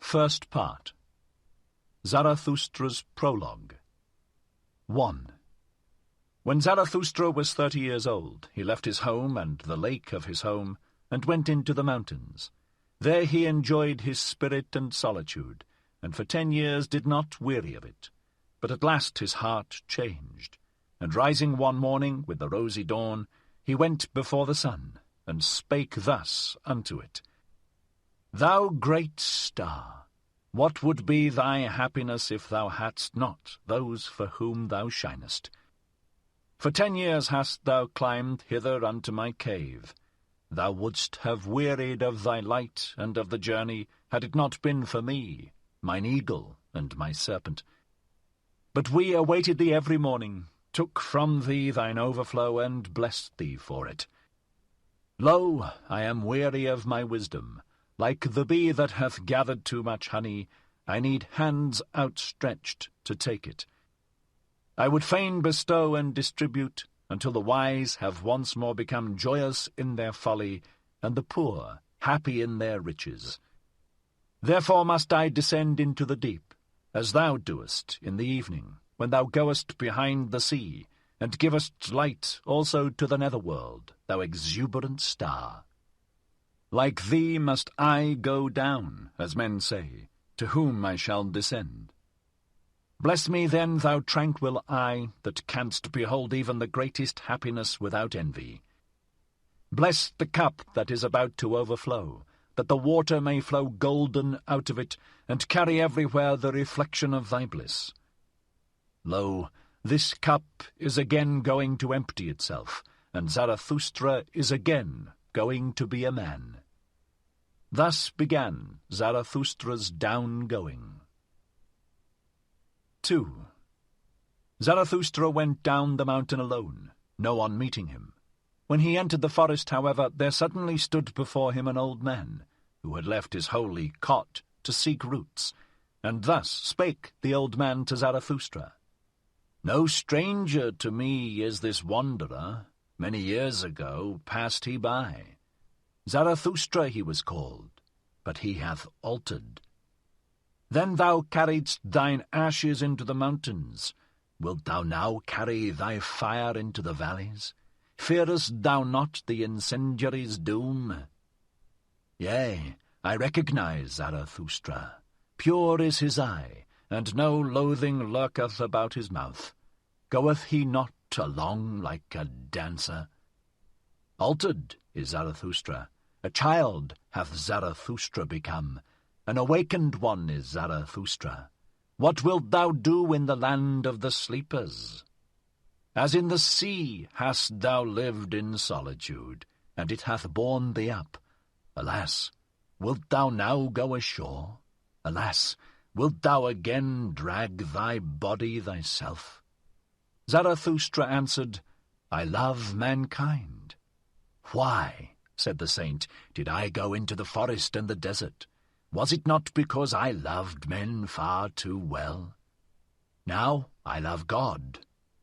First part. Zarathustra's Prologue. 1. When Zarathustra was 30 years old, he left his home and the lake of his home, and went into the mountains. There he enjoyed his spirit and solitude, and for 10 years did not weary of it. But at last his heart changed, and rising one morning with the rosy dawn, he went before the sun, and spake thus unto it: Thou great star, what would be thy happiness if thou hadst not those for whom thou shinest? For 10 years hast thou climbed hither unto my cave. Thou wouldst have wearied of thy light and of the journey, had it not been for me, mine eagle and my serpent. But we awaited thee every morning, took from thee thine overflow, and blessed thee for it. Lo, I am weary of my wisdom. Like the bee that hath gathered too much honey, I need hands outstretched to take it. I would fain bestow and distribute, until the wise have once more become joyous in their folly, and the poor happy in their riches. Therefore must I descend into the deep, as thou doest in the evening, when thou goest behind the sea, and givest light also to the netherworld, thou exuberant star. Like thee must I go down, as men say, to whom I shall descend. Bless me then, thou tranquil eye, that canst behold even the greatest happiness without envy. Bless the cup that is about to overflow, that the water may flow golden out of it, and carry everywhere the reflection of thy bliss. Lo, this cup is again going to empty itself, and Zarathustra is again going to be a man. Thus began Zarathustra's down-going. 2. Zarathustra went down the mountain alone, no one meeting him. When he entered the forest, however, there suddenly stood before him an old man, who had left his holy cot to seek roots, and thus spake the old man to Zarathustra: No stranger to me is this wanderer. Many years ago passed he by. Zarathustra he was called, but he hath altered. Then thou carriedst thine ashes into the mountains. Wilt thou now carry thy fire into the valleys? Fearest thou not the incendiary's doom? Yea, I recognize Zarathustra. Pure is his eye, and no loathing lurketh about his mouth. Goeth he not along like a dancer? Altered is Zarathustra. A child hath Zarathustra become. An awakened one is Zarathustra. What wilt thou do in the land of the sleepers? As in the sea hast thou lived in solitude, and it hath borne thee up. Alas, wilt thou now go ashore? Alas, wilt thou again drag thy body thyself? Zarathustra answered, I love mankind. Why, said the saint, did I go into the forest and the desert? Was it not because I loved men far too well? Now I love God.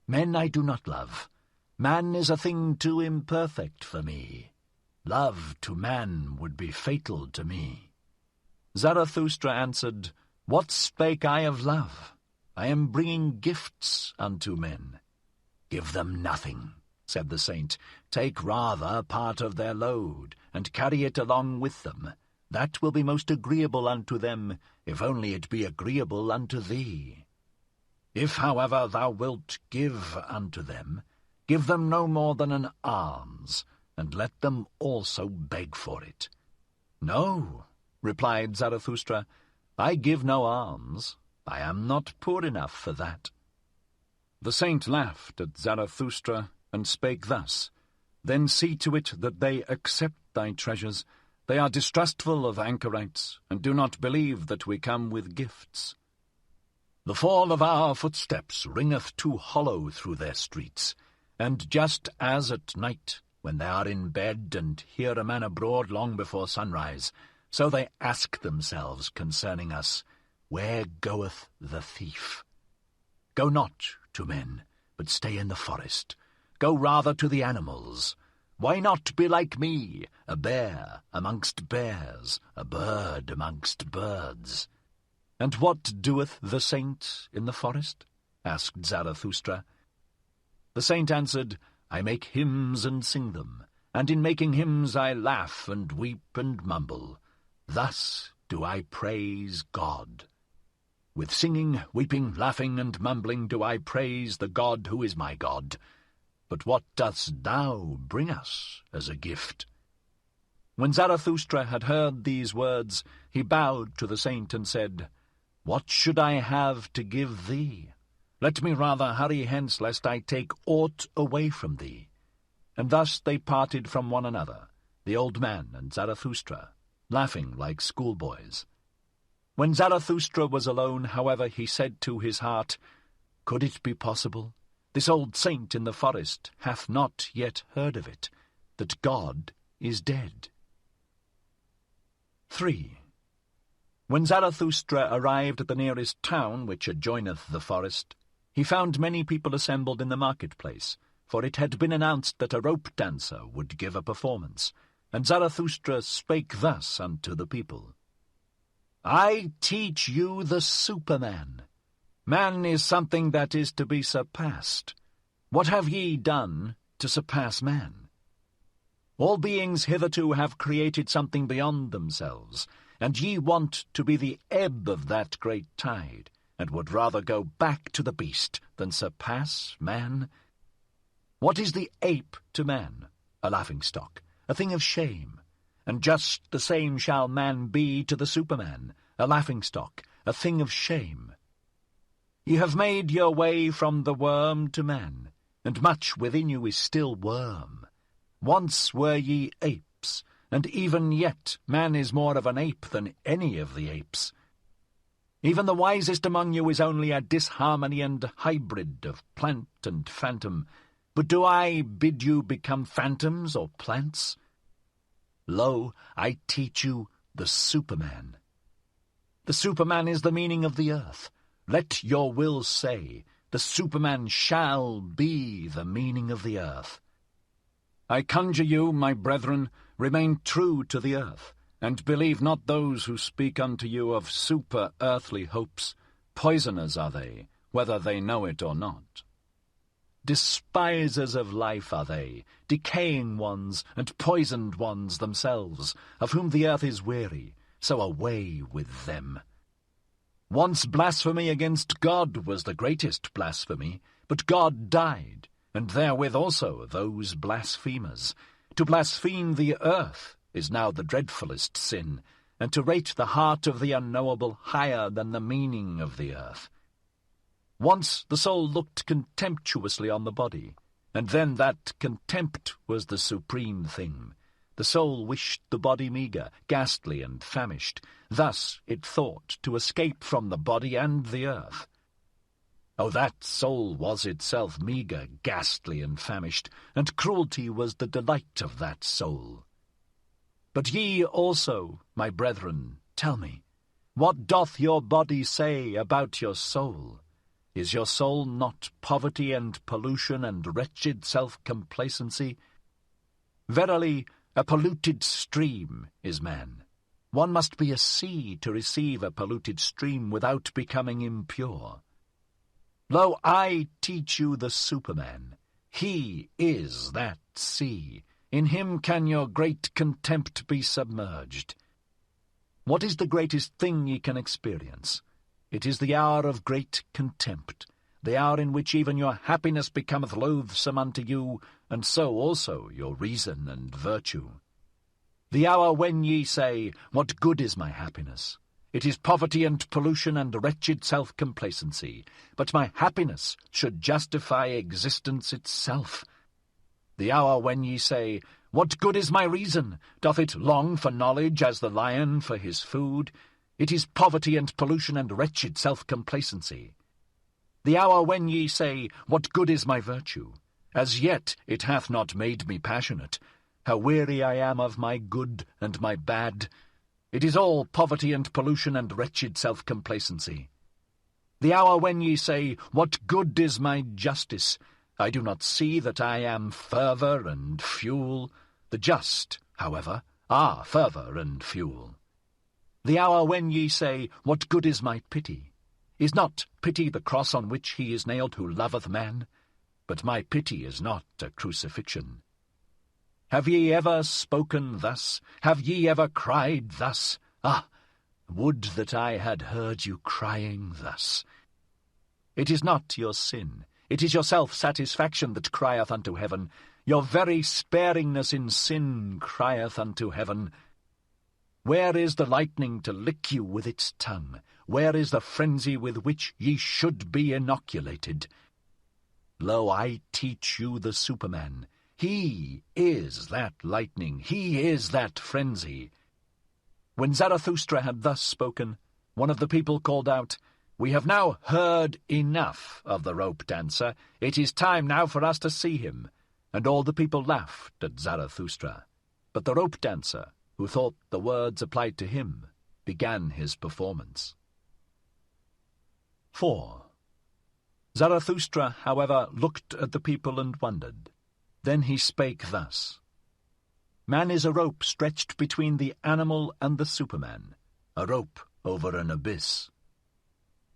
Men I do not love. Man is a thing too imperfect for me. Love to man would be fatal to me. Zarathustra answered, What spake I of love? I am bringing gifts unto men. Give them nothing, said the saint. Take rather part of their load, and carry it along with them. That will be most agreeable unto them, if only it be agreeable unto thee. If, however, thou wilt give unto them, give them no more than an alms, and let them also beg for it. No, replied Zarathustra, I give no alms. I am not poor enough for that. The saint laughed at Zarathustra, and spake thus: Then see to it that they accept thy treasures. They are distrustful of anchorites, and do not believe that we come with gifts. The fall of our footsteps ringeth too hollow through their streets, and just as at night, when they are in bed and hear a man abroad long before sunrise, so they ask themselves concerning us, Where goeth the thief? Go not to men, but stay in the forest. Go rather to the animals. Why not be like me, a bear amongst bears, a bird amongst birds? "And what doeth the saint in the forest?" asked Zarathustra. The saint answered, "I make hymns and sing them, and in making hymns I laugh and weep and mumble. Thus do I praise God. With singing, weeping, laughing, and mumbling do I praise the God who is my God. But what dost thou bring us as a gift?" When Zarathustra had heard these words, he bowed to the saint and said, "What should I have to give thee? Let me rather hurry hence, lest I take aught away from thee." And thus they parted from one another, the old man and Zarathustra, laughing like schoolboys. When Zarathustra was alone, however, he said to his heart, "Could it be possible? This old saint in the forest hath not yet heard of it, that God is dead." 3. When Zarathustra arrived at the nearest town which adjoineth the forest, he found many people assembled in the marketplace, for it had been announced that a rope-dancer would give a performance, and Zarathustra spake thus unto the people, "I teach you the Superman. Man is something that is to be surpassed. What have ye done to surpass man? All beings hitherto have created something beyond themselves, and ye want to be the ebb of that great tide, and would rather go back to the beast than surpass man. What is the ape to man? A laughing-stock, a thing of shame, and just the same shall man be to the Superman, a laughing-stock, a thing of shame. Ye have made your way from the worm to man, and much within you is still worm. Once were ye apes, and even yet man is more of an ape than any of the apes. Even the wisest among you is only a disharmony and hybrid of plant and phantom. But do I bid you become phantoms or plants? Lo, I teach you the Superman. The Superman is the meaning of the earth. Let your will say, the Superman shall be the meaning of the earth. I conjure you, my brethren, remain true to the earth, and believe not those who speak unto you of super-earthly hopes. Poisoners are they, whether they know it or not. Despisers of life are they, decaying ones and poisoned ones themselves, of whom the earth is weary, so away with them. Once blasphemy against God was the greatest blasphemy, but God died, and therewith also those blasphemers. To blaspheme the earth is now the dreadfulest sin, and to rate the heart of the unknowable higher than the meaning of the earth. Once the soul looked contemptuously on the body, and then that contempt was the supreme thing. The soul wished the body meagre, ghastly, and famished. Thus it thought to escape from the body and the earth. Oh, that soul was itself meagre, ghastly, and famished, and cruelty was the delight of that soul. But ye also, my brethren, tell me, what doth your body say about your soul? Is your soul not poverty and pollution and wretched self-complacency? Verily, a polluted stream is man. One must be a sea to receive a polluted stream without becoming impure. Lo, I teach you the Superman. He is that sea. In him can your great contempt be submerged. What is the greatest thing ye can experience? It is the hour of great contempt, the hour in which even your happiness becometh loathsome unto you, and so also your reason and virtue. The hour when ye say, What good is my happiness? It is poverty and pollution and wretched self-complacency, but my happiness should justify existence itself. The hour when ye say, What good is my reason? Doth it long for knowledge as the lion for his food? It is poverty and pollution and wretched self-complacency. The hour when ye say, What good is my virtue? As yet it hath not made me passionate. How weary I am of my good and my bad. It is all poverty and pollution and wretched self-complacency. The hour when ye say, What good is my justice? I do not see that I am fervour and fuel. The just, however, are fervour and fuel. The hour when ye say, What good is my pity? Is not pity the cross on which he is nailed who loveth man? But my pity is not a crucifixion. Have ye ever spoken thus? Have ye ever cried thus? Ah, would that I had heard you crying thus. It is not your sin, it is your self-satisfaction that crieth unto heaven. Your very sparingness in sin crieth unto heaven. Where is the lightning to lick you with its tongue? Where is the frenzy with which ye should be inoculated? Lo, I teach you the Superman. He is that lightning, he is that frenzy. When Zarathustra had thus spoken, one of the people called out, We have now heard enough of the rope dancer. It is time now for us to see him. And all the people laughed at Zarathustra. But the rope dancer, who thought the words applied to him, began his performance. 4. Zarathustra, however, looked at the people and wondered. Then he spake thus. Man is a rope stretched between the animal and the Superman, a rope over an abyss.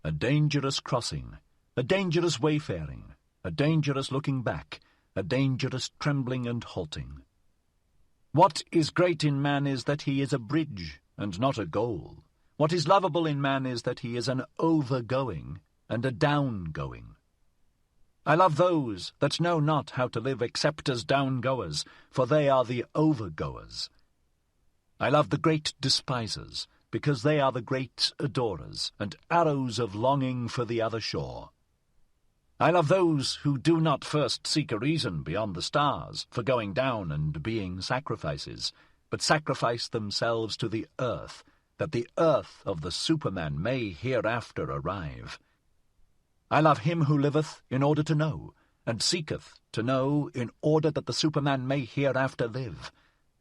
A dangerous crossing, a dangerous wayfaring, a dangerous looking back, a dangerous trembling and halting. What is great in man is that he is a bridge and not a goal. What is lovable in man is that he is an overgoing and a downgoing. I love those that know not how to live except as downgoers, for they are the overgoers. I love the great despisers, because they are the great adorers, and arrows of longing for the other shore. I love those who do not first seek a reason beyond the stars for going down and being sacrifices, but sacrifice themselves to the earth, that the earth of the Superman may hereafter arrive. I love him who liveth in order to know, and seeketh to know in order that the Superman may hereafter live.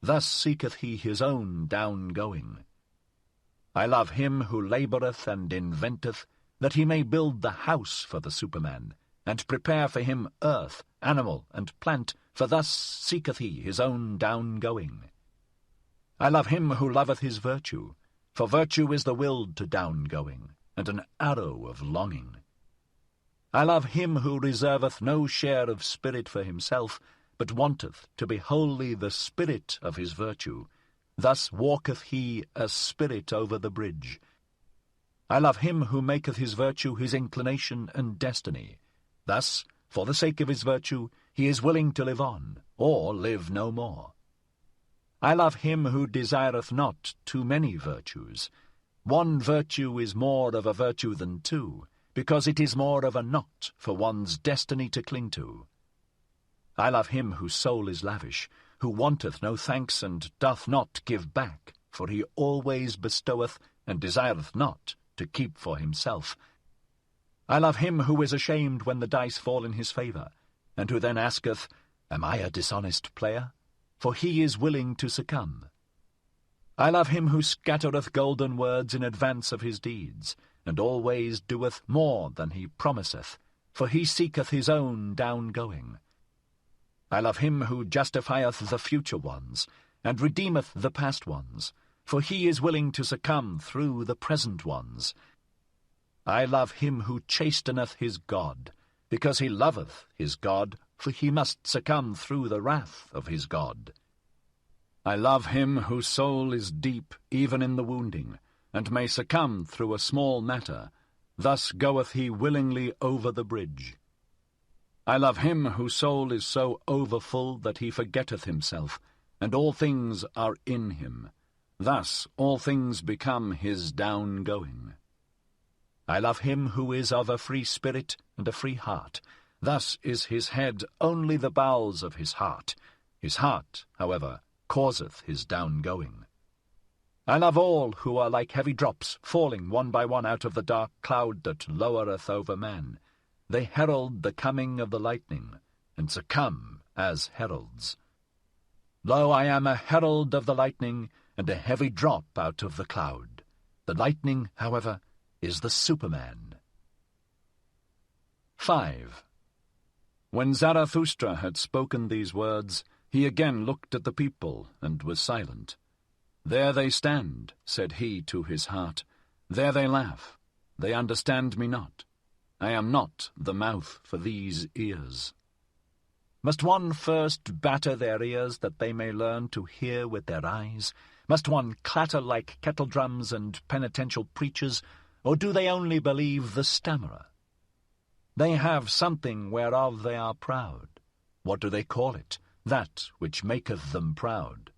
Thus seeketh he his own downgoing. I love him who laboureth and inventeth, that he may build the house for the Superman, and prepare for him earth, animal, and plant, for thus seeketh he his own downgoing. I love him who loveth his virtue, for virtue is the will to downgoing, and an arrow of longing. I love him who reserveth no share of spirit for himself, but wanteth to be wholly the spirit of his virtue. Thus walketh he as spirit over the bridge. I love him who maketh his virtue his inclination and destiny. Thus, for the sake of his virtue, he is willing to live on, or live no more. I love him who desireth not too many virtues. One virtue is more of a virtue than two, because it is more of a knot for one's destiny to cling to. I love him whose soul is lavish, who wanteth no thanks and doth not give back, for he always bestoweth and desireth not to keep for himself. I love him who is ashamed when the dice fall in his favour, and who then asketh, Am I a dishonest player? For he is willing to succumb. I love him who scattereth golden words in advance of his deeds, and always doeth more than he promiseth, for he seeketh his own downgoing. I love him who justifieth the future ones, and redeemeth the past ones, for he is willing to succumb through the present ones. I love him who chasteneth his God, because he loveth his God, for he must succumb through the wrath of his God. I love him whose soul is deep even in the wounding, and may succumb through a small matter. Thus goeth he willingly over the bridge. I love him whose soul is so overfull that he forgetteth himself, and all things are in him. Thus all things become his downgoing. I love him who is of a free spirit and a free heart. Thus is his head only the bowels of his heart. His heart, however, causeth his downgoing. I love all who are like heavy drops, falling one by one out of the dark cloud that lowereth over man. They herald the coming of the lightning, and succumb as heralds. Lo, I am a herald of the lightning, and a heavy drop out of the cloud. The lightning, however, is the Superman. 5. When Zarathustra had spoken these words, he again looked at the people and was silent. "There they stand," said he to his heart. "There they laugh. They understand me not. I am not the mouth for these ears." Must one first batter their ears that they may learn to hear with their eyes? Must one clatter like kettledrums and penitential preachers, or do they only believe the stammerer? They have something whereof they are proud. What do they call it? That which maketh them proud.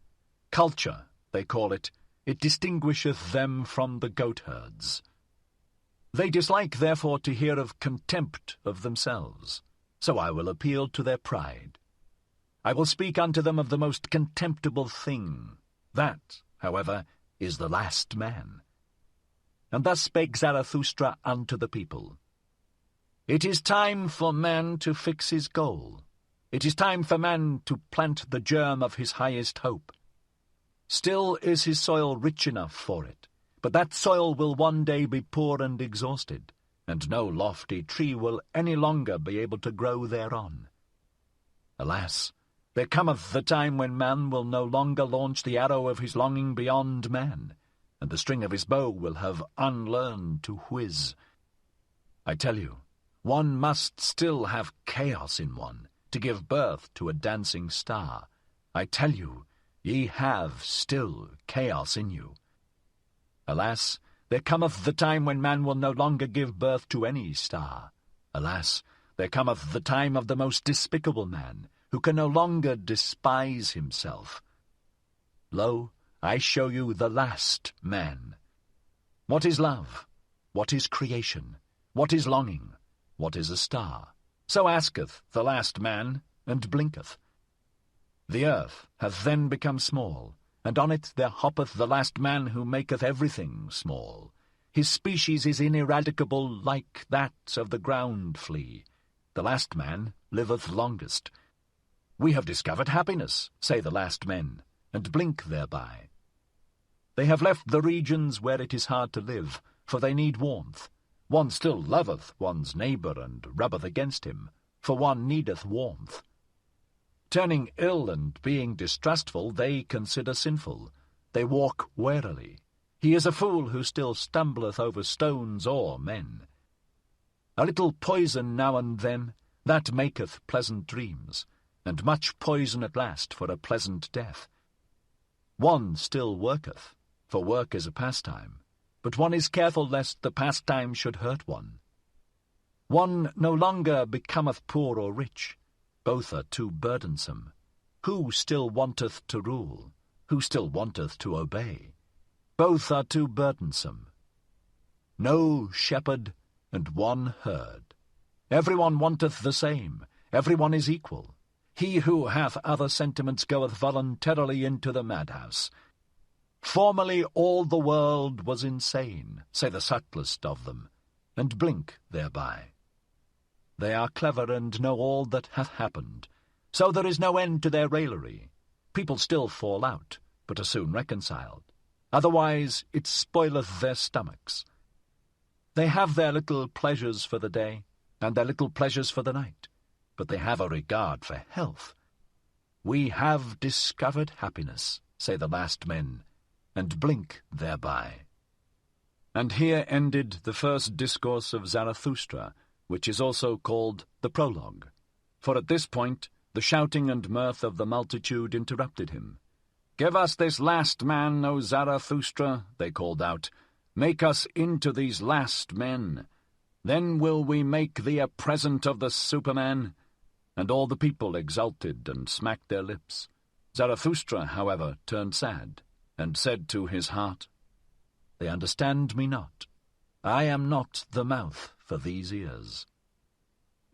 Culture, they call it. It distinguisheth them from the goatherds. They dislike, therefore, to hear of contempt of themselves. So I will appeal to their pride. I will speak unto them of the most contemptible thing. That, however, is the last man. And thus spake Zarathustra unto the people. It is time for man to fix his goal. It is time for man to plant the germ of his highest hope. Still is his soil rich enough for it, but that soil will one day be poor and exhausted, and no lofty tree will any longer be able to grow thereon. Alas, there cometh the time when man will no longer launch the arrow of his longing beyond man, and the string of his bow will have unlearned to whiz. I tell you, one must still have chaos in one to give birth to a dancing star. I tell you, ye have still chaos in you. Alas, there cometh the time when man will no longer give birth to any star. Alas, there cometh the time of the most despicable man, who can no longer despise himself. Lo, I show you the last man. What is love? What is creation? What is longing? What is a star? So asketh the last man, and blinketh. The earth hath then become small, and on it there hoppeth the last man who maketh everything small. His species is ineradicable like that of the ground flea. The last man liveth longest. We have discovered happiness, say the last men, and blink thereby. They have left the regions where it is hard to live, for they need warmth. One still loveth one's neighbour and rubbeth against him, for one needeth warmth. Turning ill and being distrustful, they consider sinful. They walk warily. He is a fool who still stumbleth over stones or men. A little poison now and then, that maketh pleasant dreams, and much poison at last for a pleasant death. One still worketh, for work is a pastime, but one is careful lest the pastime should hurt one. One no longer becometh poor or rich. Both are too burdensome. Who still wanteth to rule? Who still wanteth to obey? Both are too burdensome. No shepherd and one herd. Everyone wanteth the same. Everyone is equal. He who hath other sentiments goeth voluntarily into the madhouse. Formerly all the world was insane, say the subtlest of them, and blink thereby. They are clever and know all that hath happened, so there is no end to their raillery. People still fall out, but are soon reconciled. Otherwise it spoileth their stomachs. They have their little pleasures for the day, and their little pleasures for the night, but they have a regard for health. We have discovered happiness, say the last men, and blink thereby. And here ended the first discourse of Zarathustra, which is also called the prologue, for at this point the shouting and mirth of the multitude interrupted him. "Give us this last man, O Zarathustra," they called out. "Make us into these last men. Then will we make thee a present of the Superman." And all the people exulted and smacked their lips. Zarathustra, however, turned sad, and said to his heart, "They understand me not. I am not the mouth for these ears.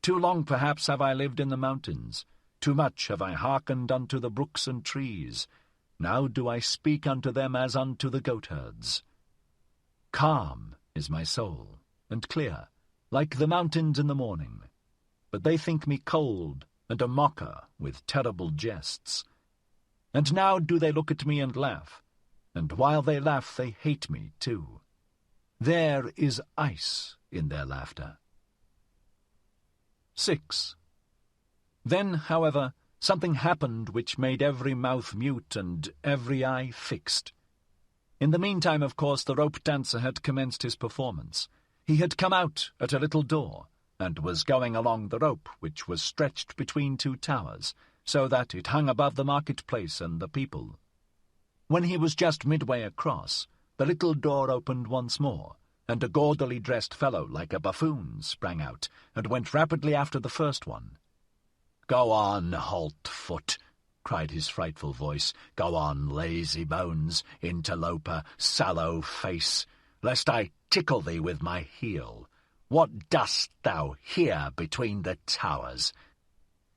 Too long perhaps have I lived in the mountains, too much have I hearkened unto the brooks and trees. Now do I speak unto them as unto the goatherds. Calm is my soul, and clear, like the mountains in the morning. But they think me cold, and a mocker with terrible jests. And now do they look at me and laugh, and while they laugh they hate me too. There is ice in their laughter. 6. Then, however, something happened which made every mouth mute and every eye fixed. In the meantime, of course, the rope dancer had commenced his performance. He had come out at a little door, and was going along the rope, which was stretched between two towers, so that it hung above the marketplace and the people. When he was just midway across, the little door opened once more, and a gaudily dressed fellow like a buffoon sprang out, and went rapidly after the first one. "Go on, halt-foot," cried his frightful voice. "Go on, lazy bones, interloper, sallow face, lest I tickle thee with my heel. What dost thou here between the towers?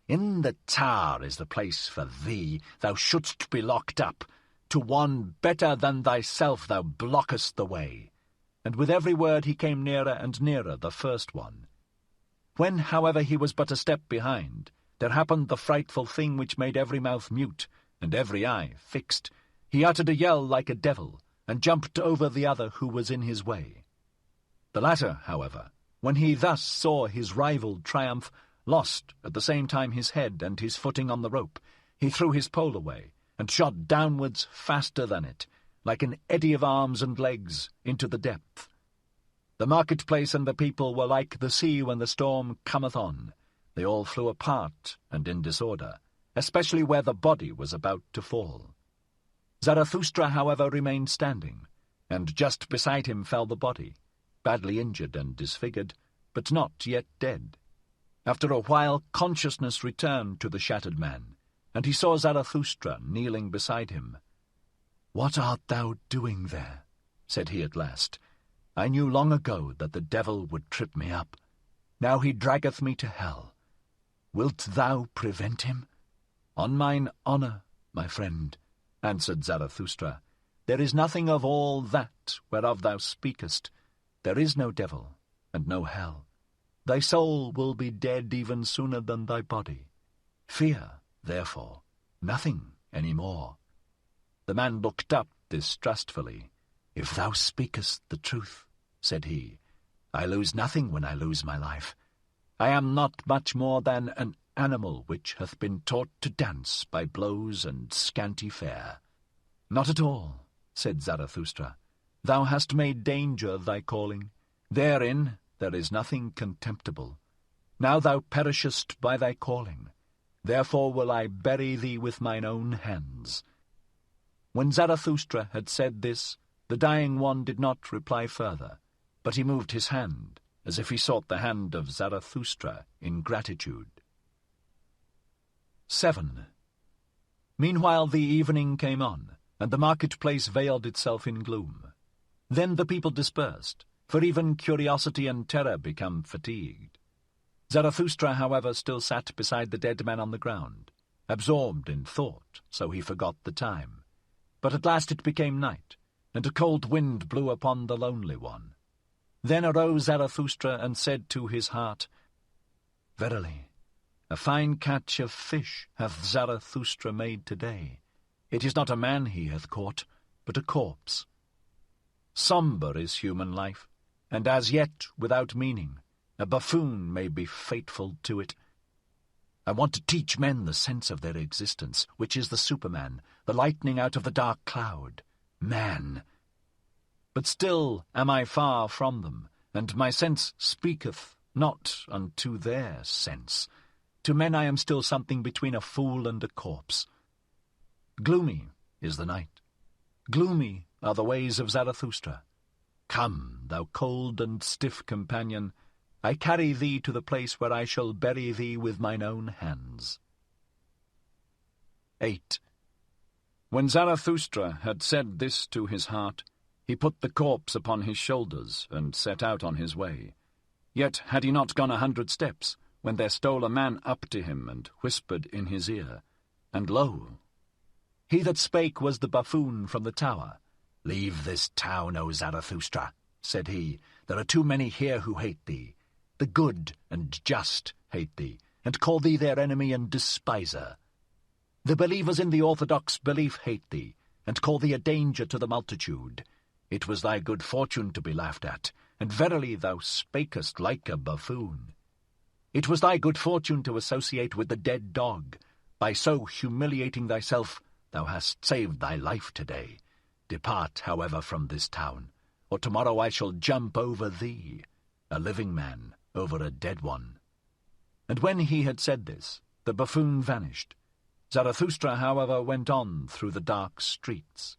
In the tower is the place for thee. Thou shouldst be locked up. To one better than thyself thou blockest the way." And with every word he came nearer and nearer the first one. When, however, he was but a step behind, there happened the frightful thing which made every mouth mute and every eye fixed. He uttered a yell like a devil, and jumped over the other who was in his way. The latter, however, when he thus saw his rival triumph, lost at the same time his head and his footing on the rope. He threw his pole away, and shot downwards faster than it, like an eddy of arms and legs, into the depth. The marketplace and the people were like the sea when the storm cometh on. They all flew apart and in disorder, especially where the body was about to fall. Zarathustra, however, remained standing, and just beside him fell the body, badly injured and disfigured, but not yet dead. After a while consciousness returned to the shattered man, and he saw Zarathustra kneeling beside him. "What art thou doing there?" said he at last. "I knew long ago that the devil would trip me up. Now he draggeth me to hell. Wilt thou prevent him?" "On mine honour, my friend," answered Zarathustra, "there is nothing of all that whereof thou speakest. There is no devil, and no hell. Thy soul will be dead even sooner than thy body. Fear, therefore, nothing any more." The man looked up distrustfully. "If thou speakest the truth," said he, "I lose nothing when I lose my life. I am not much more than an animal which hath been taught to dance by blows and scanty fare." "Not at all," said Zarathustra. "Thou hast made danger thy calling. Therein there is nothing contemptible. Now thou perishest by thy calling. Therefore will I bury thee with mine own hands." When Zarathustra had said this, the dying one did not reply further, but he moved his hand, as if he sought the hand of Zarathustra in gratitude. 7. Meanwhile the evening came on, and the marketplace veiled itself in gloom. Then the people dispersed, for even curiosity and terror become fatigued. Zarathustra, however, still sat beside the dead man on the ground, absorbed in thought, so he forgot the time. But at last it became night, and a cold wind blew upon the lonely one. Then arose Zarathustra and said to his heart, "Verily, a fine catch of fish hath Zarathustra made today. It is not a man he hath caught, but a corpse. Sombre is human life, and as yet without meaning. A buffoon may be fateful to it. I want to teach men the sense of their existence, which is the Superman, the lightning out of the dark cloud, man. But still am I far from them, and my sense speaketh not unto their sense. To men I am still something between a fool and a corpse. Gloomy is the night. Gloomy are the ways of Zarathustra. Come, thou cold and stiff companion, I carry thee to the place where I shall bury thee with mine own hands. 8. When Zarathustra had said this to his heart, he put the corpse upon his shoulders and set out on his way. Yet had he not gone 100 steps, when there stole a man up to him and whispered in his ear, and lo! He that spake was the buffoon from the tower. "Leave this town, O Zarathustra," said he. "There are too many here who hate thee. The good and just hate thee, and call thee their enemy and despiser. The believers in the orthodox belief hate thee, and call thee a danger to the multitude. It was thy good fortune to be laughed at, and verily thou spakest like a buffoon. It was thy good fortune to associate with the dead dog. By so humiliating thyself, thou hast saved thy life today. Depart, however, from this town, or tomorrow I shall jump over thee, a living man over a dead one." And when he had said this, the buffoon vanished. Zarathustra, however, went on through the dark streets.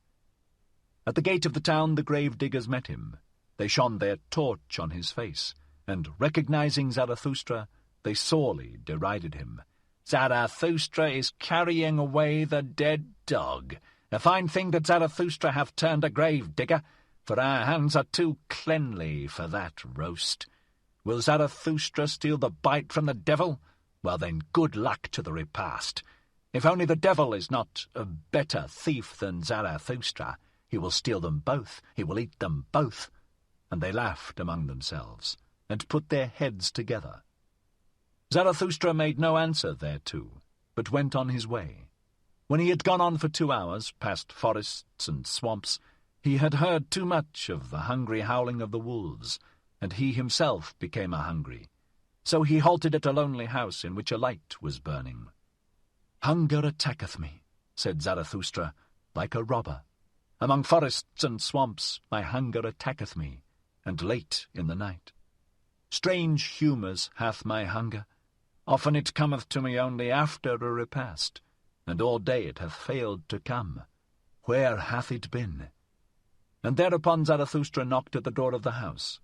At the gate of the town the grave-diggers met him. They shone their torch on his face, and, recognizing Zarathustra, they sorely derided him. "Zarathustra is carrying away the dead dog. A fine thing that Zarathustra hath turned a grave-digger, for our hands are too cleanly for that roast. Will Zarathustra steal the bite from the devil? Well then, good luck to the repast. If only the devil is not a better thief than Zarathustra, he will steal them both, he will eat them both." And they laughed among themselves, and put their heads together. Zarathustra made no answer thereto, but went on his way. When he had gone on for 2 hours, past forests and swamps, he had heard too much of the hungry howling of the wolves, and he himself became a-hungry. So he halted at a lonely house in which a light was burning. "Hunger attacketh me," said Zarathustra, "like a robber. Among forests and swamps my hunger attacketh me, and late in the night. Strange humours hath my hunger. Often it cometh to me only after a repast, and all day it hath failed to come. Where hath it been?" And thereupon Zarathustra knocked at the door of the house.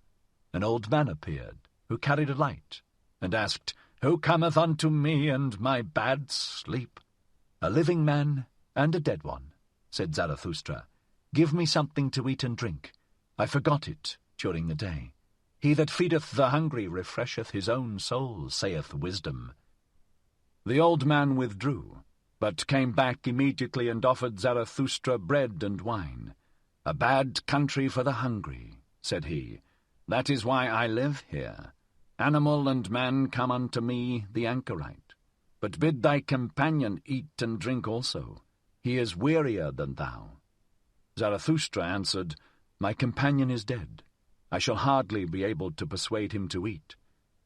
An old man appeared, who carried a light, and asked, "Who cometh unto me and my bad sleep?" "A living man and a dead one," said Zarathustra. "Give me something to eat and drink. I forgot it during the day. He that feedeth the hungry refresheth his own soul, saith wisdom." The old man withdrew, but came back immediately and offered Zarathustra bread and wine. "A bad country for the hungry," said he. "That is why I live here. Animal and man come unto me, the anchorite. But bid thy companion eat and drink also. He is wearier than thou." Zarathustra answered, "My companion is dead. I shall hardly be able to persuade him to eat."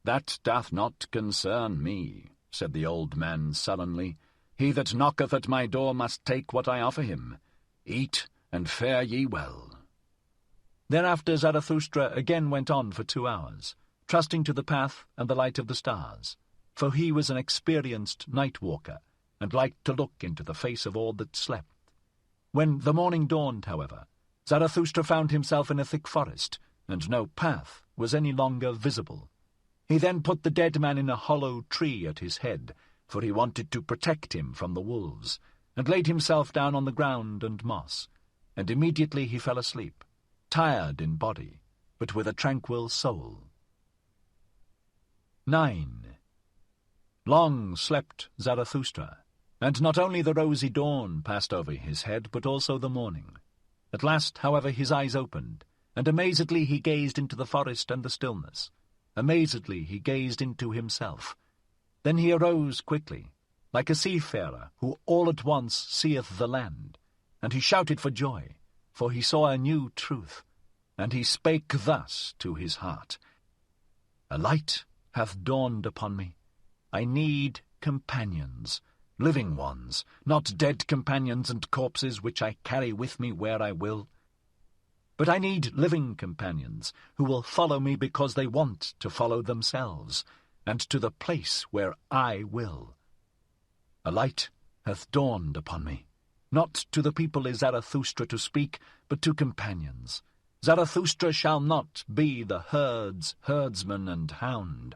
"That doth not concern me," said the old man sullenly. "He that knocketh at my door must take what I offer him. Eat, and fare ye well." Thereafter Zarathustra again went on for 2 hours, trusting to the path and the light of the stars, for he was an experienced night-walker, and liked to look into the face of all that slept. When the morning dawned, however, Zarathustra found himself in a thick forest, and no path was any longer visible. He then put the dead man in a hollow tree at his head, for he wanted to protect him from the wolves, and laid himself down on the ground and moss, and immediately he fell asleep, tired in body, but with a tranquil soul. 9. Long slept Zarathustra, and not only the rosy dawn passed over his head, but also the morning. At last, however, his eyes opened, and amazedly he gazed into the forest and the stillness. Amazedly he gazed into himself. Then he arose quickly, like a seafarer who all at once seeth the land, and he shouted for joy, for he saw a new truth, and he spake thus to his heart: "A light hath dawned upon me. I need companions, living ones, not dead companions and corpses which I carry with me where I will. But I need living companions who will follow me because they want to follow themselves, and to the place where I will. A light hath dawned upon me. Not to the people is Zarathustra to speak, but to companions. Zarathustra shall not be the herd's herdsman and hound.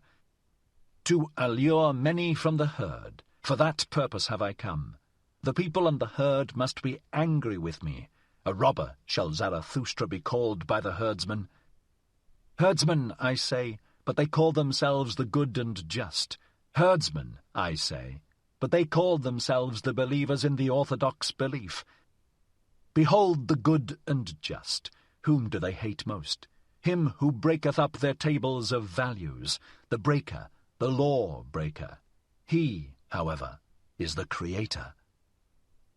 To allure many from the herd, for that purpose have I come. The people and the herd must be angry with me. A robber shall Zarathustra be called by the herdsmen. Herdsmen, I say, but they call themselves the good and just. Herdsmen, I say, but they call themselves the believers in the orthodox belief. Behold the good and just. Whom do they hate most? Him who breaketh up their tables of values, the breaker, the law-breaker. He, however, is the Creator.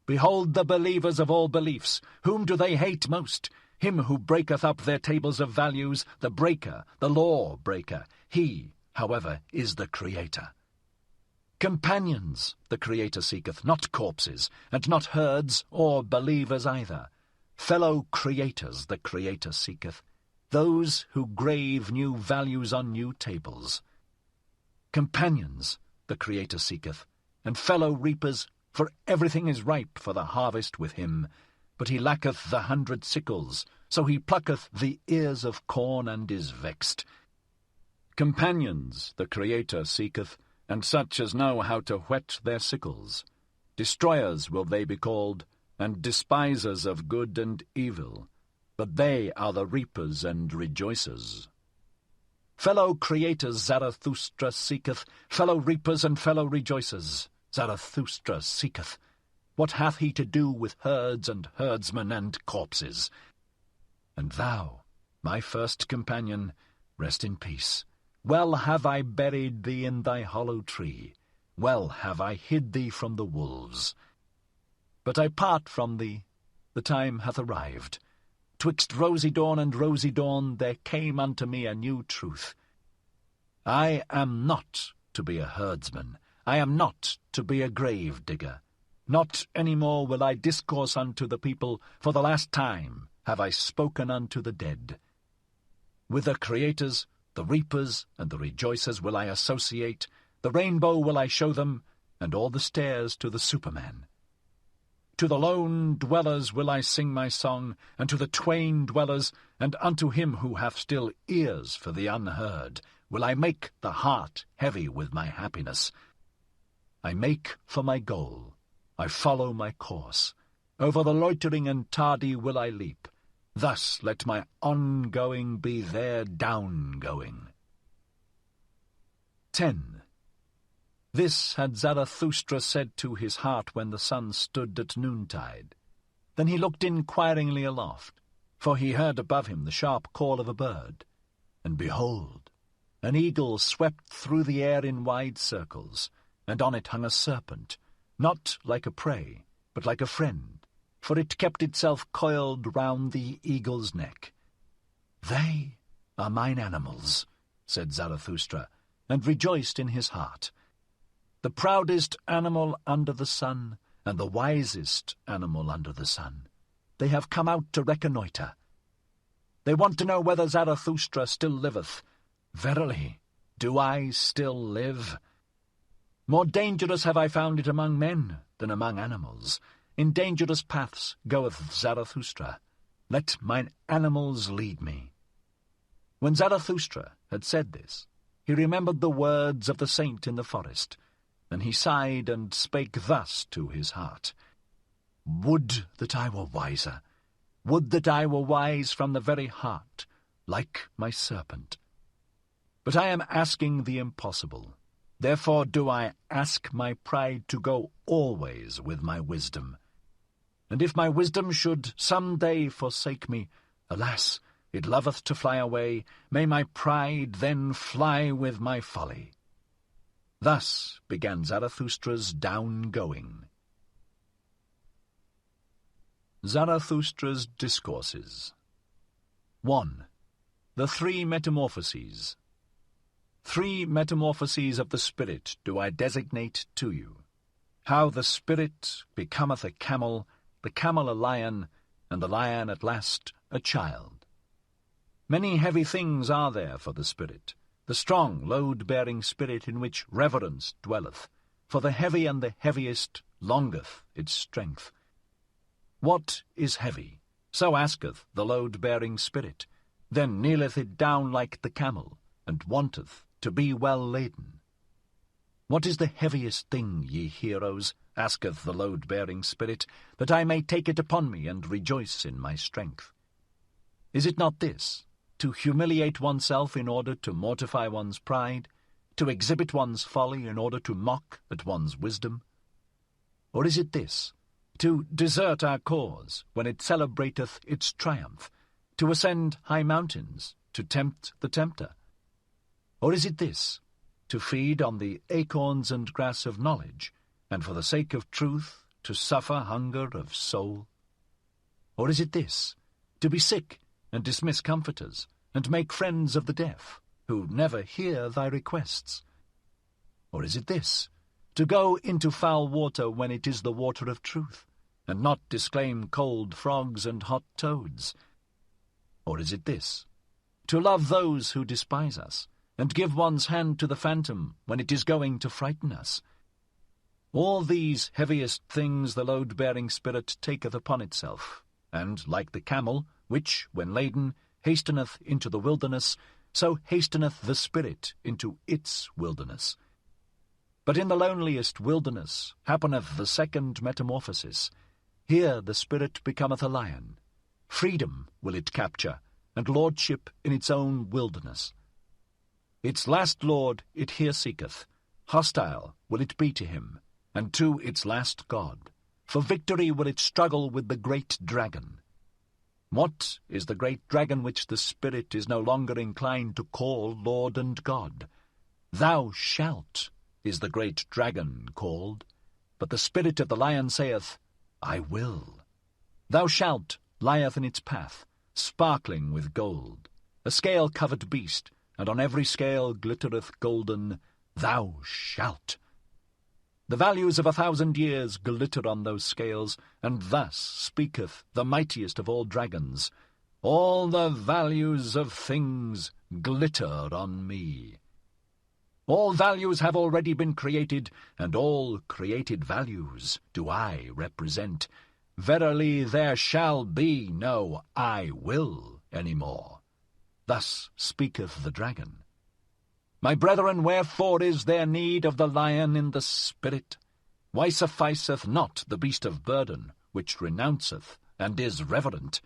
Behold the believers of all beliefs. Whom do they hate most? Him who breaketh up their tables of values, the breaker, the law-breaker. He, however, is the Creator. Companions the Creator seeketh, not corpses, and not herds or believers either. Fellow creators the Creator seeketh, those who grave new values on new tables. Companions the Creator seeketh, and fellow reapers, for everything is ripe for the harvest with him, but he lacketh the 100 sickles, so he plucketh the ears of corn and is vexed. Companions the Creator seeketh, and such as know how to whet their sickles. Destroyers will they be called, and despisers of good and evil, but they are the reapers and rejoicers. Fellow creators Zarathustra seeketh, fellow reapers and fellow rejoicers Zarathustra seeketh. What hath he to do with herds and herdsmen and corpses? And thou, my first companion, rest in peace. Well have I buried thee in thy hollow tree, well have I hid thee from the wolves. But I part from thee, the time hath arrived. Twixt rosy dawn and rosy dawn there came unto me a new truth. I am not to be a herdsman, I am not to be a grave digger. Not any more will I discourse unto the people, for the last time have I spoken unto the dead. With the creators, the reapers, and the rejoicers will I associate, the rainbow will I show them, and all the stairs to the Superman. To the lone dwellers will I sing my song, and to the twain dwellers, and unto him who hath still ears for the unheard, will I make the heart heavy with my happiness. I make for my goal, I follow my course. Over the loitering and tardy will I leap. Thus let my ongoing be their downgoing. 10. This had Zarathustra said to his heart when the sun stood at noontide. Then he looked inquiringly aloft, for he heard above him the sharp call of a bird. And behold, an eagle swept through the air in wide circles, and on it hung a serpent, not like a prey, but like a friend, for it kept itself coiled round the eagle's neck. They are mine animals, said Zarathustra, and rejoiced in his heart. The proudest animal under the sun, and the wisest animal under the sun. They have come out to reconnoitre. They want to know whether Zarathustra still liveth. Verily, do I still live? More dangerous have I found it among men than among animals. In dangerous paths goeth Zarathustra. Let mine animals lead me. When Zarathustra had said this, he remembered the words of the saint in the forest, and he sighed and spake thus to his heart. Would that I were wiser! Would that I were wise from the very heart, like my serpent! But I am asking the impossible. Therefore do I ask my pride to go always with my wisdom. And if my wisdom should some day forsake me, alas, it loveth to fly away, may my pride then fly with my folly. Thus began Zarathustra's down-going. Zarathustra's Discourses. 1. The Three Metamorphoses. 3 metamorphoses of the spirit do I designate to you. How the spirit becometh a camel, the camel a lion, and the lion at last a child. Many heavy things are there for the spirit, the strong, load-bearing spirit in which reverence dwelleth, for the heavy and the heaviest longeth its strength. What is heavy? So asketh the load-bearing spirit. Then kneeleth it down like the camel, and wanteth to be well laden. What is the heaviest thing, ye heroes? Asketh the load-bearing spirit, that I may take it upon me and rejoice in my strength. Is it not this? To humiliate oneself in order to mortify one's pride, to exhibit one's folly in order to mock at one's wisdom? Or is it this? To desert our cause when it celebrateth its triumph, to ascend high mountains, to tempt the tempter? Or is it this? To feed on the acorns and grass of knowledge, and for the sake of truth to suffer hunger of soul? Or is it this? To be sick and dismiss comforters, and make friends of the deaf, who never hear thy requests? Or is it this? To go into foul water when it is the water of truth, and not disclaim cold frogs and hot toads? Or is it this: to love those who despise us, and give one's hand to the phantom when it is going to frighten us? All these heaviest things the load-bearing spirit taketh upon itself, and, like the camel, which, when laden, hasteneth into the wilderness, so hasteneth the spirit into its wilderness. But in the loneliest wilderness happeneth the second metamorphosis. Here the spirit becometh a lion. Freedom will it capture, and lordship in its own wilderness. Its last lord it here seeketh. Hostile will it be to him, and to its last god. For victory will it struggle with the great dragon. What is the great dragon which the spirit is no longer inclined to call Lord and God? Thou shalt is the great dragon called, but the spirit of the lion saith, I will. Thou shalt lieth in its path, sparkling with gold, a scale-covered beast, and on every scale glittereth golden, Thou shalt. The values of 1,000 years glitter on those scales, and thus speaketh the mightiest of all dragons, All the values of things glitter on me. All values have already been created, and all created values do I represent. Verily there shall be no I will any more. Thus speaketh the dragon. My brethren, wherefore is there need of the lion in the spirit? Why sufficeth not the beast of burden, which renounceth and is reverent?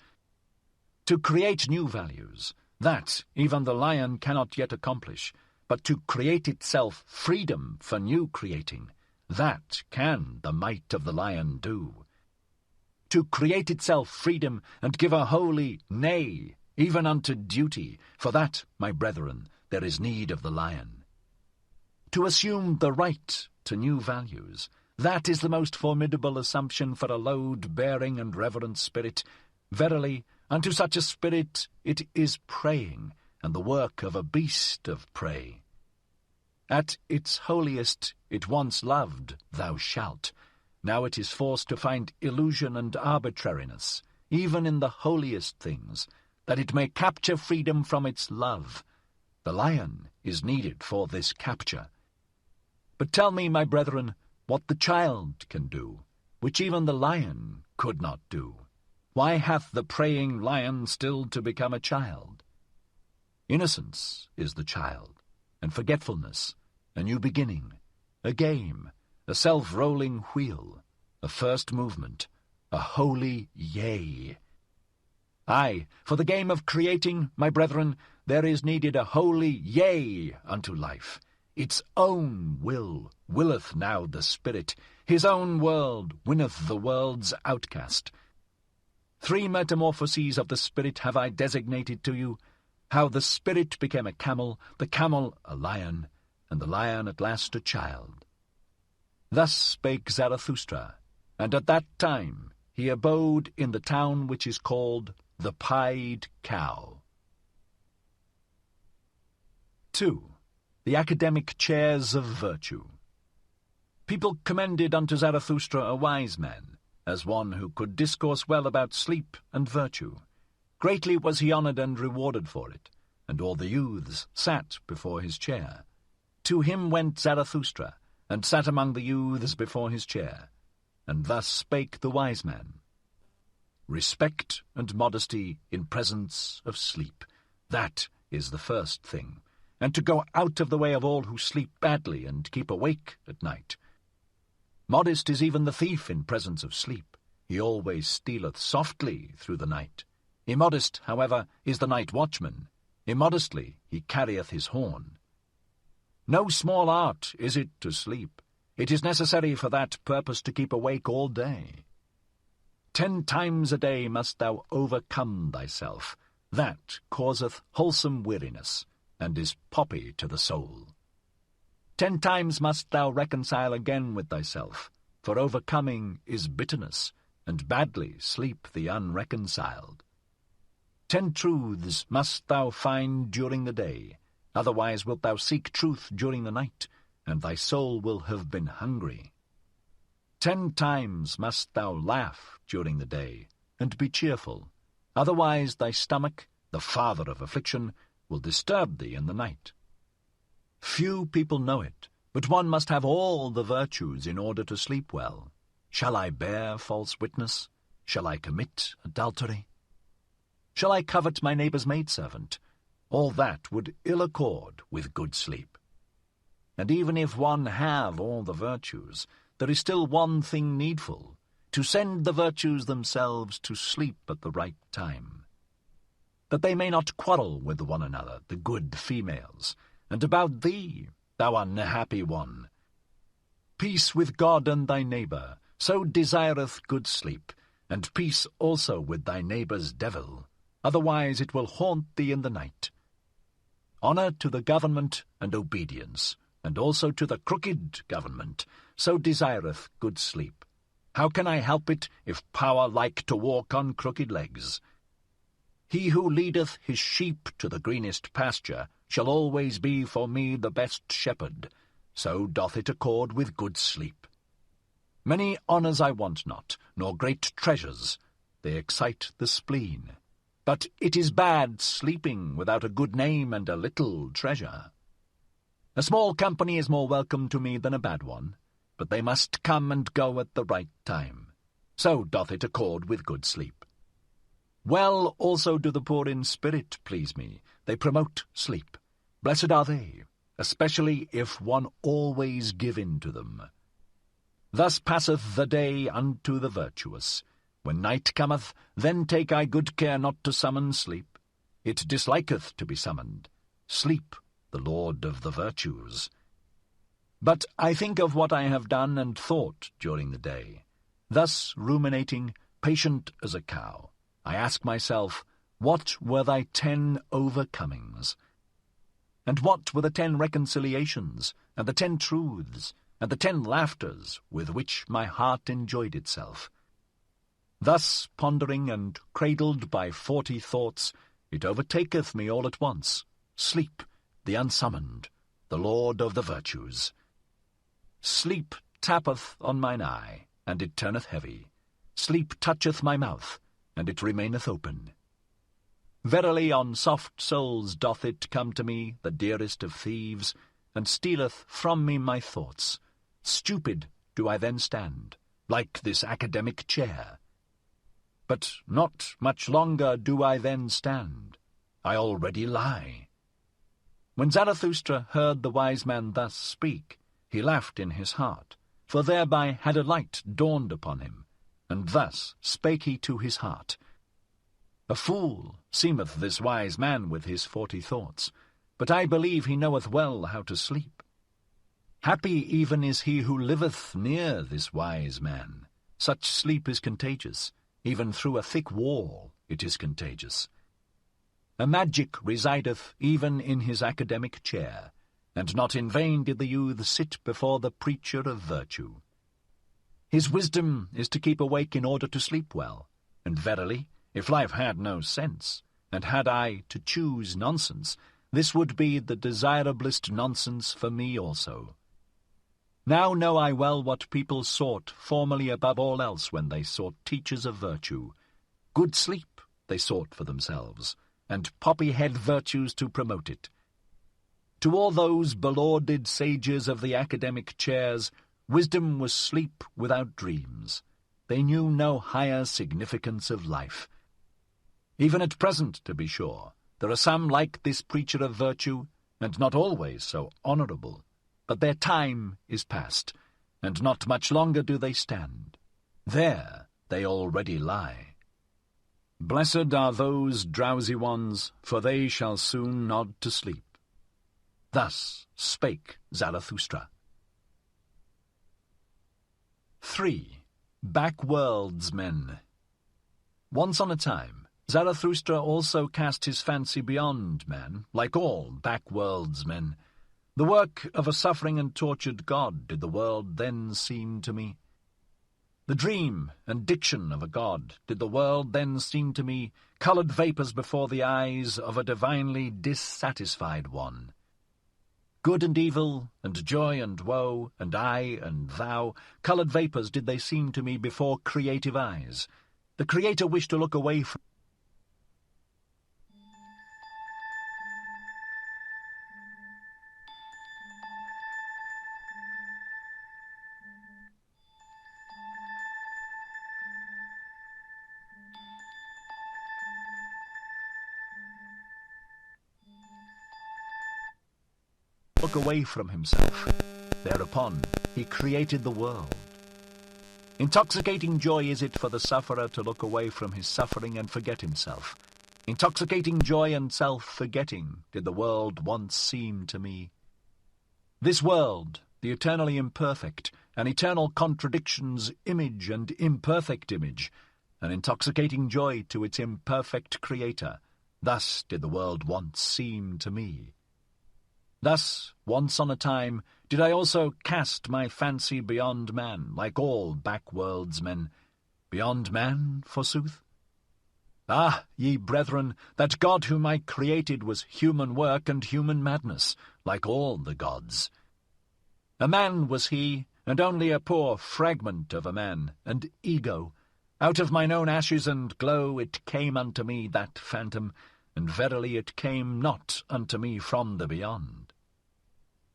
To create new values, that even the lion cannot yet accomplish, but to create itself freedom for new creating, that can the might of the lion do. To create itself freedom and give a holy nay, even unto duty, for that, my brethren, there is need of the lion. To assume the right to new values, that is the most formidable assumption for a load-bearing and reverent spirit. Verily, unto such a spirit it is praying, and the work of a beast of prey. At its holiest it once loved, thou shalt. Now it is forced to find illusion and arbitrariness, even in the holiest things, that it may capture freedom from its love. The lion is needed for this capture. But tell me, my brethren, what the child can do, which even the lion could not do. Why hath the praying lion still to become a child? Innocence is the child, and forgetfulness, a new beginning, a game, a self-rolling wheel, a first movement, a holy yea. Aye, for the game of creating, my brethren, there is needed a holy yea unto life. Its own will willeth now the spirit, his own world winneth the world's outcast. 3 metamorphoses of the spirit have I designated to you, how the spirit became a camel, the camel a lion, and the lion at last a child. Thus spake Zarathustra, and at that time he abode in the town which is called the Pied Cow. 2. The academic chairs of virtue. People commended unto Zarathustra a wise man, as one who could discourse well about sleep and virtue. Greatly was he honoured and rewarded for it, and all the youths sat before his chair. To him went Zarathustra, and sat among the youths before his chair, and thus spake the wise man. Respect and modesty in presence of sleep, that is the first thing, and to go out of the way of all who sleep badly and keep awake at night. Modest is even the thief in presence of sleep. He always stealeth softly through the night. Immodest, however, is the night watchman. Immodestly he carrieth his horn. No small art is it to sleep. It is necessary for that purpose to keep awake all day. 10 times a day must thou overcome thyself. That causeth wholesome weariness, and is poppy to the soul. 10 times must thou reconcile again with thyself, for overcoming is bitterness, and badly sleep the unreconciled. 10 truths must thou find during the day, otherwise wilt thou seek truth during the night, and thy soul will have been hungry. 10 times must thou laugh during the day, and be cheerful. Otherwise thy stomach, the father of affliction, will disturb thee in the night. Few people know it, but one must have all the virtues in order to sleep well. Shall I bear false witness? Shall I commit adultery? Shall I covet my neighbour's maidservant? All that would ill accord with good sleep. And even if one have all the virtues, there is still one thing needful, to send the virtues themselves to sleep at the right time, that they may not quarrel with one another, the good females. And about thee, thou unhappy one, peace with God and thy neighbour, so desireth good sleep, and peace also with thy neighbour's devil, otherwise it will haunt thee in the night. Honour to the government and obedience, and also to the crooked government, so desireth good sleep. How can I help it, if power like to walk on crooked legs? He who leadeth his sheep to the greenest pasture shall always be for me the best shepherd, so doth it accord with good sleep. Many honours I want not, nor great treasures, they excite the spleen. But it is bad sleeping without a good name and a little treasure. A small company is more welcome to me than a bad one, but they must come and go at the right time. So doth it accord with good sleep. Well also do the poor in spirit please me, they promote sleep. Blessed are they, especially if one always give in to them. Thus passeth the day unto the virtuous. When night cometh, then take I good care not to summon sleep. It disliketh to be summoned. Sleep, the lord of the virtues. But I think of what I have done and thought during the day. Thus ruminating, patient as a cow, I ask myself, what were thy 10 overcomings? And what were the 10 reconciliations, and the 10 truths, and the 10 laughters with which my heart enjoyed itself? Thus pondering and cradled by 40 thoughts, it overtaketh me all at once. Sleep, the unsummoned, the lord of the virtues. Sleep tappeth on mine eye, and it turneth heavy. Sleep toucheth my mouth, and it remaineth open. Verily on soft souls doth it come to me, the dearest of thieves, and stealeth from me my thoughts. Stupid do I then stand, like this academic chair. But not much longer do I then stand. I already lie. When Zarathustra heard the wise man thus speak, he laughed in his heart, for thereby had a light dawned upon him, and thus spake he to his heart. A fool seemeth this wise man with his 40 thoughts, but I believe he knoweth well how to sleep. Happy even is he who liveth near this wise man. Such sleep is contagious. Even through a thick wall it is contagious. A magic resideth even in his academic chair, and not in vain did the youth sit before the preacher of virtue. His wisdom is to keep awake in order to sleep well, and verily, if life had no sense, and had I to choose nonsense, this would be the desirablest nonsense for me also. Now know I well what people sought formerly above all else when they sought teachers of virtue. Good sleep they sought for themselves, and poppy-head virtues to promote it. To all those belauded sages of the academic chairs, wisdom was sleep without dreams. They knew no higher significance of life. Even at present, to be sure, there are some like this preacher of virtue, and not always so honourable. But their time is past, and not much longer do they stand. There they already lie. Blessed are those drowsy ones, for they shall soon nod to sleep. Thus spake Zarathustra. 3. Backworldsmen. Once on a time, Zarathustra also cast his fancy beyond man, like all backworldsmen. The work of a suffering and tortured god did the world then seem to me. The dream and diction of a god did the world then seem to me, coloured vapours before the eyes of a divinely dissatisfied one. Good and evil, and joy and woe, and I and thou, coloured vapours did they seem to me before creative eyes. The Creator wished to look away from himself. Thereupon he created the world. Intoxicating joy is it for the sufferer to look away from his suffering and forget himself. Intoxicating joy and self-forgetting did the world once seem to me. This world, the eternally imperfect, an eternal contradiction's image and imperfect image, an intoxicating joy to its imperfect creator, thus did the world once seem to me. Thus, once on a time, did I also cast my fancy beyond man, like all backworldsmen. Beyond man, forsooth? Ah, ye brethren, that God whom I created was human work and human madness, like all the gods. A man was he, and only a poor fragment of a man, and ego. Out of mine own ashes and glow it came unto me, that phantom, and verily it came not unto me from the beyond.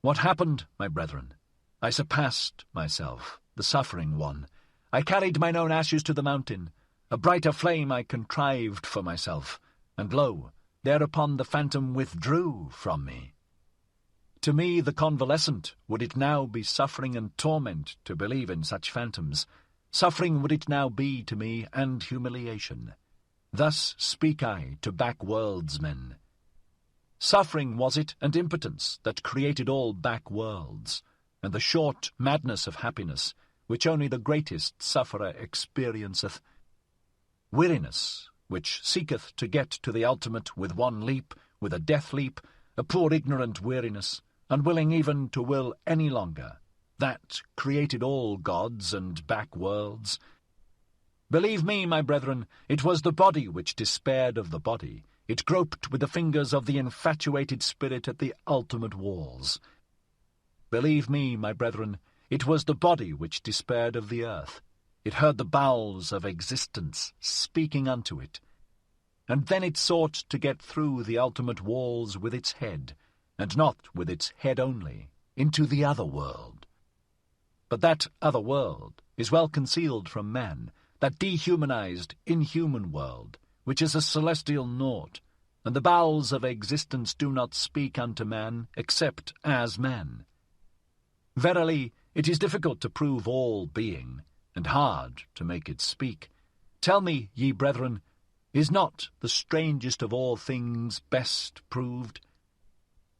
What happened, my brethren? I surpassed myself, the suffering one. I carried mine own ashes to the mountain. A brighter flame I contrived for myself, and lo, thereupon the phantom withdrew from me. To me, the convalescent, would it now be suffering and torment to believe in such phantoms? Suffering would it now be to me, and humiliation. Thus speak I to backworldsmen. Suffering was it, and impotence, that created all back-worlds, and the short madness of happiness, which only the greatest sufferer experienceth. Weariness, which seeketh to get to the ultimate with one leap, with a death leap, a poor ignorant weariness, unwilling even to will any longer, that created all gods and back-worlds. Believe me, my brethren, it was the body which despaired of the body. It groped with the fingers of the infatuated spirit at the ultimate walls. Believe me, my brethren, it was the body which despaired of the earth. It heard the bowels of existence speaking unto it. And then it sought to get through the ultimate walls with its head, and not with its head only, into the other world. But that other world is well concealed from man, that dehumanized, inhuman world, which is a celestial naught, and the bowels of existence do not speak unto man except as man. Verily, it is difficult to prove all being, and hard to make it speak. Tell me, ye brethren, is not the strangest of all things best proved?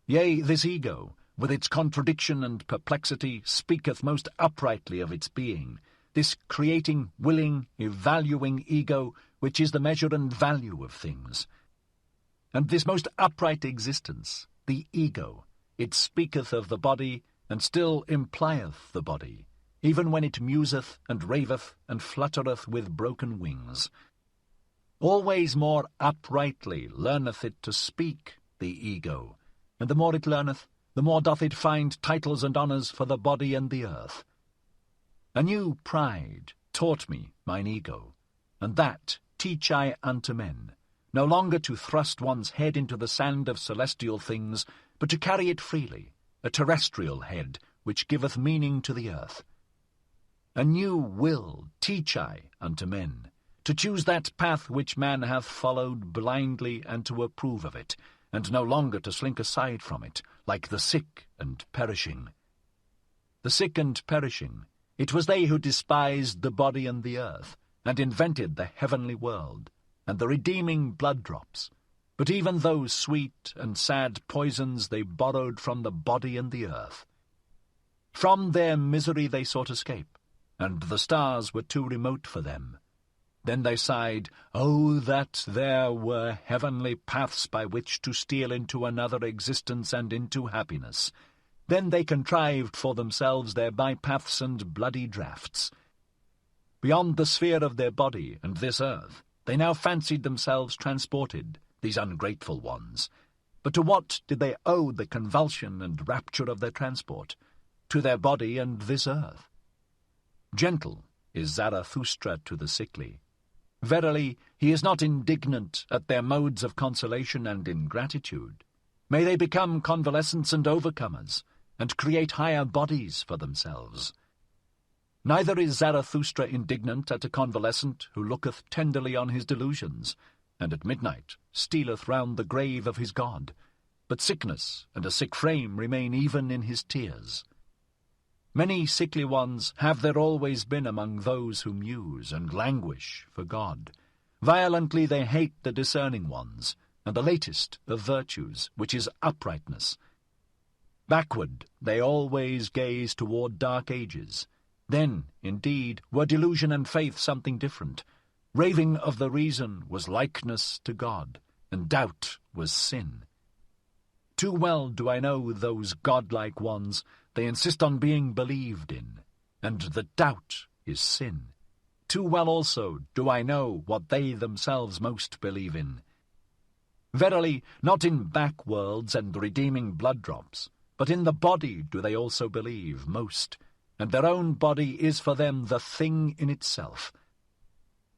Yea, this ego, with its contradiction and perplexity, speaketh most uprightly of its being, this creating, willing, evaluing ego, which is the measure and value of things. And this most upright existence, the ego, it speaketh of the body, and still implieth the body, even when it museth and raveth and fluttereth with broken wings. Always more uprightly learneth it to speak, the ego, and the more it learneth, the more doth it find titles and honours for the body and the earth. A new pride taught me mine ego, and that teach I unto men, no longer to thrust one's head into the sand of celestial things, but to carry it freely, a terrestrial head, which giveth meaning to the earth. A new will teach I unto men, to choose that path which man hath followed blindly, and to approve of it, and no longer to slink aside from it, like the sick and perishing. The sick and perishing, it was they who despised the body and the earth, and invented the heavenly world, and the redeeming blood drops. But even those sweet and sad poisons they borrowed from the body and the earth. From their misery they sought escape, and the stars were too remote for them. Then they sighed, "Oh, that there were heavenly paths by which to steal into another existence and into happiness." Then they contrived for themselves their bypaths and bloody draughts. Beyond the sphere of their body and this earth, they now fancied themselves transported, these ungrateful ones. But to what did they owe the convulsion and rapture of their transport? To their body and this earth. Gentle is Zarathustra to the sickly. Verily, he is not indignant at their modes of consolation and ingratitude. May they become convalescents and overcomers, and create higher bodies for themselves. Neither is Zarathustra indignant at a convalescent who looketh tenderly on his delusions, and at midnight stealeth round the grave of his God, but sickness and a sick frame remain even in his tears. Many sickly ones have there always been among those who muse and languish for God. Violently they hate the discerning ones, and the latest of virtues, which is uprightness. Backward they always gaze toward dark ages. Then, indeed, were delusion and faith something different. Raving of the reason was likeness to God, and doubt was sin. Too well do I know those godlike ones. They insist on being believed in, and that doubt is sin. Too well also do I know what they themselves most believe in. Verily, not in backworlds and redeeming blood drops, but in the body do they also believe most, and their own body is for them the thing in itself.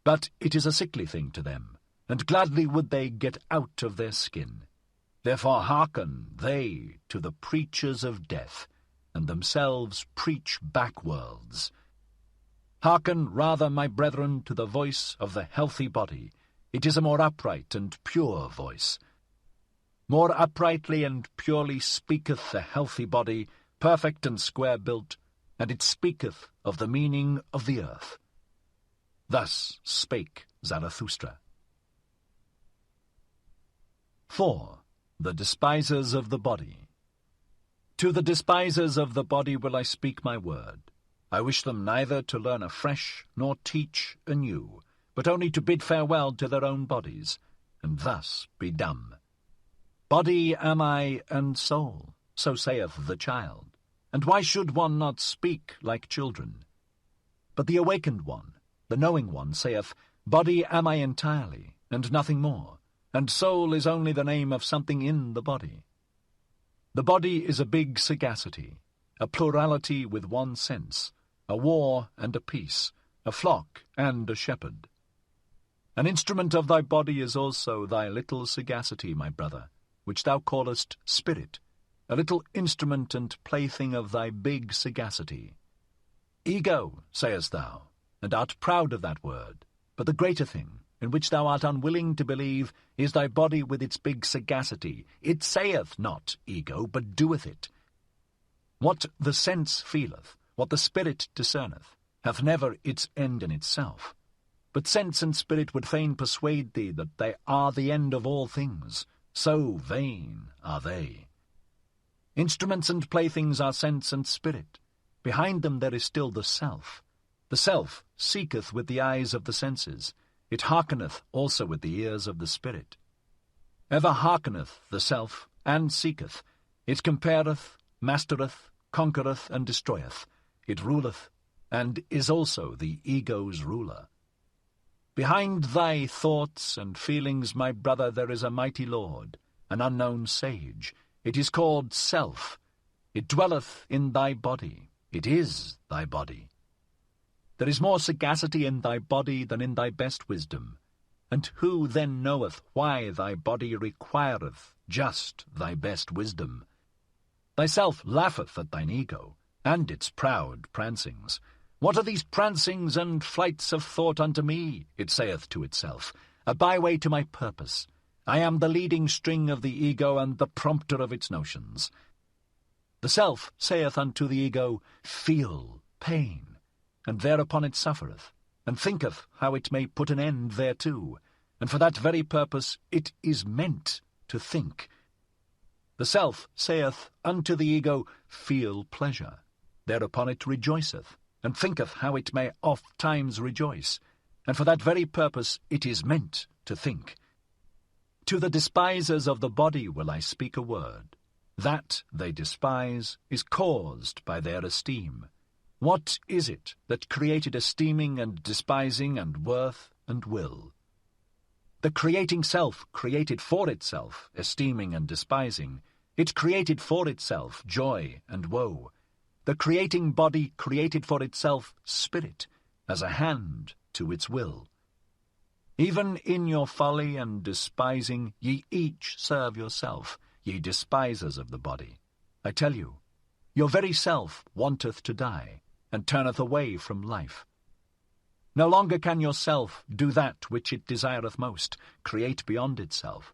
But it is a sickly thing to them, and gladly would they get out of their skin. Therefore hearken they to the preachers of death, and themselves preach backworlds. Hearken rather, my brethren, to the voice of the healthy body. It is a more upright and pure voice. More uprightly and purely speaketh the healthy body, perfect and square-built, and it speaketh of the meaning of the earth. Thus spake Zarathustra. 4. The Despisers of the Body. To the despisers of the body will I speak my word. I wish them neither to learn afresh nor teach anew, but only to bid farewell to their own bodies, and thus be dumb. Body am I and soul, so saith the child, and why should one not speak like children? But the awakened one, the knowing one, saith, Body am I entirely, and nothing more, and soul is only the name of something in the body. The body is a big sagacity, a plurality with one sense, a war and a peace, a flock and a shepherd. An instrument of thy body is also thy little sagacity, my brother, which thou callest spirit, a little instrument and plaything of thy big sagacity. Ego, sayest thou, and art proud of that word, but the greater thing, in which thou art unwilling to believe, is thy body with its big sagacity. It saith not ego, but doeth it. What the sense feeleth, what the spirit discerneth, hath never its end in itself. But sense and spirit would fain persuade thee that they are the end of all things. So vain are they. Instruments and playthings are sense and spirit. Behind them there is still the self. The self seeketh with the eyes of the senses. It hearkeneth also with the ears of the spirit. Ever hearkeneth the self, and seeketh. It compareth, mastereth, conquereth, and destroyeth. It ruleth, and is also the ego's ruler. Behind thy thoughts and feelings, my brother, there is a mighty lord, an unknown sage. It is called self. It dwelleth in thy body. It is thy body. There is more sagacity in thy body than in thy best wisdom. And who then knoweth why thy body requireth just thy best wisdom? Thyself laugheth at thine ego, and its proud prancings. What are these prancings and flights of thought unto me? It saith to itself, a byway to my purpose. I am the leading string of the ego and the prompter of its notions. The self saith unto the ego, feel pain. And thereupon it suffereth, and thinketh how it may put an end thereto, and for that very purpose it is meant to think. The self saith unto the ego, feel pleasure. Thereupon it rejoiceth, and thinketh how it may oft times rejoice, and for that very purpose it is meant to think. To the despisers of the body will I speak a word. That they despise is caused by their esteem. What is it that created esteeming and despising and worth and will? The creating self created for itself, esteeming and despising. It created for itself joy and woe. The creating body created for itself spirit, as a hand to its will. Even in your folly and despising, ye each serve yourself, ye despisers of the body. I tell you, your very self wanteth to die, and turneth away from life. No longer can your self do that which it desireth most, create beyond itself.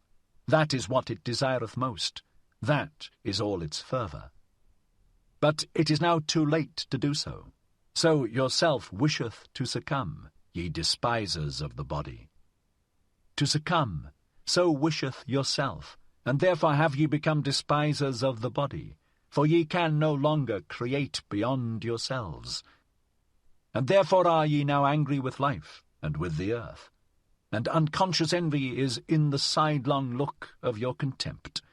That is what it desireth most. That is all its fervour. But it is now too late to do so. So yourself wisheth to succumb, ye despisers of the body. To succumb, so wisheth yourself, and therefore have ye become despisers of the body, for ye can no longer create beyond yourselves. And therefore are ye now angry with life, and with the earth, and unconscious envy is in the sidelong look of your contempt.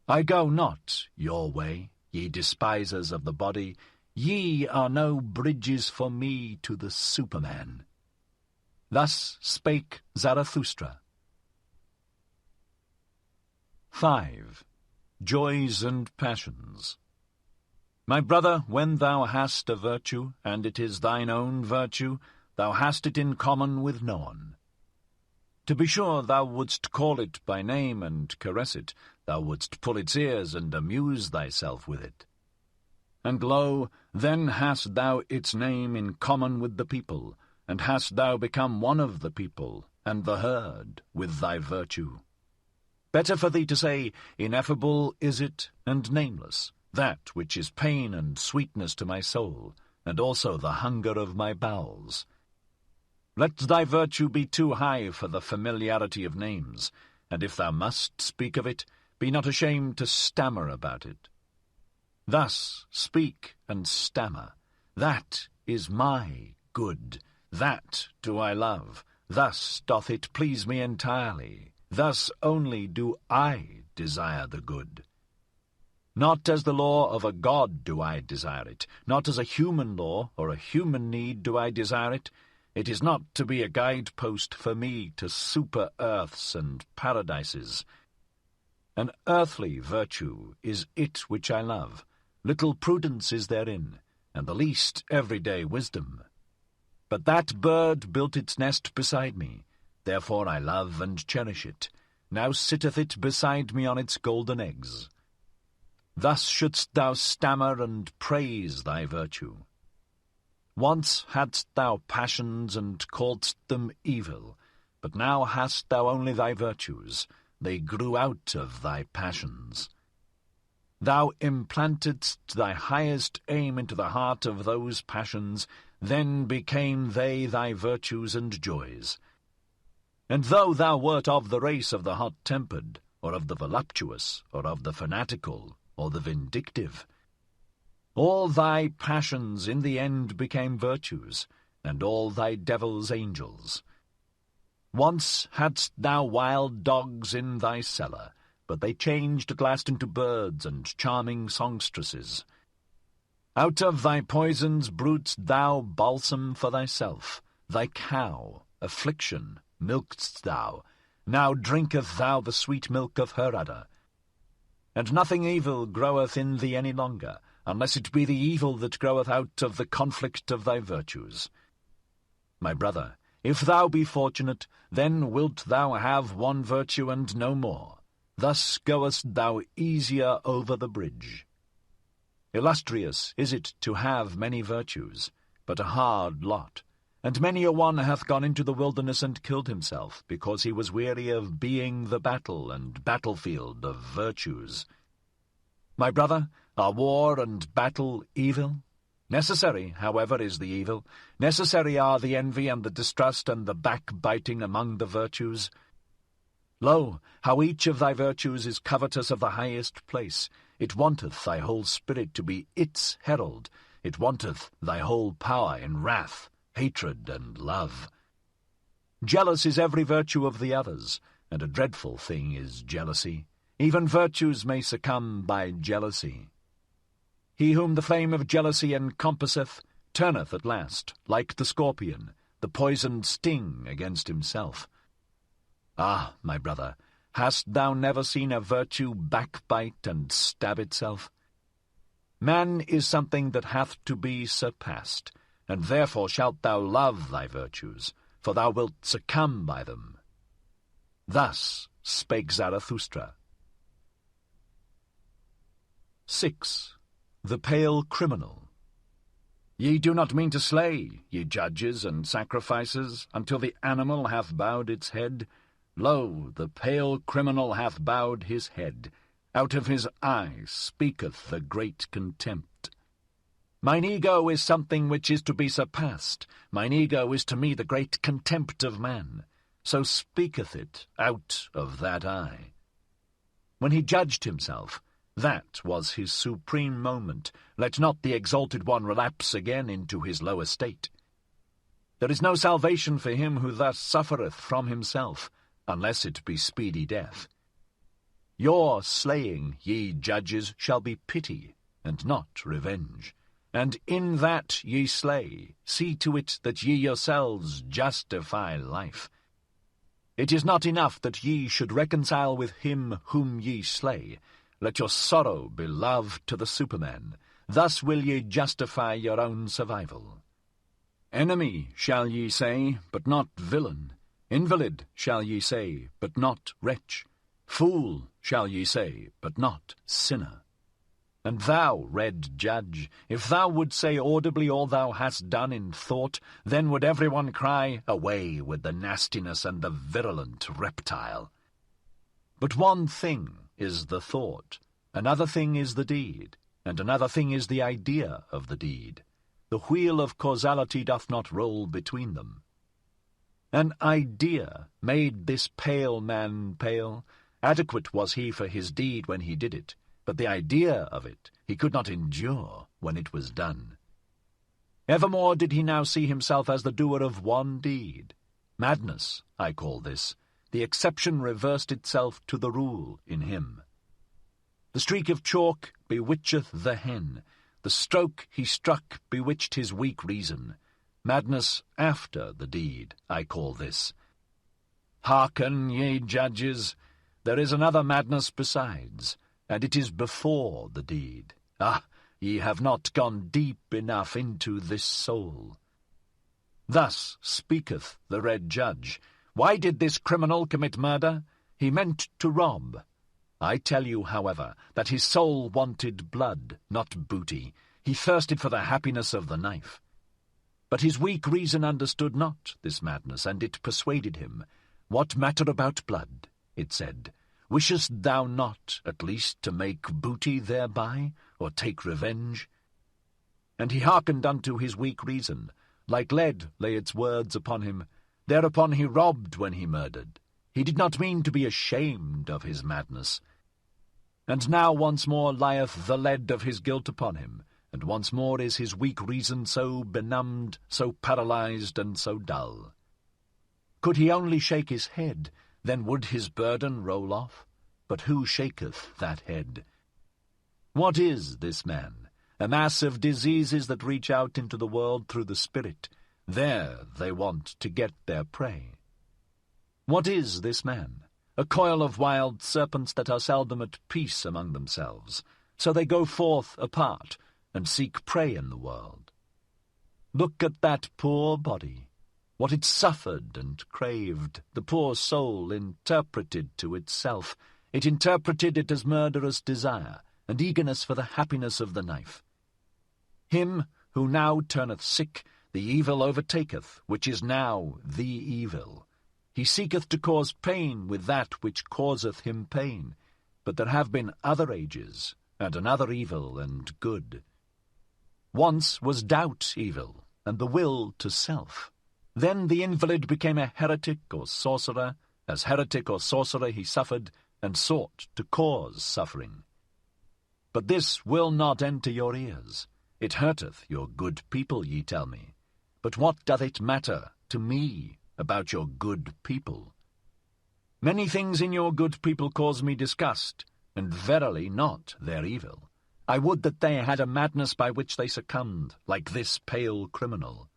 I go not your way, ye despisers of the body, ye are no bridges for me to the Superman. Thus spake Zarathustra. 5. Joys and Passions. My brother, when thou hast a virtue, and it is thine own virtue, thou hast it in common with no one. To be sure, thou wouldst call it by name and caress it, thou wouldst pull its ears and amuse thyself with it. And lo, then hast thou its name in common with the people, and hast thou become one of the people, and the herd, with thy virtue. Better for thee to say, ineffable is it, and nameless, that which is pain and sweetness to my soul, and also the hunger of my bowels. Let thy virtue be too high for the familiarity of names, and if thou must speak of it, be not ashamed to stammer about it. Thus speak and stammer. That is my good. That do I love. Thus doth it please me entirely. Thus only do I desire the good. Not as the law of a god do I desire it. Not as a human law or a human need do I desire it. It is not to be a guidepost for me to super-earths and paradises. An earthly virtue is it which I love. Little prudence is therein, and the least everyday wisdom. But that bird built its nest beside me, therefore I love and cherish it. Now sitteth it beside me on its golden eggs. Thus shouldst thou stammer and praise thy virtue. Once hadst thou passions and calledst them evil, but now hast thou only thy virtues. They grew out of thy passions. Thou implantedst thy highest aim into the heart of those passions, then became they thy virtues and joys. And though thou wert of the race of the hot-tempered, or of the voluptuous, or of the fanatical, or the vindictive, all thy passions in the end became virtues, and all thy devils angels. Once hadst thou wild dogs in thy cellar, but they changed at last into birds and charming songstresses. Out of thy poisons brewedst thou balsam for thyself. Thy cow, affliction, milk'st thou. Now drinketh thou the sweet milk of her udder. And nothing evil groweth in thee any longer, unless it be the evil that groweth out of the conflict of thy virtues. My brother, if thou be fortunate, then wilt thou have one virtue and no more. Thus goest thou easier over the bridge. Illustrious is it to have many virtues, but a hard lot, and many a one hath gone into the wilderness and killed himself, because he was weary of being the battle and battlefield of virtues. My brother, are war and battle evil? Necessary, however, is the evil. Necessary are the envy and the distrust and the backbiting among the virtues. Lo, how each of thy virtues is covetous of the highest place. It wanteth thy whole spirit to be its herald. It wanteth thy whole power in wrath, hatred, and love. Jealous is every virtue of the others, and a dreadful thing is jealousy. Even virtues may succumb by jealousy. He whom the flame of jealousy encompasseth turneth at last, like the scorpion, the poisoned sting against himself. Ah, my brother, hast thou never seen a virtue backbite and stab itself? Man is something that hath to be surpassed, and therefore shalt thou love thy virtues, for thou wilt succumb by them. Thus spake Zarathustra. 6. The Pale Criminal. Ye do not mean to slay, ye judges and sacrificers, until the animal hath bowed its head. Lo, the pale criminal hath bowed his head. Out of his eye speaketh the great contempt. Mine ego is something which is to be surpassed. Mine ego is to me the great contempt of man. So speaketh it out of that eye. When he judged himself, that was his supreme moment. Let not the exalted one relapse again into his low estate. There is no salvation for him who thus suffereth from himself, unless it be speedy death. Your slaying, ye judges, shall be pity, and not revenge. And in that ye slay, see to it that ye yourselves justify life. It is not enough that ye should reconcile with him whom ye slay. Let your sorrow be love to the Superman. Thus will ye justify your own survival. Enemy shall ye say, but not villain. Invalid shall ye say, but not wretch. Fool shall ye say, but not sinner. And thou, red judge, if thou would say audibly all thou hast done in thought, then would everyone cry, away with the nastiness and the virulent reptile. But one thing is the thought, another thing is the deed, and another thing is the idea of the deed. The wheel of causality doth not roll between them. An idea made this pale man pale. Adequate was he for his deed when he did it, but the idea of it he could not endure when it was done. Evermore did he now see himself as the doer of one deed. Madness, I call this. The exception reversed itself to the rule in him. The streak of chalk bewitcheth the hen. The stroke he struck bewitched his weak reason. Madness after the deed, I call this. Hearken, ye judges, there is another madness besides, and it is before the deed. Ah, ye have not gone deep enough into this soul. Thus speaketh the red judge. Why did this criminal commit murder? He meant to rob. I tell you, however, that his soul wanted blood, not booty. He thirsted for the happiness of the knife. But his weak reason understood not this madness, and it persuaded him. What matter about blood? It said. Wishest thou not, at least, to make booty thereby, or take revenge? And he hearkened unto his weak reason. Like lead lay its words upon him. Thereupon he robbed when he murdered. He did not mean to be ashamed of his madness. And now once more lieth the lead of his guilt upon him, and once more is his weak reason so benumbed, so paralyzed, and so dull. Could he only shake his head, then would his burden roll off. But who shaketh that head? What is this man? A mass of diseases that reach out into the world through the spirit. There they want to get their prey. What is this man? A coil of wild serpents that are seldom at peace among themselves. So they go forth apart and seek prey in the world. Look at that poor body. What it suffered and craved, the poor soul interpreted to itself. It interpreted it as murderous desire and eagerness for the happiness of the knife. Him who now turneth sick, the evil overtaketh, which is now the evil. He seeketh to cause pain with that which causeth him pain. But there have been other ages, and another evil and good. Once was doubt evil, and the will to self. Then the invalid became a heretic or sorcerer. As heretic or sorcerer he suffered, and sought to cause suffering. But this will not enter your ears. It hurteth your good people, ye tell me. But what doth it matter to me about your good people? Many things in your good people cause me disgust, and verily not their evil. I would that they had a madness by which they succumbed, like this pale criminal.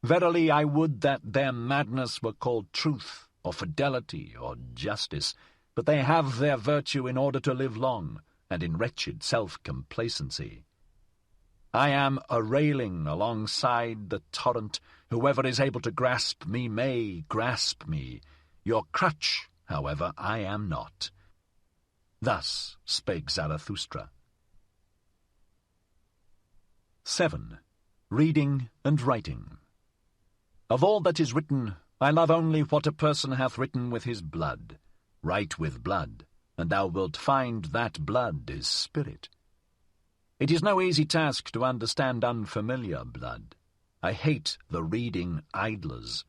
Verily I would that their madness were called truth, or fidelity, or justice, but they have their virtue in order to live long, and in wretched self-complacency. I am a railing alongside the torrent. Whoever is able to grasp me may grasp me. Your crutch, however, I am not. Thus spake Zarathustra. 7. Reading and writing. Of all that is written, I love only what a person hath written with his blood. Write with blood, and thou wilt find that blood is spirit. It is no easy task to understand unfamiliar blood. I hate the reading idlers.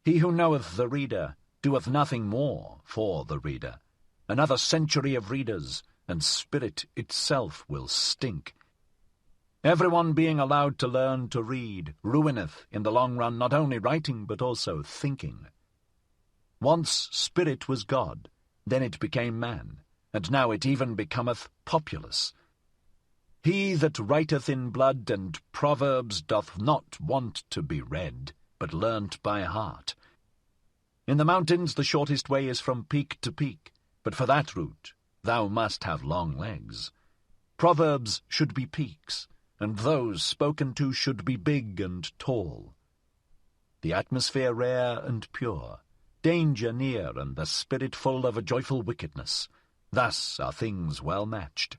He who knoweth the reader doeth nothing more for the reader. Another century of readers, and spirit itself will stink. Everyone being allowed to learn to read ruineth in the long run not only writing but also thinking. Once spirit was God, then it became man, and now it even becometh populace. He that writeth in blood and proverbs doth not want to be read, but learnt by heart. In the mountains the shortest way is from peak to peak, but for that route thou must have long legs. Proverbs should be peaks, and those spoken to should be big and tall. The atmosphere rare and pure, danger near, and the spirit full of a joyful wickedness. Thus are things well matched.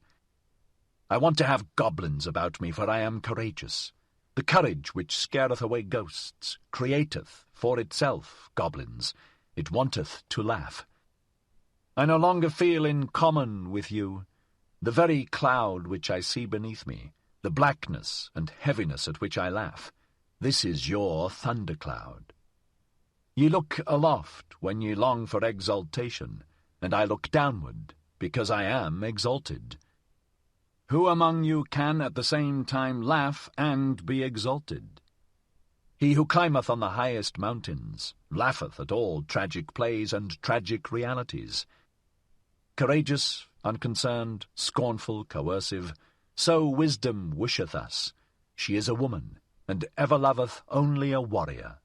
I want to have goblins about me, for I am courageous. The courage which scareth away ghosts createth for itself goblins. It wanteth to laugh. I no longer feel in common with you. The very cloud which I see beneath me, the blackness and heaviness at which I laugh, this is your thundercloud. Ye look aloft when ye long for exaltation, and I look downward, because I am exalted. Who among you can at the same time laugh and be exalted? He who climbeth on the highest mountains laugheth at all tragic plays and tragic realities. Courageous, unconcerned, scornful, coercive, so wisdom wisheth us. She is a woman, and ever loveth only a warrior.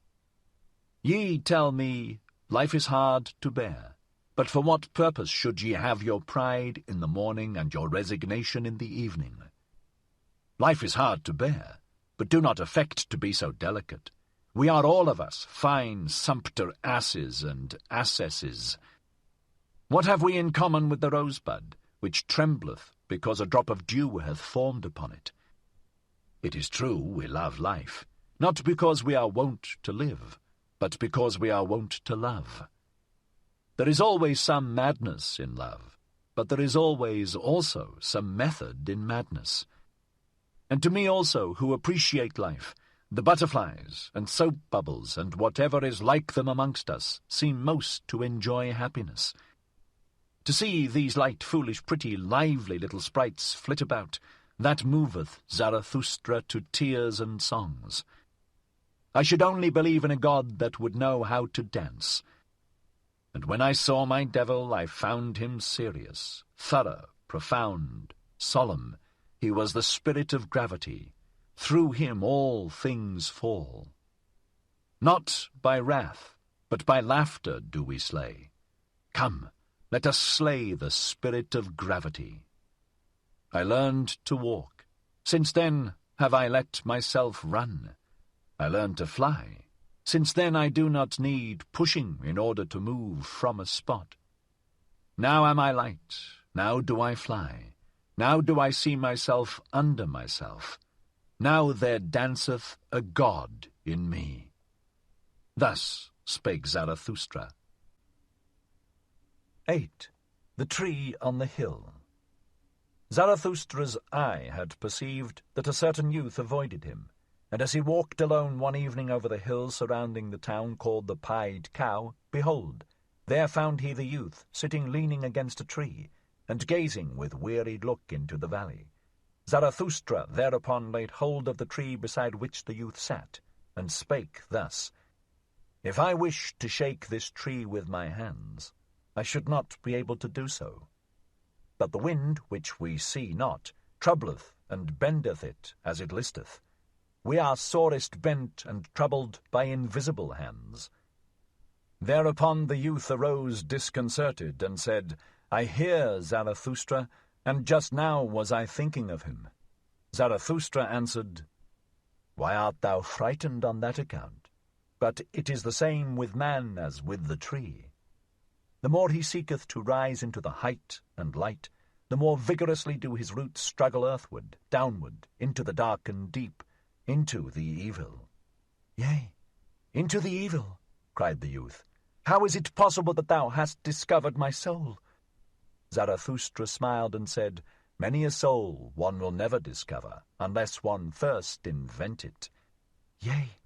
Ye tell me, life is hard to bear. But for what purpose should ye have your pride in the morning and your resignation in the evening? Life is hard to bear, but do not affect to be so delicate. We are all of us fine sumpter asses and assesses. What have we in common with the rosebud, which trembleth because a drop of dew hath formed upon it? It is true we love life, not because we are wont to live, but because we are wont to love. There is always some madness in love, but there is always also some method in madness. And to me also, who appreciate life, the butterflies and soap bubbles and whatever is like them amongst us seem most to enjoy happiness. To see these light, foolish, pretty, lively little sprites flit about, that moveth Zarathustra to tears and songs. I should only believe in a god that would know how to dance. And when I saw my devil, I found him serious, thorough, profound, solemn. He was the spirit of gravity. Through him all things fall. Not by wrath, but by laughter do we slay. Come, let us slay the spirit of gravity. I learned to walk. Since then have I let myself run. I learned to fly. Since then I do not need pushing in order to move from a spot. Now am I light, now do I fly, now do I see myself under myself. Now there danceth a god in me. Thus spake Zarathustra. 8. The Tree on the Hill. Zarathustra's eye had perceived that a certain youth avoided him, and as he walked alone one evening over the hill surrounding the town called the Pied Cow, behold, there found he the youth sitting leaning against a tree, and gazing with wearied look into the valley. Zarathustra thereupon laid hold of the tree beside which the youth sat, and spake thus, If I wished to shake this tree with my hands, I should not be able to do so. But the wind, which we see not, troubleth and bendeth it as it listeth. We are sorest bent and troubled by invisible hands. Thereupon the youth arose disconcerted, and said, I hear Zarathustra, and just now was I thinking of him. Zarathustra answered, Why art thou frightened on that account? But it is the same with man as with the tree. The more he seeketh to rise into the height and light, the more vigorously do his roots struggle earthward, downward, into the dark and deep, into the evil. Yea, into the evil, cried the youth. How is it possible that thou hast discovered my soul? Zarathustra smiled and said, Many a soul one will never discover, unless one first invent it. Yea,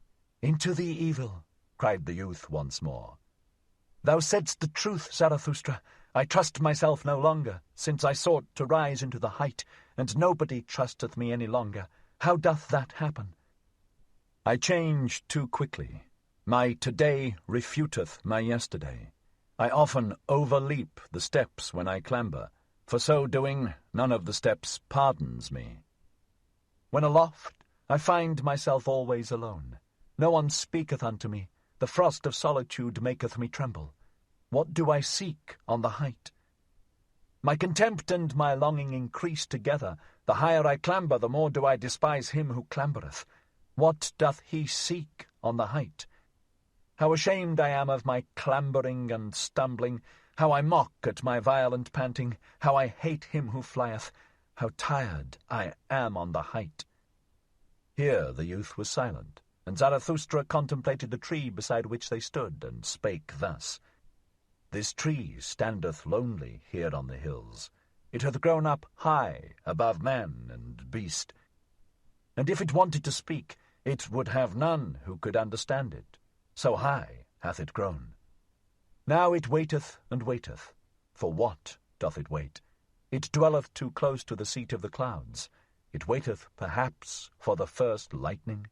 into the evil, cried the youth once more. Thou saidst the truth, Zarathustra. I trust myself no longer, since I sought to rise into the height, and nobody trusteth me any longer. How doth that happen? I change too quickly. My today refuteth my yesterday. I often overleap the steps when I clamber. For so doing, none of the steps pardons me. When aloft, I find myself always alone. No one speaketh unto me. The frost of solitude maketh me tremble. What do I seek on the height? My contempt and my longing increase together. The higher I clamber, the more do I despise him who clambereth. What doth he seek on the height? How ashamed I am of my clambering and stumbling, how I mock at my violent panting, how I hate him who flieth, how tired I am on the height. Here the youth was silent, and Zarathustra contemplated the tree beside which they stood, and spake thus. This tree standeth lonely here on the hills. It hath grown up high above man and beast, and if it wanted to speak, it would have none who could understand it. So high hath it grown. Now it waiteth and waiteth. For what doth it wait? It dwelleth too close to the seat of the clouds. It waiteth, perhaps, for the first lightning.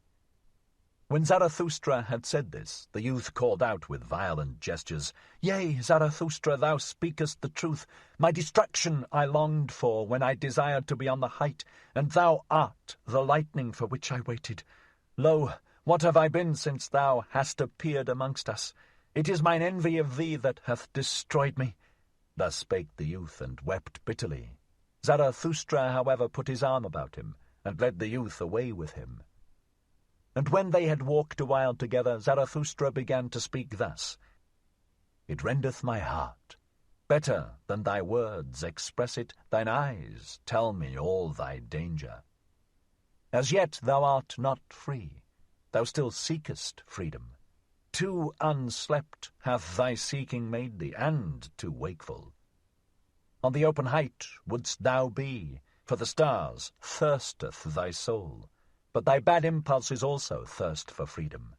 When Zarathustra had said this, the youth called out with violent gestures, Yea, Zarathustra, thou speakest the truth. My destruction I longed for when I desired to be on the height, and thou art the lightning for which I waited. Lo, what have I been since thou hast appeared amongst us? It is mine envy of thee that hath destroyed me. Thus spake the youth, and wept bitterly. Zarathustra, however, put his arm about him, and led the youth away with him. And when they had walked a while together, Zarathustra began to speak thus. It rendeth my heart. Better than thy words express it, thine eyes tell me all thy danger. As yet thou art not free. Thou still seekest freedom. Too unslept hath thy seeking made thee, and too wakeful. On the open height wouldst thou be, for the stars thirsteth thy soul. But thy bad impulses also thirst for freedom.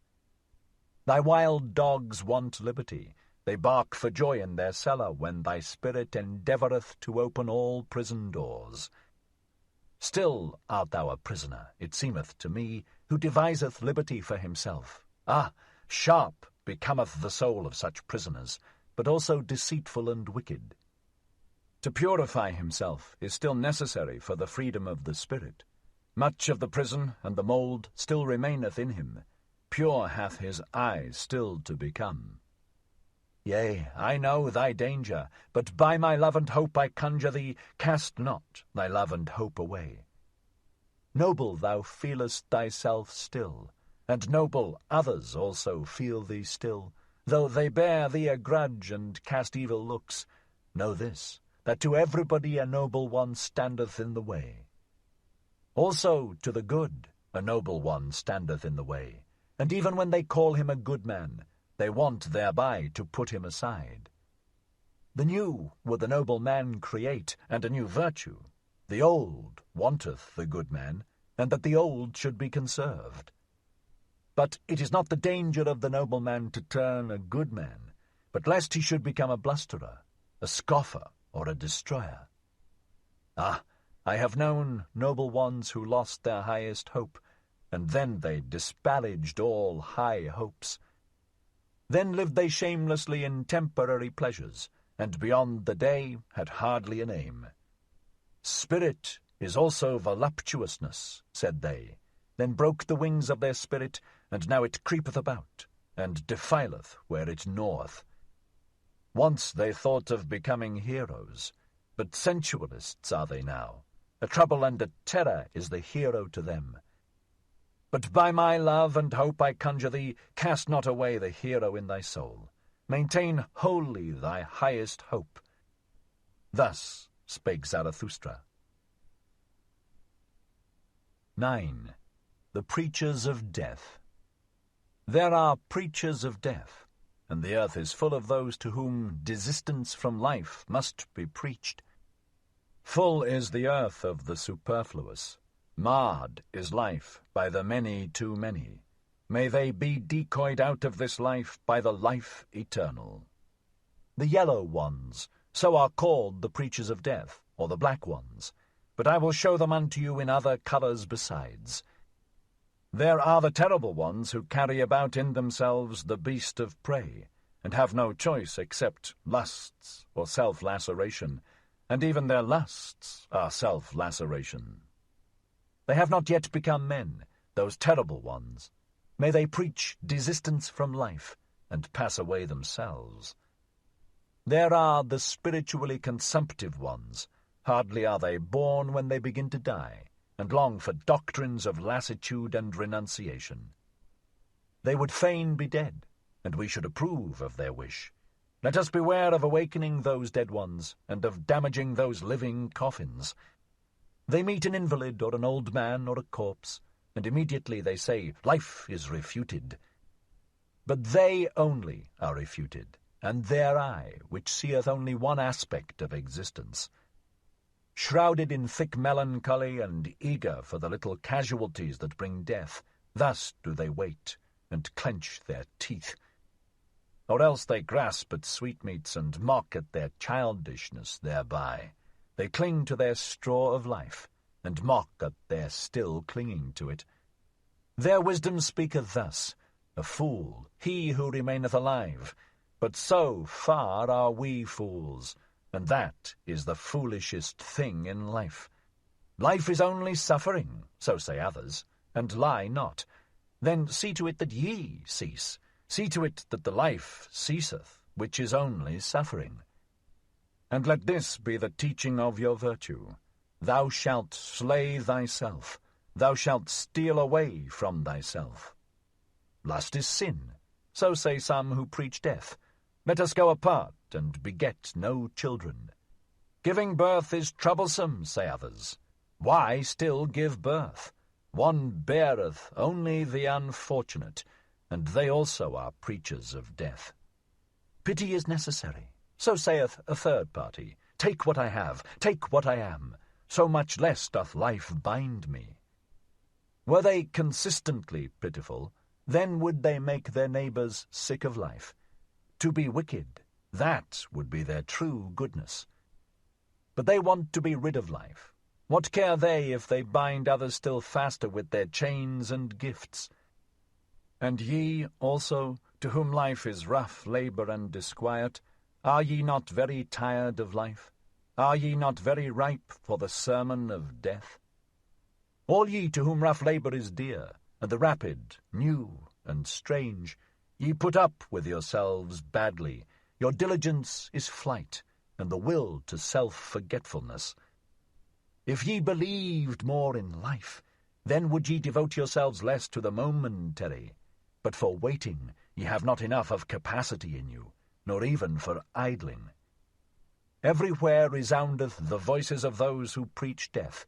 Thy wild dogs want liberty. They bark for joy in their cellar when thy spirit endeavoureth to open all prison doors. Still art thou a prisoner, it seemeth to me, who deviseth liberty for himself. Ah, sharp becometh the soul of such prisoners, but also deceitful and wicked. To purify himself is still necessary for the freedom of the spirit. Much of the prison and the mould still remaineth in him. Pure hath his eye still to become. Yea, I know thy danger, but by my love and hope I conjure thee, cast not thy love and hope away. Noble thou feelest thyself still, and noble others also feel thee still, though they bear thee a grudge and cast evil looks. Know this, that to everybody a noble one standeth in the way. Also to the good a noble one standeth in the way, and even when they call him a good man, they want thereby to put him aside. The new would the noble man create, and a new virtue. The old wanteth the good man, and that the old should be conserved. But it is not the danger of the noble man to turn a good man, but lest he should become a blusterer, a scoffer, or a destroyer. Ah, I have known noble ones who lost their highest hope, and then they disparaged all high hopes. Then lived they shamelessly in temporary pleasures, and beyond the day had hardly a name. Spirit is also voluptuousness, said they, then broke the wings of their spirit, and now it creepeth about. and defileth where it gnaweth. Once they thought of becoming heroes, but sensualists are they now. A trouble and a terror is the hero to them. But by my love and hope I conjure thee, cast not away the hero in thy soul. Maintain wholly thy highest hope. Thus spake Zarathustra. 9. The Preachers of Death. There are preachers of death, and the earth is full of those to whom desistance from life must be preached. Full is the earth of the superfluous. Marred is life by the many too many. May they be decoyed out of this life by the life eternal. The yellow ones, so are called the preachers of death, or the black ones, but I will show them unto you in other colours besides. There are the terrible ones who carry about in themselves the beast of prey, and have no choice except lusts or self-laceration, and even their lusts are self-laceration. They have not yet become men, those terrible ones. May they preach desistance from life, and pass away themselves. There are the spiritually consumptive ones. Hardly are they born when they begin to die, and long for doctrines of lassitude and renunciation. They would fain be dead, and we should approve of their wish. Let us beware of awakening those dead ones, and of damaging those living coffins. They meet an invalid or an old man or a corpse, and immediately they say, life is refuted. But they only are refuted, and their eye, which seeth only one aspect of existence. Shrouded in thick melancholy and eager for the little casualties that bring death, thus do they wait and clench their teeth. Or else they grasp at sweetmeats and mock at their childishness thereby. They cling to their straw of life, and mock at their still clinging to it. Their wisdom speaketh thus, a fool, he who remaineth alive. But so far are we fools, and that is the foolishest thing in life. Life is only suffering, so say others, and lie not. Then see to it that ye cease. See to it that the life ceaseth, which is only suffering. And let this be the teaching of your virtue. Thou shalt slay thyself. Thou shalt steal away from thyself. Lust is sin, so say some who preach death. Let us go apart and beget no children. Giving birth is troublesome, say others. Why still give birth? One beareth only the unfortunate, and they also are preachers of death. Pity is necessary, so saith a third party. Take what I have, take what I am, so much less doth life bind me. Were they consistently pitiful, then would they make their neighbours sick of life. To be wicked, that would be their true goodness. But they want to be rid of life. What care they if they bind others still faster with their chains and gifts? And ye also, to whom life is rough labour and disquiet, are ye not very tired of life? Are ye not very ripe for the sermon of death? All ye to whom rough labour is dear, and the rapid, new, and strange, ye put up with yourselves badly. Your diligence is flight, and the will to self-forgetfulness. If ye believed more in life, then would ye devote yourselves less to the momentary. But for waiting ye have not enough of capacity in you, nor even for idling. Everywhere resoundeth the voices of those who preach death,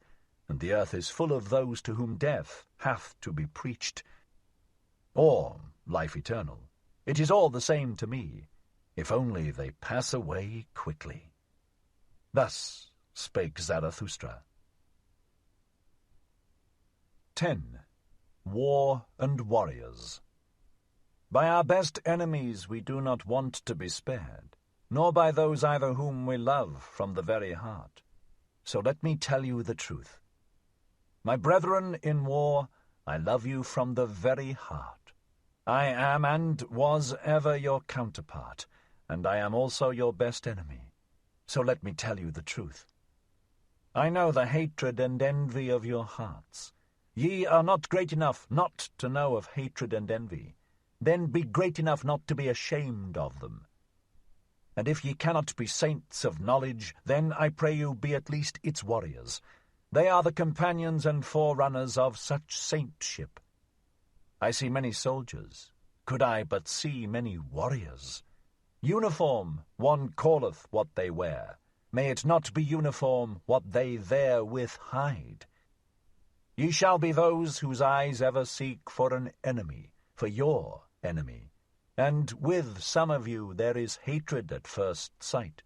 and the earth is full of those to whom death hath to be preached. Or life eternal. It is all the same to me, if only they pass away quickly. Thus spake Zarathustra. 10. War and Warriors. By our best enemies we do not want to be spared, nor by those either whom we love from the very heart. So let me tell you the truth. My brethren in war, I love you from the very heart. I am and was ever your counterpart, and I am also your best enemy. So let me tell you the truth. I know the hatred and envy of your hearts. Ye are not great enough not to know of hatred and envy. then be great enough not to be ashamed of them. And if ye cannot be saints of knowledge, then I pray you be at least its warriors. They are the companions and forerunners of such saintship. I see many soldiers. Could I but see many warriors? Uniform, one calleth what they wear. May it not be uniform what they therewith hide. Ye shall be those whose eyes ever seek for an enemy, for your enemy. And with some of you there is hatred at first sight.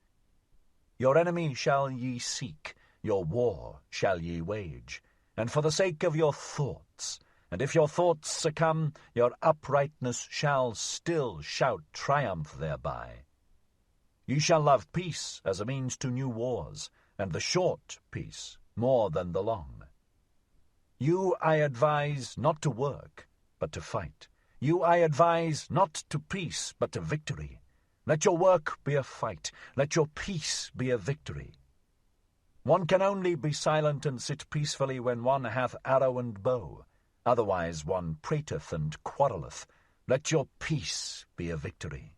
Your enemy shall ye seek, your war shall ye wage, and for the sake of your thoughts. And if your thoughts succumb, your uprightness shall still shout triumph thereby. Ye shall love peace as a means to new wars, and the short peace more than the long. You I advise not to work, but to fight. You I advise not to peace, but to victory. Let your work be a fight. Let your peace be a victory. One can only be silent and sit peacefully when one hath arrow and bow. Otherwise one prateth and quarrelleth. Let your peace be a victory.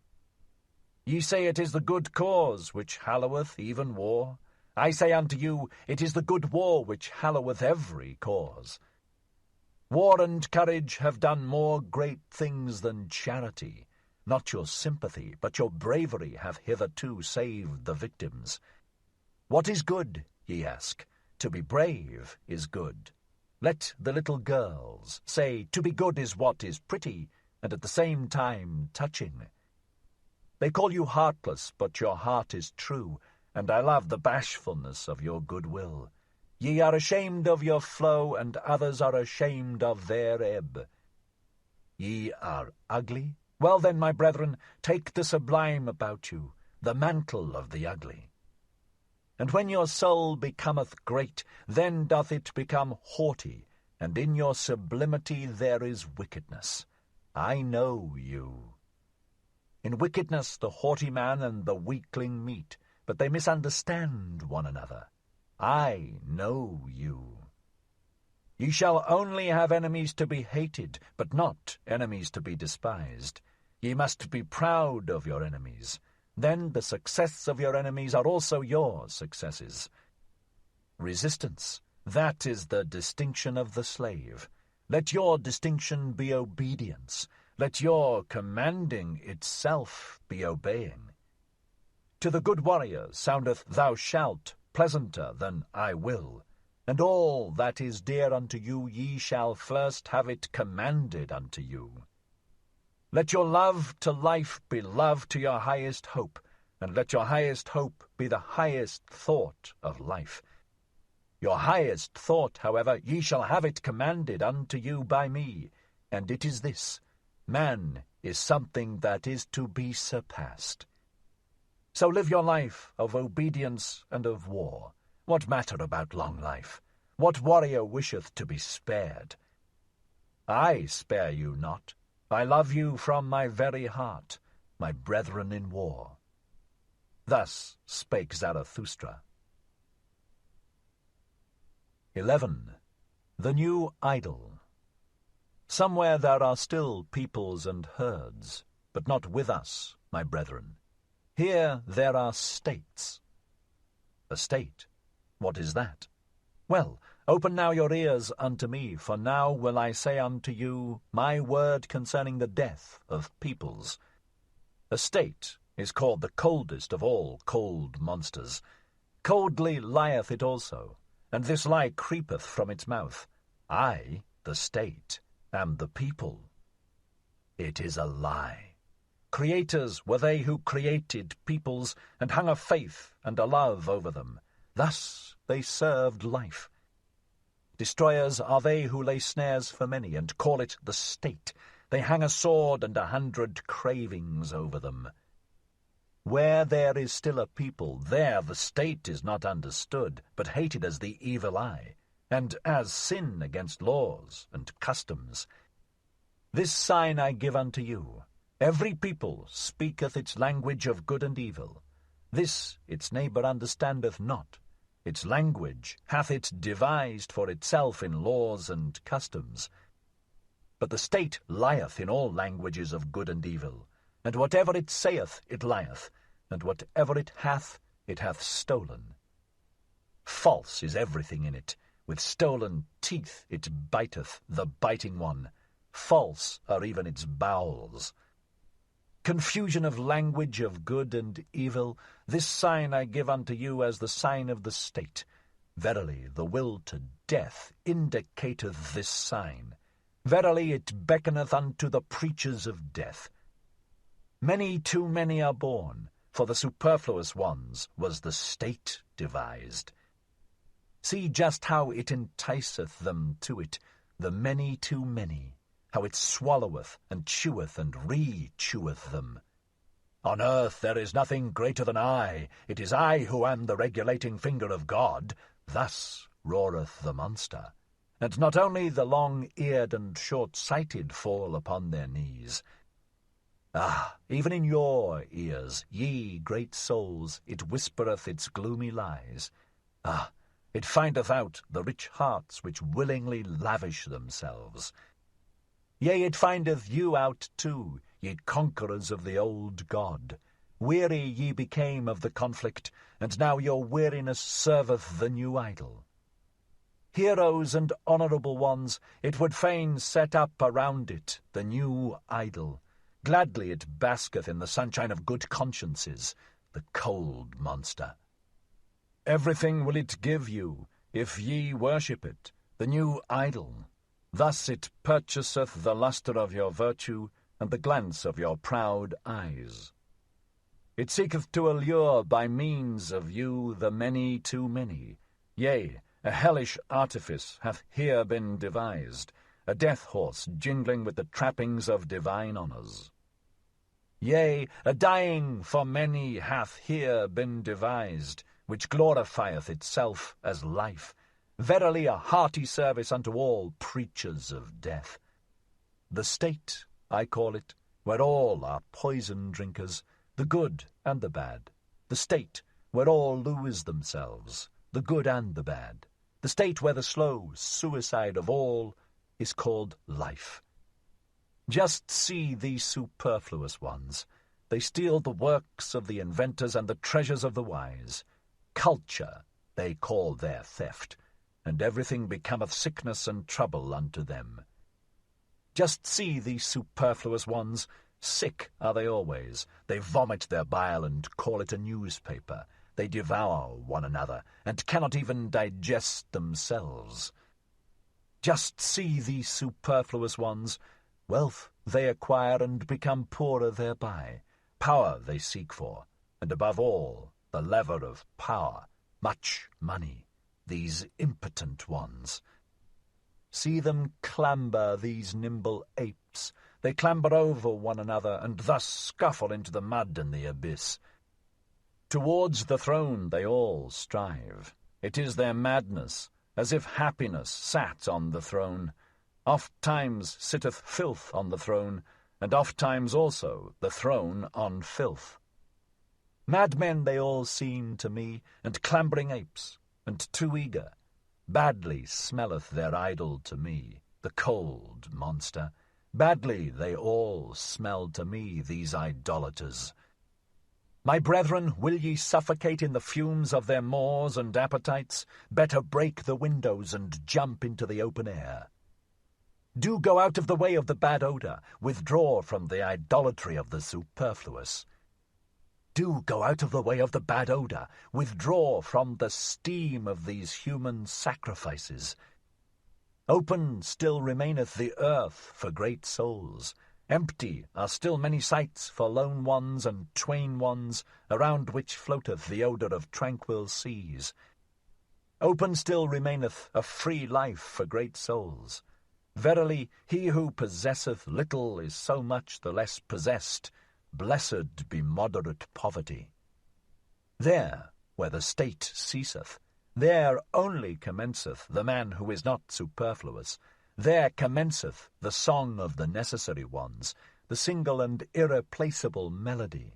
Ye say it is the good cause which halloweth even war. I say unto you, it is the good war which halloweth every cause. War and courage have done more great things than charity. Not your sympathy, but your bravery hath hitherto saved the victims. What is good, ye ask? To be brave is good. Let the little girls say, to be good is what is pretty, and at the same time touching. They call you heartless, but your heart is true, and I love the bashfulness of your goodwill. Ye are ashamed of your flow, and others are ashamed of their ebb. Ye are ugly? Well then, my brethren, take the sublime about you, the mantle of the ugly. And when your soul becometh great, then doth it become haughty, and in your sublimity there is wickedness. I know you. In wickedness the haughty man and the weakling meet, but they misunderstand one another. I know you. Ye shall only have enemies to be hated, but not enemies to be despised. Ye must be proud of your enemies. Then the success of your enemies are also your successes. Resistance, that is the distinction of the slave. Let your distinction be obedience. Let your commanding itself be obeying. To the good warrior soundeth thou shalt pleasanter than I will, and all that is dear unto you ye shall first have it commanded unto you. Let your love to life be love to your highest hope, and let your highest hope be the highest thought of life. Your highest thought, however, ye shall have it commanded unto you by me, and it is this: man is something that is to be surpassed. So live your life of obedience and of war. What matter about long life? What warrior wisheth to be spared? I spare you not. I love you from my very heart, my brethren in war. Thus spake Zarathustra. 11. The New Idol. Somewhere there are still peoples and herds, but not with us, my brethren. Here there are states. A state, what is that? Well, open now your ears unto me, for now will I say unto you my word concerning the death of peoples. A state is called the coldest of all cold monsters. Coldly lieth it also, and this lie creepeth from its mouth. I, the state, am the people. It is a lie. Creators were they who created peoples, and hung a faith and a love over them. Thus they served life. Destroyers are they who lay snares for many, and call it the state. They hang a sword and 100 cravings over them. Where there is still a people, there the state is not understood, but hated as the evil eye, and as sin against laws and customs. This sign I give unto you: every people speaketh its language of good and evil. This its neighbour understandeth not. Its language hath it devised for itself in laws and customs. But the state lieth in all languages of good and evil, and whatever it saith it lieth, and whatever it hath stolen. False is everything in it, with stolen teeth it biteth the biting one. False are even its bowels. Confusion of language of good and evil, this sign I give unto you as the sign of the state. Verily, the will to death indicateth this sign. Verily, it beckoneth unto the preachers of death. Many too many are born, for the superfluous ones was the state devised. See just how it enticeth them to it, the many too many, how it swalloweth and cheweth and re-cheweth them. On earth there is nothing greater than I. It is I who am the regulating finger of God. Thus roareth the monster. And not only the long-eared and short-sighted fall upon their knees. Ah, even in your ears, ye great souls, it whispereth its gloomy lies. Ah, it findeth out the rich hearts which willingly lavish themselves. Yea, it findeth you out too, ye conquerors of the old God. Weary ye became of the conflict, and now your weariness serveth the new idol. Heroes and honourable ones, it would fain set up around it the new idol. Gladly it basketh in the sunshine of good consciences, the cold monster. Everything will it give you, if ye worship it, the new idol. Thus it purchaseth the lustre of your virtue, and the glance of your proud eyes. It seeketh to allure by means of you the many too many. Yea, a hellish artifice hath here been devised, a death-horse jingling with the trappings of divine honours. Yea, a dying for many hath here been devised, which glorifieth itself as life. Verily a hearty service unto all preachers of death. The state, I call it, where all are poison drinkers, the good and the bad. The state, where all lose themselves, the good and the bad. The state where the slow suicide of all is called life. Just see these superfluous ones. They steal the works of the inventors and the treasures of the wise. Culture they call their theft, and everything becometh sickness and trouble unto them. Just see these superfluous ones. Sick are they always. They vomit their bile and call it a newspaper. They devour one another, and cannot even digest themselves. Just see these superfluous ones. Wealth they acquire and become poorer thereby. Power they seek for, and above all, the lever of power, much money, these impotent ones. See them clamber, these nimble apes. They clamber over one another, and thus scuffle into the mud and the abyss. Towards the throne they all strive. It is their madness, as if happiness sat on the throne. Oft-times sitteth filth on the throne, and oft-times also the throne on filth. Madmen they all seem to me, and clambering apes, and too eager. Badly smelleth their idol to me, the cold monster. Badly they all smell to me, these idolaters. My brethren, will ye suffocate in the fumes of their maws and appetites? Better break the windows and jump into the open air. Do go out of the way of the bad odour, withdraw from the idolatry of the superfluous. Do go out of the way of the bad odour, withdraw from the steam of these human sacrifices. Open still remaineth the earth for great souls. Empty are still many sites for lone ones and twain ones, around which floateth the odour of tranquil seas. Open still remaineth a free life for great souls. Verily, he who possesseth little is so much the less possessed. Blessed be moderate poverty. There, where the state ceaseth, there only commenceth the man who is not superfluous. There commenceth the song of the necessary ones, the single and irreplaceable melody.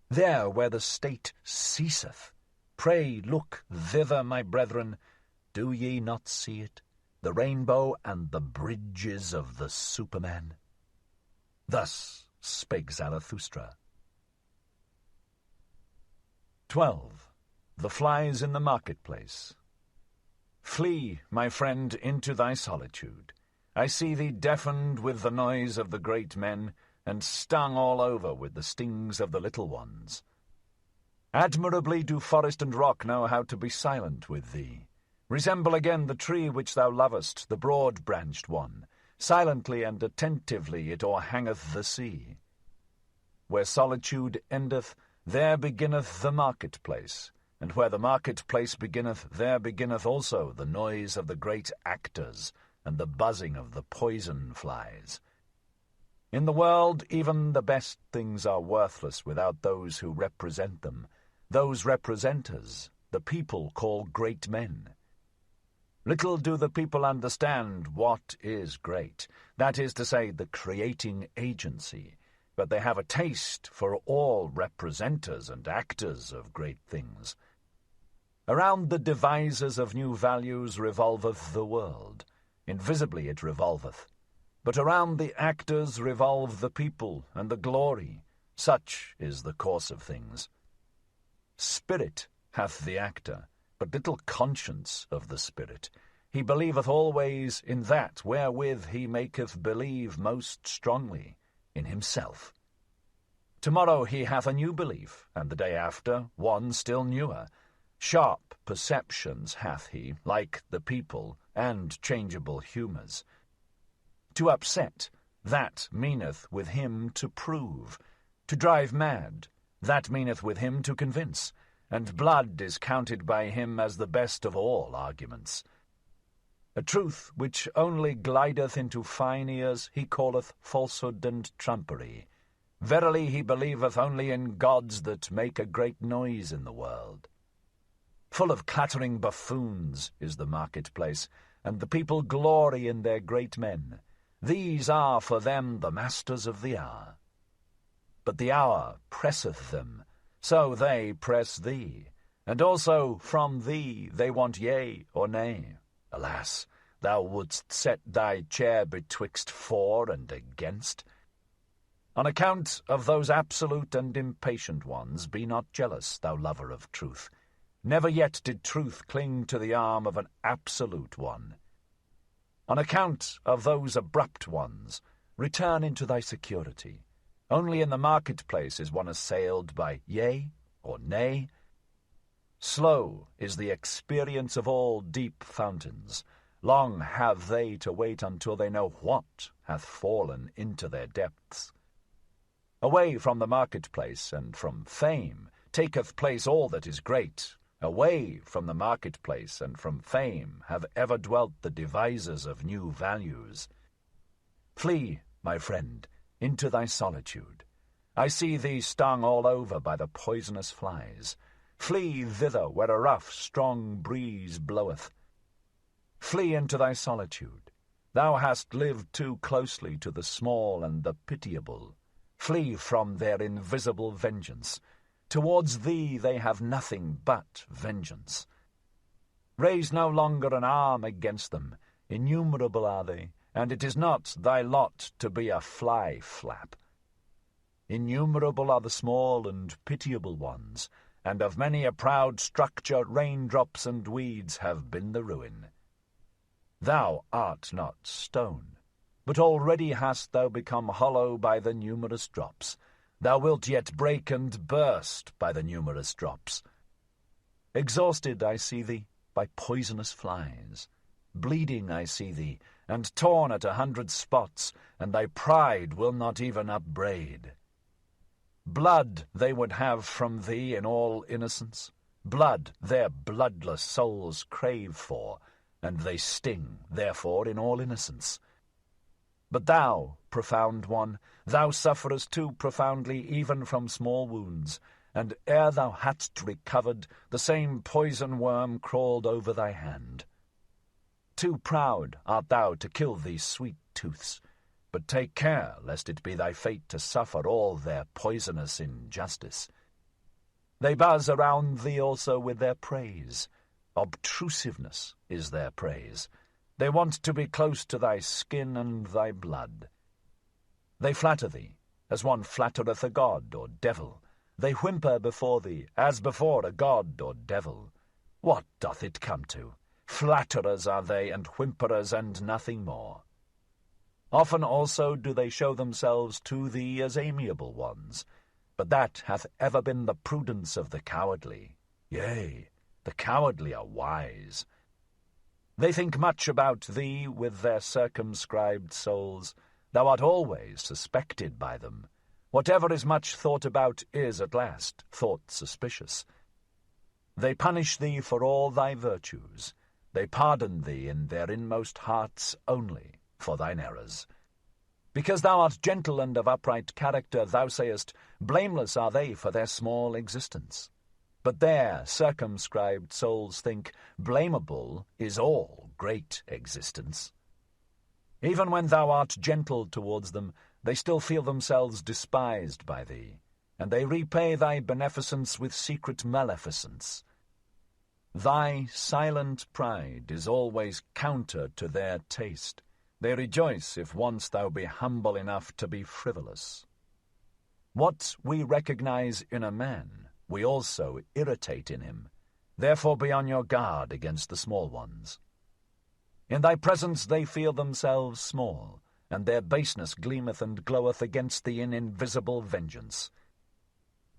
There where the state ceaseth, pray look thither, my brethren. Do ye not see it? the rainbow and the bridges of the Superman? Thus spake Zarathustra. 12. The Flies in the Marketplace. Flee, my friend, into thy solitude. I see thee deafened with the noise of the great men, and stung all over with the stings of the little ones. Admirably do forest and rock know how to be silent with thee. Resemble again the tree which thou lovest, the broad-branched one. Silently and attentively it o'erhangeth the sea. Where solitude endeth, there beginneth the marketplace, and where the marketplace beginneth, there beginneth also the noise of the great actors, and the buzzing of the poison flies. In the world even the best things are worthless without those who represent them, those representers the people call great men. Little do the people understand what is great, that is to say, the creating agency, but they have a taste for all representers and actors of great things. Around the devisers of new values revolveth the world. Invisibly it revolveth. But around the actors revolve the people and the glory. Such is the course of things. Spirit hath the actor, but little conscience of the spirit. He believeth always in that wherewith he maketh believe most strongly, in himself. Tomorrow he hath a new belief, and the day after one still newer. Sharp perceptions hath he, like the people, and changeable humours. To upset, that meaneth with him to prove. To drive mad, that meaneth with him to convince. And blood is counted by him as the best of all arguments. A truth which only glideth into fine ears he calleth falsehood and trumpery. Verily he believeth only in gods that make a great noise in the world. Full of clattering buffoons is the marketplace, and the people glory in their great men. These are for them the masters of the hour. But the hour presseth them, so they press thee, and also from thee they want yea or nay. Alas, thou wouldst set thy chair betwixt for and against. On account of those absolute and impatient ones, be not jealous, thou lover of truth. Never yet did truth cling to the arm of an absolute one. On account of those abrupt ones, return into thy security. Only in the marketplace is one assailed by yea or nay. Slow is the experience of all deep fountains. Long have they to wait until they know what hath fallen into their depths. Away from the marketplace and from fame taketh place all that is great. Away from the marketplace and from fame have ever dwelt the devisers of new values. Flee, my friend, into thy solitude. I see thee stung all over by the poisonous flies. Flee thither where a rough, strong breeze bloweth. Flee into thy solitude. Thou hast lived too closely to the small and the pitiable. Flee from their invisible vengeance. Towards thee they have nothing but vengeance. Raise no longer an arm against them. Innumerable are they, and it is not thy lot to be a fly-flap. Innumerable are the small and pitiable ones, and of many a proud structure raindrops and weeds have been the ruin. Thou art not stone, but already hast thou become hollow by the numerous drops. Thou wilt yet break and burst by the numerous drops. Exhausted I see thee by poisonous flies. Bleeding I see thee, and torn at 100 spots, and thy pride will not even upbraid. Blood they would have from thee in all innocence. Blood their bloodless souls crave for, and they sting, therefore, in all innocence. But thou, profound one, thou sufferest too profoundly even from small wounds, and ere thou hadst recovered, the same poison worm crawled over thy hand. Too proud art thou to kill these sweet tooths, but take care lest it be thy fate to suffer all their poisonous injustice. They buzz around thee also with their praise. Obtrusiveness is their praise. They want to be close to thy skin and thy blood. They flatter thee, as one flattereth a god or devil. They whimper before thee, as before a god or devil. What doth it come to? Flatterers are they, and whimperers, and nothing more. Often also do they show themselves to thee as amiable ones, but that hath ever been the prudence of the cowardly. Yea, the cowardly are wise. They think much about thee with their circumscribed souls. Thou art always suspected by them. Whatever is much thought about is at last thought suspicious. They punish thee for all thy virtues. They pardon thee in their inmost hearts only for thine errors. Because thou art gentle and of upright character, thou sayest, blameless are they for their small existence. But their circumscribed souls think, blamable is all great existence. Even when thou art gentle towards them, they still feel themselves despised by thee, and they repay thy beneficence with secret maleficence. Thy silent pride is always counter to their taste. They rejoice if once thou be humble enough to be frivolous. What we recognize in a man, we also irritate in him. Therefore be on your guard against the small ones. In thy presence they feel themselves small, and their baseness gleameth and gloweth against thee in invisible vengeance.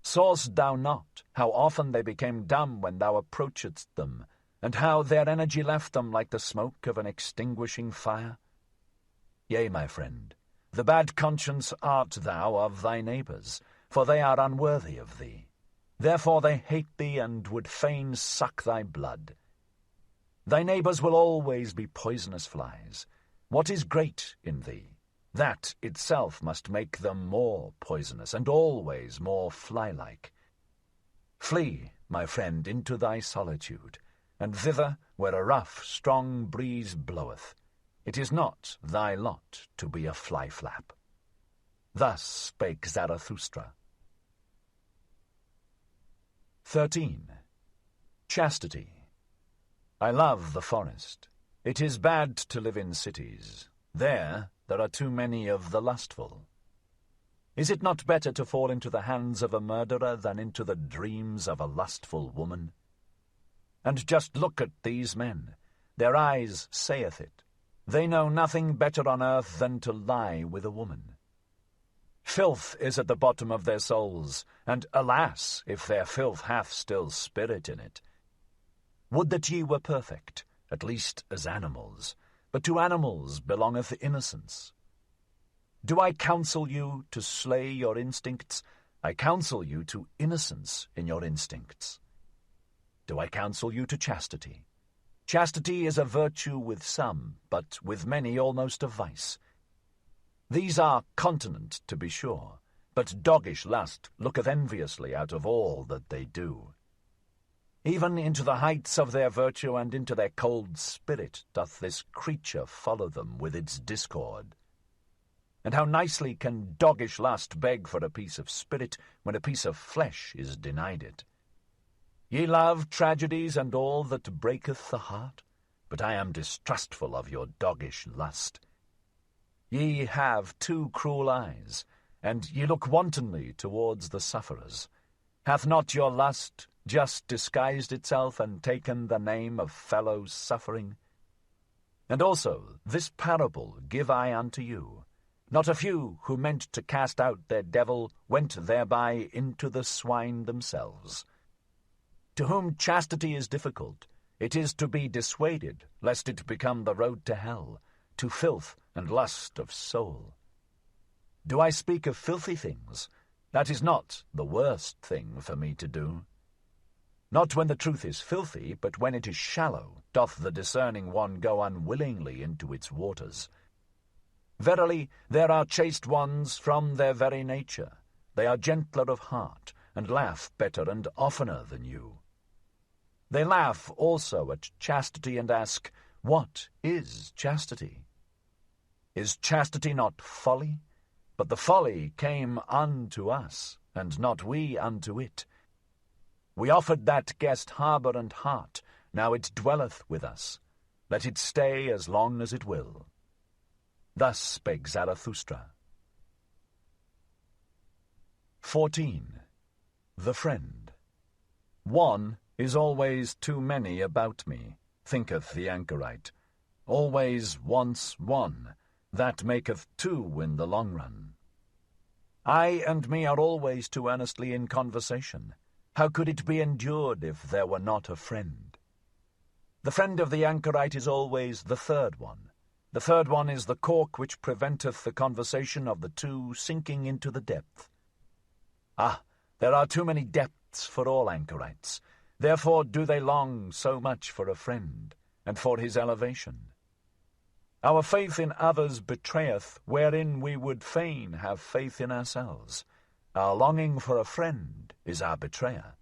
Sawest thou not how often they became dumb when thou approachedst them, and how their energy left them like the smoke of an extinguishing fire? Yea, my friend, the bad conscience art thou of thy neighbours, for they are unworthy of thee. Therefore they hate thee and would fain suck thy blood. Thy neighbours will always be poisonous flies. What is great in thee? That itself must make them more poisonous, and always more fly-like. Flee, my friend, into thy solitude, and thither where a rough, strong breeze bloweth. It is not thy lot to be a fly-flap. Thus spake Zarathustra. 13. Chastity. I love the forest. It is bad to live in cities. There are too many of the lustful. Is it not better to fall into the hands of a murderer than into the dreams of a lustful woman? And just look at these men. Their eyes saith it. They know nothing better on earth than to lie with a woman. Filth is at the bottom of their souls, and alas, if their filth hath still spirit in it. Would that ye were perfect, at least as animals, but to animals belongeth innocence. Do I counsel you to slay your instincts? I counsel you to innocence in your instincts. Do I counsel you to chastity? Chastity is a virtue with some, but with many almost a vice. These are continent, to be sure, but doggish lust looketh enviously out of all that they do. Even into the heights of their virtue and into their cold spirit doth this creature follow them with its discord. And how nicely can doggish lust beg for a piece of spirit when a piece of flesh is denied it. Ye love tragedies and all that breaketh the heart, but I am distrustful of your doggish lust. Ye have two cruel eyes, and ye look wantonly towards the sufferers. Hath not your lust just disguised itself and taken the name of fellow suffering? And also this parable give I unto you. Not a few who meant to cast out their devil went thereby into the swine themselves. To whom chastity is difficult, it is to be dissuaded, lest it become the road to hell, to filth and lust of soul. Do I speak of filthy things? That is not the worst thing for me to do. Not when the truth is filthy, but when it is shallow, doth the discerning one go unwillingly into its waters. Verily, there are chaste ones from their very nature. They are gentler of heart, and laugh better and oftener than you. They laugh also at chastity and ask, what is chastity? Is chastity not folly? But the folly came unto us, and not we unto it. We offered that guest harbour and heart, now it dwelleth with us. Let it stay as long as it will. Thus spake Zarathustra. 14. The Friend. One is always too many about me, thinketh the anchorite. Always once one, that maketh two in the long run. I and me are always too earnestly in conversation. How could it be endured if there were not a friend? The friend of the anchorite is always the third one. The third one is the cork which preventeth the conversation of the two sinking into the depth. Ah, there are too many depths for all anchorites. Therefore do they long so much for a friend, and for his elevation. Our faith in others betrayeth wherein we would fain have faith in ourselves. Our longing for a friend is our betrayer.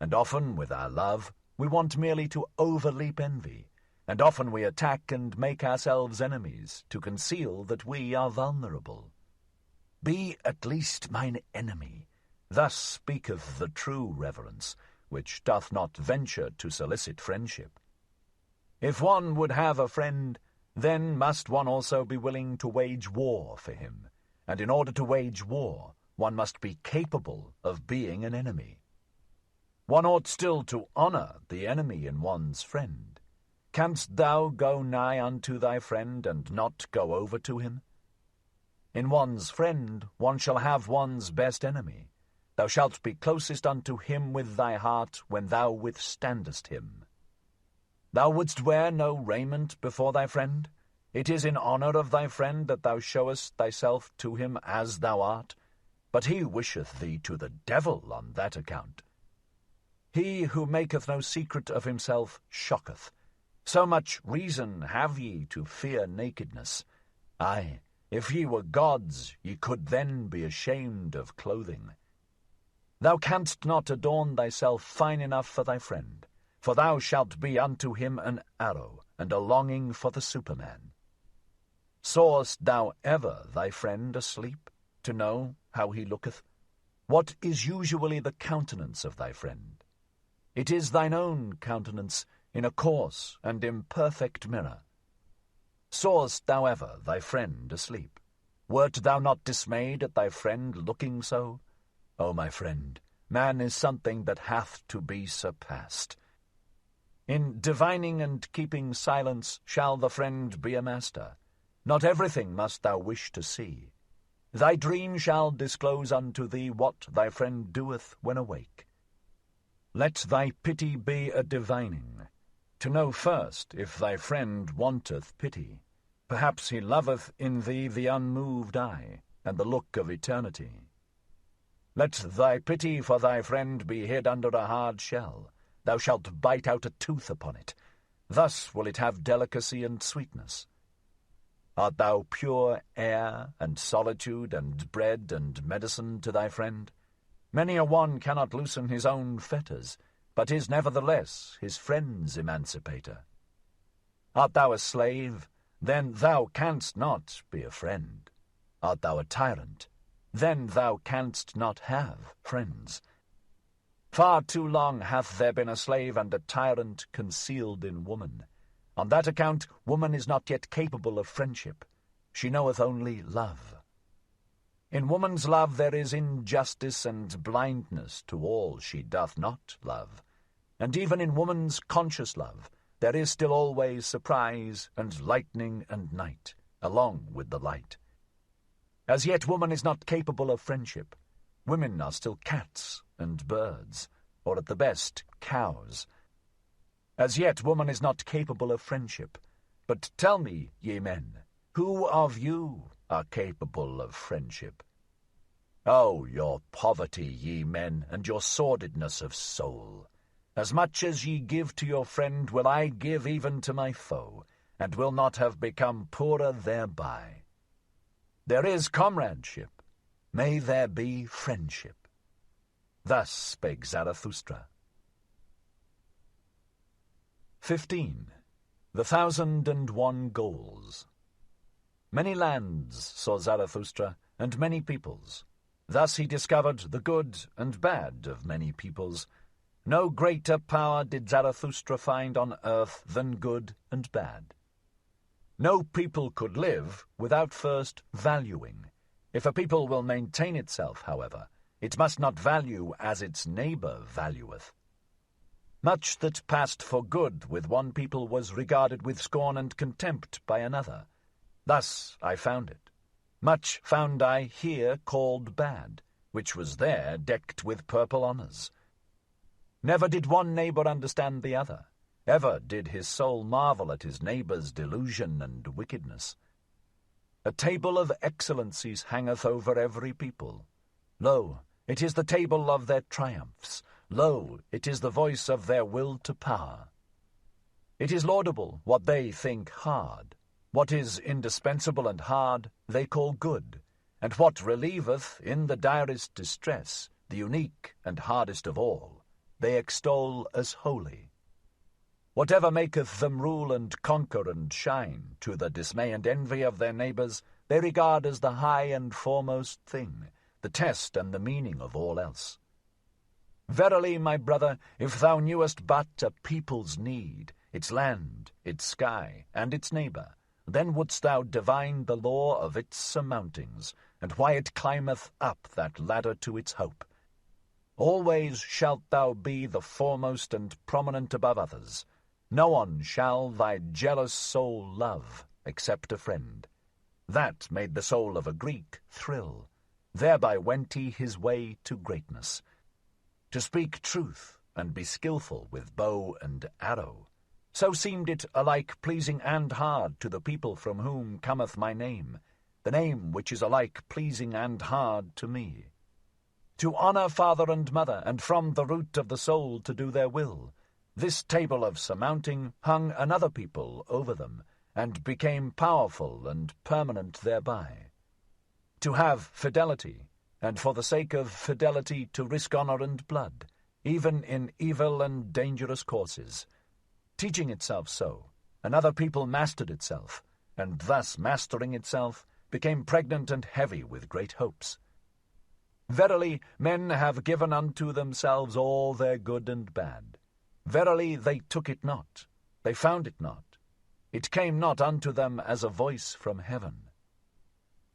And often with our love we want merely to overleap envy, and often we attack and make ourselves enemies to conceal that we are vulnerable. Be at least mine enemy, thus speaketh the true reverence, which doth not venture to solicit friendship. If one would have a friend, then must one also be willing to wage war for him, and in order to wage war, one must be capable of being an enemy. One ought still to honor the enemy in one's friend. Canst thou go nigh unto thy friend, and not go over to him? In one's friend one shall have one's best enemy. Thou shalt be closest unto him with thy heart when thou withstandest him. Thou wouldst wear no raiment before thy friend? It is in honor of thy friend that thou showest thyself to him as thou art, but he wisheth thee to the devil on that account. He who maketh no secret of himself shocketh. So much reason have ye to fear nakedness. Aye, if ye were gods, ye could then be ashamed of clothing. Thou canst not adorn thyself fine enough for thy friend, for thou shalt be unto him an arrow, and a longing for the Superman. Sawest thou ever thy friend asleep, to know how he looketh? What is usually the countenance of thy friend? It is thine own countenance in a coarse and imperfect mirror. Sawest thou ever thy friend asleep? Wert thou not dismayed at thy friend looking so? O my friend, man is something that hath to be surpassed. In divining and keeping silence shall the friend be a master. Not everything must thou wish to see. Thy dream shall disclose unto thee what thy friend doeth when awake. Let thy pity be a divining, to know first if thy friend wanteth pity. Perhaps he loveth in thee the unmoved eye, and the look of eternity. Let thy pity for thy friend be hid under a hard shell. Thou shalt bite out a tooth upon it. Thus will it have delicacy and sweetness. Art thou pure air and solitude and bread and medicine to thy friend? Many a one cannot loosen his own fetters, but is nevertheless his friend's emancipator. Art thou a slave? Then thou canst not be a friend. Art thou a tyrant? Then thou canst not have friends. Far too long hath there been a slave and a tyrant concealed in woman. On that account woman is not yet capable of friendship. She knoweth only love. In woman's love there is injustice and blindness to all she doth not love. And even in woman's conscious love there is still always surprise and lightning and night, along with the light. As yet woman is not capable of friendship. Women are still cats and birds, or at the best, cows. As yet woman is not capable of friendship. But tell me, ye men, who of you are capable of friendship? Oh, your poverty, ye men, and your sordidness of soul! As much as ye give to your friend will I give even to my foe, and will not have become poorer thereby. There is comradeship. May there be friendship. Thus spake Zarathustra. 15. The 1,001 Goals. Many lands saw Zarathustra, and many peoples. Thus he discovered the good and bad of many peoples. No greater power did Zarathustra find on earth than good and bad. No people could live without first valuing. If a people will maintain itself, however, it must not value as its neighbour valueth. Much that passed for good with one people was regarded with scorn and contempt by another. Thus I found it. Much found I here called bad, which was there decked with purple honours. Never did one neighbour understand the other. Ever did his soul marvel at his neighbour's delusion and wickedness. A table of excellencies hangeth over every people. Lo, it is the table of their triumphs. Lo, it is the voice of their will to power. It is laudable what they think hard. What is indispensable and hard they call good, and what relieveth in the direst distress, the unique and hardest of all, they extol as holy. Whatever maketh them rule and conquer and shine, to the dismay and envy of their neighbours, they regard as the high and foremost thing, the test and the meaning of all else. Verily, my brother, if thou knewest but a people's need, its land, its sky, and its neighbour, then wouldst thou divine the law of its surmountings, and why it climbeth up that ladder to its hope. Always shalt thou be the foremost and prominent above others. No one shall thy jealous soul love, except a friend. That made the soul of a Greek thrill. Thereby went he his way to greatness. To speak truth, and be skilful with bow and arrow, so seemed it alike pleasing and hard to the people from whom cometh my name, the name which is alike pleasing and hard to me. To honour father and mother, and from the root of the soul to do their will, this table of surmounting hung another people over them, and became powerful and permanent thereby. To have fidelity, and for the sake of fidelity to risk honour and blood, even in evil and dangerous courses. Teaching itself so, another people mastered itself, and thus mastering itself, became pregnant and heavy with great hopes. Verily, men have given unto themselves all their good and bad. Verily, they took it not, they found it not. It came not unto them as a voice from heaven.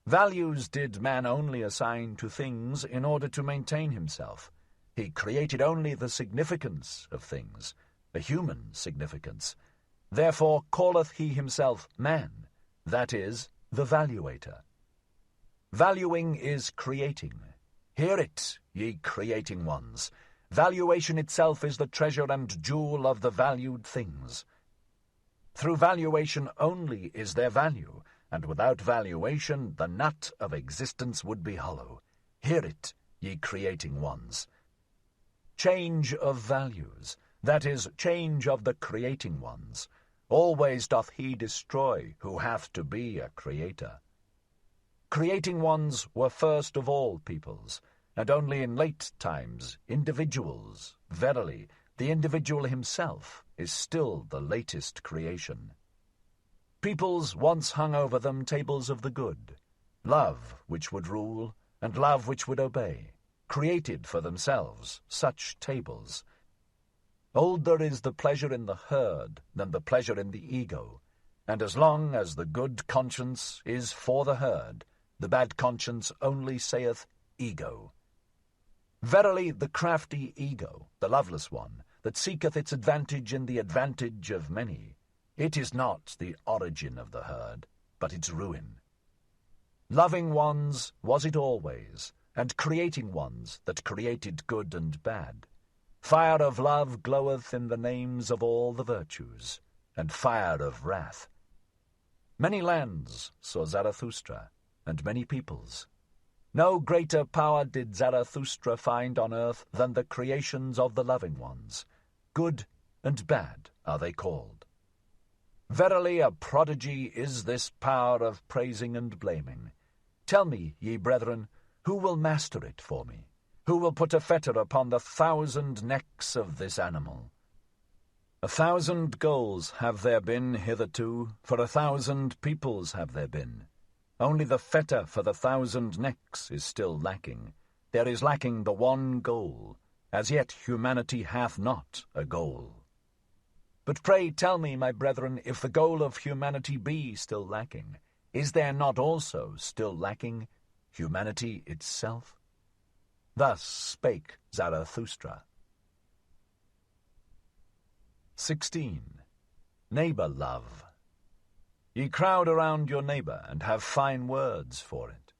Values did man only assign to things in order to maintain himself. He created only the significance of things, a human significance. Therefore calleth he himself man, that is, the valuator. Valuing is creating. Hear it, ye creating ones. Valuation itself is the treasure and jewel of the valued things. Through valuation only is there value, and without valuation the nut of existence would be hollow. Hear it, ye creating ones. Change of values, that is, change of the creating ones, always doth he destroy who hath to be a creator. Creating ones were first of all peoples, and only in late times individuals. Verily, the individual himself is still the latest creation. Peoples once hung over them tables of the good, love which would rule, and love which would obey, created for themselves such tables. Older is the pleasure in the herd than the pleasure in the ego, and as long as the good conscience is for the herd, the bad conscience only saith ego. Verily, the crafty ego, the loveless one, that seeketh its advantage in the advantage of many, it is not the origin of the herd, but its ruin. Loving ones was it always, and creating ones that created good and bad. Fire of love gloweth in the names of all the virtues, and fire of wrath. Many lands saw Zarathustra, and many peoples. No greater power did Zarathustra find on earth than the creations of the loving ones. Good and bad are they called. Verily a prodigy is this power of praising and blaming. Tell me, ye brethren, who will master it for me? Who will put a fetter upon the 1,000 necks of this animal? 1,000 goals have there been hitherto, for 1,000 peoples have there been. Only the fetter for the 1,000 necks is still lacking. There is lacking the one goal, As yet humanity hath not a goal. But pray tell me, my brethren, if the goal of humanity be still lacking, is there not also still lacking humanity itself? Thus spake Zarathustra. 16. Neighbour-love. Ye crowd around your neighbour, and have fine words for it.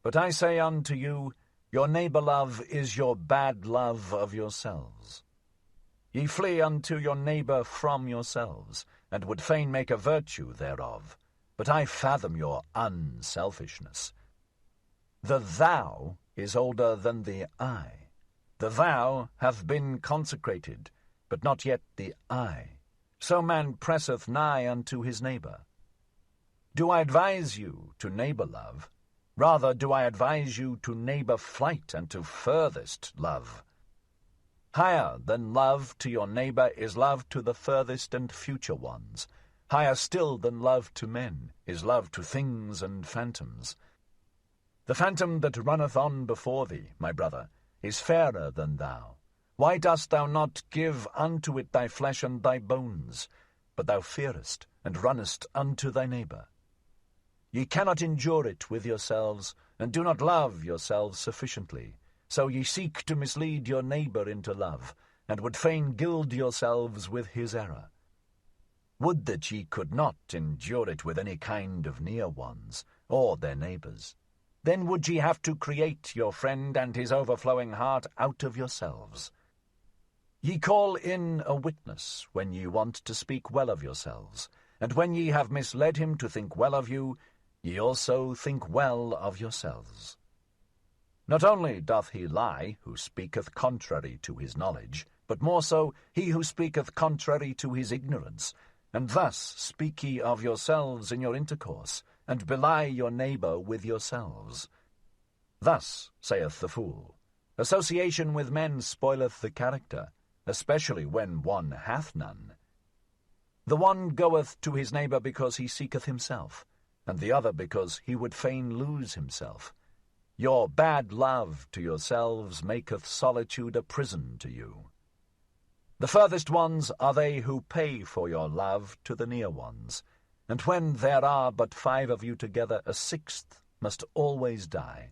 But I say unto you, your neighbour-love is your bad love of yourselves. Ye flee unto your neighbour from yourselves, and would fain make a virtue thereof. But I fathom your unselfishness. The thou is older than the I. The thou hath been consecrated, but not yet the I. So man presseth nigh unto his neighbour. Do I advise you to neighbour-love? Rather do I advise you to neighbour-flight and to furthest love. Higher than love to your neighbour is love to the furthest and future ones. Higher still than love to men is love to things and phantoms. The phantom that runneth on before thee, my brother, is fairer than thou. Why dost thou not give unto it thy flesh and thy bones? But thou fearest, and runnest unto thy neighbour. Ye cannot endure it with yourselves, and do not love yourselves sufficiently. So ye seek to mislead your neighbour into love, and would fain gild yourselves with his error. Would that ye could not endure it with any kind of near ones, or their neighbours. Then would ye have to create your friend and his overflowing heart out of yourselves. Ye call in a witness when ye want to speak well of yourselves, and when ye have misled him to think well of you, ye also think well of yourselves. Not only doth he lie who speaketh contrary to his knowledge, but more so he who speaketh contrary to his ignorance, and thus speak ye of yourselves in your intercourse, and belie your neighbour with yourselves. Thus saith the fool, association with men spoileth the character, especially when one hath none. The one goeth to his neighbour because he seeketh himself, and the other because he would fain lose himself. Your bad love to yourselves maketh solitude a prison to you. The furthest ones are they who pay for your love to the near ones, and when there are but 5 of you together, a 6th must always die.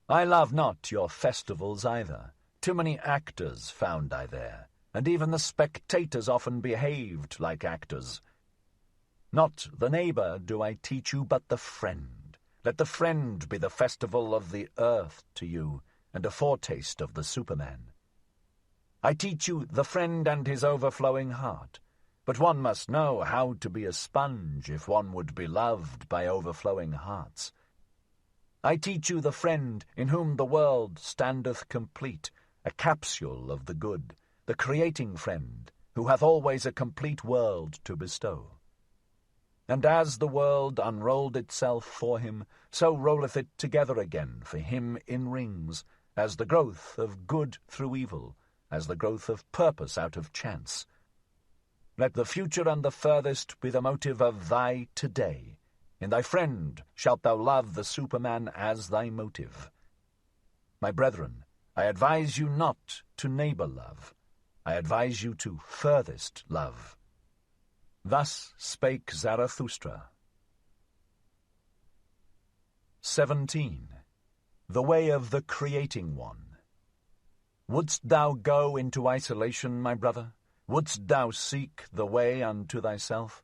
I love not your festivals either. Too many actors found I there, and even the spectators often behaved like actors. Not the neighbour do I teach you, but the friend. Let the friend be the festival of the earth to you, and a foretaste of the Superman. I teach you the friend and his overflowing heart, but one must know how to be a sponge if one would be loved by overflowing hearts. I teach you the friend in whom the world standeth complete, a capsule of the good, the creating friend, who hath always a complete world to bestow. And as the world unrolled itself for him, so rolleth it together again for him in rings, as the growth of good through evil, as the growth of purpose out of chance. Let the future and the furthest be the motive of thy today. In thy friend shalt thou love the Superman as thy motive. My brethren, I advise you not to neighbour-love. I advise you to furthest love. Thus spake Zarathustra. 17. The way of the creating one. Wouldst thou go into isolation, my brother? Wouldst thou seek the way unto thyself?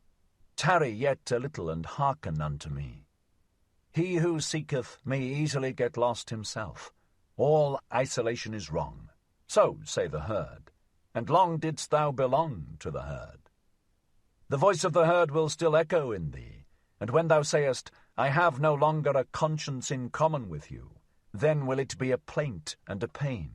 Tarry yet a little, and hearken unto me. He who seeketh may easily get lost himself. All isolation is wrong. So say the herd. And long didst thou belong to the herd. The voice of the herd will still echo in thee, and when thou sayest, I have no longer a conscience in common with you, then will it be a plaint and a pain.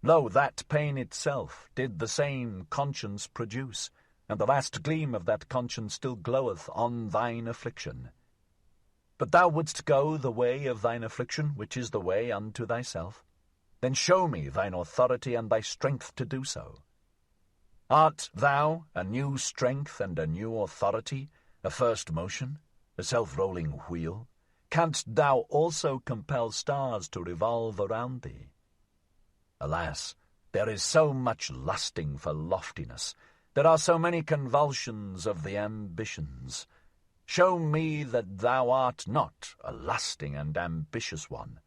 Lo, that pain itself did the same conscience produce, and the last gleam of that conscience still gloweth on thine affliction. But thou wouldst go the way of thine affliction, which is the way unto thyself. Then show me thine authority and thy strength to do so. Art thou a new strength and a new authority, a first motion, a self-rolling wheel? Canst thou also compel stars to revolve around thee? Alas, there is so much lusting for loftiness. There are so many convulsions of the ambitions. Show me that thou art not a lusting and ambitious one.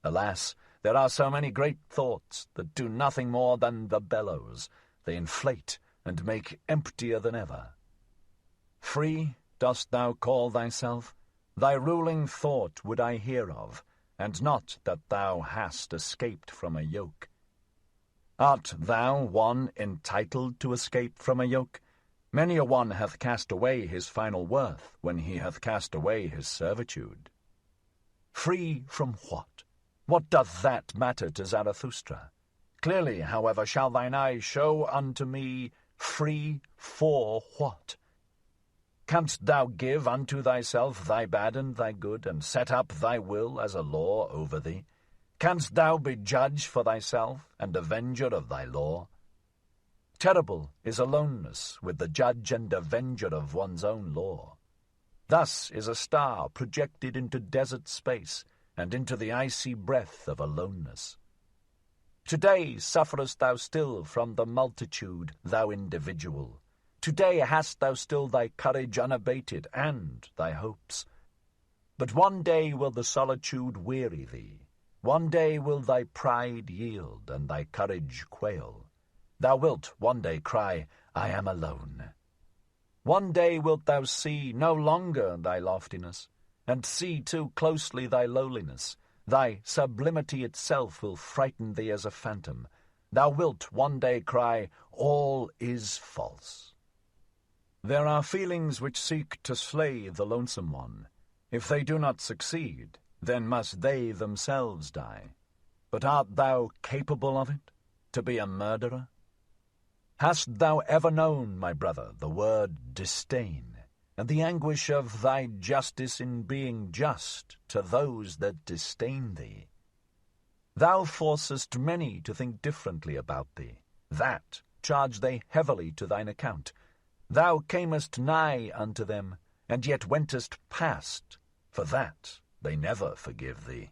Alas, there are so many great thoughts that do nothing more than the bellows. They inflate and make emptier than ever. Free dost thou call thyself? Thy ruling thought would I hear of, and not that thou hast escaped from a yoke. Art thou one entitled to escape from a yoke? Many a one hath cast away his final worth when he hath cast away his servitude. Free from what? What doth that matter to Zarathustra? Clearly, however, shall thine eye show unto me, free for what? Canst thou give unto thyself thy bad and thy good, and set up thy will as a law over thee? Canst thou be judge for thyself, and avenger of thy law? Terrible is aloneness with the judge and avenger of one's own law. Thus is a star projected into desert space, and into the icy breath of aloneness. Today sufferest thou still from the multitude, thou individual. Today hast thou still thy courage unabated, and thy hopes. But one day will the solitude weary thee. One day will thy pride yield, and thy courage quail. Thou wilt one day cry, I am alone. One day wilt thou see no longer thy loftiness, and see too closely thy lowliness. Thy sublimity itself will frighten thee as a phantom. Thou wilt one day cry, all is false. There are feelings which seek to slay the lonesome one. If they do not succeed, then must they themselves die. But art thou capable of it, to be a murderer? Hast thou ever known, my brother, the word disdain, and the anguish of thy justice in being just to those that disdain thee? Thou forcest many to think differently about thee. That charge they heavily to thine account. Thou camest nigh unto them, and yet wentest past. For that they never forgive thee.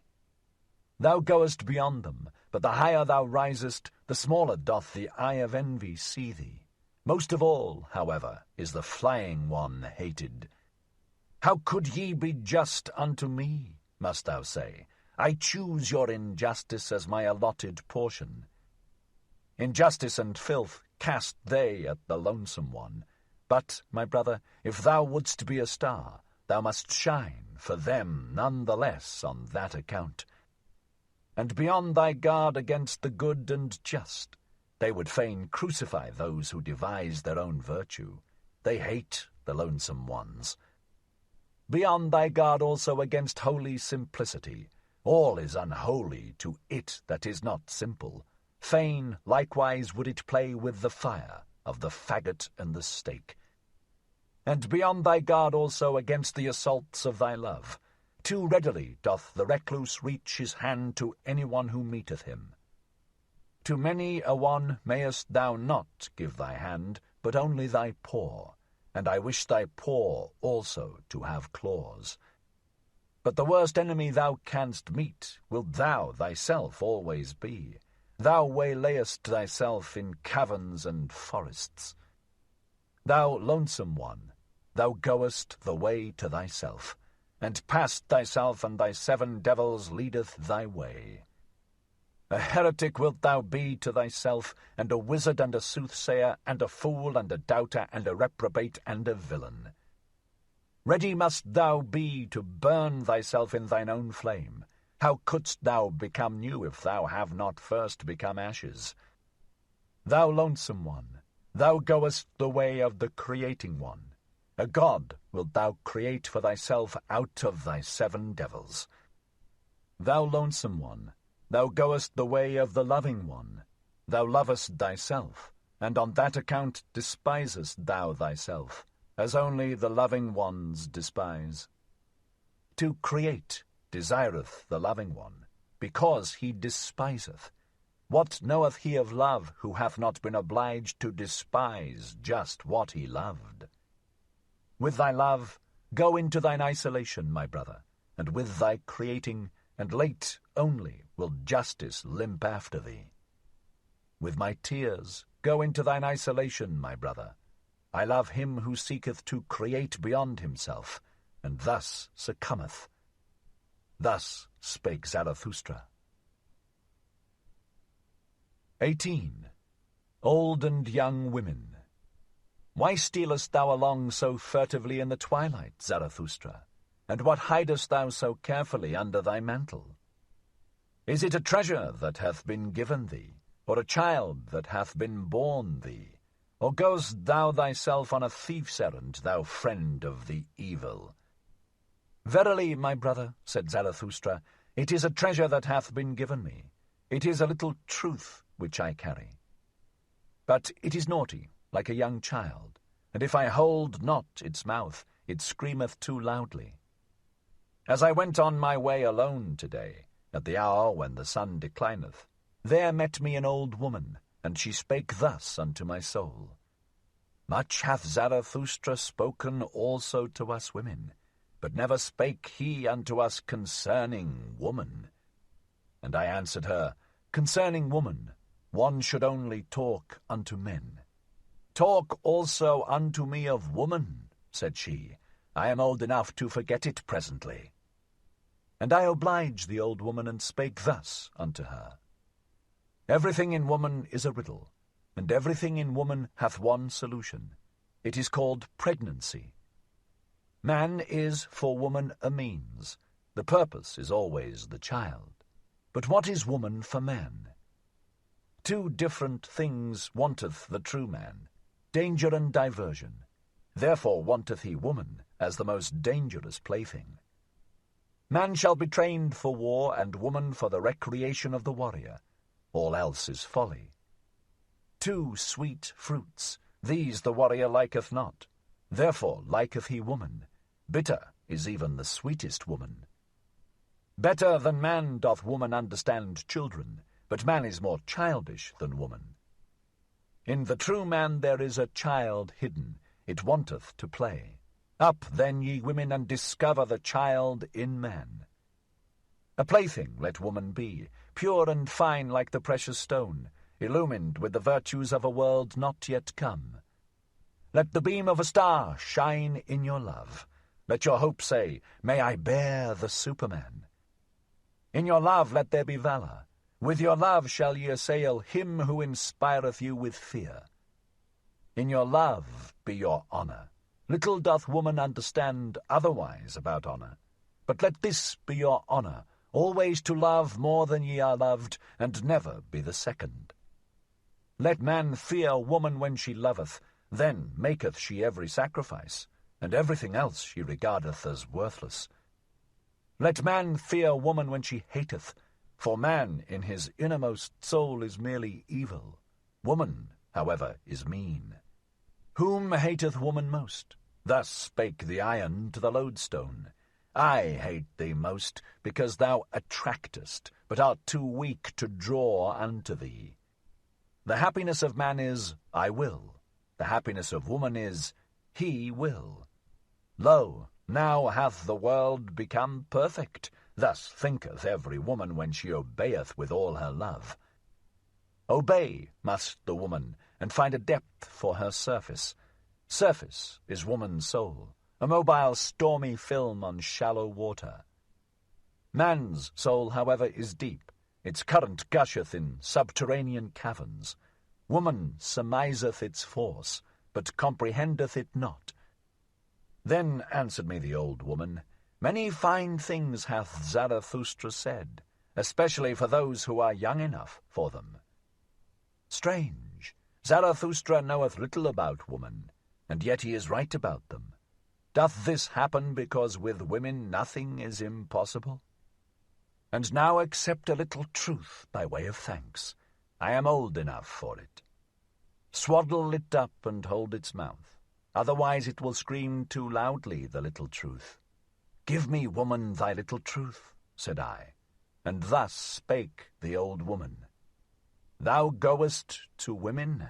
Thou goest beyond them, but the higher thou risest, the smaller doth the eye of envy see thee. Most of all, however, is the flying one hated. How could ye be just unto me, must thou say? I choose your injustice as my allotted portion. Injustice and filth cast they at the lonesome one. But, my brother, if thou wouldst be a star, thou must shine for them none the less on that account. And be on thy guard against the good and just. They would fain crucify those who devise their own virtue. They hate the lonesome ones. Be on thy guard also against holy simplicity. All is unholy to it that is not simple. Fain likewise would it play with the fire of the faggot and the stake. And be on thy guard also against the assaults of thy love. Too readily doth the recluse reach his hand to anyone who meeteth him. To many a one mayest thou not give thy hand, but only thy paw, and I wish thy paw also to have claws. But the worst enemy thou canst meet wilt thou thyself always be. Thou waylayest thyself in caverns and forests. Thou lonesome one, thou goest the way to thyself, and past thyself and thy 7 devils leadeth thy way. A heretic wilt thou be to thyself, and a wizard and a soothsayer, and a fool and a doubter, and a reprobate and a villain. Ready must thou be to burn thyself in thine own flame. How couldst thou become new if thou have not first become ashes? Thou lonesome one, thou goest the way of the creating one. A god wilt thou create for thyself out of thy 7 devils. Thou lonesome one, thou goest the way of the loving one. Thou lovest thyself, and on that account despisest thou thyself, as only the loving ones despise. To create desireth the loving one, because he despiseth. What knoweth he of love, who hath not been obliged to despise just what he loved? With thy love, go into thine isolation, my brother, and with thy creating, and late only will justice limp after thee. With my tears go into thine isolation, my brother. I love him who seeketh to create beyond himself, and thus succumbeth. Thus spake Zarathustra. 18. Old and young women. Why stealest thou along so furtively in the twilight, Zarathustra? And what hidest thou so carefully under thy mantle? Is it a treasure that hath been given thee, or a child that hath been born thee? Or goest thou thyself on a thief's errand, thou friend of the evil? Verily, my brother, said Zarathustra, it is a treasure that hath been given me. It is a little truth which I carry. But it is naughty, like a young child, and if I hold not its mouth, it screameth too loudly. As I went on my way alone today, at the hour when the sun declineth, there met me an old woman, and she spake thus unto my soul. Much hath Zarathustra spoken also to us women, but never spake he unto us concerning woman. And I answered her, Concerning woman, one should only talk unto men. Talk also unto me of woman, said she. I am old enough to forget it presently. And I obliged the old woman, and spake thus unto her. Everything in woman is a riddle, and everything in woman hath one solution. It is called pregnancy. Man is for woman a means. The purpose is always the child. But what is woman for man? Two different things wanteth the true man, danger and diversion. Therefore wanteth he woman as the most dangerous plaything. Man shall be trained for war, and woman for the recreation of the warrior. All else is folly. Two sweet fruits, these the warrior liketh not. Therefore liketh he woman. Bitter is even the sweetest woman. Better than man doth woman understand children, but man is more childish than woman. In the true man there is a child hidden, it wanteth to play. Up then, ye women, and discover the child in man. A plaything let woman be, pure and fine like the precious stone, illumined with the virtues of a world not yet come. Let the beam of a star shine in your love. Let your hope say, May I bear the Superman. In your love let there be valour. With your love shall ye assail him who inspireth you with fear. In your love be your honour. Little doth woman understand otherwise about honour. But let this be your honour, always to love more than ye are loved, and never be the second. Let man fear woman when she loveth, then maketh she every sacrifice, and everything else she regardeth as worthless. Let man fear woman when she hateth, for man in his innermost soul is merely evil. Woman, however, is mean. Whom hateth woman most? Thus spake the iron to the lodestone. I hate thee most, because thou attractest, but art too weak to draw unto thee. The happiness of man is, I will. The happiness of woman is, he will. Lo, now hath the world become perfect. Thus thinketh every woman when she obeyeth with all her love. Obey must the woman, and find a depth for her surface. Surface is woman's soul, a mobile stormy film on shallow water. Man's soul, however, is deep. Its current gusheth in subterranean caverns. Woman surmiseth its force, but comprehendeth it not. Then answered me the old woman, Many fine things hath Zarathustra said, especially for those who are young enough for them. Strange, Zarathustra knoweth little about woman, and yet he is right about them. Doth this happen because with women nothing is impossible? And now accept a little truth by way of thanks. I am old enough for it. Swaddle it up and hold its mouth. Otherwise it will scream too loudly, the little truth. Give me, woman, thy little truth, said I, and thus spake the old woman. Thou goest to women,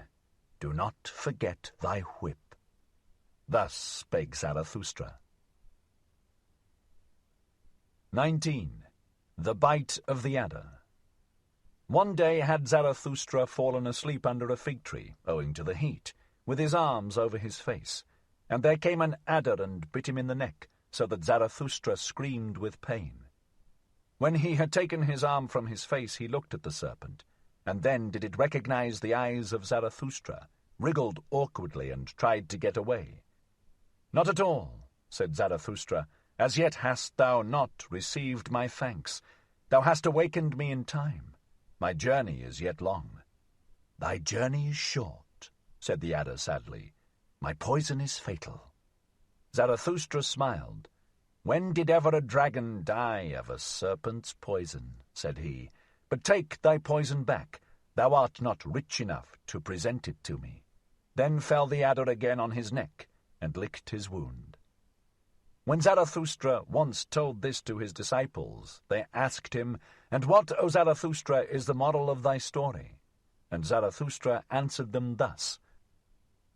do not forget thy whip. Thus spake Zarathustra. 19. The Bite of the Adder. One day had Zarathustra fallen asleep under a fig tree, owing to the heat, with his arms over his face, and there came an adder and bit him in the neck, so that Zarathustra screamed with pain. When he had taken his arm from his face, he looked at the serpent, and then did it recognize the eyes of Zarathustra, wriggled awkwardly, and tried to get away. "Not at all," said Zarathustra. "As yet hast thou not received my thanks. Thou hast awakened me in time. My journey is yet long." "Thy journey is short," said the adder sadly. "My poison is fatal." Zarathustra smiled. "When did ever a dragon die of a serpent's poison?" said he. "But take thy poison back. Thou art not rich enough to present it to me." Then fell the adder again on his neck, and licked his wound. When Zarathustra once told this to his disciples, they asked him, "And what, O Zarathustra, is the moral of thy story?" And Zarathustra answered them thus: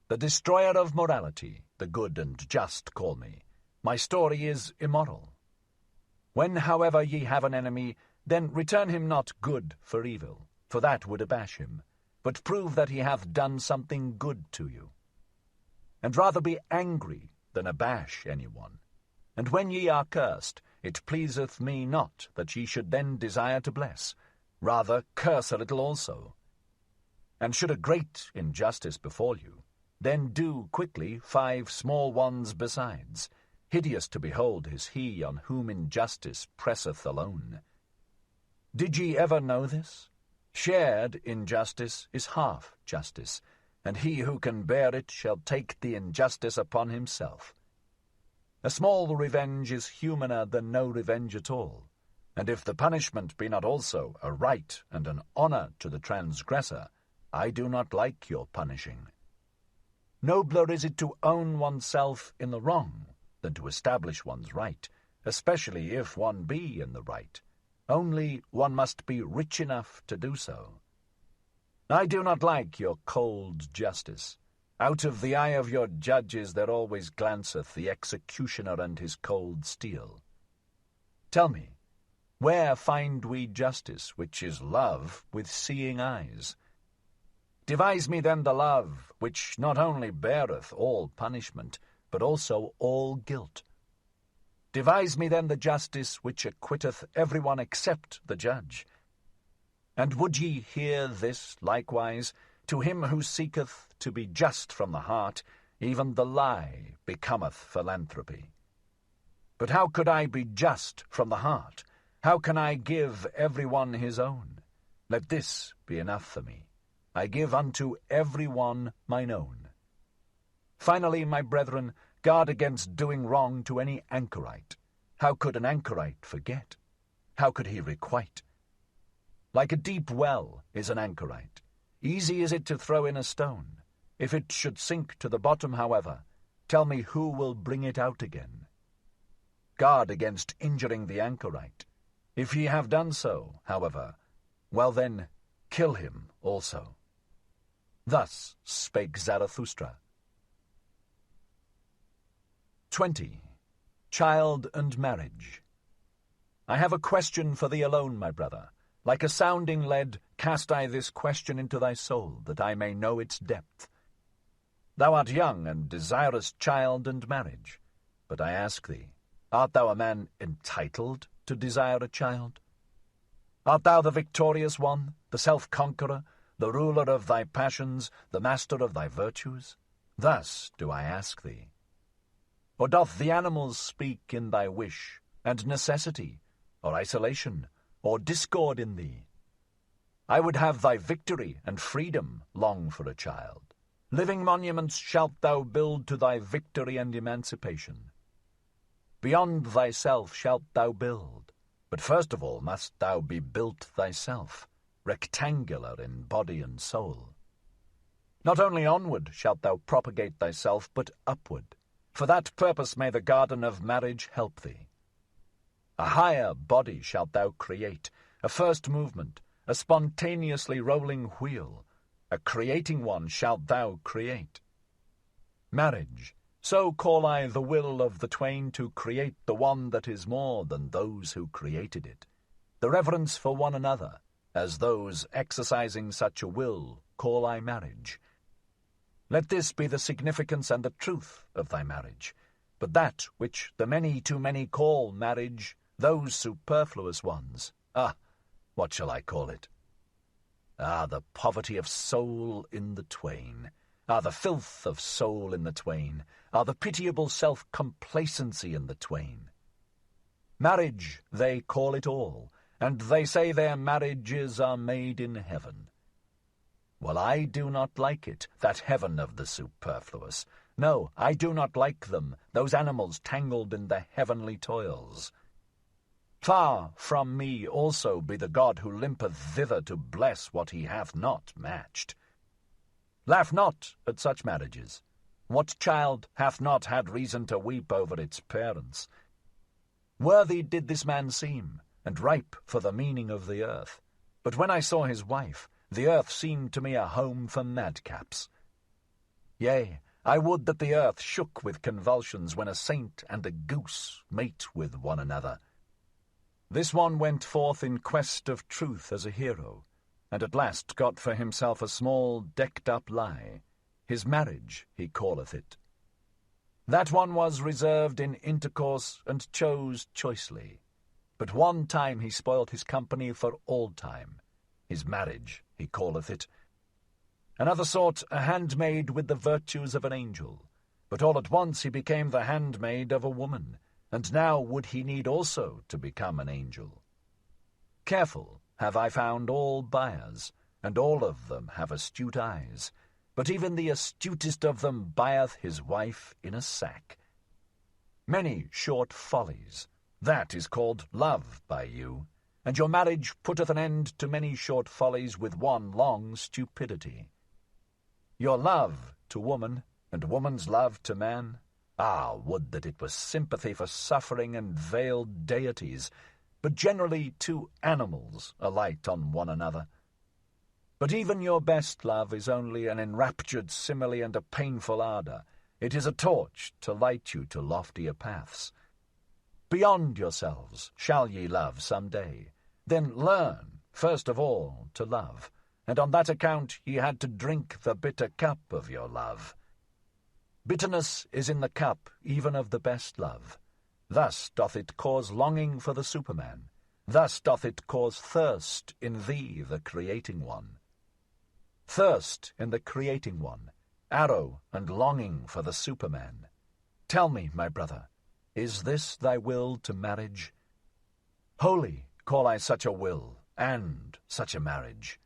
"The destroyer of morality, the good and just call me. My story is immoral. When, however, ye have an enemy, then return him not good for evil, for that would abash him, but prove that he hath done something good to you. And rather be angry than abash anyone. And when ye are cursed, it pleaseth me not that ye should then desire to bless. Rather curse a little also. And should a great injustice befall you, then do quickly 5 small ones besides. Hideous to behold is he on whom injustice presseth alone. Did ye ever know this? Shared injustice is half justice, and he who can bear it shall take the injustice upon himself. A small revenge is humaner than no revenge at all, and if the punishment be not also a right and an honour to the transgressor, I do not like your punishing. Nobler is it to own oneself in the wrong than to establish one's right, especially if one be in the right. Only one must be rich enough to do so. I do not like your cold justice. Out of the eye of your judges there always glanceth the executioner and his cold steel. Tell me, where find we justice, which is love with seeing eyes? Devise me then the love, which not only beareth all punishment, but also all guilt. Devise me then the justice, which acquitteth everyone except the judge. And would ye hear this likewise? To him who seeketh to be just from the heart, even the lie becometh philanthropy. But how could I be just from the heart? How can I give every one his own? Let this be enough for me. I give unto every one mine own. Finally, my brethren, guard against doing wrong to any anchorite. How could an anchorite forget? How could he requite? Like a deep well is an anchorite. Easy is it to throw in a stone. If it should sink to the bottom, however, tell me who will bring it out again. Guard against injuring the anchorite. If ye have done so, however, well then, kill him also. Thus spake Zarathustra. 20. Child and Marriage. I have a question for thee alone, my brother. Like a sounding lead, cast I this question into thy soul, that I may know its depth. Thou art young, and desirest child and marriage. But I ask thee, art thou a man entitled to desire a child? Art thou the victorious one, the self-conqueror, the ruler of thy passions, the master of thy virtues? Thus do I ask thee. Or doth the animals speak in thy wish, and necessity, or isolation, or discord in thee? I would have thy victory and freedom long for a child. Living monuments shalt thou build to thy victory and emancipation. Beyond thyself shalt thou build, but first of all must thou be built thyself, rectangular in body and soul. Not only onward shalt thou propagate thyself, but upward. For that purpose may the garden of marriage help thee. A higher body shalt thou create, a first movement, a spontaneously rolling wheel. A creating one shalt thou create. Marriage, so call I the will of the twain to create the one that is more than those who created it. the reverence for one another, as those exercising such a will call I marriage. Let this be the significance and the truth of thy marriage, but that which the many too many call marriage, those superfluous ones, what shall I call it? The poverty of soul in the twain, the filth of soul in the twain, the pitiable self-complacency in the twain. Marriage, they call it all, and they say their marriages are made in heaven. Well, I do not like it, that heaven of the superfluous. No, I do not like them, those animals tangled in the heavenly toils. Far from me also be the God who limpeth thither to bless what he hath not matched. Laugh not at such marriages. What child hath not had reason to weep over its parents? Worthy did this man seem, and ripe for the meaning of the earth. But when I saw his wife, the earth seemed to me a home for madcaps. Yea, I would that the earth shook with convulsions when a saint and a goose mate with one another. This one went forth in quest of truth as a hero, and at last got for himself a small decked-up lie. His marriage, he calleth it. That one was reserved in intercourse and chose choicely. But one time he spoilt his company for all time. His marriage, he calleth it. Another sought a handmaid with the virtues of an angel, but all at once he became the handmaid of a woman, and now would he need also to become an angel. Careful have I found all buyers, and all of them have astute eyes, but even the astutest of them buyeth his wife in a sack. Many short follies, that is called love by you, and your marriage putteth an end to many short follies with one long stupidity. Your love to woman, and woman's love to man, would that it was sympathy for suffering and veiled deities, but generally two animals alight on one another. But even your best love is only an enraptured simile and a painful ardour. It is a torch to light you to loftier paths. Beyond yourselves shall ye love some day. Then learn, first of all, to love, and on that account ye had to drink the bitter cup of your love. Bitterness is in the cup even of the best love. Thus doth it cause longing for the Superman. Thus doth it cause thirst in thee, the creating one. Thirst in the creating one, arrow and longing for the Superman. Tell me, my brother, is this thy will to marriage? Holy call I such a will, and such a marriage.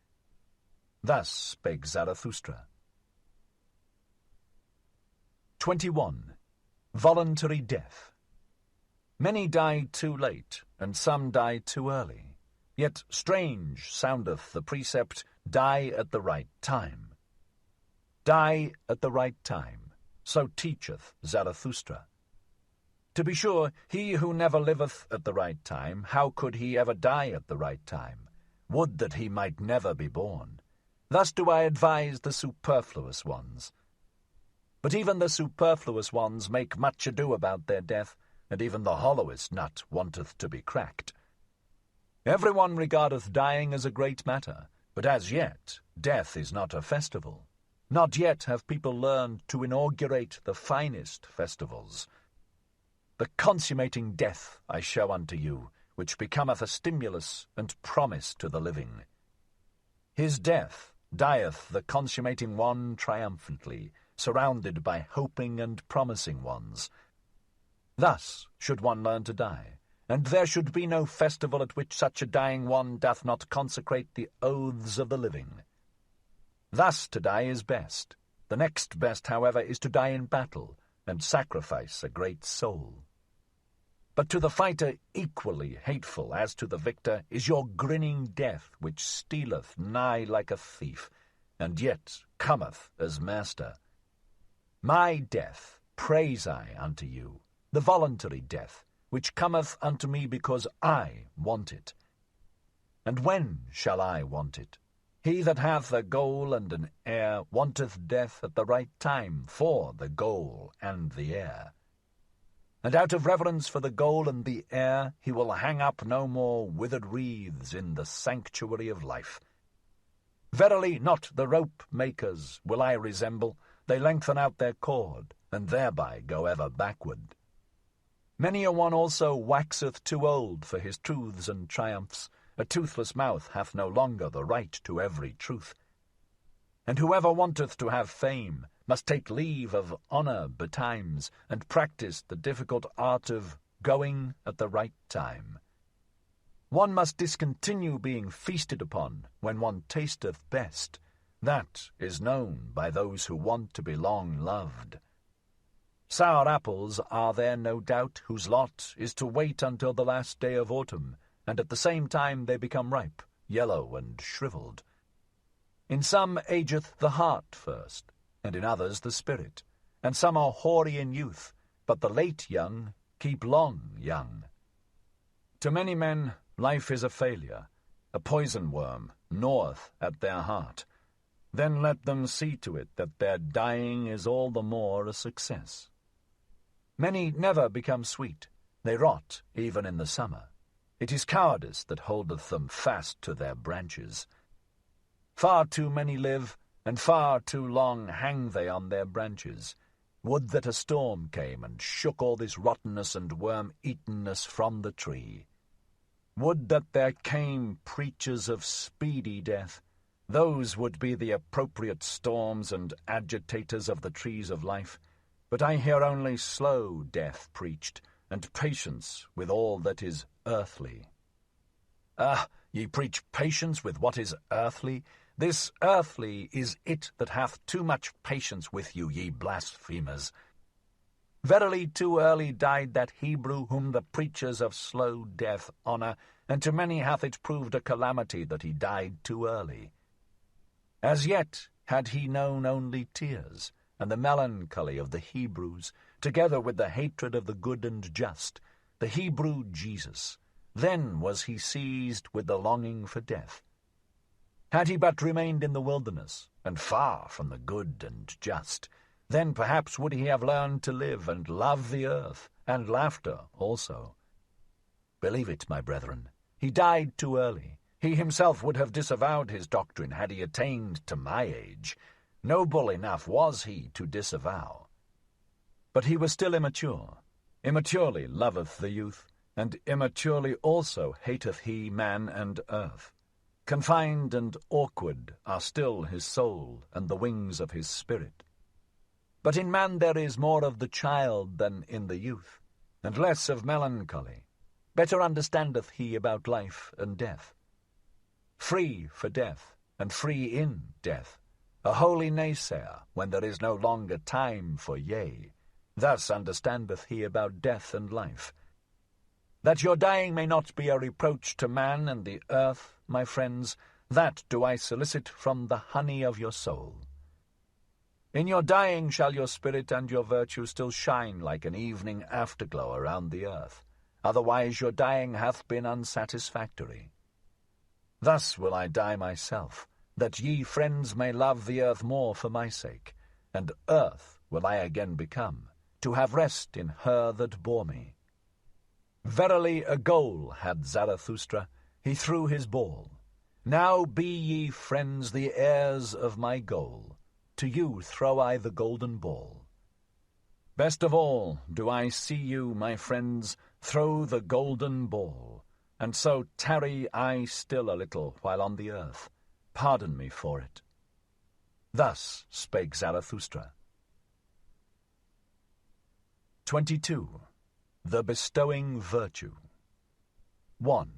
Thus spake Zarathustra. 21. Voluntary death. Many die too late, and some die too early. Yet strange soundeth the precept, die at the right time. Die at the right time, so teacheth Zarathustra. To be sure, he who never liveth at the right time, how could he ever die at the right time? Would that he might never be born. Thus do I advise the superfluous ones. But even the superfluous ones make much ado about their death, and even the hollowest nut wanteth to be cracked. Everyone regardeth dying as a great matter, but as yet death is not a festival. Not yet have people learned to inaugurate the finest festivals. The consummating death I show unto you, which becometh a stimulus and promise to the living. His death dieth the consummating one triumphantly, surrounded by hoping and promising ones. Thus should one learn to die, and there should be no festival at which such a dying one doth not consecrate the oaths of the living. Thus to die is best. The next best, however, is to die in battle, and sacrifice a great soul. But to the fighter equally hateful as to the victor is your grinning death, which stealeth nigh like a thief, and yet cometh as master. My death praise I unto you, the voluntary death, which cometh unto me because I want it. And when shall I want it? He that hath a goal and an heir wanteth death at the right time for the goal and the heir. and out of reverence for the goal and the air he will hang up no more withered wreaths in the sanctuary of life. Verily not the rope-makers will I resemble, they lengthen out their cord, and thereby go ever backward. Many a one also waxeth too old for his truths and triumphs, a toothless mouth hath no longer the right to every truth. And whoever wanteth to have fame must take leave of honour betimes, and practise the difficult art of going at the right time. One must discontinue being feasted upon when one tasteth best. That is known by those who want to be long loved. Sour apples are there, no doubt, whose lot is to wait until the last day of autumn, and at the same time they become ripe, yellow, and shrivelled. In some ageth the heart first, and in others the spirit, and some are hoary in youth, but the late young keep long young. To many men life is a failure, a poison worm gnaweth at their heart. Then let them see to it that their dying is all the more a success. Many never become sweet, they rot even in the summer. It is cowardice that holdeth them fast to their branches. Far too many live, and far too long hang they on their branches. Would that a storm came and shook all this rottenness and worm-eatenness from the tree. Would that there came preachers of speedy death. Those would be the appropriate storms and agitators of the trees of life. But I hear only slow death preached, and patience with all that is earthly. Ah, ye preach patience with what is earthly? This earthly is it that hath too much patience with you, ye blasphemers. Verily too early died that Hebrew whom the preachers of slow death honour, and to many hath it proved a calamity that he died too early. As yet had he known only tears, and the melancholy of the Hebrews, together with the hatred of the good and just, the Hebrew Jesus. Then was he seized with the longing for death. Had he but remained in the wilderness, and far from the good and just, then perhaps would he have learned to live and love the earth, and laughter also. Believe it, my brethren, he died too early. He himself would have disavowed his doctrine had he attained to my age. Noble enough was he to disavow. But he was still immature. Immaturely loveth the youth, and immaturely also hateth he man and earth. Confined and awkward are still his soul and the wings of his spirit. But in man there is more of the child than in the youth, and less of melancholy. Better understandeth he about life and death. Free for death, and free in death, a holy naysayer when there is no longer time for yea. Thus understandeth he about death and life. That your dying may not be a reproach to man and the earth, my friends, that do I solicit from the honey of your soul. In your dying shall your spirit and your virtue still shine like an evening afterglow around the earth. Otherwise your dying hath been unsatisfactory. Thus will I die myself, that ye friends may love the earth more for my sake, and earth will I again become, to have rest in her that bore me. Verily a goal had Zarathustra, he threw his ball. Now be ye, friends, the heirs of my goal. To you throw I the golden ball. Best of all do I see you, my friends, throw the golden ball, and so tarry I still a little while on the earth. Pardon me for it. Thus spake Zarathustra. 22. The Bestowing Virtue. 1.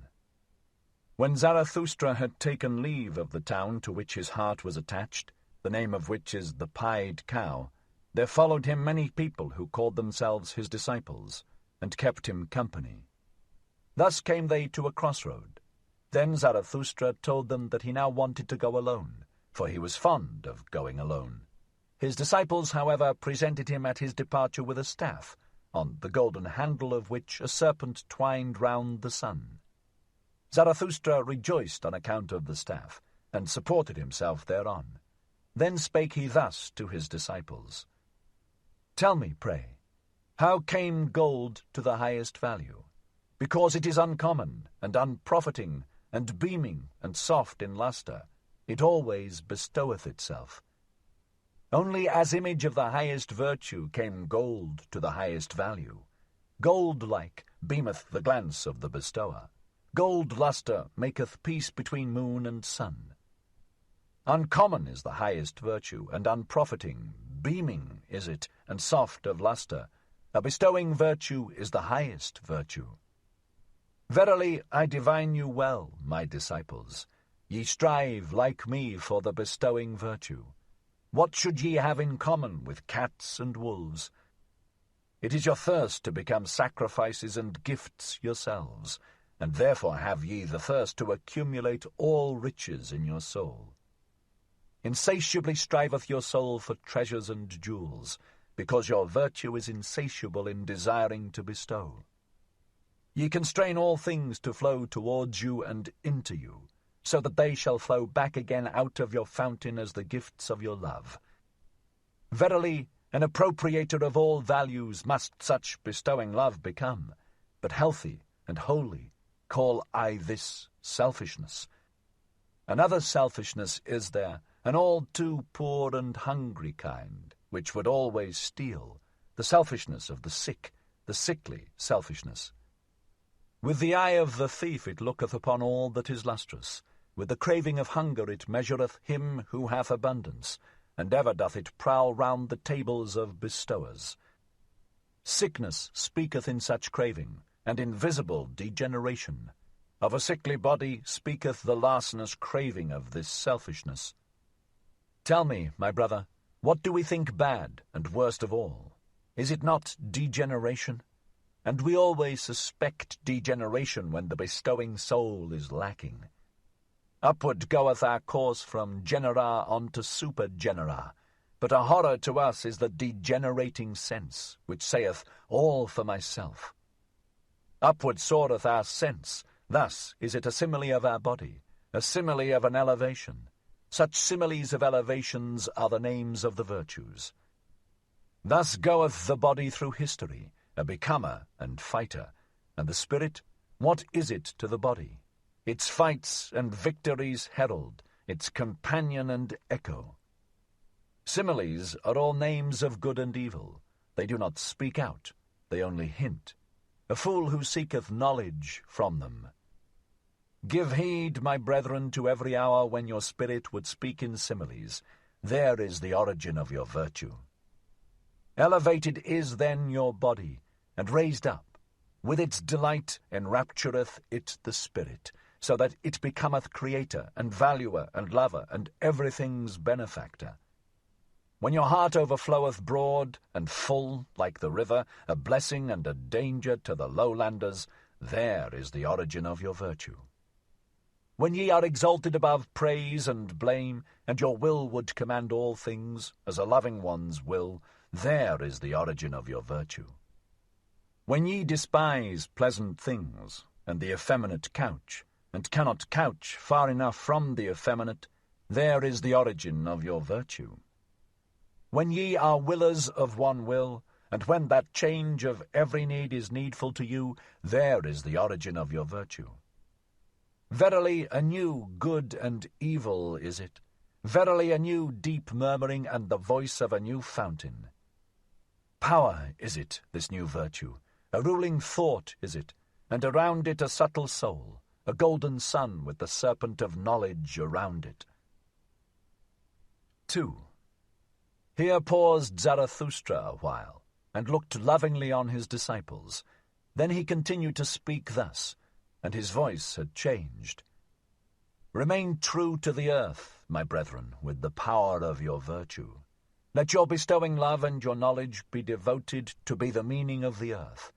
When Zarathustra had taken leave of the town to which his heart was attached, the name of which is the Pied Cow, there followed him many people who called themselves his disciples, and kept him company. Thus came they to a crossroad. Then Zarathustra told them that he now wanted to go alone, for he was fond of going alone. His disciples, however, presented him at his departure with a staff, on the golden handle of which a serpent twined round the sun. Zarathustra rejoiced on account of the staff, and supported himself thereon. Then spake he thus to his disciples. Tell me, pray, How came gold to the highest value? Because it is uncommon and unprofiting and beaming and soft in lustre. It always bestoweth itself. Only as image of the highest virtue came gold to the highest value. Gold-like beameth the glance of the bestower. Gold lustre maketh peace between moon and sun. Uncommon is the highest virtue, and unprofiting, beaming is it, and soft of lustre. A bestowing virtue is the highest virtue. Verily, I divine you well, my disciples. Ye strive, like me, for the bestowing virtue. What should ye have in common with cats and wolves? It is your thirst to become sacrifices and gifts yourselves, and therefore have ye the thirst to accumulate all riches in your soul. Insatiably striveth your soul for treasures and jewels, because your virtue is insatiable in desiring to bestow. Ye constrain all things to flow towards you and into you, so that they shall flow back again out of your fountain as the gifts of your love. Verily, an appropriator of all values must such bestowing love become, but healthy and holy call I this selfishness. Another selfishness is there, an all too poor and hungry kind, which would always steal, the selfishness of the sick, the sickly selfishness. With the eye of the thief it looketh upon all that is lustrous. With the craving of hunger it measureth him who hath abundance, and ever doth it prowl round the tables of bestowers. Sickness speaketh in such craving, and invisible degeneration. Of a sickly body speaketh the larcenous craving of this selfishness. Tell me, my brother, what do we think bad and worst of all? Is it not degeneration? And we always suspect degeneration when the bestowing soul is lacking. Upward goeth our course from genera on to supergenera, but a horror to us is the degenerating sense, which saith, all for myself. Upward soareth our sense, thus is it a simile of our body, a simile of an elevation. Such similes of elevations are the names of the virtues. Thus goeth the body through history, a becomer and fighter, and the spirit, what is it to the body? Its fights and victories herald, its companion and echo. Similes are all names of good and evil. They do not speak out, they only hint. A fool who seeketh knowledge from them. Give heed, my brethren, to every hour when your spirit would speak in similes. There is the origin of your virtue. Elevated is then your body, and raised up. With its delight enraptureth it the spirit, so that it becometh creator, and valuer, and lover, and everything's benefactor. When your heart overfloweth broad and full, like the river, a blessing and a danger to the lowlanders, there is the origin of your virtue. When ye are exalted above praise and blame, and your will would command all things, as a loving one's will, there is the origin of your virtue. When ye despise pleasant things, and the effeminate couch, and cannot couch far enough from the effeminate, there is the origin of your virtue. When ye are willers of one will, and when that change of every need is needful to you, there is the origin of your virtue. Verily a new good and evil is it, verily a new deep murmuring and the voice of a new fountain. Power is it, this new virtue, a ruling thought is it, and around it a subtle soul, a golden sun with the serpent of knowledge around it. 2. Here paused Zarathustra a while, and looked lovingly on his disciples. Then he continued to speak thus, and his voice had changed. Remain true to the earth, my brethren, with the power of your virtue. Let your bestowing love and your knowledge be devoted to be the meaning of the earth.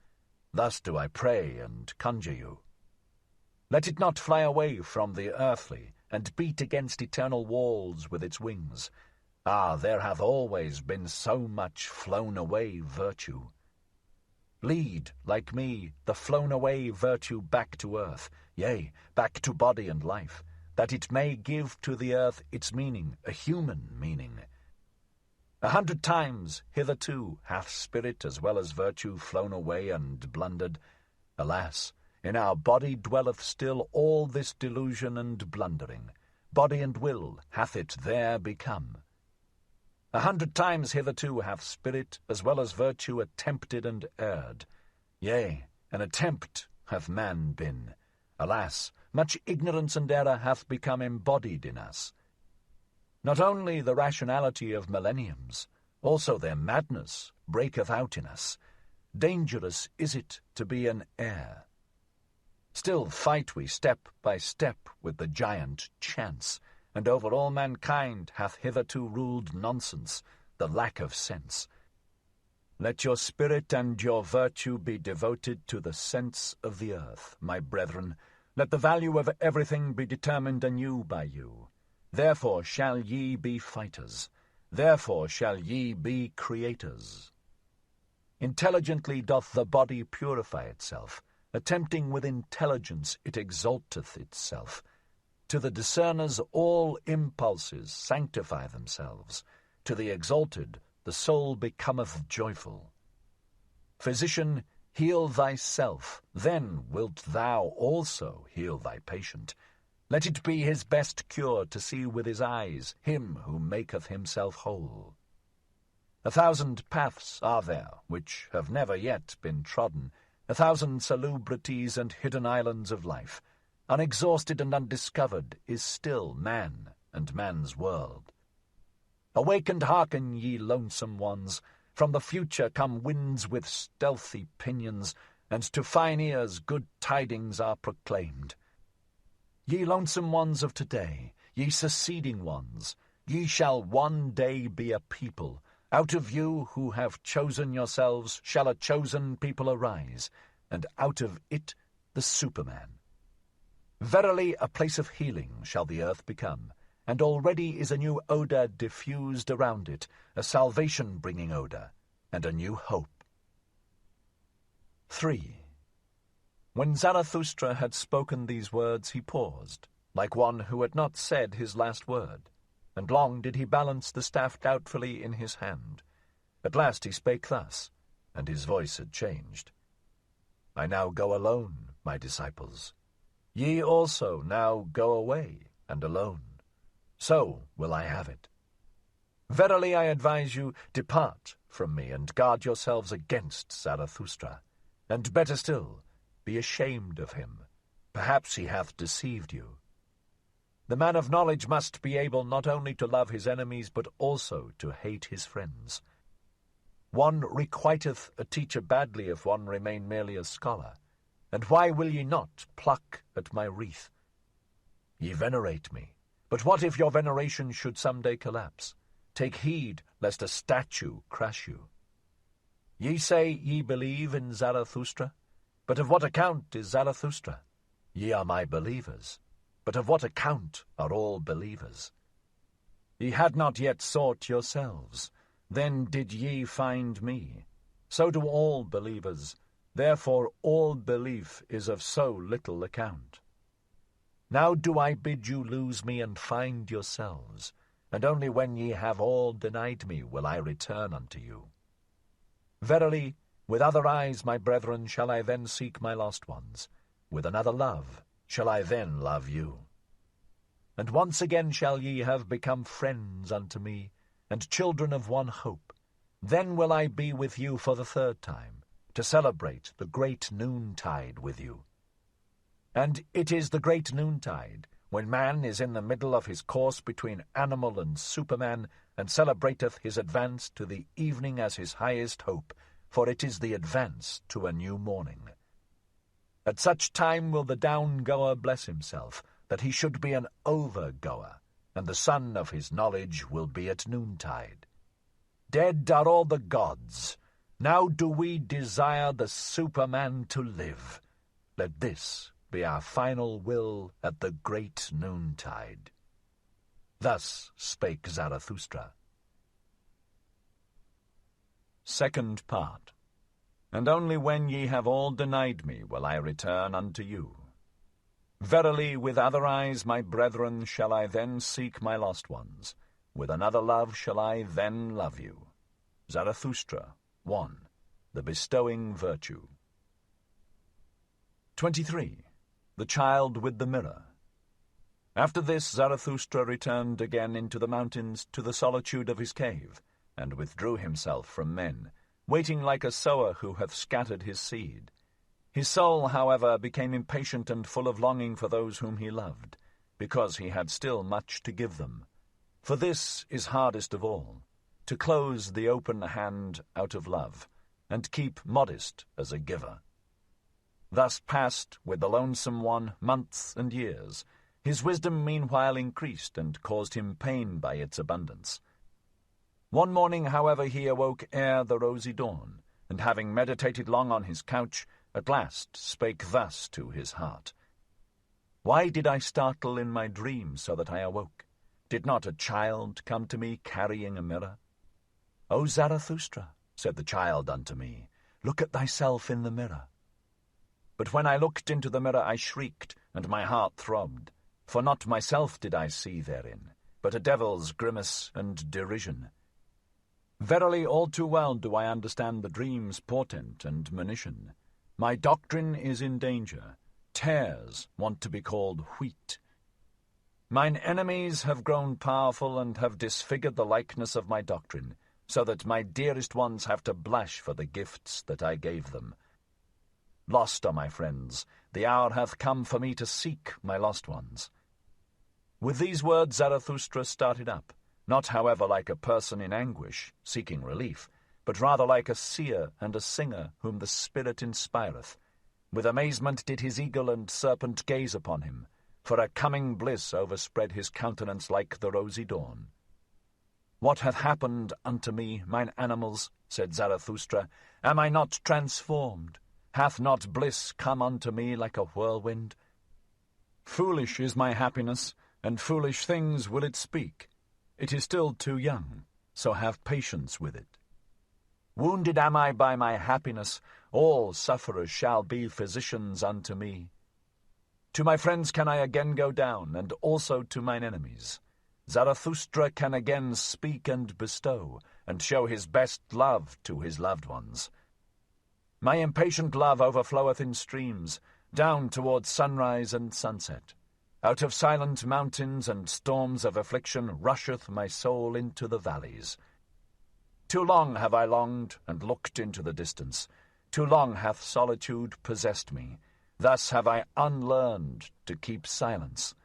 Thus do I pray and conjure you. Let it not fly away from the earthly, and beat against eternal walls with its wings. Ah, there hath always been so much flown-away virtue. Lead, like me, the flown-away virtue back to earth, yea, back to body and life, that it may give to the earth its meaning, a human meaning. 100 times hitherto hath spirit as well as virtue flown away and blundered. Alas, in our body dwelleth still all this delusion and blundering. Body and will hath it there become. 100 times hitherto hath spirit as well as virtue attempted and erred. Yea, an attempt hath man been. Alas, much ignorance and error hath become embodied in us. Not only the rationality of millenniums, also their madness breaketh out in us. Dangerous is it to be an heir. Still fight we step by step with the giant chance, and over all mankind hath hitherto ruled nonsense, the lack of sense. Let your spirit and your virtue be devoted to the sense of the earth, my brethren. Let the value of everything be determined anew by you. Therefore shall ye be fighters. Therefore shall ye be creators. Intelligently doth the body purify itself. Attempting with intelligence it exalteth itself. To the discerners all impulses sanctify themselves. To the exalted the soul becometh joyful. Physician, heal thyself, then wilt thou also heal thy patient. Let it be his best cure to see with his eyes him who maketh himself whole. 1,000 paths are there which have never yet been trodden, 1,000 salubrities and hidden islands of life. Unexhausted and undiscovered is still man and man's world. Awake and hearken, ye lonesome ones. From the future come winds with stealthy pinions, and to fine ears good tidings are proclaimed. Ye lonesome ones of today, ye seceding ones, ye shall one day be a people. Out of you who have chosen yourselves shall a chosen people arise, and out of it the Superman. Verily a place of healing shall the earth become, and already is a new odour diffused around it, a salvation-bringing odour, and a new hope. 3. When Zarathustra had spoken these words, he paused, like one who had not said his last word, and long did he balance the staff doubtfully in his hand. At last he spake thus, and his voice had changed. I now go alone, my disciples. Ye also now go away, and alone. So will I have it. Verily I advise you, depart from me, and guard yourselves against Zarathustra. And better still, be ashamed of him. Perhaps he hath deceived you. The man of knowledge must be able not only to love his enemies, but also to hate his friends. One requiteth a teacher badly if one remain merely a scholar. And why will ye not pluck at my wreath? Ye venerate me, but what if your veneration should some day collapse? Take heed lest a statue crush you. Ye say ye believe in Zarathustra, but of what account is Zarathustra? Ye are my believers, but of what account are all believers? Ye had not yet sought yourselves, then did ye find me. So do all believers, therefore all belief is of so little account. Now do I bid you lose me and find yourselves, and only when ye have all denied me will I return unto you. Verily, with other eyes, my brethren, shall I then seek my lost ones. With another love shall I then love you. And once again shall ye have become friends unto me, and children of one hope. Then will I be with you for the third time, to celebrate the great noontide with you. And it is the great noontide, when man is in the middle of his course between animal and Superman, and celebrateth his advance to the evening as his highest hope, for it is the advance to a new morning. At such time will the down-goer bless himself, that he should be an over-goer, and the sun of his knowledge will be at noontide. Dead are all the gods. Now do we desire the Superman to live. Let this be our final will at the great noontide. Thus spake Zarathustra. Second part. And only when ye have all denied me will I return unto you. Verily, with other eyes, my brethren, shall I then seek my lost ones. with another love shall I then love you. Zarathustra 1. The Bestowing Virtue. 23. The Child with the Mirror. After this Zarathustra returned again into the mountains to the solitude of his cave, and withdrew himself from men, waiting like a sower who hath scattered his seed. His soul, however, became impatient and full of longing for those whom he loved, because he had still much to give them. For this is hardest of all, to close the open hand out of love, and keep modest as a giver. Thus passed with the lonesome one months and years. His wisdom meanwhile increased, and caused him pain by its abundance. One morning, however, he awoke ere the rosy dawn, and having meditated long on his couch, at last spake thus to his heart. Why did I startle in my dream so that I awoke? Did not a child come to me carrying a mirror? O Zarathustra, said the child unto me, look at thyself in the mirror. But when I looked into the mirror I shrieked, and my heart throbbed, for not myself did I see therein, but a devil's grimace and derision. Verily, all too well do I understand the dream's portent and monition. My doctrine is in danger. Tares want to be called wheat. Mine enemies have grown powerful and have disfigured the likeness of my doctrine, so that my dearest ones have to blush for the gifts that I gave them. Lost are my friends. The hour hath come for me to seek my lost ones. With these words Zarathustra started up, not however like a person in anguish, seeking relief, but rather like a seer and a singer whom the Spirit inspireth. With amazement did his eagle and serpent gaze upon him, for a coming bliss overspread his countenance like the rosy dawn. What hath happened unto me, mine animals? Said Zarathustra. Am I not transformed? Hath not bliss come unto me like a whirlwind? Foolish is my happiness, and foolish things will it speak. It is still too young, so have patience with it. Wounded am I by my happiness, all sufferers shall be physicians unto me. To my friends can I again go down, and also to mine enemies. Zarathustra can again speak and bestow, and show his best love to his loved ones. My impatient love overfloweth in streams, down towards sunrise and sunset. Out of silent mountains and storms of affliction rusheth my soul into the valleys. Too long have I longed and looked into the distance. Too long hath solitude possessed me. Thus have I unlearned to keep silence.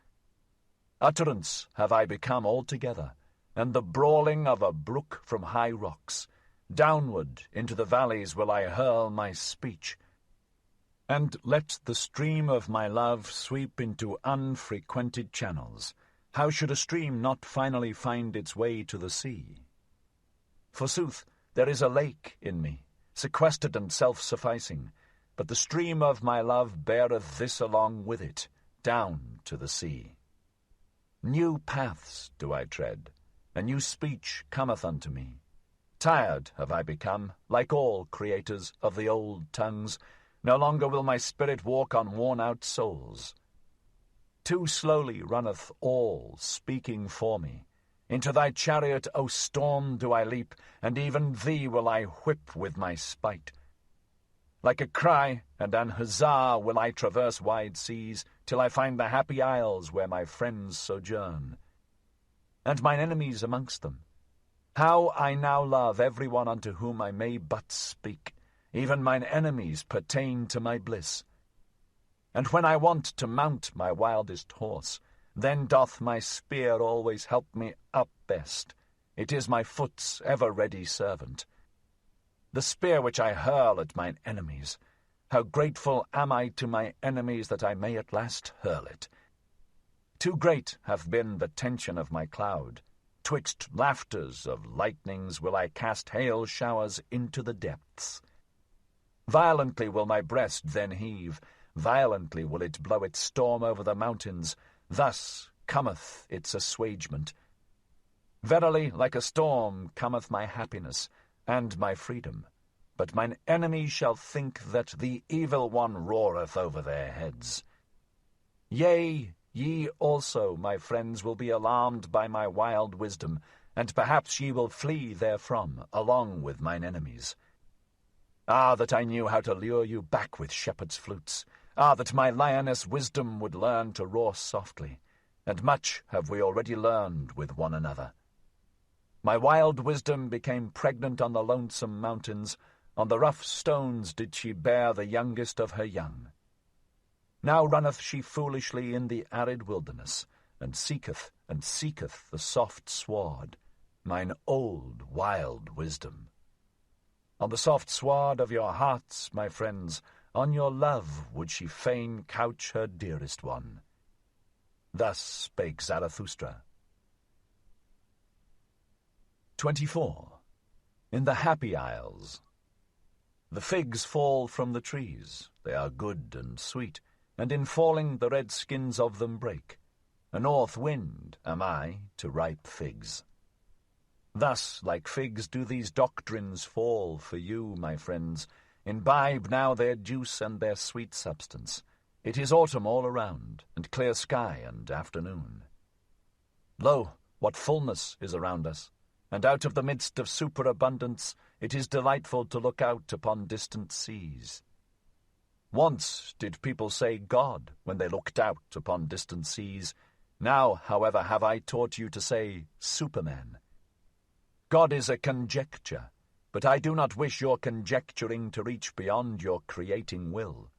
Utterance have I become altogether, and the brawling of a brook from high rocks. Downward into the valleys will I hurl my speech, and let the stream of my love sweep into unfrequented channels. How should a stream not finally find its way to the sea? Forsooth, there is a lake in me, sequestered and self-sufficing, but the stream of my love beareth this along with it, down to the sea. New paths do I tread, a new speech cometh unto me. Tired have I become, like all creators of the old tongues. No longer will my spirit walk on worn-out souls. Too slowly runneth all speaking for me. Into thy chariot, O storm, do I leap, and even thee will I whip with my spite. Like a cry and an huzzah will I traverse wide seas, till I find the happy isles where my friends sojourn, and mine enemies amongst them. How I now love every one unto whom I may but speak. Even mine enemies pertain to my bliss. And when I want to mount my wildest horse, then doth my spear always help me up best. It is my foot's ever-ready servant. The spear which I hurl at mine enemies, how grateful am I to my enemies that I may at last hurl it. Too great hath been the tension of my cloud. Twixt laughters of lightnings will I cast hail showers into the depths. Violently will my breast then heave, violently will it blow its storm over the mountains. Thus cometh its assuagement. Verily, like a storm cometh my happiness and my freedom. But mine enemies shall think that the evil one roareth over their heads. Yea, ye also, my friends, will be alarmed by my wild wisdom, and perhaps ye will flee therefrom, along with mine enemies. Ah, that I knew how to lure you back with shepherd's flutes! Ah, that my lioness wisdom would learn to roar softly, and much have we already learned with one another. My wild wisdom became pregnant on the lonesome mountains, on the rough stones did she bear the youngest of her young. Now runneth she foolishly in the arid wilderness, and seeketh the soft sward, mine old wild wisdom. On the soft sward of your hearts, my friends, on your love would she fain couch her dearest one. Thus spake Zarathustra. 24. In the Happy Isles. The figs fall from the trees, they are good and sweet, and in falling the red skins of them break. A north wind am I to ripe figs. Thus, like figs, do these doctrines fall for you, my friends. Imbibe now their juice and their sweet substance. It is autumn all around, and clear sky and afternoon. Lo, what fullness is around us, and out of the midst of superabundance it is delightful to look out upon distant seas. Once did people say God when they looked out upon distant seas. Now, however, have I taught you to say Superman. God is a conjecture, but I do not wish your conjecturing to reach beyond your creating will.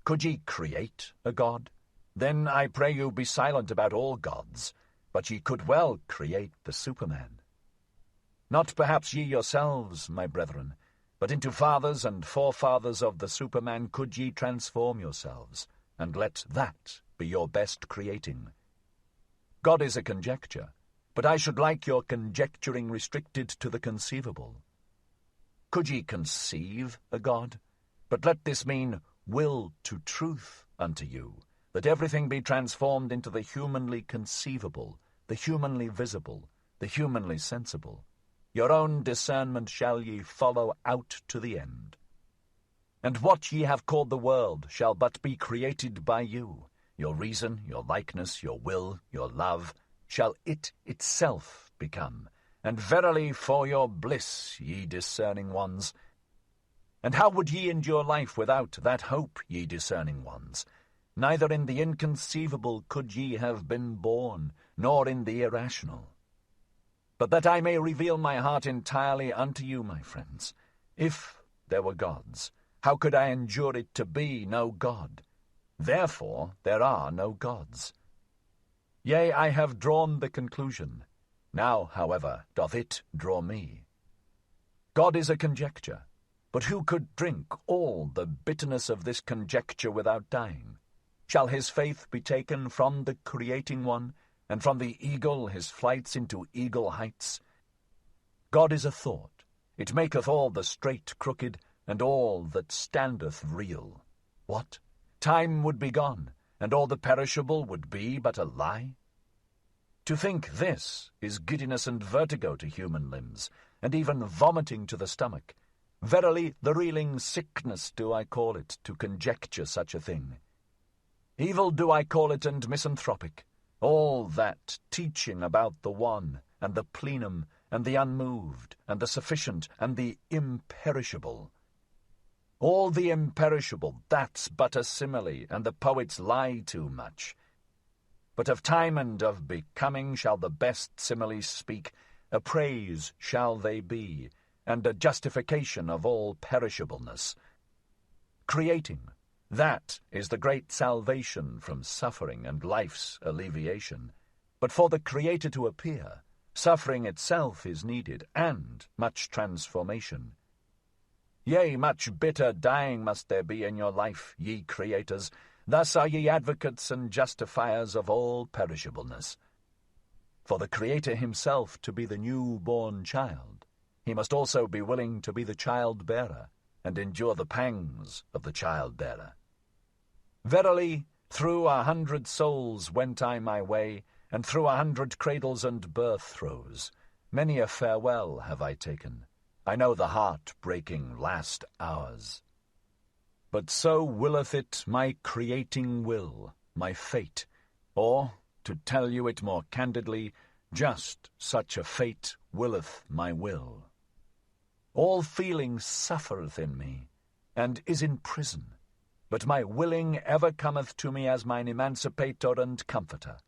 Could ye create a God? Then I pray you be silent about all gods, but ye could well create the Superman. Not perhaps ye yourselves, my brethren, but into fathers and forefathers of the Superman could ye transform yourselves, and let that be your best creating. God is a conjecture, but I should like your conjecturing restricted to the conceivable. Could ye conceive a God? But let this mean will to truth unto you, that everything be transformed into the humanly conceivable, the humanly visible, the humanly sensible. Your own discernment shall ye follow out to the end. And what ye have called the world shall but be created by you. Your reason, your likeness, your will, your love, shall it itself become. And verily for your bliss, ye discerning ones. And how would ye endure life without that hope, ye discerning ones? Neither in the inconceivable could ye have been born, nor in the irrational. But that I may reveal my heart entirely unto you, my friends, if there were gods, how could I endure it to be no God? Therefore there are no gods. Yea, I have drawn the conclusion. Now, however, doth it draw me. God is a conjecture, but who could drink all the bitterness of this conjecture without dying? Shall his faith be taken from the creating one, and from the eagle his flights into eagle heights? God is a thought. It maketh all the straight crooked, and all that standeth real. What? Time would be gone, and all the perishable would be but a lie? To think this is giddiness and vertigo to human limbs, and even vomiting to the stomach. Verily, the reeling sickness do I call it, to conjecture such a thing. Evil do I call it, and misanthropic. All that teaching about the one, and the plenum, and the unmoved, and the sufficient, and the imperishable. All the imperishable, that's but a simile, and the poets lie too much. But of time and of becoming shall the best similes speak, a praise shall they be, and a justification of all perishableness. Creating, that is the great salvation from suffering and life's alleviation. But for the Creator to appear, suffering itself is needed, and much transformation. Yea, much bitter dying must there be in your life, ye creators. Thus are ye advocates and justifiers of all perishableness. For the Creator himself to be the new-born child, he must also be willing to be the child-bearer, and endure the pangs of the child-bearer. Verily, through 100 souls went I my way, and through 100 cradles and birth-throes. Many a farewell have I taken. I know the heart-breaking last hours. But so willeth it my creating will, my fate, or, to tell you it more candidly, Just such a fate willeth my will. All feeling suffereth in me, and is in prison, but my willing ever cometh to me as mine emancipator and comforter.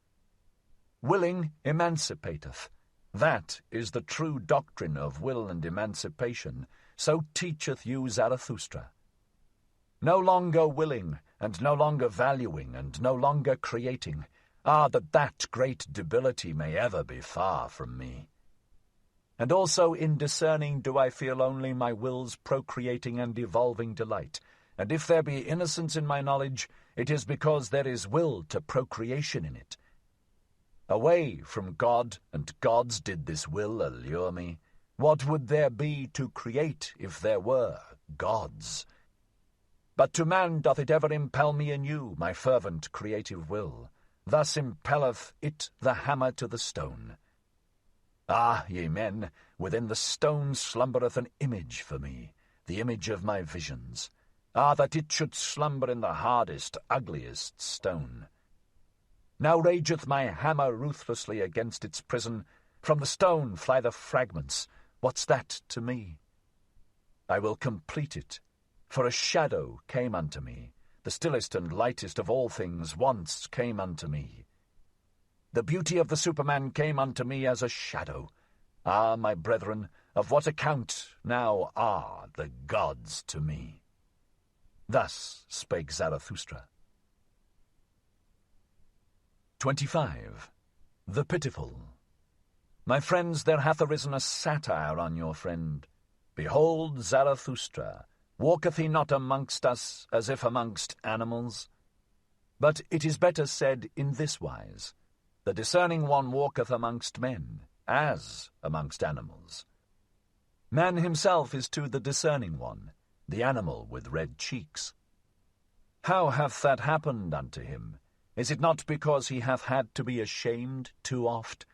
Willing emancipateth. That is the true doctrine of will and emancipation, so teacheth you Zarathustra. No longer willing, and no longer valuing, and no longer creating, that great debility may ever be far from me. And also in discerning do I feel only my will's procreating and evolving delight, and if there be innocence in my knowledge, it is because there is will to procreation in it. Away from God and gods did this will allure me. What would there be to create if there were gods? But to man doth it ever impel me anew, my fervent creative will. Thus impelleth it the hammer to the stone. Ah, ye men, within the stone slumbereth an image for me, the image of my visions. Ah, that it should slumber in the hardest, ugliest stone. Now rageth my hammer ruthlessly against its prison. From the stone fly the fragments. What's that to me? I will complete it, for a shadow came unto me. The stillest and lightest of all things once came unto me. The beauty of the Superman came unto me as a shadow. Ah, my brethren, of what account now are the gods to me? Thus spake Zarathustra. 25. The Pitiful. My friends, there hath arisen a satire on your friend. Behold, Zarathustra, walketh he not amongst us as if amongst animals? But it is better said in this wise, the discerning one walketh amongst men, as amongst animals. Man himself is to the discerning one, the animal with red cheeks. How hath that happened unto him? Is it not because he hath had to be ashamed too oft?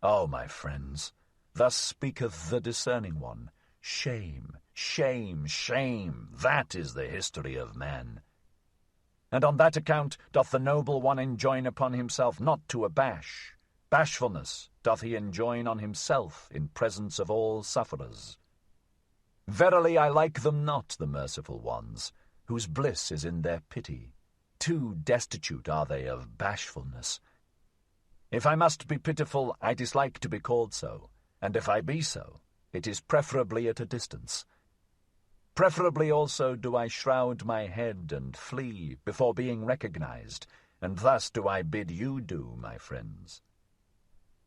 O my friends, thus speaketh the discerning one, shame, shame, shame, that is the history of man. And on that account doth the noble one enjoin upon himself not to abash. Bashfulness doth he enjoin on himself in presence of all sufferers. Verily I like them not, the merciful ones, whose bliss is in their pity. Too destitute are they of bashfulness. If I must be pitiful, I dislike to be called so, and if I be so, it is preferably at a distance. Preferably also do I shroud my head and flee before being recognized, and thus do I bid you do, my friends.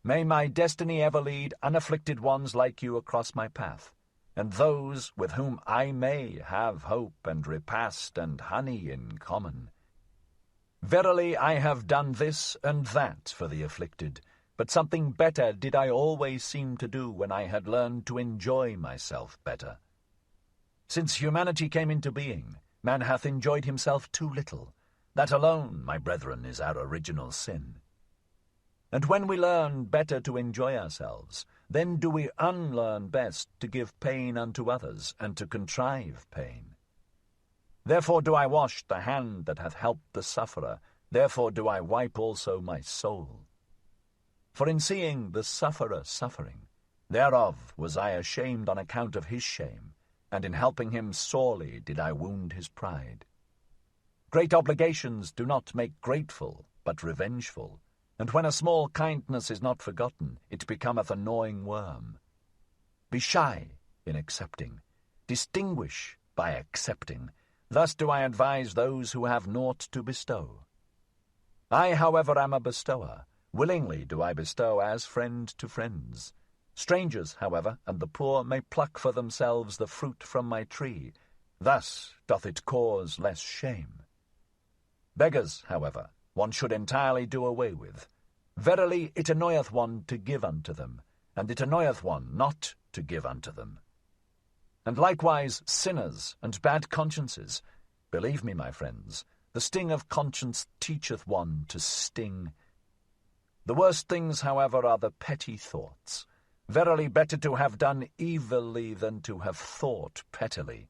May my destiny ever lead unafflicted ones like you across my path, and those with whom I may have hope and repast and honey in common. Verily I have done this and that for the afflicted, but something better did I always seem to do when I had learned to enjoy myself better. Since humanity came into being, man hath enjoyed himself too little. That alone, my brethren, is our original sin. And when we learn better to enjoy ourselves, then do we unlearn best to give pain unto others and to contrive pain. Therefore do I wash the hand that hath helped the sufferer, therefore do I wipe also my soul. For in seeing the sufferer suffering, thereof was I ashamed on account of his shame, and in helping him sorely did I wound his pride. Great obligations do not make grateful, but revengeful, and when a small kindness is not forgotten, it becometh a gnawing worm. Be shy in accepting, distinguish by accepting. Thus do I advise those who have naught to bestow. I, however, am a bestower. Willingly do I bestow as friend to friends. Strangers, however, and the poor may pluck for themselves the fruit from my tree. Thus doth it cause less shame. Beggars, however, one should entirely do away with. Verily it annoyeth one to give unto them, and it annoyeth one not to give unto them. And likewise sinners and bad consciences. Believe me, my friends, the sting of conscience teacheth one to sting. The worst things, however, are the petty thoughts. Verily better to have done evilly than to have thought pettily.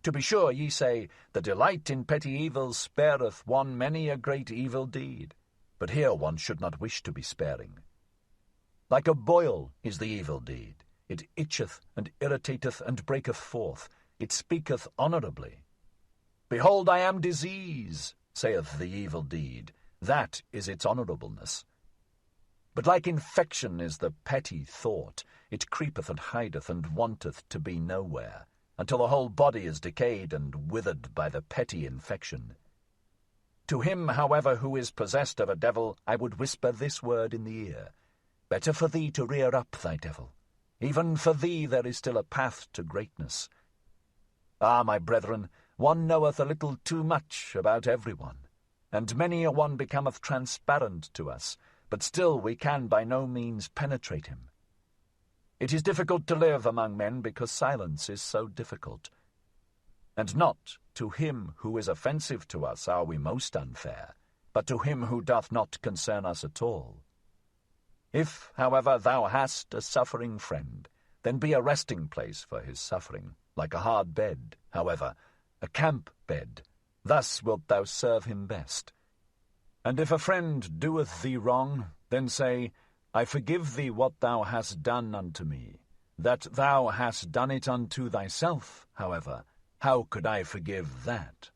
To be sure, ye say, the delight in petty evils spareth one many a great evil deed. But here one should not wish to be sparing. Like a boil is the evil deed. It itcheth and irritateth and breaketh forth. It speaketh honourably. Behold, I am disease, saith the evil deed. That is its honourableness. But like infection is the petty thought. It creepeth and hideth and wanteth to be nowhere, until the whole body is decayed and withered by the petty infection. To him, however, who is possessed of a devil, I would whisper this word in the ear. Better for thee to rear up thy devil. Even for thee there is still a path to greatness. Ah, my brethren, one knoweth a little too much about everyone, and many a one becometh transparent to us, but still we can by no means penetrate him. It is difficult to live among men because silence is so difficult. And not to him who is offensive to us are we most unfair, but to him who doth not concern us at all. If, however, thou hast a suffering friend, then be a resting place for his suffering, like a hard bed, however, a camp bed. Thus wilt thou serve him best. And if a friend doeth thee wrong, then say, I forgive thee what thou hast done unto me. That thou hast done it unto thyself, however, how could I forgive that?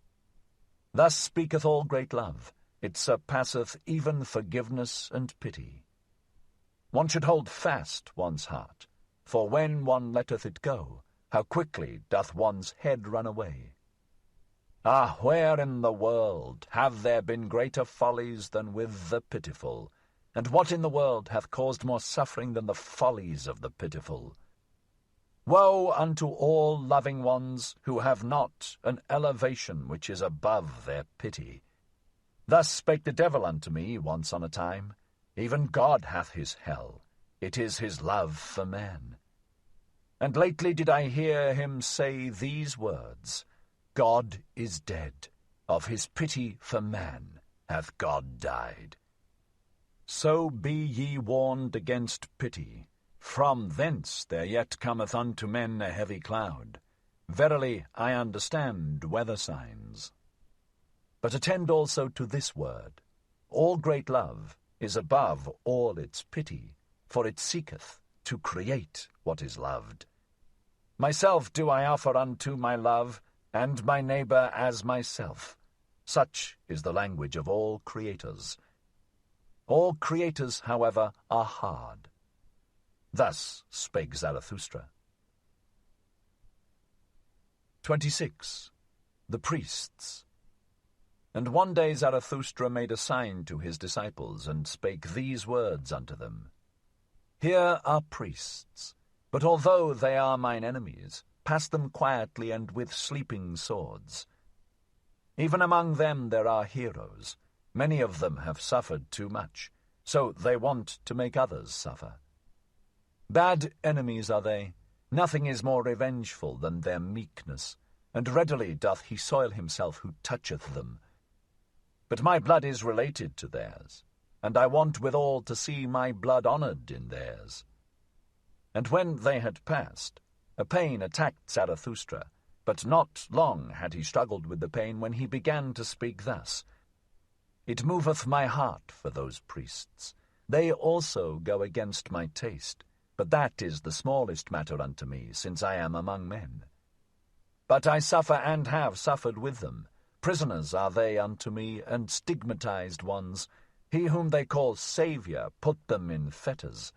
Thus speaketh all great love. It surpasseth even forgiveness and pity. One should hold fast one's heart, for when one letteth it go, how quickly doth one's head run away. Ah, where in the world have there been greater follies than with the pitiful? And what in the world hath caused more suffering than the follies of the pitiful? Woe unto all loving ones who have not an elevation which is above their pity. Thus spake the devil unto me once on a time. Even God hath his hell. It is his love for man. And lately did I hear him say these words, God is dead. Of his pity for man hath God died. So be ye warned against pity. From thence there yet cometh unto men a heavy cloud. Verily I understand weather signs. But attend also to this word. All great love is above all its pity, for it seeketh to create what is loved. Myself do I offer unto my love, and my neighbour as myself. Such is the language of all creators. All creators, however, are hard. Thus spake Zarathustra. 26. The Priests. And one day Zarathustra made a sign to his disciples, and spake these words unto them. Here are priests, but although they are mine enemies, pass them quietly and with sleeping swords. Even among them there are heroes. Many of them have suffered too much, so they want to make others suffer. Bad enemies are they. Nothing is more revengeful than their meekness, and readily doth he soil himself who toucheth them. But my blood is related to theirs, and I want withal to see my blood honoured in theirs. And when they had passed, a pain attacked Zarathustra, but not long had he struggled with the pain when he began to speak thus. It moveth my heart for those priests. They also go against my taste, but that is the smallest matter unto me, since I am among men. But I suffer and have suffered with them. Prisoners are they unto me, and stigmatized ones. He whom they call Saviour put them in fetters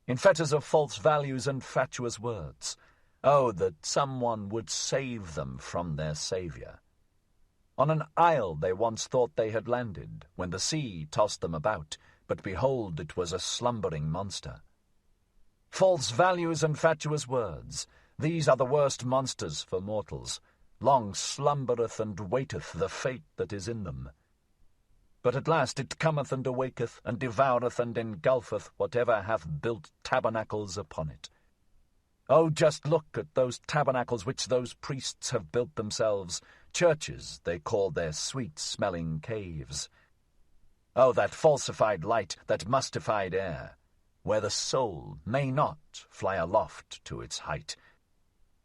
of false values and fatuous words. Oh, that someone would save them from their Saviour. On an isle they once thought they had landed, when the sea tossed them about, but behold, it was a slumbering monster. False values and fatuous words, these are the worst monsters for mortals. Long slumbereth and waiteth the fate that is in them. But at last it cometh and awaketh, and devoureth and engulfeth whatever hath built tabernacles upon it. Oh, just look at those tabernacles which those priests have built themselves. Churches they call their sweet-smelling caves. Oh, that falsified light, that mustified air, where the soul may not fly aloft to its height,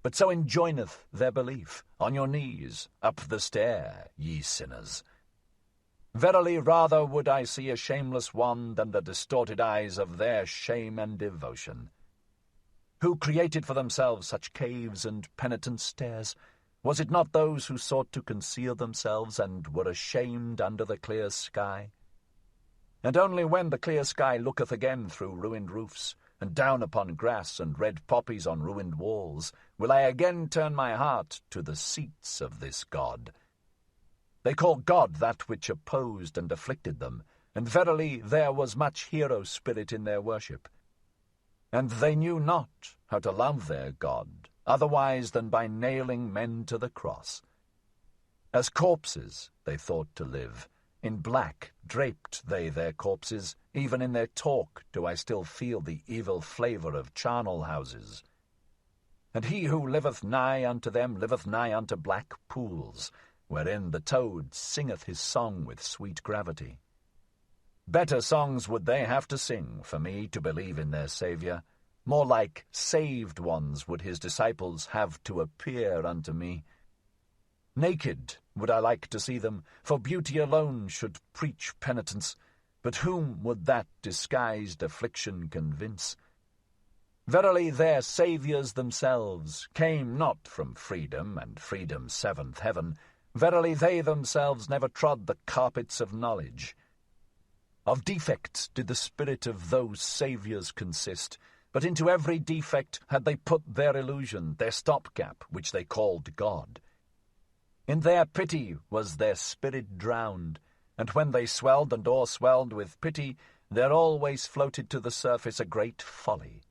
but so enjoineth their belief. On your knees, up the stair, ye sinners. Verily, rather would I see a shameless one than the distorted eyes of their shame and devotion. Who created for themselves such caves and penitent stairs? Was it not those who sought to conceal themselves and were ashamed under the clear sky? And only when the clear sky looketh again through ruined roofs, and down upon grass and red poppies on ruined walls, will I again turn my heart to the seats of this God. They call God that which opposed and afflicted them, and verily there was much hero spirit in their worship. And they knew not how to love their God, otherwise than by nailing men to the cross. As corpses they thought to live. In black draped they their corpses, even in their talk do I still feel the evil flavour of charnel houses. And he who liveth nigh unto them liveth nigh unto black pools, wherein the toad singeth his song with sweet gravity. Better songs would they have to sing for me to believe in their Saviour. More like saved ones would his disciples have to appear unto me. Naked would I like to see them, for beauty alone should preach penitence, but whom would that disguised affliction convince? Verily their saviours themselves came not from freedom and freedom's seventh heaven. Verily they themselves never trod the carpets of knowledge. Of defects did the spirit of those saviours consist, but into every defect had they put their illusion, their stopgap, which they called God. In their pity was their spirit drowned, and when they swelled and o'erswelled with pity, there always floated to the surface a great folly.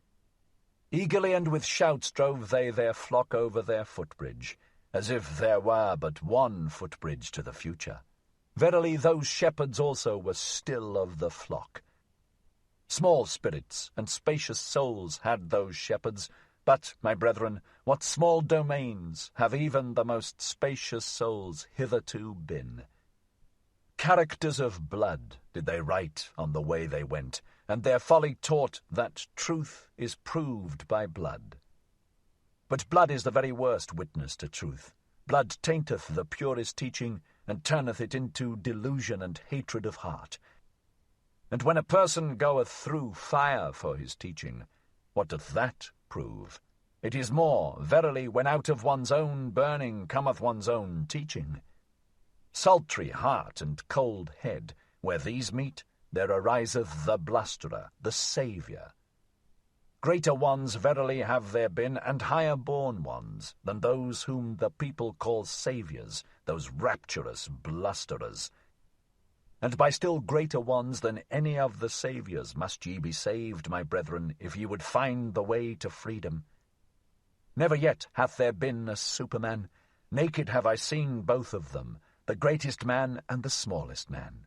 Eagerly and with shouts drove they their flock over their footbridge, as if there were but one footbridge to the future. Verily those shepherds also were still of the flock. Small spirits and spacious souls had those shepherds, but, my brethren, what small domains have even the most spacious souls hitherto been? Characters of blood did they write on the way they went, and their folly taught that truth is proved by blood. But blood is the very worst witness to truth. Blood tainteth the purest teaching, and turneth it into delusion and hatred of heart. And when a person goeth through fire for his teaching, what doth that prove? It is more, verily, when out of one's own burning cometh one's own teaching. Sultry heart and cold head, where these meet, there ariseth the blusterer, the saviour. Greater ones verily have there been, and higher-born ones, than those whom the people call saviours, those rapturous blusterers. And by still greater ones than any of the saviours must ye be saved, my brethren, if ye would find the way to freedom. Never yet hath there been a Superman. Naked have I seen both of them, the greatest man and the smallest man.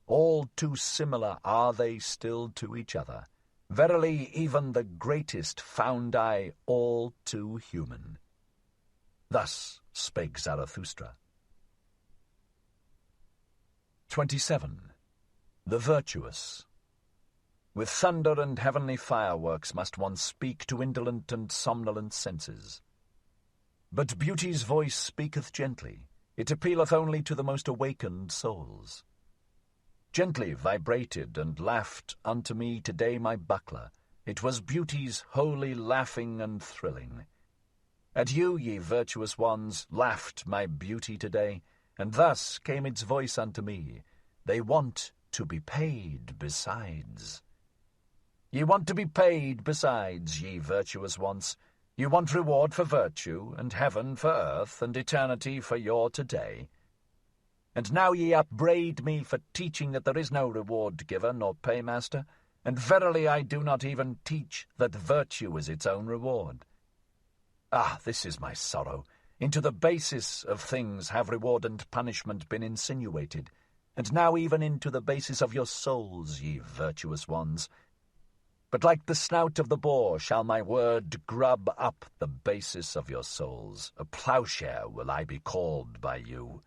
All too similar are they still to each other. Verily, even the greatest found I all too human. Thus spake Zarathustra. 27. The Virtuous. With thunder and heavenly fireworks must one speak to indolent and somnolent senses. But beauty's voice speaketh gently. It appealeth only to the most awakened souls. Gently vibrated and laughed unto me today my buckler. It was beauty's holy laughing and thrilling. At you, ye virtuous ones, laughed my beauty today, and thus came its voice unto me. They want to be paid besides. Ye want to be paid besides, ye virtuous ones. You want reward for virtue, and heaven for earth, and eternity for your today. And now ye upbraid me for teaching that there is no reward giver nor paymaster, and verily I do not even teach that virtue is its own reward. Ah, this is my sorrow. Into the basis of things have reward and punishment been insinuated, and now even into the basis of your souls, ye virtuous ones. But like the snout of the boar shall my word grub up the basis of your souls. A ploughshare will I be called by you.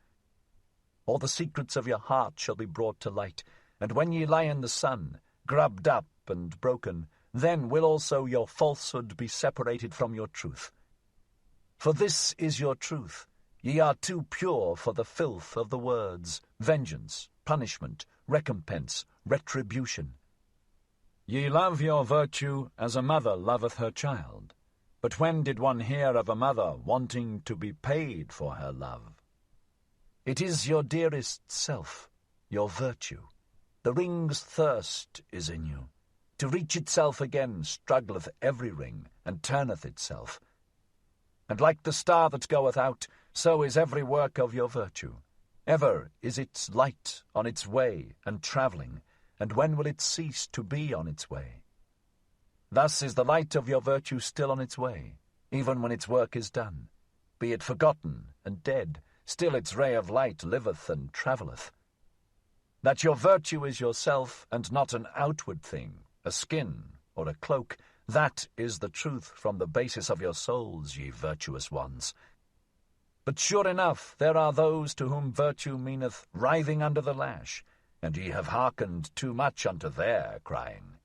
All the secrets of your heart shall be brought to light, and when ye lie in the sun, grubbed up and broken, then will also your falsehood be separated from your truth. For this is your truth. Ye are too pure for the filth of the words. Vengeance, punishment, recompense, retribution. Ye love your virtue as a mother loveth her child. But when did one hear of a mother wanting to be paid for her love? It is your dearest self, your virtue. The ring's thirst is in you. To reach itself again struggleth every ring, and turneth itself. And like the star that goeth out, so is every work of your virtue. Ever is its light on its way and travelling, and when will it cease to be on its way? Thus is the light of your virtue still on its way, even when its work is done. Be it forgotten and dead, still its ray of light liveth and travelleth. That your virtue is yourself, and not an outward thing, a skin or a cloak, that is the truth from the basis of your souls, ye virtuous ones. But sure enough, there are those to whom virtue meaneth writhing under the lash, and ye have hearkened too much unto their crying.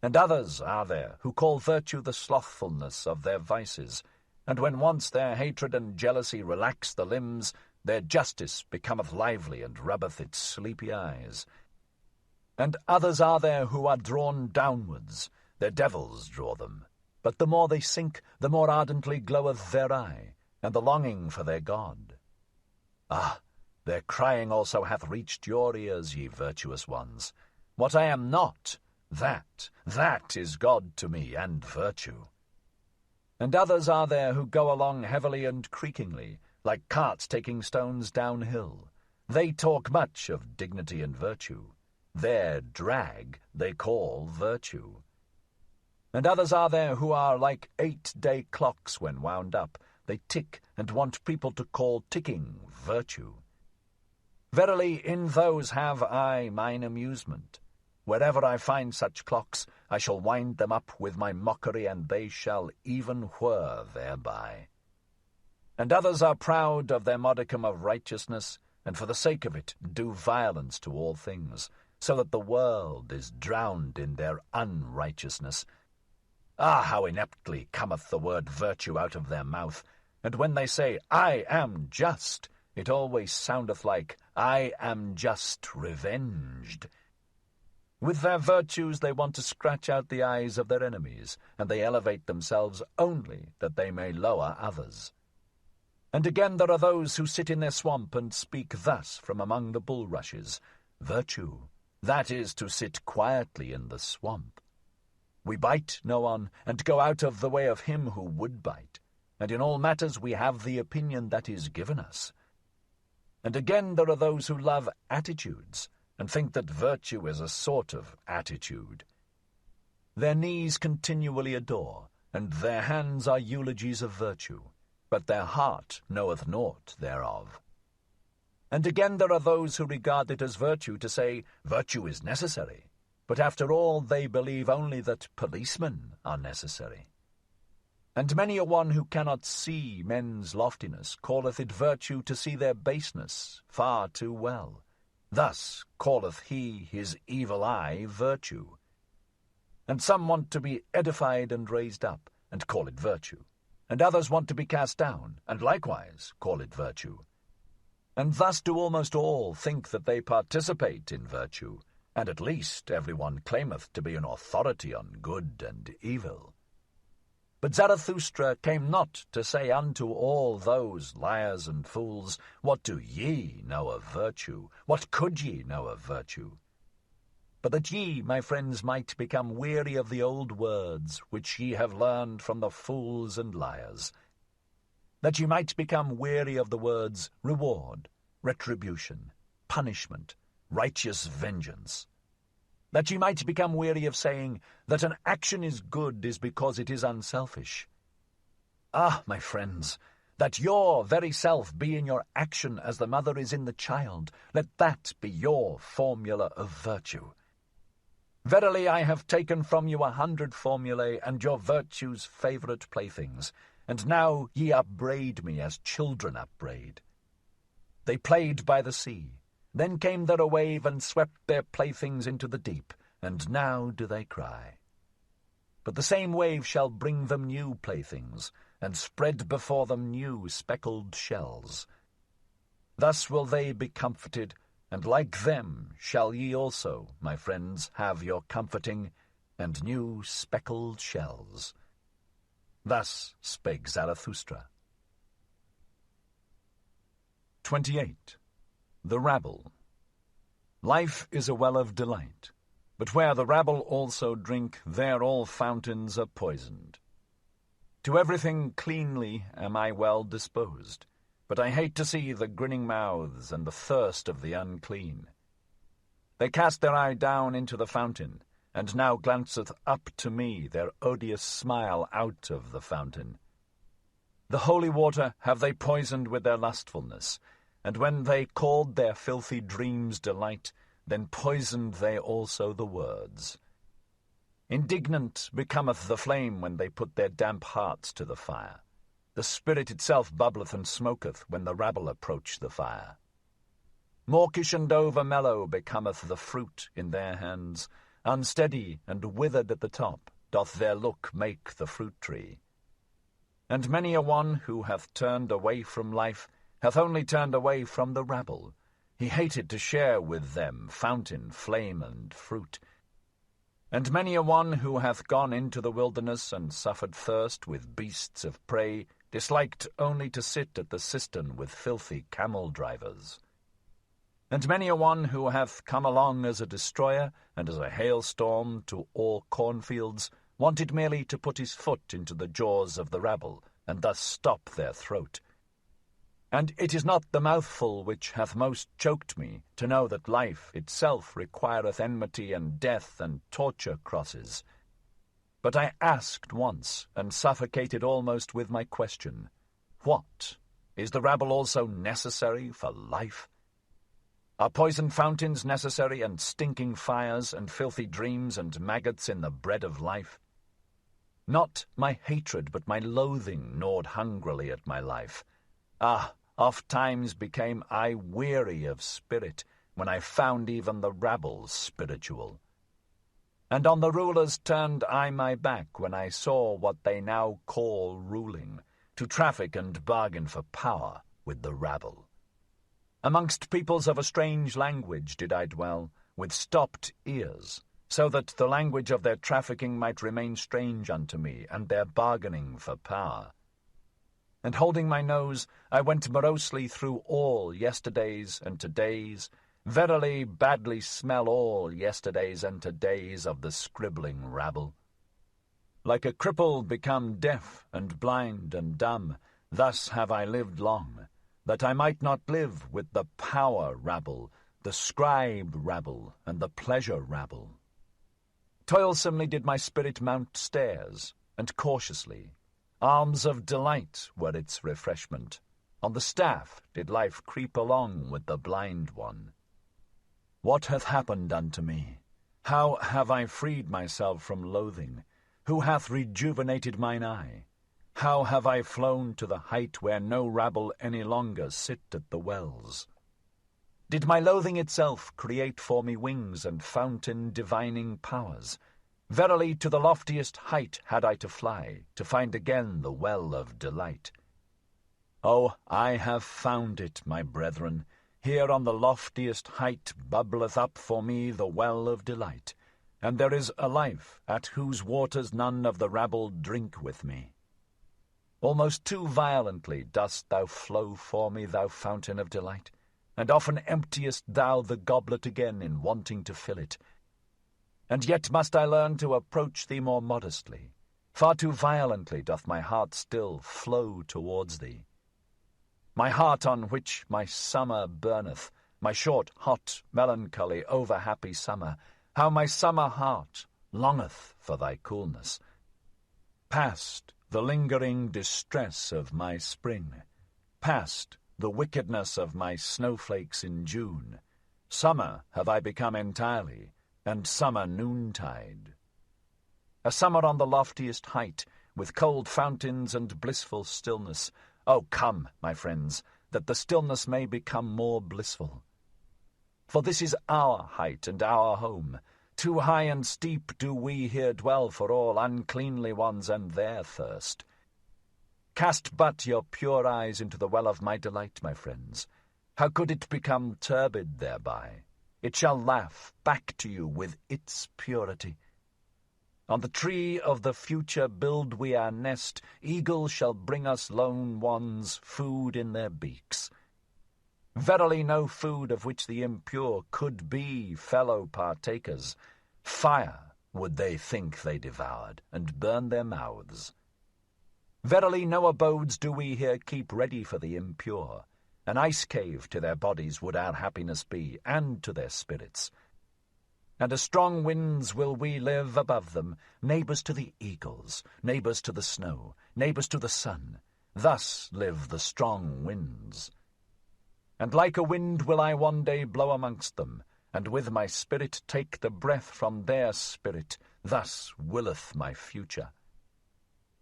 And others are there who call virtue the slothfulness of their vices, and when once their hatred and jealousy relax the limbs, their justice becometh lively and rubbeth its sleepy eyes. And others are there who are drawn downwards, their devils draw them, but the more they sink, the more ardently gloweth their eye, and the longing for their God. Ah, their crying also hath reached your ears, ye virtuous ones. What I am not, that is God to me, and virtue. And others are there who go along heavily and creakingly, like carts taking stones downhill. They talk much of dignity and virtue. Their drag they call virtue. And others are there who are like 8-day clocks when wound up. They tick and want people to call ticking virtue. Verily, in those have I mine amusement. Wherever I find such clocks, I shall wind them up with my mockery, and they shall even whir thereby. And others are proud of their modicum of righteousness, and for the sake of it do violence to all things, so that the world is drowned in their unrighteousness. Ah, how ineptly cometh the word virtue out of their mouth, and when they say, I am just, it always soundeth like, I am just revenged. With their virtues they want to scratch out the eyes of their enemies, and they elevate themselves only that they may lower others. And again there are those who sit in their swamp and speak thus from among the bulrushes, virtue, that is to sit quietly in the swamp. We bite no one, and go out of the way of him who would bite, and in all matters we have the opinion that is given us. And again there are those who love attitudes, and think that virtue is a sort of attitude. Their knees continually adore, and their hands are eulogies of virtue, but their heart knoweth naught thereof. And again there are those who regard it as virtue to say, virtue is necessary, but after all they believe only that policemen are necessary. And many a one who cannot see men's loftiness calleth it virtue to see their baseness far too well. Thus calleth he his evil eye virtue. And some want to be edified and raised up, and call it virtue. And others want to be cast down, and likewise call it virtue. And thus do almost all think that they participate in virtue, and at least every one claimeth to be an authority on good and evil. But Zarathustra came not to say unto all those liars and fools, what do ye know of virtue? What could ye know of virtue? But that ye, my friends, might become weary of the old words which ye have learned from the fools and liars. That ye might become weary of the words reward, retribution, punishment, righteous vengeance. That ye might become weary of saying that an action is good is because it is unselfish. Ah, my friends, that your very self be in your action as the mother is in the child, let that be your formula of virtue. Verily I have taken from you 100 formulae and your virtue's favourite playthings, and now ye upbraid me as children upbraid. They played by the sea. Then came there a wave and swept their playthings into the deep, and now do they cry. But the same wave shall bring them new playthings, and spread before them new speckled shells. Thus will they be comforted, and like them shall ye also, my friends, have your comforting and new speckled shells. Thus spake Zarathustra. 28. The Rabble. Life is a well of delight, but where the rabble also drink, there all fountains are poisoned. To everything cleanly am I well disposed, but I hate to see the grinning mouths and the thirst of the unclean. They cast their eye down into the fountain, and now glanceth up to me their odious smile out of the fountain. The holy water have they poisoned with their lustfulness, and when they called their filthy dreams delight, then poisoned they also the words. Indignant becometh the flame when they put their damp hearts to the fire. The spirit itself bubbleth and smoketh when the rabble approach the fire. Mawkish and over-mellow becometh the fruit in their hands. Unsteady and withered at the top doth their look make the fruit-tree. And many a one who hath turned away from life hath only turned away from the rabble. He hated to share with them fountain, flame, and fruit. And many a one who hath gone into the wilderness and suffered thirst with beasts of prey disliked only to sit at the cistern with filthy camel-drivers. And many a one who hath come along as a destroyer and as a hailstorm to all cornfields wanted merely to put his foot into the jaws of the rabble and thus stop their throat. And it is not the mouthful which hath most choked me, to know that life itself requireth enmity and death and torture crosses. But I asked once, and suffocated almost with my question, what? Is the rabble also necessary for life? Are poisoned fountains necessary, and stinking fires, and filthy dreams, and maggots in the bread of life? Not my hatred, but my loathing gnawed hungrily at my life. Ah, oft times became I weary of spirit, when I found even the rabble spiritual. And on the rulers turned I my back when I saw what they now call ruling, to traffic and bargain for power with the rabble. Amongst peoples of a strange language did I dwell, with stopped ears, so that the language of their trafficking might remain strange unto me, and their bargaining for power. And holding my nose, I went morosely through all yesterdays and todays. Verily badly smell all yesterdays and todays of the scribbling rabble. Like a cripple become deaf and blind and dumb, thus have I lived long, that I might not live with the power rabble, the scribe rabble, and the pleasure rabble. Toilsomely did my spirit mount stairs, and cautiously. Arms of delight were its refreshment. On the staff did life creep along with the blind one. What hath happened unto me? How have I freed myself from loathing? Who hath rejuvenated mine eye? How have I flown to the height where no rabble any longer sit at the wells? Did my loathing itself create for me wings and fountain divining powers? Verily to the loftiest height had I to fly, to find again the well of delight. Oh, I have found it, my brethren. Here on the loftiest height bubbleth up for me the well of delight, and there is a life at whose waters none of the rabble drink with me. Almost too violently dost thou flow for me, thou fountain of delight, and often emptiest thou the goblet again in wanting to fill it. And yet must I learn to approach thee more modestly. Far too violently doth my heart still flow towards thee. My heart on which my summer burneth, my short, hot, melancholy, over-happy summer, how my summer heart longeth for thy coolness. Past the lingering distress of my spring, past the wickedness of my snowflakes in June, summer have I become entirely, and summer noontide. A summer on the loftiest height, with cold fountains and blissful stillness. Oh, come, my friends, that the stillness may become more blissful. For this is our height and our home. Too high and steep do we here dwell for all uncleanly ones and their thirst. Cast but your pure eyes into the well of my delight, my friends. How could it become turbid thereby? It shall laugh back to you with its purity. On the tree of the future build we our nest. Eagles shall bring us lone ones food in their beaks. Verily no food of which the impure could be fellow partakers. Fire would they think they devoured, and burn their mouths. Verily no abodes do we here keep ready for the impure. An ice cave to their bodies would our happiness be, and to their spirits. And a strong winds will we live above them, neighbours to the eagles, neighbours to the snow, neighbours to the sun. Thus live the strong winds. And like a wind will I one day blow amongst them, and with my spirit take the breath from their spirit. Thus willeth my future.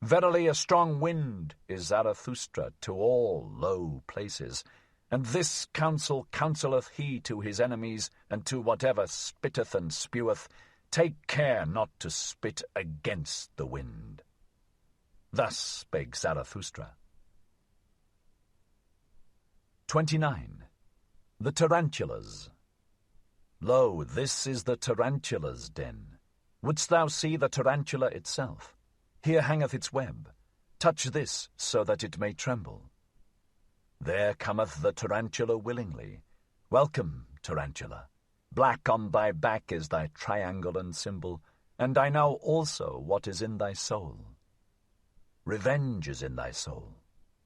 Verily a strong wind is Zarathustra to all low places, and this counsel counselleth he to his enemies, and to whatever spitteth and speweth, take care not to spit against the wind. Thus spake Zarathustra. 29. The Tarantulas. Lo, this is the Tarantula's den. Wouldst thou see the tarantula itself? Here hangeth its web. Touch this, so that it may tremble. There cometh the tarantula willingly. Welcome, tarantula. Black on thy back is thy triangle and symbol, and I know also what is in thy soul. Revenge is in thy soul.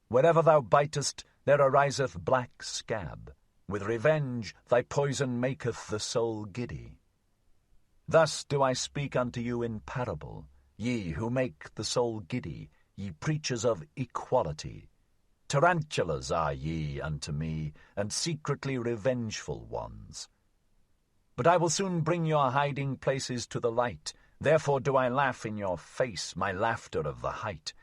Wherever thou bitest, there ariseth black scab. With revenge thy poison maketh the soul giddy. Thus do I speak unto you in parable, ye who make the soul giddy, ye preachers of equality. Tarantulas are ye unto me, and secretly revengeful ones. But I will soon bring your hiding places to the light. Therefore do I laugh in your face, my laughter of the height.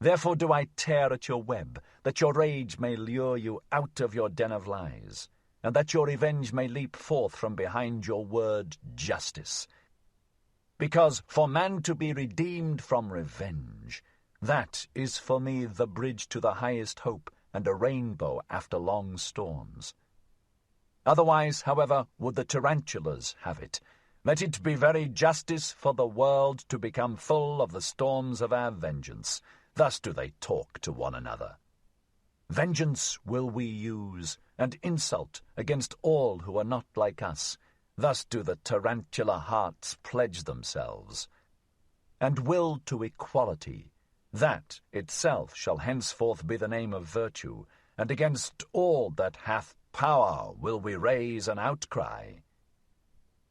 Therefore do I tear at your web, that your rage may lure you out of your den of lies, and that your revenge may leap forth from behind your word justice. Because for man to be redeemed from revenge, that is for me the bridge to the highest hope and a rainbow after long storms. Otherwise, however, would the tarantulas have it. Let it be very justice for the world to become full of the storms of our vengeance. Thus do they talk to one another. Vengeance will we use, and insult against all who are not like us. Thus do the tarantula hearts pledge themselves. And will to equality, that itself shall henceforth be the name of virtue, and against all that hath power will we raise an outcry.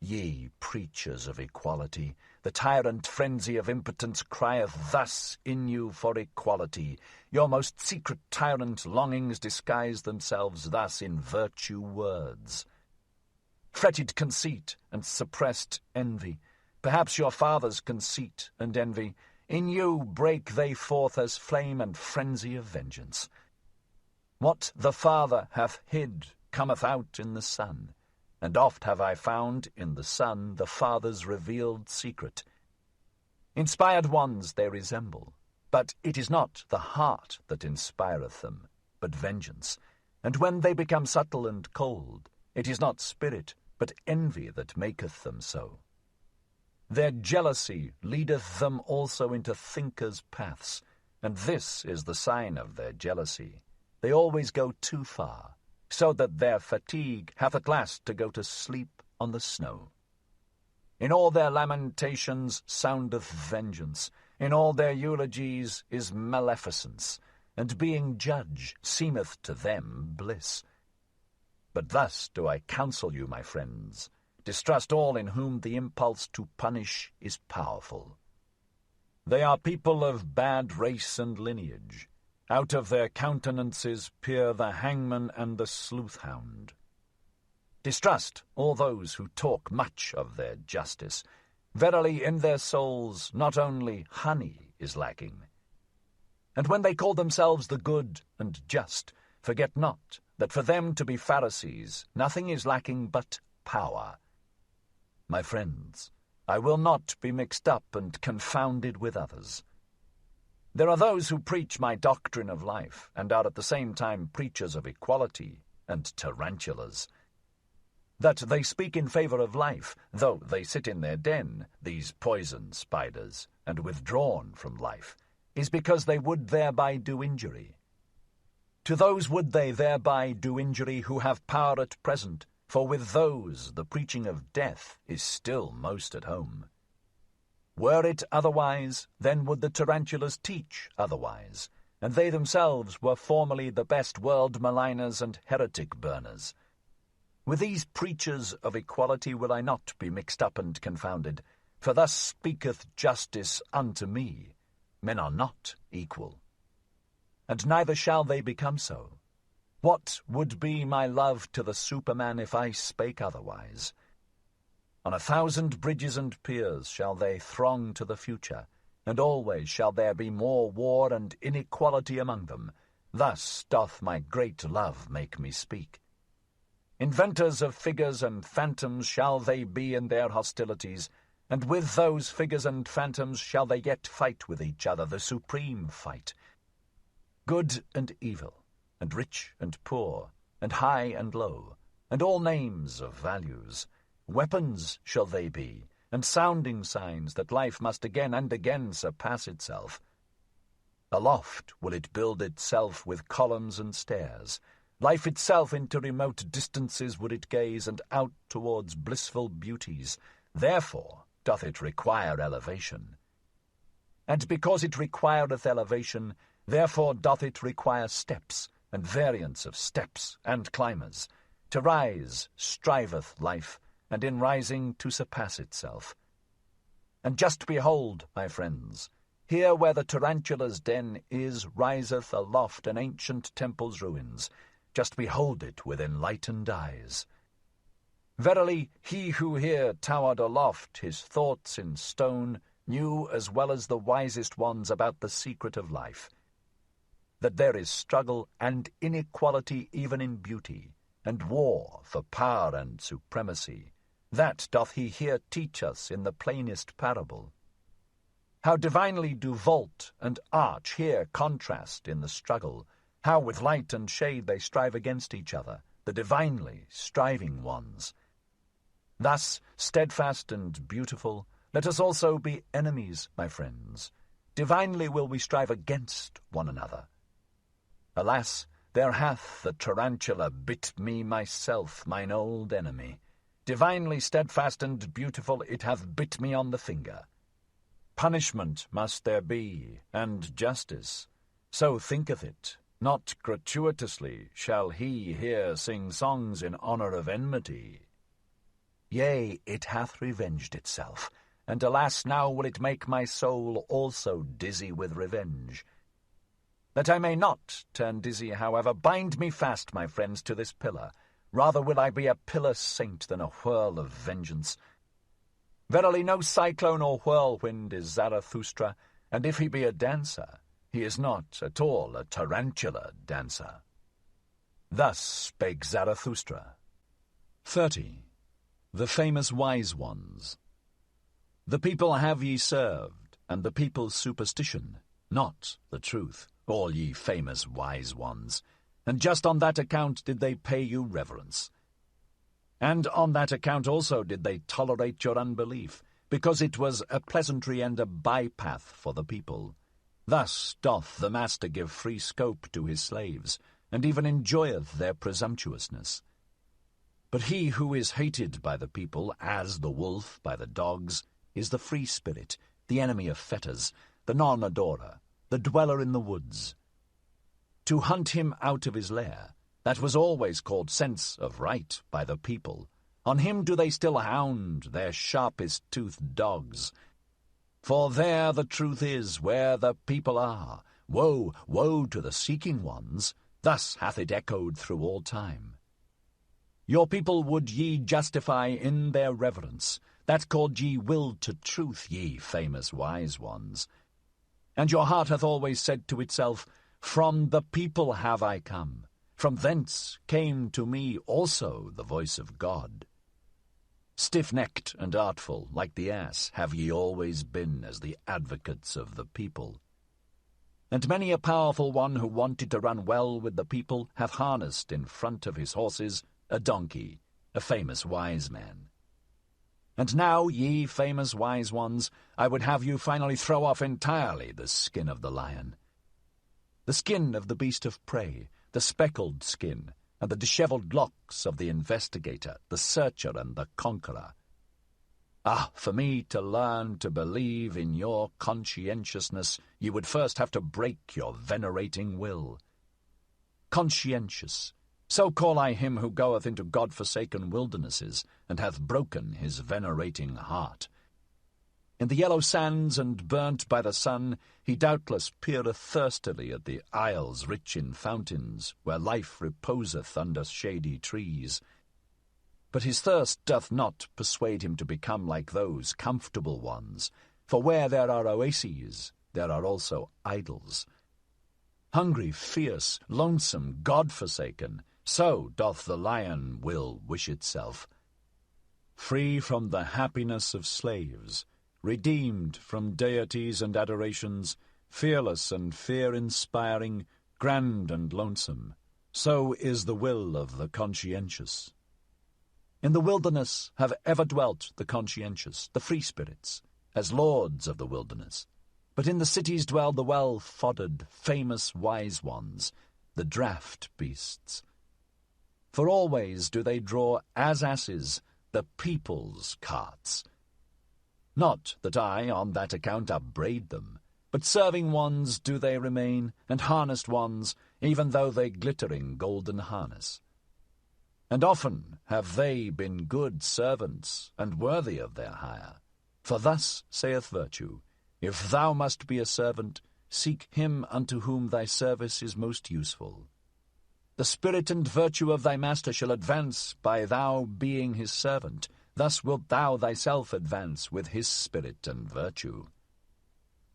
Ye preachers of equality, the tyrant frenzy of impotence crieth thus in you for equality. Your most secret tyrant longings disguise themselves thus in virtue words. Fretted conceit and suppressed envy, perhaps your father's conceit and envy, in you break they forth as flame and frenzy of vengeance. What the Father hath hid cometh out in the Son, and oft have I found in the Son the Father's revealed secret. Inspired ones they resemble, but it is not the heart that inspireth them, but vengeance. And when they become subtle and cold, it is not spirit, but envy that maketh them so. Their jealousy leadeth them also into thinkers' paths, and this is the sign of their jealousy. They always go too far, so that their fatigue hath at last to go to sleep on the snow. In all their lamentations soundeth vengeance, in all their eulogies is maleficence, and being judge seemeth to them bliss. But thus do I counsel you, my friends, distrust all in whom the impulse to punish is powerful. They are people of bad race and lineage. Out of their countenances peer the hangman and the sleuth-hound. Distrust all those who talk much of their justice. Verily in their souls not only honey is lacking. And when they call themselves the good and just, forget not that for them to be Pharisees nothing is lacking but power. My friends, I will not be mixed up and confounded with others. There are those who preach my doctrine of life, and are at the same time preachers of equality, and tarantulas. That they speak in favour of life, though they sit in their den, these poison spiders, and withdrawn from life, is because they would thereby do injury. To those would they thereby do injury who have power at present, for with those the preaching of death is still most at home. Were it otherwise, then would the tarantulas teach otherwise, and they themselves were formerly the best world maligners and heretic burners. With these preachers of equality will I not be mixed up and confounded, for thus speaketh justice unto me. Men are not equal, and neither shall they become so. What would be my love to the Superman if I spake otherwise? On 1,000 bridges and piers shall they throng to the future, and always shall there be more war and inequality among them. Thus doth my great love make me speak. Inventors of figures and phantoms shall they be in their hostilities, and with those figures and phantoms shall they yet fight with each other, the supreme fight. Good and evil, and rich and poor, and high and low, and all names of values. Weapons shall they be, and sounding signs that life must again and again surpass itself. Aloft will it build itself with columns and stairs. Life itself into remote distances would it gaze, and out towards blissful beauties. Therefore doth it require elevation. And because it requireth elevation, therefore doth it require steps, and variance of steps and climbers. To rise striveth life, and in rising to surpass itself. And just behold, my friends, here where the tarantula's den is, riseth aloft an ancient temple's ruins. Just behold it with enlightened eyes. Verily, he who here towered aloft his thoughts in stone knew as well as the wisest ones about the secret of life, that there is struggle and inequality even in beauty, and war for power and supremacy. That doth he here teach us in the plainest parable. How divinely do vault and arch here contrast in the struggle, how with light and shade they strive against each other, the divinely striving ones. Thus, steadfast and beautiful, let us also be enemies, my friends. Divinely will we strive against one another. Alas, there hath the tarantula bit me myself, mine old enemy. Divinely steadfast and beautiful, it hath bit me on the finger. Punishment must there be, and justice. So thinketh it. Not gratuitously shall he here sing songs in honour of enmity. Yea, it hath revenged itself, and alas, now will it make my soul also dizzy with revenge. That I may not turn dizzy, however, bind me fast, my friends, to this pillar. Rather will I be a pillar saint than a whirl of vengeance. Verily no cyclone or whirlwind is Zarathustra, and if he be a dancer, he is not at all a tarantula dancer. Thus spake Zarathustra. 30. The famous wise ones. The people have ye served, and the people's superstition, not the truth, all ye famous wise ones. And just on that account did they pay you reverence. And on that account also did they tolerate your unbelief, because it was a pleasantry and a bypath for the people. Thus doth the master give free scope to his slaves, and even enjoyeth their presumptuousness. But he who is hated by the people, as the wolf by the dogs, is the free spirit, the enemy of fetters, the non-adorer, the dweller in the woods. To hunt him out of his lair, that was always called sense of right by the people. On him do they still hound their sharpest-toothed dogs. For there the truth is, where the people are. Woe, woe to the seeking ones! Thus hath it echoed through all time. Your people would ye justify in their reverence, that called ye will to truth, ye famous wise ones. And your heart hath always said to itself, From the people have I come. From thence came to me also the voice of God. Stiff-necked and artful, like the ass, have ye always been as the advocates of the people. And many a powerful one who wanted to run well with the people hath harnessed in front of his horses a donkey, a famous wise man. And now, ye famous wise ones, I would have you finally throw off entirely the skin of the lion. The skin of the beast of prey, the speckled skin, and the dishevelled locks of the investigator, the searcher, and the conqueror. Ah, for me to learn to believe in your conscientiousness, you would first have to break your venerating will. Conscientious, so call I him who goeth into God-forsaken wildernesses, and hath broken his venerating heart. In the yellow sands and burnt by the sun, he doubtless peereth thirstily at the isles rich in fountains, where life reposeth under shady trees. But his thirst doth not persuade him to become like those comfortable ones, for where there are oases, there are also idols. Hungry, fierce, lonesome, God-forsaken, so doth the lion will wish itself. Free from the happiness of slaves, redeemed from deities and adorations, fearless and fear-inspiring, grand and lonesome, so is the will of the conscientious. In the wilderness have ever dwelt the conscientious, the free spirits, as lords of the wilderness. But in the cities dwell the well-foddered, famous wise ones, the draught beasts. For always do they draw, as asses, the people's carts. Not that I, on that account, upbraid them, but serving ones do they remain, and harnessed ones, even though they glitter in golden harness. And often have they been good servants, and worthy of their hire. For thus saith Virtue, if thou must be a servant, seek him unto whom thy service is most useful. The spirit and virtue of thy master shall advance by thou being his servant. Thus wilt thou thyself advance with his spirit and virtue.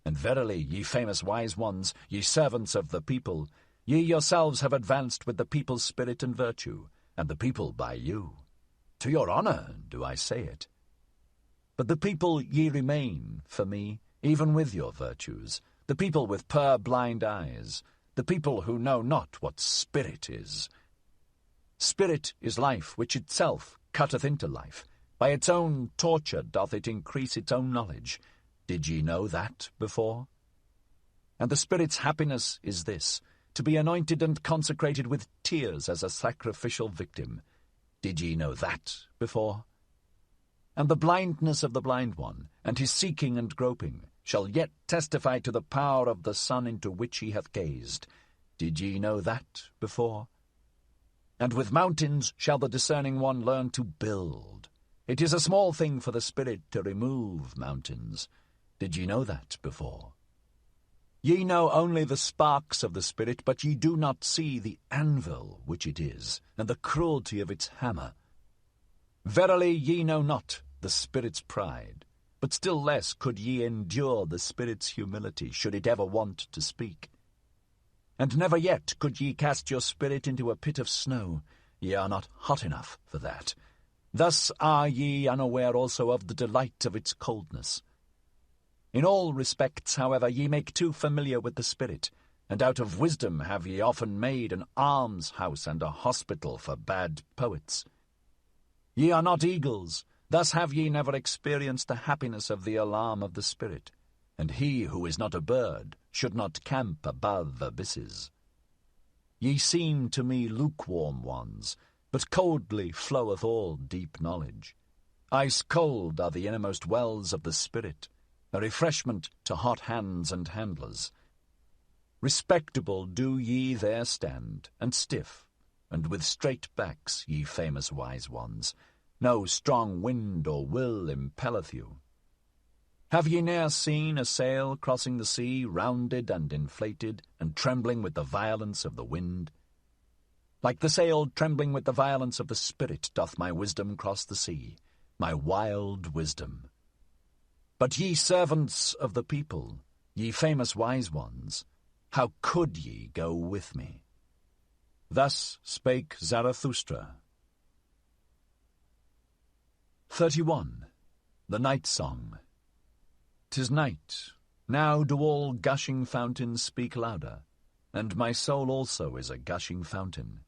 And verily, ye famous wise ones, ye servants of the people, ye yourselves have advanced with the people's spirit and virtue, and the people by you. To your honour do I say it. But the people ye remain, for me, even with your virtues, the people with purblind eyes, the people who know not what spirit is. Spirit is life which itself cutteth into life. By its own torture doth it increase its own knowledge. Did ye know that before? And the spirit's happiness is this, to be anointed and consecrated with tears as a sacrificial victim. Did ye know that before? And the blindness of the blind one, and his seeking and groping, shall yet testify to the power of the sun into which he hath gazed. Did ye know that before? And with mountains shall the discerning one learn to build. It is a small thing for the spirit to remove mountains. Did ye know that before? Ye know only the sparks of the spirit, but ye do not see the anvil which it is, and the cruelty of its hammer. Verily ye know not the spirit's pride, but still less could ye endure the spirit's humility, should it ever want to speak. And never yet could ye cast your spirit into a pit of snow. Ye are not hot enough for that. Thus are ye unaware also of the delight of its coldness. In all respects, however, ye make too familiar with the spirit, and out of wisdom have ye often made an almshouse and a hospital for bad poets. Ye are not eagles, thus have ye never experienced the happiness of the alarm of the spirit, and he who is not a bird should not camp above abysses. Ye seem to me lukewarm ones, but coldly floweth all deep knowledge. Ice-cold are the innermost wells of the spirit, a refreshment to hot hands and handlers. Respectable do ye there stand, and stiff, and with straight backs, ye famous wise ones. No strong wind or will impelleth you. Have ye ne'er seen a sail crossing the sea, rounded and inflated, and trembling with the violence of the wind? Like the sail trembling with the violence of the spirit doth my wisdom cross the sea, my wild wisdom. But ye servants of the people, ye famous wise ones, how could ye go with me? Thus spake Zarathustra. 31. The Night Song. 'Tis night, Now do all gushing fountains speak louder, and my soul also is a gushing fountain.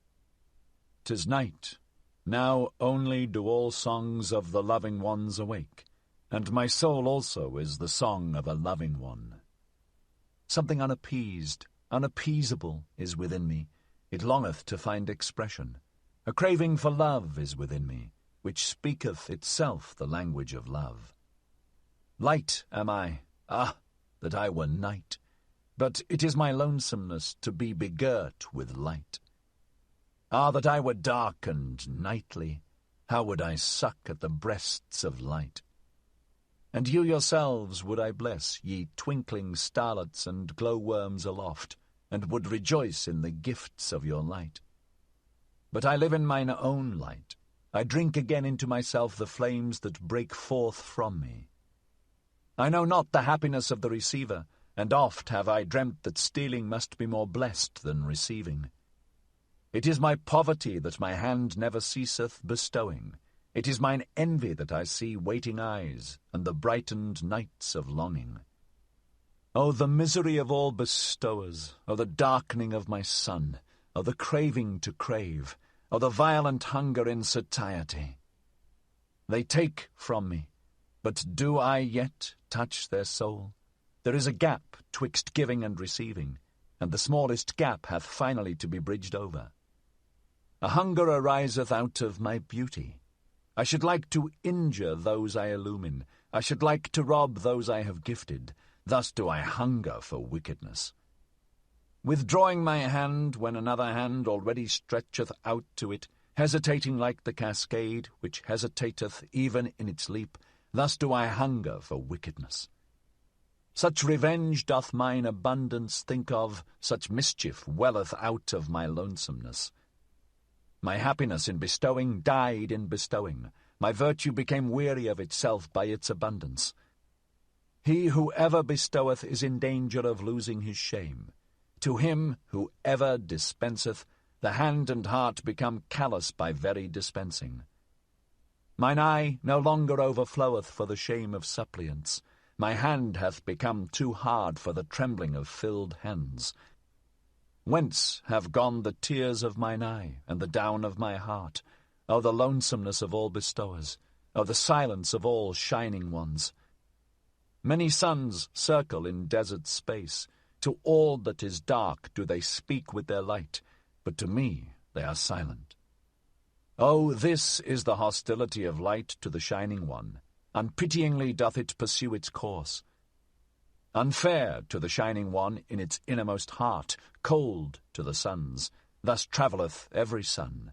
'Tis night. Now only do all songs of the loving ones awake, and my soul also is the song of a loving one. Something unappeased, unappeasable is within me. It longeth to find expression. A craving for love is within me, which speaketh itself the language of love. Light am I, that I were night, but it is my lonesomeness to be begirt with light. That I were dark and nightly, how would I suck at the breasts of light? And you yourselves would I bless, ye twinkling starlets and glowworms aloft, and would rejoice in the gifts of your light. But I live in mine own light. I drink again into myself the flames that break forth from me. I know not the happiness of the receiver, and oft have I dreamt that stealing must be more blessed than receiving. It is my poverty that my hand never ceaseth bestowing. It is mine envy that I see waiting eyes, and the brightened nights of longing. O the misery of all bestowers, O the darkening of my sun, O the craving to crave, O the violent hunger in satiety. They take from me, but do I yet touch their soul? There is a gap twixt giving and receiving, and the smallest gap hath finally to be bridged over. A hunger ariseth out of my beauty. I should like to injure those I illumine. I should like to rob those I have gifted. Thus do I hunger for wickedness. Withdrawing my hand when another hand already stretcheth out to it, hesitating like the cascade, which hesitateth even in its leap, thus do I hunger for wickedness. Such revenge doth mine abundance think of, such mischief welleth out of my lonesomeness. My happiness in bestowing died in bestowing. My virtue became weary of itself by its abundance. He who ever bestoweth is in danger of losing his shame. To him who ever dispenseth, the hand and heart become callous by very dispensing. Mine eye no longer overfloweth for the shame of suppliants. My hand hath become too hard for the trembling of filled hands. Whence have gone the tears of mine eye, and the down of my heart? O the lonesomeness of all bestowers! O the silence of all shining ones! Many suns circle in desert space. To all that is dark do they speak with their light, but to me they are silent. Oh, this is the hostility of light to the shining one. Unpityingly doth it pursue its course. Unfair to the shining one in its innermost heart, cold to the suns, thus travelleth every sun.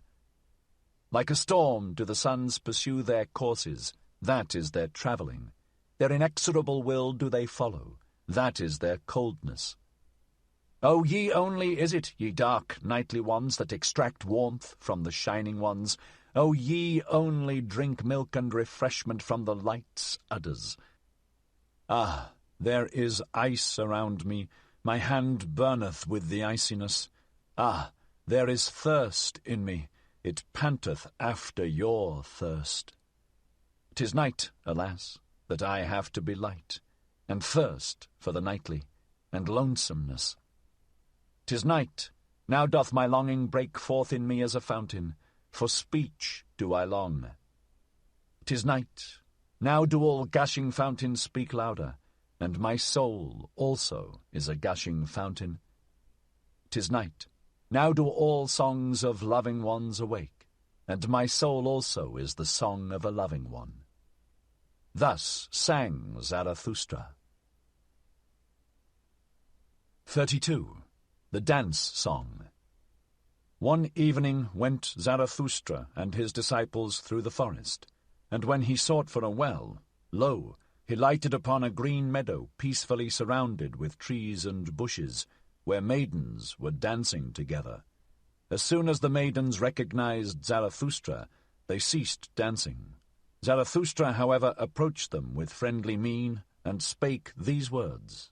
Like a storm do the suns pursue their courses, that is their travelling. Their inexorable will do they follow, that is their coldness. O ye only is it, ye dark nightly ones, that extract warmth from the shining ones. O ye only drink milk and refreshment from the light's udders. There is ice around me, my hand burneth with the iciness. There is thirst in me, it panteth after your thirst. 'Tis night, alas, that I have to be light, and thirst for the nightly, and lonesomeness. 'Tis night, now doth my longing break forth in me as a fountain, for speech do I long. 'Tis night, now do all gushing fountains speak louder, and my soul also is a gushing fountain. 'Tis night, now do all songs of loving ones awake, and my soul also is the song of a loving one. Thus sang Zarathustra. 32. The Dance Song. One evening went Zarathustra and his disciples through the forest, and when he sought for a well, lo, he lighted upon a green meadow peacefully surrounded with trees and bushes, where maidens were dancing together. As soon as the maidens recognized Zarathustra, they ceased dancing. Zarathustra, however, approached them with friendly mien and spake these words.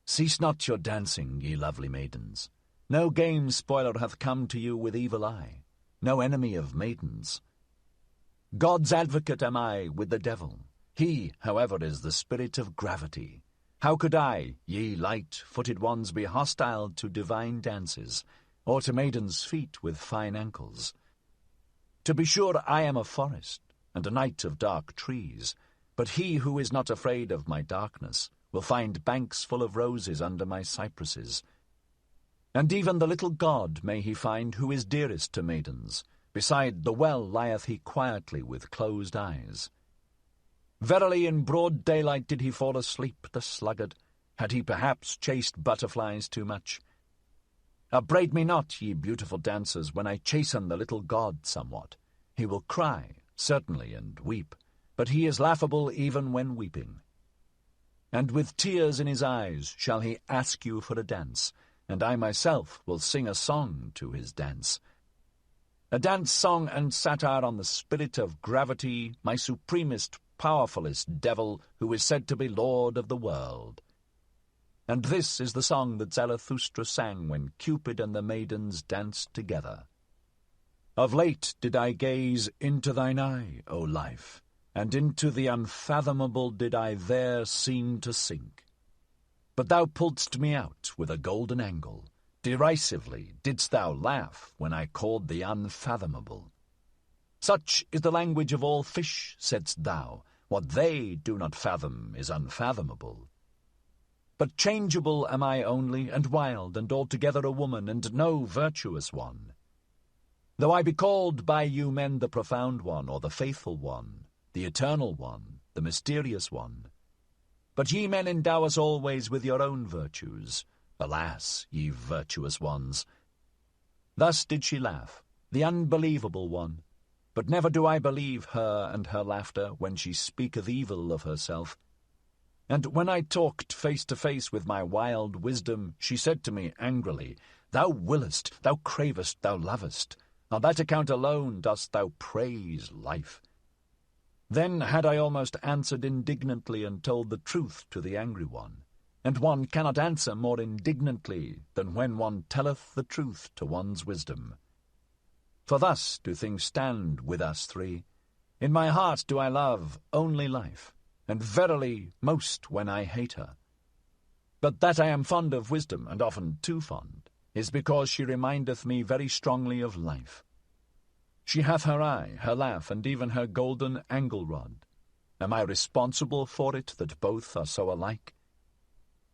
Cease not your dancing, ye lovely maidens. No game spoiler hath come to you with evil eye, no enemy of maidens. God's advocate am I with the devil. He, however, is the spirit of gravity. How could I, ye light-footed ones, be hostile to divine dances, or to maidens' feet with fine ankles? To be sure, I am a forest, and a night of dark trees, but he who is not afraid of my darkness will find banks full of roses under my cypresses. And even the little god may he find who is dearest to maidens. Beside the well lieth he quietly with closed eyes. Verily in broad daylight did he fall asleep, the sluggard. Had he perhaps chased butterflies too much? Upbraid me not, ye beautiful dancers, when I chasten the little god somewhat. He will cry, certainly, and weep, but he is laughable even when weeping. And with tears in his eyes shall he ask you for a dance, and I myself will sing a song to his dance. A dance song and satire on the spirit of gravity, my supremest, powerfulest devil, who is said to be lord of the world. And this is the song that Zarathustra sang when Cupid and the maidens danced together. Of late did I gaze into thine eye, O life, and into the unfathomable did I there seem to sink. But thou pulledst me out with a golden angle. Derisively didst thou laugh when I called the unfathomable. Such is the language of all fish, saidst thou. What they do not fathom is unfathomable. But changeable am I only, and wild, and altogether a woman, and no virtuous one. Though I be called by you men the profound one, or the faithful one, the eternal one, the mysterious one. But ye men endow us always with your own virtues. Alas, ye virtuous ones! Thus did she laugh, the unbelievable one. But never do I believe her and her laughter when she speaketh evil of herself. And when I talked face to face with my wild wisdom, she said to me angrily, Thou willest, thou cravest, thou lovest. On that account alone dost thou praise life. Then had I almost answered indignantly and told the truth to the angry one. And one cannot answer more indignantly than when one telleth the truth to one's wisdom. For thus do things stand with us three. In my heart do I love only life, and verily most when I hate her. But that I am fond of wisdom, and often too fond, is because she remindeth me very strongly of life. She hath her eye, her laugh, and even her golden angle-rod. Am I responsible for it that both are so alike?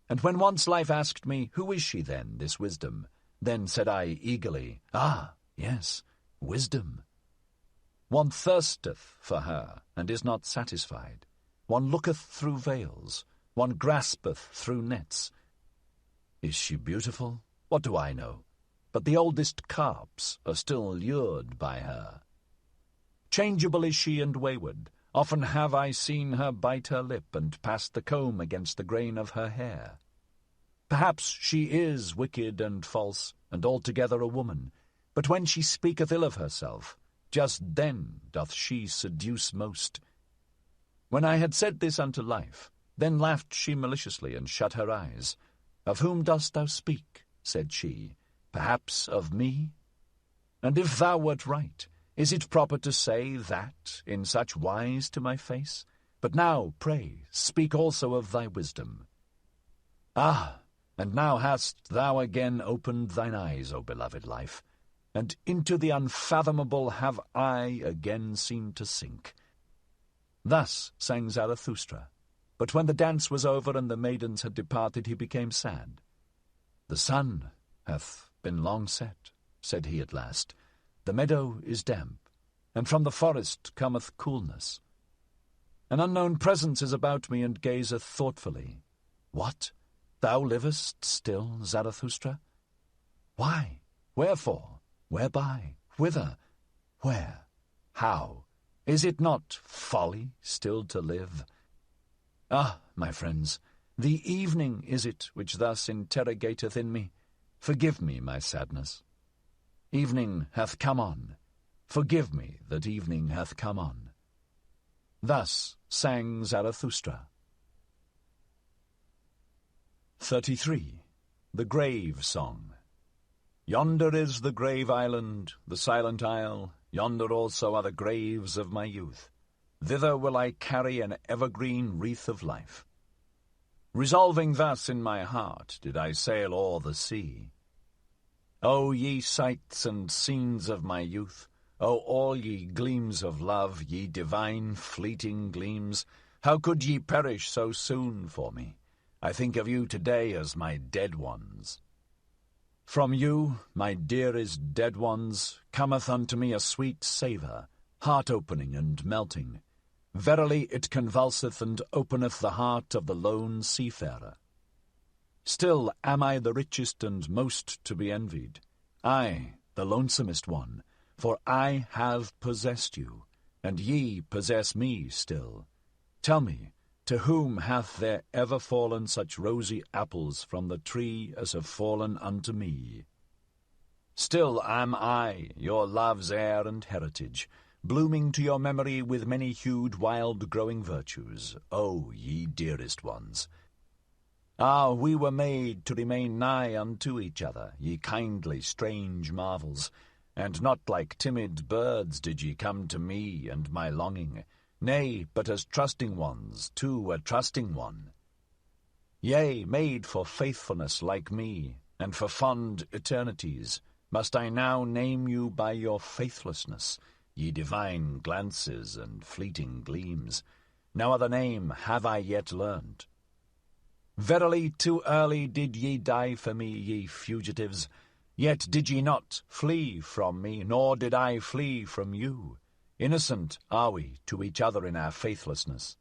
And when once life asked me, Who is she then, this wisdom? Then said I eagerly, Ah, yes, wisdom. One thirsteth for her, and is not satisfied. One looketh through veils, one graspeth through nets. Is she beautiful? What do I know? But the oldest carps are still lured by her. Changeable is she and wayward. Often have I seen her bite her lip and pass the comb against the grain of her hair. Perhaps she is wicked and false, and altogether a woman, but when she speaketh ill of herself, just then doth she seduce most. When I had said this unto life, then laughed she maliciously and shut her eyes. Of whom dost thou speak? Said she. Perhaps of me? And if thou wert right, is it proper to say that in such wise to my face? But now, pray, speak also of thy wisdom. Ah, and now hast thou again opened thine eyes, O beloved life, and into the unfathomable have I again seemed to sink. Thus sang Zarathustra, but when the dance was over and the maidens had departed, he became sad. The sun hath been long set, said he at last. The meadow is damp, and from the forest cometh coolness. An unknown presence is about me and gazeth thoughtfully. What? Thou livest still, Zarathustra? Why? Wherefore? Whereby? Whither? Where? How? Is it not folly still to live? Ah, my friends, the evening is it which thus interrogateth in me. Forgive me my sadness. Evening hath come on. Forgive me that evening hath come on. Thus sang Zarathustra. 33. The Grave Song. Yonder is the grave island, the silent isle. Yonder also are the graves of my youth. Thither will I carry an evergreen wreath of life. Resolving thus in my heart did I sail o'er the sea. O ye sights and scenes of my youth, O all ye gleams of love, ye divine fleeting gleams, how could ye perish so soon for me? I think of you today as my dead ones. From you, my dearest dead ones, cometh unto me a sweet savour, heart-opening and melting. Verily it convulseth and openeth the heart of the lone seafarer. Still am I the richest and most to be envied, I, the lonesomest one, for I have possessed you, and ye possess me still. Tell me, to whom hath there ever fallen such rosy apples from the tree as have fallen unto me? Still am I, your love's heir and heritage, blooming to your memory with many-hued wild-growing virtues, O ye dearest ones. Ah, we were made to remain nigh unto each other, ye kindly strange marvels, and not like timid birds did ye come to me and my longing, nay, but as trusting ones to a trusting one. Yea, made for faithfulness like me, and for fond eternities, must I now name you by your faithlessness, ye divine glances and fleeting gleams. No other name have I yet learned. Verily too early did ye die for me, ye fugitives, yet did ye not flee from me, nor did I flee from you. Innocent are we to each other in our faithlessness.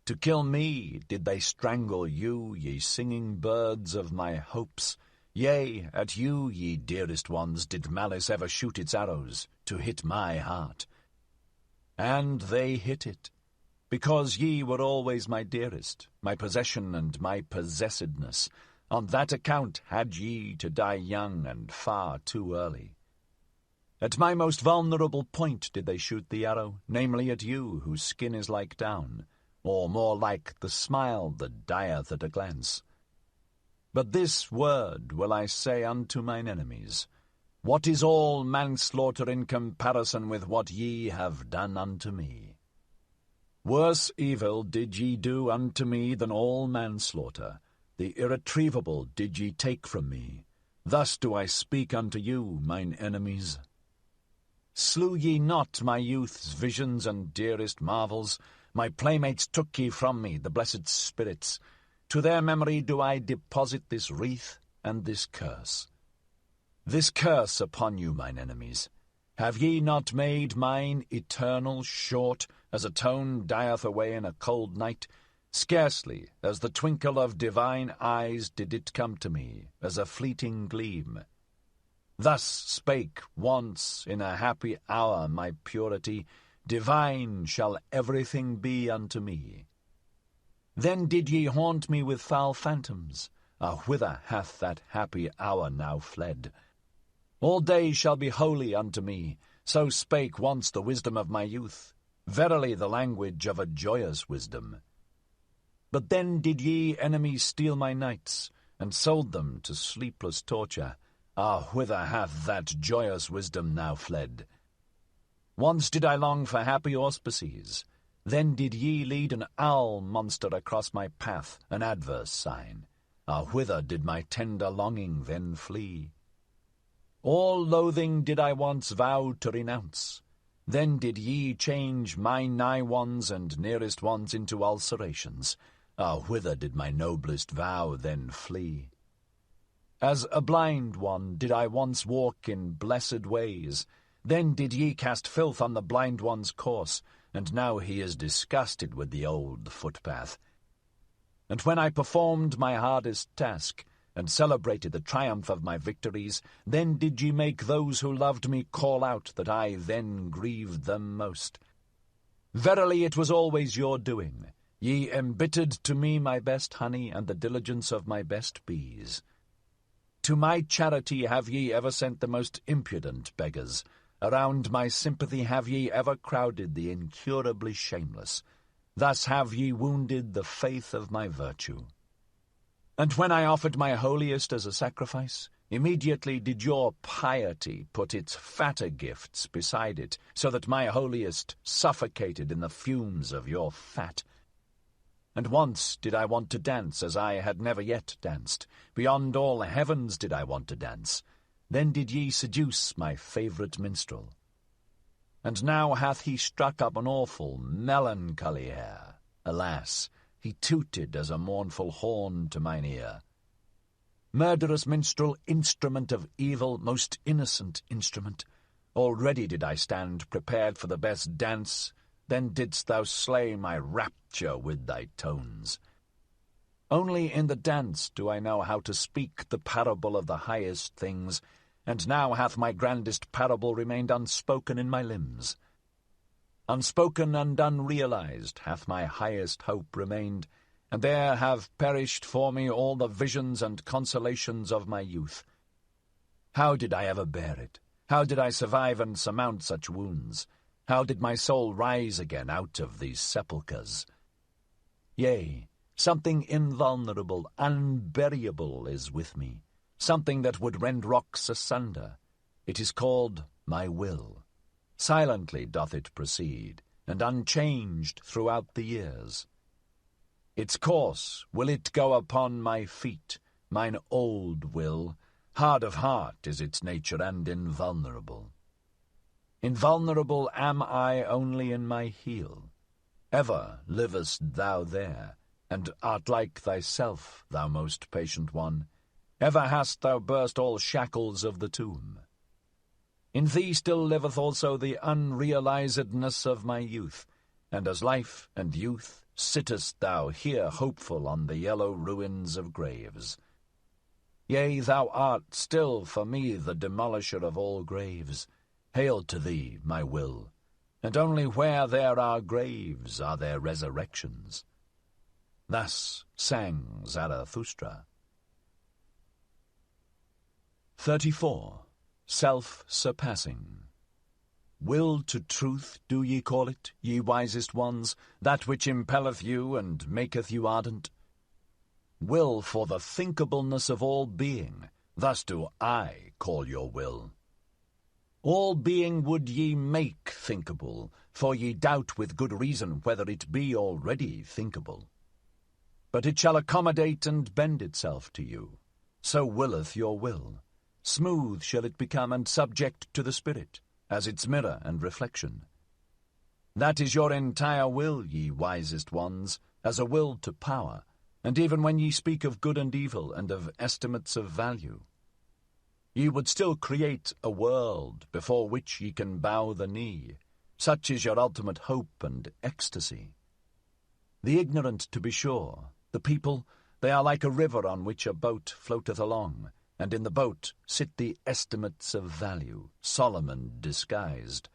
To kill me did they strangle you, ye singing birds of my hopes. Yea, at you, ye dearest ones, did malice ever shoot its arrows, to hit my heart. And they hit it, because ye were always my dearest, my possession and my possessedness. On that account had ye to die young and far too early. At my most vulnerable point did they shoot the arrow, namely at you, whose skin is like down, or more like the smile that dieth at a glance. But this word will I say unto mine enemies, what is all manslaughter in comparison with what ye have done unto me? Worse evil did ye do unto me than all manslaughter. The irretrievable did ye take from me. Thus do I speak unto you, mine enemies. Slew ye not my youth's visions and dearest marvels? My playmates took ye from me, the blessed spirits. To their memory do I deposit this wreath and this curse. This curse upon you, mine enemies. Have ye not made mine eternal short, as a tone dieth away in a cold night? Scarcely, as the twinkle of divine eyes, did it come to me, as a fleeting gleam. Thus spake once in a happy hour my purity, divine shall everything be unto me. Then did ye haunt me with foul phantoms. Ah, whither hath that happy hour now fled? All days shall be holy unto me, so spake once the wisdom of my youth, verily the language of a joyous wisdom. But then did ye enemies steal my nights, and sold them to sleepless torture. Ah, whither hath that joyous wisdom now fled? Once did I long for happy auspices, then did ye lead an owl monster across my path, an adverse sign. Ah, whither did my tender longing then flee? All loathing did I once vow to renounce, then did ye change my nigh ones and nearest ones into ulcerations. Ah, whither did my noblest vow then flee? As a blind one did I once walk in blessed ways, then did ye cast filth on the blind one's course, and now he is disgusted with the old footpath. And when I performed my hardest task, and celebrated the triumph of my victories, then did ye make those who loved me call out that I then grieved them most. Verily it was always your doing. Ye embittered to me my best honey and the diligence of my best bees. To my charity have ye ever sent the most impudent beggars. Around my sympathy have ye ever crowded the incurably shameless. Thus have ye wounded the faith of my virtue. And when I offered my holiest as a sacrifice, immediately did your piety put its fatter gifts beside it, so that my holiest suffocated in the fumes of your fat. And once did I want to dance as I had never yet danced. Beyond all heavens did I want to dance. Then did ye seduce my favourite minstrel. And now hath he struck up an awful, melancholy air. Alas, he tooted as a mournful horn to mine ear. Murderous minstrel, instrument of evil, most innocent instrument, already did I stand prepared for the best dance. Then didst thou slay my rapture with thy tones. Only in the dance do I know how to speak the parable of the highest things, and now hath my grandest parable remained unspoken in my limbs. Unspoken and unrealized hath my highest hope remained, and there have perished for me all the visions and consolations of my youth. How did I ever bear it? How did I survive and surmount such wounds? How did my soul rise again out of these sepulchres? Yea, something invulnerable, unburyable is with me, something that would rend rocks asunder. It is called my will. Silently doth it proceed, and unchanged throughout the years. Its course will it go upon my feet, mine old will. Hard of heart is its nature and invulnerable. Invulnerable am I only in my heel. Ever livest thou there, and art like thyself, thou most patient one. Ever hast thou burst all shackles of the tomb. In thee still liveth also the unrealizedness of my youth, and as life and youth sittest thou here hopeful on the yellow ruins of graves. Yea, thou art still for me the demolisher of all graves. Hail to thee, my will, and only where there are graves are there resurrections. Thus sang Zarathustra. 34. Self-Surpassing. Will to truth do ye call it, ye wisest ones, that which impelleth you and maketh you ardent? Will for the thinkableness of all being, thus do I call your will. All being would ye make thinkable, for ye doubt with good reason whether it be already thinkable. But it shall accommodate and bend itself to you. So willeth your will. Smooth shall it become and subject to the spirit, as its mirror and reflection. That is your entire will, ye wisest ones, as a will to power, and even when ye speak of good and evil and of estimates of value. Ye would still create a world before which ye can bow the knee. Such is your ultimate hope and ecstasy. The ignorant, to be sure, the people, they are like a river on which a boat floateth along, and in the boat sit the estimates of value, Solomon disguised.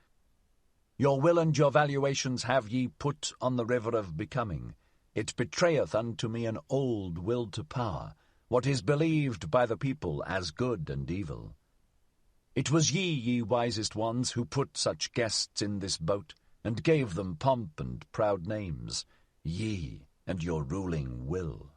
Your will and your valuations have ye put on the river of becoming. It betrayeth unto me an old will to power, what is believed by the people as good and evil. It was ye wisest ones, who put such guests in this boat, and gave them pomp and proud names, ye and your ruling will.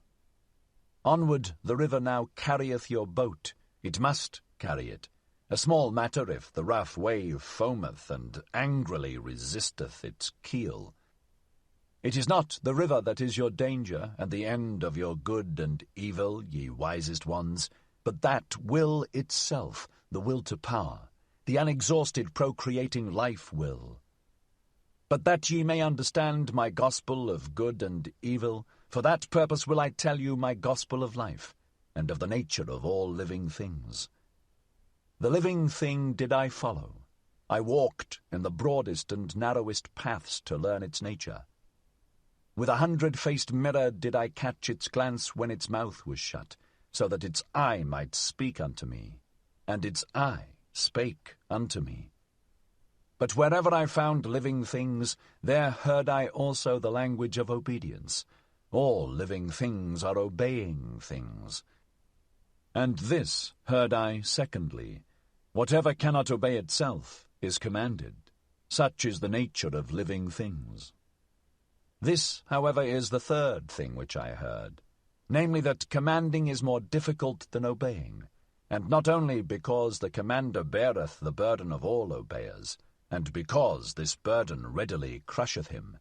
Onward the river now carrieth your boat, it must carry it, a small matter if the rough wave foameth and angrily resisteth its keel. It is not the river that is your danger and the end of your good and evil, ye wisest ones, but that will itself, the will to power, the unexhausted procreating life will. But that ye may understand my gospel of good and evil, for that purpose will I tell you my gospel of life, and of the nature of all living things. The living thing did I follow. I walked in the broadest and narrowest paths to learn its nature. With 100-faced mirror did I catch its glance when its mouth was shut, so that its eye might speak unto me, and its eye spake unto me. But wherever I found living things, there heard I also the language of obedience. All living things are obeying things. And this heard I secondly: whatever cannot obey itself is commanded. Such is the nature of living things. This, however, is the third thing which I heard, namely that commanding is more difficult than obeying, and not only because the commander beareth the burden of all obeyers, and because this burden readily crusheth him.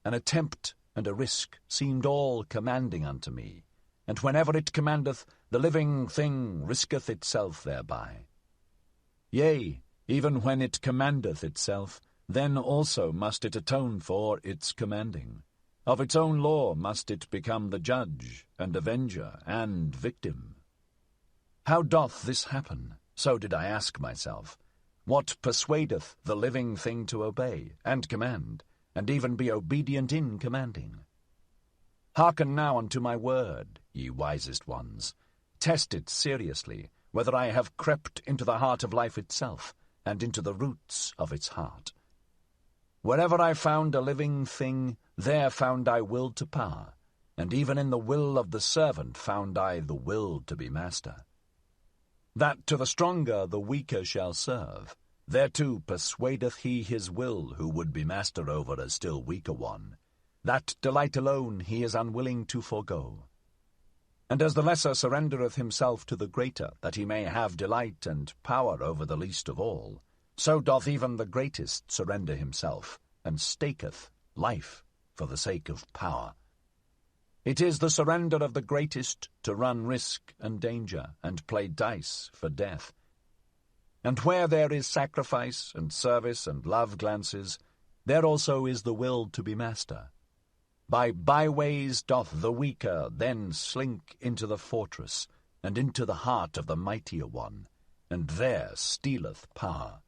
An attempt and a risk seemed all commanding unto me, and whenever it commandeth, the living thing risketh itself thereby. Yea, even when it commandeth itself, then also must it atone for its commanding. Of its own law must it become the judge, and avenger, and victim. How doth this happen? So did I ask myself. What persuadeth the living thing to obey, and command, and even be obedient in commanding? Hearken now unto my word, ye wisest ones. Test it seriously, whether I have crept into the heart of life itself, and into the roots of its heart. Wherever I found a living thing, there found I will to power, and even in the will of the servant found I the will to be master. That to the stronger the weaker shall serve, thereto persuadeth he his will who would be master over a still weaker one. That delight alone he is unwilling to forego. And as the lesser surrendereth himself to the greater, that he may have delight and power over the least of all, so doth even the greatest surrender himself, and staketh life for the sake of power. It is the surrender of the greatest to run risk and danger, and play dice for death. And where there is sacrifice and service and love glances, there also is the will to be master. By byways doth the weaker then slink into the fortress, and into the heart of the mightier one, and there stealeth power.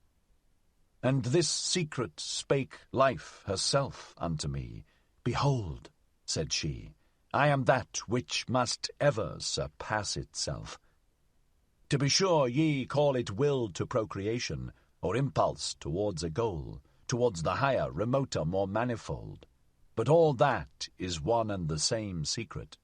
And this secret spake life herself unto me. Behold, said she, I am that which must ever surpass itself. To be sure, ye call it will to procreation, or impulse towards a goal, towards the higher, remoter, more manifold. But all that is one and the same secret.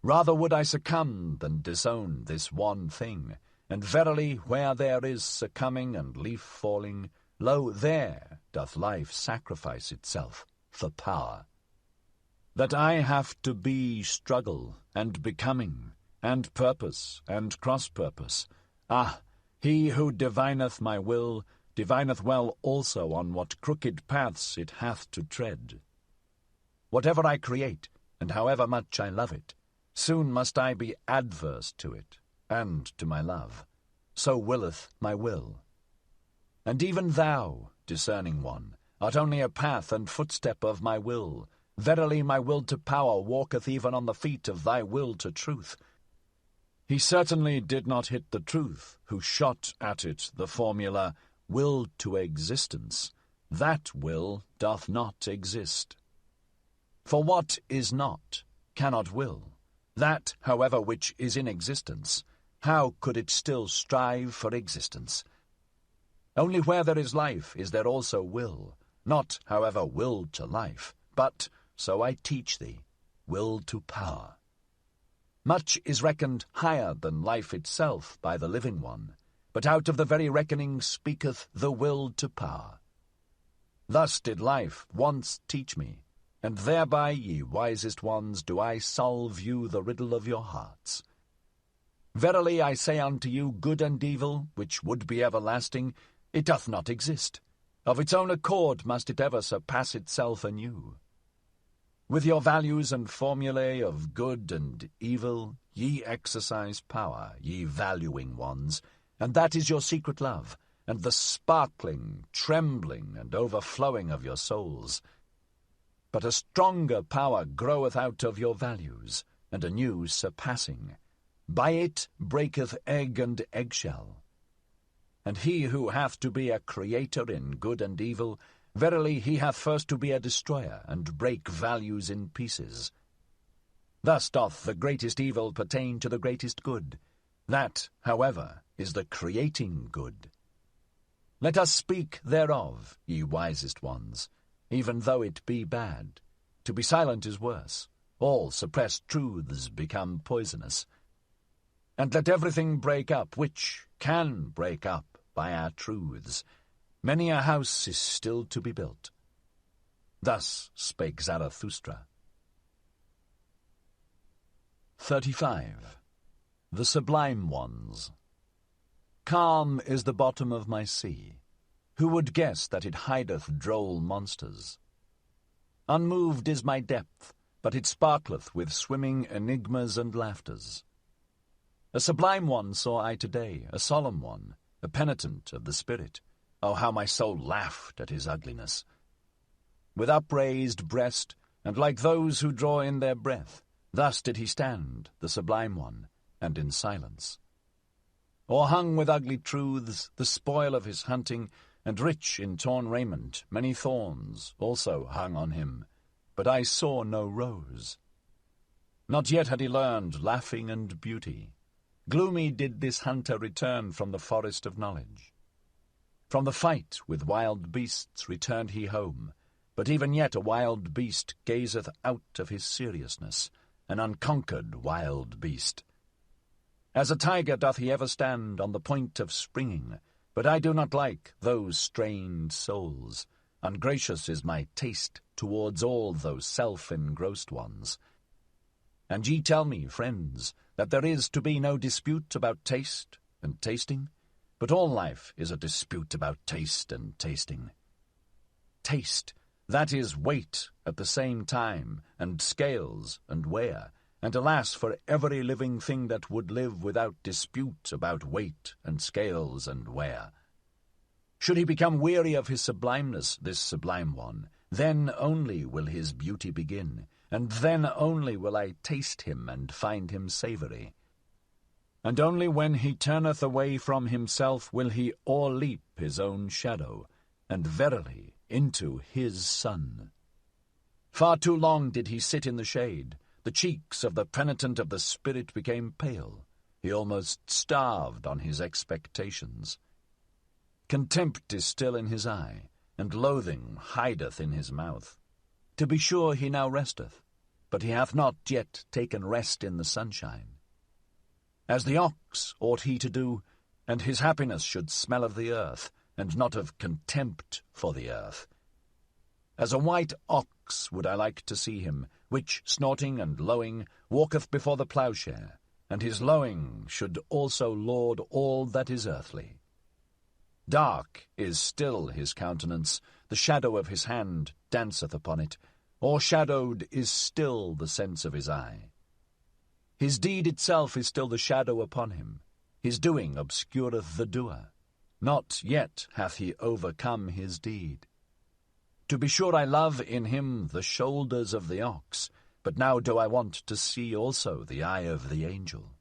Rather would I succumb than disown this one thing, and verily where there is succumbing and leaf falling, lo, there doth life sacrifice itself for power. That I have to be struggle, and becoming, and purpose, and cross-purpose. Ah, he who divineth my will, divineth well also on what crooked paths it hath to tread. Whatever I create, and however much I love it, soon must I be adverse to it, and to my love. So willeth my will. And even thou, discerning one, art only a path and footstep of my will. Verily my will to power walketh even on the feet of thy will to truth. He certainly did not hit the truth, who shot at it the formula, will to existence. That will doth not exist. For what is not, cannot will. That, however, which is in existence, how could it still strive for existence? Only where there is life is there also will, not, however, will to life, but, so I teach thee, will to power. Much is reckoned higher than life itself by the living one, but out of the very reckoning speaketh the will to power. Thus did life once teach me, and thereby, ye wisest ones, do I solve you the riddle of your hearts. Verily I say unto you, good and evil, which would be everlasting, it doth not exist. Of its own accord must it ever surpass itself anew. With your values and formulae of good and evil, ye exercise power, ye valuing ones, and that is your secret love, and the sparkling, trembling, and overflowing of your souls. But a stronger power groweth out of your values, and a new surpassing. By it breaketh egg and eggshell. And he who hath to be a creator in good and evil, verily he hath first to be a destroyer, and break values in pieces. Thus doth the greatest evil pertain to the greatest good. That, however, is the creating good. Let us speak thereof, ye wisest ones, even though it be bad. To be silent is worse. All suppressed truths become poisonous. And let everything break up which can break up by our truths. Many a house is still to be built. Thus spake Zarathustra. 35. The Sublime Ones. Calm is the bottom of my sea. Who would guess that it hideth droll monsters? Unmoved is my depth, but it sparkleth with swimming enigmas and laughters. A sublime one saw I today, a solemn one, a penitent of the spirit. Oh, how my soul laughed at his ugliness! With upraised breast, and like those who draw in their breath, thus did he stand, the sublime one, and in silence. O'erhung with ugly truths, the spoil of his hunting, and rich in torn raiment, many thorns also hung on him, but I saw no rose. Not yet had he learned laughing and beauty. Gloomy did this hunter return from the forest of knowledge. From the fight with wild beasts returned he home, but even yet a wild beast gazeth out of his seriousness, an unconquered wild beast. As a tiger doth he ever stand on the point of springing, but I do not like those strained souls. Ungracious is my taste towards all those self-engrossed ones. And ye tell me, friends, that there is to be no dispute about taste and tasting, but all life is a dispute about taste and tasting. Taste, that is weight at the same time, and scales and wear, and alas for every living thing that would live without dispute about weight and scales and wear. Should he become weary of his sublimeness, this sublime one, then only will his beauty begin, and then only will I taste him and find him savoury. And only when he turneth away from himself will he o'erleap his own shadow, and verily into his sun. Far too long did he sit in the shade. The cheeks of the penitent of the spirit became pale. He almost starved on his expectations. Contempt is still in his eye, and loathing hideth in his mouth. To be sure he now resteth, but he hath not yet taken rest in the sunshine. As the ox ought he to do, and his happiness should smell of the earth, and not of contempt for the earth. As a white ox would I like to see him, which, snorting and lowing, walketh before the ploughshare, and his lowing should also lord all that is earthly. Dark is still his countenance, the shadow of his hand danceth upon it, o'ershadowed is still the sense of his eye. His deed itself is still the shadow upon him, his doing obscureth the doer. Not yet hath he overcome his deed. To be sure I love in him the shoulders of the ox, but now do I want to see also the eye of the angel.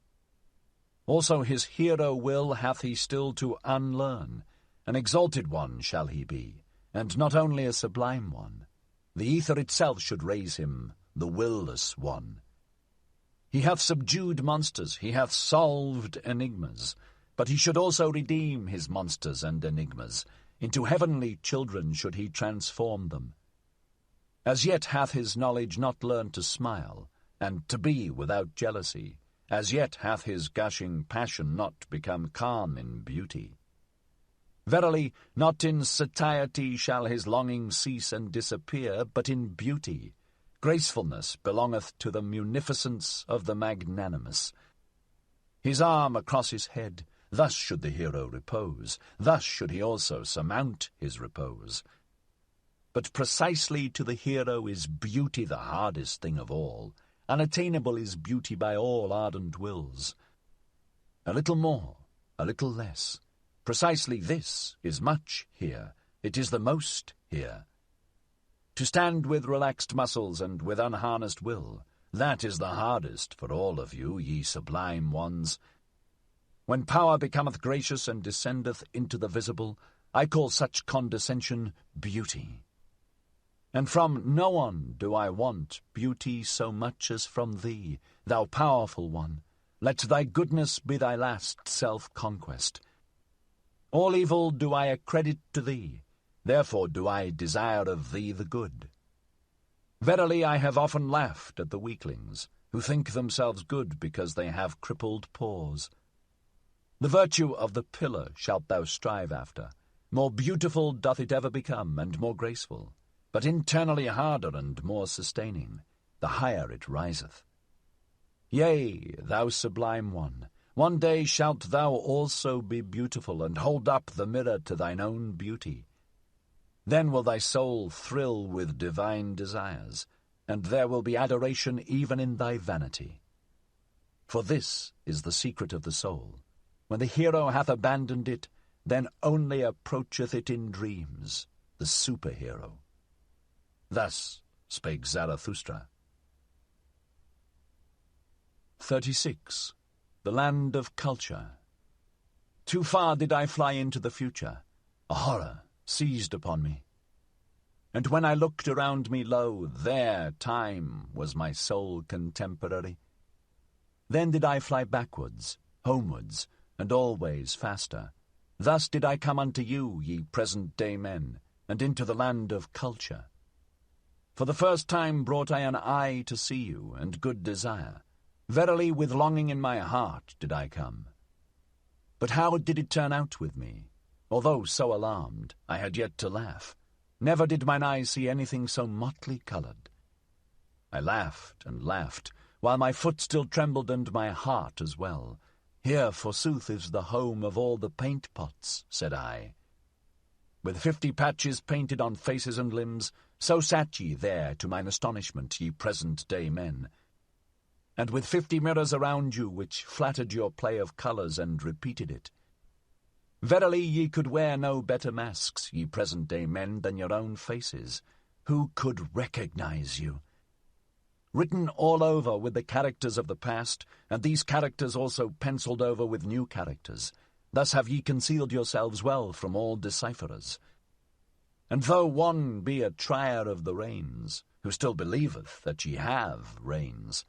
Also his hero will hath he still to unlearn. An exalted one shall he be, and not only a sublime one. The ether itself should raise him, the will-less one. He hath subdued monsters, he hath solved enigmas, but he should also redeem his monsters and enigmas. Into heavenly children should he transform them. As yet hath his knowledge not learned to smile, and to be without jealousy. As yet hath his gushing passion not become calm in beauty. Verily, not in satiety shall his longing cease and disappear, but in beauty. Gracefulness belongeth to the munificence of the magnanimous. His arm across his head, thus should the hero repose, thus should he also surmount his repose. But precisely to the hero is beauty the hardest thing of all. Unattainable is beauty by all ardent wills. A little more, a little less. Precisely this is much here, it is the most here. To stand with relaxed muscles and with unharnessed will, that is the hardest for all of you, ye sublime ones. When power becometh gracious and descendeth into the visible, I call such condescension beauty. And from no one do I want beauty so much as from thee, thou powerful one. Let thy goodness be thy last self-conquest. All evil do I accredit to thee, therefore do I desire of thee the good. Verily I have often laughed at the weaklings, who think themselves good because they have crippled paws. The virtue of the pillar shalt thou strive after. More beautiful doth it ever become, and more graceful, but internally harder and more sustaining, the higher it riseth. Yea, thou sublime one day shalt thou also be beautiful, and hold up the mirror to thine own beauty. Then will thy soul thrill with divine desires, and there will be adoration even in thy vanity. For this is the secret of the soul. When the hero hath abandoned it, then only approacheth it in dreams, the superhero. Thus spake Zarathustra. 36. The Land of Culture. Too far did I fly into the future. A horror seized upon me. And when I looked around me, lo, there time was my sole contemporary. Then did I fly backwards, homewards, and always faster. Thus did I come unto you, ye present-day men, and into the land of culture. For the first time brought I an eye to see you, and good desire. Verily, with longing in my heart did I come. But how did it turn out with me? Although so alarmed, I had yet to laugh. Never did mine eyes see anything so motley coloured. I laughed and laughed, while my foot still trembled and my heart as well. Here, forsooth, is the home of all the paint-pots, said I. With 50 patches painted on faces and limbs, so sat ye there, to mine astonishment, ye present-day men. And with 50 mirrors around you, which flattered your play of colours and repeated it. Verily ye could wear no better masks, ye present-day men, than your own faces. Who could recognize you? Written all over with the characters of the past, and these characters also penciled over with new characters. Thus have ye concealed yourselves well from all decipherers. And though one be a trier of the reins, who still believeth that ye have reins,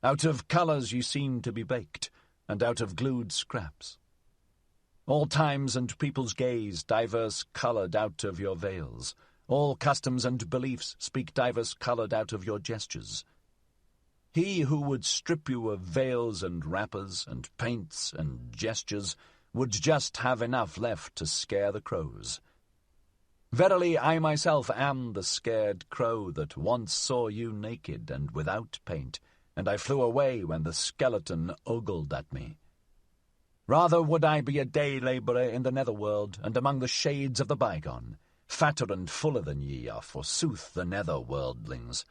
out of colours ye seem to be baked, and out of glued scraps. All times and people's gaze diverse coloured out of your veils. All customs and beliefs speak diverse coloured out of your gestures. He who would strip you of veils and wrappers and paints and gestures would just have enough left to scare the crows. Verily, I myself am the scared crow that once saw you naked and without paint, and I flew away when the skeleton ogled at me. Rather would I be a day-labourer in the netherworld and among the shades of the bygone. Fatter and fuller than ye are, forsooth, the nether-worldlings.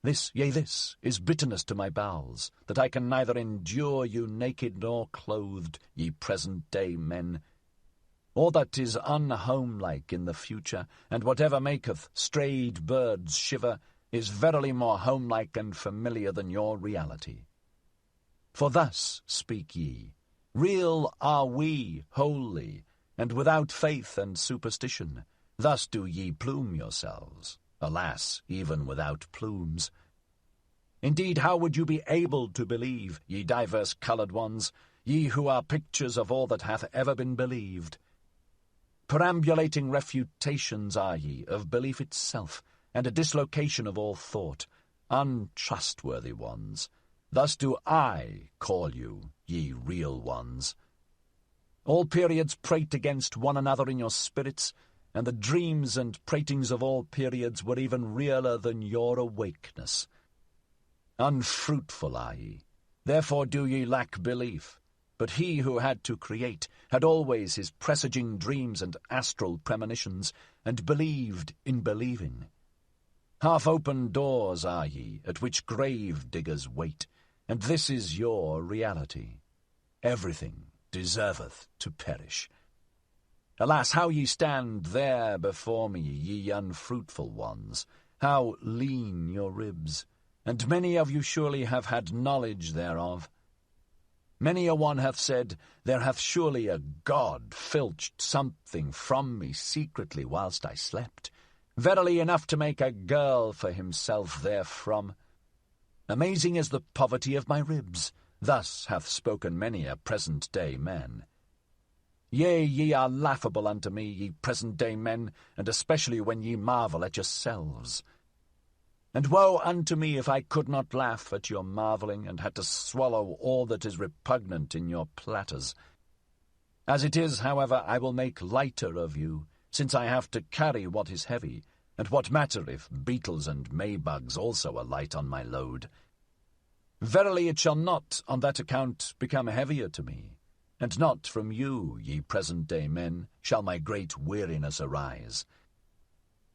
This, yea, this, is bitterness to my bowels, that I can neither endure you naked nor clothed, ye present-day men. All that is unhomelike in the future, and whatever maketh strayed birds shiver, is verily more homelike and familiar than your reality. For thus speak ye, real are we wholly, and without faith and superstition. Thus do ye plume yourselves, alas, even without plumes. Indeed, how would you be able to believe, ye diverse-coloured ones, ye who are pictures of all that hath ever been believed? Perambulating refutations are ye of belief itself, and a dislocation of all thought, untrustworthy ones. Thus do I call you, ye real ones. All periods prate against one another in your spirits, and the dreams and pratings of all periods were even realer than your awakeness. Unfruitful are ye, therefore do ye lack belief. But he who had to create had always his presaging dreams and astral premonitions, and believed in believing. Half-open doors are ye, at which grave diggers wait, and this is your reality. Everything deserveth to perish. Alas, how ye stand there before me, ye unfruitful ones! How lean your ribs! And many of you surely have had knowledge thereof. Many a one hath said, there hath surely a god filched something from me secretly whilst I slept. Verily enough to make a girl for himself therefrom. Amazing is the poverty of my ribs. Thus hath spoken many a present-day man. Yea, ye are laughable unto me, ye present-day men, and especially when ye marvel at yourselves. And woe unto me if I could not laugh at your marvelling, and had to swallow all that is repugnant in your platters. As it is, however, I will make lighter of you, since I have to carry what is heavy, and what matter if beetles and maybugs also alight on my load? Verily it shall not on that account become heavier to me, and not from you, ye present-day men, shall my great weariness arise.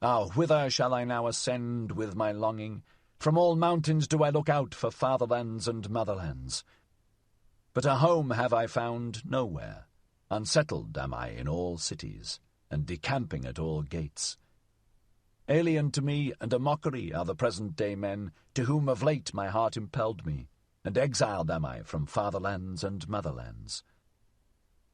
Ah, whither shall I now ascend with my longing? From all mountains do I look out for fatherlands and motherlands. But a home have I found nowhere. Unsettled am I in all cities, and decamping at all gates. Alien to me and a mockery are the present-day men, to whom of late my heart impelled me, and exiled am I from fatherlands and motherlands.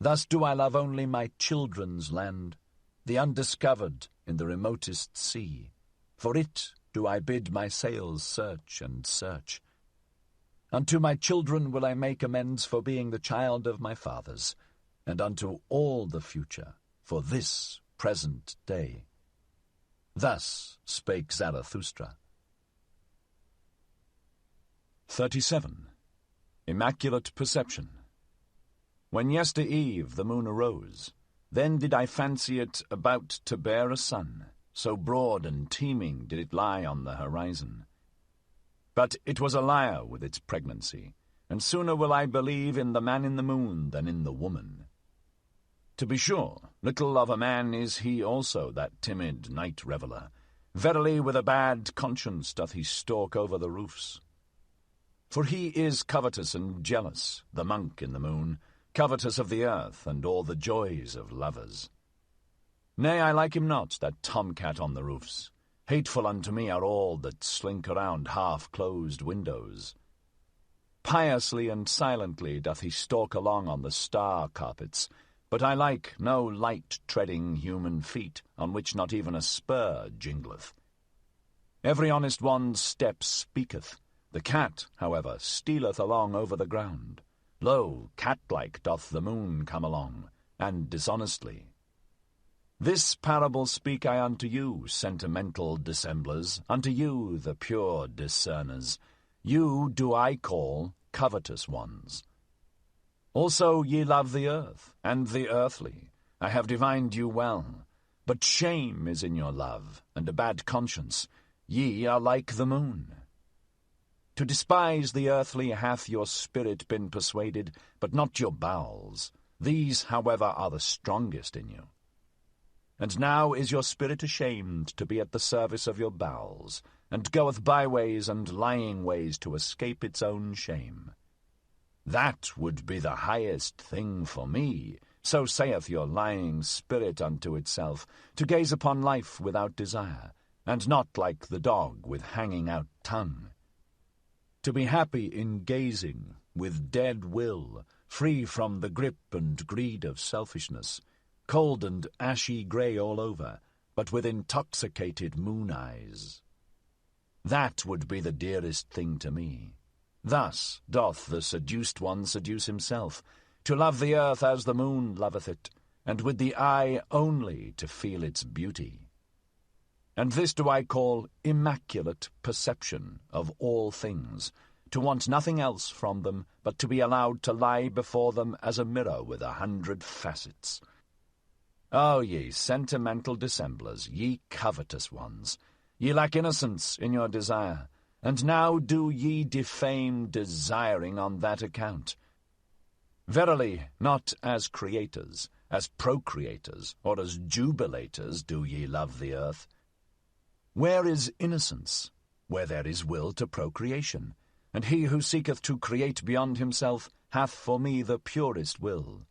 Thus do I love only my children's land, the undiscovered in the remotest sea. For it do I bid my sails search and search. Unto my children will I make amends for being the child of my fathers, and unto all the future for this present day. Thus spake Zarathustra. 37. Immaculate Perception. When yester-eve the moon arose, then did I fancy it about to bear a sun, so broad and teeming did it lie on the horizon. But it was a liar with its pregnancy, and sooner will I believe in the man in the moon than in the woman. To be sure, little of a man is he also, that timid night reveller. Verily with a bad conscience doth he stalk over the roofs. For he is covetous and jealous, the monk in the moon, covetous of the earth and all the joys of lovers. Nay, I like him not, that tomcat on the roofs. Hateful unto me are all that slink around half-closed windows. Piously and silently doth he stalk along on the star carpets, but I like no light-treading human feet, on which not even a spur jingleth. Every honest one's step speaketh. The cat, however, stealeth along over the ground. Lo, cat-like doth the moon come along, and dishonestly. This parable speak I unto you, sentimental dissemblers, unto you, the pure discerners. You do I call covetous ones. Also ye love the earth, and the earthly. I have divined you well. But shame is in your love, and a bad conscience. Ye are like the moon. To despise the earthly hath your spirit been persuaded, but not your bowels. These, however, are the strongest in you. And now is your spirit ashamed to be at the service of your bowels, and goeth byways and lying ways to escape its own shame. That would be the highest thing for me, so saith your lying spirit unto itself, to gaze upon life without desire, and not like the dog with hanging out tongue. To be happy in gazing, with dead will, free from the grip and greed of selfishness, cold and ashy grey all over, but with intoxicated moon eyes. That would be the dearest thing to me. Thus doth the seduced one seduce himself, to love the earth as the moon loveth it, and with the eye only to feel its beauty. And this do I call immaculate perception of all things, to want nothing else from them, but to be allowed to lie before them as a mirror with 100 facets. O ye sentimental dissemblers, ye covetous ones, ye lack innocence in your desire, and now do ye defame desiring on that account. Verily, not as creators, as procreators, or as jubilators do ye love the earth. Where is innocence? Where there is will to procreation, and he who seeketh to create beyond himself hath for me the purest will.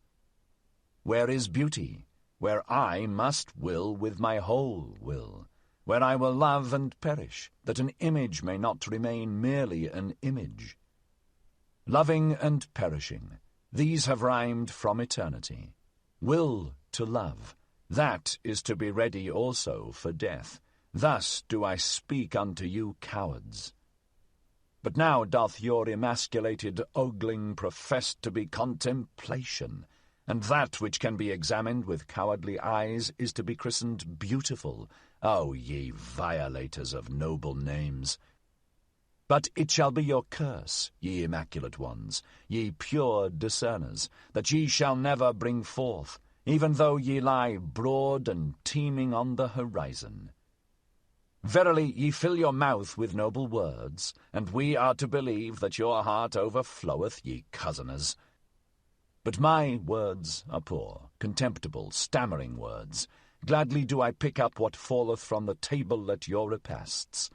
Where is beauty? Where I must will with my whole will, where I will love and perish, that an image may not remain merely an image. Loving and perishing, these have rhymed from eternity. Will to love, that is to be ready also for death. Thus do I speak unto you cowards. But now doth your emasculated ogling profess to be contemplation, and that which can be examined with cowardly eyes is to be christened beautiful. O ye violators of noble names! But it shall be your curse, ye immaculate ones, ye pure discerners, that ye shall never bring forth, even though ye lie broad and teeming on the horizon. Verily ye fill your mouth with noble words, and we are to believe that your heart overfloweth, ye cozeners. But my words are poor, contemptible, stammering words, gladly do I pick up what falleth from the table at your repasts.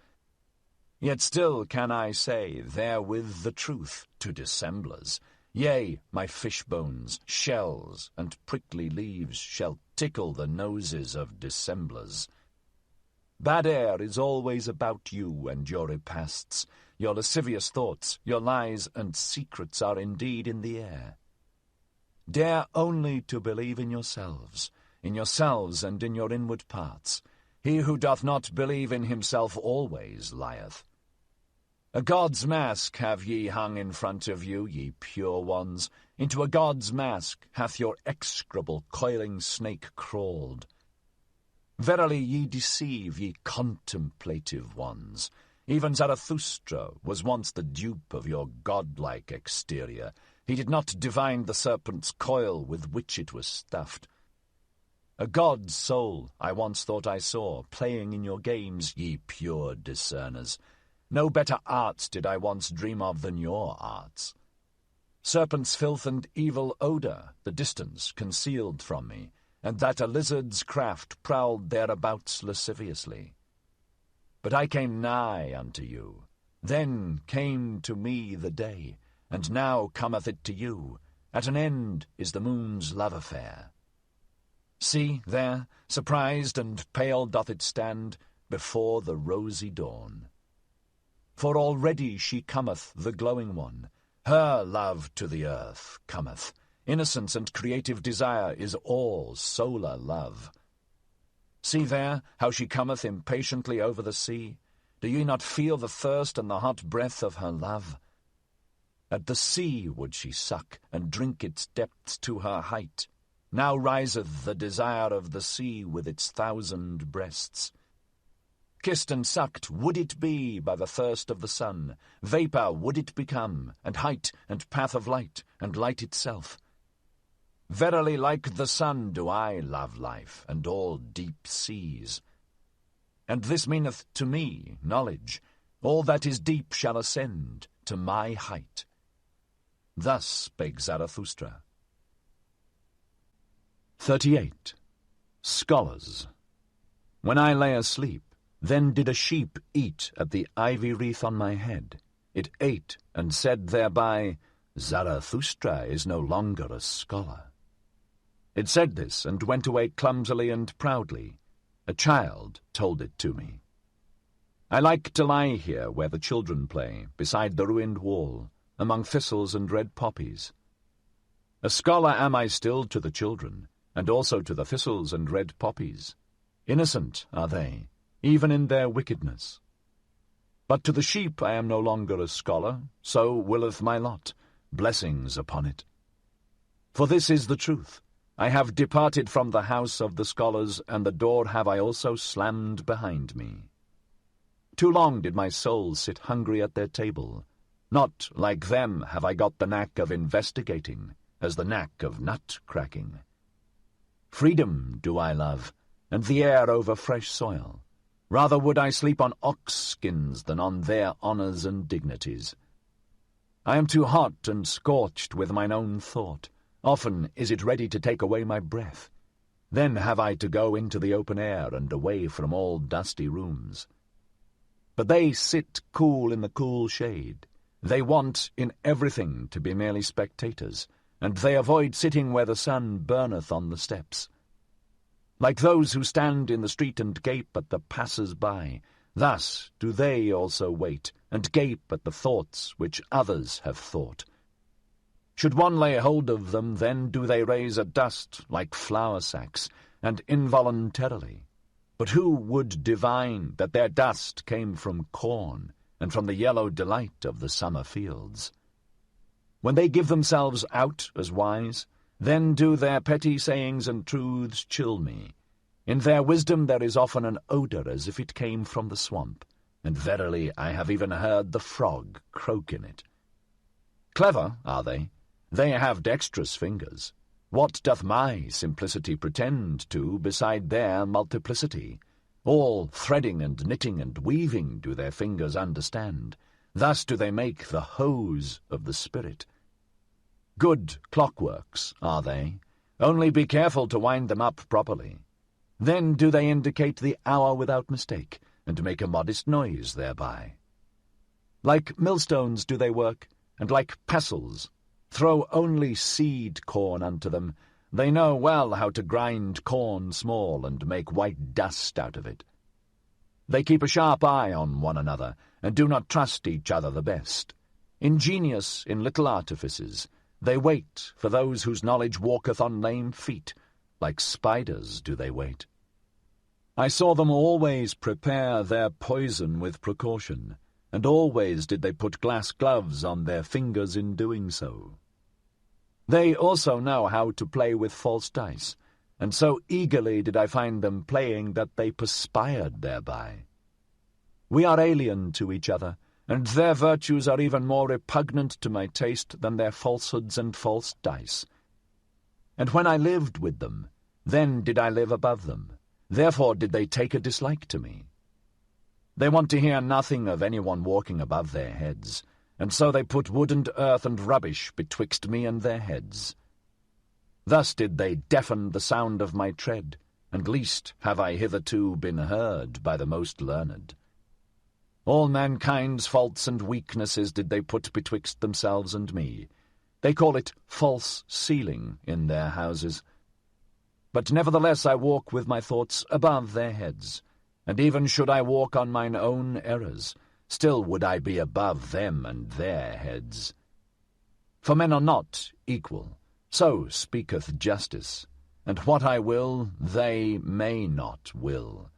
Yet still can I say therewith the truth to dissemblers. Yea, my fish bones, shells, and prickly leaves shall tickle the noses of dissemblers. Bad air is always about you and your repasts. Your lascivious thoughts, your lies and secrets are indeed in the air. Dare only to believe in yourselves and in your inward parts. He who doth not believe in himself always lieth. A god's mask have ye hung in front of you, ye pure ones. Into a god's mask hath your execrable coiling snake crawled. Verily ye deceive, ye contemplative ones. Even Zarathustra was once the dupe of your godlike exterior. He did not divine the serpent's coil with which it was stuffed. A god's soul I once thought I saw, playing in your games, ye pure discerners. No better arts did I once dream of than your arts. Serpent's filth and evil odour the distance concealed from me, and that a lizard's craft prowled thereabouts lasciviously. But I came nigh unto you. Then came to me the day, and now cometh it to you. At an end is the moon's love affair. See, there, surprised and pale doth it stand before the rosy dawn. For already she cometh, the glowing one. Her love to the earth cometh. Innocence and creative desire is all solar love. See there, how she cometh impatiently over the sea. Do ye not feel the thirst and the hot breath of her love? At the sea would she suck, and drink its depths to her height. Now riseth the desire of the sea with its 1,000 breasts. Kissed and sucked would it be by the thirst of the sun. Vapour would it become, and height and path of light, and light itself. Verily like the sun do I love life, and all deep seas. And this meaneth to me knowledge. All that is deep shall ascend to my height. Thus spake Zarathustra. 38. Scholars. When I lay asleep, then did a sheep eat at the ivy wreath on my head. It ate, and said thereby, Zarathustra is no longer a scholar. It said this, and went away clumsily and proudly. A child told it to me. I like to lie here where the children play, beside the ruined wall, among thistles and red poppies. A scholar am I still to the children, and also to the thistles and red poppies. Innocent are they, even in their wickedness. But to the sheep I am no longer a scholar, so willeth my lot, blessings upon it. For this is the truth. I have departed from the house of the scholars, and the door have I also slammed behind me. Too long did my soul sit hungry at their table. Not like them have I got the knack of investigating, as the knack of nut-cracking. Freedom do I love, and the air over fresh soil. Rather would I sleep on ox-skins than on their honours and dignities. I am too hot and scorched with mine own thought. Often is it ready to take away my breath. Then have I to go into the open air and away from all dusty rooms. But they sit cool in the cool shade. They want in everything to be merely spectators, and they avoid sitting where the sun burneth on the steps. Like those who stand in the street and gape at the passers-by, thus do they also wait, and gape at the thoughts which others have thought. Should one lay hold of them, then do they raise a dust like flour-sacks, and involuntarily. But who would divine that their dust came from corn, and from the yellow delight of the summer fields? When they give themselves out as wise, then do their petty sayings and truths chill me. In their wisdom there is often an odour as if it came from the swamp, and verily I have even heard the frog croak in it. Clever are they? They have dexterous fingers. What doth my simplicity pretend to beside their multiplicity? All threading and knitting and weaving do their fingers understand. Thus do they make the hose of the spirit. Good clockworks are they. Only be careful to wind them up properly. Then do they indicate the hour without mistake, and make a modest noise thereby. Like millstones do they work, and like pestles, throw only seed corn unto them. They know well how to grind corn small, and make white dust out of it. They keep a sharp eye on one another, and do not trust each other the best. Ingenious in little artifices, they wait for those whose knowledge walketh on lame feet. Like spiders do they wait. I saw them always prepare their poison with precaution, and always did they put glass gloves on their fingers in doing so. They also know how to play with false dice, and so eagerly did I find them playing that they perspired thereby. We are alien to each other, and their virtues are even more repugnant to my taste than their falsehoods and false dice. And when I lived with them, then did I live above them. Therefore did they take a dislike to me. They want to hear nothing of anyone walking above their heads, and so they put wood and earth and rubbish betwixt me and their heads. Thus did they deafen the sound of my tread, and least have I hitherto been heard by the most learned. All mankind's faults and weaknesses did they put betwixt themselves and me. They call it false ceiling in their houses. But nevertheless I walk with my thoughts above their heads, and even should I walk on mine own errors, still would I be above them and their heads. For men are not equal, so speaketh justice, and what I will, they may not will.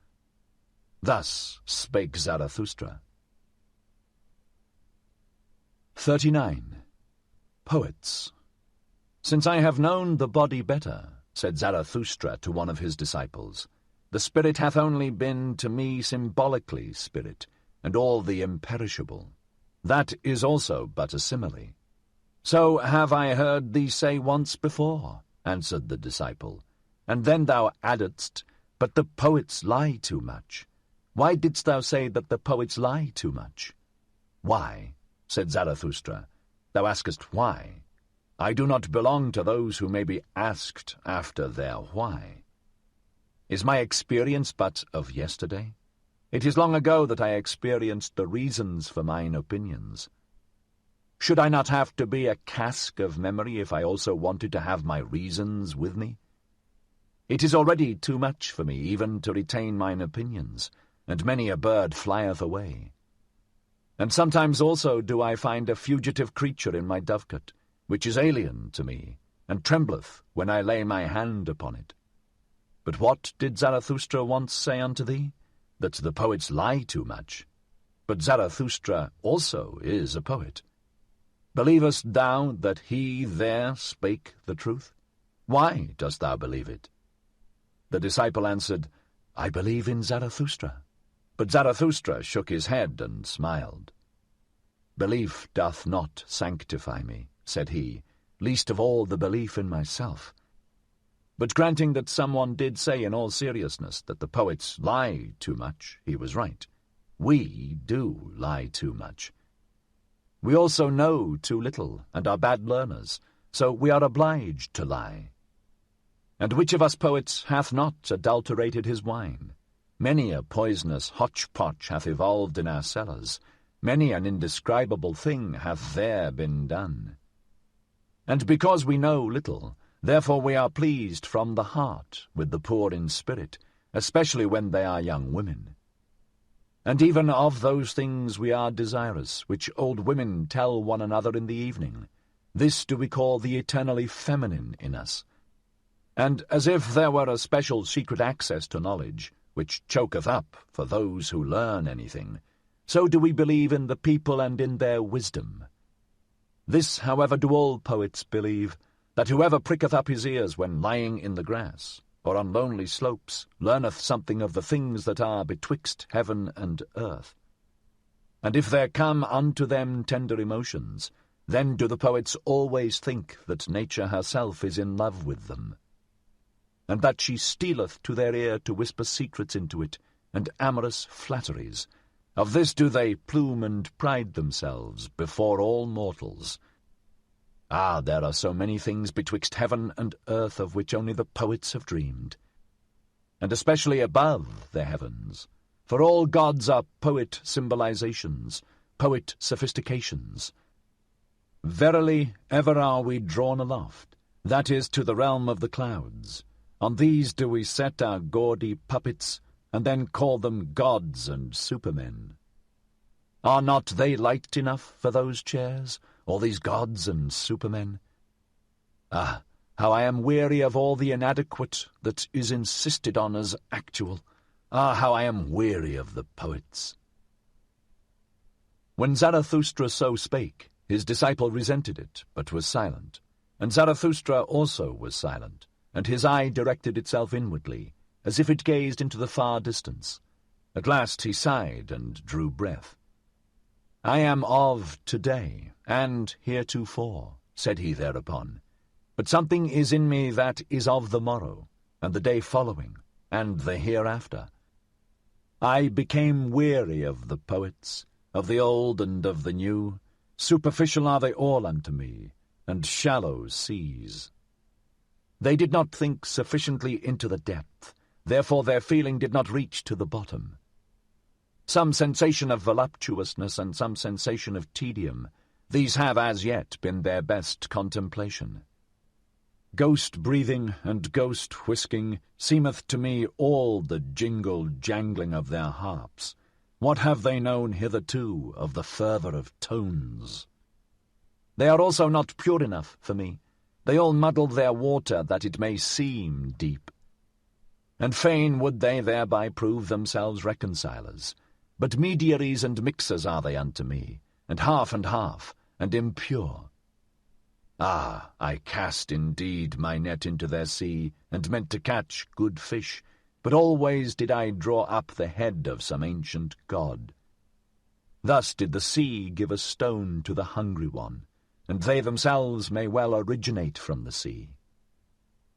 Thus spake Zarathustra. 39. Poets. Since I have known the body better, said Zarathustra to one of his disciples, the spirit hath only been to me symbolically spirit, and all the imperishable. That is also but a simile. So have I heard thee say once before, answered the disciple, and then thou addedst, but the poets lie too much. Why didst thou say that the poets lie too much? Why, said Zarathustra, thou askest why. I do not belong to those who may be asked after their why. Is my experience but of yesterday? It is long ago that I experienced the reasons for mine opinions. Should I not have to be a cask of memory if I also wanted to have my reasons with me? It is already too much for me even to retain mine opinions, and many a bird flieth away. And sometimes also do I find a fugitive creature in my dovecote, which is alien to me, and trembleth when I lay my hand upon it. But what did Zarathustra once say unto thee? That the poets lie too much. But Zarathustra also is a poet. Believest thou that he there spake the truth? Why dost thou believe it? The disciple answered, I believe in Zarathustra. But Zarathustra shook his head and smiled. Belief doth not sanctify me, said he, least of all the belief in myself. But granting that someone did say in all seriousness that the poets lie too much, he was right. We do lie too much. We also know too little, and are bad learners, so we are obliged to lie. And which of us poets hath not adulterated his wine? Many a poisonous hotchpotch hath evolved in our cellars. Many an indescribable thing hath there been done. And because we know little, therefore we are pleased from the heart with the poor in spirit, especially when they are young women. And even of those things we are desirous, which old women tell one another in the evening. This do we call the eternally feminine in us. And as if there were a special secret access to knowledge, which choketh up for those who learn anything, so do we believe in the people and in their wisdom. This, however, do all poets believe, that whoever pricketh up his ears when lying in the grass, or on lonely slopes, learneth something of the things that are betwixt heaven and earth. And if there come unto them tender emotions, then do the poets always think that nature herself is in love with them, and that she stealeth to their ear to whisper secrets into it, and amorous flatteries. Of this do they plume and pride themselves before all mortals. Ah, there are so many things betwixt heaven and earth of which only the poets have dreamed. and especially above the heavens. For all gods are poet symbolizations, poet sophistications. Verily, ever are we drawn aloft, that is, to the realm of the clouds. On these do we set our gaudy puppets, and then call them gods and supermen. Are not they light enough for those chairs, all these gods and supermen? Ah, how I am weary of all the inadequate that is insisted on as actual. Ah, how I am weary of the poets. When Zarathustra so spake, his disciple resented it, but was silent. And Zarathustra also was silent, and his eye directed itself inwardly, as if it gazed into the far distance. At last he sighed and drew breath. I am of today, and heretofore, said he thereupon. But something is in me that is of the morrow, and the day following, and the hereafter. I became weary of the poets, of the old and of the new. Superficial are they all unto me, and shallow seas. They did not think sufficiently into the depth, therefore their feeling did not reach to the bottom. Some sensation of voluptuousness and some sensation of tedium, these have as yet been their best contemplation. Ghost-breathing and ghost-whisking seemeth to me all the jingle-jangling of their harps. What have they known hitherto of the fervour of tones? They are also not pure enough for me. They all muddle their water that it may seem deep. And fain would they thereby prove themselves reconcilers. But mediaries and mixers are they unto me, and half, and impure. Ah, I cast indeed my net into their sea, and meant to catch good fish, but always did I draw up the head of some ancient god. Thus did the sea give a stone to the hungry one, and they themselves may well originate from the sea.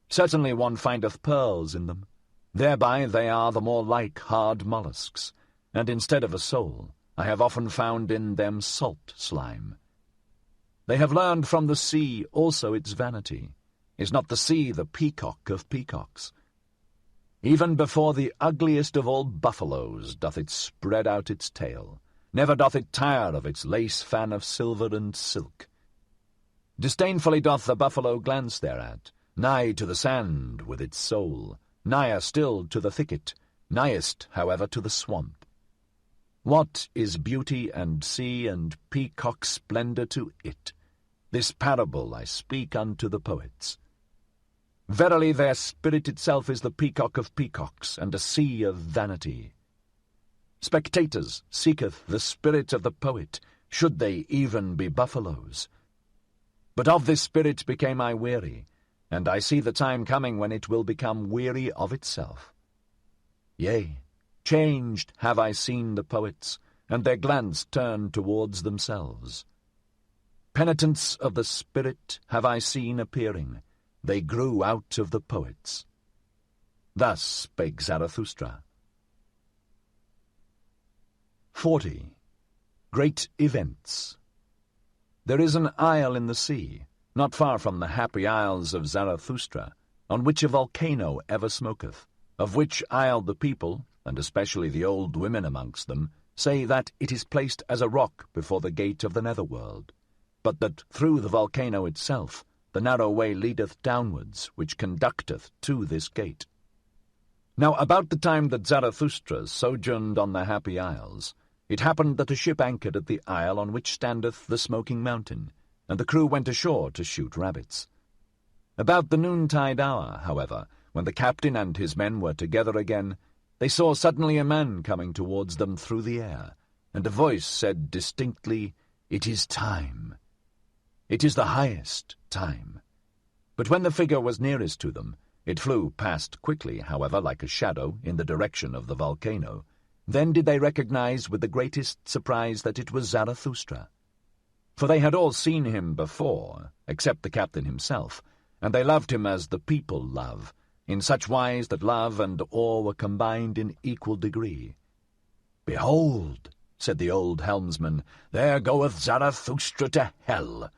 Certainly one findeth pearls in them. Thereby they are the more like hard mollusks, and instead of a soul, I have often found in them salt slime. They have learned from the sea also its vanity. Is not the sea the peacock of peacocks? Even before the ugliest of all buffaloes doth it spread out its tail. Never doth it tire of its lace fan of silver and silk. Disdainfully doth the buffalo glance thereat, nigh to the sand with its soul, nigher still to the thicket, nighest, however, to the swamp. What is beauty and sea and peacock splendour to it? This parable I speak unto the poets. Verily their spirit itself is the peacock of peacocks, and a sea of vanity. Spectators, seeketh the spirit of the poet, should they even be buffaloes. But of this spirit became I weary, and I see the time coming when it will become weary of itself. Yea, changed have I seen the poets, and their glance turned towards themselves. Penitents of the spirit have I seen appearing. They grew out of the poets. Thus spake Zarathustra. 40. Great Events. There is an isle in the sea, not far from the happy isles of Zarathustra, on which a volcano ever smoketh, of which isle the people, and especially the old women amongst them, say that it is placed as a rock before the gate of the netherworld, but that through the volcano itself the narrow way leadeth downwards, which conducteth to this gate. Now about the time that Zarathustra sojourned on the Happy Isles, it happened that a ship anchored at the isle on which standeth the smoking mountain, and the crew went ashore to shoot rabbits. About the noontide hour, however, when the captain and his men were together again, they saw suddenly a man coming towards them through the air, and a voice said distinctly, "It is time. It is the highest time." But when the figure was nearest to them, it flew past quickly, however, like a shadow, in the direction of the volcano. Then did they recognize with the greatest surprise that it was Zarathustra. For they had all seen him before, except the captain himself, and they loved him as the people love, in such wise that love and awe were combined in equal degree. "Behold," said the old helmsman, "there goeth Zarathustra to hell."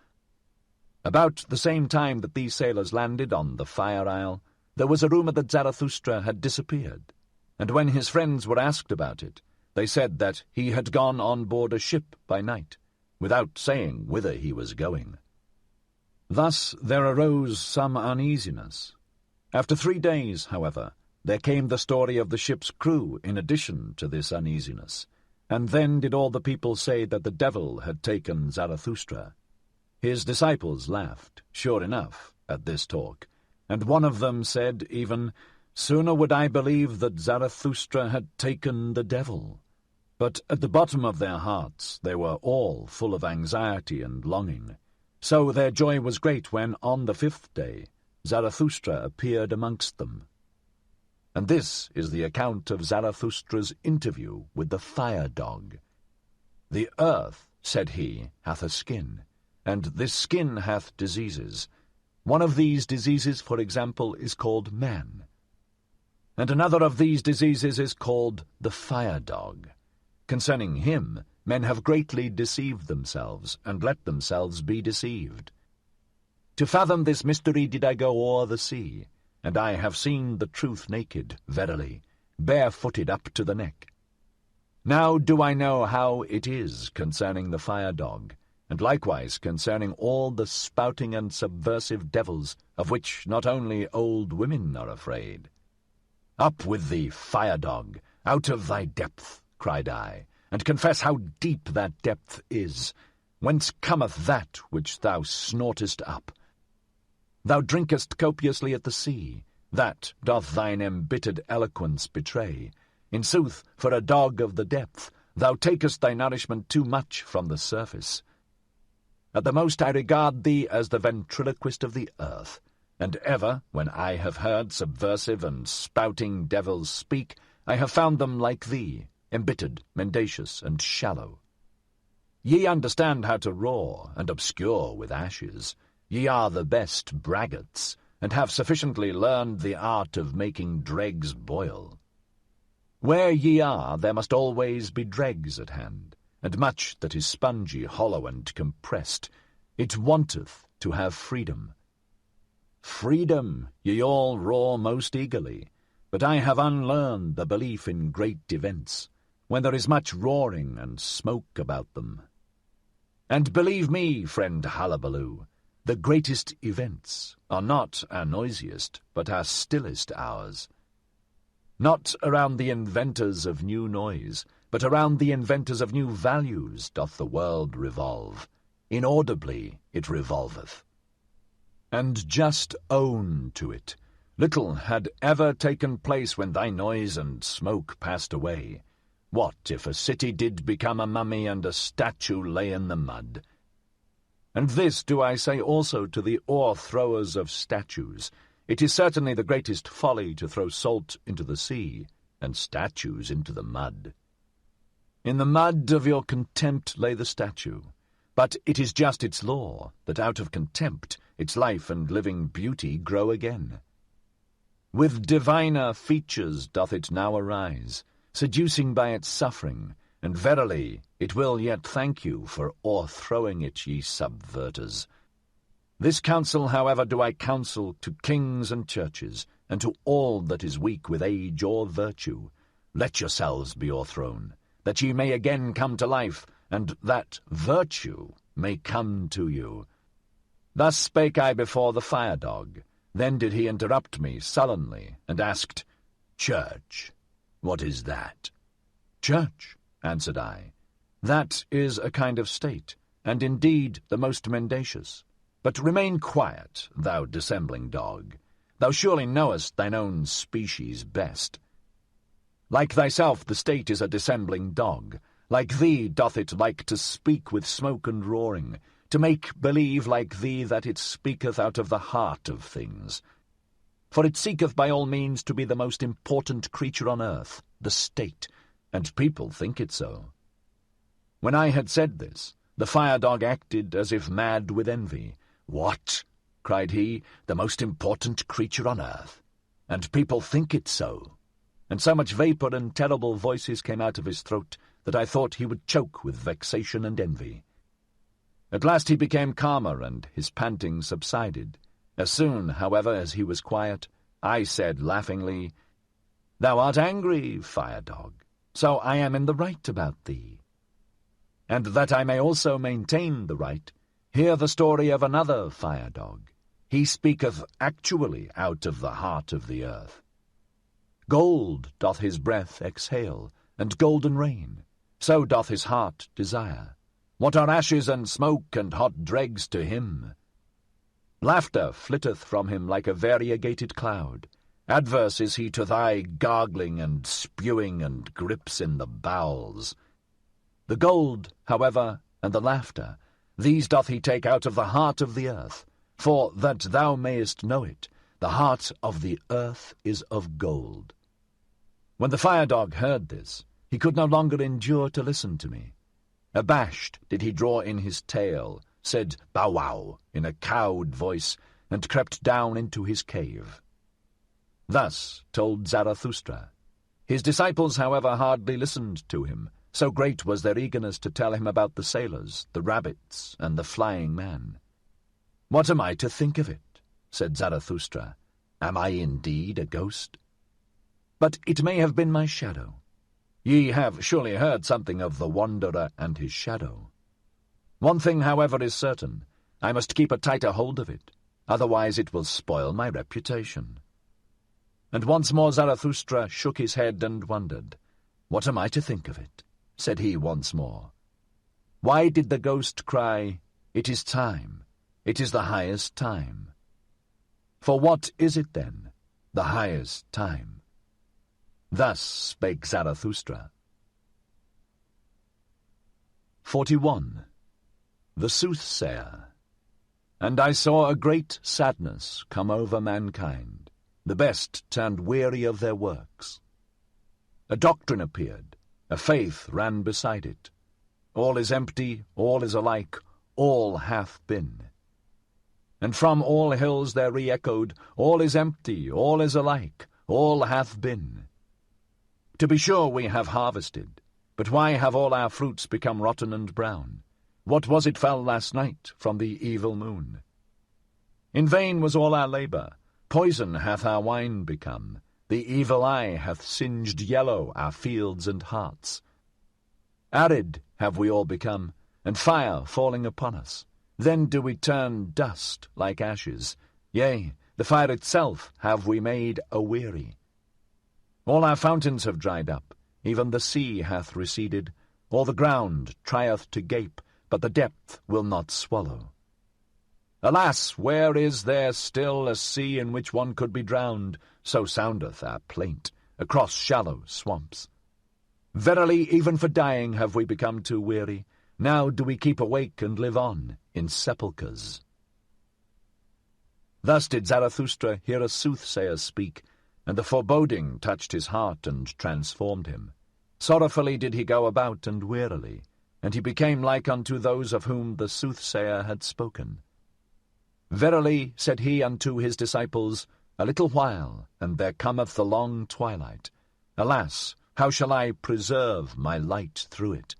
About the same time that these sailors landed on the Fire Isle, there was a rumour that Zarathustra had disappeared, and when his friends were asked about it, they said that he had gone on board a ship by night, without saying whither he was going. Thus there arose some uneasiness. After 3 days, however, there came the story of the ship's crew in addition to this uneasiness, and then did all the people say that the devil had taken Zarathustra. His disciples laughed, sure enough, at this talk, and one of them said even, "Sooner would I believe that Zarathustra had taken the devil." But at the bottom of their hearts they were all full of anxiety and longing. So their joy was great when, on the 5th day, Zarathustra appeared amongst them. And this is the account of Zarathustra's interview with the fire-dog. "The earth," said he, "hath a skin, and this skin hath diseases. One of these diseases, for example, is called man. And another of these diseases is called the fire-dog. Concerning him, men have greatly deceived themselves, and let themselves be deceived. To fathom this mystery did I go o'er the sea, and I have seen the truth naked, verily, barefooted up to the neck. Now do I know how it is concerning the fire-dog, and likewise concerning all the spouting and subversive devils, of which not only old women are afraid. Up with thee, fire-dog, out of thy depth, cried I, and confess how deep that depth is. Whence cometh that which thou snortest up? Thou drinkest copiously at the sea, that doth thine embittered eloquence betray. In sooth, for a dog of the depth, thou takest thy nourishment too much from the surface. At the most I regard thee as the ventriloquist of the earth, and ever, when I have heard subversive and spouting devils speak, I have found them like thee, embittered, mendacious, and shallow. Ye understand how to roar and obscure with ashes. Ye are the best braggarts, and have sufficiently learned the art of making dregs boil. Where ye are, there must always be dregs at hand, and much that is spongy, hollow, and compressed. It wanteth to have freedom. Freedom, ye all roar most eagerly, but I have unlearned the belief in great events, when there is much roaring and smoke about them. And believe me, friend Hullabaloo, the greatest events are not our noisiest, but our stillest hours. Not around the inventors of new noise, but around the inventors of new values doth the world revolve. Inaudibly it revolveth. And just own to it. Little had ever taken place when thy noise and smoke passed away. What if a city did become a mummy and a statue lay in the mud? And this do I say also to the o'erthrowers of statues. It is certainly the greatest folly to throw salt into the sea, and statues into the mud. In the mud of your contempt lay the statue, but it is just its law, that out of contempt its life and living beauty grow again. With diviner features doth it now arise, seducing by its suffering, and verily it will yet thank you for o'erthrowing it, ye subverters. This counsel, however, do I counsel to kings and churches, and to all that is weak with age or virtue. Let yourselves be o'erthrown, that ye may again come to life, and that virtue may come to you. Thus spake I before the fire-dog. Then did he interrupt me sullenly, and asked, "Church, what is that?" "Church," answered I, "that is a kind of state, and indeed the most mendacious. But remain quiet, thou dissembling dog. Thou surely knowest thine own species best. Like thyself the state is a dissembling dog. Like thee doth it like to speak with smoke and roaring, to make believe like thee that it speaketh out of the heart of things. For it seeketh by all means to be the most important creature on earth, the state, and people think it so." When I had said this, the fire-dog acted as if mad with envy. "What?" cried he, "the most important creature on earth? And people think it so?" And so much vapour and terrible voices came out of his throat that I thought he would choke with vexation and envy. At last he became calmer, and his panting subsided. As soon, however, as he was quiet, I said laughingly, "Thou art angry, fire-dog, so I am in the right about thee. And that I may also maintain the right, hear the story of another fire-dog. He speaketh actually out of the heart of the earth. Gold doth his breath exhale, and golden rain, so doth his heart desire. What are ashes and smoke and hot dregs to him? Laughter flitteth from him like a variegated cloud. Adverse is he to thy gargling and spewing and grips in the bowels. The gold, however, and the laughter, these doth he take out of the heart of the earth, for that thou mayest know it, the heart of the earth is of gold." When the fire-dog heard this, he could no longer endure to listen to me. Abashed did he draw in his tail, said "bow-wow" in a cowed voice, and crept down into his cave. Thus told Zarathustra. His disciples, however, hardly listened to him, so great was their eagerness to tell him about the sailors, the rabbits, and the flying man. "What am I to think of it?" said Zarathustra. "Am I indeed a ghost? But it may have been my shadow. Ye have surely heard something of the wanderer and his shadow. One thing, however, is certain. I must keep a tighter hold of it, otherwise it will spoil my reputation." And once more Zarathustra shook his head and wondered. "What am I to think of it?" said he once more. "Why did the ghost cry, 'It is time, it is the highest time'? For what is it then, the highest time?" Thus spake Zarathustra. 41. The Soothsayer. And I saw a great sadness come over mankind. The best turned weary of their works. A doctrine appeared, a faith ran beside it. All is empty, all is alike, all hath been. And from all hills there re-echoed, all is empty, all is alike, all hath been. To be sure we have harvested, but why have all our fruits become rotten and brown? What was it fell last night from the evil moon? In vain was all our labour, poison hath our wine become, the evil eye hath singed yellow our fields and hearts. Arid have we all become, and fire falling upon us. Then do we turn dust like ashes, yea, the fire itself have we made aweary. All our fountains have dried up, even the sea hath receded, all the ground trieth to gape, but the depth will not swallow. Alas, where is there still a sea in which one could be drowned? So soundeth our plaint, across shallow swamps. Verily, even for dying have we become too weary. Now do we keep awake and live on in sepulchres. Thus did Zarathustra hear a soothsayer speak, and the foreboding touched his heart and transformed him. Sorrowfully did he go about and wearily, and he became like unto those of whom the soothsayer had spoken. Verily, said he unto his disciples, a little while, and there cometh the long twilight. Alas, how shall I preserve my light through it?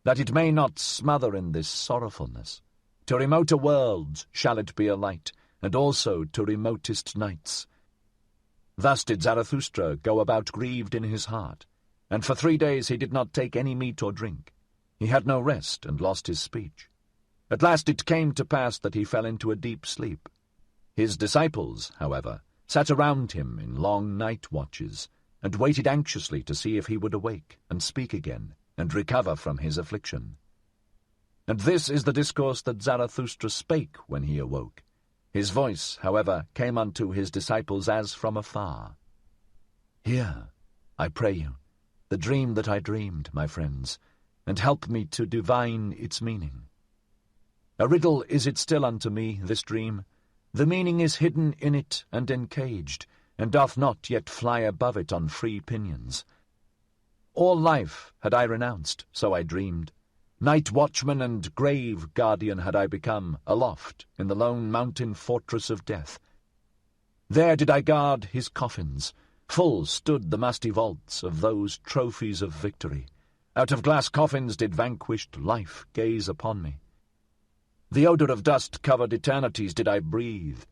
That it may not smother in this sorrowfulness. To remoter worlds shall it be a light, and also to remotest nights. Thus did Zarathustra go about grieved in his heart, and for 3 days he did not take any meat or drink. He had no rest, and lost his speech. At last it came to pass that he fell into a deep sleep. His disciples, however, sat around him in long night watches, and waited anxiously to see if he would awake, and speak again, and recover from his affliction. And this is the discourse that Zarathustra spake when he awoke. His voice, however, came unto his disciples as from afar. Hear, I pray you, the dream that I dreamed, my friends, and help me to divine its meaning. A riddle is it still unto me, this dream. The meaning is hidden in it and encaged, and doth not yet fly above it on free pinions. All life had I renounced, so I dreamed. Night watchman and grave guardian had I become, aloft in the lone mountain fortress of death. There did I guard his coffins. Full stood the musty vaults of those trophies of victory. Out of glass coffins did vanquished life gaze upon me. The odour of dust-covered eternities did I breathe.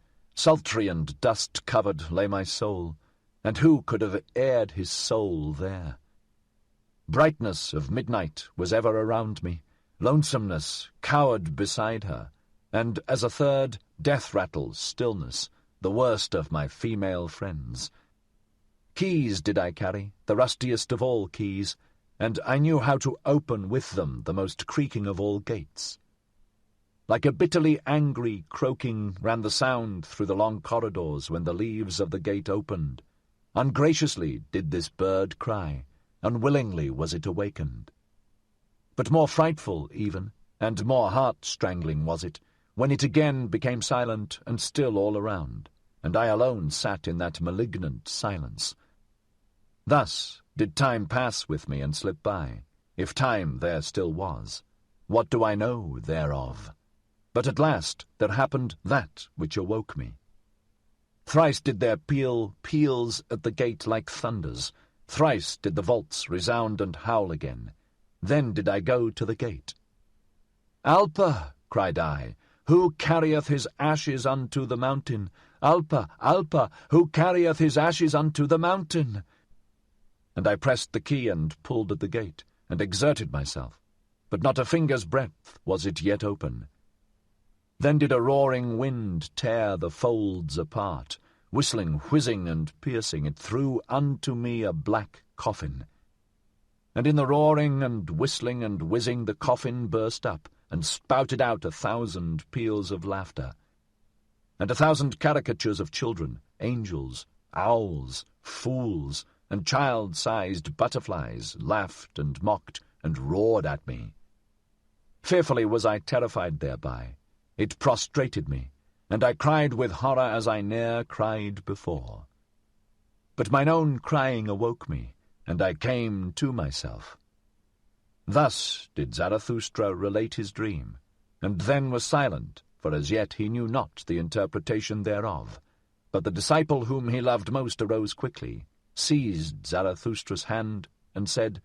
Sultry and dust-covered lay my soul, and who could have aired his soul there? Brightness of midnight was ever around me, lonesomeness cowered beside her, and as a third, death-rattle stillness, the worst of my female friends. Keys did I carry, the rustiest of all keys, and I knew how to open with them the most creaking of all gates. Like a bitterly angry croaking ran the sound through the long corridors when the leaves of the gate opened. Ungraciously did this bird cry, unwillingly was it awakened. But more frightful even, and more heart-strangling was it, when it again became silent and still all around, and I alone sat in that malignant silence. Thus did time pass with me and slip by, if time there still was. What do I know thereof? But at last there happened that which awoke me. Thrice did there peal peals at the gate like thunders. Thrice did the vaults resound and howl again. Then did I go to the gate. "Alpa," cried I, "who carrieth his ashes unto the mountain? Alpa, Alpa, who carrieth his ashes unto the mountain?" And I pressed the key and pulled at the gate, and exerted myself, but not a finger's breadth was it yet open. Then did a roaring wind tear the folds apart, whistling, whizzing, and piercing. It threw unto me a black coffin. And in the roaring and whistling and whizzing the coffin burst up, and spouted out 1,000 peals of laughter, and 1,000 caricatures of children, angels, owls, fools, and child-sized butterflies laughed and mocked and roared at me. Fearfully was I terrified thereby. It prostrated me, and I cried with horror as I ne'er cried before. But mine own crying awoke me, and I came to myself. Thus did Zarathustra relate his dream, and then was silent, for as yet he knew not the interpretation thereof. But the disciple whom he loved most arose quickly, seized Zarathustra's hand, and said,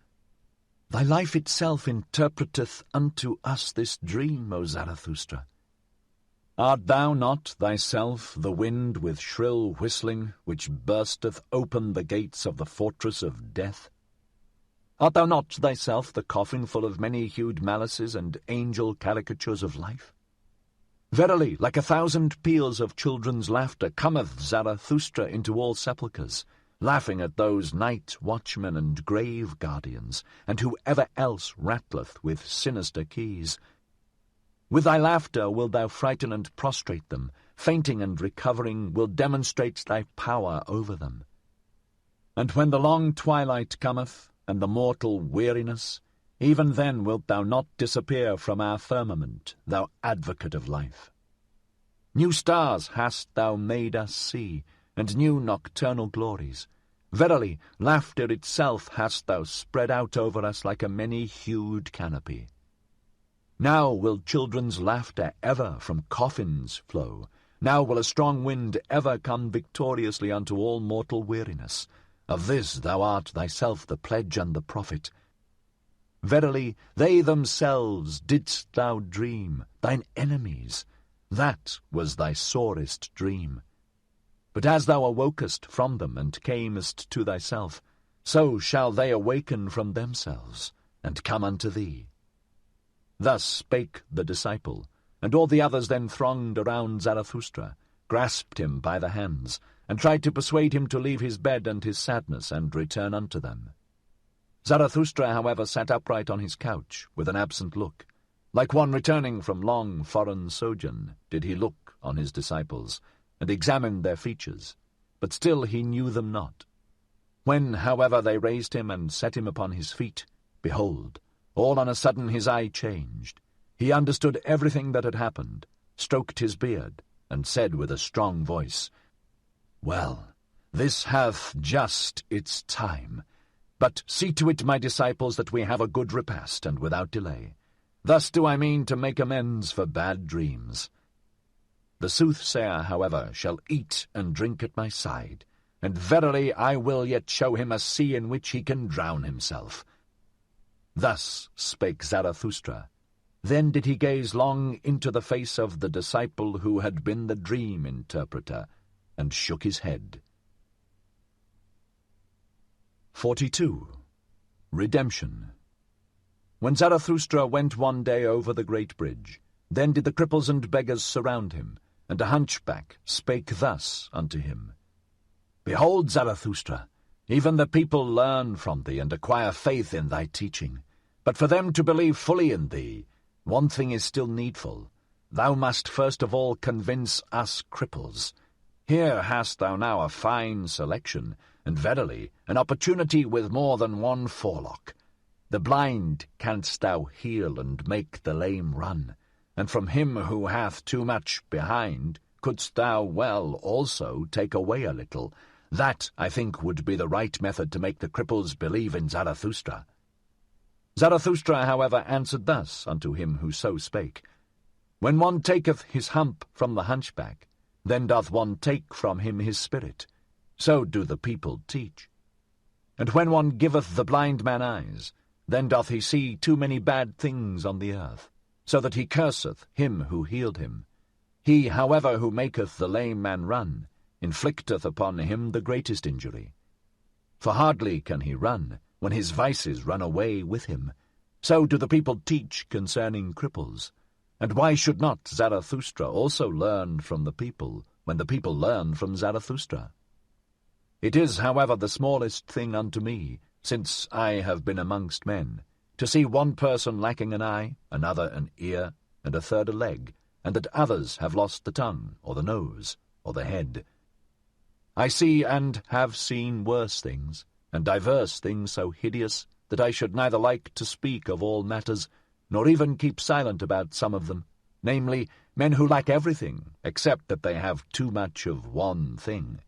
"Thy life itself interpreteth unto us this dream, O Zarathustra. Art thou not thyself the wind with shrill whistling, which bursteth open the gates of the fortress of death? Art thou not thyself the coffin full of many-hued malices and angel caricatures of life? Verily, like 1,000 peals of children's laughter cometh Zarathustra into all sepulchres, laughing at those night watchmen and grave guardians, and whoever else rattleth with sinister keys. With thy laughter wilt thou frighten and prostrate them, fainting and recovering will demonstrate thy power over them. And when the long twilight cometh, and the mortal weariness, even then wilt thou not disappear from our firmament, thou advocate of life. New stars hast thou made us see, and new nocturnal glories. Verily, laughter itself hast thou spread out over us like a many-hued canopy. Now will children's laughter ever from coffins flow. Now will a strong wind ever come victoriously unto all mortal weariness. Of this thou art thyself the pledge and the prophet. Verily, they themselves didst thou dream, thine enemies. That was thy sorest dream. But as thou awokest from them and camest to thyself, so shall they awaken from themselves, and come unto thee. Thus spake the disciple, and all the others then thronged around Zarathustra, grasped him by the hands, and tried to persuade him to leave his bed and his sadness and return unto them. Zarathustra, however, sat upright on his couch, with an absent look. Like one returning from long foreign sojourn, did he look on his disciples, and examine their features, but still he knew them not. When, however, they raised him and set him upon his feet, behold, all on a sudden his eye changed. He understood everything that had happened, stroked his beard, and said with a strong voice, "Well, this hath just its time. But see to it, my disciples, that we have a good repast, and without delay. Thus do I mean to make amends for bad dreams. The soothsayer, however, shall eat and drink at my side, and verily I will yet show him a sea in which he can drown himself." Thus spake Zarathustra, Then did he gaze long into the face of the disciple who had been the dream interpreter, and shook his head. 42. Redemption. When Zarathustra went one day over the great bridge, then did the cripples and beggars surround him, and a hunchback spake thus unto him. Behold, Zarathustra, even the people learn from thee and acquire faith in thy teaching. But for them to believe fully in thee, one thing is still needful. Thou must first of all convince us cripples. Here hast thou now a fine selection, and verily an opportunity with more than one forelock. The blind canst thou heal and make the lame run, and from him who hath too much behind couldst thou well also take away a little. That, I think, would be the right method to make the cripples believe in Zarathustra. Zarathustra, however, answered thus unto him who so spake. When one taketh his hump from the hunchback, then doth one take from him his spirit. So do the people teach. And when one giveth the blind man eyes, then doth he see too many bad things on the earth, so that he curseth him who healed him. He, however, who maketh the lame man run, inflicteth upon him the greatest injury. For hardly can he run, when his vices run away with him. So do the people teach concerning cripples. And why should not Zarathustra also learn from the people, when the people learn from Zarathustra? It is, however, the smallest thing unto me, since I have been amongst men, to see one person lacking an eye, another an ear, and a third a leg, and that others have lost the tongue, or the nose, or the head. I see and have seen worse things, and divers things so hideous that I should neither like to speak of all matters, nor even keep silent about some of them, namely, men who lack everything, except that they have too much of one thing,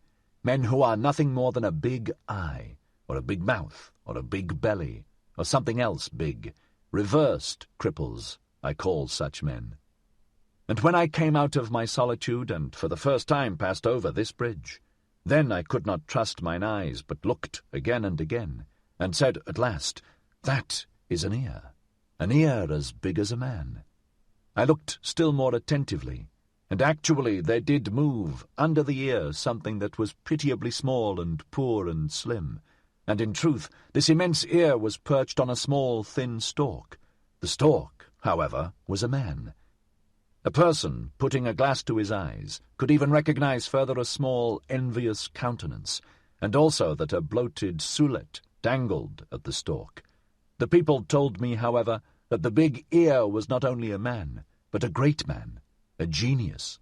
men who are nothing more than a big eye, or a big mouth, or a big belly, or something else big, reversed cripples, I call such men. And when I came out of my solitude, and for the first time passed over this bridge, then I could not trust mine eyes, but looked again and again, and said at last, That is an ear as big as a man. I looked still more attentively, and actually there did move under the ear something that was pitiably small and poor and slim, and in truth this immense ear was perched on a small thin stalk. The stalk, however, was a man. A person, putting a glass to his eyes, could even recognize further a small, envious countenance, and also that a bloated sulet dangled at the stalk. The people told me, however, that the big ear was not only a man, but a great man, a genius.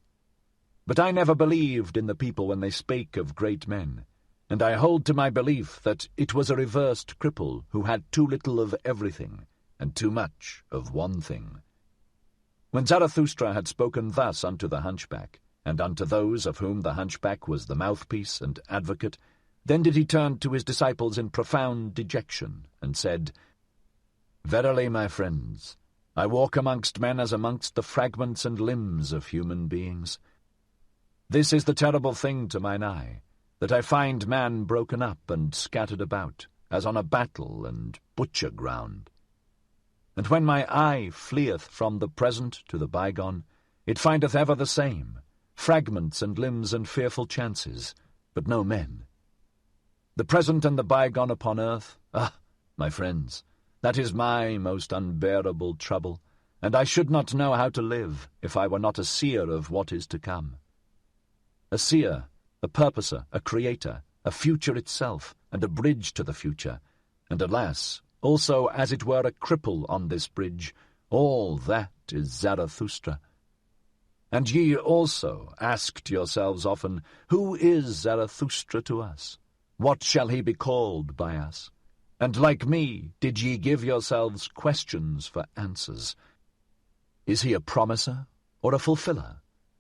But I never believed in the people when they spake of great men, and I hold to my belief that it was a reversed cripple who had too little of everything, and too much of one thing. When Zarathustra had spoken thus unto the hunchback, and unto those of whom the hunchback was the mouthpiece and advocate, then did he turn to his disciples in profound dejection, and said, Verily, my friends, I walk amongst men as amongst the fragments and limbs of human beings. This is the terrible thing to mine eye, that I find man broken up and scattered about, as on a battle and butcher ground. And when my eye fleeth from the present to the bygone, it findeth ever the same, fragments and limbs and fearful chances, but no men. The present and the bygone upon earth, my friends, that is my most unbearable trouble, and I should not know how to live if I were not a seer of what is to come. A seer, a purposer, a creator, a future itself, and a bridge to the future, and alas, also as it were a cripple on this bridge, all that is Zarathustra. And ye also asked yourselves often, Who is Zarathustra to us? What shall he be called by us? And like me did ye give yourselves questions for answers. Is he a promiser or a fulfiller,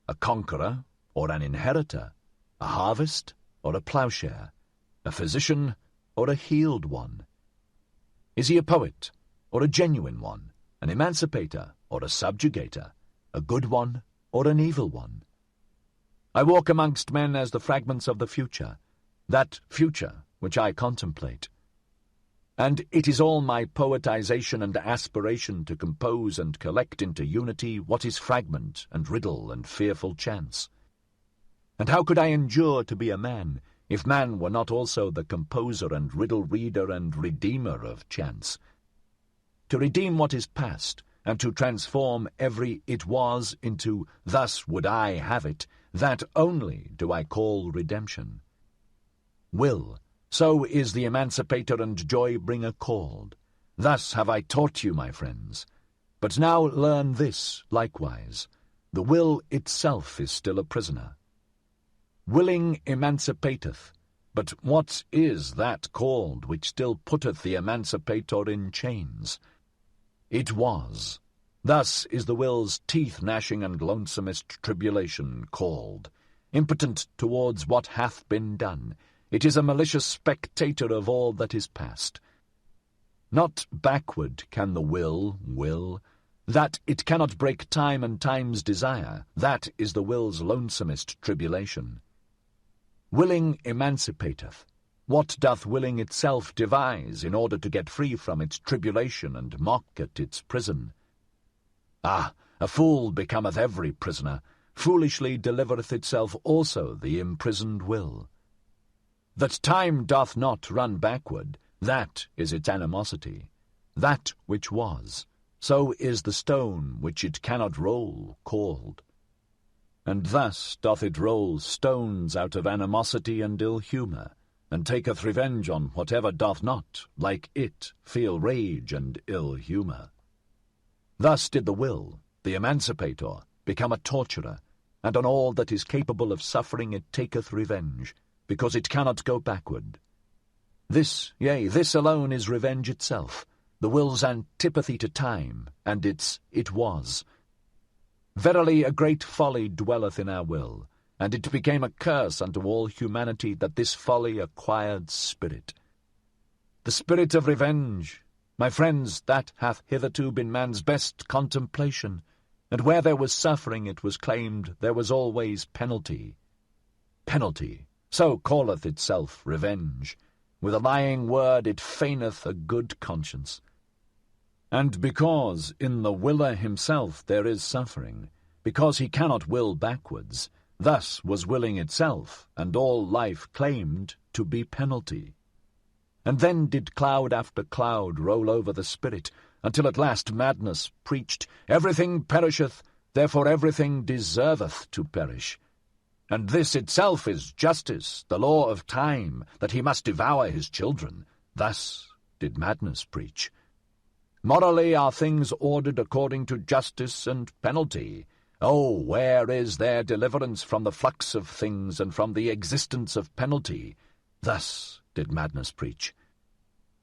a conqueror or an inheritor, a harvest or a ploughshare, a physician or a healed one? Is he a poet or a genuine one, an emancipator or a subjugator, a good one or an evil one? I walk amongst men as the fragments of the future, that future which I contemplate. And it is all my poetization and aspiration to compose and collect into unity what is fragment and riddle and fearful chance. And how could I endure to be a man, if man were not also the composer and riddle-reader and redeemer of chance? To redeem what is past, and to transform every it was into thus would I have it, that only do I call redemption. Will, so is the emancipator and joy-bringer called. Thus have I taught you, my friends. But now learn this likewise. The will itself is still a prisoner. Willing emancipateth, but what is that called which still putteth the emancipator in chains? It was. Thus is the will's teeth-gnashing and lonesomest tribulation called. Impotent towards what hath been done, it is a malicious spectator of all that is past. Not backward can the will, that it cannot break time and time's desire, that is the will's lonesomest tribulation. Willing emancipateth. What doth willing itself devise in order to get free from its tribulation and mock at its prison? Ah, a fool becometh every prisoner, foolishly delivereth itself also the imprisoned will. That time doth not run backward, that is its animosity. That which was, so is the stone which it cannot roll called. And thus doth it roll stones out of animosity and ill humour, and taketh revenge on whatever doth not, like it, feel rage and ill humour. Thus did the will, the emancipator, become a torturer, and on all that is capable of suffering it taketh revenge, because it cannot go backward. This, yea, this alone is revenge itself, the will's antipathy to time, and its it was. Verily a great folly dwelleth in our will, and it became a curse unto all humanity that this folly acquired spirit. The spirit of revenge, my friends, that hath hitherto been man's best contemplation, and where there was suffering it was claimed there was always penalty. Penalty, so calleth itself revenge. With a lying word it feigneth a good conscience. And because in the willer himself there is suffering, because he cannot will backwards, thus was willing itself, and all life claimed to be penalty. And then did cloud after cloud roll over the spirit, until at last madness preached, everything perisheth, therefore everything deserveth to perish. And this itself is justice, the law of time, that he must devour his children. Thus did madness preach. Morally are things ordered according to justice and penalty. Oh, where is there deliverance from the flux of things and from the existence of penalty? Thus did madness preach.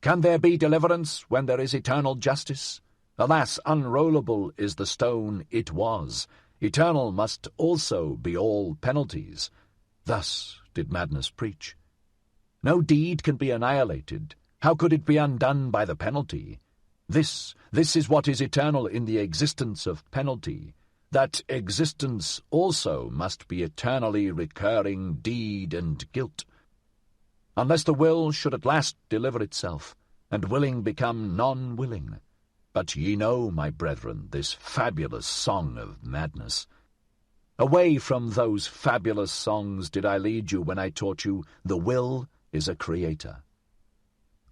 Can there be deliverance when there is eternal justice? Alas, unrollable is the stone it was. Eternal must also be all penalties. Thus did madness preach. No deed can be annihilated. How could it be undone by the penalty? This is what is eternal in the existence of penalty. That existence also must be eternally recurring deed and guilt. Unless the will should at last deliver itself, and willing become non-willing. But ye know, my brethren, this fabulous song of madness. Away from those fabulous songs did I lead you when I taught you the will is a creator.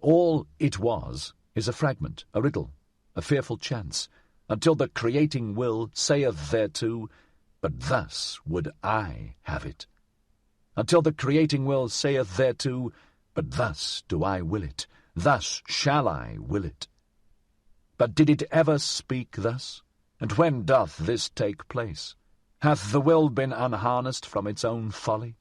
All it was is a fragment, a riddle, a fearful chance, until the creating will saith thereto, but thus would I have it. Until the creating will saith thereto, but thus do I will it, thus shall I will it. But did it ever speak thus? And when doth this take place? Hath the will been unharnessed from its own folly?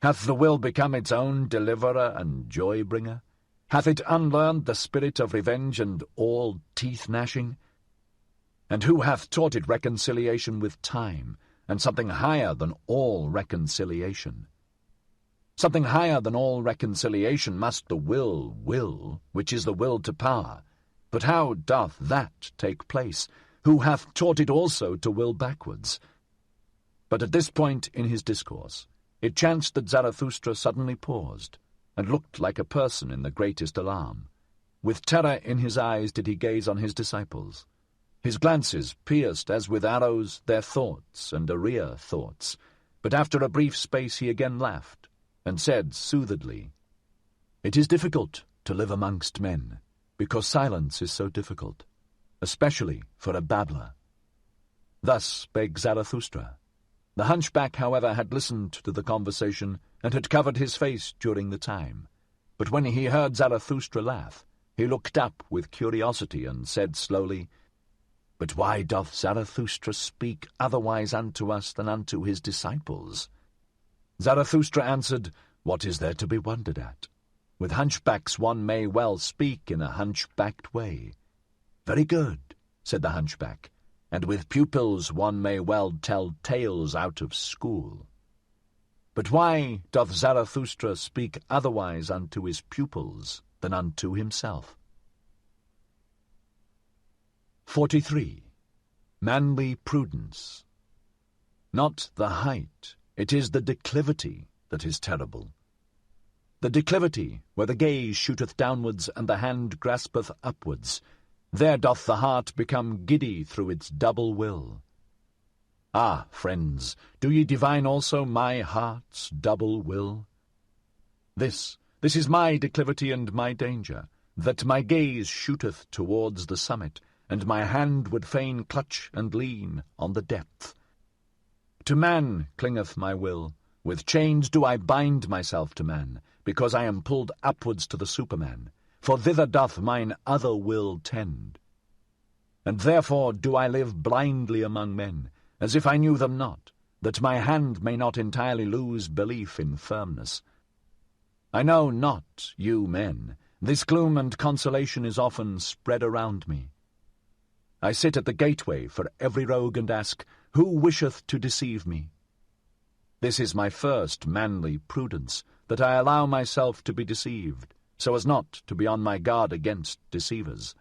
Hath the will become its own deliverer and joy-bringer? Hath it unlearned the spirit of revenge and all teeth-gnashing? And who hath taught it reconciliation with time, and something higher than all reconciliation? Something higher than all reconciliation must the will, which is the will to power. But how doth that take place? Who hath taught it also to will backwards? But at this point in his discourse, it chanced that Zarathustra suddenly paused, and looked like a person in the greatest alarm. With terror in his eyes did he gaze on his disciples. His glances pierced as with arrows their thoughts and arrear thoughts, but after a brief space he again laughed, and said soothedly, "It is difficult to live amongst men, because silence is so difficult, especially for a babbler." Thus spake Zarathustra. The hunchback, however, had listened to the conversation and had covered his face during the time. But when he heard Zarathustra laugh, he looked up with curiosity and said slowly, "But why doth Zarathustra speak otherwise unto us than unto his disciples?" Zarathustra answered, "What is there to be wondered at? With hunchbacks one may well speak in a hunchbacked way." "Very good," said the hunchback, "and with pupils one may well tell tales out of school. But why doth Zarathustra speak otherwise unto his pupils than unto himself?" 43. Manly Prudence. Not the height, it is the declivity that is terrible. The declivity, where the gaze shooteth downwards and the hand graspeth upwards, there doth the heart become giddy through its double will. Ah, friends, do ye divine also my heart's double will? This is my declivity and my danger, that my gaze shooteth towards the summit, and my hand would fain clutch and lean on the depth. To man clingeth my will, with chains do I bind myself to man, because I am pulled upwards to the Superman, for thither doth mine other will tend. And therefore do I live blindly among men, as if I knew them not, that my hand may not entirely lose belief in firmness. I know not, you men, this gloom and consolation is often spread around me. I sit at the gateway for every rogue and ask, who wisheth to deceive me? This is my first manly prudence, that I allow myself to be deceived, so as not to be on my guard against deceivers.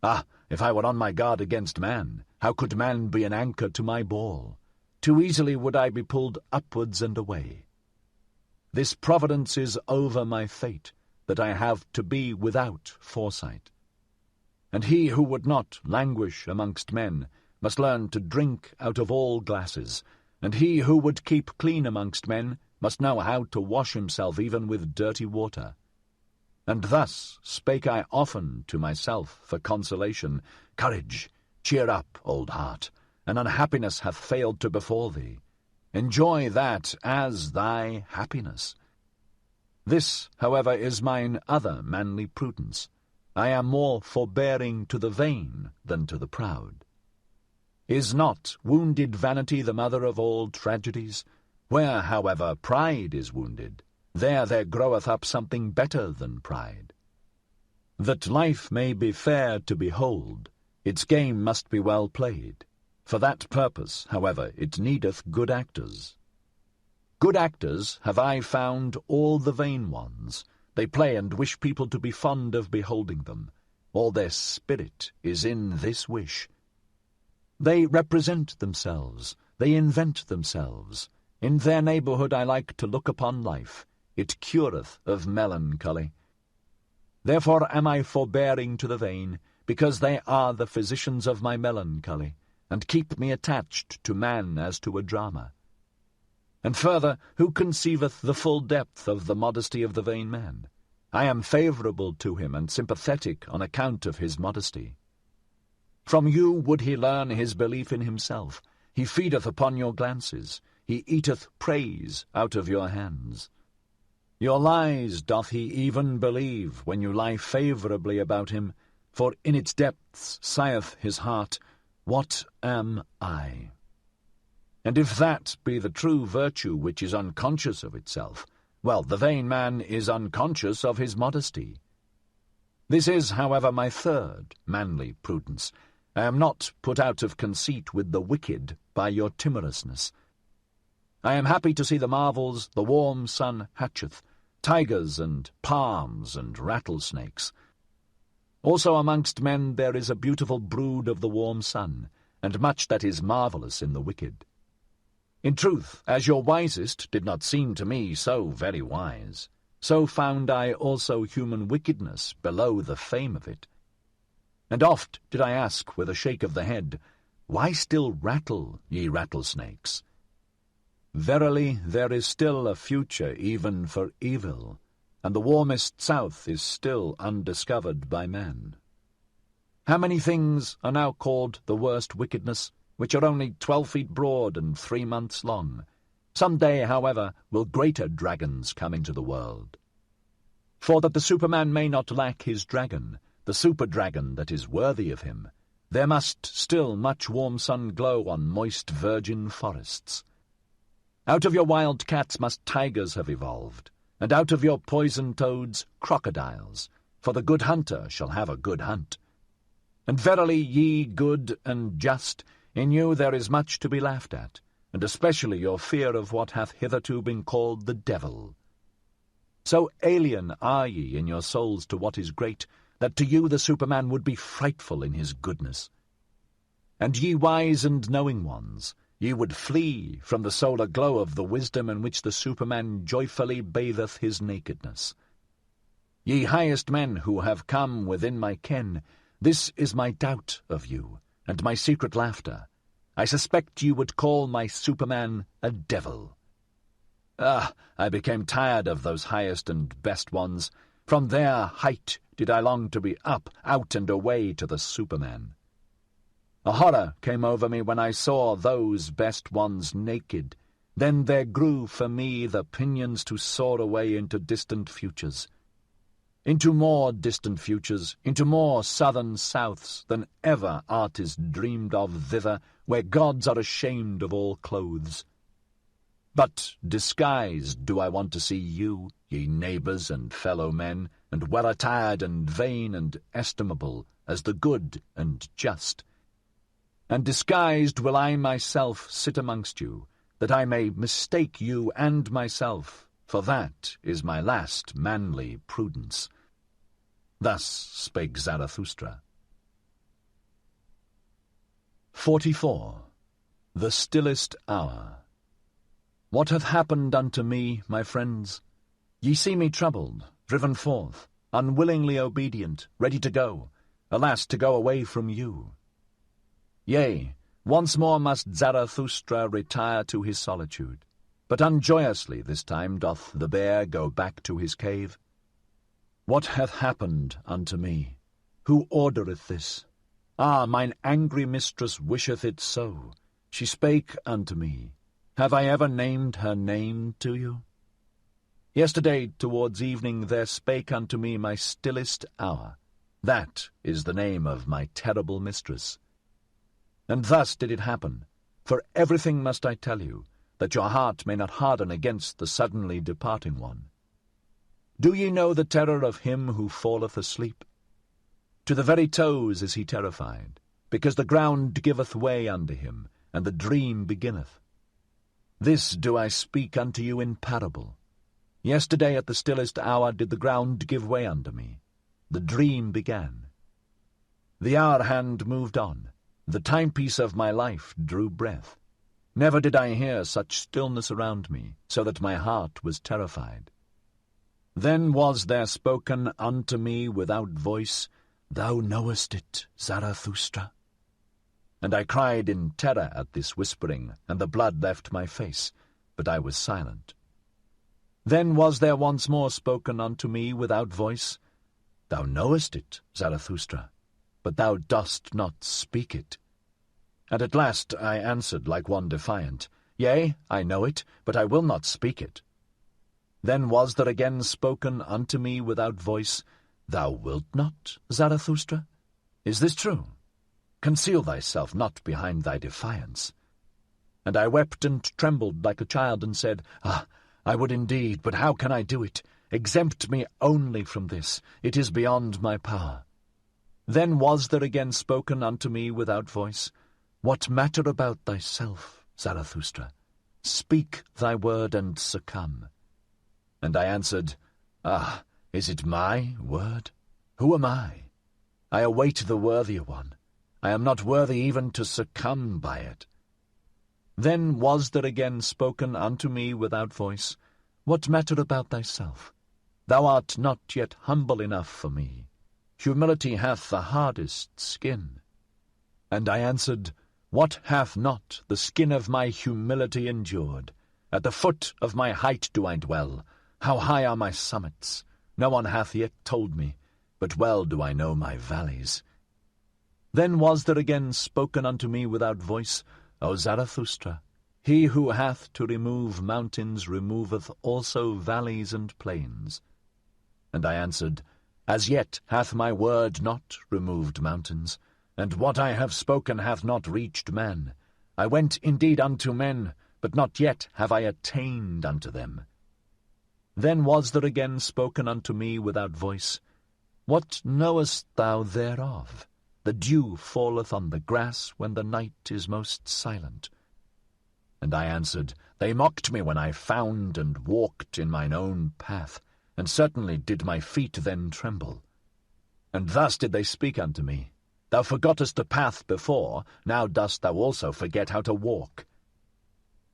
Ah, if I were on my guard against man, how could man be an anchor to my ball? Too easily would I be pulled upwards and away. This providence is over my fate, that I have to be without foresight. And he who would not languish amongst men must learn to drink out of all glasses, and he who would keep clean amongst men must know how to wash himself even with dirty water. And thus spake I often to myself for consolation, Courage, cheer up, old heart, an unhappiness hath failed to befall thee. Enjoy that as thy happiness. This, however, is mine other manly prudence. I am more forbearing to the vain than to the proud. Is not wounded vanity the mother of all tragedies? Where, however, pride is wounded, there groweth up something better than pride. That life may be fair to behold, its game must be well played. For that purpose, however, it needeth good actors. Good actors have I found all the vain ones. They play and wish people to be fond of beholding them. All their spirit is in this wish. They represent themselves, they invent themselves. In their neighbourhood I like to look upon life. It cureth of melancholy. Therefore am I forbearing to the vain, because they are the physicians of my melancholy, and keep me attached to man as to a drama. And further, who conceiveth the full depth of the modesty of the vain man? I am favourable to him and sympathetic on account of his modesty. From you would he learn his belief in himself. He feedeth upon your glances. He eateth praise out of your hands. Your lies doth he even believe when you lie favourably about him, for in its depths sigheth his heart, What am I? And if that be the true virtue which is unconscious of itself, well, the vain man is unconscious of his modesty. This is, however, my third manly prudence. I am not put out of conceit with the wicked by your timorousness. I am happy to see the marvels the warm sun hatcheth, tigers and palms and rattlesnakes. Also amongst men there is a beautiful brood of the warm sun, and much that is marvellous in the wicked. In truth, as your wisest did not seem to me so very wise, so found I also human wickedness below the fame of it. And oft did I ask with a shake of the head, Why still rattle, ye rattlesnakes? Verily there is still a future even for evil, and the warmest south is still undiscovered by man. How many things are now called the worst wickedness, which are only 12 feet broad and 3 months long? Some day, however, will greater dragons come into the world. For that the Superman may not lack his dragon, the super-dragon that is worthy of him, there must still much warm sun glow on moist virgin forests. Out of your wild cats must tigers have evolved, and out of your poison toads crocodiles, for the good hunter shall have a good hunt. And verily, ye good and just, in you there is much to be laughed at, and especially your fear of what hath hitherto been called the devil. So alien are ye in your souls to what is great, that to you the Superman would be frightful in his goodness. And ye wise and knowing ones, ye would flee from the solar glow of the wisdom in which the Superman joyfully batheth his nakedness. Ye highest men who have come within my ken, this is my doubt of you, and my secret laughter. I suspect you would call my Superman a devil. I became tired of those highest and best ones. From their height did I long to be up, out, and away to the Superman. A horror came over me when I saw those best ones naked. Then there grew for me the pinions to soar away into distant futures. Into more distant futures, into more southern souths than ever artist dreamed of thither, where gods are ashamed of all clothes. But disguised do I want to see you, ye neighbours and fellow men, and well-attired and vain and estimable, as the good and just. And disguised will I myself sit amongst you, that I may mistake you and myself, for that is my last manly prudence. Thus spake Zarathustra. 44. The Stillest Hour. What hath happened unto me, my friends? Ye see me troubled, driven forth, unwillingly obedient, ready to go, alas, to go away from you. Yea, once more must Zarathustra retire to his solitude, but unjoyously this time doth the bear go back to his cave. What hath happened unto me? Who ordereth this? Ah, mine angry mistress wisheth it so. She spake unto me. Have I ever named her name to you? Yesterday towards evening there spake unto me my stillest hour. That is the name of my terrible mistress. And thus did it happen, for everything must I tell you, that your heart may not harden against the suddenly departing one. Do ye know the terror of him who falleth asleep? To the very toes is he terrified, because the ground giveth way under him, and the dream beginneth. This do I speak unto you in parable. Yesterday at the stillest hour did the ground give way under me. The dream began. The hour hand moved on. The timepiece of my life drew breath. Never did I hear such stillness around me, so that my heart was terrified. Then was there spoken unto me without voice, Thou knowest it, Zarathustra. And I cried in terror at this whispering, and the blood left my face, but I was silent. Then was there once more spoken unto me without voice, Thou knowest it, Zarathustra, but thou dost not speak it. And at last I answered like one defiant, Yea, I know it, but I will not speak it. Then was there again spoken unto me without voice, Thou wilt not, Zarathustra? Is this true? Conceal thyself not behind thy defiance. And I wept and trembled like a child, and said, I would indeed, but how can I do it? Exempt me only from this. It is beyond my power. Then was there again spoken unto me without voice, What matter about thyself, Zarathustra? Speak thy word and succumb. And I answered, is it my word? Who am I? I await the worthier one. I am not worthy even to succumb by it. Then was there again spoken unto me without voice, What matter about thyself? Thou art not yet humble enough for me. Humility hath the hardest skin. And I answered, What hath not the skin of my humility endured? At the foot of my height do I dwell. How high are my summits? No one hath yet told me, but well do I know my valleys. Then was there again spoken unto me without voice, O Zarathustra, he who hath to remove mountains removeth also valleys and plains. And I answered, As yet hath my word not removed mountains, and what I have spoken hath not reached men. I went indeed unto men, but not yet have I attained unto them. Then was there again spoken unto me without voice, What knowest thou thereof? The dew falleth on the grass when the night is most silent. And I answered, They mocked me when I found and walked in mine own path, and certainly did my feet then tremble. And thus did they speak unto me, Thou forgottest the path before, now dost thou also forget how to walk.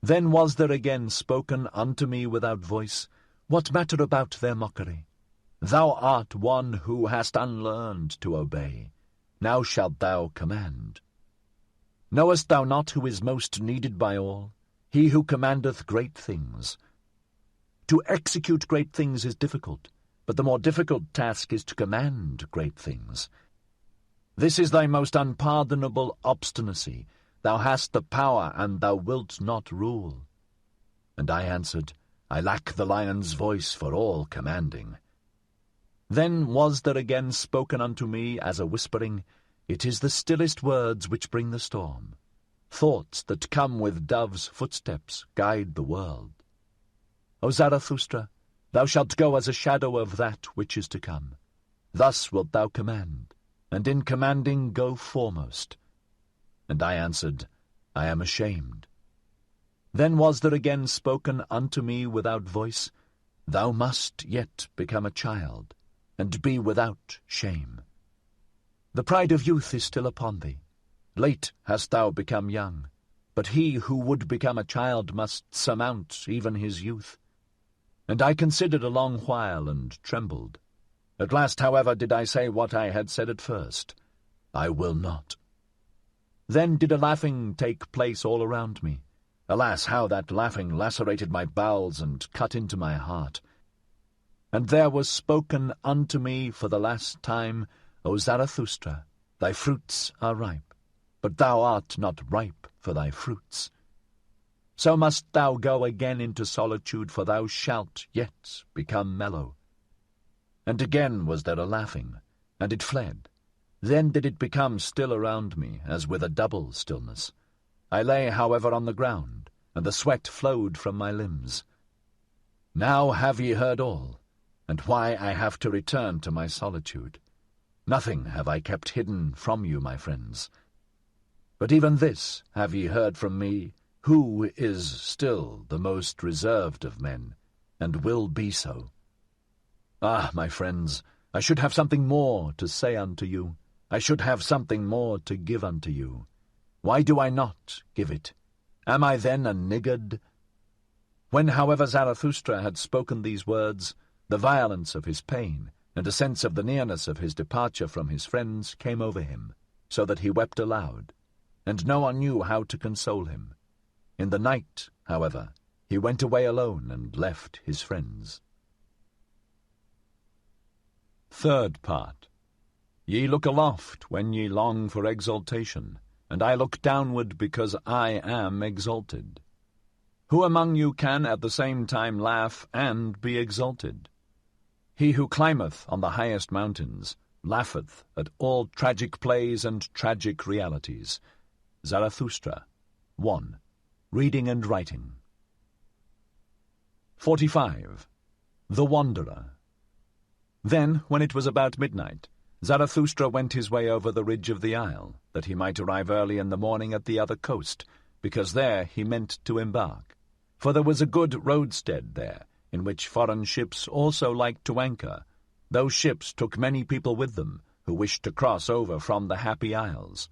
Then was there again spoken unto me without voice, What matter about their mockery? Thou art one who hast unlearned to obey. Now shalt thou command. Knowest thou not who is most needed by all? He who commandeth great things. To execute great things is difficult, but the more difficult task is to command great things. This is thy most unpardonable obstinacy. Thou hast the power, and thou wilt not rule. And I answered, I lack the lion's voice for all commanding. Then was there again spoken unto me as a whispering, It is the stillest words which bring the storm. Thoughts that come with dove's footsteps guide the world. O Zarathustra, thou shalt go as a shadow of that which is to come. Thus wilt thou command, and in commanding go foremost. And I answered, I am ashamed. Then was there again spoken unto me without voice, Thou must yet become a child, and be without shame. The pride of youth is still upon thee. Late hast thou become young, but he who would become a child must surmount even his youth. And I considered a long while and trembled. At last, however, did I say what I had said at first, I will not. Then did a laughing take place all around me. Alas, how that laughing lacerated my bowels and cut into my heart. And there was spoken unto me for the last time, O Zarathustra, thy fruits are ripe, but thou art not ripe for thy fruits. So must thou go again into solitude, for thou shalt yet become mellow. And again was there a laughing, and it fled. Then did it become still around me, as with a double stillness. I lay, however, on the ground, and the sweat flowed from my limbs. Now have ye heard all, and why I have to return to my solitude. Nothing have I kept hidden from you, my friends. But even this have ye heard from me, who is still the most reserved of men, and will be so. Ah, my friends, I should have something more to say unto you. I should have something more to give unto you. Why do I not give it? Am I then a niggard? When, however, Zarathustra had spoken these words, the violence of his pain, and a sense of the nearness of his departure from his friends came over him, so that he wept aloud, and no one knew how to console him. In the night, however, he went away alone and left his friends. Third part. Ye look aloft when ye long for exaltation, and I look downward because I am exalted. Who among you can at the same time laugh and be exalted? He who climbeth on the highest mountains laugheth at all tragic plays and tragic realities. Zarathustra. 1. Reading and Writing. 45. The Wanderer. Then, when it was about midnight, Zarathustra went his way over the ridge of the isle, that he might arrive early in the morning at the other coast, because there he meant to embark. For there was a good roadstead there, in which foreign ships also liked to anchor. Those ships took many people with them, who wished to cross over from the Happy Isles.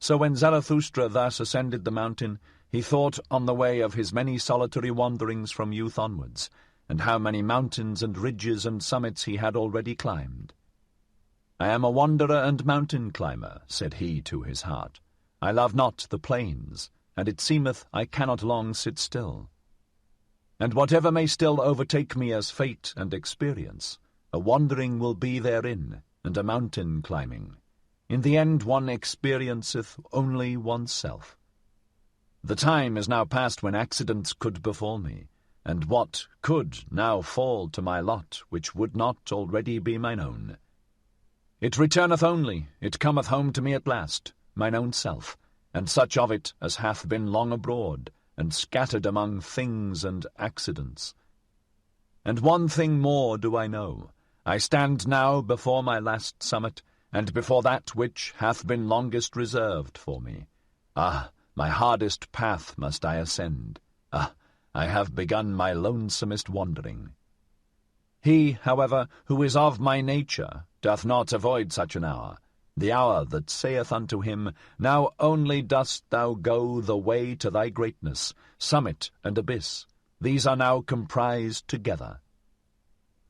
So when Zarathustra thus ascended the mountain, he thought on the way of his many solitary wanderings from youth onwards, and how many mountains and ridges and summits he had already climbed. "I am a wanderer and mountain climber," said he to his heart. "I love not the plains, and it seemeth I cannot long sit still. And whatever may still overtake me as fate and experience, a wandering will be therein, and a mountain climbing. In the end one experienceth only oneself. The time is now past when accidents could befall me, and what could now fall to my lot which would not already be mine own? It returneth only, it cometh home to me at last, mine own self, and such of it as hath been long abroad, and scattered among things and accidents. And one thing more do I know, I stand now before my last summit, and before that which hath been longest reserved for me. Ah, my hardest path must I ascend. Ah, I have begun my lonesomest wandering. He, however, who is of my nature, doth not avoid such an hour, the hour that saith unto him, Now only dost thou go the way to thy greatness, summit and abyss, these are now comprised together.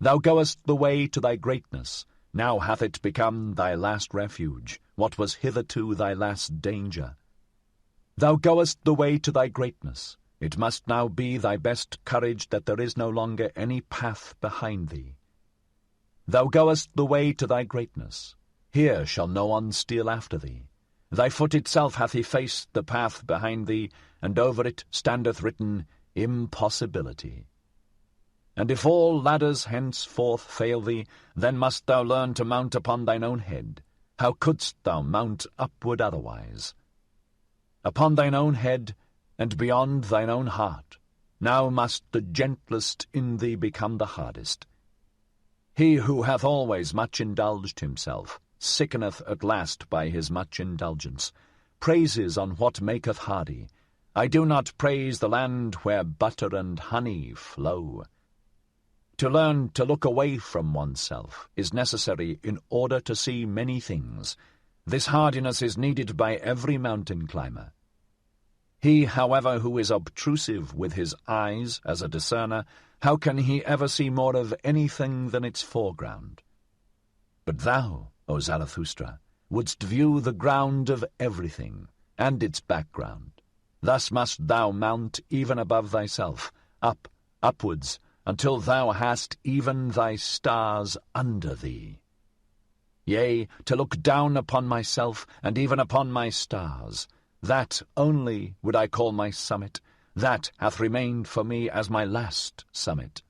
Thou goest the way to thy greatness, now hath it become thy last refuge, what was hitherto thy last danger. Thou goest the way to thy greatness, it must now be thy best courage that there is no longer any path behind thee. Thou goest the way to thy greatness, here shall no one steal after thee. Thy foot itself hath effaced the path behind thee, and over it standeth written, Impossibility. And if all ladders henceforth fail thee, then must thou learn to mount upon thine own head. How couldst thou mount upward otherwise? Upon thine own head, and beyond thine own heart, now must the gentlest in thee become the hardest. He who hath always much indulged himself, sickeneth at last by his much indulgence, praises on what maketh hardy. I do not praise the land where butter and honey flow. To learn to look away from oneself is necessary in order to see many things. This hardiness is needed by every mountain climber. He, however, who is obtrusive with his eyes as a discerner, how can he ever see more of anything than its foreground? But thou, O Zarathustra, wouldst view the ground of everything, and its background. Thus must thou mount even above thyself, upwards, until thou hast even thy stars under thee. Yea, to look down upon myself, and even upon my stars, that only would I call my summit, that hath remained for me as my last summit.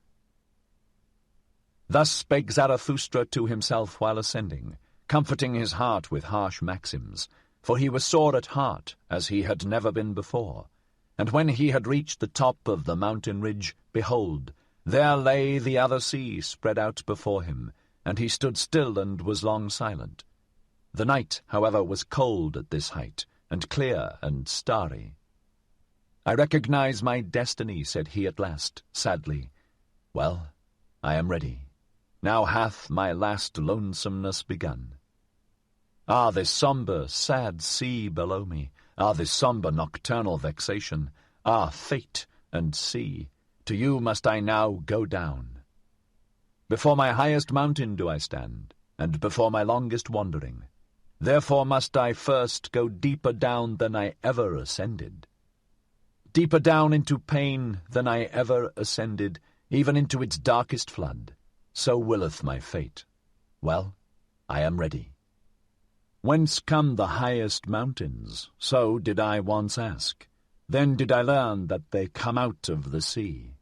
Thus spake Zarathustra to himself while ascending, comforting his heart with harsh maxims, for he was sore at heart, as he had never been before. And when he had reached the top of the mountain ridge, behold, there lay the other sea spread out before him, and he stood still and was long silent. The night, however, was cold at this height, and clear and starry. I recognize my destiny, said he at last, sadly. Well, I am ready. Now hath my last lonesomeness begun. Ah, this sombre, sad sea below me! Ah, this sombre, nocturnal vexation! Ah, fate and sea! To you must I now go down. Before my highest mountain do I stand, and before my longest wandering. Therefore must I first go deeper down than I ever ascended. Deeper down into pain than I ever ascended, even into its darkest flood. So willeth my fate. Well, I am ready. Whence come the highest mountains? So did I once ask. Then did I learn that they come out of the sea.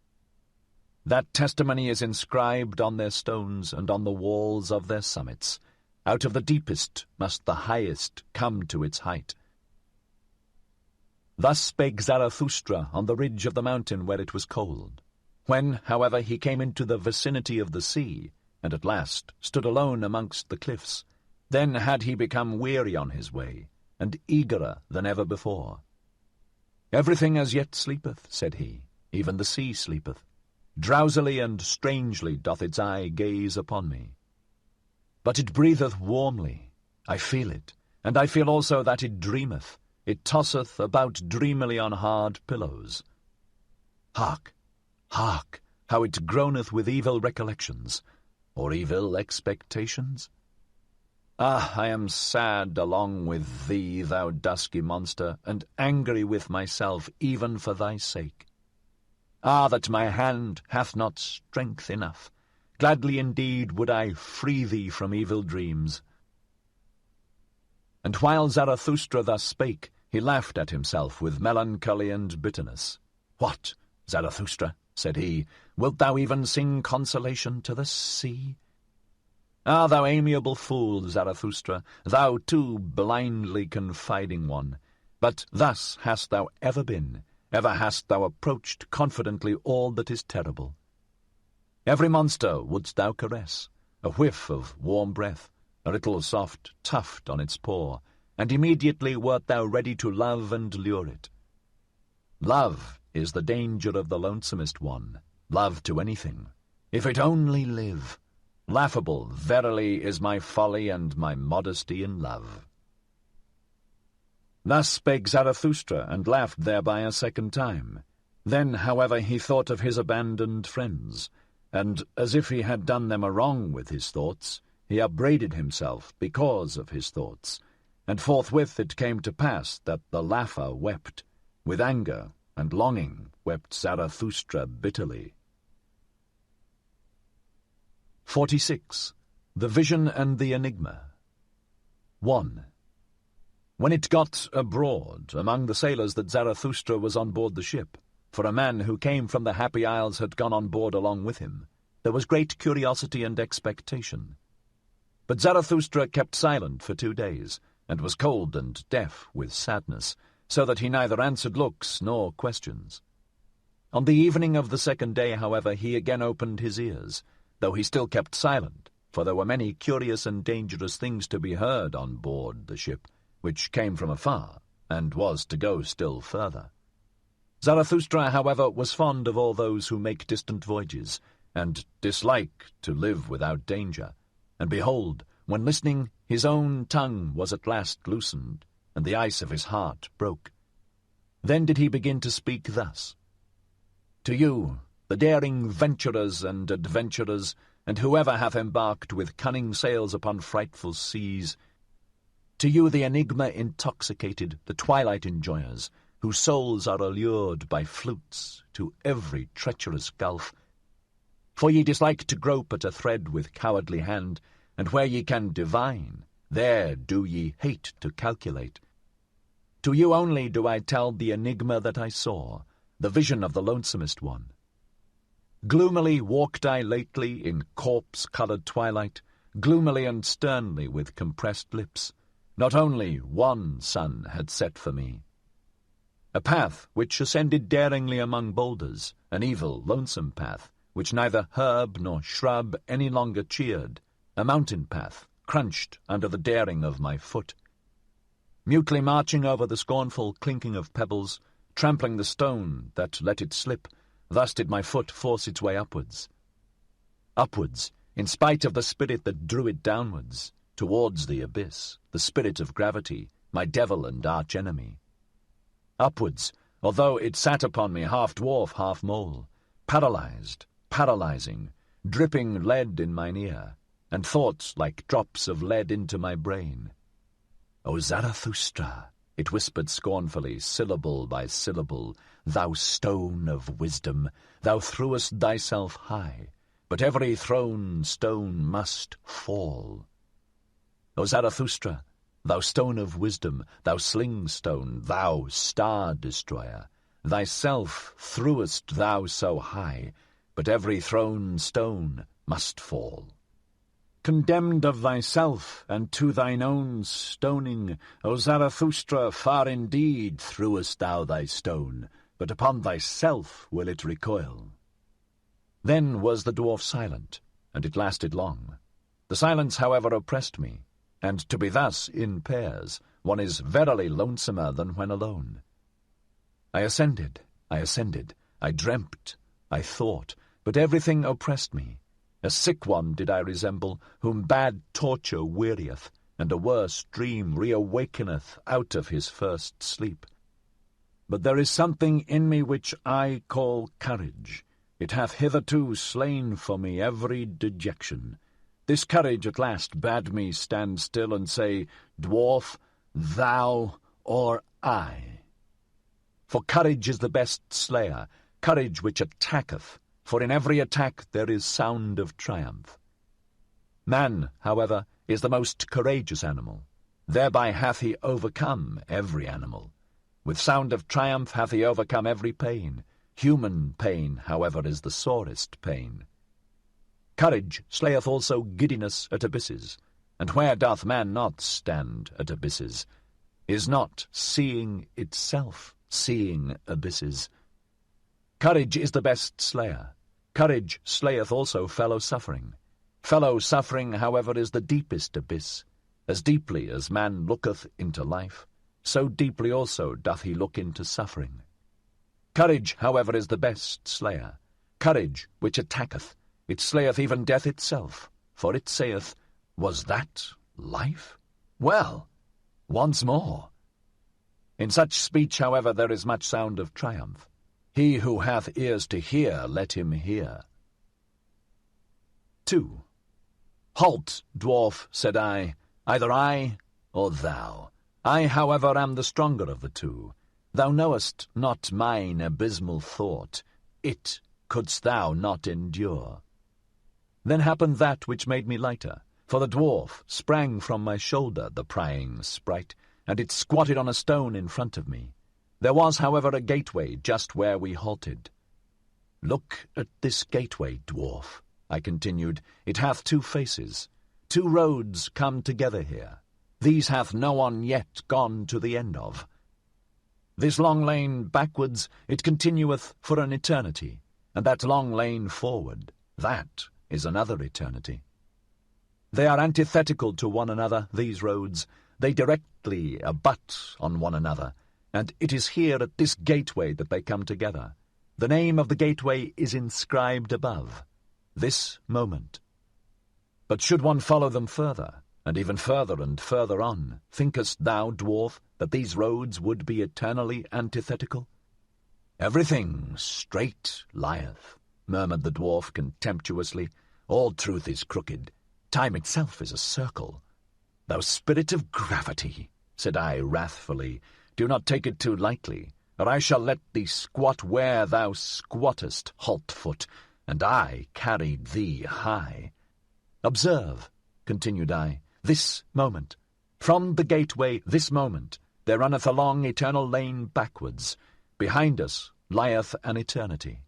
That testimony is inscribed on their stones and on the walls of their summits. Out of the deepest must the highest come to its height. Thus spake Zarathustra on the ridge of the mountain where it was cold. When, however, he came into the vicinity of the sea, and at last stood alone amongst the cliffs, then had he become weary on his way, and eagerer than ever before. Everything as yet sleepeth, said he, even the sea sleepeth. Drowsily and strangely doth its eye gaze upon me. But it breatheth warmly, I feel it, and I feel also that it dreameth, it tosseth about dreamily on hard pillows. Hark, hark, how it groaneth with evil recollections, or evil expectations? Ah, I am sad along with thee, thou dusky monster, and angry with myself even for thy sake. Ah, that my hand hath not strength enough! Gladly indeed would I free thee from evil dreams. And while Zarathustra thus spake, he laughed at himself with melancholy and bitterness. What, Zarathustra, said he, wilt thou even sing consolation to the sea? Ah, thou amiable fool, Zarathustra, thou too blindly confiding one, but thus hast thou ever been, ever hast thou approached confidently all that is terrible. Every monster wouldst thou caress, a whiff of warm breath, a little soft tuft on its paw, and immediately wert thou ready to love and lure it. Love is the danger of the lonesomest one, love to anything, if it only live. Laughable, verily, is my folly and my modesty in love. Thus spake Zarathustra, and laughed thereby a second time. Then, however, he thought of his abandoned friends, and, as if he had done them a wrong with his thoughts, he upbraided himself because of his thoughts, and forthwith it came to pass that the laugher wept. With anger and longing wept Zarathustra bitterly. 46. The Vision and the Enigma. 1. When it got abroad among the sailors that Zarathustra was on board the ship, for a man who came from the Happy Isles had gone on board along with him, there was great curiosity and expectation. But Zarathustra kept silent for 2 days, and was cold and deaf with sadness, so that he neither answered looks nor questions. On the evening of the 2nd day, however, he again opened his ears, though he still kept silent, for there were many curious and dangerous things to be heard on board the ship, which came from afar, and was to go still further. Zarathustra, however, was fond of all those who make distant voyages, and dislike to live without danger, and behold, when listening, his own tongue was at last loosened, and the ice of his heart broke. Then did he begin to speak thus: To you, the daring venturers and adventurers, and whoever hath embarked with cunning sails upon frightful seas, to you the enigma intoxicated, the twilight enjoyers, whose souls are allured by flutes to every treacherous gulf. For ye dislike to grope at a thread with cowardly hand, and where ye can divine, there do ye hate to calculate. To you only do I tell the enigma that I saw, the vision of the lonesomest one. Gloomily walked I lately in corpse-coloured twilight, gloomily and sternly with compressed lips. Not only one sun had set for me. A path which ascended daringly among boulders, an evil, lonesome path, which neither herb nor shrub any longer cheered, a mountain path, crunched under the daring of my foot. Mutely marching over the scornful clinking of pebbles, trampling the stone that let it slip, thus did my foot force its way upwards. Upwards, in spite of the spirit that drew it downwards, towards the abyss, the spirit of gravity, my devil and arch-enemy. Upwards, although it sat upon me half-dwarf, half-mole, paralyzed, paralyzing, dripping lead in mine ear, and thoughts like drops of lead into my brain. O Zarathustra, it whispered scornfully, syllable by syllable, thou stone of wisdom, thou threwest thyself high, but every thrown stone must fall. O Zarathustra, thou stone of wisdom, thou sling-stone, thou star-destroyer, thyself threwest thou so high, but every thrown stone must fall. Condemned of thyself, and to thine own stoning, O Zarathustra, far indeed threwest thou thy stone, but upon thyself will it recoil. Then was the dwarf silent, and it lasted long. The silence, however, oppressed me, and to be thus in pairs, one is verily lonesomer than when alone. I ascended, I dreamt, I thought, but everything oppressed me. A sick one did I resemble, whom bad torture wearieth, and a worse dream reawakeneth out of his first sleep. But there is something in me which I call courage, it hath hitherto slain for me every dejection. This courage at last bade me stand still and say, Dwarf, thou or I. For courage is the best slayer, courage which attacketh, for in every attack there is sound of triumph. Man, however, is the most courageous animal. Thereby hath he overcome every animal. With sound of triumph hath he overcome every pain. Human pain, however, is the sorest pain. Courage slayeth also giddiness at abysses. And where doth man not stand at abysses? Is not seeing itself seeing abysses? Courage is the best slayer. Courage slayeth also fellow-suffering. Fellow-suffering, however, is the deepest abyss. As deeply as man looketh into life, so deeply also doth he look into suffering. Courage, however, is the best slayer. Courage which attacketh, it slayeth even death itself, for it saith, Was that life? Well, once more. In such speech, however, there is much sound of triumph. He who hath ears to hear, let him hear. 2. Halt, dwarf, said I, either I or thou. I, however, am the stronger of the two. Thou knowest not mine abysmal thought. It couldst thou not endure. Then happened that which made me lighter, for the dwarf sprang from my shoulder, the prying sprite, and it squatted on a stone in front of me. There was, however, a gateway just where we halted. Look at this gateway, dwarf, I continued. It hath two faces. Two roads come together here. These hath no one yet gone to the end of. This long lane backwards, it continueth for an eternity, and that long lane forward, that is another eternity. They are antithetical to one another, these roads. They directly abut on one another, and it is here at this gateway that they come together. The name of the gateway is inscribed above, This Moment. But should one follow them further, and even further and further on, thinkest thou, dwarf, that these roads would be eternally antithetical? Everything straight lieth, murmured the dwarf contemptuously. All truth is crooked. Time itself is a circle. Thou spirit of gravity, said I wrathfully, do not take it too lightly, or I shall let thee squat where thou squattest, halt-foot, and I carried thee high. Observe, continued I, this moment. From the gateway, this moment, there runneth a long eternal lane backwards. Behind us lieth an eternity.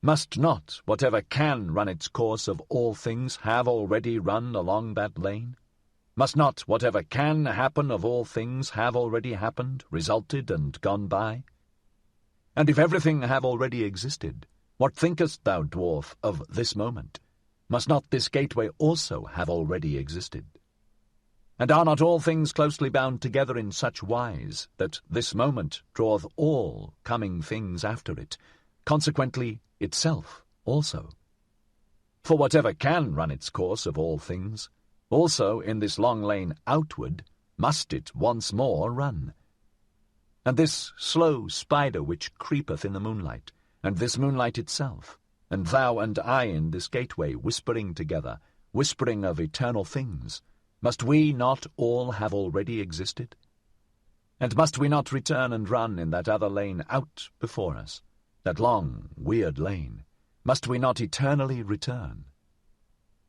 Must not whatever can run its course of all things have already run along that lane? Must not whatever can happen of all things have already happened, resulted, and gone by? And if everything have already existed, what thinkest thou, dwarf, of this moment? Must not this gateway also have already existed? And are not all things closely bound together in such wise that this moment draweth all coming things after it, consequently itself also? For whatever can run its course of all things, also in this long lane outward must it once more run. And this slow spider which creepeth in the moonlight, and this moonlight itself, and thou and I in this gateway whispering together, whispering of eternal things, must we not all have already existed? And must we not return and run in that other lane out before us, that long, weird lane? Must we not eternally return?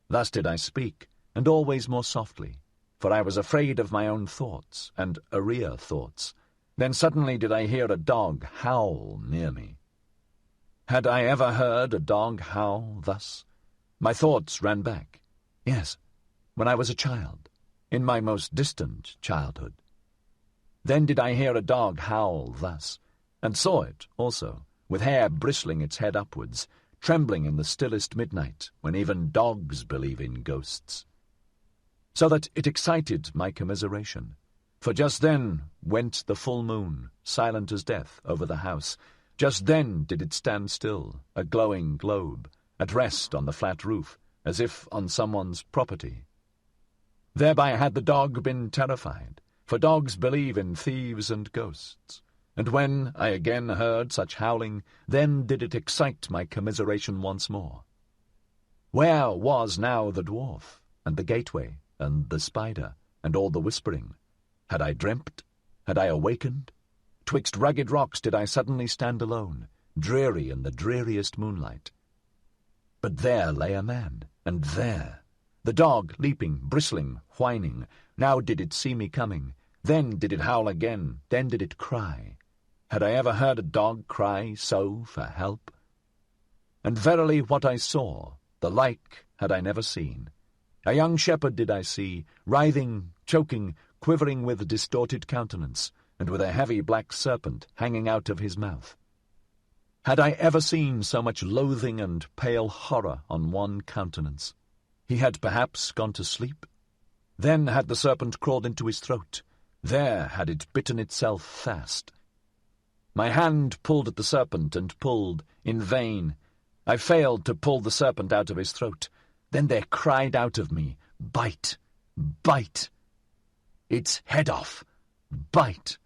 Thus did I speak, and always more softly, for I was afraid of my own thoughts and arrear thoughts. Then suddenly did I hear a dog howl near me. Had I ever heard a dog howl thus? My thoughts ran back. Yes, when I was a child, in my most distant childhood. Then did I hear a dog howl thus, and saw it also, with hair bristling its head upwards, trembling in the stillest midnight, when even dogs believe in ghosts. So that it excited my commiseration, for just then went the full moon, silent as death, over the house. Just then did it stand still, a glowing globe, at rest on the flat roof, as if on someone's property. Thereby had the dog been terrified, for dogs believe in thieves and ghosts. and when I again heard such howling, then did it excite my commiseration once more. Where was now the dwarf, and the gateway, and the spider, and all the whispering? Had I dreamt? Had I awakened? Twixt rugged rocks did I suddenly stand alone, dreary in the dreariest moonlight. But there lay a man, and there the dog, leaping, bristling, whining. Now did it see me coming, then did it howl again, then did it cry. Had I ever heard a dog cry so for help? And verily what I saw, the like had I never seen. A young shepherd did I see, writhing, choking, quivering with distorted countenance, and with a heavy black serpent hanging out of his mouth. Had I ever seen so much loathing and pale horror on one countenance? He had perhaps gone to sleep. Then had the serpent crawled into his throat. There had it bitten itself fast. My hand pulled at the serpent and pulled, in vain. I failed to pull the serpent out of his throat. Then there cried out of me, "Bite! Bite! Its head off! Bite!"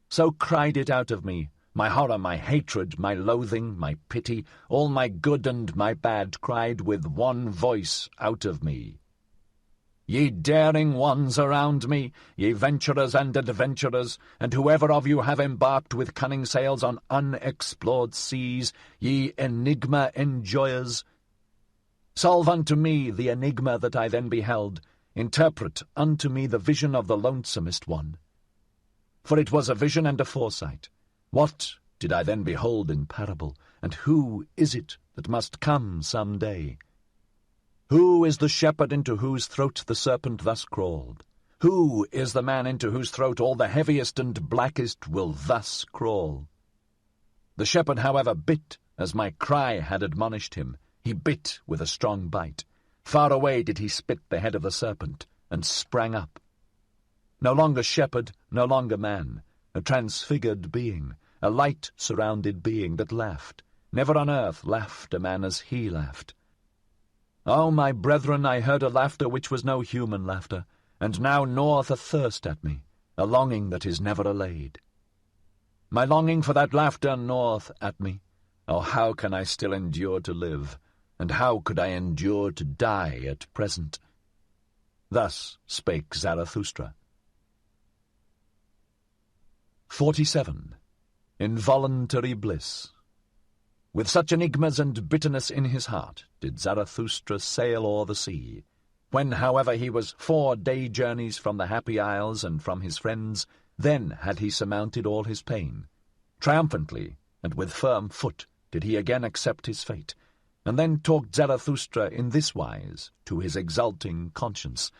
So cried it out of me, my horror, my hatred, my loathing, my pity, all my good and my bad cried with one voice out of me. Ye daring ones around me, ye venturers and adventurers, and whoever of you have embarked with cunning sails on unexplored seas, ye enigma enjoyers, solve unto me the enigma that I then beheld, interpret unto me the vision of the lonesomest one. For it was a vision and a foresight. What did I then behold in parable, and who is it that must come some day? Who is the shepherd into whose throat the serpent thus crawled? Who is the man into whose throat all the heaviest and blackest will thus crawl? The shepherd, however, bit as my cry had admonished him. He bit with a strong bite. Far away did he spit the head of the serpent, and sprang up. No longer shepherd, no longer man, a transfigured being, a light-surrounded being that laughed. Never on earth laughed a man as he laughed. Oh, my brethren, I heard a laughter which was no human laughter, and now gnaweth a thirst at me, a longing that is never allayed. My longing for that laughter gnaweth at me. Oh, how can I still endure to live, and how could I endure to die at present? Thus spake Zarathustra. 47. Involuntary Bliss. With such enigmas and bitterness in his heart did Zarathustra sail o'er the sea. When, however, he was 4 day journeys from the Happy Isles and from his friends, then had he surmounted all his pain. Triumphantly, and with firm foot, did he again accept his fate, and then talked Zarathustra in this wise to his exulting conscience.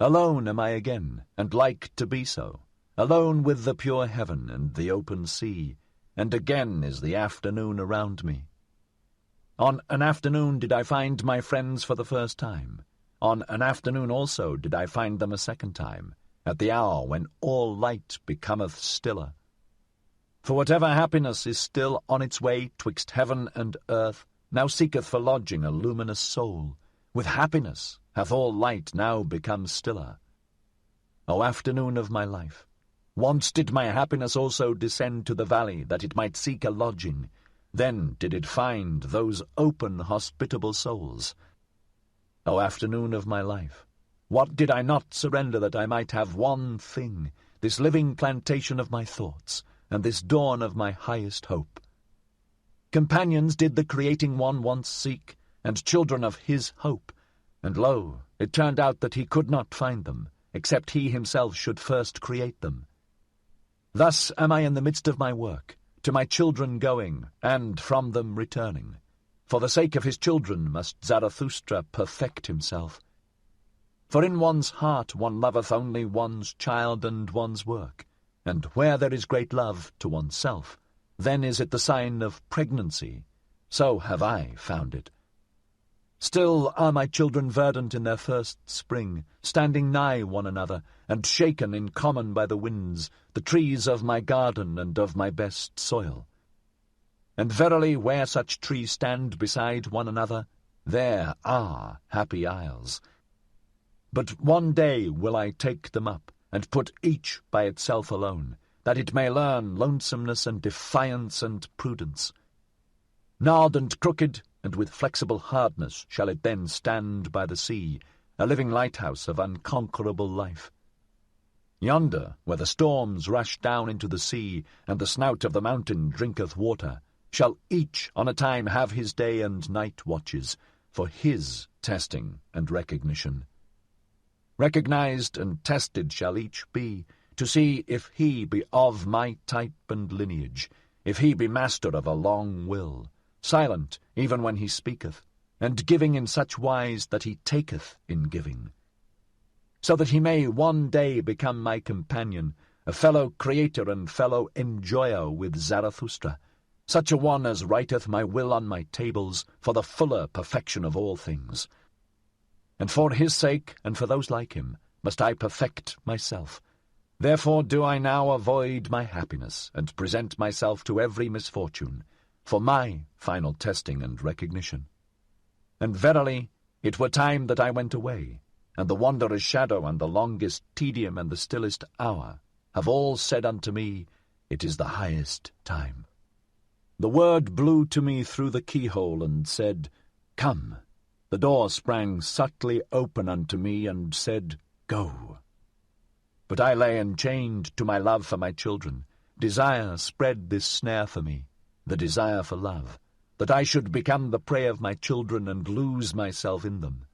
Alone am I again, and like to be so, alone with the pure heaven and the open sea, and again is the afternoon around me. On an afternoon did I find my friends for the first time. On an afternoon also did I find them a second time, at the hour when all light becometh stiller. For whatever happiness is still on its way twixt heaven and earth, now seeketh for lodging a luminous soul. With happiness hath all light now become stiller. O afternoon of my life, once did my happiness also descend to the valley, that it might seek a lodging. Then did it find those open, hospitable souls. O afternoon of my life, what did I not surrender that I might have one thing, this living plantation of my thoughts, and this dawn of my highest hope? Companions did the creating one once seek, and children of his hope, and lo, it turned out that he could not find them, except he himself should first create them. Thus am I in the midst of my work, to my children going, and from them returning. For the sake of his children must Zarathustra perfect himself. For in one's heart one loveth only one's child and one's work, and where there is great love to oneself, then is it the sign of pregnancy. So have I found it. Still are my children verdant in their first spring, standing nigh one another, and shaken in common by the winds, the trees of my garden and of my best soil. And verily, where such trees stand beside one another, there are happy isles. But one day will I take them up, and put each by itself alone, that it may learn lonesomeness and defiance and prudence. Gnarled and crooked, and with flexible hardness, shall it then stand by the sea, a living lighthouse of unconquerable life. Yonder, where the storms rush down into the sea, and the snout of the mountain drinketh water, shall each on a time have his day and night watches, for his testing and recognition. Recognized and tested shall each be, to see if he be of my type and lineage, if he be master of a long will, silent even when he speaketh, and giving in such wise that he taketh in giving, so that he may one day become my companion, a fellow creator and fellow enjoyer with Zarathustra, such a one as writeth my will on my tables for the fuller perfection of all things. And for his sake, and for those like him, must I perfect myself. Therefore do I now avoid my happiness, and present myself to every misfortune, for my final testing and recognition. And verily, it were time that I went away, and the wanderer's shadow and the longest tedium and the stillest hour have all said unto me, it is the highest time. The word blew to me through the keyhole and said, Come. The door sprang subtly open unto me and said, Go. But I lay enchained to my love for my children. Desire spread this snare for me, the desire for love, that I should become the prey of my children and lose myself in them.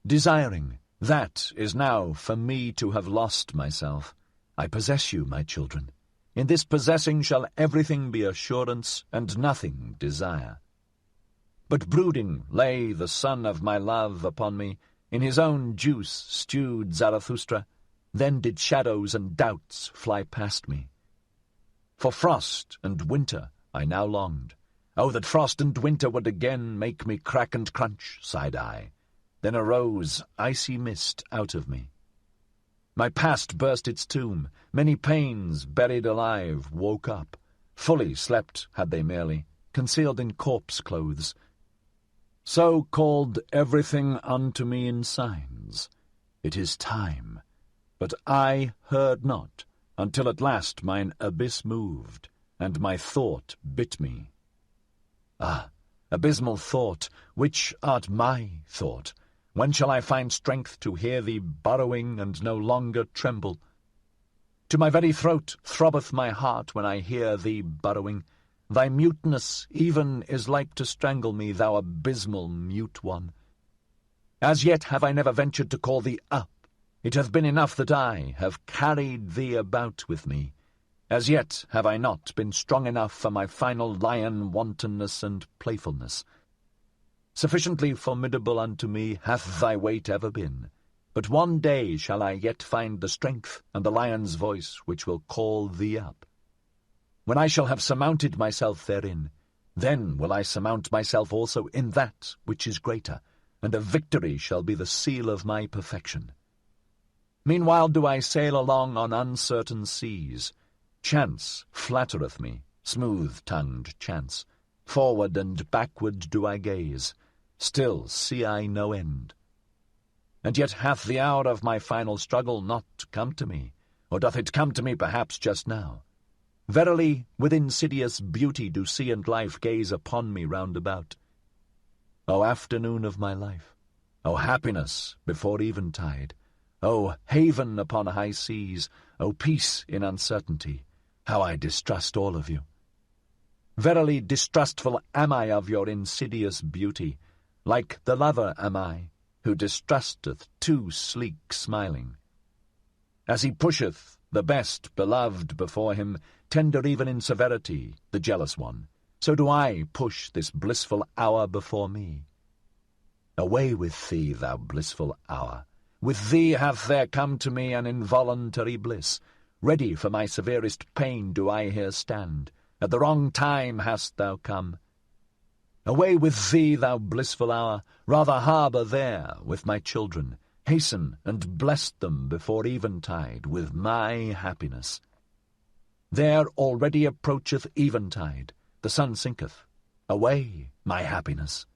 Desiring, that is now for me to have lost myself. I possess you, my children. In this possessing shall everything be assurance, and nothing desire. But brooding lay the son of my love upon me, in his own juice stewed Zarathustra, then did shadows and doubts fly past me. For frost and winter I now longed. Oh, that frost and winter would again make me crack and crunch, sighed I. Then arose icy mist out of me. My past burst its tomb, many pains buried alive woke up. Fully slept had they merely, concealed in corpse clothes. So called everything unto me in signs. It is time. But I heard not, until at last mine abyss moved, and my thought bit me. Ah, abysmal thought, which art my thought, when shall I find strength to hear thee burrowing and no longer tremble? To my very throat throbbeth my heart when I hear thee burrowing. Thy muteness even is like to strangle me, thou abysmal mute one. As yet have I never ventured to call thee up. It hath been enough that I have carried thee about with me. As yet have I not been strong enough for my final lion wantonness and playfulness. Sufficiently formidable unto me hath thy weight ever been. But one day shall I yet find the strength and the lion's voice which will call thee up. When I shall have surmounted myself therein, then will I surmount myself also in that which is greater, and a victory shall be the seal of my perfection. Meanwhile do I sail along on uncertain seas. Chance flattereth me, smooth-tongued chance. Forward and backward do I gaze. Still see I no end. And yet hath the hour of my final struggle not come to me, or doth it come to me perhaps just now? Verily, with insidious beauty do sea and life gaze upon me round about. O afternoon of my life, O happiness before eventide, O haven upon high seas, O peace in uncertainty, how I distrust all of you. Verily distrustful am I of your insidious beauty, like the lover am I, who distrusteth too sleek smiling. As he pusheth the best beloved before him, tender even in severity, the jealous one, so do I push this blissful hour before me. Away with thee, thou blissful hour. With thee hath there come to me an involuntary bliss. Ready for my severest pain do I here stand. At the wrong time hast thou come. Away with thee, thou blissful hour. Rather harbour there with my children. Hasten and bless them before eventide with my happiness. There already approacheth eventide. The sun sinketh. Away, my happiness.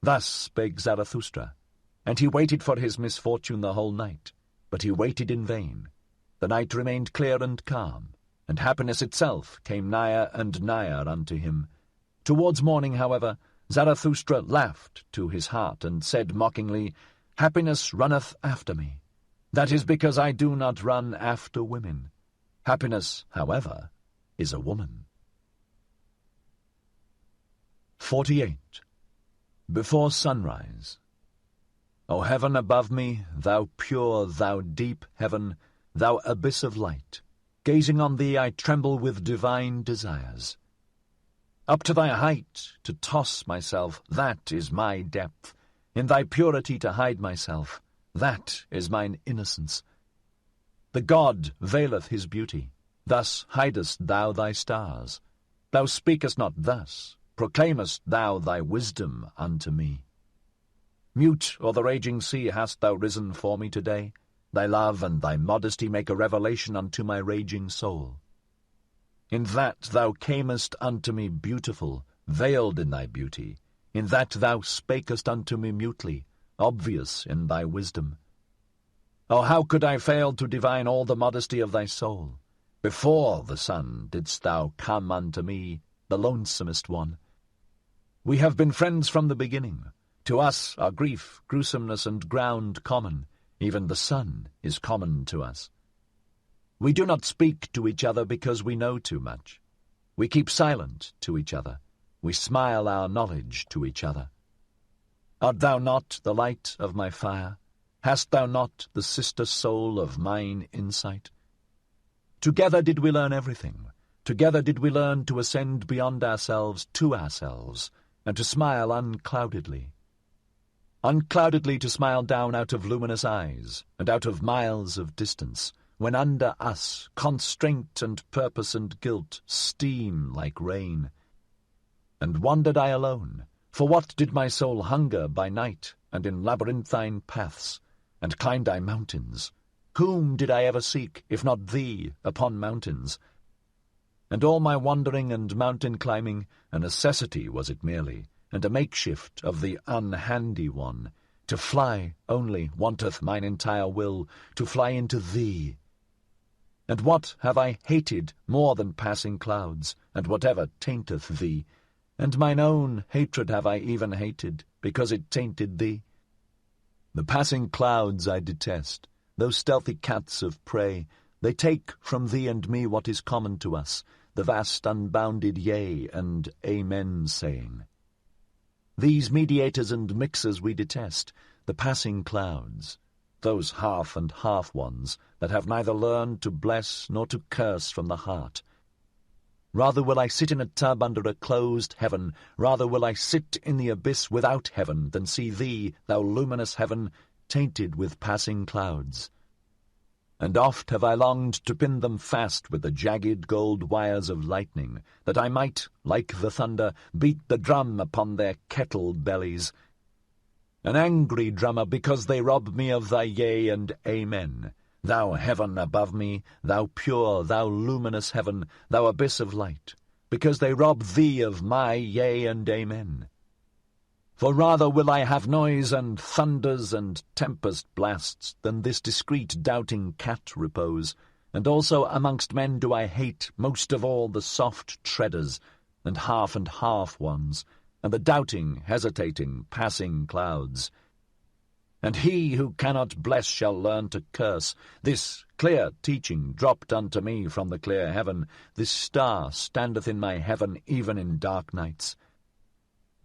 Thus spake Zarathustra, and he waited for his misfortune the whole night, but he waited in vain. The night remained clear and calm, and happiness itself came nigher and nigher unto him. Towards morning, however, Zarathustra laughed to his heart, and said mockingly, "Happiness runneth after me. That is because I do not run after women. Happiness, however, is a woman." 48. Before Sunrise. O heaven above me, thou pure, thou deep heaven, thou abyss of light, gazing on thee I tremble with divine desires. Up to thy height to toss myself, that is my depth. In thy purity to hide myself, that is mine innocence. The god veileth his beauty, thus hidest thou thy stars. Thou speakest not thus, proclaimest thou thy wisdom unto me. Mute o'er the raging sea hast thou risen for me today. Thy love and thy modesty make a revelation unto my raging soul. In that thou camest unto me beautiful, veiled in thy beauty, in that thou spakest unto me mutely, obvious in thy wisdom. Oh, how could I fail to divine all the modesty of thy soul? Before the sun didst thou come unto me, the lonesomest one. We have been friends from the beginning. To us are grief, gruesomeness, and ground common. Even the sun is common to us. We do not speak to each other because we know too much. We keep silent to each other. We smile our knowledge to each other. Art thou not the light of my fire? Hast thou not the sister soul of mine insight? Together did we learn everything. Together did we learn to ascend beyond ourselves to ourselves, and to smile uncloudedly. Uncloudedly to smile down out of luminous eyes, and out of miles of distance, when under us constraint and purpose and guilt steam like rain. And wandered I alone, for what did my soul hunger by night and in labyrinthine paths, and climbed I mountains? Whom did I ever seek, if not thee, upon mountains? And all my wandering and mountain climbing, a necessity was it merely, and a makeshift of the unhandy one. To fly only wanteth mine entire will, to fly into thee. And what have I hated more than passing clouds, and whatever tainteth thee? And mine own hatred have I even hated, because it tainted thee. The passing clouds I detest, those stealthy cats of prey. They take from thee and me what is common to us, the vast unbounded yea and amen saying. These mediators and mixers we detest, the passing clouds, those half and half ones that have neither learned to bless nor to curse from the heart. Rather will I sit in a tub under a closed heaven, rather will I sit in the abyss without heaven, than see thee, thou luminous heaven, tainted with passing clouds. And oft have I longed to pin them fast with the jagged gold wires of lightning, that I might, like the thunder, beat the drum upon their kettle bellies. An angry drummer, because they rob me of thy yea and amen. Thou heaven above me, thou pure, thou luminous heaven, thou abyss of light, because they rob thee of my yea and amen. For rather will I have noise and thunders and tempest blasts than this discreet doubting cat repose, and also amongst men do I hate most of all the soft treaders, and half ones, and the doubting, hesitating, passing clouds. And he who cannot bless shall learn to curse. This clear teaching dropped unto me from the clear heaven. This star standeth in my heaven even in dark nights.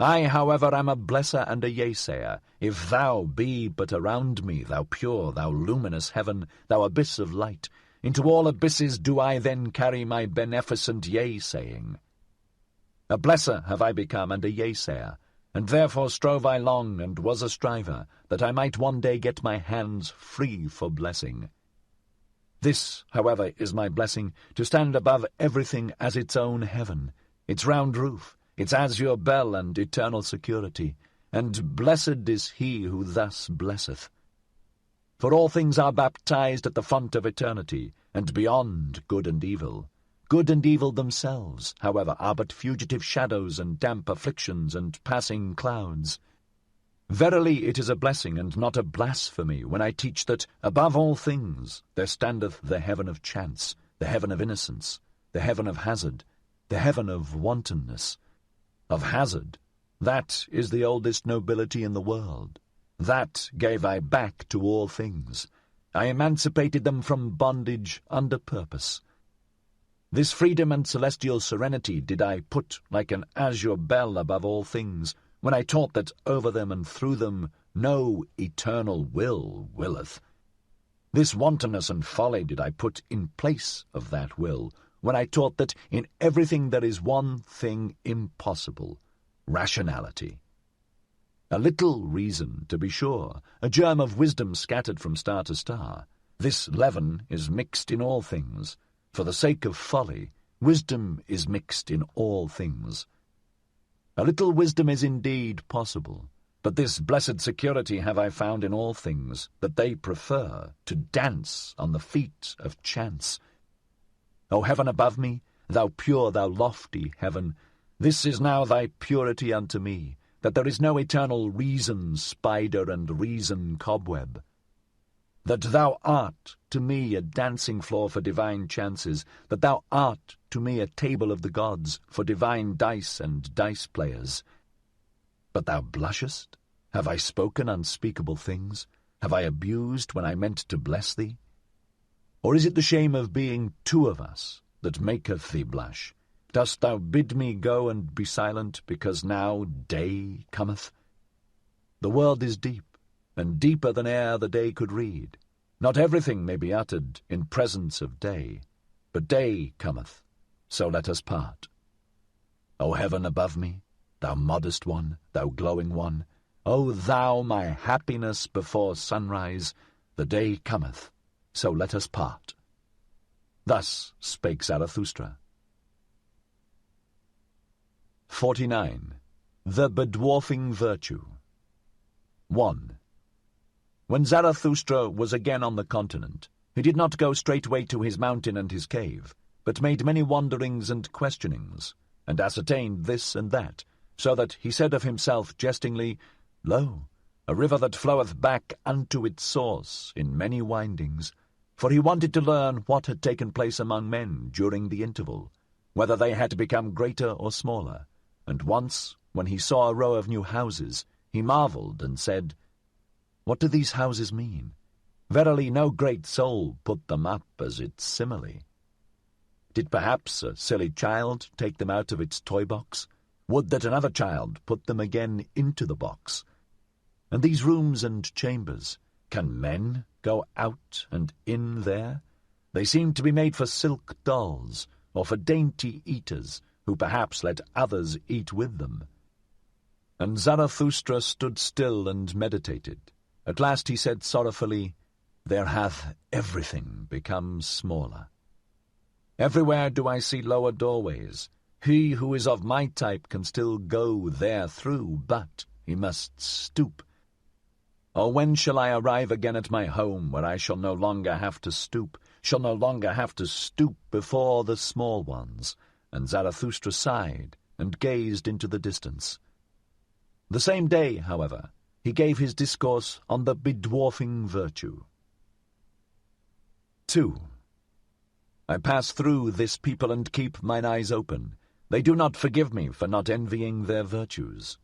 I, however, am a blesser and a yea-sayer. If thou be but around me, thou pure, thou luminous heaven, thou abyss of light, into all abysses do I then carry my beneficent yea-saying. A blesser have I become and a yea-sayer, and therefore strove I long and was a striver, that I might one day get my hands free for blessing. This, however, is my blessing, to stand above everything as its own heaven, its round roof, its azure bell and eternal security, and blessed is he who thus blesseth. For all things are baptized at the font of eternity, and beyond good and evil. Good and evil themselves, however, are but fugitive shadows and damp afflictions and passing clouds. Verily it is a blessing and not a blasphemy when I teach that, above all things, there standeth the heaven of chance, the heaven of innocence, the heaven of hazard, the heaven of wantonness. Of hazard, that is the oldest nobility in the world. That gave I back to all things. I emancipated them from bondage under purpose. This freedom and celestial serenity did I put like an azure bell above all things, when I taught that over them and through them no eternal will willeth. This wantonness and folly did I put in place of that will, when I taught that in everything there is one thing impossible, rationality. A little reason, to be sure, a germ of wisdom scattered from star to star. This leaven is mixed in all things. For the sake of folly, wisdom is mixed in all things. A little wisdom is indeed possible, but this blessed security have I found in all things, that they prefer to dance on the feet of chance. O heaven above me, thou pure, thou lofty heaven, this is now thy purity unto me, that there is no eternal reason spider and reason cobweb. That thou art to me a dancing floor for divine chances, that thou art to me a table of the gods for divine dice and dice players. But thou blushest? Have I spoken unspeakable things? Have I abused when I meant to bless thee? Or is it the shame of being two of us that maketh thee blush? Dost thou bid me go and be silent, because now day cometh? The world is deep, and deeper than e'er the day could read. Not everything may be uttered in presence of day, but day cometh, so let us part. O heaven above me, thou modest one, thou glowing one, O thou my happiness before sunrise, the day cometh, so let us part. Thus spake Zarathustra. 49. The Bedwarfing Virtue. 1. When Zarathustra was again on the continent, he did not go straightway to his mountain and his cave, but made many wanderings and questionings, and ascertained this and that, so that he said of himself jestingly, Lo, a river that floweth back unto its source in many windings, for he wanted to learn what had taken place among men during the interval, whether they had become greater or smaller, and once, when he saw a row of new houses, he marvelled and said, What do these houses mean? Verily no great soul put them up as its simile. Did perhaps a silly child take them out of its toy-box? Would that another child put them again into the box? And these rooms and chambers, can men go out and in there? They seem to be made for silk dolls, or for dainty eaters, who perhaps let others eat with them. And Zarathustra stood still and meditated. At last he said sorrowfully, There hath everything become smaller. Everywhere do I see lower doorways. He who is of my type can still go there through, but he must stoop. Or when shall I arrive again at my home, where I shall no longer have to stoop, before the small ones? And Zarathustra sighed and gazed into the distance. The same day, however, he gave his discourse on the bedwarfing virtue. 2. I pass through this people and keep mine eyes open. They do not forgive me for not envying their virtues.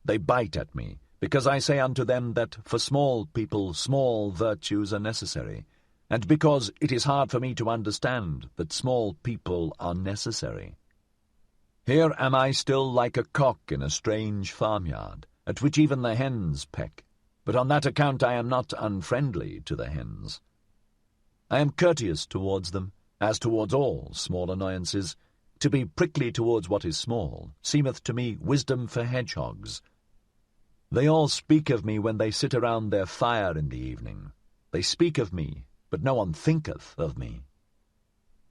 They bite at me, because I say unto them that for small people small virtues are necessary, and because it is hard for me to understand that small people are necessary. Here am I still like a cock in a strange farmyard, at which even the hens peck, but on that account I am not unfriendly to the hens. I am courteous towards them, as towards all small annoyances. To be prickly towards what is small seemeth to me wisdom for hedgehogs. They all speak of me when they sit around their fire in the evening. They speak of me, but no one thinketh of me.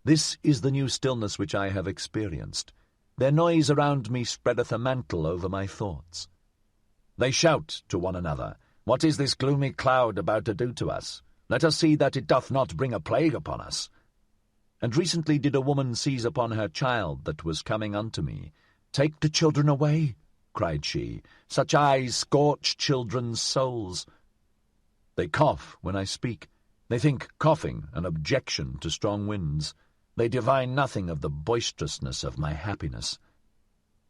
This is the new stillness which I have experienced. Their noise around me spreadeth a mantle over my thoughts. They shout to one another, What is this gloomy cloud about to do to us? Let us see that it doth not bring a plague upon us. And recently did a woman seize upon her child that was coming unto me. Take the children away, cried she. "Such eyes scorch children's souls." They cough when I speak. They think coughing an objection to strong winds. They divine nothing of the boisterousness of my happiness.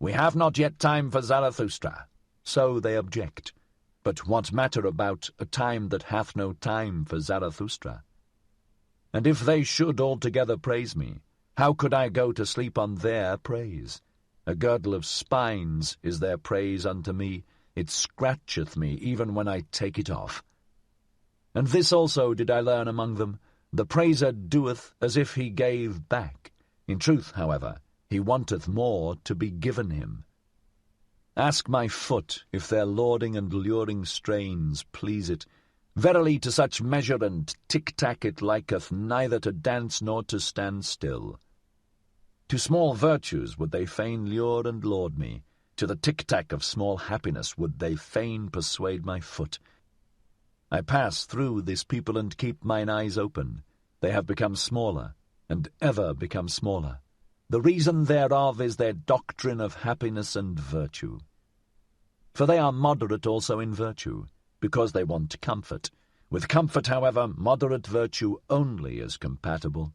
"We have not yet time for Zarathustra," so they object. But what matter about a time that hath no time for Zarathustra? And if they should altogether praise me, how could I go to sleep on their praise? A girdle of spines is their praise unto me. It scratcheth me even when I take it off. And this also did I learn among them: the praiser doeth as if he gave back. In truth, however, he wanteth more to be given him. Ask my foot if their lauding and luring strains please it. Verily to such measure and tick-tack it liketh neither to dance nor to stand still. To small virtues would they fain lure and laud me. To the tick-tack of small happiness would they fain persuade my foot. I pass through this people and keep mine eyes open. They have become smaller, and ever become smaller. The reason thereof is their doctrine of happiness and virtue. For they are moderate also in virtue, because they want comfort. With comfort, however, moderate virtue only is compatible.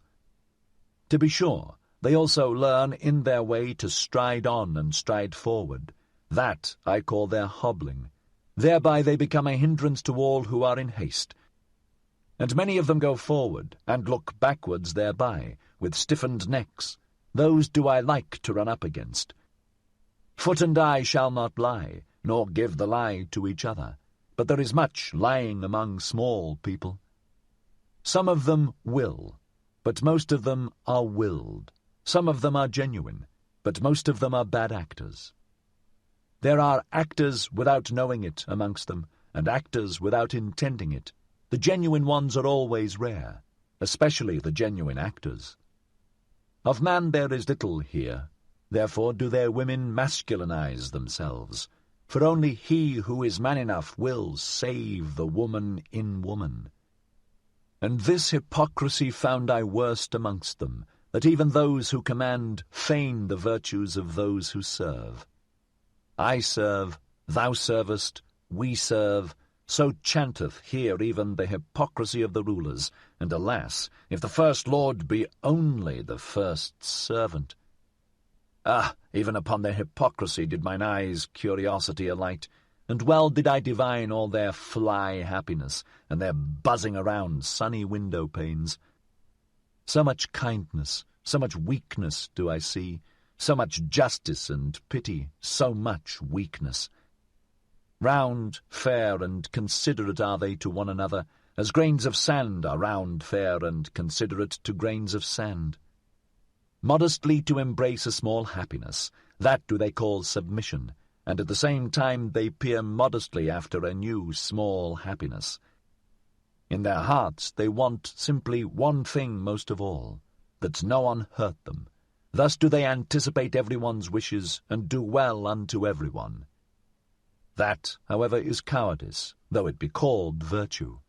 To be sure, they also learn in their way to stride on and stride forward. That I call their hobbling. Thereby they become a hindrance to all who are in haste. And many of them go forward, and look backwards thereby, with stiffened necks. Those do I like to run up against. Foot and eye shall not lie, nor give the lie to each other. But there is much lying among small people. Some of them will, but most of them are willed. Some of them are genuine, but most of them are bad actors. There are actors without knowing it amongst them, and actors without intending it. The genuine ones are always rare, especially the genuine actors. Of man there is little here, therefore do their women masculinize themselves. For only he who is man enough will save the woman in woman. And this hypocrisy found I worst amongst them, that even those who command feign the virtues of those who serve. I serve, thou servest, we serve, so chanteth here even the hypocrisy of the rulers, and alas, if the first lord be only the first servant. Ah, even upon their hypocrisy did mine eyes' curiosity alight, and well did I divine all their fly happiness, and their buzzing around sunny window panes. So much kindness, so much weakness do I see, so much justice and pity, so much weakness. Round, fair, and considerate are they to one another, as grains of sand are round, fair, and considerate to grains of sand. Modestly to embrace a small happiness, that do they call submission, and at the same time they peer modestly after a new small happiness. In their hearts they want simply one thing most of all, that no one hurt them. Thus do they anticipate everyone's wishes, and do well unto everyone. That, however, is cowardice, though it be called virtue.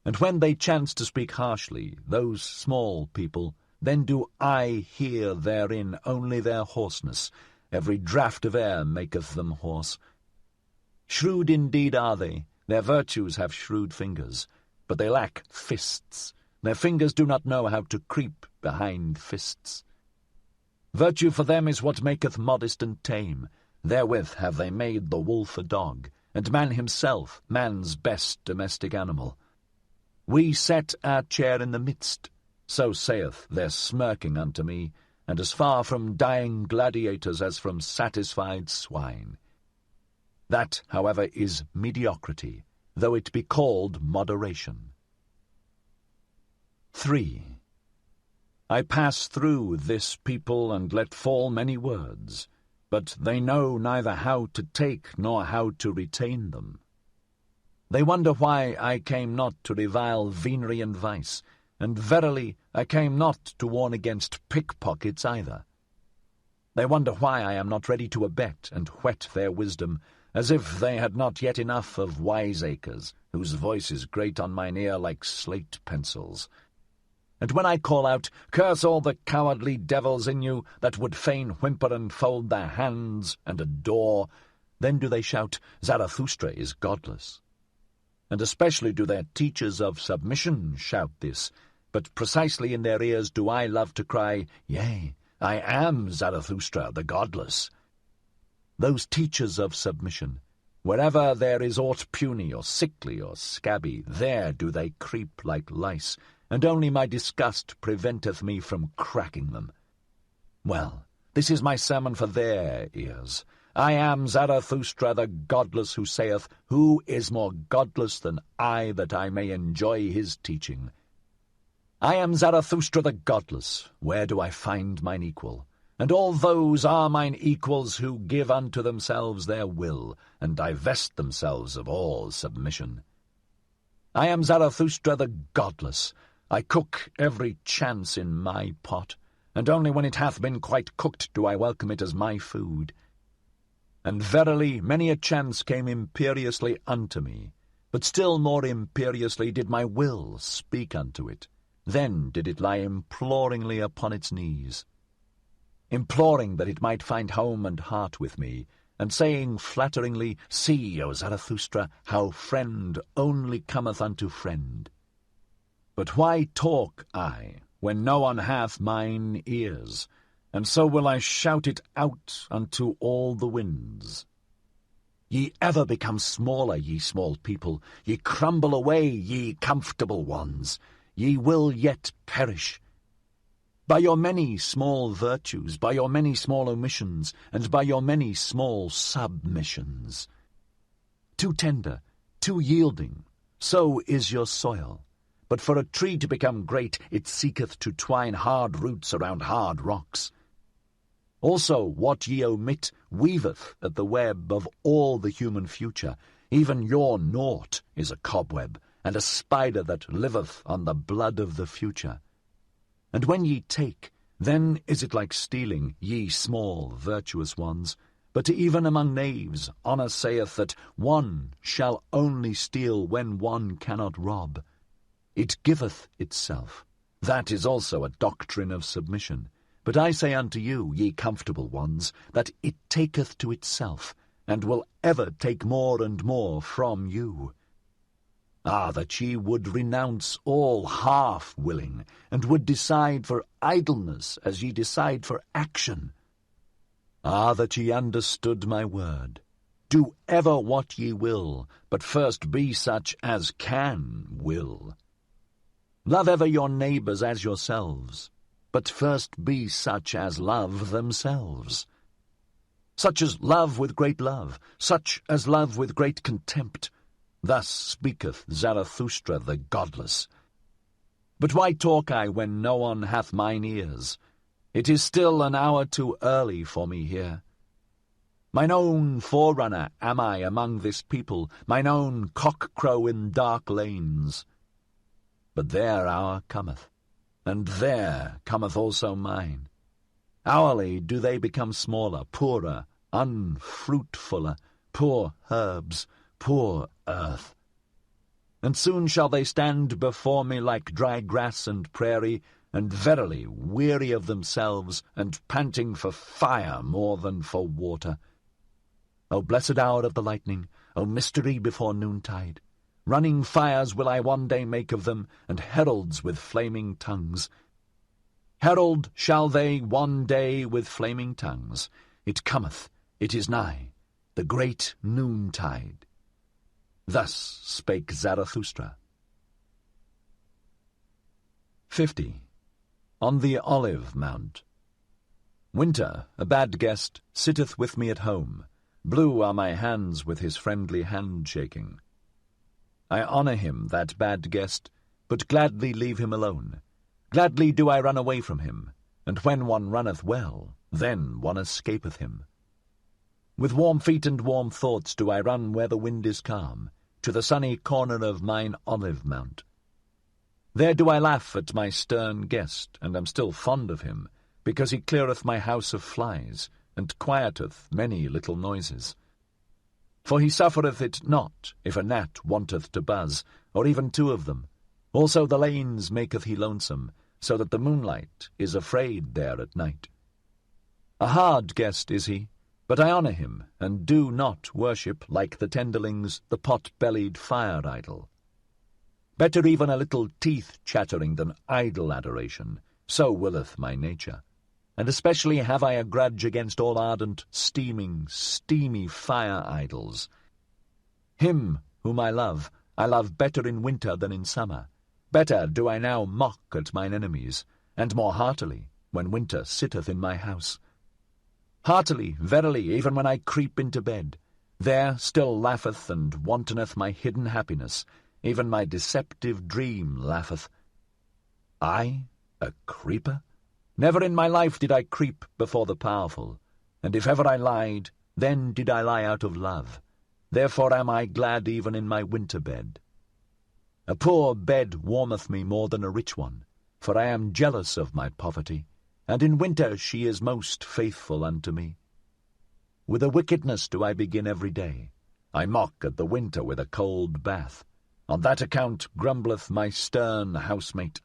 And when they chance to speak harshly, those small people, then do I hear therein only their hoarseness. Every draught of air maketh them hoarse. Shrewd indeed are they, their virtues have shrewd fingers, but they lack fists. Their fingers do not know how to creep behind fists. Virtue for them is what maketh modest and tame. Therewith have they made the wolf a dog, and man himself man's best domestic animal. We set our chair in the midst, so saith their smirking unto me, and as far from dying gladiators as from satisfied swine. That, however, is mediocrity, though it be called moderation. 3. I pass through this people and let fall many words, but they know neither how to take nor how to retain them. They wonder why I came not to revile venery and vice, and verily I came not to warn against pickpockets either. They wonder why I am not ready to abet and whet their wisdom, as if they had not yet enough of wiseacres, whose voice is great on mine ear like slate pencils. And when I call out, "Curse all the cowardly devils in you that would fain whimper and fold their hands and adore," then do they shout, "Zarathustra is godless." And especially do their teachers of submission shout this, but precisely in their ears do I love to cry, "Yea, I am Zarathustra the godless." Those teachers of submission, wherever there is aught puny or sickly or scabby, there do they creep like lice, and only my disgust preventeth me from cracking them. Well, this is my sermon for their ears. I am Zarathustra the godless, who saith, "Who is more godless than I, that I may enjoy his teaching?" I am Zarathustra the godless. Where do I find mine equal? And all those are mine equals who give unto themselves their will, and divest themselves of all submission. I am Zarathustra the godless. I cook every chance in my pot, and only when it hath been quite cooked do I welcome it as my food. And verily many a chance came imperiously unto me, but still more imperiously did my will speak unto it. Then did it lie imploringly upon its knees, imploring that it might find home and heart with me, and saying flatteringly, "See, O Zarathustra, how friend only cometh unto friend." But why talk I, when no one hath mine ears? And so will I shout it out unto all the winds. Ye ever become smaller, ye small people. Ye crumble away, ye comfortable ones. Ye will yet perish. By your many small virtues, by your many small omissions, and by your many small submissions. Too tender, too yielding, so is your soil. But for a tree to become great, it seeketh to twine hard roots around hard rocks. Also, what ye omit weaveth at the web of all the human future. Even your naught is a cobweb, and a spider that liveth on the blood of the future. And when ye take, then is it like stealing, ye small virtuous ones. But even among knaves, honour saith that one shall only steal when one cannot rob. It giveth itself. That is also a doctrine of submission. But I say unto you, ye comfortable ones, that it taketh to itself, and will ever take more and more from you. Ah, that ye would renounce all half-willing, and would decide for idleness as ye decide for action. Ah, that ye understood my word. Do ever what ye will, but first be such as can will. Love ever your neighbours as yourselves, but first be such as love themselves. Such as love with great love, such as love with great contempt. Thus speaketh Zarathustra the godless. But why talk I when no one hath mine ears? It is still an hour too early for me here. Mine own forerunner am I among this people, mine own cock-crow in dark lanes. But their hour cometh, and there cometh also mine. Hourly do they become smaller, poorer, unfruitfuller, poor herbs, poor earth. And soon shall they stand before me like dry grass and prairie, and verily weary of themselves, and panting for fire more than for water. O blessed hour of the lightning, O mystery before noontide! Running fires will I one day make of them, and heralds with flaming tongues. Herald shall they one day with flaming tongues. It cometh, it is nigh, the great noontide. Thus spake Zarathustra. 50. On the Olive Mount. Winter, a bad guest, sitteth with me at home. Blue are my hands with his friendly hand-shaking. I honour him, that bad guest, but gladly leave him alone. Gladly do I run away from him, and when one runneth well, then one escapeth him. With warm feet and warm thoughts do I run where the wind is calm, to the sunny corner of mine olive mount. There do I laugh at my stern guest, and am still fond of him, because he cleareth my house of flies, and quieteth many little noises. For he suffereth it not, if a gnat wanteth to buzz, or even two of them. Also the lanes maketh he lonesome, so that the moonlight is afraid there at night. A hard guest is he, but I honour him, and do not worship, like the tenderlings, the pot-bellied fire idol. Better even a little teeth-chattering than idle adoration, so willeth my nature. And especially have I a grudge against all ardent, steamy fire idols. Him whom I love better in winter than in summer. Better do I now mock at mine enemies, and more heartily when winter sitteth in my house. Heartily, verily, even when I creep into bed, there still laugheth and wantoneth my hidden happiness, even my deceptive dream laugheth. I, a creeper? Never in my life did I creep before the powerful, and if ever I lied, then did I lie out of love. Therefore am I glad even in my winter bed. A poor bed warmeth me more than a rich one, for I am jealous of my poverty, and in winter she is most faithful unto me. With a wickedness do I begin every day. I mock at the winter with a cold bath. On that account grumbleth my stern housemate.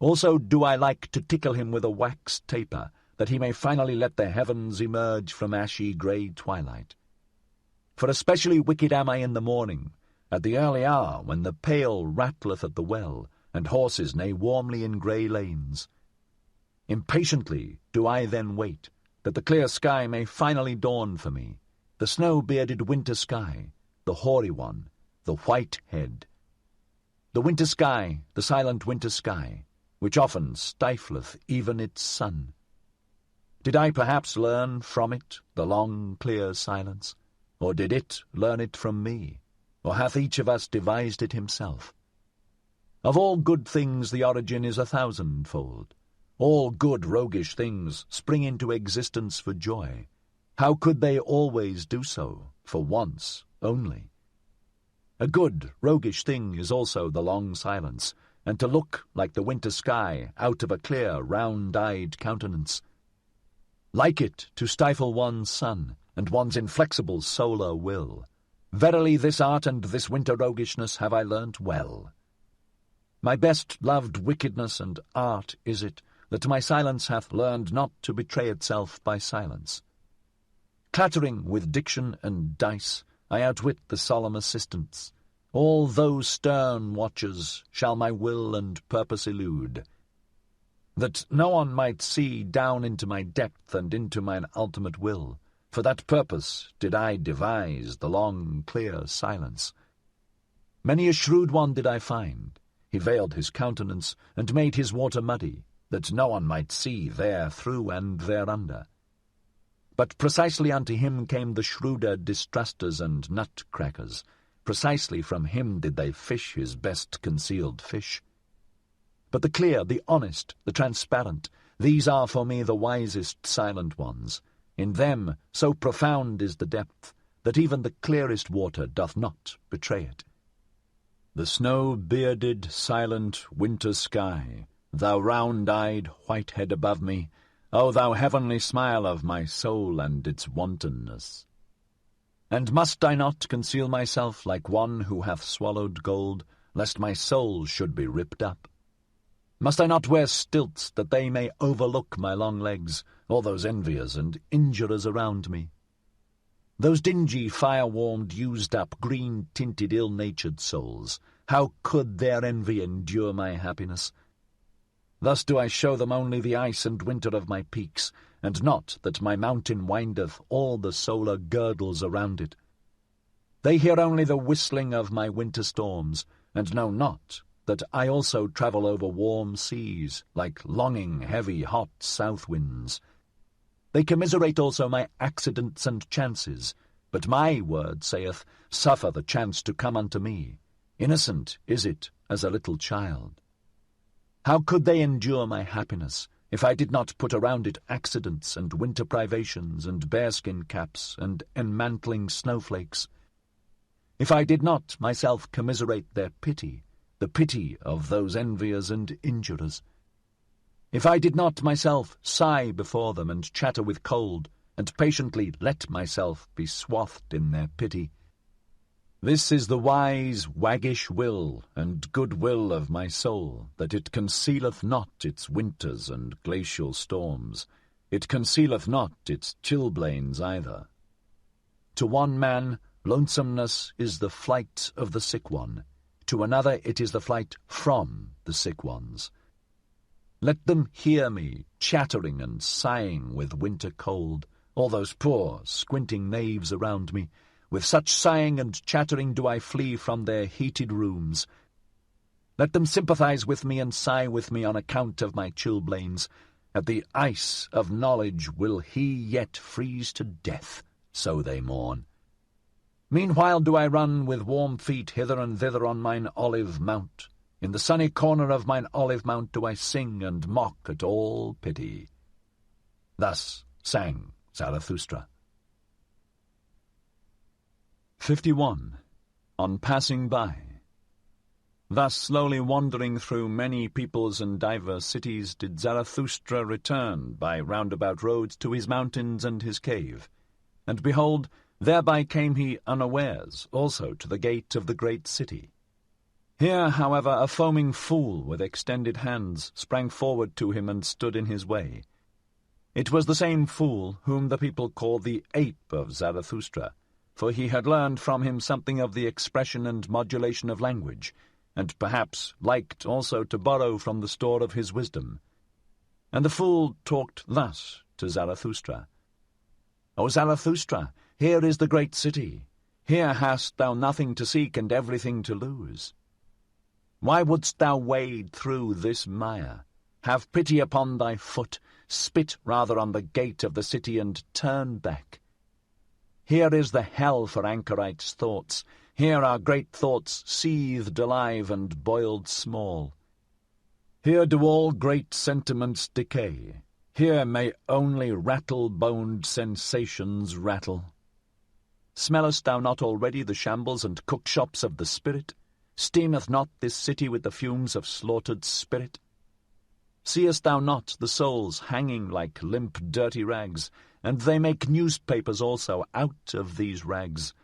Also do I like to tickle him with a wax taper, that he may finally let the heavens emerge from ashy grey twilight. For especially wicked am I in the morning, at the early hour when the pail rattleth at the well, and horses neigh warmly in grey lanes. Impatiently do I then wait, that the clear sky may finally dawn for me, the snow-bearded winter sky, the hoary one, the white head. The winter sky, the silent winter sky, which often stifleth even its sun. Did I perhaps learn from it the long, clear silence? Or did it learn it from me? Or hath each of us devised it himself? Of all good things the origin is 1,000-fold. All good roguish things spring into existence for joy. How could they always do so, for once only? A good roguish thing is also the long silence, and to look like the winter sky out of a clear, round-eyed countenance. Like it to stifle one's sun, and one's inflexible solar will. Verily this art and this winter roguishness have I learnt well. My best-loved wickedness and art is it, that my silence hath learned not to betray itself by silence. Clattering with diction and dice, I outwit the solemn assistants. All those stern watchers shall my will and purpose elude. That no one might see down into my depth and into mine ultimate will, for that purpose did I devise the long, clear silence. Many a shrewd one did I find. He veiled his countenance, and made his water muddy, that no one might see there through and thereunder. But precisely unto him came the shrewder distrusters and nutcrackers. Precisely from him did they fish his best concealed fish. But the clear, the honest, the transparent, these are for me the wisest silent ones. In them so profound is the depth, that even the clearest water doth not betray it. The snow-bearded, silent winter sky, thou round-eyed white head above me, O thou heavenly smile of my soul and its wantonness! And must I not conceal myself like one who hath swallowed gold, lest my soul should be ripped up? Must I not wear stilts that they may overlook my long legs, all those enviers and injurers around me? Those dingy, fire-warmed, used-up, green-tinted, ill-natured souls, how could their envy endure my happiness? Thus do I show them only the ice and winter of my peaks, and not that my mountain windeth all the solar girdles around it. They hear only the whistling of my winter storms, and know not that I also travel over warm seas, like longing, heavy, hot south winds. They commiserate also my accidents and chances, but my word saith, Suffer the chance to come unto me. Innocent is it as a little child. How could they endure my happiness, if I did not put around it accidents and winter privations and bearskin caps and enmantling snowflakes? If I did not myself commiserate their pity, the pity of those enviers and injurers? If I did not myself sigh before them and chatter with cold, and patiently let myself be swathed in their pity? This is the wise, waggish will and good will of my soul, that it concealeth not its winters and glacial storms. It concealeth not its chilblains either. To one man, lonesomeness is the flight of the sick one. To another it is the flight from the sick ones. Let them hear me, chattering and sighing with winter cold, all those poor, squinting knaves around me. With such sighing and chattering do I flee from their heated rooms. Let them sympathize with me and sigh with me on account of my chilblains. At the ice of knowledge will he yet freeze to death, so they mourn. Meanwhile do I run with warm feet hither and thither on mine olive mount. In the sunny corner of mine olive mount do I sing and mock at all pity. Thus sang Zarathustra. 51. On Passing By. Thus slowly wandering through many peoples and divers cities did Zarathustra return by roundabout roads to his mountains and his cave. And behold, thereby came he unawares also to the gate of the great city. Here, however, a foaming fool with extended hands sprang forward to him and stood in his way. It was the same fool whom the people called the ape of Zarathustra, for he had learned from him something of the expression and modulation of language, and perhaps liked also to borrow from the store of his wisdom. And the fool talked thus to Zarathustra. O Zarathustra, here is the great city. Here hast thou nothing to seek and everything to lose. Why wouldst thou wade through this mire? Have pity upon thy foot, spit rather on the gate of the city, and turn back. Here is the hell for anchorites' thoughts. Here are great thoughts seethed alive and boiled small. Here do all great sentiments decay. Here may only rattle-boned sensations rattle. Smellest thou not already the shambles and cookshops of the spirit? Steameth not this city with the fumes of slaughtered spirit? Seest thou not the souls hanging like limp, dirty rags? And they make newspapers also out of these rags.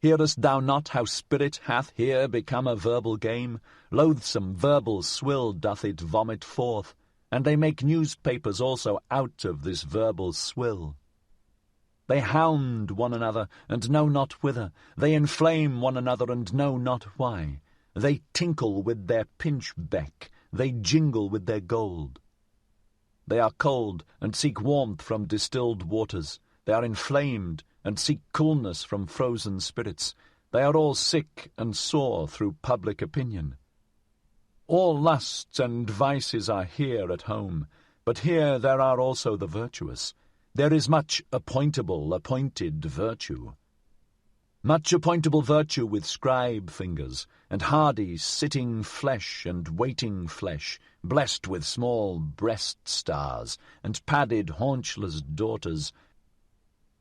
Hearest thou not how spirit hath here become a verbal game? Loathsome verbal swill doth it vomit forth, and they make newspapers also out of this verbal swill. They hound one another, and know not whither. They inflame one another, and know not why. They tinkle with their pinchbeck. They jingle with their gold. They are cold, and seek warmth from distilled waters. They are inflamed, and seek coolness from frozen spirits. They are all sick and sore through public opinion. All lusts and vices are here at home, but here there are also the virtuous. There is much appointed virtue. Much appointable virtue with scribe fingers, and hardy sitting flesh and waiting flesh, blessed with small breast stars, and padded haunchless daughters.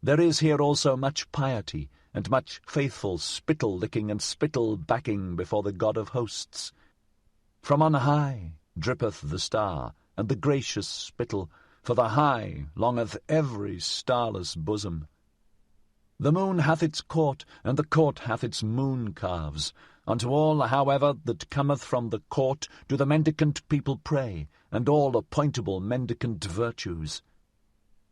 There is here also much piety, and much faithful spittle-licking and spittle-backing before the God of hosts. From on high drippeth the star, and the gracious spittle, for the high longeth every starless bosom. The moon hath its court, and the court hath its moon-calves. Unto all, however, that cometh from the court do the mendicant people pray, and all appointable mendicant virtues.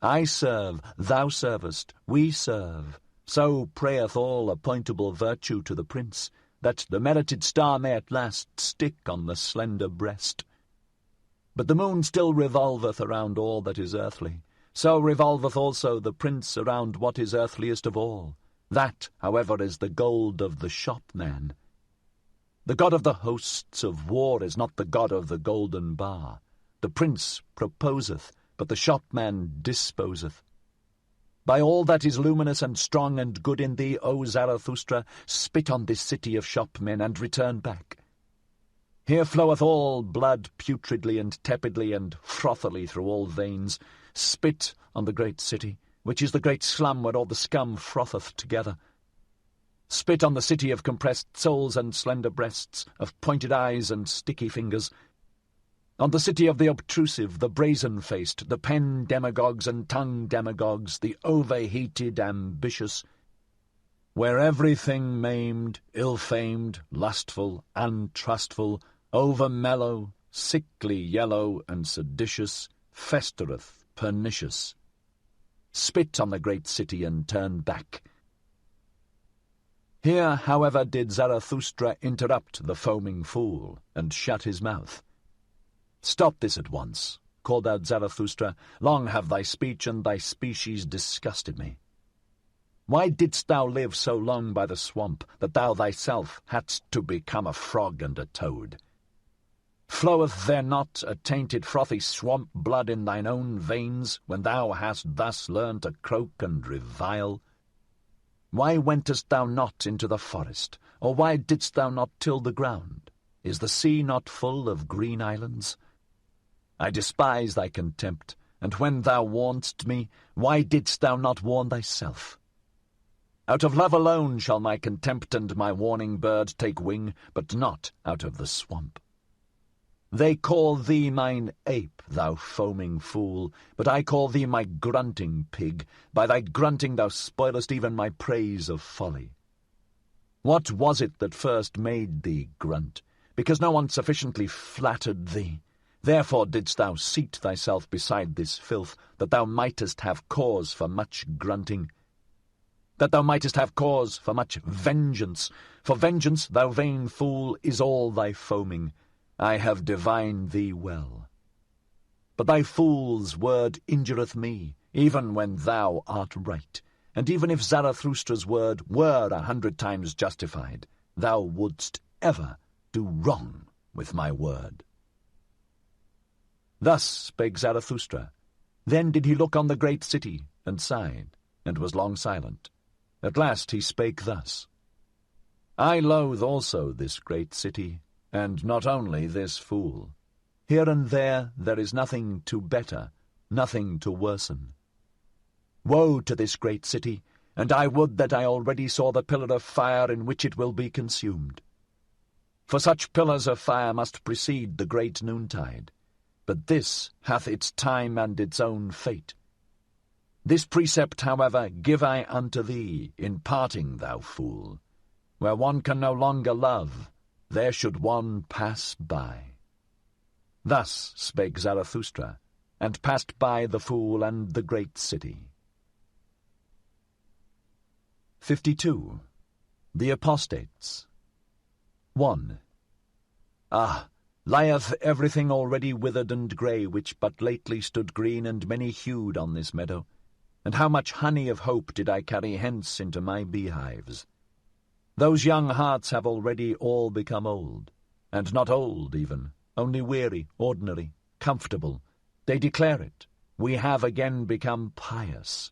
I serve, thou servest, we serve. So prayeth all appointable virtue to the prince, that the merited star may at last stick on the slender breast. But the moon still revolveth around all that is earthly. So revolveth also the prince around what is earthliest of all. That, however, is the gold of the shopman. The god of the hosts of war is not the god of the golden bar. The prince proposeth, but the shopman disposeth. By all that is luminous and strong and good in thee, O Zarathustra, spit on this city of shopmen and return back. Here floweth all blood putridly and tepidly and frothily through all veins. Spit on the great city, which is the great slum where all the scum frotheth together. Spit on the city of compressed souls and slender breasts, of pointed eyes and sticky fingers. On the city of the obtrusive, the brazen-faced, the pen demagogues and tongue demagogues, the overheated ambitious. where everything maimed, ill-famed, lustful, untrustful, over-mellow, sickly yellow, and seditious, festereth, pernicious. Spit on the great city and turn back. Here, however, did Zarathustra interrupt the foaming fool, and shut his mouth. "Stop this at once," called out Zarathustra. "Long have thy speech and thy species disgusted me. Why didst thou live so long by the swamp, that thou thyself hadst to become a frog and a toad? Floweth there not a tainted frothy swamp blood in thine own veins, when thou hast thus learned to croak and revile? Why wentest thou not into the forest, or why didst thou not till the ground? Is the sea not full of green islands? I despise thy contempt, and when thou warnedst me, why didst thou not warn thyself? Out of love alone shall my contempt and my warning bird take wing, but not out of the swamp. They call thee mine ape, thou foaming fool, but I call thee my grunting pig. By thy grunting thou spoilest even my praise of folly. What was it that first made thee grunt? Because no one sufficiently flattered thee. Therefore didst thou seat thyself beside this filth, that thou mightest have cause for much grunting, that thou mightest have cause for much vengeance. For vengeance, thou vain fool, is all thy foaming. I have divined thee well. But thy fool's word injureth me, even when thou art right. And even if Zarathustra's word were 100 times justified, thou wouldst ever do wrong with my word. Thus spake Zarathustra. Then did he look on the great city, and sighed, and was long silent. At last he spake thus. I loathe also this great city, and not only this fool. Here and there is nothing to better, nothing to worsen. Woe to this great city, and I would that I already saw the pillar of fire in which it will be consumed. For such pillars of fire must precede the great noontide, but this hath its time and its own fate. This precept, however, give I unto thee, in parting, thou fool. Where one can no longer love, there should one pass by. Thus spake Zarathustra, and passed by the fool and the great city. 52. The Apostates. 1. Ah, lieth everything already withered and grey, which but lately stood green and many-hued on this meadow? And how much honey of hope did I carry hence into my beehives? Those young hearts have already all become old, and not old even, only weary, ordinary, comfortable. They declare it. We have again become pious.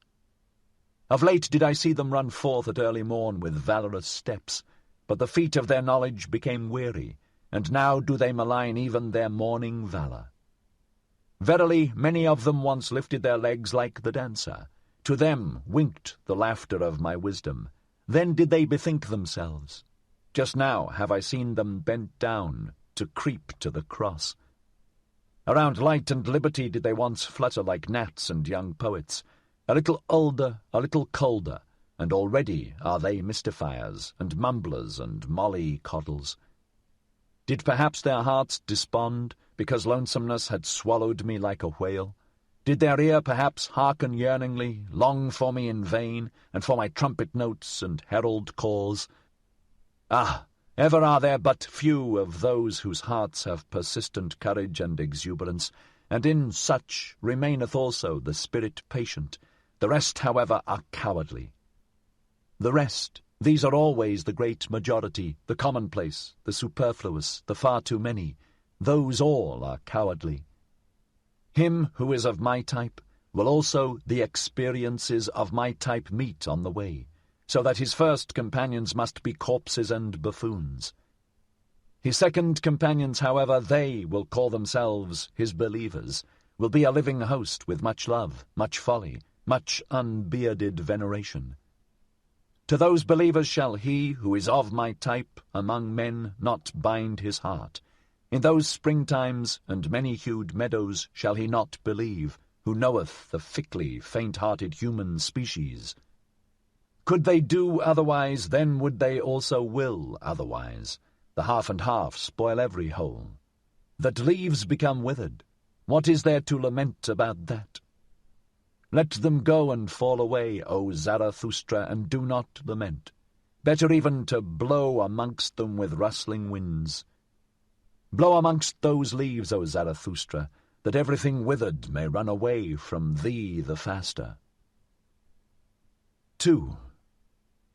Of late did I see them run forth at early morn with valorous steps, but the feet of their knowledge became weary, and now do they malign even their morning valour. Verily, many of them once lifted their legs like the dancer. To them winked the laughter of my wisdom. Then did they bethink themselves. Just now have I seen them bent down to creep to the cross. Around light and liberty did they once flutter like gnats and young poets. A little older, a little colder, and already are they mystifiers and mumblers and molly-coddles. Did perhaps their hearts despond, because lonesomeness had swallowed me like a whale? Did their ear perhaps hearken yearningly, long for me in vain, and for my trumpet notes and herald calls? Ah, ever are there but few of those whose hearts have persistent courage and exuberance, and in such remaineth also the spirit patient. The rest, however, are cowardly. The rest, these are always the great majority, the commonplace, the superfluous, the far too many. Those all are cowardly. Him who is of my type will also the experiences of my type meet on the way, so that his first companions must be corpses and buffoons. His second companions, however, they will call themselves his believers, will be a living host with much love, much folly, much unbearded veneration. To those believers shall he, who is of my type, among men not bind his heart. In those springtimes and many-hued meadows shall he not believe, who knoweth the fickly, faint-hearted human species. Could they do otherwise, then would they also will otherwise. The half and half spoil every whole. That leaves become withered, what is there to lament about that? Let them go and fall away, O Zarathustra, and do not lament. Better even to blow amongst them with rustling winds. Blow amongst those leaves, O Zarathustra, that everything withered may run away from thee the faster. 2.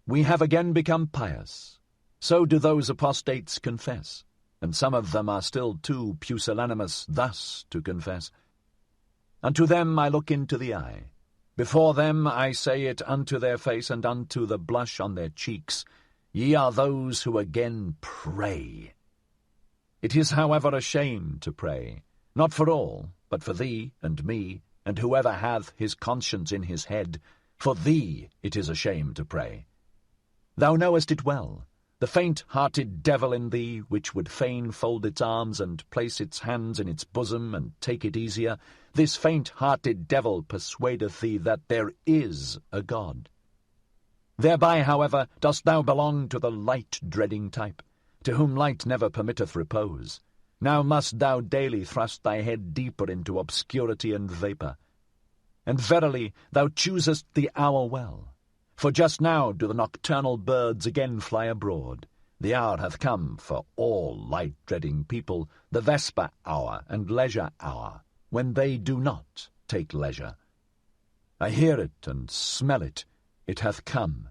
We have again become pious. So do those apostates confess, and some of them are still too pusillanimous thus to confess. Unto them I look into the eye. Before them I say it unto their face, and unto the blush on their cheeks, ye are those who again pray. It is, however, a shame to pray, not for all, but for thee and me, and whoever hath his conscience in his head. For thee it is a shame to pray. Thou knowest it well, the faint-hearted devil in thee, which would fain fold its arms and place its hands in its bosom and take it easier, this faint-hearted devil persuadeth thee that there is a God. Thereby, however, dost thou belong to the light-dreading type, to whom light never permitteth repose. Now must thou daily thrust thy head deeper into obscurity and vapour. And verily thou choosest the hour well. For just now do the nocturnal birds again fly abroad. The hour hath come for all light-dreading people, the vesper hour and leisure hour, when they do not take leisure. I hear it and smell it. It hath come.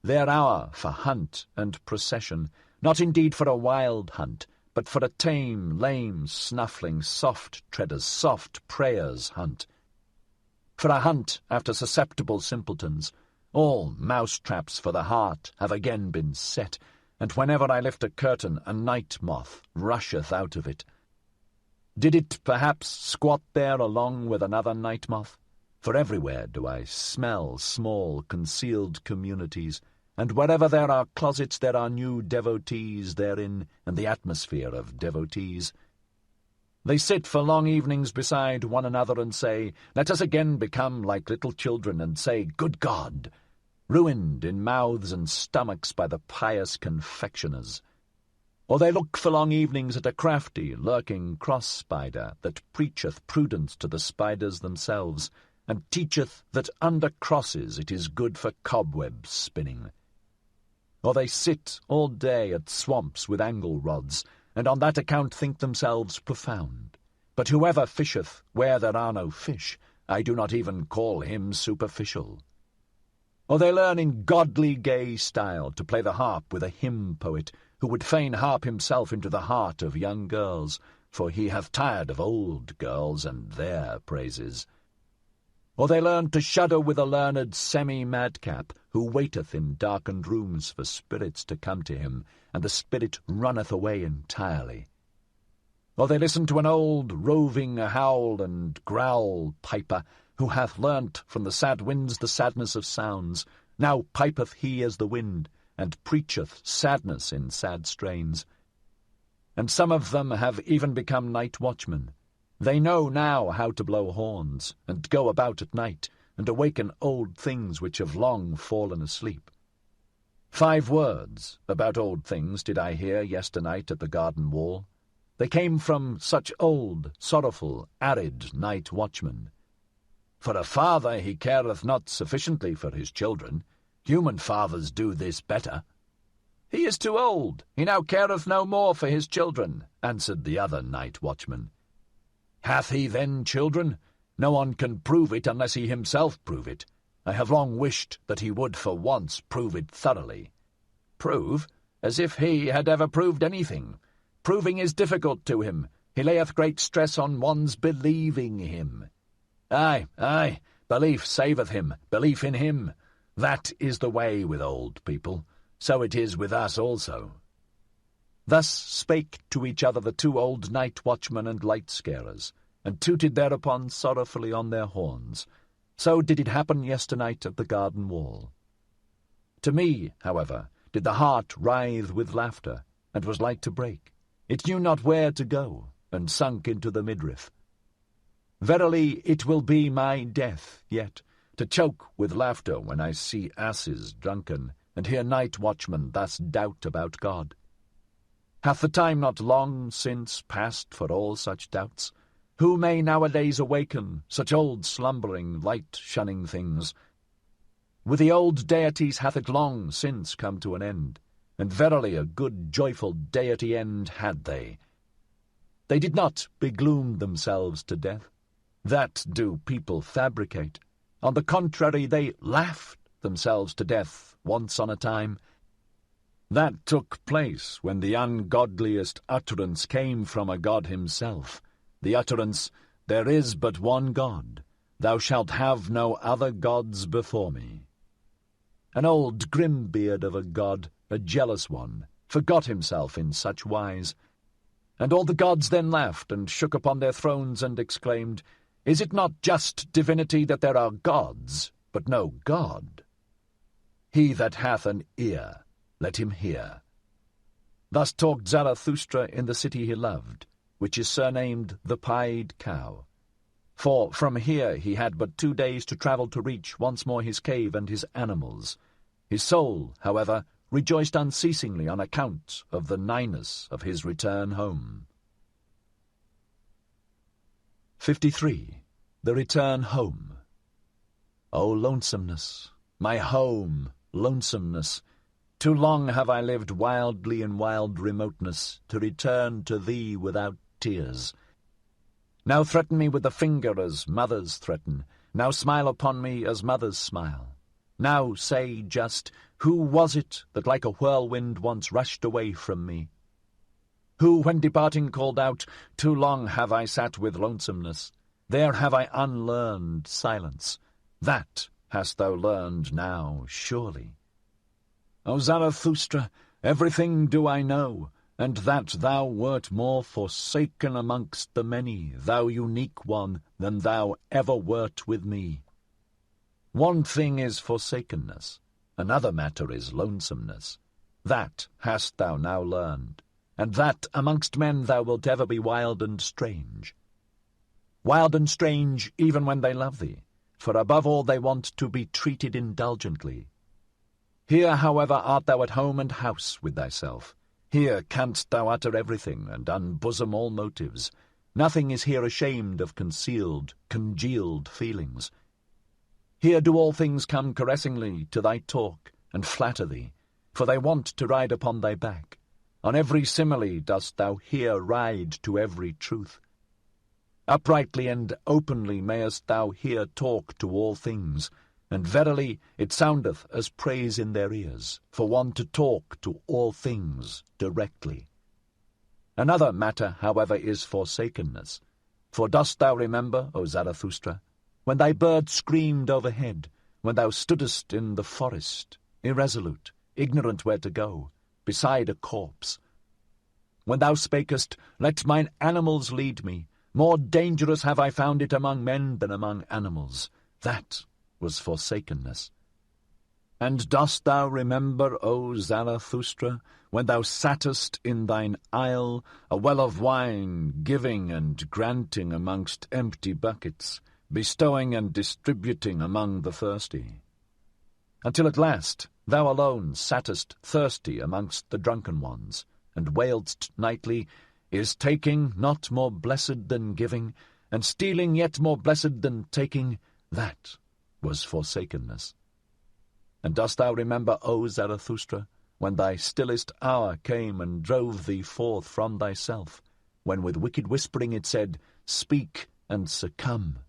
Their hour for hunt and procession, not indeed for a wild hunt, but for a tame, lame, snuffling, soft-treaders, soft prayers hunt. For a hunt after susceptible simpletons, all mouse-traps for the heart have again been set, and whenever I lift a curtain, a night-moth rusheth out of it. Did it perhaps squat there along with another night-moth? For everywhere do I smell small, concealed communities, and wherever there are closets there are new devotees therein, and the atmosphere of devotees. They sit for long evenings beside one another and say, "Let us again become like little children," and say, "Good God," ruined in mouths and stomachs by the pious confectioners. Or they look for long evenings at a crafty, lurking cross-spider that preacheth prudence to the spiders themselves, and teacheth that under crosses it is good for cobweb spinning. Or they sit all day at swamps with angle-rods, and on that account think themselves profound. But whoever fisheth where there are no fish, I do not even call him superficial. Or they learn in godly gay style to play the harp with a hymn poet, who would fain harp himself into the heart of young girls, for he hath tired of old girls and their praises. Or they learn to shudder with a learned semi-madcap, who waiteth in darkened rooms for spirits to come to him, and the spirit runneth away entirely. Or they listen to an old roving howl and growl piper, who hath learnt from the sad winds the sadness of sounds. Now pipeth he as the wind, and preacheth sadness in sad strains. And some of them have even become night watchmen. They know now how to blow horns, and go about at night, and awaken old things which have long fallen asleep. 5 words about old things did I hear yesternight at the garden wall. They came from such old, sorrowful, arid night watchmen. For a father he careth not sufficiently for his children. Human fathers do this better. He is too old. He now careth no more for his children, answered the other night watchman. Hath he then children? No one can prove it unless he himself prove it. I have long wished that he would for once prove it thoroughly. Prove? As if he had ever proved anything. Proving is difficult to him. He layeth great stress on one's believing him. Aye, belief saveth him, belief in him. That is the way with old people. So it is with us also. Thus spake to each other the 2 old night watchmen and light-scarers, and tooted thereupon sorrowfully on their horns. So did it happen yesternight at the garden wall. To me, however, did the heart writhe with laughter, and was like to break. It knew not where to go, and sunk into the midriff. Verily it will be my death, yet, to choke with laughter when I see asses drunken, and hear night watchmen thus doubt about God? Hath the time not long since passed for all such doubts? Who may nowadays awaken such old slumbering, light-shunning things? With the old deities hath it long since come to an end, and verily a good joyful deity end had they. They did not begloom themselves to death. That do people fabricate. On the contrary, they laughed themselves to death once on a time. That took place when the ungodliest utterance came from a god himself, the utterance, "There is but one God, thou shalt have no other gods before me." An old grim beard of a god, a jealous one, forgot himself in such wise. And all the gods then laughed and shook upon their thrones and exclaimed, "Is it not just divinity that there are gods, but no God? He that hath an ear, let him hear." Thus talked Zarathustra in the city he loved, which is surnamed the Pied Cow. For from here he had but 2 days to travel to reach once more his cave and his animals. His soul, however, rejoiced unceasingly on account of the nighness of his return home. 53. The Return Home. O lonesomeness, my home, lonesomeness! Too long have I lived wildly in wild remoteness to return to thee without tears. Now threaten me with the finger as mothers threaten, now smile upon me as mothers smile. Now say just, who was it that like a whirlwind once rushed away from me? Who, when departing, called out, "Too long have I sat with lonesomeness. There have I unlearned silence. That hast thou learned now, surely." O Zarathustra, everything do I know, and that thou wert more forsaken amongst the many, thou unique one, than thou ever wert with me. One thing is forsakenness, another matter is lonesomeness. That hast thou now learned, and that amongst men thou wilt ever be wild and strange. Wild and strange even when they love thee, for above all they want to be treated indulgently. Here, however, art thou at home and house with thyself. Here canst thou utter everything and unbosom all motives. Nothing is here ashamed of concealed, congealed feelings. Here do all things come caressingly to thy talk and flatter thee, for they want to ride upon thy back. On every simile dost thou here ride to every truth. Uprightly and openly mayest thou here talk to all things, and verily it soundeth as praise in their ears, for one to talk to all things directly. Another matter, however, is forsakenness. For dost thou remember, O Zarathustra, when thy bird screamed overhead, when thou stoodest in the forest, irresolute, ignorant where to go, beside a corpse? When thou spakest, "Let mine animals lead me, more dangerous have I found it among men than among animals," that was forsakenness. And dost thou remember, O Zarathustra, when thou sattest in thine isle, a well of wine, giving and granting amongst empty buckets, bestowing and distributing among the thirsty, until at last thou alone sattest thirsty amongst the drunken ones, and wailedst nightly, "Is taking not more blessed than giving, and stealing yet more blessed than taking?" That was forsakenness. And dost thou remember, O Zarathustra, when thy stillest hour came and drove thee forth from thyself, when with wicked whispering it said, "Speak and succumb"?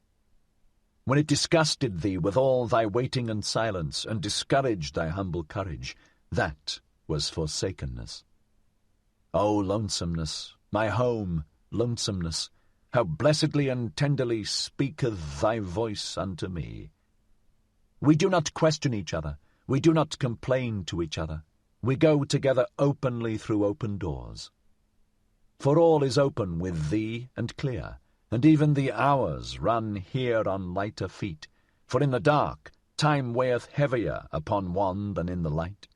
When it disgusted thee with all thy waiting and silence, and discouraged thy humble courage, that was forsakenness. O lonesomeness, my home, lonesomeness, how blessedly and tenderly speaketh thy voice unto me! We do not question each other, we do not complain to each other, we go together openly through open doors. For all is open with thee and clear, and even the hours run here on lighter feet, for in the dark time weigheth heavier upon one than in the light.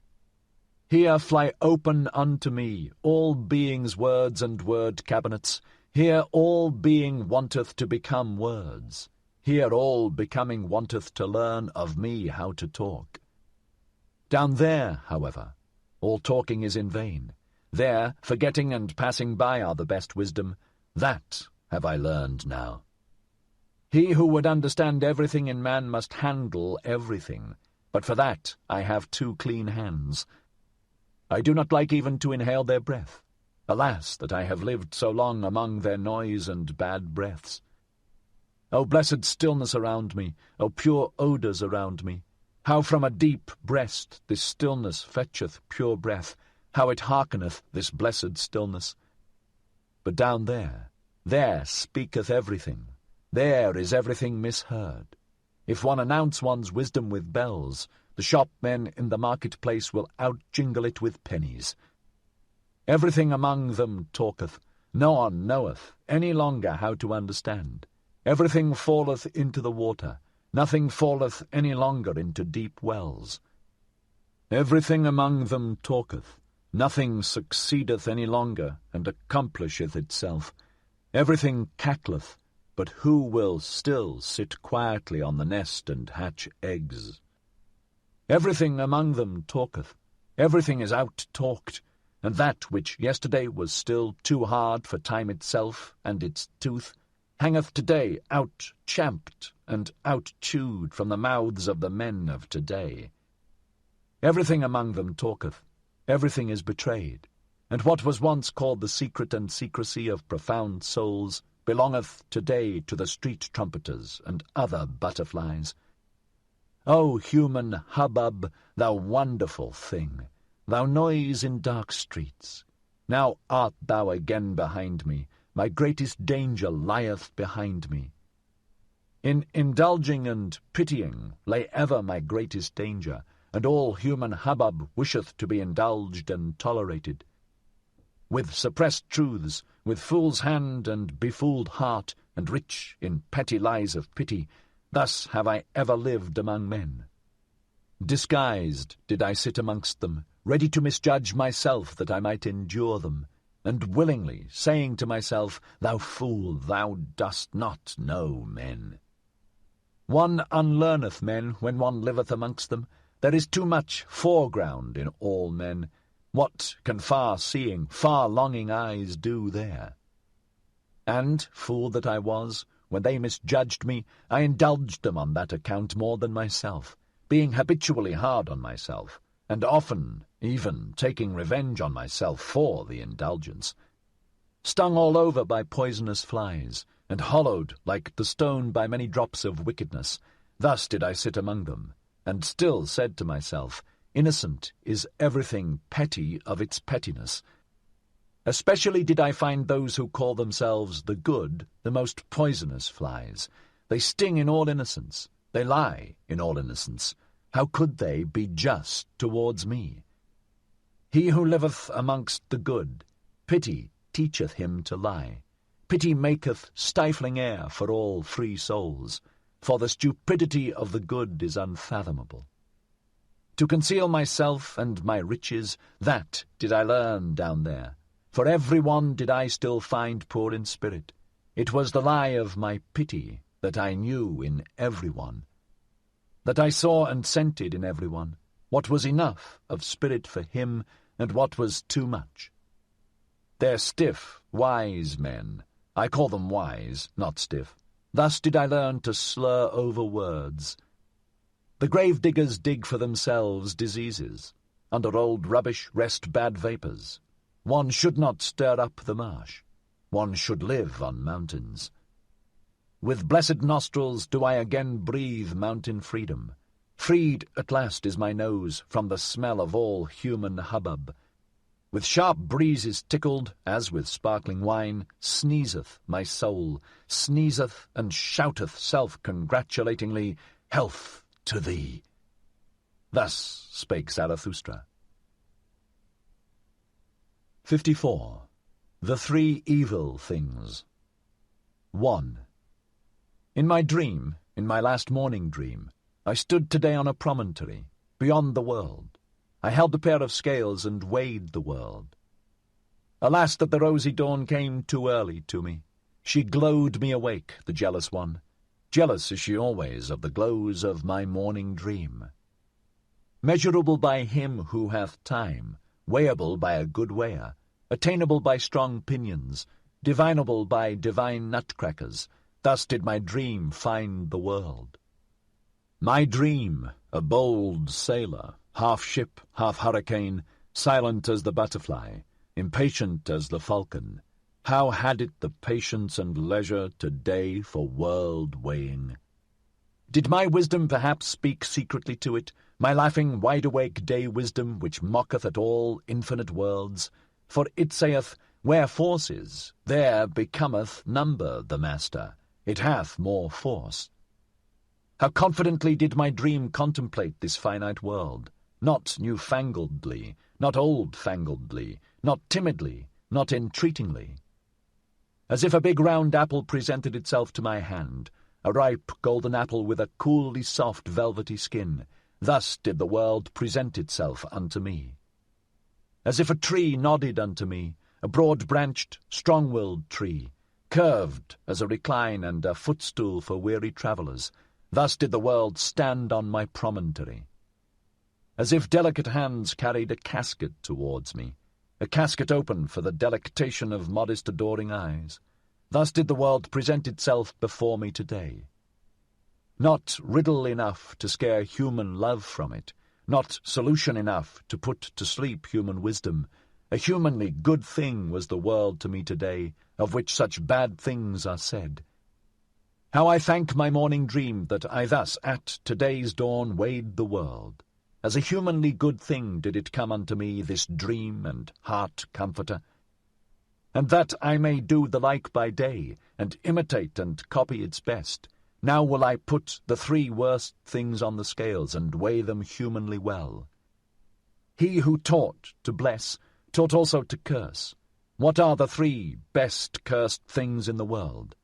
Here fly open unto me all being's words and word cabinets. Here all being wanteth to become words. here all becoming wanteth to learn of me how to talk. Down there, however, all talking is in vain. There, forgetting and passing by are the best wisdom. That have I learned now. He who would understand everything in man must handle everything, but for that I have 2 clean hands. I do not like even to inhale their breath. Alas, that I have lived so long among their noise and bad breaths. O blessed stillness around me, O pure odours around me, how from a deep breast this stillness fetcheth pure breath, how it hearkeneth, this blessed stillness. But down there, there speaketh everything, there is everything misheard. If one announce one's wisdom with bells, the shopmen in the marketplace will outjingle it with pennies. Everything among them talketh, no one knoweth any longer how to understand. Everything falleth into the water, nothing falleth any longer into deep wells. Everything among them talketh, nothing succeedeth any longer, and accomplisheth itself. Everything cackleth, but who will still sit quietly on the nest and hatch eggs? Everything among them talketh, everything is out-talked, and that which yesterday was still too hard for time itself and its tooth, hangeth today out-champed and out-chewed from the mouths of the men of today. Everything among them talketh, everything is betrayed, and what was once called the secret and secrecy of profound souls belongeth today to the street trumpeters and other butterflies. O human hubbub, thou wonderful thing, thou noise in dark streets, now art thou again behind me, my greatest danger lieth behind me. In indulging and pitying lay ever my greatest danger, and all human hubbub wisheth to be indulged and tolerated. With suppressed truths, with fool's hand and befooled heart, and rich in petty lies of pity, thus have I ever lived among men. Disguised did I sit amongst them, ready to misjudge myself that I might endure them, and willingly saying to myself, Thou fool, thou dost not know men. One unlearneth men when one liveth amongst them. There is too much foreground in all men. What can far-seeing, far-longing eyes do there? And, fool that I was, when they misjudged me, I indulged them on that account more than myself, being habitually hard on myself, and often even taking revenge on myself for the indulgence. Stung all over by poisonous flies, and hollowed like the stone by many drops of wickedness, thus did I sit among them, and still said to myself, Innocent is everything petty of its pettiness. Especially did I find those who call themselves the good the most poisonous flies. They sting in all innocence, they lie in all innocence. How could they be just towards me? He who liveth amongst the good, pity teacheth him to lie. Pity maketh stifling air for all free souls, for the stupidity of the good is unfathomable. To conceal myself and my riches, that did I learn down there. For every one did I still find poor in spirit. It was the lie of my pity that I knew in every one, that I saw and scented in every one, what was enough of spirit for him and what was too much. They're stiff, wise men. I call them wise, not stiff. Thus did I learn to slur over words. The grave-diggers dig for themselves diseases. Under old rubbish rest bad vapours. One should not stir up the marsh. One should live on mountains. With blessed nostrils do I again breathe mountain freedom. Freed at last is my nose from the smell of all human hubbub. With sharp breezes tickled, as with sparkling wine, sneezeth my soul, sneezeth and shouteth self-congratulatingly, Health to thee. Thus spake Zarathustra. 54. The Three Evil Things. 1. In my dream, in my last morning dream, I stood today on a promontory, beyond the world. I held a pair of scales and weighed the world. Alas, that the rosy dawn came too early to me. She glowed me awake, the jealous one. jealous is she always of the glows of my morning dream. Measurable by him who hath time, weighable by a good weigher, attainable by strong pinions, divinable by divine nutcrackers, thus did my dream find the world. My dream, a bold sailor, half ship, half hurricane, silent as the butterfly, impatient as the falcon, how had it the patience and leisure today for world-weighing? Did my wisdom perhaps speak secretly to it, my laughing wide-awake day-wisdom which mocketh at all infinite worlds? For it saith, where force is, there becometh number the master, it hath more force. How confidently did my dream contemplate this finite world, not new-fangledly, not old-fangledly, not timidly, not entreatingly. As if a big round apple presented itself to my hand, a ripe golden apple with a coolly soft velvety skin, thus did the world present itself unto me. As if a tree nodded unto me, a broad-branched, strong-willed tree, curved as a recline and a footstool for weary travellers, thus did the world stand on my promontory. As if delicate hands carried a casket towards me, a casket open for the delectation of modest adoring eyes, thus did the world present itself before me today. Not riddle enough to scare human love from it, not solution enough to put to sleep human wisdom, a humanly good thing was the world to me today, of which such bad things are said. How I thank my morning dream that I thus at today's dawn weighed the world. As a humanly good thing did it come unto me, this dream and heart-comforter. And that I may do the like by day, and imitate and copy its best, now will I put the three worst things on the scales, and weigh them humanly well. He who taught to bless, taught also to curse. What are the three best cursed things in the world?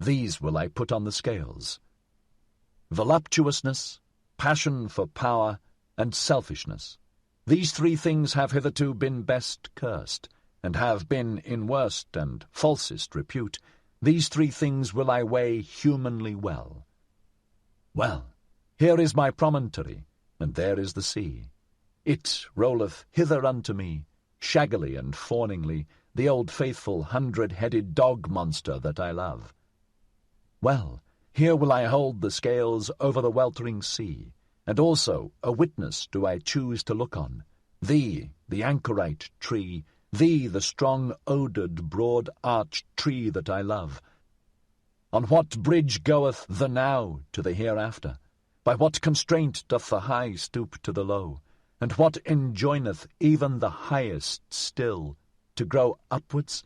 These will I put on the scales. Voluptuousness, passion for power, and selfishness. These three things have hitherto been best cursed, and have been in worst and falsest repute. These three things will I weigh humanly well. Well, here is my promontory, and there is the sea. It rolleth hither unto me, shaggily and fawningly, the old faithful 100-headed dog-monster that I love. Well, here will I hold the scales over the weltering sea, and also a witness do I choose to look on, thee, the anchorite tree, thee, the strong-odoured, broad-arched tree that I love. On what bridge goeth the now to the hereafter? By what constraint doth the high stoop to the low? And what enjoineth even the highest still to grow upwards?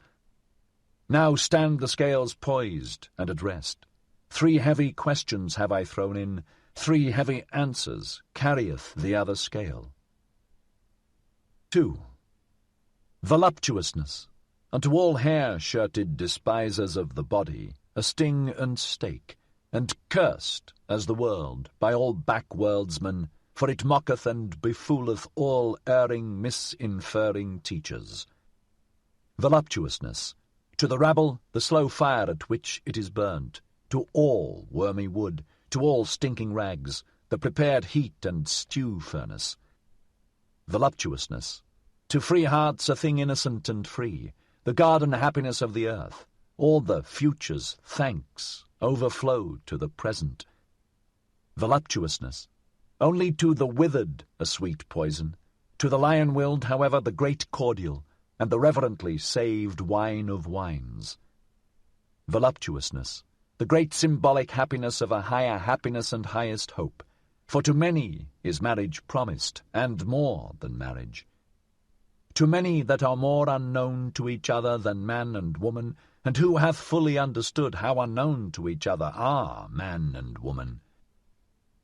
Now stand the scales poised and at rest. 3 heavy questions have I thrown in, 3 heavy answers carrieth the other scale. 2. Voluptuousness. Unto all hair-shirted despisers of the body, a sting and stake, and cursed as the world by all Backworldsmen, for it mocketh and befooleth all erring, misinferring teachers. Voluptuousness. To the rabble, the slow fire at which it is burnt, to all wormy wood, to all stinking rags, the prepared heat and stew furnace. Voluptuousness. To free hearts a thing innocent and free, the garden happiness of the earth, all the future's thanks overflow to the present. Voluptuousness. Only to the withered a sweet poison, to the lion-willed, however, the great cordial, and the reverently saved wine of wines. Voluptuousness. The great symbolic happiness of a higher happiness and highest hope, for to many is marriage promised, and more than marriage. To many that are more unknown to each other than man and woman, and who hath fully understood how unknown to each other are man and woman.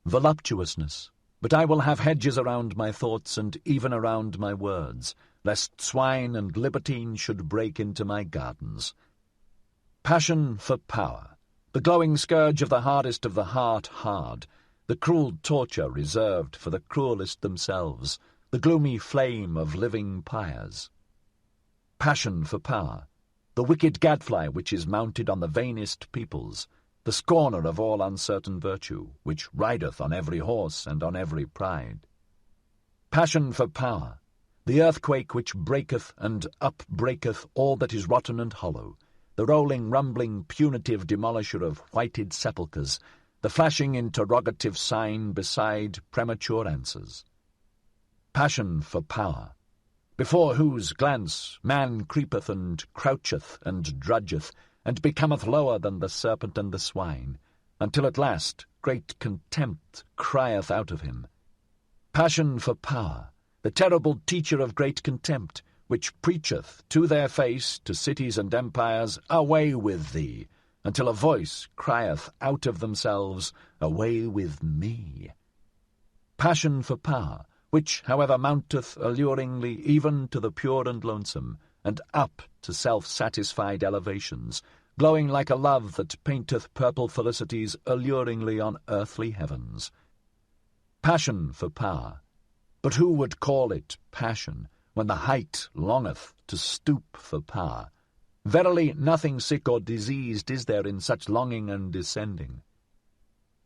Voluptuousness. But I will have hedges around my thoughts and even around my words, lest swine and libertine should break into my gardens. Passion for power. The glowing scourge of the hardest of the heart hard, the cruel torture reserved for the cruelest themselves, the gloomy flame of living pyres. Passion for power, the wicked gadfly which is mounted on the vainest peoples, the scorner of all uncertain virtue, which rideth on every horse and on every pride. Passion for power, the earthquake which breaketh and upbreaketh all that is rotten and hollow, the rolling, rumbling, punitive demolisher of whited sepulchres, the flashing interrogative sign beside premature answers. Passion for power, before whose glance man creepeth and croucheth and drudgeth, and becometh lower than the serpent and the swine, until at last great contempt crieth out of him. Passion for power, the terrible teacher of great contempt, which preacheth to their face, to cities and empires, away with thee, until a voice crieth out of themselves, away with me. Passion for power, which, however, mounteth alluringly even to the pure and lonesome, and up to self-satisfied elevations, glowing like a love that painteth purple felicities alluringly on earthly heavens. Passion for power, but who would call it passion, when the height longeth to stoop for power? Verily nothing sick or diseased is there in such longing and descending.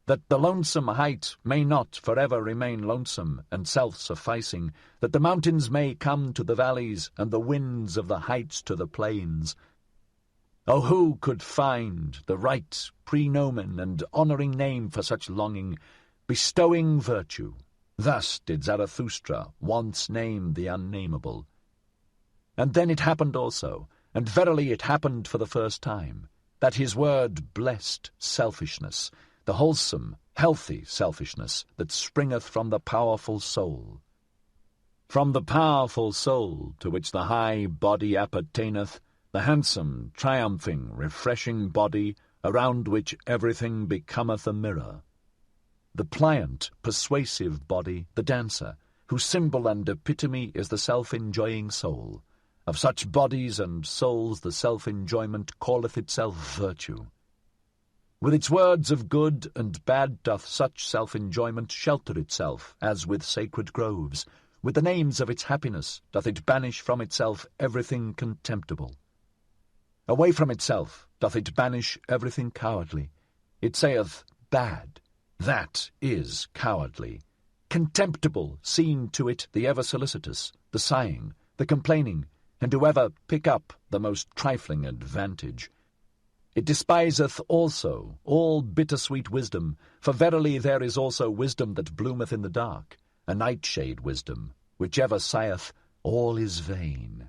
That the lonesome height may not forever remain lonesome and self-sufficing, that the mountains may come to the valleys, and the winds of the heights to the plains. Oh, who could find the right prenomen and honouring name for such longing, bestowing virtue? Thus did Zarathustra once name the unnameable. And then it happened also, and verily it happened for the first time, that his word blessed selfishness, the wholesome, healthy selfishness that springeth from the powerful soul. From the powerful soul to which the high body appertaineth, the handsome, triumphing, refreshing body, around which everything becometh a mirror. The pliant, persuasive body, the dancer, whose symbol and epitome is the self-enjoying soul. Of such bodies and souls the self-enjoyment calleth itself virtue. With its words of good and bad doth such self-enjoyment shelter itself, as with sacred groves. With the names of its happiness doth it banish from itself everything contemptible. Away from itself doth it banish everything cowardly. It saith, bad, that is cowardly. Contemptible seem to it the ever-solicitous, the sighing, the complaining, and do ever pick up the most trifling advantage. It despiseth also all bitter-sweet wisdom, for verily there is also wisdom that bloometh in the dark, a nightshade wisdom, which ever sigheth, all is vain.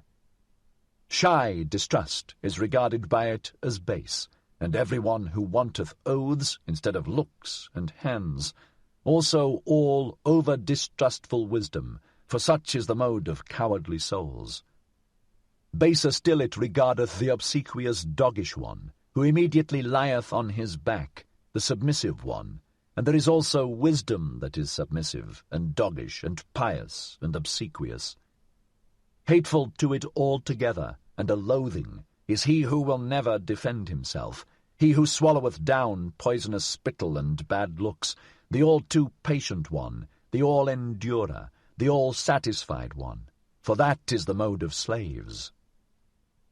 Shy distrust is regarded by it as base, and every one who wanteth oaths instead of looks and hands. Also all over-distrustful wisdom, for such is the mode of cowardly souls. Baser still it regardeth the obsequious doggish one, who immediately lieth on his back, the submissive one, and there is also wisdom that is submissive, and doggish, and pious, and obsequious. Hateful to it altogether, and a loathing, is he who will never defend himself, he who swalloweth down poisonous spittle and bad looks, the all-too-patient one, the all-endurer, the all-satisfied one, for that is the mode of slaves.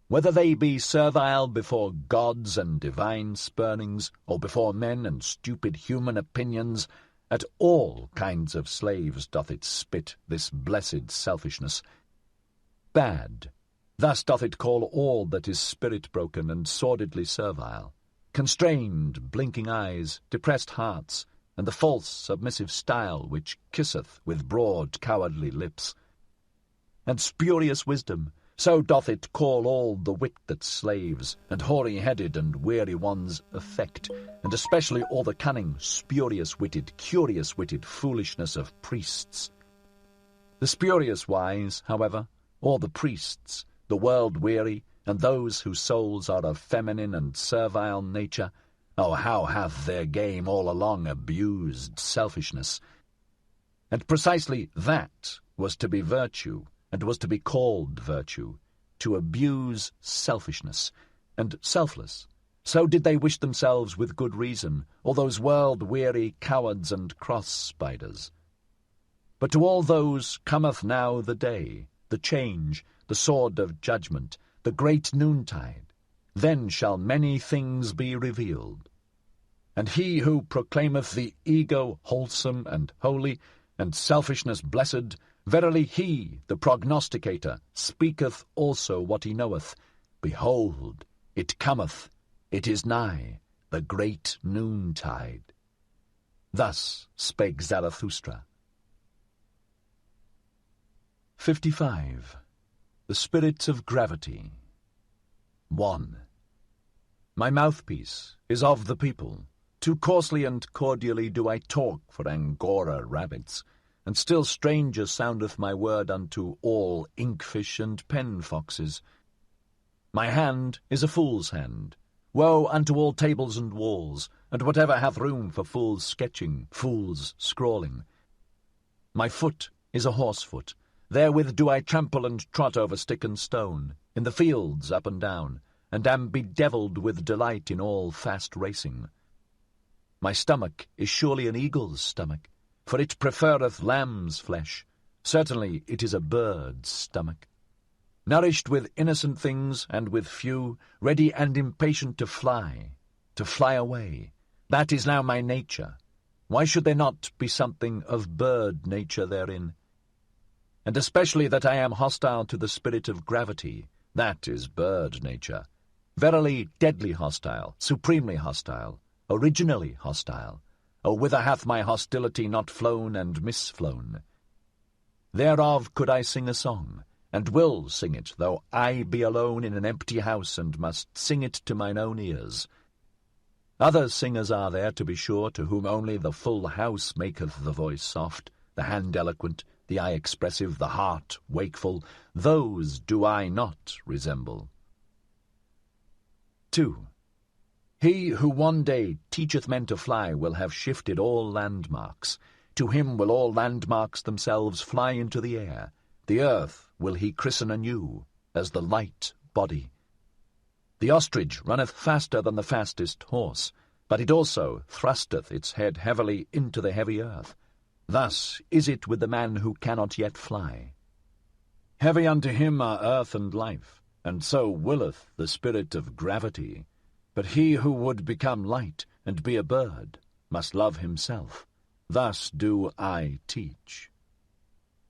Whether they be servile before gods and divine spurnings, or before men and stupid human opinions, at all kinds of slaves doth it spit this blessed selfishness. Bad, thus doth it call all that is spirit-broken and sordidly servile, constrained, blinking eyes, depressed hearts, and the false, submissive style which kisseth with broad, cowardly lips. And spurious wisdom, so doth it call all the wit that slaves, and hoary-headed and weary ones affect, and especially all the cunning, spurious-witted, curious-witted foolishness of priests. The spurious-wise, however, or the priests, the world-weary, and those whose souls are of feminine and servile nature, oh, how hath their game all along abused selfishness! And precisely that was to be virtue, and was to be called virtue, to abuse selfishness, and selfless. So did they wish themselves with good reason, all those world-weary cowards and cross-spiders. But to all those cometh now the day, the change, the sword of judgment, the great noontide. Then shall many things be revealed. And he who proclaimeth the ego wholesome and holy, and selfishness blessed, verily he, the prognosticator, speaketh also what he knoweth. Behold, it cometh, it is nigh, the great noontide. Thus spake Zarathustra. 55. The Spirit of Gravity. 1. My mouthpiece is of the people. Too coarsely and cordially do I talk for Angora rabbits, and still stranger soundeth my word unto all inkfish and pen foxes. My hand is a fool's hand. Woe unto all tables and walls, and whatever hath room for fools' sketching, fools' scrawling. My foot is a horse foot. Therewith do I trample and trot over stick and stone, in the fields up and down, and am bedevilled with delight in all fast racing. My stomach is surely an eagle's stomach, for it preferreth lamb's flesh. Certainly it is a bird's stomach. Nourished with innocent things and with few, ready and impatient to fly away. That is now my nature. Why should there not be something of bird nature therein? And especially that I am hostile to the spirit of gravity, that is bird nature. Verily deadly hostile, supremely hostile, originally hostile. O whither hath my hostility not flown and misflown? Thereof could I sing a song, and will sing it, though I be alone in an empty house, and must sing it to mine own ears. Other singers are there, to be sure, to whom only the full house maketh the voice soft, the hand eloquent, the eye expressive, the heart wakeful. Those do I not resemble. 2. He who one day teacheth men to fly will have shifted all landmarks. To him will all landmarks themselves fly into the air. The earth will he christen anew, as the light body. The ostrich runneth faster than the fastest horse, but it also thrusteth its head heavily into the heavy earth. Thus is it with the man who cannot yet fly. Heavy unto him are earth and life, and so willeth the spirit of gravity. But he who would become light and be a bird must love himself. Thus do I teach.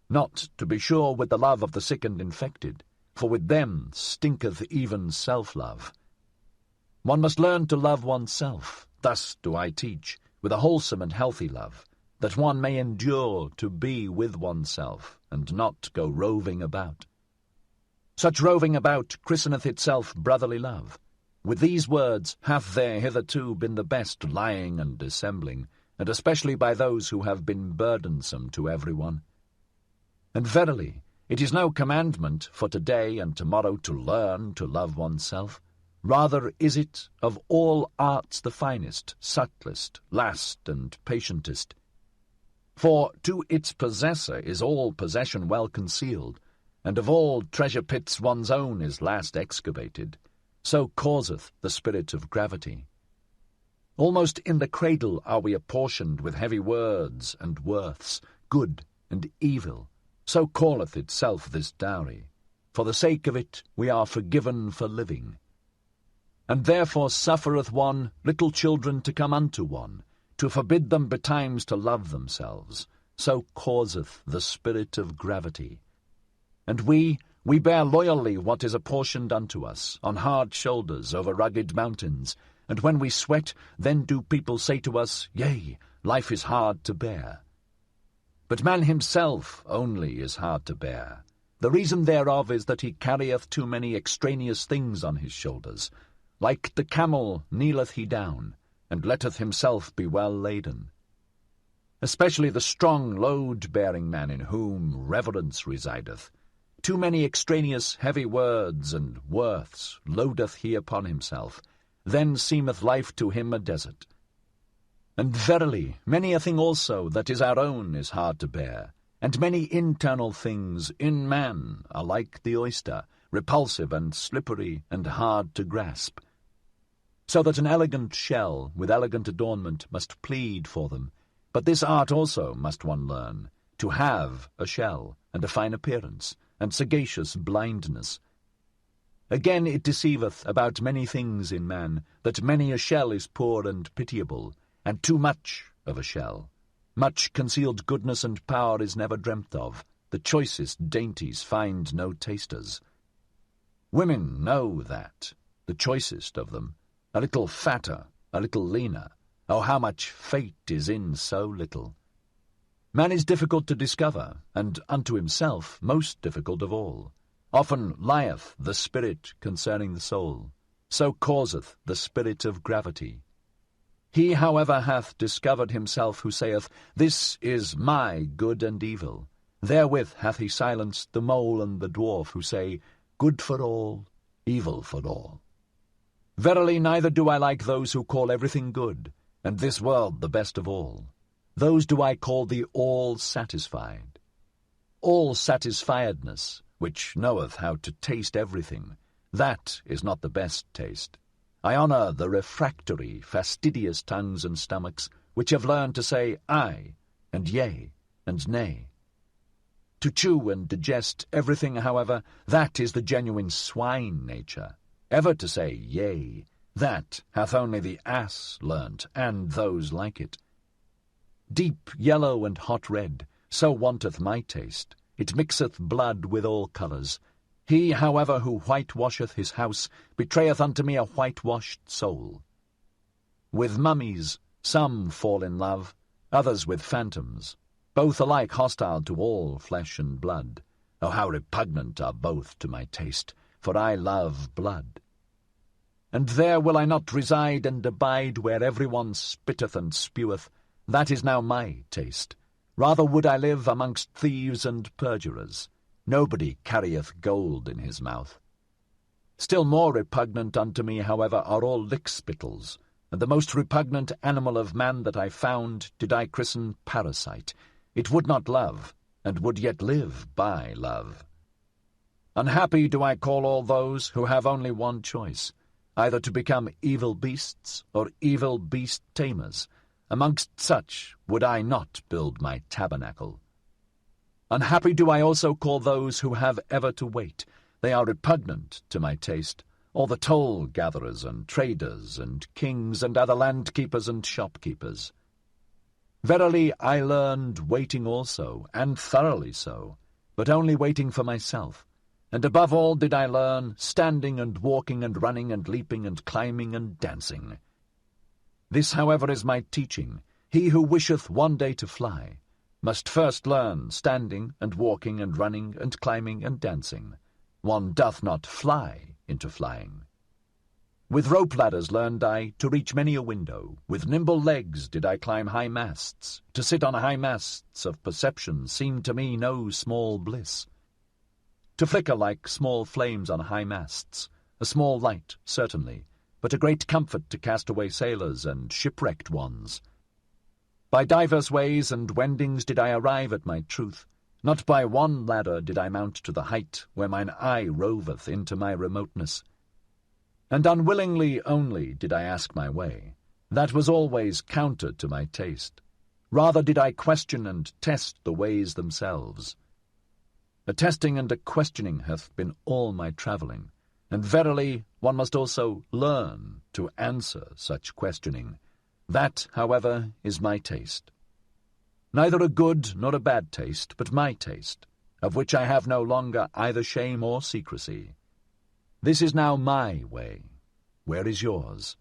Not, to be sure, with the love of the sick and infected, for with them stinketh even self-love. One must learn to love oneself. Thus do I teach, with a wholesome and healthy love, that one may endure to be with oneself, and not go roving about. Such roving about christeneth itself brotherly love. With these words hath there hitherto been the best lying and dissembling, and especially by those who have been burdensome to every one. And verily, it is no commandment for today and tomorrow to learn to love oneself. Rather is it of all arts the finest, subtlest, last, and patientest. For to its possessor is all possession well concealed, and of all treasure pits one's own is last excavated. So causeth the spirit of gravity. Almost in the cradle are we apportioned with heavy words and worths, good and evil. So calleth itself this dowry. For the sake of it we are forgiven for living. And therefore suffereth one little children to come unto one, to forbid them betimes to love themselves. So causeth the spirit of gravity. And we bear loyally what is apportioned unto us, on hard shoulders over rugged mountains, and when we sweat, then do people say to us, Yea, life is hard to bear. But man himself only is hard to bear. The reason thereof is that he carrieth too many extraneous things on his shoulders. Like the camel kneeleth he down, and letteth himself be well laden. Especially the strong load-bearing man in whom reverence resideth. Too many extraneous heavy words and worths loadeth he upon himself. Then seemeth life to him a desert. And verily, many a thing also that is our own is hard to bear, and many internal things in man are like the oyster, repulsive and slippery and hard to grasp. So that an elegant shell with elegant adornment must plead for them, but this art also must one learn, to have a shell and a fine appearance, and sagacious blindness. Again it deceiveth about many things in man, that many a shell is poor and pitiable, and too much of a shell. Much concealed goodness and power is never dreamt of. The choicest dainties find no tasters. Women know that, the choicest of them, a little fatter, a little leaner. Oh, how much fate is in so little! Man is difficult to discover, and unto himself most difficult of all. Often lieth the spirit concerning the soul, so causeth the spirit of gravity. He, however, hath discovered himself who saith, This is my good and evil. Therewith hath he silenced the mole and the dwarf, who say, Good for all, evil for all. Verily, neither do I like those who call everything good, and this world the best of all. Those do I call the all-satisfied. All-satisfiedness, which knoweth how to taste everything, that is not the best taste. I honour the refractory, fastidious tongues and stomachs, which have learned to say aye, and yea, and nay. To chew and digest everything, however, that is the genuine swine nature. Ever to say yea, that hath only the ass learnt, and those like it. Deep yellow and hot red, so wanteth my taste. It mixeth blood with all colours. He, however, who whitewasheth his house, betrayeth unto me a whitewashed soul. With mummies some fall in love, others with phantoms, both alike hostile to all flesh and blood. Oh, how repugnant are both to my taste, for I love blood. And there will I not reside and abide, where every one spitteth and speweth. That is now my taste. Rather would I live amongst thieves and perjurers. Nobody carrieth gold in his mouth. Still more repugnant unto me, however, are all lickspittles, and the most repugnant animal of man that I found did I christen Parasite. It would not love, and would yet live by love. Unhappy do I call all those who have only one choice, either to become evil beasts or evil beast tamers. Amongst such would I not build my tabernacle. Unhappy do I also call those who have ever to wait. They are repugnant to my taste, all the toll-gatherers and traders and kings and other land-keepers and shopkeepers. Verily, I learned waiting also, and thoroughly so, but only waiting for myself. And above all did I learn standing and walking and running and leaping and climbing and dancing. This, however, is my teaching. He who wisheth one day to fly must first learn standing and walking and running and climbing and dancing. One doth not fly into flying. With rope ladders learned I to reach many a window. With nimble legs did I climb high masts. To sit on high masts of perception seemed to me no small bliss. To flicker like small flames on high masts, a small light, certainly, but a great comfort to castaway sailors and shipwrecked ones. By divers ways and wendings did I arrive at my truth. Not by one ladder did I mount to the height where mine eye roveth into my remoteness. And unwillingly only did I ask my way. That was always counter to my taste. Rather did I question and test the ways themselves. A testing and a questioning hath been all my travelling, and verily one must also learn to answer such questioning. That, however, is my taste. Neither a good nor a bad taste, but my taste, of which I have no longer either shame or secrecy. This is now my way. Where is yours?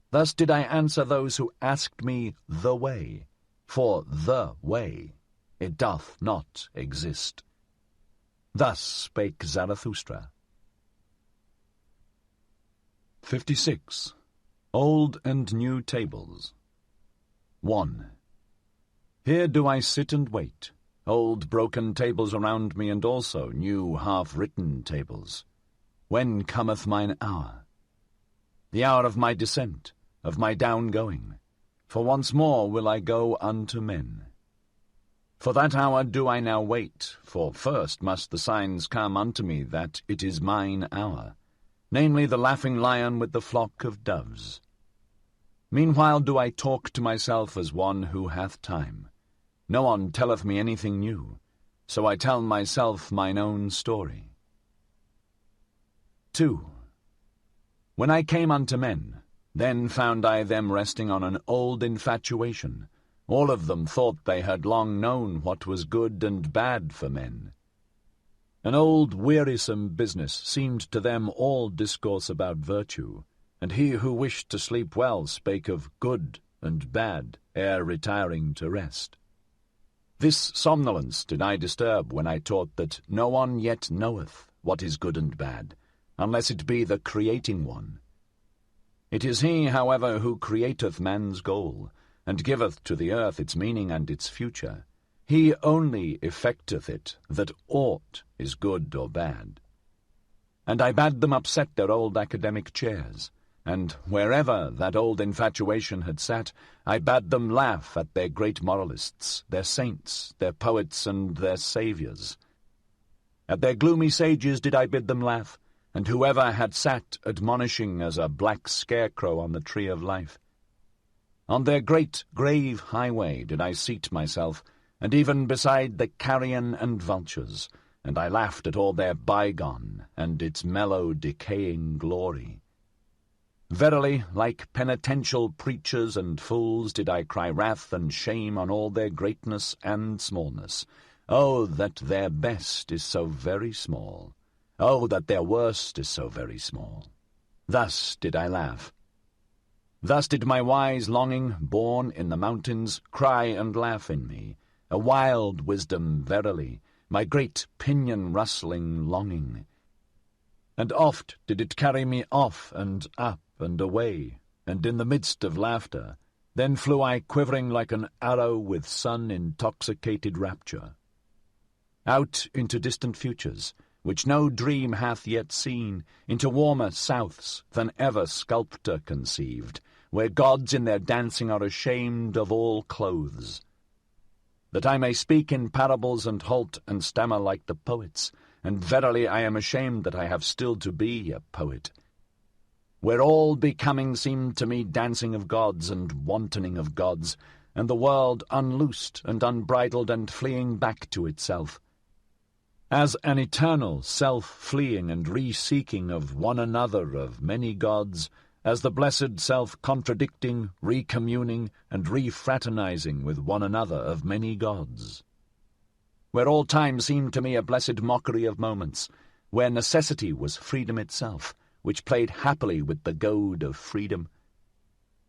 Thus did I answer those who asked me the way, for the way, it doth not exist. Thus spake Zarathustra. 56. Old and New Tables. 1. Here do I sit and wait, old broken tables around me, and also new half-written tables. When cometh mine hour? The hour of my descent, of my down-going. For once more will I go unto men. For that hour do I now wait, for first must the signs come unto me that it is mine hour, namely the laughing lion with the flock of doves. Meanwhile do I talk to myself as one who hath time. No one telleth me anything new, so I tell myself mine own story. 2. When I came unto men, then found I them resting on an old infatuation. All of them thought they had long known what was good and bad for men. An old wearisome business seemed to them all discourse about virtue, and he who wished to sleep well spake of good and bad ere retiring to rest. This somnolence did I disturb when I taught that no one yet knoweth what is good and bad, unless it be the creating one. It is he, however, who createth man's goal, and giveth to the earth its meaning and its future. He only effecteth it that aught is good or bad. And I bade them upset their old academic chairs, and wherever that old infatuation had sat, I bade them laugh at their great moralists, their saints, their poets, and their saviours. At their gloomy sages did I bid them laugh, and whoever had sat admonishing as a black scarecrow on the tree of life. On their great grave highway did I seat myself, and even beside the carrion and vultures, and I laughed at all their bygone and its mellow decaying glory. Verily, like penitential preachers and fools did I cry wrath and shame on all their greatness and smallness. Oh, that their best is so very small! Oh, that their worst is so very small! Thus did I laugh. Thus did my wise longing, born in the mountains, cry and laugh in me, a wild wisdom verily, my great pinion-rustling longing. And oft did it carry me off and up and away, and in the midst of laughter, then flew I quivering like an arrow with sun-intoxicated rapture. Out into distant futures, which no dream hath yet seen, into warmer souths than ever sculptor conceived, where gods in their dancing are ashamed of all clothes. That I may speak in parables and halt and stammer like the poets, and verily I am ashamed that I have still to be a poet. Where all becoming seemed to me dancing of gods and wantoning of gods, and the world unloosed and unbridled and fleeing back to itself. As an eternal self-fleeing and re-seeking of one another of many gods, as the blessed self-contradicting, re-communing, and re-fraternizing with one another of many gods. Where all time seemed to me a blessed mockery of moments, where necessity was freedom itself, which played happily with the goad of freedom.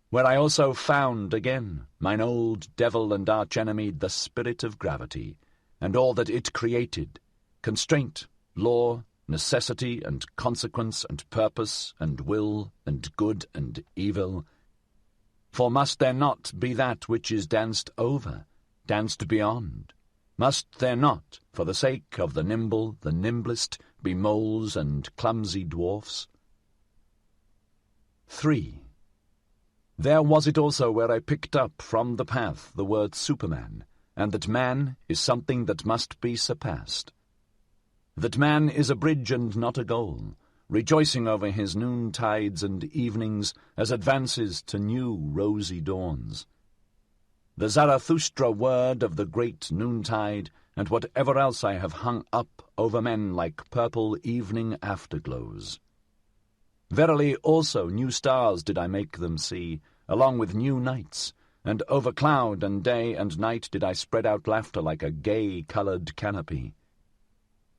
Where I also found again mine old devil and arch-enemy, the spirit of gravity, and all that it created, constraint, law, necessity and consequence and purpose and will and good and evil. For must there not be that which is danced over, danced beyond? Must there not, for the sake of the nimble, the nimblest, be moles and clumsy dwarfs? 3. There was it also where I picked up from the path the word Superman, and that man is something that must be surpassed. That man is a bridge and not a goal, rejoicing over his noontides and evenings as advances to new rosy dawns. The Zarathustra word of the great noontide, and whatever else I have hung up over men like purple evening afterglows. Verily also new stars did I make them see, along with new nights, and over cloud and day and night did I spread out laughter like a gay-coloured canopy.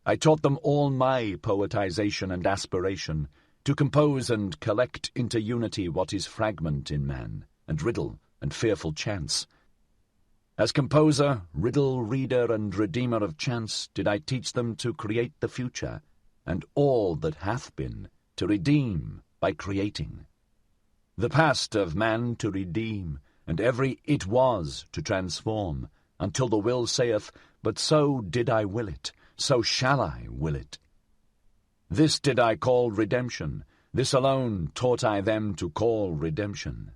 I taught them all my poetization and aspiration, to compose and collect into unity what is fragment in man, and riddle and fearful chance. As composer, riddle reader, and redeemer of chance did I teach them to create the future, and all that hath been, to redeem by creating. The past of man to redeem, and every it was to transform, until the will saith, but so did I will it, so shall I will it. This did I call redemption, this alone taught I them to call redemption.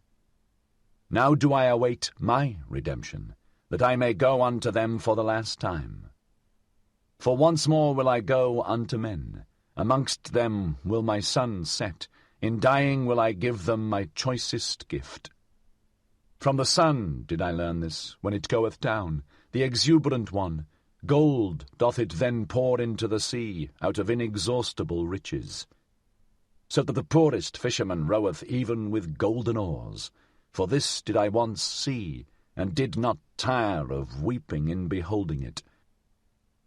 Now do I await my redemption, that I may go unto them for the last time. For once more will I go unto men, amongst them will my sun set, in dying will I give them my choicest gift. From the sun did I learn this, when it goeth down, the exuberant one. Gold doth it then pour into the sea, out of inexhaustible riches. so that the poorest fisherman roweth even with golden oars. For this did I once see, and did not tire of weeping in beholding it.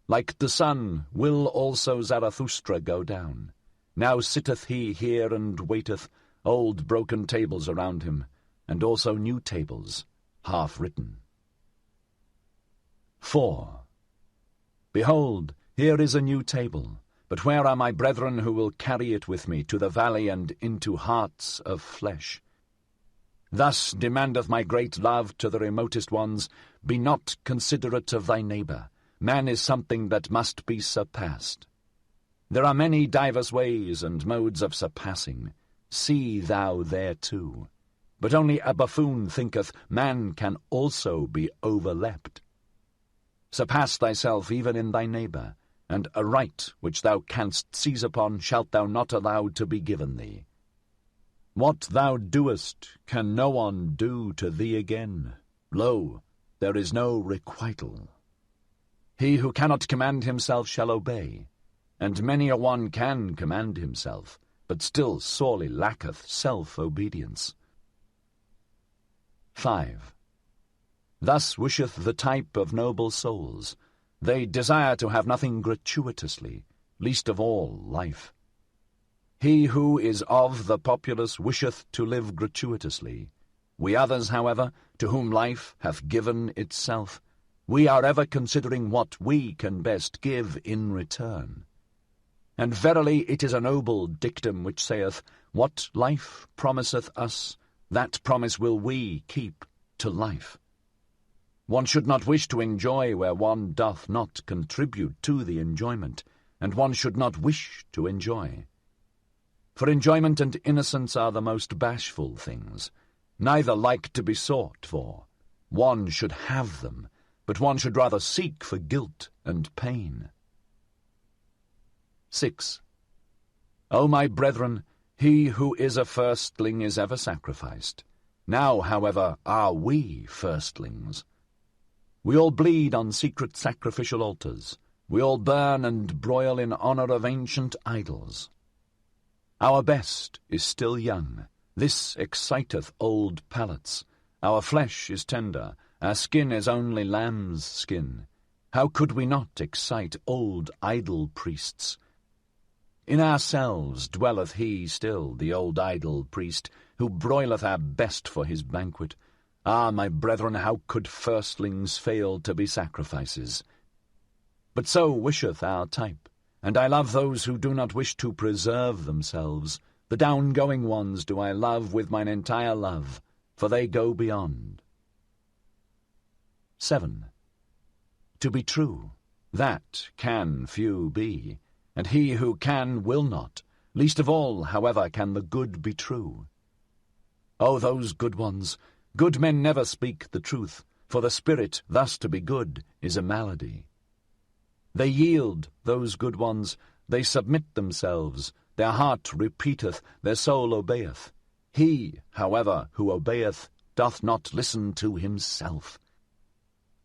Like the sun will also Zarathustra go down. Now sitteth he here and waiteth, old broken tables around him, and also new tables, half written. 4. Behold, here is a new table, but where are my brethren who will carry it with me to the valley and into hearts of flesh? Thus demandeth my great love to the remotest ones, be not considerate of thy neighbour. Man is something that must be surpassed. There are many divers ways and modes of surpassing. See thou there too. But only a buffoon thinketh man can also be overleapt. Surpass thyself even in thy neighbour, and a right which thou canst seize upon shalt thou not allow to be given thee. What thou doest can no one do to thee again. Lo, there is no requital. He who cannot command himself shall obey, and many a one can command himself, but still sorely lacketh self-obedience. 5. Thus wisheth the type of noble souls. They desire to have nothing gratuitously, least of all life. He who is of the populace wisheth to live gratuitously. We others, however, to whom life hath given itself, we are ever considering what we can best give in return. And verily it is a noble dictum which saith, what life promiseth us, that promise will we keep to life. One should not wish to enjoy where one doth not contribute to the enjoyment, and one should not wish to enjoy. For enjoyment and innocence are the most bashful things, neither like to be sought for. One should have them, but one should rather seek for guilt and pain. 6. O my brethren, he who is a firstling is ever sacrificed. Now, however, are we firstlings. We all bleed on secret sacrificial altars. We all burn and broil in honour of ancient idols. Our best is still young. This exciteth old palates. Our flesh is tender. Our skin is only lamb's skin. How could we not excite old idol priests? In ourselves dwelleth he still, the old idol priest, who broileth our best for his banquet. Ah, my brethren, how could firstlings fail to be sacrifices? But so wisheth our type, and I love those who do not wish to preserve themselves. The down-going ones do I love with mine entire love, for they go beyond. 7. To be true, that can few be, and he who can will not. Least of all, however, can the good be true. O those good ones! Good men never speak the truth, for the spirit thus to be good is a malady. They yield, those good ones, they submit themselves, their heart repeateth, their soul obeyeth. He, however, who obeyeth, doth not listen to himself.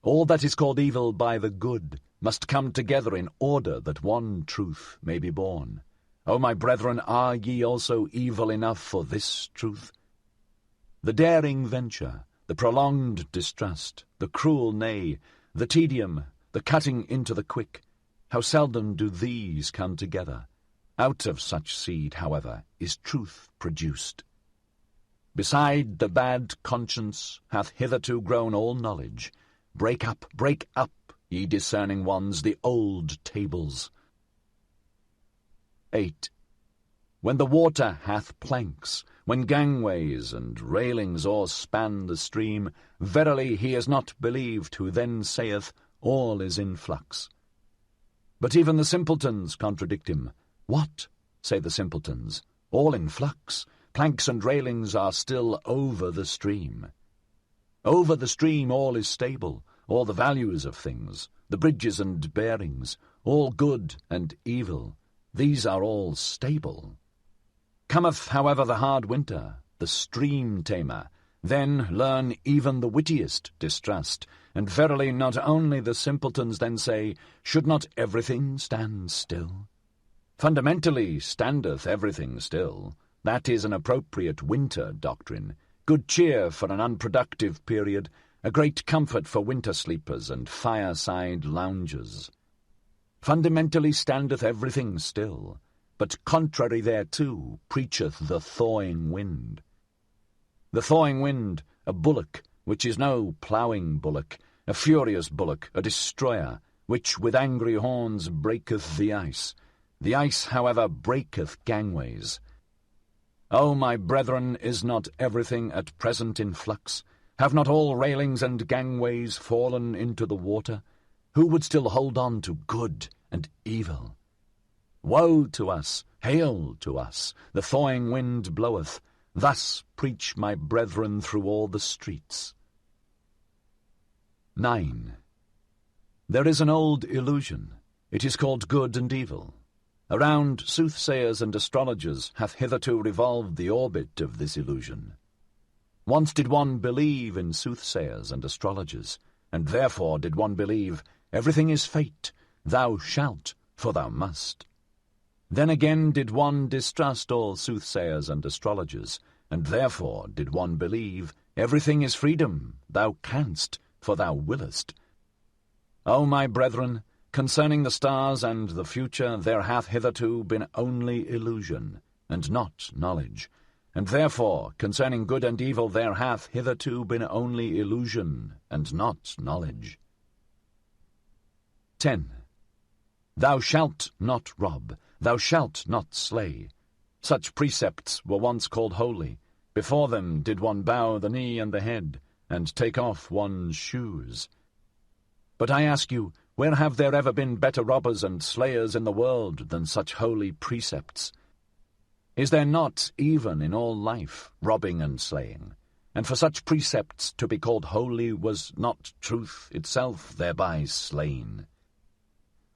All that is called evil by the good must come together in order that one truth may be born. O my brethren, are ye also evil enough for this truth? The daring venture, the prolonged distrust, the cruel nay, the tedium, the cutting into the quick, how seldom do these come together? Out of such seed, however, is truth produced. Beside the bad conscience hath hitherto grown all knowledge. Break up, ye discerning ones, the old tables. 8. When the water hath planks, when gangways and railings o'erspan the stream, verily he is not believed who then saith, all is in flux. But even the simpletons contradict him. What, say the simpletons, all in flux? Planks and railings are still over the stream. Over the stream all is stable, all the values of things, the bridges and bearings, all good and evil, these are all stable. Cometh, however, the hard winter, the stream-tamer, then learn even the wittiest distrust, and verily not only the simpletons then say, should not everything stand still? Fundamentally standeth everything still. That is an appropriate winter doctrine, good cheer for an unproductive period, a great comfort for winter sleepers and fireside loungers. Fundamentally standeth everything still, but contrary thereto preacheth the thawing wind. The thawing wind, a bullock, which is no ploughing bullock, a furious bullock, a destroyer, which with angry horns breaketh the ice. The ice, however, breaketh gangways. O my brethren, is not everything at present in flux? Have not all railings and gangways fallen into the water? Who would still hold on to good and evil? Woe to us, hail to us, the thawing wind bloweth. Thus preach my brethren through all the streets. 9. There is an old illusion. It is called good and evil. Around soothsayers and astrologers hath hitherto revolved the orbit of this illusion. Once did one believe in soothsayers and astrologers, and therefore did one believe, everything is fate, thou shalt, for thou must. Then again did one distrust all soothsayers and astrologers, and therefore did one believe, everything is freedom, thou canst, for thou willest. O my brethren, concerning the stars and the future there hath hitherto been only illusion, and not knowledge, and therefore concerning good and evil there hath hitherto been only illusion, and not knowledge. 10. Thou shalt not rob, thou shalt not slay. Such precepts were once called holy. Before them did one bow the knee and the head, and take off one's shoes. But I ask you, where have there ever been better robbers and slayers in the world than such holy precepts? Is there not, even in all life, robbing and slaying? And for such precepts to be called holy, was not truth itself thereby slain?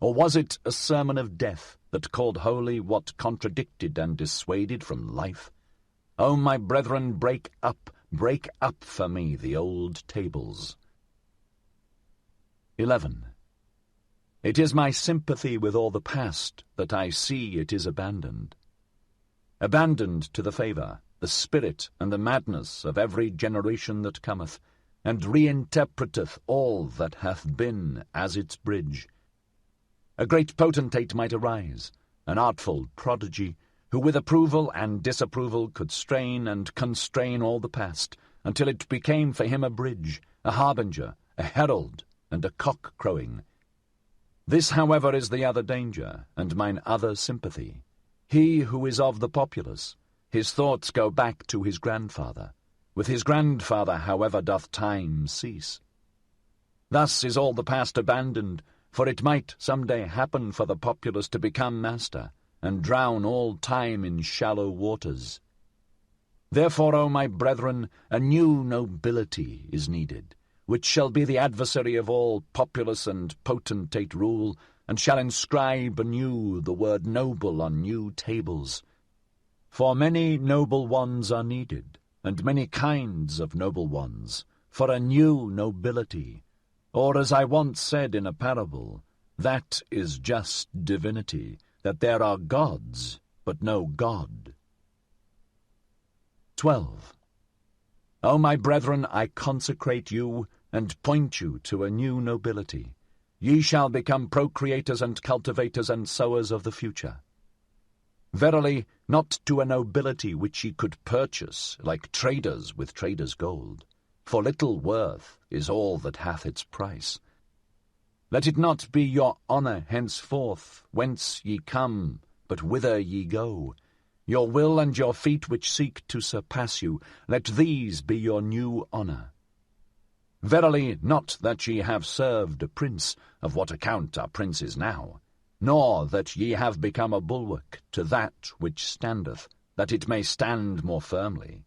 Or was it a sermon of death that called holy what contradicted and dissuaded from life? O my brethren, break up for me the old tables. 11. It is my sympathy with all the past that I see it is abandoned. Abandoned to the favour, the spirit and the madness of every generation that cometh, and reinterpreteth all that hath been as its bridge. A great potentate might arise, an artful prodigy, who with approval and disapproval could strain and constrain all the past, until it became for him a bridge, a harbinger, a herald, and a cock-crowing. This, however, is the other danger, and mine other sympathy. He who is of the populace, his thoughts go back to his grandfather. With his grandfather, however, doth time cease. Thus is all the past abandoned, for it might some day happen for the populace to become master, and drown all time in shallow waters. Therefore, O my brethren, a new nobility is needed, which shall be the adversary of all populace and potentate rule, and shall inscribe anew the word noble on new tables. For many noble ones are needed, and many kinds of noble ones, for a new nobility. Or, as I once said in a parable, that is just divinity, that there are gods, but no God. 12. O my brethren, I consecrate you, and point you to a new nobility. Ye shall become procreators and cultivators and sowers of the future. Verily, not to a nobility which ye could purchase, like traders with traders' gold. For little worth is all that hath its price. Let it not be your honour henceforth, whence ye come, but whither ye go. Your will and your feet which seek to surpass you, let these be your new honour. Verily, not that ye have served a prince, of what account are princes now, nor that ye have become a bulwark to that which standeth, that it may stand more firmly.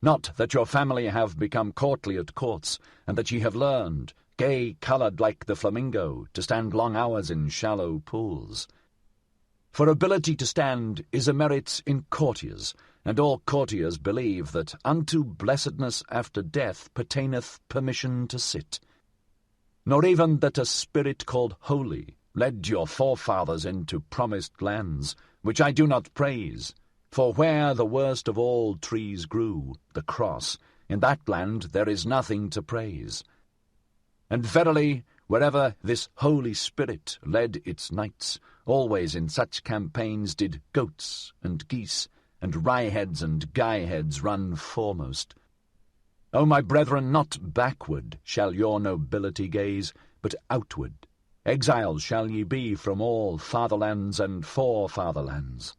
Not that your family have become courtly at courts, and that ye have learned, gay-coloured like the flamingo, to stand long hours in shallow pools. For ability to stand is a merit in courtiers, and all courtiers believe that unto blessedness after death pertaineth permission to sit. Nor even that a spirit called holy led your forefathers into promised lands, which I do not praise, for where the worst of all trees grew, the cross, in that land there is nothing to praise. And verily, wherever this Holy Spirit led its knights, always in such campaigns did goats and geese and wry-heads and guy-heads run foremost. O my brethren, not backward shall your nobility gaze, but outward. Exiles shall ye be from all fatherlands and forefatherlands.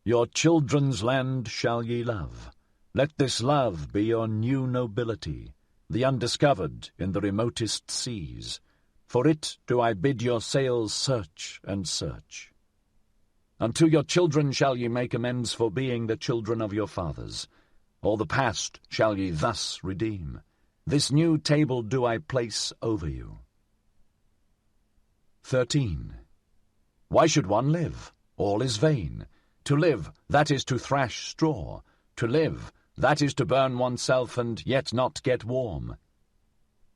Your children's land shall ye love. Let this love be your new nobility, the undiscovered in the remotest seas. For it do I bid your sails search and search. Unto your children shall ye make amends for being the children of your fathers. All the past shall ye thus redeem. This new table do I place over you. 13. Why should one live? All is vain. To live, that is to thrash straw. To live, that is to burn oneself and yet not get warm.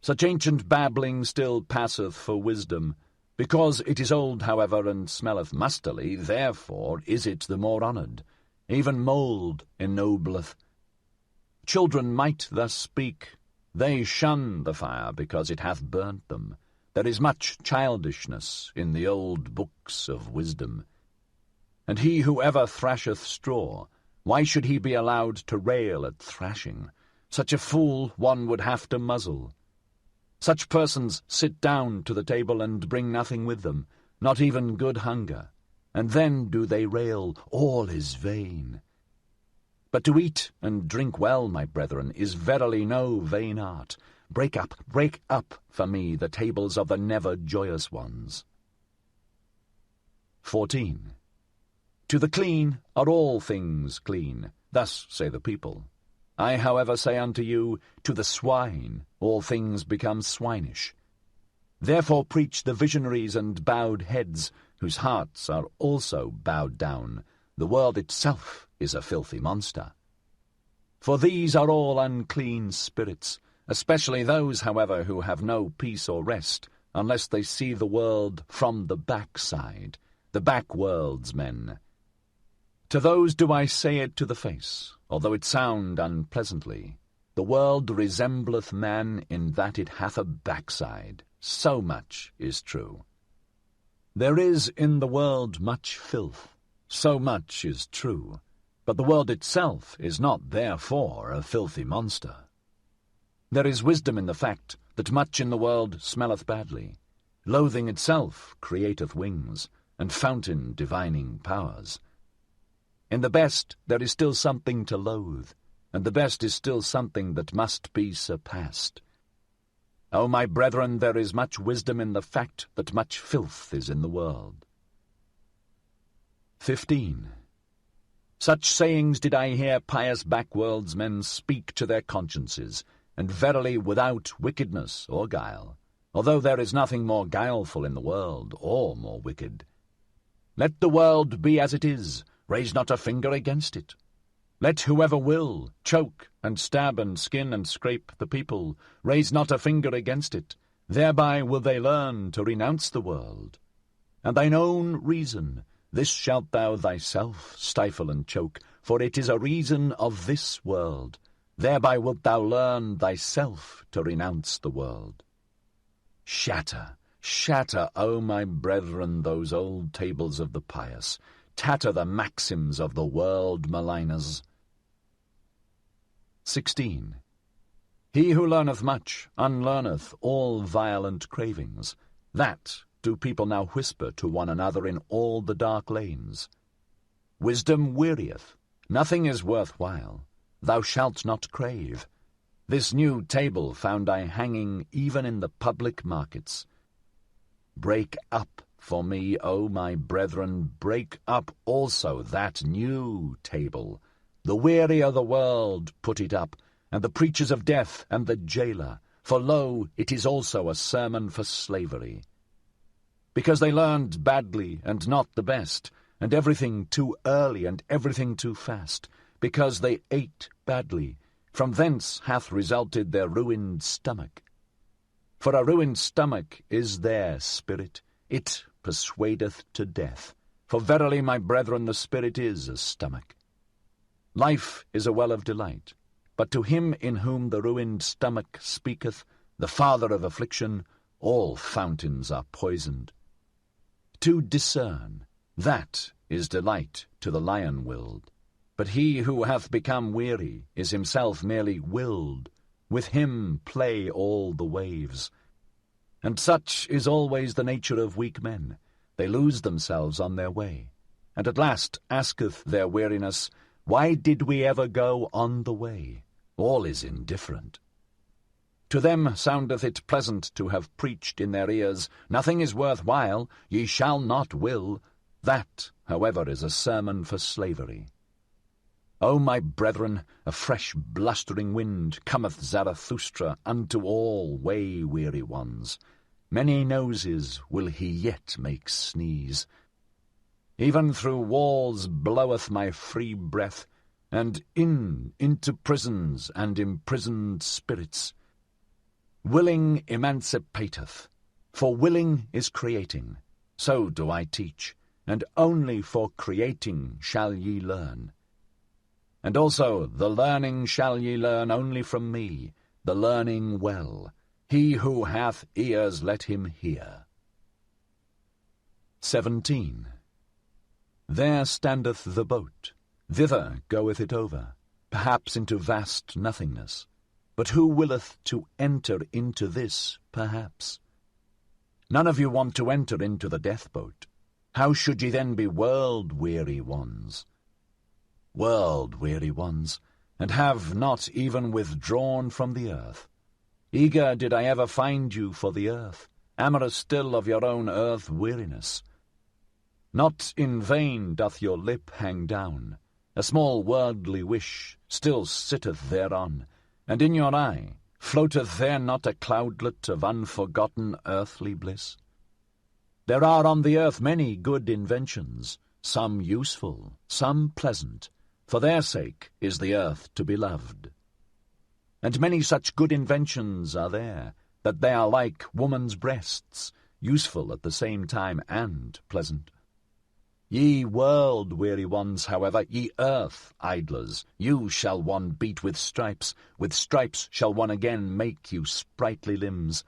Such ancient babbling still passeth for wisdom. Because it is old, however, and smelleth mustily, therefore is it the more honoured. Even mould ennobleth. Children might thus speak. They shun the fire because it hath burnt them. There is much childishness in the old books of wisdom. And he who ever thrasheth straw, why should he be allowed to rail at thrashing? Such a fool one would have to muzzle. Such persons sit down to the table and bring nothing with them, not even good hunger, and then do they rail, all is vain. But to eat and drink well, my brethren, is verily no vain art. Break up for me the tables of the never joyous ones. 14. To the clean are all things clean, thus say the people. I, however, say unto you, to the swine all things become swinish. Therefore preach the visionaries and bowed heads, whose hearts are also bowed down. The world itself is a filthy monster. For these are all unclean spirits, especially those, however, who have no peace or rest, unless they see the world from the backside, the Backworldsmen. To those do I say it to the face, although it sound unpleasantly. The world resembleth man in that it hath a backside. So much is true. There is in the world much filth. So much is true. But the world itself is not therefore a filthy monster. There is wisdom in the fact that much in the world smelleth badly. Loathing itself createth wings, and fountain divining powers. In the best there is still something to loathe, and the best is still something that must be surpassed. O my brethren, there is much wisdom in the fact that much filth is in the world. 15. Such sayings did I hear pious Backworldsmen speak to their consciences, and verily without wickedness or guile, although there is nothing more guileful in the world, or more wicked. Let the world be as it is, raise not a finger against it. Let whoever will choke and stab and skin and scrape the people, raise not a finger against it. Thereby will they learn to renounce the world. And thine own reason, this shalt thou thyself stifle and choke, for it is a reason of this world. Thereby wilt thou learn thyself to renounce the world. Shatter, shatter, O my brethren, those old tables of the pious. Tatter the maxims of the world maligners. 16. He who learneth much unlearneth all violent cravings. That do people now whisper to one another in all the dark lanes. Wisdom wearieth. Nothing is worth while. Thou shalt not crave. This new table found I hanging even in the public markets. Break up for me, O my brethren, break up also that new table. The weary of the world put it up, and the preachers of death and the jailer, for lo, it is also a sermon for slavery. Because they learned badly and not the best, and everything too early and everything too fast, because they ate badly, from thence hath resulted their ruined stomach. For a ruined stomach is their spirit, it persuadeth to death. For verily, my brethren, the spirit is a stomach. Life is a well of delight, but to him in whom the ruined stomach speaketh, the father of affliction, all fountains are poisoned. To discern, that is delight to the lion-willed. But he who hath become weary is himself merely willed. With him play all the waves. And such is always the nature of weak men. They lose themselves on their way, and at last asketh their weariness, why did we ever go on the way? All is indifferent. To them soundeth it pleasant to have preached in their ears, nothing is worth while, ye shall not will. That, however, is a sermon for slavery. O my brethren, a fresh blustering wind cometh Zarathustra unto all way-weary ones. Many noses will he yet make sneeze. Even through walls bloweth my free breath, and into prisons and imprisoned spirits. Willing emancipateth, for willing is creating. So do I teach, and only for creating shall ye learn. And also the learning shall ye learn only from me, the learning well. He who hath ears, let him hear. 17. There standeth the boat, thither goeth it over, perhaps into vast nothingness. But who willeth to enter into this, perhaps? None of you want to enter into the death-boat. How should ye then be world-weary ones? World-weary ones, and have not even withdrawn from the earth. Eager did I ever find you for the earth, amorous still of your own earth-weariness. Not in vain doth your lip hang down, a small worldly wish still sitteth thereon, and in your eye floateth there not a cloudlet of unforgotten earthly bliss? There are on the earth many good inventions, some useful, some pleasant. For their sake is the earth to be loved. And many such good inventions are there, that they are like woman's breasts, useful at the same time and pleasant. Ye world-weary ones, however, ye earth-idlers, you shall one beat with stripes shall one again make you sprightly limbs.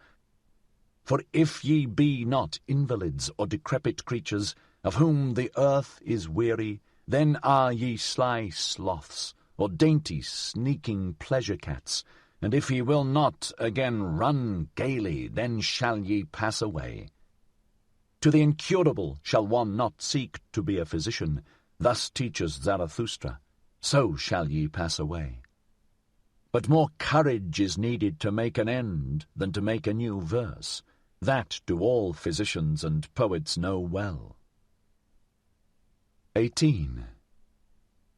For if ye be not invalids or decrepit creatures, of whom the earth is weary, then are ye sly sloths, or dainty sneaking pleasure-cats, and if ye will not again run gaily, then shall ye pass away. To the incurable shall one not seek to be a physician, thus teaches Zarathustra, so shall ye pass away. But more courage is needed to make an end than to make a new verse. That do all physicians and poets know well. 18.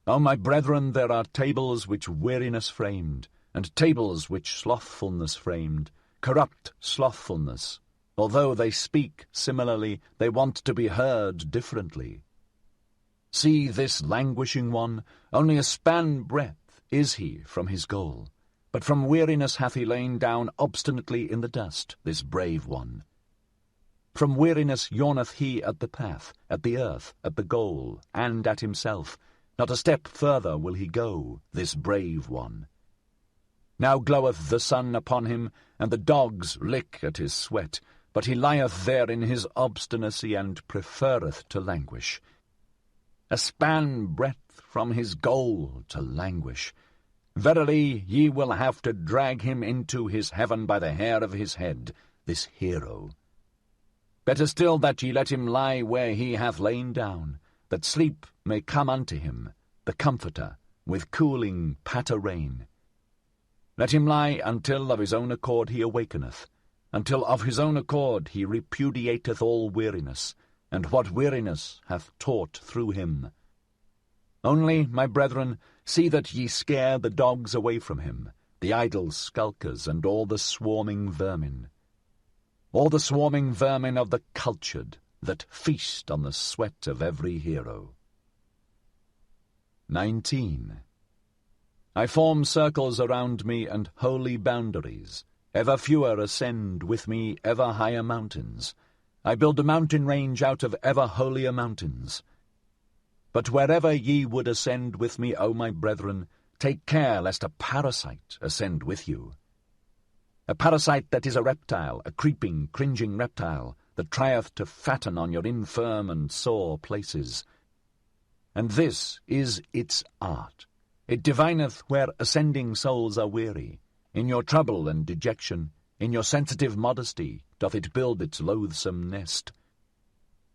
O my brethren, there are tables which weariness framed, and tables which slothfulness framed, corrupt slothfulness. Although they speak similarly, they want to be heard differently. See this languishing one, only a span breadth is he from his goal, but from weariness hath he lain down obstinately in the dust, this brave one. From weariness yawneth he at the path, at the earth, at the goal, and at himself. Not a step further will he go, this brave one. Now gloweth the sun upon him, and the dogs lick at his sweat, but he lieth there in his obstinacy, and preferreth to languish. A span breadth from his goal to languish. Verily, ye will have to drag him into his heaven by the hair of his head, this hero. Better still that ye let him lie where he hath lain down, that sleep may come unto him, the comforter, with cooling patter rain. Let him lie until of his own accord he awakeneth, until of his own accord he repudiateth all weariness, and what weariness hath taught through him. Only, my brethren, see that ye scare the dogs away from him, the idle skulkers, and all the swarming vermin. All the swarming vermin of the cultured, that feast on the sweat of every hero. 19. I form circles around me and holy boundaries. Ever fewer ascend with me ever higher mountains. I build a mountain range out of ever holier mountains. But wherever ye would ascend with me, O my brethren, take care lest a parasite ascend with you. A parasite that is a reptile, a creeping, cringing reptile, that trieth to fatten on your infirm and sore places. And this is its art. It divineth where ascending souls are weary. In your trouble and dejection, in your sensitive modesty, doth it build its loathsome nest.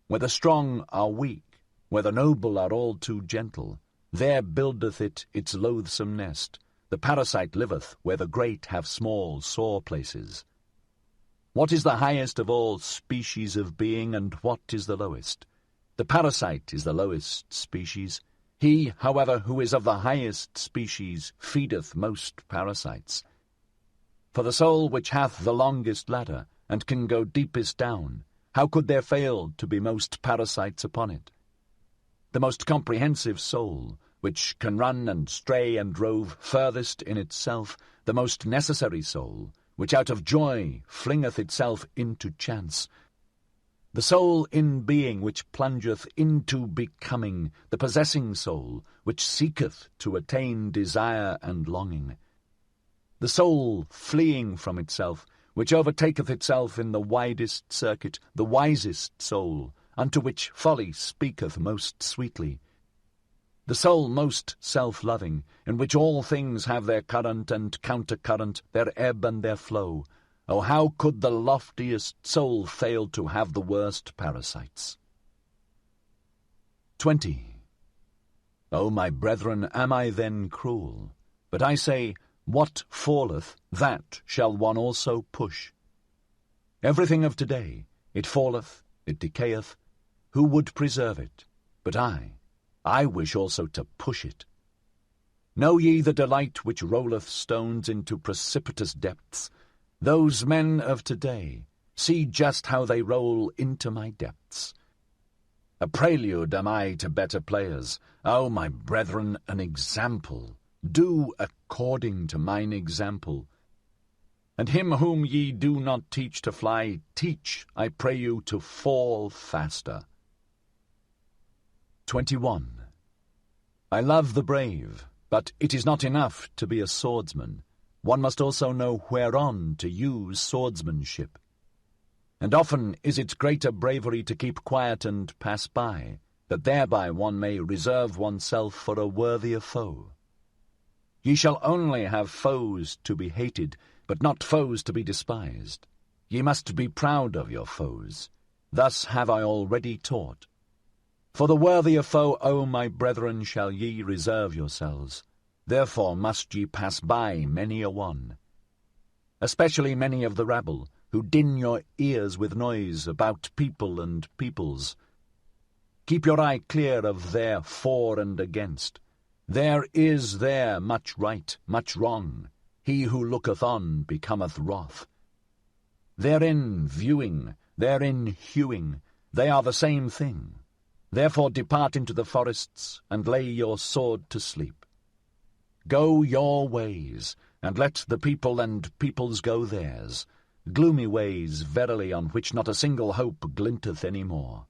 Where the strong are weak, where the noble are all too gentle, there buildeth it its loathsome nest. The parasite liveth where the great have small, sore places. What is the highest of all species of being, and what is the lowest? The parasite is the lowest species. He, however, who is of the highest species, feedeth most parasites. For the soul which hath the longest ladder, and can go deepest down, how could there fail to be most parasites upon it? The most comprehensive soul, which can run and stray and rove furthest in itself, the most necessary soul, which out of joy flingeth itself into chance, the soul in being which plungeth into becoming, the possessing soul, which seeketh to attain desire and longing, the soul fleeing from itself, which overtaketh itself in the widest circuit, the wisest soul, unto which folly speaketh most sweetly, the soul most self-loving, in which all things have their current and counter-current, their ebb and their flow. Oh, how could the loftiest soul fail to have the worst parasites? 20. O my brethren, am I then cruel? But I say, what falleth, that shall one also push. Everything of today, it falleth, it decayeth. Who would preserve it? But I wish also to push it. Know ye the delight which rolleth stones into precipitous depths? Those men of today, see just how they roll into my depths. A prelude am I to better players. O my brethren, an example. Do according to mine example. And him whom ye do not teach to fly, teach, I pray you, to fall faster. 21. I love the brave, but it is not enough to be a swordsman. One must also know whereon to use swordsmanship. And often is it greater bravery to keep quiet and pass by, that thereby one may reserve oneself for a worthier foe. Ye shall only have foes to be hated, but not foes to be despised. Ye must be proud of your foes. Thus have I already taught. For the worthier foe, O my brethren, shall ye reserve yourselves. Therefore must ye pass by many a one. Especially many of the rabble, who din your ears with noise about people and peoples. Keep your eye clear of their for and against. There is there much right, much wrong. He who looketh on becometh wroth. Therein viewing, therein hewing, they are the same thing. Therefore depart into the forests, and lay your sword to sleep. Go your ways, and let the people and peoples go theirs, gloomy ways, verily, on which not a single hope glinteth any more.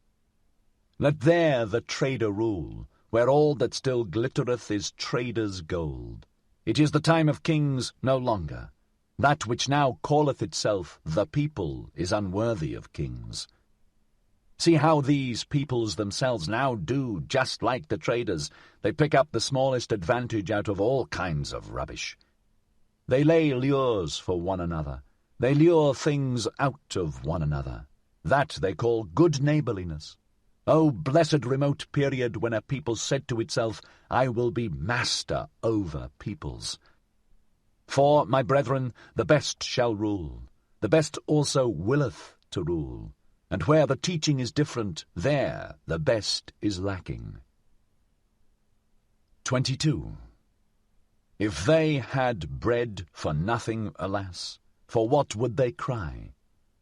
Let there the trader rule, where all that still glittereth is trader's gold. It is the time of kings no longer. That which now calleth itself the people is unworthy of kings. See how these peoples themselves now do, just like the traders. They pick up the smallest advantage out of all kinds of rubbish. They lay lures for one another. They lure things out of one another. That they call good neighbourliness. O blessed remote period when a people said to itself, I will be master over peoples. For, my brethren, the best shall rule. The best also willeth to rule. And where the teaching is different, there the best is lacking. 22. If they had bread for nothing, alas, for what would they cry?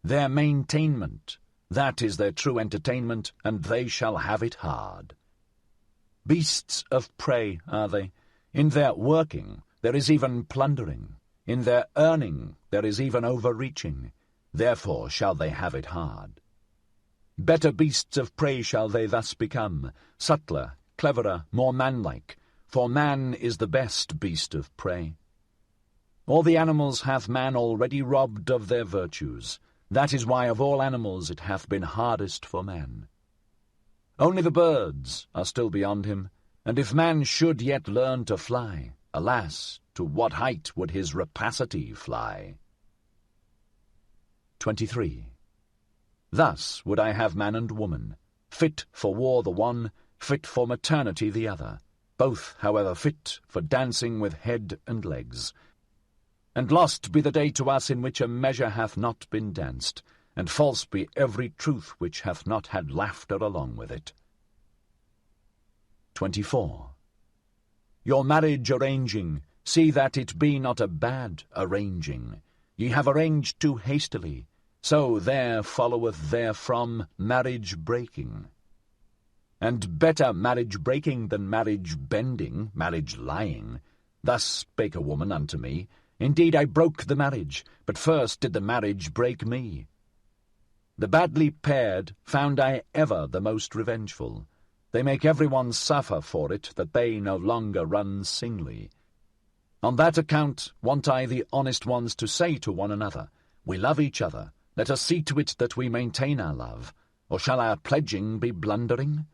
Their maintainment, that is their true entertainment, and they shall have it hard. Beasts of prey are they. In their working there is even plundering. In their earning there is even overreaching. Therefore shall they have it hard. Better beasts of prey shall they thus become, subtler, cleverer, more manlike, for man is the best beast of prey. All the animals hath man already robbed of their virtues. That is why of all animals it hath been hardest for man. Only the birds are still beyond him, and if man should yet learn to fly, alas, to what height would his rapacity fly? 23. Thus would I have man and woman, fit for war the one, fit for maternity the other, both, however, fit for dancing with head and legs. And lost be the day to us in which a measure hath not been danced, and false be every truth which hath not had laughter along with it. 24. Your marriage arranging, see that it be not a bad arranging. Ye have arranged too hastily, so there followeth therefrom marriage breaking. And better marriage breaking than marriage bending, marriage lying. Thus spake a woman unto me, Indeed I broke the marriage, but first did the marriage break me. The badly paired found I ever the most revengeful. They make every one suffer for it, that they no longer run singly. On that account want I the honest ones to say to one another, We love each other, let us see to it that we maintain our love, or shall our pledging be blundering?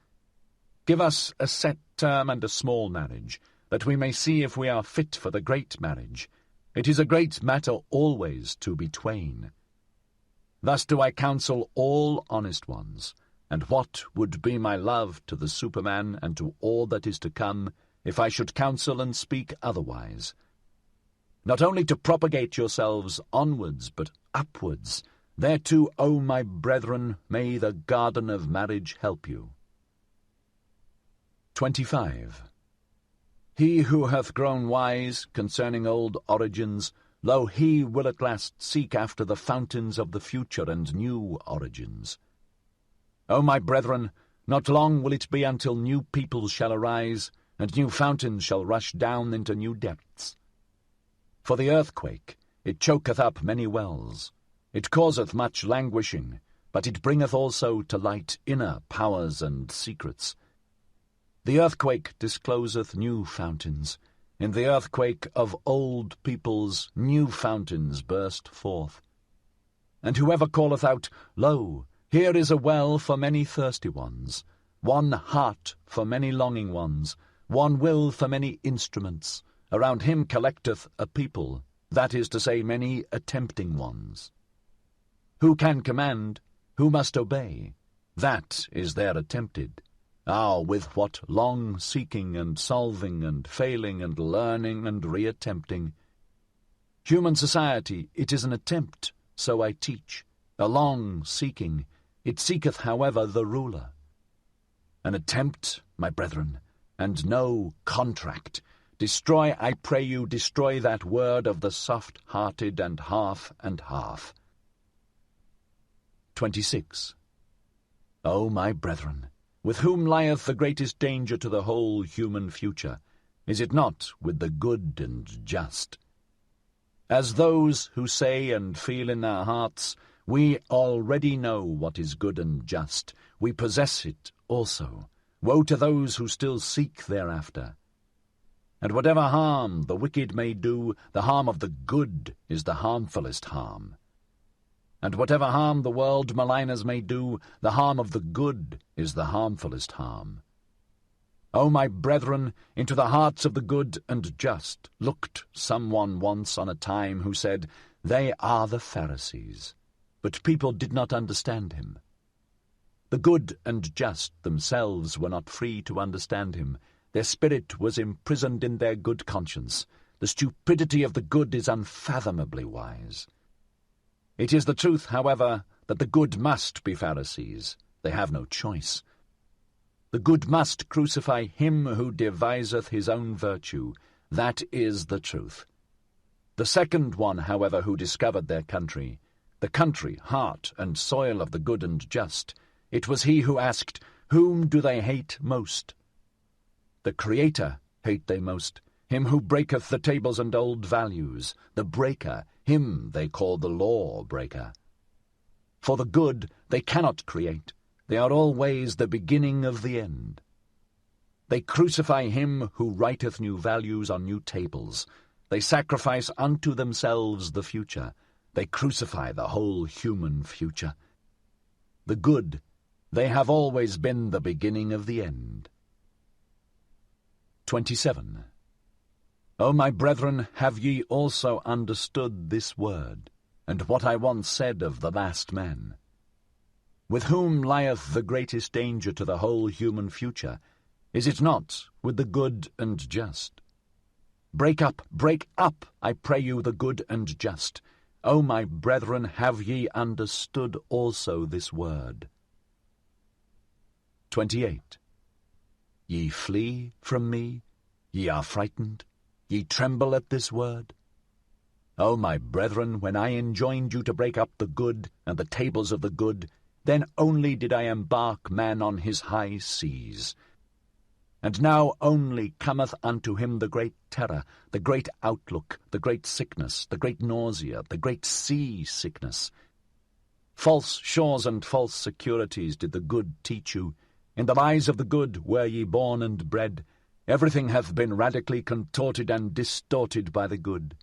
Give us a set term and a small marriage, that we may see if we are fit for the great marriage. It is a great matter always to be twain. Thus do I counsel all honest ones, and what would be my love to the Superman and to all that is to come, if I should counsel and speak otherwise? Not only to propagate yourselves onwards, but upwards. Thereto, O my brethren, may the garden of marriage help you. 25. He who hath grown wise concerning old origins, lo, he will at last seek after the fountains of the future and new origins. O my brethren, not long will it be until new peoples shall arise, and new fountains shall rush down into new depths. For the earthquake, it choketh up many wells. It causeth much languishing, but it bringeth also to light inner powers and secrets. The earthquake discloseth new fountains. In the earthquake of old peoples new fountains burst forth. And whoever calleth out, Lo, here is a well for many thirsty ones, one heart for many longing ones, one will for many instruments, around him collecteth a people, that is to say, many attempting ones. Who can command? Who must obey? That is there attempted. Ah, with what long seeking and solving and failing and learning and re-attempting. Human society, it is an attempt, so I teach, a long seeking. It seeketh, however, the ruler. An attempt, my brethren, and no contract. Destroy, I pray you, destroy that word of the soft-hearted and half and half. 26. O my brethren, with whom lieth the greatest danger to the whole human future? Is it not with the good and just? As those who say and feel in their hearts, We already know what is good and just, we possess it also. Woe to those who still seek thereafter. And whatever harm the wicked may do, the harm of the good is the harmfulest harm. And whatever harm the world maligners may do, the harm of the good is the harmfulest harm. O my brethren, into the hearts of the good and just looked someone once on a time who said, They are the Pharisees. But people did not understand him. The good and just themselves were not free to understand him. Their spirit was imprisoned in their good conscience. The stupidity of the good is unfathomably wise. It is the truth, however, that the good must be Pharisees. They have no choice. The good must crucify him who deviseth his own virtue. That is the truth. The second one, however, who discovered their country, the country, heart, and soil of the good and just, it was he who asked, Whom do they hate most? The Creator hate they most, him who breaketh the tables and old values, the breaker, him they call the law-breaker. For the good they cannot create, they are always the beginning of the end. They crucify him who writeth new values on new tables. They sacrifice unto themselves the future. They crucify the whole human future. The good, they have always been the beginning of the end. 27. O my brethren, have ye also understood this word, and what I once said of the last man? With whom lieth the greatest danger to the whole human future? Is it not with the good and just? Break up, I pray you, the good and just. O my brethren, have ye understood also this word? 28. Ye flee from me, ye are frightened, ye tremble at this word. O my brethren, when I enjoined you to break up the good and the tables of the good, then only did I embark man on his high seas. And now only cometh unto him the great terror, the great outlook, the great sickness, the great nausea, the great sea-sickness. False shores and false securities did the good teach you. In the lies of the good were ye born and bred. Everything hath been radically contorted and distorted by the good.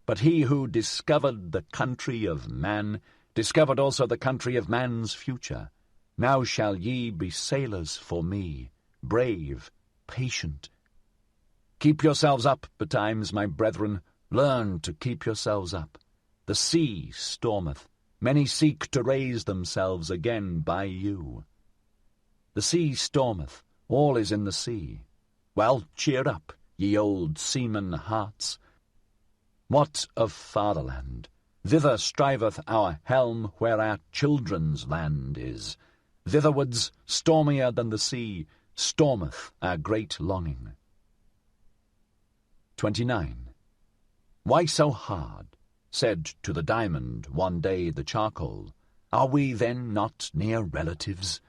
But he who discovered the country of man discovered also the country of man's future. Now shall ye be sailors for me, brave, patient. Keep yourselves up betimes, my brethren. Learn to keep yourselves up. The sea stormeth. Many seek to raise themselves again by you. The sea stormeth. All is in the sea. Well, cheer up, ye old seaman hearts. What of fatherland? Thither striveth our helm where our children's land is. Thitherwards, stormier than the sea, stormeth our great longing. 29. Why so hard? Said to the diamond one day the charcoal. Are we then not near relatives?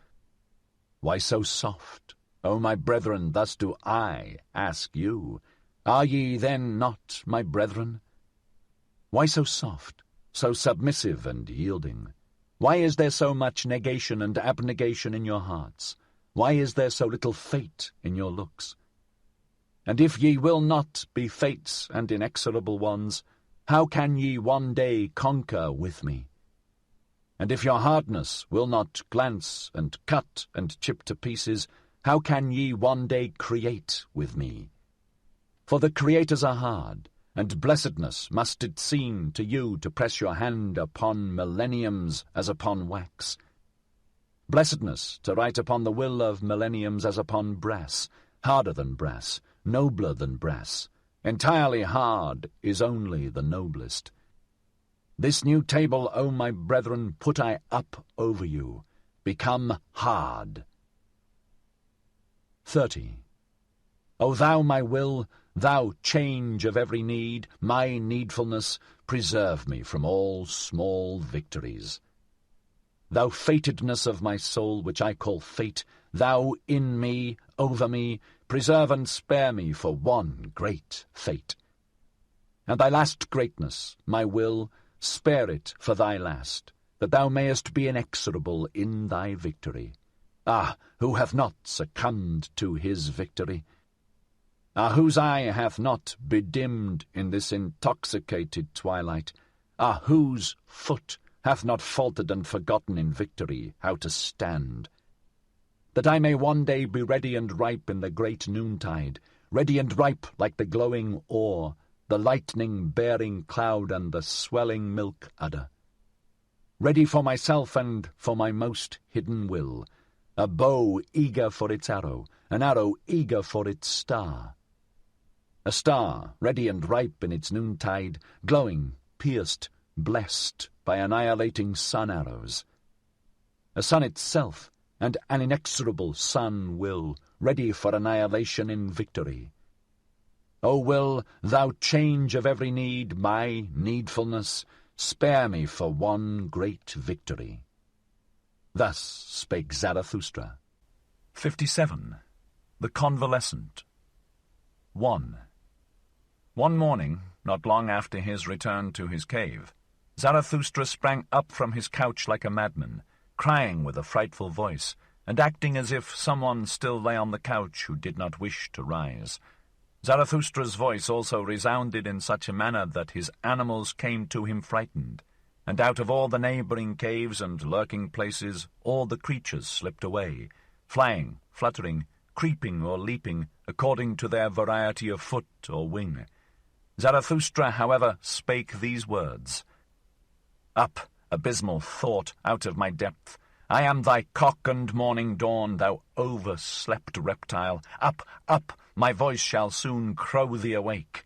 Why so soft? O my brethren, thus do I ask you. Are ye then not my brethren? Why so soft, so submissive and yielding? Why is there so much negation and abnegation in your hearts? Why is there so little fate in your looks? And if ye will not be fates and inexorable ones, how can ye one day conquer with me? And if your hardness will not glance and cut and chip to pieces, how can ye one day create with me? For the creators are hard, and blessedness must it seem to you to press your hand upon millenniums as upon wax. Blessedness to write upon the will of millenniums as upon brass, harder than brass, nobler than brass. Entirely hard is only the noblest. This new table, O my brethren, put I up over you. Become hard. 30. O thou, my will, thou change of every need, my needfulness, preserve me from all small victories. Thou fatedness of my soul, which I call fate, thou in me, over me, preserve and spare me for one great fate. And thy last greatness, my will, spare it for thy last, that thou mayest be inexorable in thy victory. Ah, who hath not succumbed to his victory? Ah, whose eye hath not bedimmed in this intoxicated twilight? Ah, whose foot hath not faltered and forgotten in victory how to stand? That I may one day be ready and ripe in the great noontide, ready and ripe like the glowing ore, the lightning-bearing cloud and the swelling milk udder. Ready for myself and for my most hidden will, a bow eager for its arrow, an arrow eager for its star. A star, ready and ripe in its noontide, glowing, pierced, blessed by annihilating sun arrows. A sun itself, and an inexorable sun will, ready for annihilation in victory. O will, thou change of every need, my needfulness, spare me for one great victory. Thus spake Zarathustra. 57. The Convalescent. 1. One morning, not long after his return to his cave, Zarathustra sprang up from his couch like a madman, crying with a frightful voice, and acting as if someone still lay on the couch who did not wish to rise. Zarathustra's voice also resounded in such a manner that his animals came to him frightened, and out of all the neighbouring caves and lurking places all the creatures slipped away, flying, fluttering, creeping or leaping, according to their variety of foot or wing. Zarathustra, however, spake these words: "Up, abysmal thought, out of my depth! I am thy cock and morning dawn, thou overslept reptile! Up, up! My voice shall soon crow thee awake.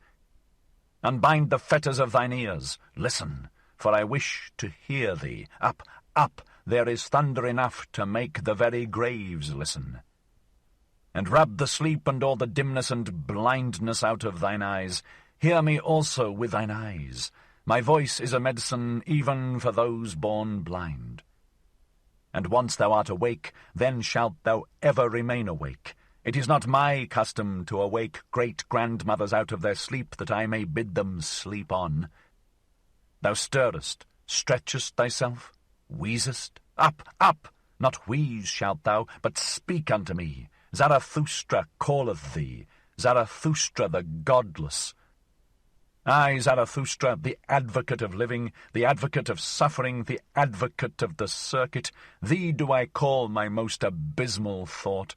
Unbind the fetters of thine ears, listen, for I wish to hear thee. Up, up! There is thunder enough to make the very graves listen. And rub the sleep and all the dimness and blindness out of thine eyes. Hear me also with thine eyes. My voice is a medicine even for those born blind. And once thou art awake, then shalt thou ever remain awake. It is not my custom to awake great-grandmothers out of their sleep, that I may bid them sleep on. Thou stirrest, stretchest thyself, wheezest. Up, up! Not wheeze shalt thou, but speak unto me. Zarathustra calleth thee, Zarathustra the godless. I, Zarathustra, the advocate of living, the advocate of suffering, the advocate of the circuit, thee do I call, my most abysmal thought.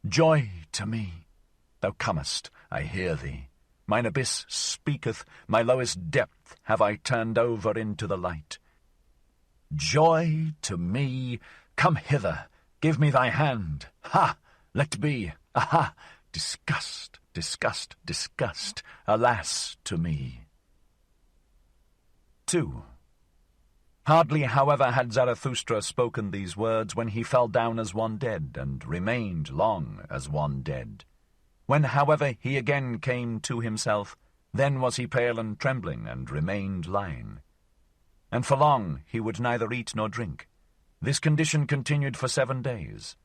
Joy to me! Thou comest, I hear thee. Mine abyss speaketh, my lowest depth have I turned over into the light. Joy to me! Come hither, give me thy hand. Ha! Let be! Aha! Disgust, disgust, disgust, alas to me. 2. Hardly, however, had Zarathustra spoken these words when he fell down as one dead, and remained long as one dead. When, however, he again came to himself, then was he pale and trembling, and remained lying. And for long he would neither eat nor drink. This condition continued for 7 days.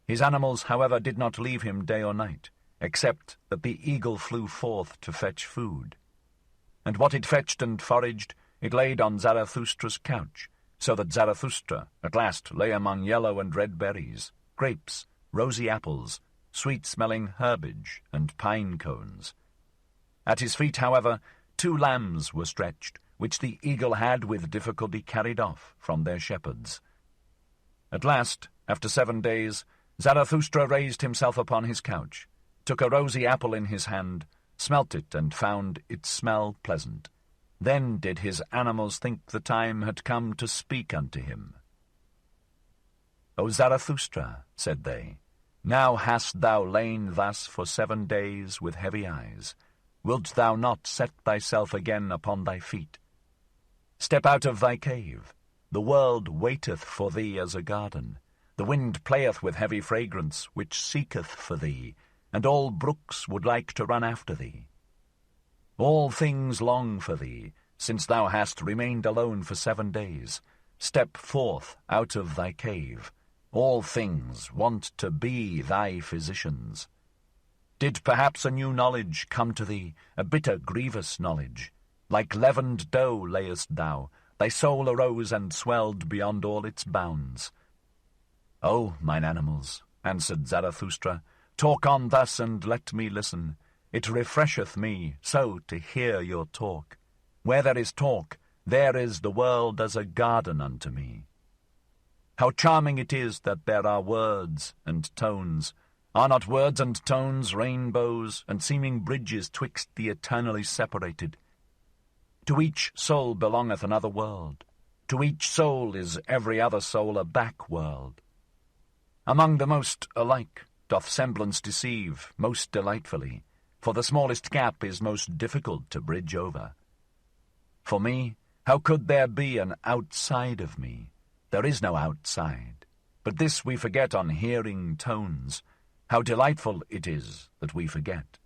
His animals, however, did not leave him day or night, except that the eagle flew forth to fetch food. And what it fetched and foraged, it laid on Zarathustra's couch, so that Zarathustra at last lay among yellow and red berries, grapes, rosy apples, sweet-smelling herbage, and pine cones. At his feet, however, 2 lambs were stretched, which the eagle had with difficulty carried off from their shepherds. At last, after 7 days, Zarathustra raised himself upon his couch, took a rosy apple in his hand, smelt it, and found its smell pleasant. Then did his animals think the time had come to speak unto him. O Zarathustra, said they, now hast thou lain thus for 7 days with heavy eyes. Wilt thou not set thyself again upon thy feet? Step out of thy cave. The world waiteth for thee as a garden. The wind playeth with heavy fragrance, which seeketh for thee, and all brooks would like to run after thee. All things long for thee, since thou hast remained alone for 7 days. Step forth out of thy cave. All things want to be thy physicians. Did perhaps a new knowledge come to thee, a bitter, grievous knowledge? Like leavened dough layest thou, thy soul arose and swelled beyond all its bounds. O, mine animals, answered Zarathustra, talk on thus and let me listen. It refresheth me so to hear your talk. Where there is talk, there is the world as a garden unto me. How charming it is that there are words and tones. Are not words and tones rainbows, and seeming bridges twixt the eternally separated? To each soul belongeth another world. To each soul is every other soul a back world. Among the most alike doth semblance deceive most delightfully, for the smallest gap is most difficult to bridge over. For me, how could there be an outside of me? There is no outside, but this we forget on hearing tones. How delightful it is that we forget.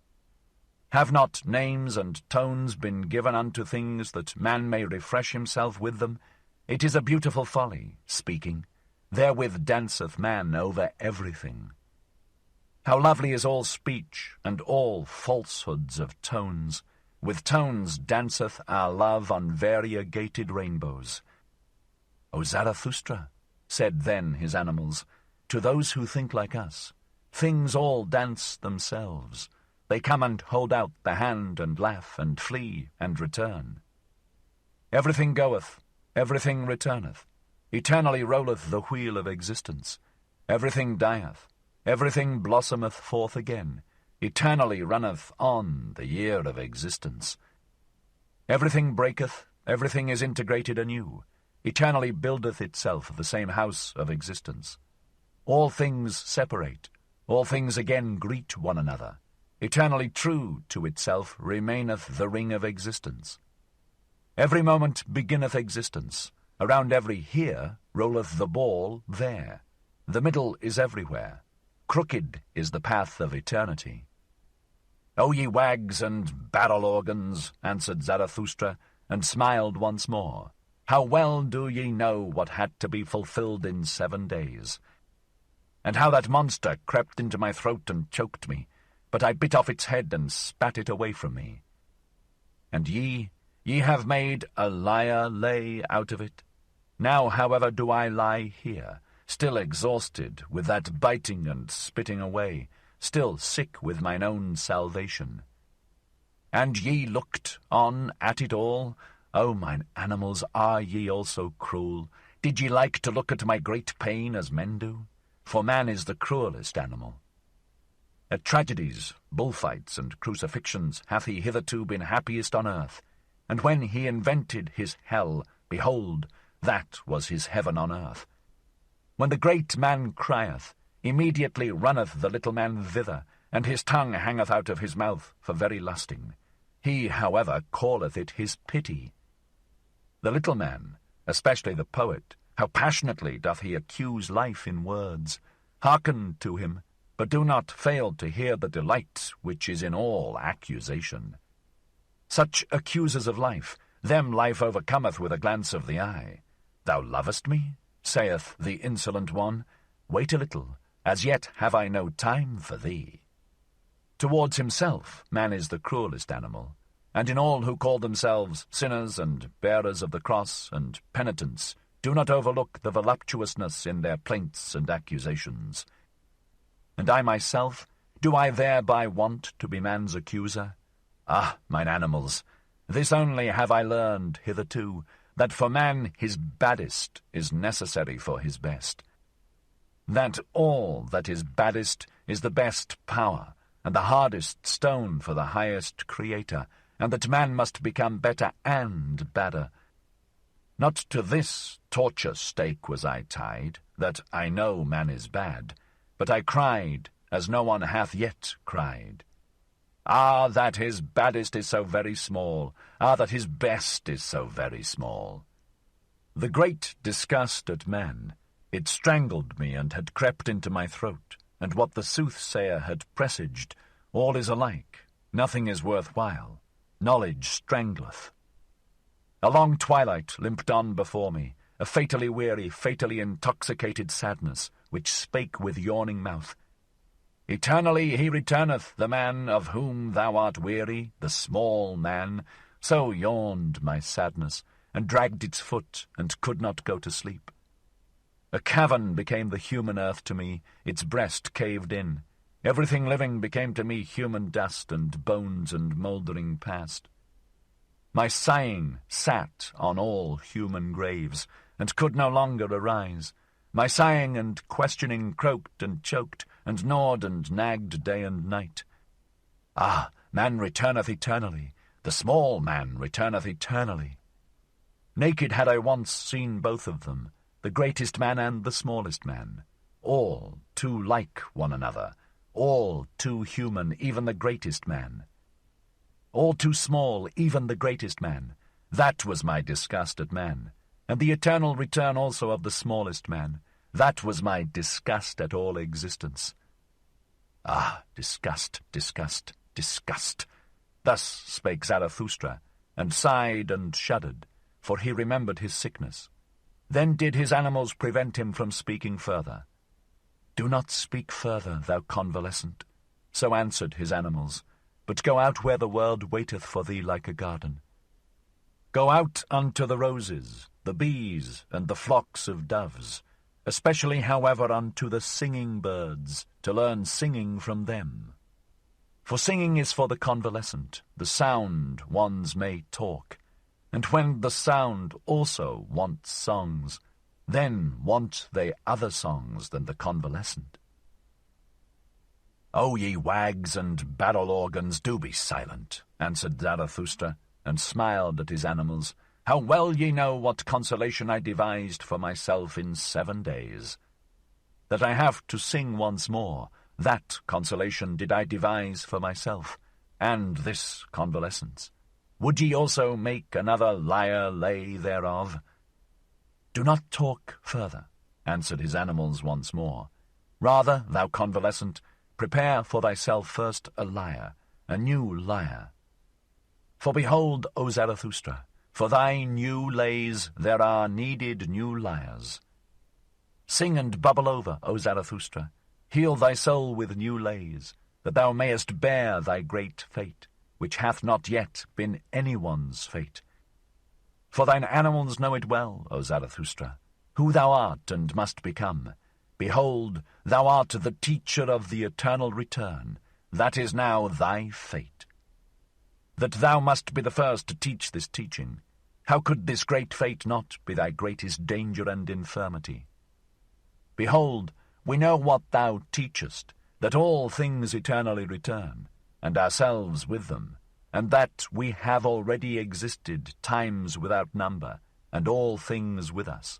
Have not names and tones been given unto things that man may refresh himself with them? It is a beautiful folly, speaking. Therewith danceth man over everything. How lovely is all speech, and all falsehoods of tones. With tones danceth our love on variegated rainbows. O Zarathustra, said then his animals, to those who think like us. Things all dance themselves. They come and hold out the hand and laugh and flee and return. Everything goeth, everything returneth. Eternally rolleth the wheel of existence. Everything dieth, everything blossometh forth again. Eternally runneth on the year of existence. Everything breaketh, everything is integrated anew. Eternally buildeth itself the same house of existence. All things separate, all things again greet one another. Eternally true to itself remaineth the ring of existence. Every moment beginneth existence. Around every here rolleth the ball there. The middle is everywhere. Crooked is the path of eternity. O ye wags and barrel organs, answered Zarathustra, and smiled once more. How well do ye know what had to be fulfilled in 7 days, and how that monster crept into my throat and choked me, but I bit off its head and spat it away from me. And ye have made a liar lay out of it. Now, however, do I lie here, still exhausted with that biting and spitting away, still sick with mine own salvation. And ye looked on at it all? O mine animals, are ye also cruel? Did ye like to look at my great pain as men do? For man is the cruelest animal. At tragedies, bullfights, and crucifixions hath he hitherto been happiest on earth, and when he invented his hell, behold, that was his heaven on earth. When the great man crieth, immediately runneth the little man thither, and his tongue hangeth out of his mouth for very lusting. He, however, calleth it his pity. The little man, especially the poet, how passionately doth he accuse life in words. Hearken to him, but do not fail to hear the delight which is in all accusation. Such accusers of life, them life overcometh with a glance of the eye. Thou lovest me, saith the insolent one. Wait a little, as yet have I no time for thee. Towards himself man is the cruelest animal, and in all who call themselves sinners and bearers of the cross and penitents, do not overlook the voluptuousness in their plaints and accusations. And I myself, do I thereby want to be man's accuser? Ah, mine animals, this only have I learned hitherto, that for man his baddest is necessary for his best. That all that is baddest is the best power, and the hardest stone for the highest creator, and that man must become better and badder. Not to this torture stake was I tied, that I know man is bad, but I cried, as no one hath yet cried. Ah, that his baddest is so very small, ah, that his best is so very small. The great disgust at man, it strangled me and had crept into my throat, and what the soothsayer had presaged, all is alike, nothing is worth while, knowledge strangleth. A long twilight limped on before me, a fatally weary, fatally intoxicated sadness, which spake with yawning mouth. Eternally he returneth, the man of whom thou art weary, the small man. So yawned my sadness, and dragged its foot, and could not go to sleep. A cavern became the human earth to me, its breast caved in. Everything living became to me human dust and bones and mouldering past. My sighing sat on all human graves, and could no longer arise. My sighing and questioning croaked and choked, and gnawed and nagged day and night. Ah, man returneth eternally, the small man returneth eternally. Naked had I once seen both of them, the greatest man and the smallest man, all too like one another, all too human, even the greatest man. All too small, even the greatest man. That was my disgust at man, and the eternal return also of the smallest man. That was my disgust at all existence. Ah, disgust, disgust, disgust. Thus spake Zarathustra, and sighed and shuddered, for he remembered his sickness. Then did his animals prevent him from speaking further. Do not speak further, thou convalescent, so answered his animals, but go out where the world waiteth for thee like a garden. Go out unto the roses, the bees, and the flocks of doves. especially, however, unto the singing birds, to learn singing from them. For singing is for the convalescent, the sound ones may talk, and when the sound also wants songs, then want they other songs than the convalescent. "O ye wags and barrel-organs, do be silent," answered Zarathustra, and smiled at his animals. "How well ye know what consolation I devised for myself in 7 days. That I have to sing once more, that consolation did I devise for myself, and this convalescence. Would ye also make another lyre lay thereof?" "Do not talk further," answered his animals once more. "Rather, thou convalescent, prepare for thyself first a lyre, a new lyre. For behold, O Zarathustra, for thy new lays there are needed new lyres. Sing and bubble over, O Zarathustra, heal thy soul with new lays, that thou mayest bear thy great fate, which hath not yet been anyone's fate. For thine animals know it well, O Zarathustra, who thou art and must become. Behold, thou art the teacher of the eternal return. That is now thy fate. That thou must be the first to teach this teaching. How could this great fate not be thy greatest danger and infirmity? Behold, we know what thou teachest, that all things eternally return, and ourselves with them, and that we have already existed times without number, and all things with us.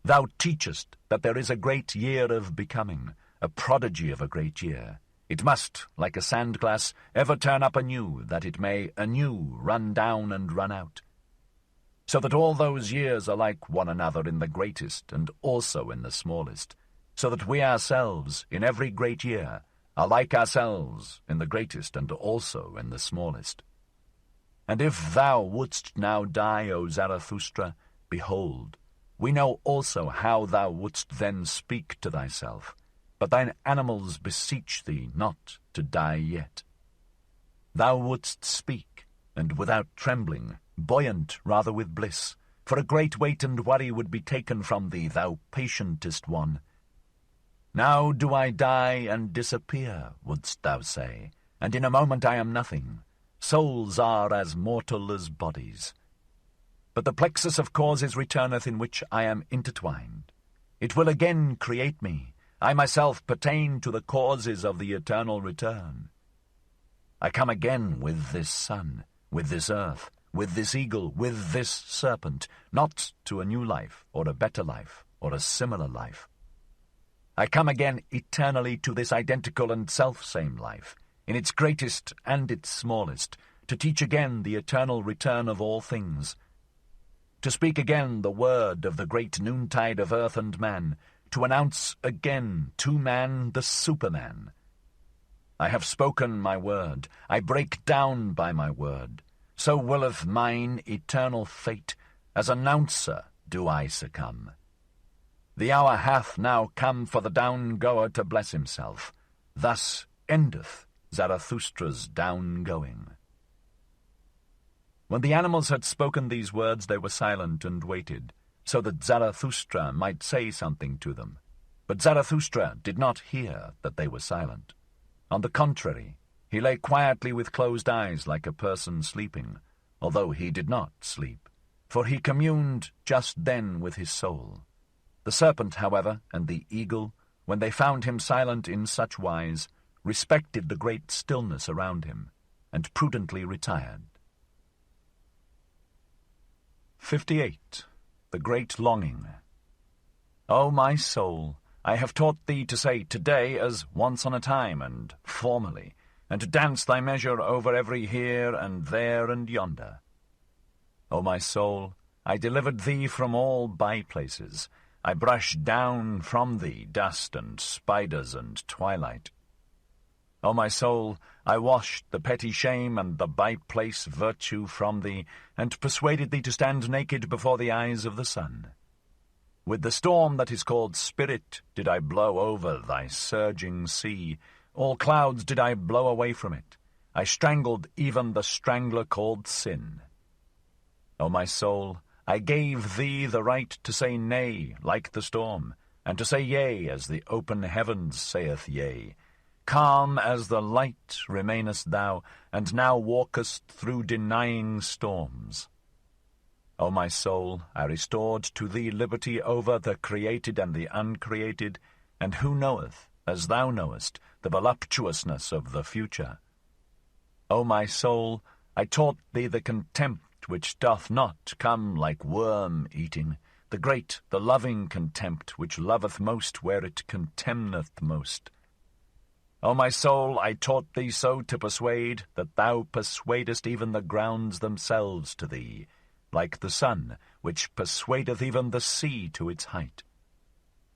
Thou teachest that there is a great year of becoming, a prodigy of a great year. It must, like a sand-glass, ever turn up anew, that it may anew run down and run out. So that all those years are like one another in the greatest and also in the smallest, so that we ourselves, in every great year, are like ourselves in the greatest and also in the smallest. And if thou wouldst now die, O Zarathustra, behold, we know also how thou wouldst then speak to thyself, but thine animals beseech thee not to die yet. Thou wouldst speak, and without trembling, buoyant rather with bliss, for a great weight and worry would be taken from thee, thou patientest one. Now do I die and disappear, wouldst thou say, and in a moment I am nothing. Souls are as mortal as bodies. But the plexus of causes returneth in which I am intertwined. It will again create me. I myself pertain to the causes of the eternal return. I come again with this sun, with this earth, with this eagle, with this serpent, not to a new life, or a better life, or a similar life. I come again eternally to this identical and self-same life, in its greatest and its smallest, to teach again the eternal return of all things, to speak again the word of the great noontide of earth and man, to announce again to man the Superman. I have spoken my word, I break down by my word. So willeth mine eternal fate, as announcer do I succumb. The hour hath now come for the down-goer to bless himself. Thus endeth Zarathustra's down-going. When the animals had spoken these words, they were silent and waited, so that Zarathustra might say something to them. But Zarathustra did not hear that they were silent. On the contrary, he lay quietly with closed eyes like a person sleeping, although he did not sleep, for he communed just then with his soul. The serpent, however, and the eagle, when they found him silent in such wise, respected the great stillness around him, and prudently retired. 58. The Great Longing. O my soul, I have taught thee to say today as once on a time and formerly, and to dance thy measure over every here and there and yonder. O my soul, I delivered thee from all by-places. I brushed down from thee dust and spiders and twilight. O my soul, I washed the petty shame and the by-place virtue from thee, and persuaded thee to stand naked before the eyes of the sun. With the storm that is called Spirit did I blow over thy surging sea. All clouds did I blow away from it. I strangled even the strangler called Sin. O my soul, I gave thee the right to say nay like the storm, and to say yea as the open heavens saith yea. Calm as the light remainest thou, and now walkest through denying storms. O my soul, I restored to thee liberty over the created and the uncreated, and who knoweth, as thou knowest, the voluptuousness of the future? O my soul, I taught thee the contempt which doth not come like worm-eating, the great, the loving contempt which loveth most where it contemneth most. O my soul, I taught thee so to persuade that thou persuadest even the grounds themselves to thee, like the sun, which persuadeth even the sea to its height.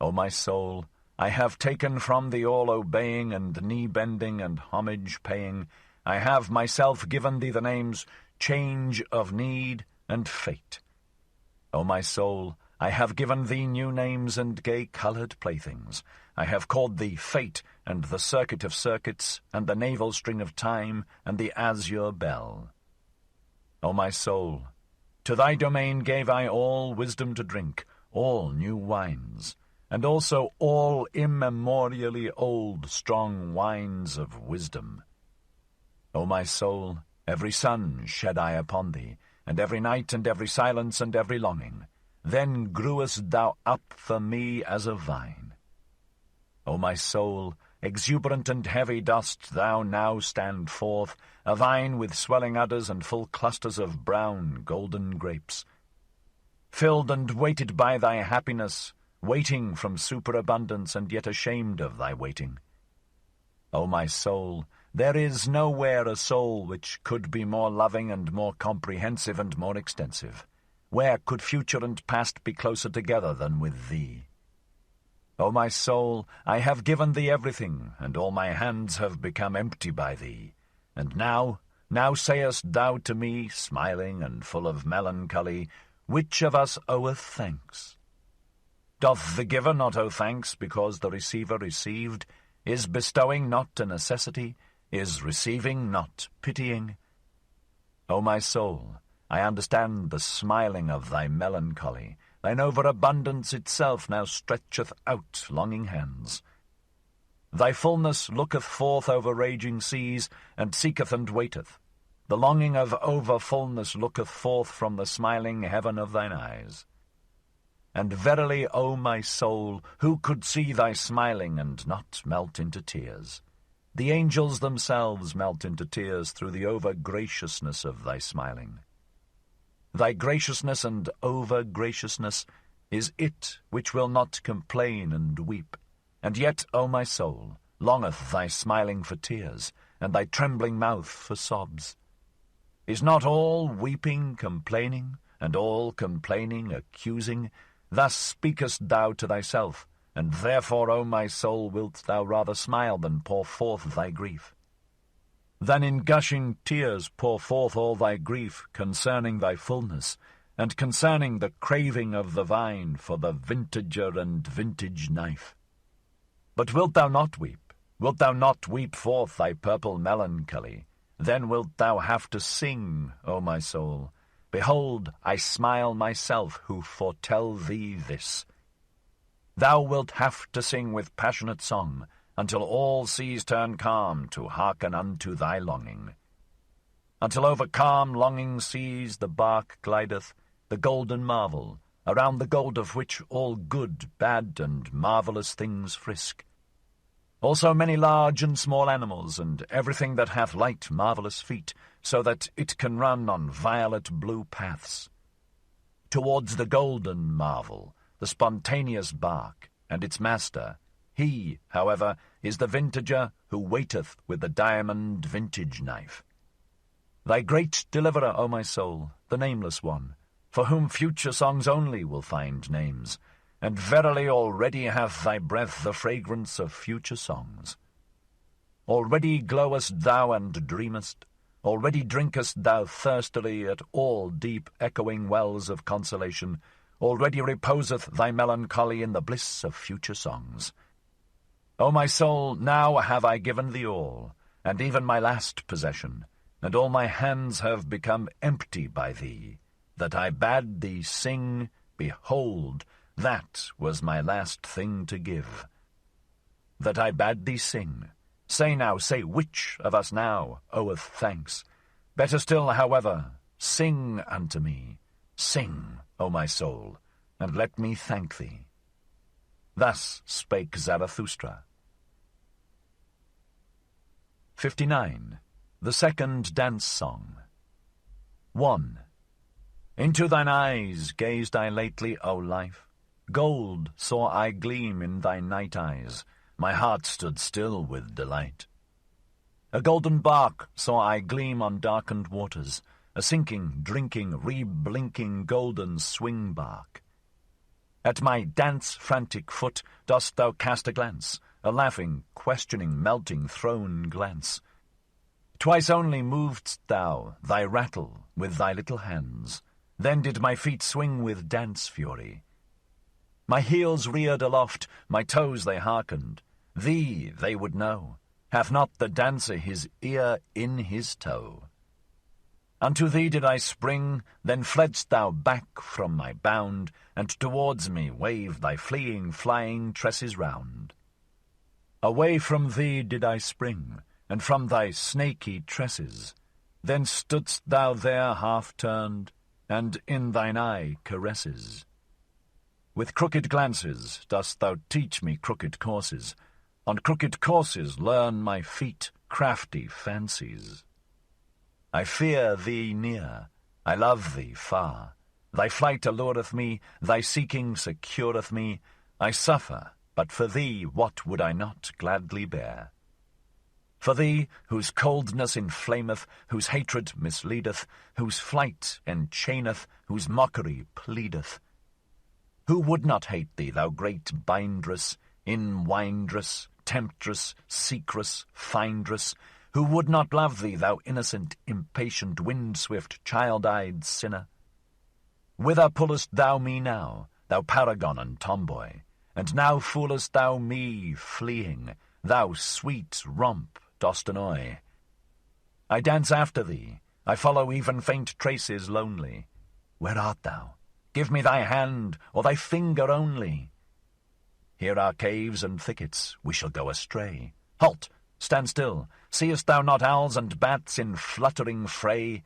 O my soul, I have taken from thee all obeying and knee-bending and homage-paying. I have myself given thee the names Change of Need and Fate. O my soul, I have given thee new names and gay-coloured playthings. I have called thee Fate, and the Circuit of Circuits, and the Navel String of Time, and the Azure Bell. O my soul, to thy domain gave I all wisdom to drink, all new wines, and also all immemorially old strong wines of wisdom. O my soul, every sun shed I upon thee, and every night and every silence and every longing. Then grewest thou up for me as a vine. O my soul, exuberant and heavy dost thou now stand forth, a vine with swelling udders and full clusters of brown golden grapes. Filled and weighted by thy happiness, waiting from superabundance and yet ashamed of thy waiting. O my soul, there is nowhere a soul which could be more loving and more comprehensive and more extensive. Where could future and past be closer together than with thee? O my soul, I have given thee everything, and all my hands have become empty by thee. And now sayest thou to me, smiling and full of melancholy, which of us oweth thanks? Doth the giver not owe thanks because the receiver received? Is bestowing not a necessity? Is receiving not pitying? O my soul, I understand the smiling of thy melancholy. Thine overabundance itself now stretcheth out longing hands. Thy fullness looketh forth over raging seas, and seeketh and waiteth. The longing of over-fullness looketh forth from the smiling heaven of thine eyes. And verily, O my soul, who could see thy smiling and not melt into tears? The angels themselves melt into tears through the over-graciousness of thy smiling. Thy graciousness and over-graciousness is it which will not complain and weep. And yet, O my soul, longeth thy smiling for tears, and thy trembling mouth for sobs. Is not all weeping complaining, and all complaining accusing? Thus speakest thou to thyself, and therefore, O my soul, wilt thou rather smile than pour forth thy grief. Than in gushing tears pour forth all thy grief concerning thy fullness, and concerning the craving of the vine for the vintager and vintage knife. But wilt thou not weep? Wilt thou not weep forth thy purple melancholy? Then wilt thou have to sing, O my soul. Behold, I smile myself who foretell thee this. Thou wilt have to sing with passionate song, until all seas turn calm to hearken unto thy longing. Until over calm longing seas the bark glideth, the golden marvel, around the gold of which all good, bad, and marvellous things frisk. Also many large and small animals, and everything that hath light marvellous feet, so that it can run on violet blue paths. Towards the golden marvel, the spontaneous bark, and its master. He, however, is the vintager who waiteth with the diamond vintage knife. Thy great deliverer, O my soul, the nameless one, for whom future songs only will find names, and verily already hath thy breath the fragrance of future songs. Already glowest thou and dreamest, already drinkest thou thirstily at all deep echoing wells of consolation, already reposeth thy melancholy in the bliss of future songs. O my soul, now have I given thee all, and even my last possession, and all my hands have become empty by thee. that I bade thee sing, behold, that was my last thing to give. That I bade thee sing, say now, say which of us now oweth thanks? Better still, however, sing unto me, sing, O my soul, and let me thank thee. Thus spake Zarathustra. 59. The Second Dance Song. 1. Into thine eyes gazed I lately, O life. Gold saw I gleam in thy night eyes. My heart stood still with delight. A golden bark saw I gleam on darkened waters, a sinking, drinking, re-blinking golden swing bark. At my dance-frantic foot dost thou cast a glance, a laughing, questioning, melting, thrown glance. Twice only movedst thou thy rattle with thy little hands, then did my feet swing with dance fury. My heels reared aloft, my toes they hearkened. Thee they would know. Hath not the dancer his ear in his toe? Unto thee did I spring, then fledst thou back from my bound, and towards me waved thy fleeing, flying tresses round. Away from thee did I spring, and from thy snaky tresses. Then stoodst thou there half-turned, and in thine eye caresses. With crooked glances dost thou teach me crooked courses. On crooked courses learn my feet crafty fancies. I fear thee near, I love thee far. Thy flight allureth me, thy seeking secureth me. I suffer, but for thee what would I not gladly bear? For thee, whose coldness inflameth, whose hatred misleadeth, whose flight enchaineth, whose mockery pleadeth. Who would not hate thee, thou great bindress, inwindress, temptress, seekress, findress? Who would not love thee, thou innocent, impatient, wind-swift, child-eyed sinner? Whither pullest thou me now, thou paragon and tomboy? And now foolest thou me, fleeing, thou sweet romp dost annoy. I dance after thee, I follow even faint traces lonely. Where art thou? Give me thy hand, or thy finger only. Here are caves and thickets, we shall go astray. Halt! Stand still! Seest thou not owls and bats in fluttering fray?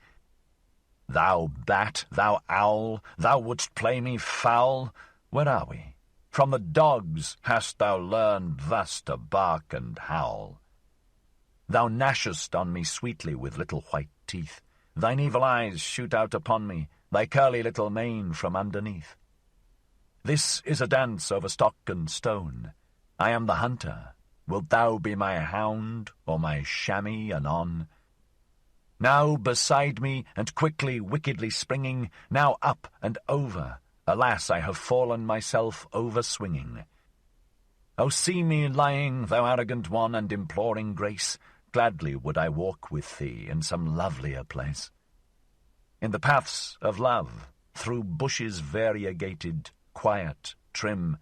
Thou bat, thou owl, thou wouldst play me foul? Where are we? From the dogs hast thou learned thus to bark and howl. Thou gnashest on me sweetly with little white teeth. Thine evil eyes shoot out upon me, thy curly little mane from underneath. This is a dance over stock and stone. I am the hunter. Wilt thou be my hound, or my chamois anon? Now beside me, and quickly, wickedly springing, now up and over. Alas, I have fallen myself over-swinging. O see me lying, thou arrogant one, and imploring grace. Gladly would I walk with thee in some lovelier place. In the paths of love, through bushes variegated, quiet, trim,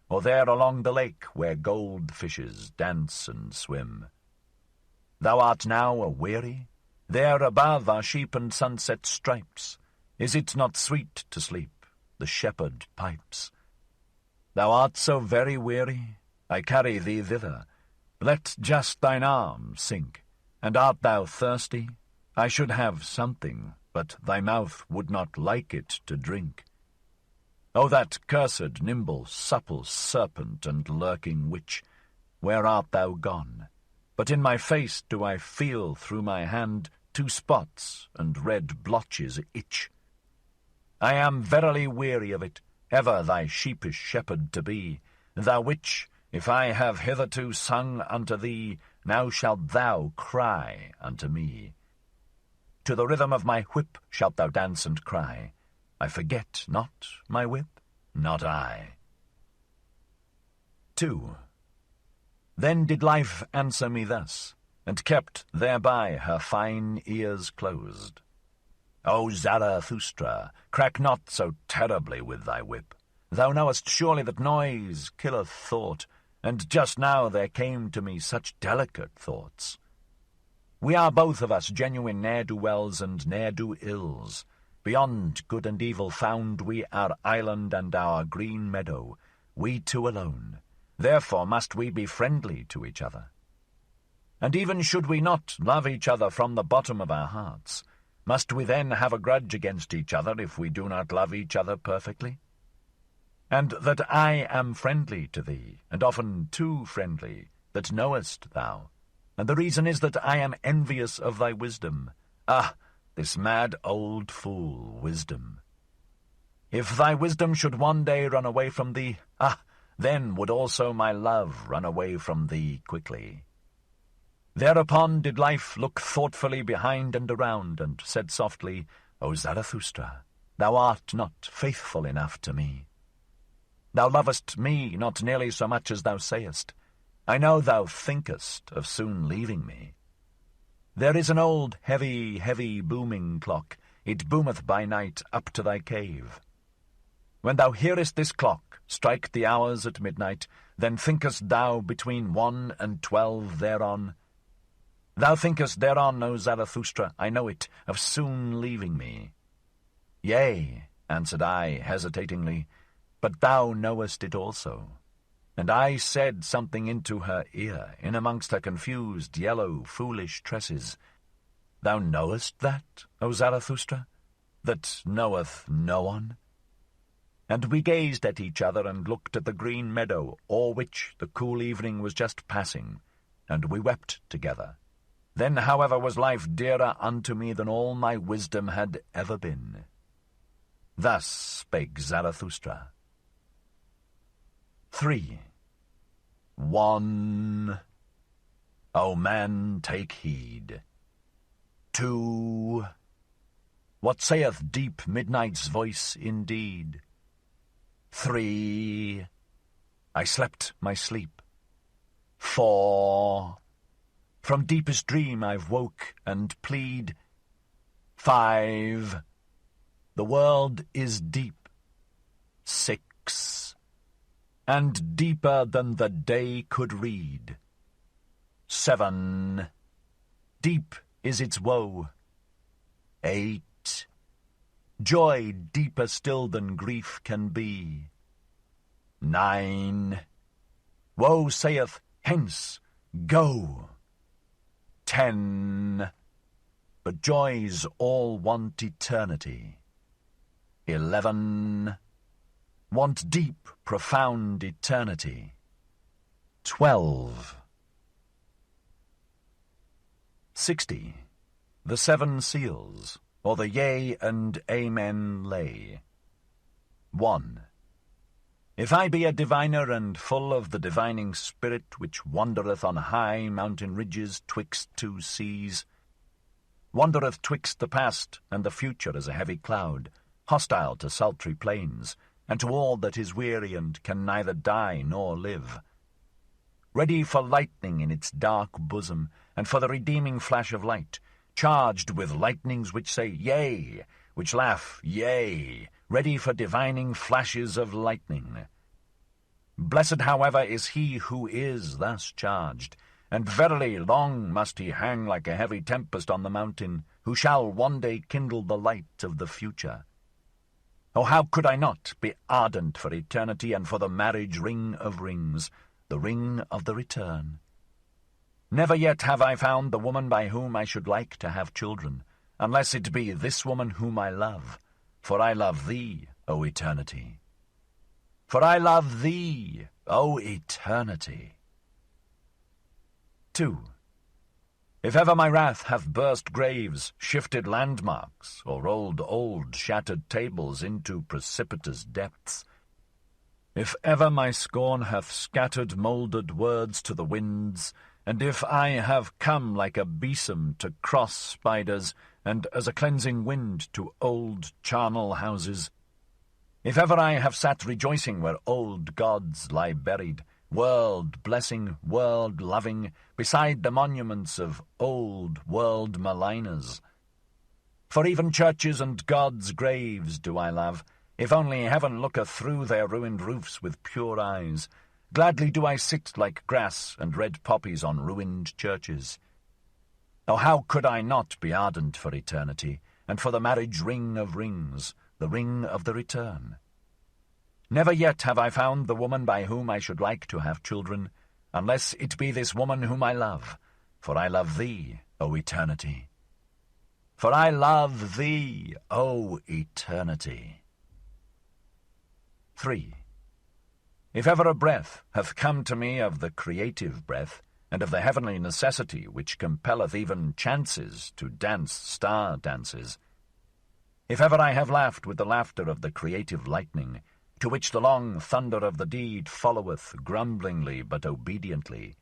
or there along the lake where goldfishes dance and swim. Thou art now a-weary? There above are sheep and sunset stripes. Is it not sweet to sleep? The shepherd pipes. Thou art so very weary? I carry thee thither. Let just thine arm sink. And art thou thirsty? I should have something, but thy mouth would not like it to drink. O that cursed, nimble, supple serpent and lurking witch, where art thou gone? But in my face do I feel through my hand 2 spots and red blotches itch. I am verily weary of it, ever thy sheepish shepherd to be. Thou witch, if I have hitherto sung unto thee, now shalt thou cry unto me. To the rhythm of my whip shalt thou dance and cry. I forget not my whip, not I. 2. Then did life answer me thus, and kept thereby her fine ears closed. O Zarathustra, crack not so terribly with thy whip. Thou knowest surely that noise killeth thought, and just now there came to me such delicate thoughts. We are both of us genuine ne'er-do-wells and ne'er-do-ills. Beyond good and evil found we our island and our green meadow, we two alone. Therefore must we be friendly to each other. And even should we not love each other from the bottom of our hearts, must we then have a grudge against each other if we do not love each other perfectly? And that I am friendly to thee, and often too friendly, that knowest thou. And the reason is that I am envious of thy wisdom. Ah, this mad old fool, wisdom. If thy wisdom should one day run away from thee, then would also my love run away from thee quickly. Thereupon did life look thoughtfully behind and around, and said softly, O Zarathustra, thou art not faithful enough to me. Thou lovest me not nearly so much as thou sayest. I know thou thinkest of soon leaving me. There is an old, heavy, heavy booming clock. It boometh by night up to thy cave. When thou hearest this clock strike the hours at midnight, then thinkest thou between 1 and 12 thereon. Thou thinkest thereon, O Zarathustra, I know it, of soon leaving me. Yea, answered I, hesitatingly, but thou knowest it also. And I said something into her ear, in amongst her confused, yellow, foolish tresses. Thou knowest that, O Zarathustra, that knoweth no one? And we gazed at each other and looked at the green meadow, o'er which the cool evening was just passing, and we wept together. Then, however, was life dearer unto me than all my wisdom had ever been. Thus spake Zarathustra. 3. 1. O man, take heed. 2. What saith deep midnight's voice indeed? 3. I slept my sleep. 4. From deepest dream I've woke and plead. 5. The world is deep. 6. And deeper than the day could read. 7. Deep is its woe. 8. Joy deeper still than grief can be. 9. Woe saith, hence, go. 10. But joys all want eternity. 11. Want deep, profound eternity. 12. 60. The Seven Seals, or the Yea and Amen lay. 1. If I be a diviner and full of the divining spirit which wandereth on high mountain ridges twixt two seas, wandereth twixt the past and the future as a heavy cloud, hostile to sultry plains, and to all that is weary and can neither die nor live, ready for lightning in its dark bosom, and for the redeeming flash of light, charged with lightnings which say, yea, which laugh, yea, ready for divining flashes of lightning. Blessed, however, is he who is thus charged, and verily long must he hang like a heavy tempest on the mountain, who shall one day kindle the light of the future. Oh, how could I not be ardent for eternity and for the marriage ring of rings, the ring of the return? Never yet have I found the woman by whom I should like to have children, unless it be this woman whom I love, for I love thee, O eternity. For I love thee, O eternity. 2. If ever my wrath hath burst graves, shifted landmarks, or rolled old shattered tables into precipitous depths, if ever my scorn hath scattered mouldered words to the winds, and if I have come like a besom to cross spiders, and as a cleansing wind to old charnel houses, if ever I have sat rejoicing where old gods lie buried, world-blessing, world-loving, beside the monuments of old world-maligners. For even churches and gods' graves do I love, if only heaven looketh through their ruined roofs with pure eyes. Gladly do I sit like grass and red poppies on ruined churches. Oh, how could I not be ardent for eternity, and for the marriage ring of rings, the ring of the return. Never yet have I found the woman by whom I should like to have children, unless it be this woman whom I love, for I love thee, O eternity. For I love thee, O eternity. 3. If ever a breath hath come to me of the creative breath, and of the heavenly necessity which compelleth even chances to dance star dances, if ever I have laughed with the laughter of the creative lightning, to which the long thunder of the deed followeth grumblingly but obediently,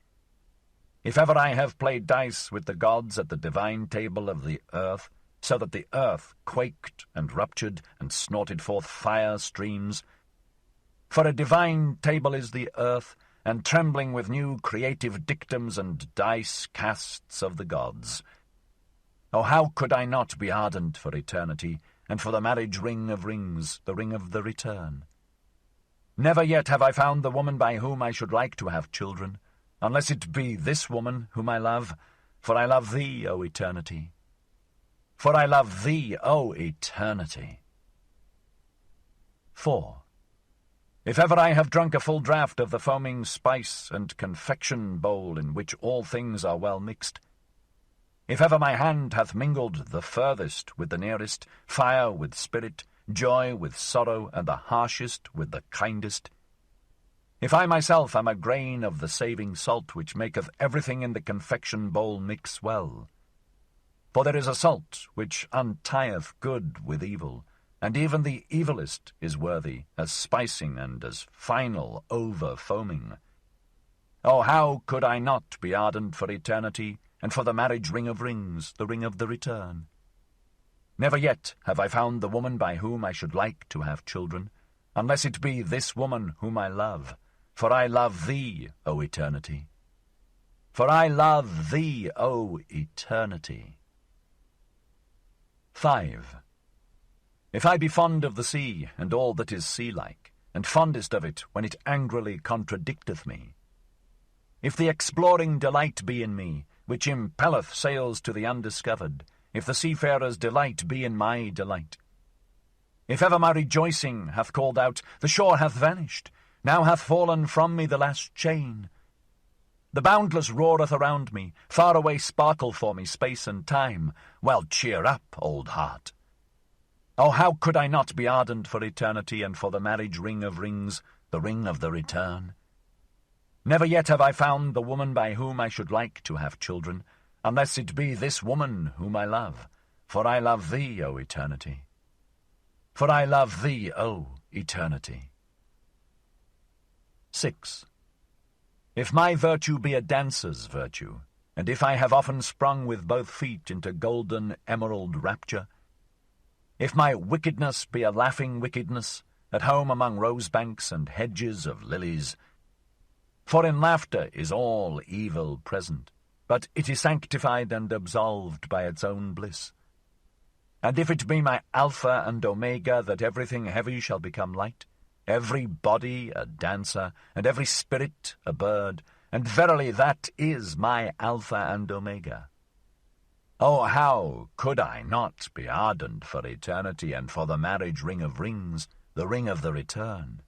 if ever I have played dice with the gods at the divine table of the earth, so that the earth quaked and ruptured and snorted forth fire streams, for a divine table is the earth, and trembling with new creative dictums and dice casts of the gods. Oh, how could I not be ardent for eternity, and for the marriage ring of rings, the ring of the return? Never yet have I found the woman by whom I should like to have children, unless it be this woman whom I love, for I love thee, O eternity. For I love thee, O eternity. 4. If ever I have drunk a full draught of the foaming spice and confection bowl in which all things are well mixed, if ever my hand hath mingled the furthest with the nearest, fire with spirit, joy with sorrow, and the harshest with the kindest, if I myself am a grain of the saving salt which maketh everything in the confection bowl mix well, for there is a salt which untieth good with evil, and even the evilest is worthy, as spicing and as final over-foaming. Oh, how could I not be ardent for eternity, and for the marriage ring of rings, the ring of the return? Never yet have I found the woman by whom I should like to have children, unless it be this woman whom I love, for I love thee, O eternity. For I love thee, O eternity. 5. If I be fond of the sea, and all that is sea-like, and fondest of it when it angrily contradicteth me, if the exploring delight be in me, which impelleth sails to the undiscovered, if the seafarer's delight be in my delight, if ever my rejoicing hath called out, the shore hath vanished, now hath fallen from me the last chain, the boundless roareth around me, far away sparkle for me space and time, well, cheer up, old heart. Oh, how could I not be ardent for eternity, and for the marriage ring of rings, the ring of the return? Never yet have I found the woman by whom I should like to have children, unless it be this woman whom I love, for I love thee, O eternity. For I love thee, O eternity. 6. If my virtue be a dancer's virtue, and if I have often sprung with both feet into golden emerald rapture, if my wickedness be a laughing wickedness, at home among rosebanks and hedges of lilies, for in laughter is all evil present, but it is sanctified and absolved by its own bliss. And if it be my Alpha and Omega, that everything heavy shall become light, every body a dancer, and every spirit a bird, and verily that is my Alpha and Omega. Oh, how could I not be ardent for eternity, and for the marriage ring of rings, the ring of the return?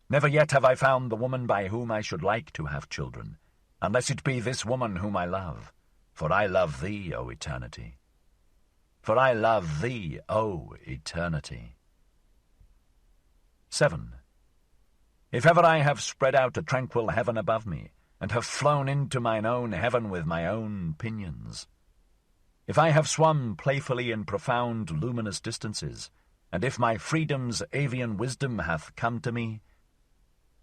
Never yet have I found the woman by whom I should like to have children, unless it be this woman whom I love, for I love thee, O eternity. For I love thee, O eternity. 7. If ever I have spread out a tranquil heaven above me, and have flown into mine own heaven with my own pinions, if I have swum playfully in profound luminous distances, and if my freedom's avian wisdom hath come to me,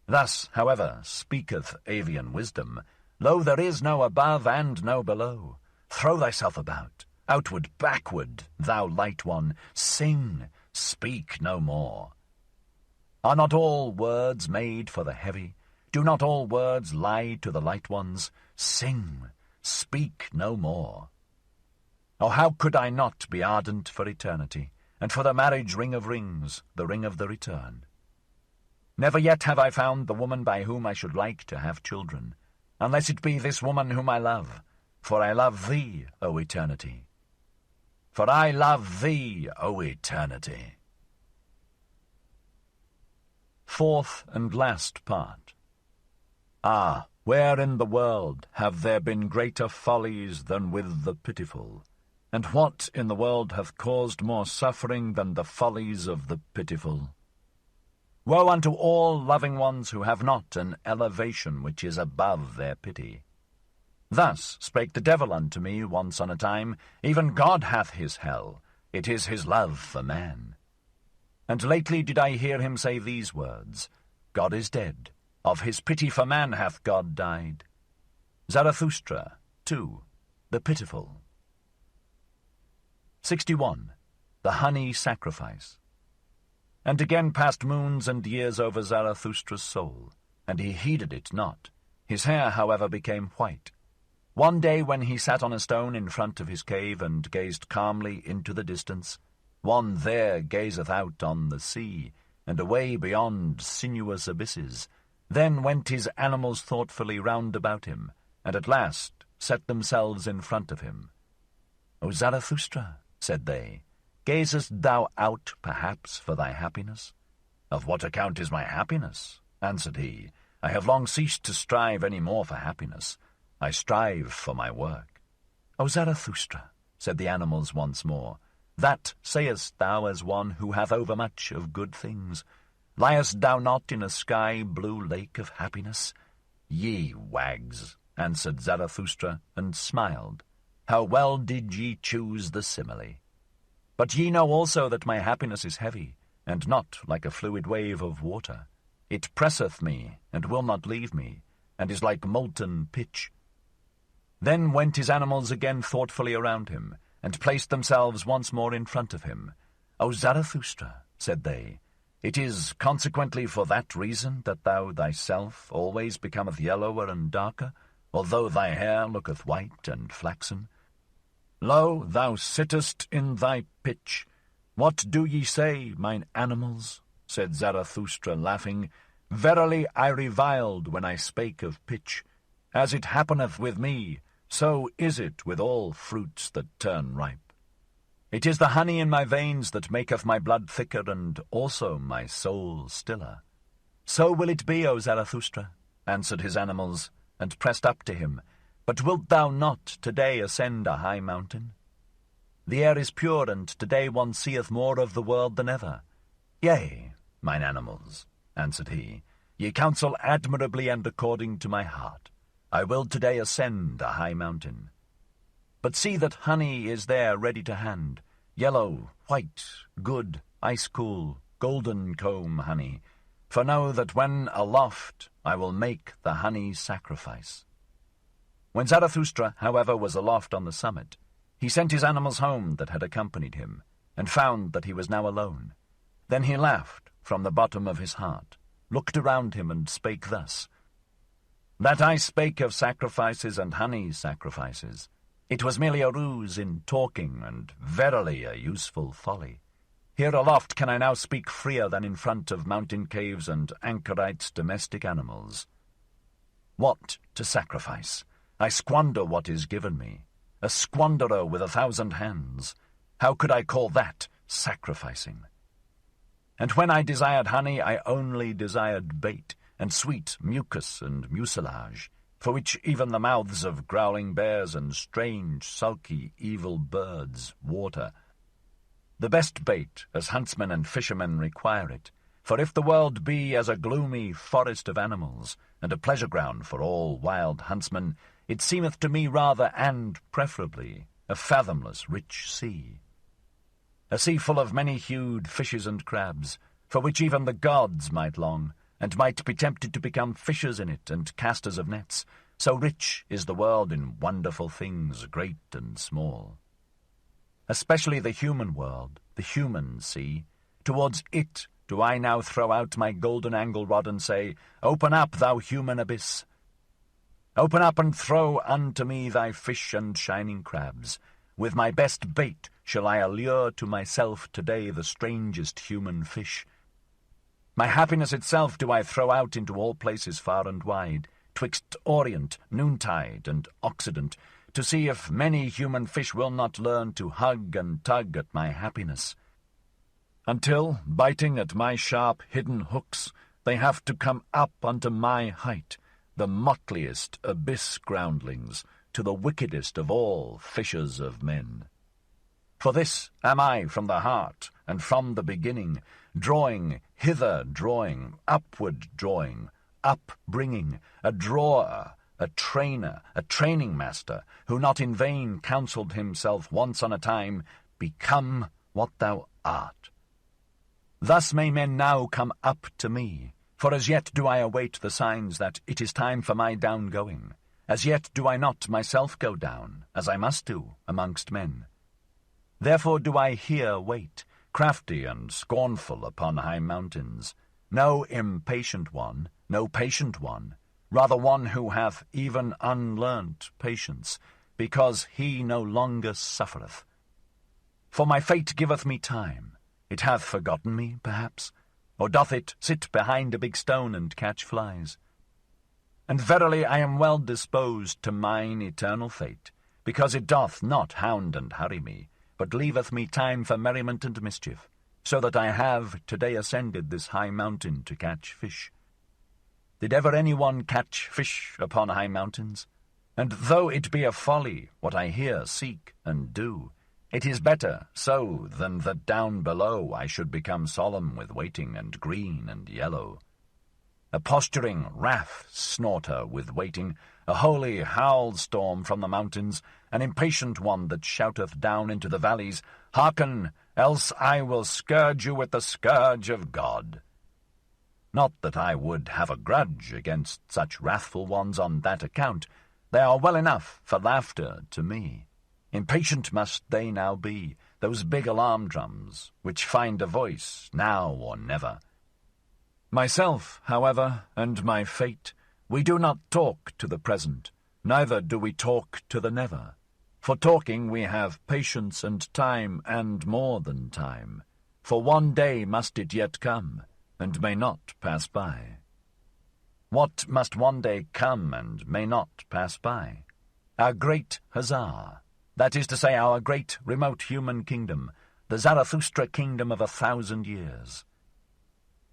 thus, however, speaketh avian wisdom, lo, there is no above and no below. Throw thyself about, outward, backward, thou light one, sing, speak no more. Are not all words made for the heavy? Do not all words lie to the light ones? Sing, speak no more. Oh, how could I not be ardent for eternity, and for the marriage ring of rings, the ring of the return? Never yet have I found the woman by whom I should like to have children, unless it be this woman whom I love, for I love thee, O eternity. for I love thee, O eternity. Fourth and last part. Ah, where in the world have there been greater follies than with the pitiful? And what in the world hath caused more suffering than the follies of the pitiful? Woe unto all loving ones who have not an elevation which is above their pity. Thus spake the devil unto me once on a time, even God hath his hell, it is his love for man. And lately did I hear him say these words, God is dead, of his pity for man hath God died. Zarathustra, 2, the Pitiful. 61. The Honey Sacrifice. And again passed moons and years over Zarathustra's soul, and he heeded it not. His hair, however, became white. One day when he sat on a stone in front of his cave and gazed calmly into the distance, one there gazeth out on the sea, and away beyond sinuous abysses. Then went his animals thoughtfully round about him, and at last set themselves in front of him. O Zarathustra, said they, gazest thou out, perhaps, for thy happiness? Of what account is my happiness? Answered he. I have long ceased to strive any more for happiness. I strive for my work. O Zarathustra, said the animals once more, that sayest thou as one who hath overmuch of good things. Liest thou not in a sky-blue lake of happiness? Ye wags, answered Zarathustra, and smiled. How well did ye choose the simile! But ye know also that my happiness is heavy, and not like a fluid wave of water. It presseth me, and will not leave me, and is like molten pitch. Then went his animals again thoughtfully around him, and placed themselves once more in front of him. O Zarathustra, said they, it is consequently for that reason that thou thyself always becometh yellower and darker, although thy hair looketh white and flaxen. Lo, thou sittest in thy pitch. What do ye say, mine animals? Said Zarathustra, laughing. Verily I reviled when I spake of pitch. As it happeneth with me, so is it with all fruits that turn ripe. It is the honey in my veins that maketh my blood thicker, and also my soul stiller. So will it be, O Zarathustra, answered his animals, and pressed up to him. But wilt thou not today ascend a high mountain? The air is pure, and today one seeth more of the world than ever. Yea, mine animals, answered he, ye counsel admirably and according to my heart. I will today ascend a high mountain. But see that honey is there ready to hand, yellow, white, good, ice-cool, golden comb honey, for know that when aloft I will make the honey sacrifice. When Zarathustra, however, was aloft on the summit, he sent his animals home that had accompanied him, and found that he was now alone. Then he laughed from the bottom of his heart, looked around him, and spake thus, That I spake of sacrifices and honey sacrifices, it was merely a ruse in talking, and verily a useful folly. Here aloft can I now speak freer than in front of mountain caves and anchorites' domestic animals. What to sacrifice? I squander what is given me, a squanderer with 1,000 hands. How could I call that sacrificing? And when I desired honey, I only desired bait, and sweet mucus and mucilage, for which even the mouths of growling bears and strange, sulky, evil birds water. The best bait, as huntsmen and fishermen require it, for if the world be as a gloomy forest of animals, and a pleasure ground for all wild huntsmen, it seemeth to me rather, and preferably, a fathomless rich sea. A sea full of many-hued fishes and crabs, for which even the gods might long, and might be tempted to become fishers in it and casters of nets, so rich is the world in wonderful things, great and small. Especially the human world, the human sea, towards it do I now throw out my golden angle rod and say, Open up, thou human abyss! Open up and throw unto me thy fish and shining crabs. With my best bait shall I allure to myself today the strangest human fish. My happiness itself do I throw out into all places far and wide, twixt Orient, noontide, and Occident, to see if many human fish will not learn to hug and tug at my happiness, until, biting at my sharp hidden hooks, they have to come up unto my height, the motliest abyss groundlings, to the wickedest of all fishers of men. For this am I from the heart, and from the beginning, drawing, hither drawing, upward drawing, upbringing, a drawer, a trainer, a training master, who not in vain counselled himself once on a time, become what thou art. Thus may men now come up to me, for as yet do I await the signs that it is time for my down-going. As yet do I not myself go down, as I must do, amongst men. Therefore do I here wait, crafty and scornful upon high mountains, no impatient one, no patient one, rather one who hath even unlearnt patience, because he no longer suffereth. For my fate giveth me time. It hath forgotten me, perhaps, or doth it sit behind a big stone and catch flies? And verily I am well disposed to mine eternal fate, because it doth not hound and hurry me, but leaveth me time for merriment and mischief, so that I have today ascended this high mountain to catch fish. Did ever any one catch fish upon high mountains? And though it be a folly what I here seek and do, it is better so than that down below I should become solemn with waiting and green and yellow. A posturing wrath snorter with waiting, a holy howl-storm from the mountains, an impatient one that shouteth down into the valleys, Hearken, else I will scourge you with the scourge of God. Not that I would have a grudge against such wrathful ones on that account. They are well enough for laughter to me. Impatient must they now be, those big alarm drums, which find a voice now or never. Myself, however, and my fate, we do not talk to the present, neither do we talk to the never. For talking we have patience and time, and more than time. For one day must it yet come, and may not pass by. What must one day come and may not pass by? Our great huzzah, that is to say, our great remote human kingdom, the Zarathustra kingdom of 1,000 years.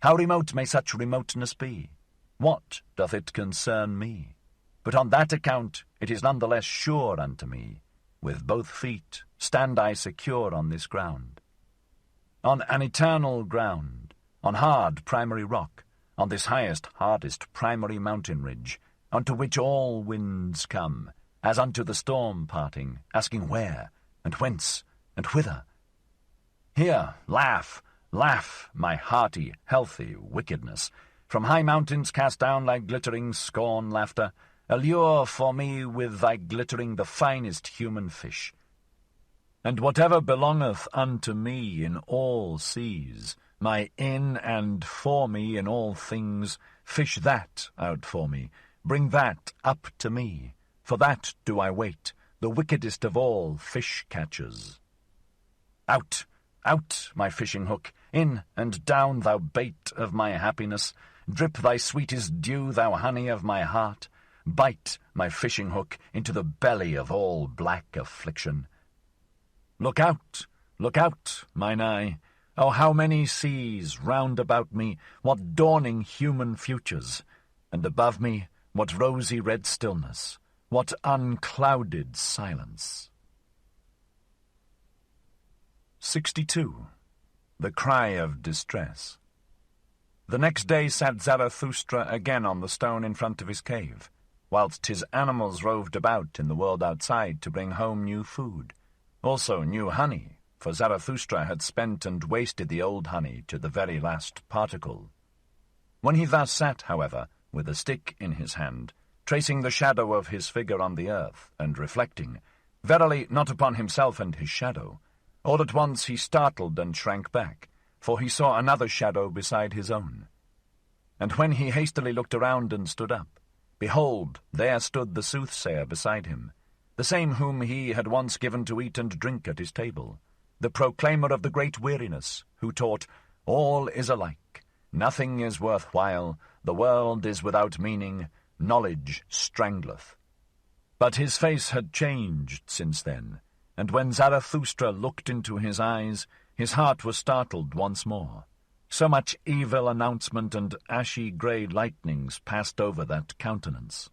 How remote may such remoteness be? What doth it concern me? But on that account it is none the less sure unto me. With both feet stand I secure on this ground. On an eternal ground, on hard primary rock, on this highest, hardest primary mountain ridge, unto which all winds come, as unto the storm parting, asking where, and whence, and whither. Here, laugh, laugh, my hearty, healthy wickedness, from high mountains cast down like glittering scorn laughter, allure for me with thy glittering the finest human fish. And whatever belongeth unto me in all seas, my in and for me in all things, fish that out for me, bring that up to me. For that do I wait, the wickedest of all fish-catchers. Out, out, my fishing hook, in and down, thou bait of my happiness, drip thy sweetest dew, thou honey of my heart, bite, my fishing hook, into the belly of all black affliction. Look out, mine eye, oh, how many seas round about me, what dawning human futures, and above me, what rosy red stillness, what unclouded silence. 62. The Cry of Distress. The next day sat Zarathustra again on the stone in front of his cave, whilst his animals roved about in the world outside to bring home new food, also new honey, for Zarathustra had spent and wasted the old honey to the very last particle. When he thus sat, however, with a stick in his hand, tracing the shadow of his figure on the earth, and reflecting, verily not upon himself and his shadow, all at once he startled and shrank back, for he saw another shadow beside his own. And when he hastily looked around and stood up, behold, there stood the soothsayer beside him, the same whom he had once given to eat and drink at his table, the proclaimer of the great weariness, who taught, all is alike, nothing is worth while, the world is without meaning, knowledge strangleth. But his face had changed since then, and when Zarathustra looked into his eyes, his heart was startled once more. So much evil announcement and ashy grey lightnings passed over that countenance.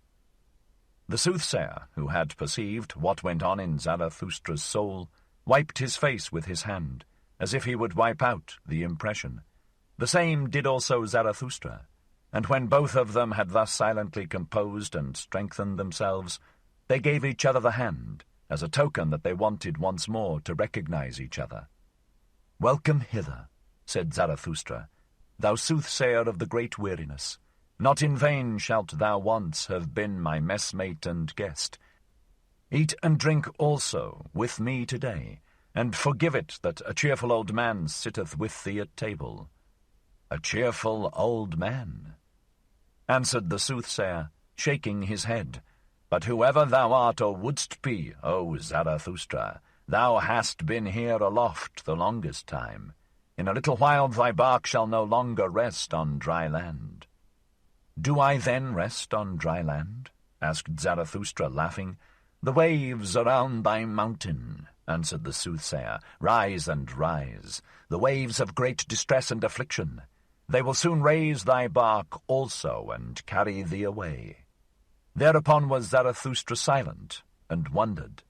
The soothsayer, who had perceived what went on in Zarathustra's soul, wiped his face with his hand, as if he would wipe out the impression. The same did also Zarathustra, and when both of them had thus silently composed and strengthened themselves, they gave each other the hand, as a token that they wanted once more to recognize each other. "Welcome hither," said Zarathustra, "thou soothsayer of the great weariness. Not in vain shalt thou once have been my messmate and guest. Eat and drink also with me today, and forgive it that a cheerful old man sitteth with thee at table." "A cheerful old man," answered the soothsayer, shaking his head. "But whoever thou art or wouldst be, O Zarathustra, thou hast been here aloft the longest time. In a little while thy bark shall no longer rest on dry land." "Do I then rest on dry land?" asked Zarathustra, laughing. "The waves around thy mountain," answered the soothsayer, "rise and rise, the waves of great distress and affliction. They will soon raise thy bark also and carry thee away." Thereupon was Zarathustra silent, and wondered.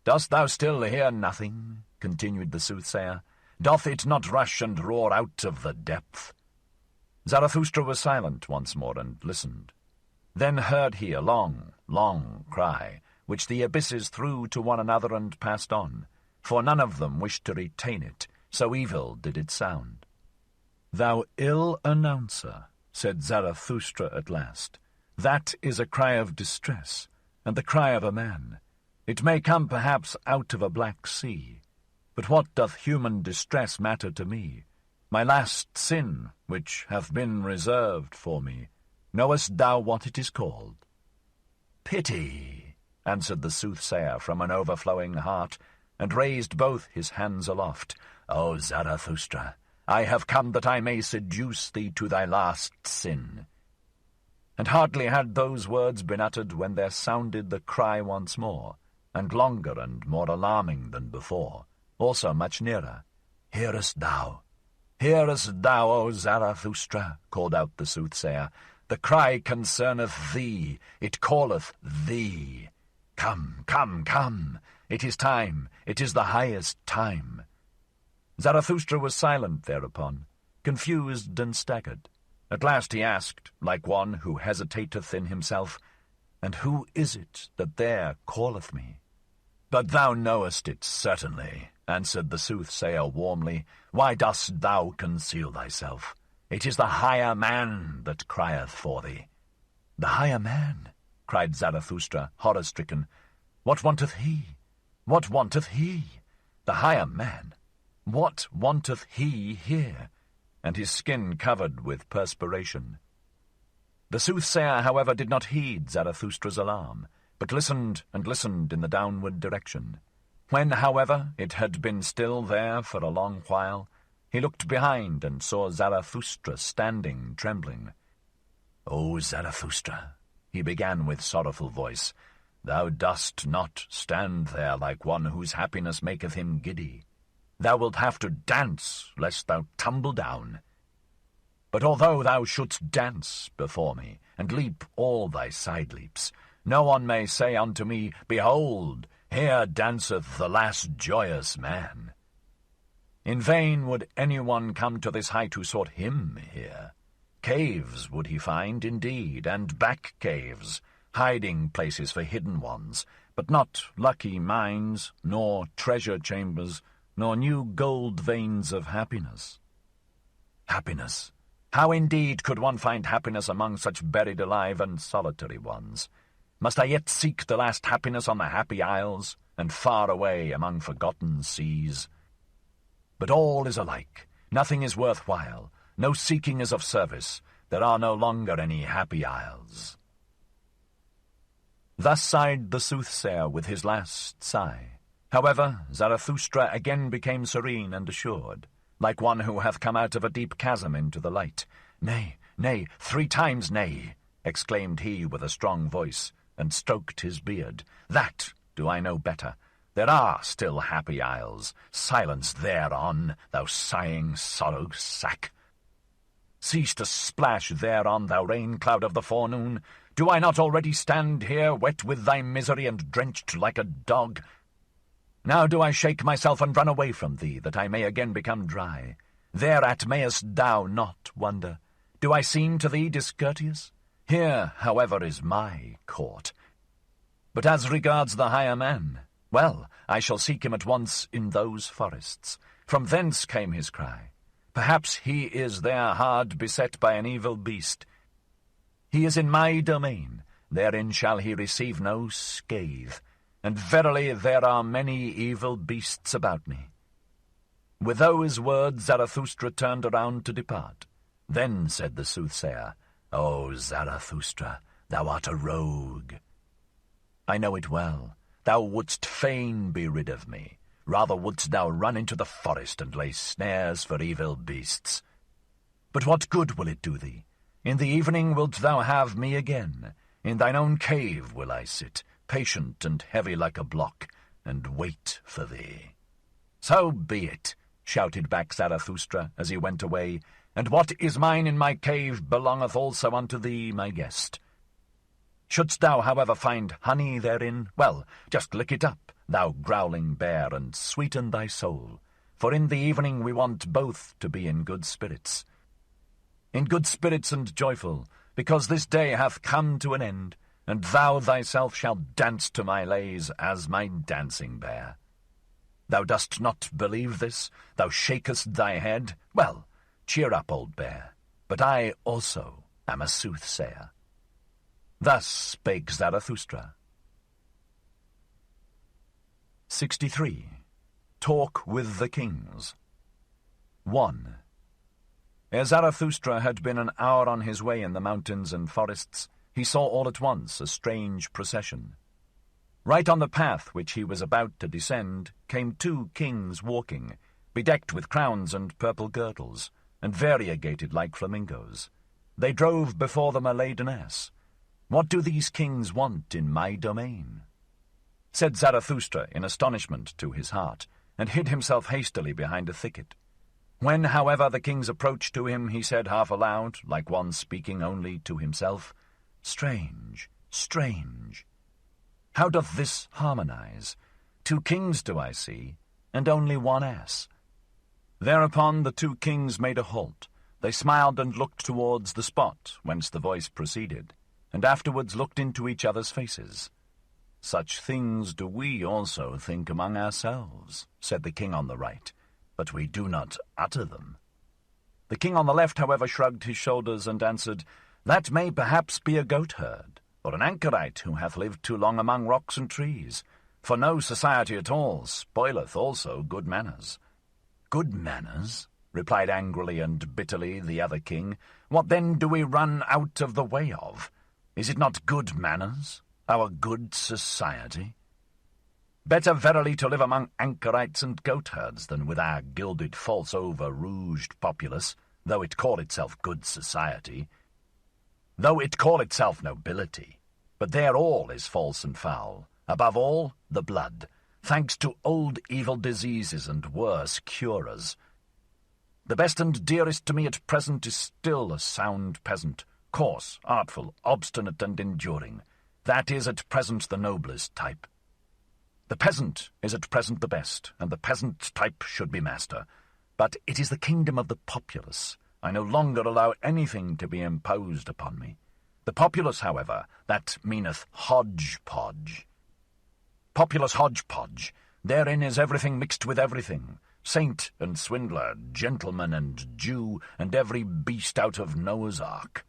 "Dost thou still hear nothing?" continued the soothsayer. "Doth it not rush and roar out of the depth?" Zarathustra was silent once more and listened. Then heard he a long, long cry, which the abysses threw to one another and passed on, for none of them wished to retain it, so evil did it sound. "Thou ill announcer," said Zarathustra at last, "that is a cry of distress, and the cry of a man. It may come perhaps out of a black sea. But what doth human distress matter to me? My last sin, which hath been reserved for me, knowest thou what it is called?" "Pity," answered the soothsayer from an overflowing heart, and raised both his hands aloft. "O Zarathustra, I have come that I may seduce thee to thy last sin." And hardly had those words been uttered when there sounded the cry once more, and longer and more alarming than before, also much nearer. "Hearest thou? Hearest thou, O Zarathustra?" called out the soothsayer. "The cry concerneth thee, it calleth thee. Come, come, come, it is time, it is the highest time." Zarathustra was silent thereupon, confused and staggered. At last he asked, like one who hesitateth in himself, "And who is it that there calleth me?" "But thou knowest it certainly," answered the soothsayer warmly. "Why dost thou conceal thyself? It is the higher man that crieth for thee." "The higher man?" cried Zarathustra, horror-stricken. "What wanteth he? What wanteth he? The higher man? What wanteth he here?" And his skin covered with perspiration. The soothsayer, however, did not heed Zarathustra's alarm, but listened and listened in the downward direction. When, however, it had been still there for a long while, he looked behind and saw Zarathustra standing trembling. "O Zarathustra," he began with sorrowful voice, "thou dost not stand there like one whose happiness maketh him giddy. Thou wilt have to dance, lest thou tumble down. But although thou shouldst dance before me, and leap all thy side leaps, no one may say unto me, Behold, here danceth the last joyous man. In vain would anyone come to this height who sought him here. Caves would he find, indeed, and back caves, hiding places for hidden ones, but not lucky mines, nor treasure chambers, nor new gold veins of happiness. Happiness! How indeed could one find happiness among such buried alive and solitary ones? Must I yet seek the last happiness on the happy isles, and far away among forgotten seas? But all is alike. Nothing is worth while. No seeking is of service. There are no longer any happy isles. Thus sighed the soothsayer with his last sigh. However, Zarathustra again became serene and assured, like one who hath come out of a deep chasm into the light. "Nay, nay, 3 times nay," exclaimed he with a strong voice. and stroked his beard. "That do I know better. There are still happy isles. Silence thereon, thou sighing sorrow sack. Cease to splash thereon, thou rain cloud of the forenoon. Do I not already stand here, wet with thy misery and drenched like a dog? Now do I shake myself and run away from thee, that I may again become dry. Thereat mayest thou not wonder. Do I seem to thee discourteous? Here, however, is my court. But as regards the higher man, well, I shall seek him at once in those forests. From thence came his cry. Perhaps he is there hard beset by an evil beast. He is in my domain, therein shall he receive no scathe. And verily there are many evil beasts about me." With those words Zarathustra turned around to depart. Then said the soothsayer, "O Zarathustra, thou art a rogue. I know it well. Thou wouldst fain be rid of me. Rather wouldst thou run into the forest and lay snares for evil beasts. But what good will it do thee? In the evening wilt thou have me again. In thine own cave will I sit, patient and heavy like a block, and wait for thee." "So be it," shouted back Zarathustra as he went away, "and what is mine in my cave belongeth also unto thee, my guest. Shouldst thou, however, find honey therein, well, just lick it up, thou growling bear, and sweeten thy soul, for in the evening we want both to be in good spirits. In good spirits and joyful, because this day hath come to an end, and thou thyself shalt dance to my lays as my dancing bear. Thou dost not believe this? Thou shakest thy head? Well, cheer up, old bear, but I also am a soothsayer." Thus spake Zarathustra. 63. Talk with the Kings. 1. Ere Zarathustra had been an hour on his way in the mountains and forests, he saw all at once a strange procession. Right on the path which he was about to descend came 2 kings walking, bedecked with crowns and purple girdles, and variegated like flamingos. They drove before them a laden ass. "What do these kings want in my domain?" said Zarathustra in astonishment to his heart, and hid himself hastily behind a thicket. When, however, the kings approached to him, he said half aloud, like one speaking only to himself, "Strange, strange. How doth this harmonize? 2 kings do I see, and only 1 ass." Thereupon the 2 kings made a halt. They smiled and looked towards the spot whence the voice proceeded, and afterwards looked into each other's faces. "Such things do we also think among ourselves," said the king on the right, "but we do not utter them." The king on the left, however, shrugged his shoulders and answered, "That may perhaps be a goatherd, or an anchorite who hath lived too long among rocks and trees, for no society at all spoileth also good manners." "Good manners?" replied angrily and bitterly the other king. "What then do we run out of the way of? Is it not good manners, our good society? Better verily to live among anchorites and goatherds than with our gilded, false, over-rouged populace, though it call itself good society, though it call itself nobility. But there all is false and foul, above all the blood, thanks to old evil diseases and worse curers. The best and dearest to me at present is still a sound peasant, coarse, artful, obstinate, and enduring. That is at present the noblest type. The peasant is at present the best, and the peasant type should be master. But it is the kingdom of the populace. I no longer allow anything to be imposed upon me. The populace, however, that meaneth hodgepodge. Populace hodgepodge, therein is everything mixed with everything, saint and swindler, gentleman and Jew, and every beast out of Noah's Ark.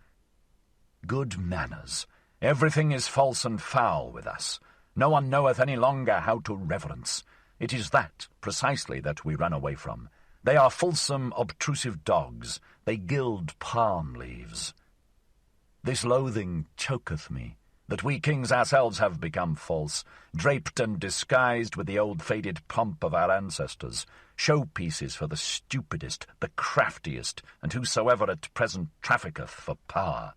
Good manners. Everything is false and foul with us. No one knoweth any longer how to reverence. It is that, precisely, that we run away from. They are fulsome, obtrusive dogs. They gild palm leaves. This loathing choketh me, that we kings ourselves have become false, draped and disguised with the old faded pomp of our ancestors, showpieces for the stupidest, the craftiest, and whosoever at present trafficketh for power.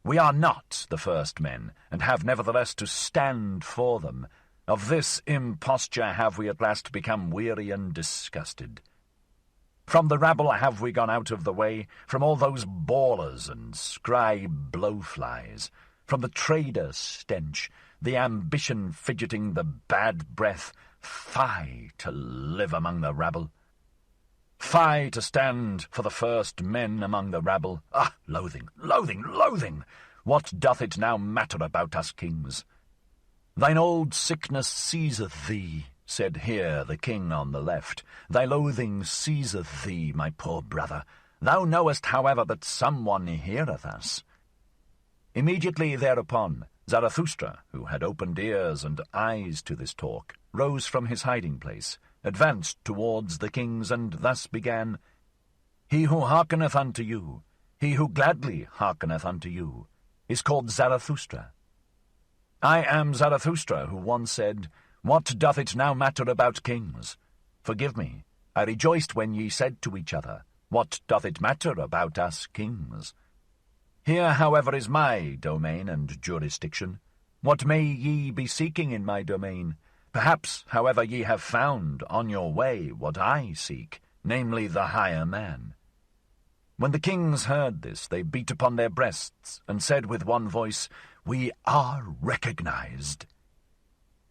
We are not the first men, and have nevertheless to stand for them. Of this imposture have we at last become weary and disgusted. From the rabble have we gone out of the way, from all those bawlers and scribe blowflies, from the trader stench, the ambition fidgeting, the bad breath. Fie to live among the rabble! Fie to stand for the first men among the rabble! Ah, loathing, loathing, loathing! What doth it now matter about us kings? Thine old sickness seizeth thee, said here the king on the left. Thy loathing seizeth thee, my poor brother. Thou knowest, however, that someone heareth us. Immediately thereupon, Zarathustra, who had opened ears and eyes to this talk, rose from his hiding-place, advanced towards the kings, and thus began, He who hearkeneth unto you, he who gladly hearkeneth unto you, is called Zarathustra. I am Zarathustra, who once said, What doth it now matter about kings? Forgive me, I rejoiced when ye said to each other, What doth it matter about us kings? Here, however, is my domain and jurisdiction. What may ye be seeking in my domain? Perhaps, however, ye have found on your way what I seek, namely the higher man. When the kings heard this, they beat upon their breasts, and said with one voice, We are recognized.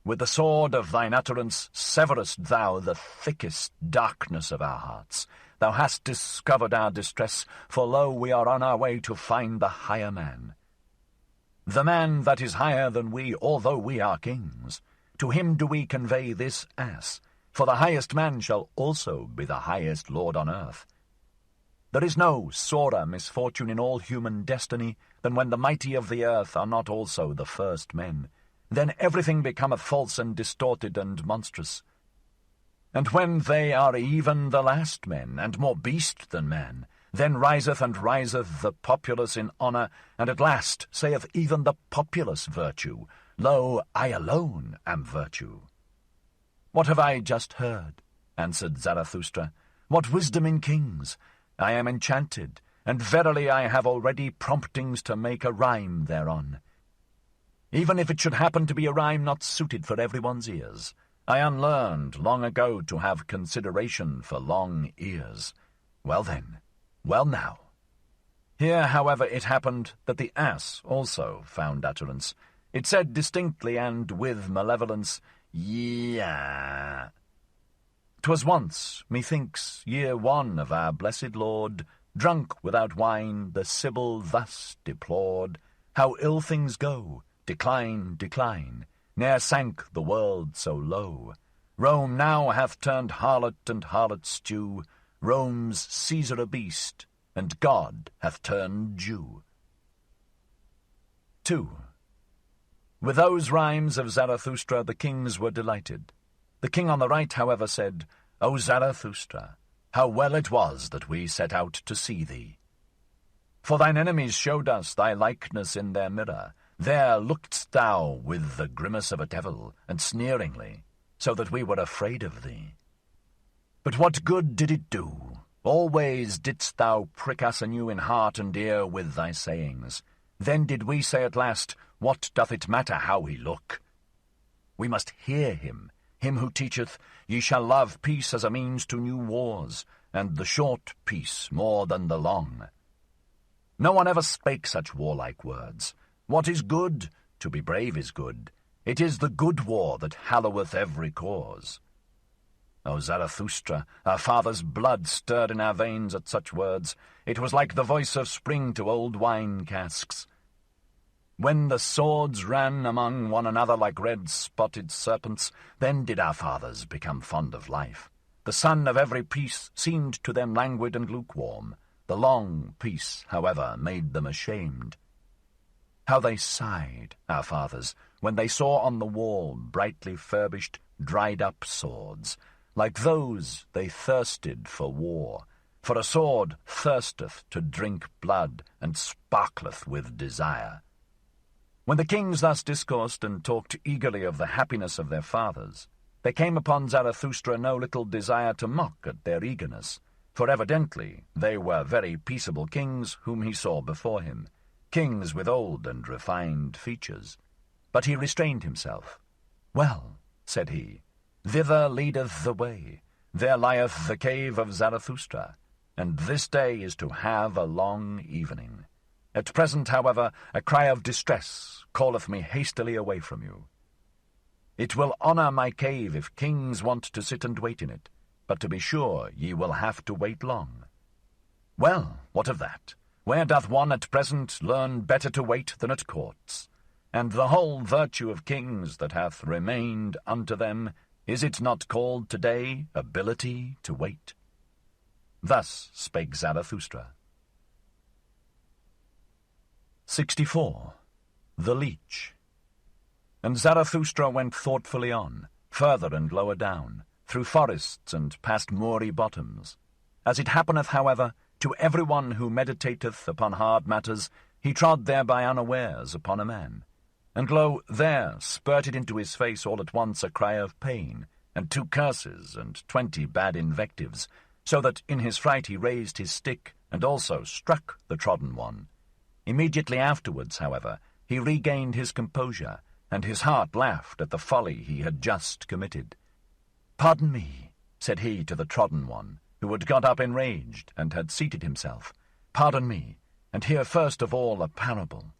With the sword of thine utterance severest thou the thickest darkness of our hearts. Thou hast discovered our distress, for lo, we are on our way to find the higher man. The man that is higher than we, although we are kings. To him do we convey this ass, for the highest man shall also be the highest lord on earth. There is no sorer misfortune in all human destiny than when the mighty of the earth are not also the first men. Then everything becometh false and distorted and monstrous. And when they are even the last men, and more beast than man, then riseth and riseth the populace in honour, and at last saith even the populace virtue, Lo, I alone am virtue. What have I just heard? Answered Zarathustra. What wisdom in kings! I am enchanted, and verily I have already promptings to make a rhyme thereon. Even if it should happen to be a rhyme not suited for everyone's ears, I unlearned long ago to have consideration for long ears. Well then, well now. Here, however, it happened that the ass also found utterance. It said distinctly and with malevolence, Yea. 'Twas once, methinks, year one of our blessed Lord, drunk without wine, the Sibyl thus deplored, How ill things go, decline, decline, ne'er sank the world so low. Rome now hath turned harlot and harlot stew, Rome's Caesar a beast, and God hath turned Jew. 2. With those rhymes of Zarathustra the kings were delighted. The king on the right, however, said, O Zarathustra, how well it was that we set out to see thee. For thine enemies showed us thy likeness in their mirror. There lookedst thou with the grimace of a devil, and sneeringly, so that we were afraid of thee. But what good did it do? Always didst thou prick us anew in heart and ear with thy sayings. Then did we say at last, What doth it matter how he look? We must hear him who teacheth, Ye shall love peace as a means to new wars, and the short peace more than the long. No one ever spake such warlike words. What is good? To be brave is good. It is the good war that halloweth every cause. O Zarathustra, our father's blood stirred in our veins at such words. It was like the voice of spring to old wine casks. When the swords ran among one another like red-spotted serpents, then did our fathers become fond of life. The sun of every peace seemed to them languid and lukewarm. The long peace, however, made them ashamed. How they sighed, our fathers, when they saw on the wall brightly furbished, dried-up swords. Like those they thirsted for war, for a sword thirsteth to drink blood, and sparkleth with desire. When the kings thus discoursed and talked eagerly of the happiness of their fathers, there came upon Zarathustra no little desire to mock at their eagerness, for evidently they were very peaceable kings whom he saw before him, kings with old and refined features. But he restrained himself. "Well," said he, "thither leadeth the way. There lieth the cave of Zarathustra, and this day is to have a long evening. At present, however, a cry of distress calleth me hastily away from you. It will honour my cave if kings want to sit and wait in it, but to be sure ye will have to wait long." "Well, what of that? Where doth one at present learn better to wait than at courts? And the whole virtue of kings that hath remained unto them, is it not called today ability to wait?" Thus spake Zarathustra. 64. The Leech. And Zarathustra went thoughtfully on, further and lower down, through forests and past moory bottoms. As it happeneth, however, to every one who meditateth upon hard matters, he trod thereby unawares upon a man. And lo, there spurted into his face all at once a cry of pain, and 2 curses, and 20 bad invectives, so that in his fright he raised his stick, and also struck the trodden one. Immediately afterwards, however, he regained his composure, and his heart laughed at the folly he had just committed. "Pardon me," said he to the trodden one, who had got up enraged, and had seated himself. "Pardon me, and hear first of all a parable.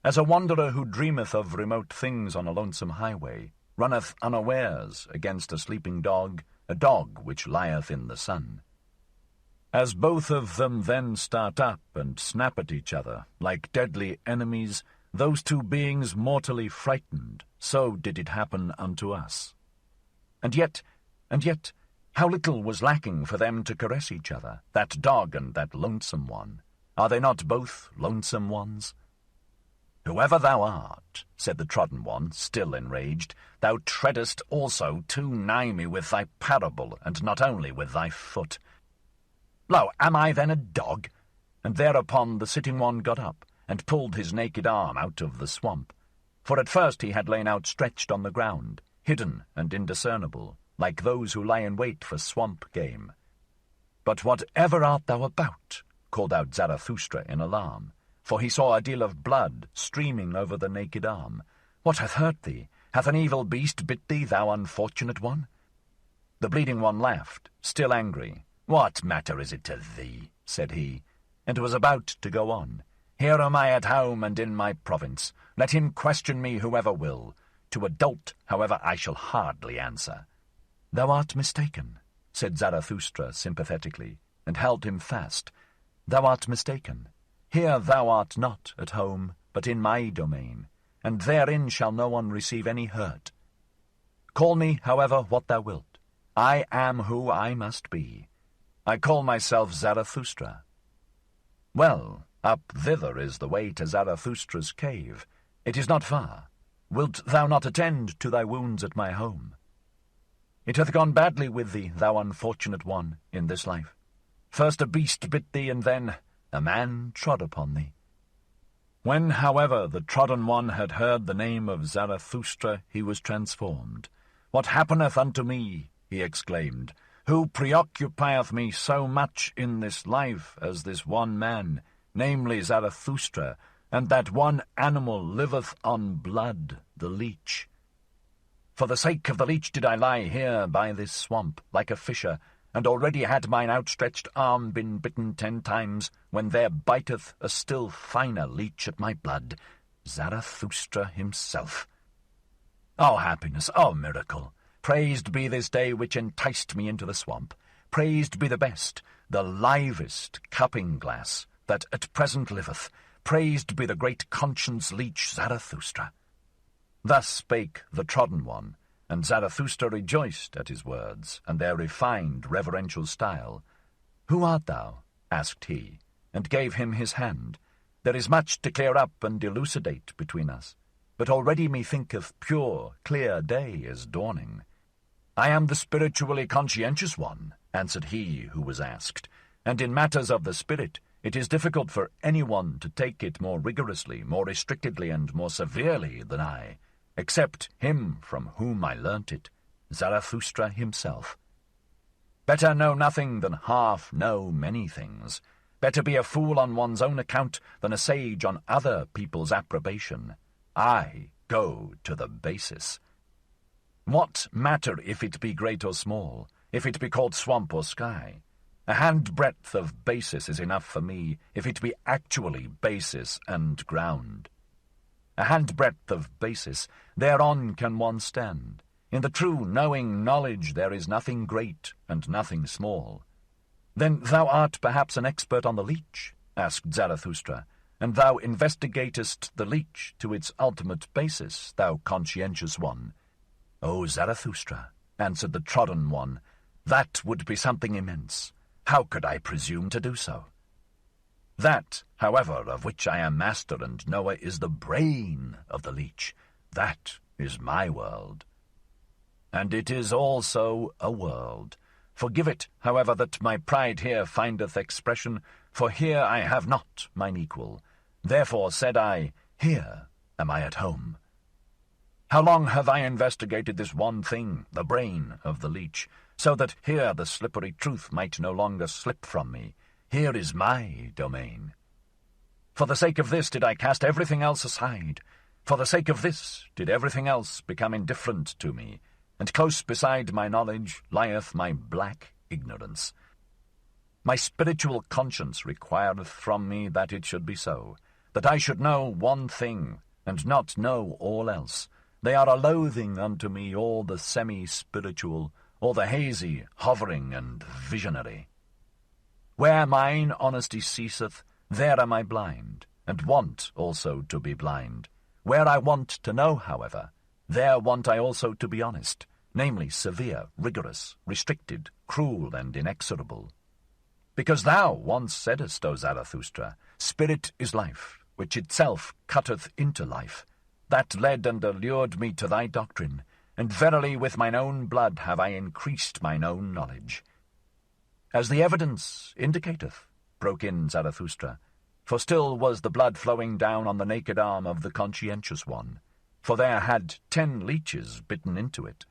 As a wanderer who dreameth of remote things on a lonesome highway runneth unawares against a sleeping dog, a dog which lieth in the sun. As both of them then start up and snap at each other, like deadly enemies, those 2 beings mortally frightened, so did it happen unto us. And yet, how little was lacking for them to caress each other, that dog and that lonesome one. Are they not both lonesome ones?" "Whoever thou art," said the trodden one, still enraged, "thou treadest also too nigh me with thy parable, and not only with thy foot. Lo, am I then a dog?" And thereupon the sitting one got up, and pulled his naked arm out of the swamp. For at first he had lain outstretched on the ground, hidden and indiscernible, like those who lie in wait for swamp game. "But whatever art thou about?" called out Zarathustra in alarm, for he saw a deal of blood streaming over the naked arm. "What hath hurt thee? Hath an evil beast bit thee, thou unfortunate one?" The bleeding one laughed, still angry. "What matter is it to thee?" said he, and was about to go on. "Here am I at home and in my province. Let him question me whoever will. To a dolt, however, I shall hardly answer." "Thou art mistaken," said Zarathustra sympathetically, and held him fast. "Thou art mistaken. Here thou art not at home, but in my domain, and therein shall no one receive any hurt. Call me, however, what thou wilt. I am who I must be. I call myself Zarathustra." "Well, up thither is the way to Zarathustra's cave. It is not far. Wilt thou not attend to thy wounds at my home? It hath gone badly with thee, thou unfortunate one, in this life. First a beast bit thee, and then a man trod upon thee." When, however, the trodden one had heard the name of Zarathustra, he was transformed. "What happeneth unto me?" he exclaimed. "Who preoccupieth me so much in this life as this one man, namely Zarathustra, and that one animal liveth on blood, the leech? For the sake of the leech did I lie here by this swamp, like a fisher, and already had mine outstretched arm been bitten 10 times, when there biteth a still finer leech at my blood, Zarathustra himself. O happiness, O miracle! Praised be this day which enticed me into the swamp. Praised be the best, the livest cupping-glass that at present liveth. Praised be the great conscience-leech Zarathustra." Thus spake the trodden one, and Zarathustra rejoiced at his words, and their refined, reverential style. "Who art thou?" asked he, and gave him his hand. "There is much to clear up and elucidate between us, but already methinketh pure, clear day is dawning." "I am the spiritually conscientious one," answered he who was asked, "and in matters of the spirit it is difficult for anyone to take it more rigorously, more restrictedly, and more severely than I, except him from whom I learnt it, Zarathustra himself. Better know nothing than half know many things. Better be a fool on one's own account than a sage on other people's approbation. I go to the basis. What matter if it be great or small, if it be called swamp or sky? A handbreadth of basis is enough for me, if it be actually basis and ground. A handbreadth of basis, thereon can one stand. In the true knowing knowledge there is nothing great and nothing small. Then thou art perhaps an expert on the leech, asked Zarathustra, and thou investigatest the leech to its ultimate basis, thou conscientious one. O Zarathustra, answered the trodden one, that would be something immense. How could I presume to do so? That, however, of which I am master and knower is the brain of the leech. That is my world. And it is also a world. Forgive it, however, that my pride here findeth expression, for here I have not mine equal. Therefore, said I, here am I at home. How long have I investigated this one thing, the brain of the leech, so that here the slippery truth might no longer slip from me. Here is my domain. For the sake of this did I cast everything else aside. For the sake of this did everything else become indifferent to me, and close beside my knowledge lieth my black ignorance. My spiritual conscience requireth from me that it should be so, that I should know one thing, and not know all else. They are a loathing unto me, all the semi-spiritual, all the hazy, hovering, and visionary. Where mine honesty ceaseth, there am I blind, and want also to be blind. Where I want to know, however, there want I also to be honest, namely severe, rigorous, restricted, cruel, and inexorable. Because thou once saidest, O Zarathustra, spirit is life, which itself cutteth into life. That led and allured me to thy doctrine, and verily with mine own blood have I increased mine own knowledge. As the evidence indicateth, broke in Zarathustra, for still was the blood flowing down on the naked arm of the conscientious one, for there had 10 leeches bitten into it.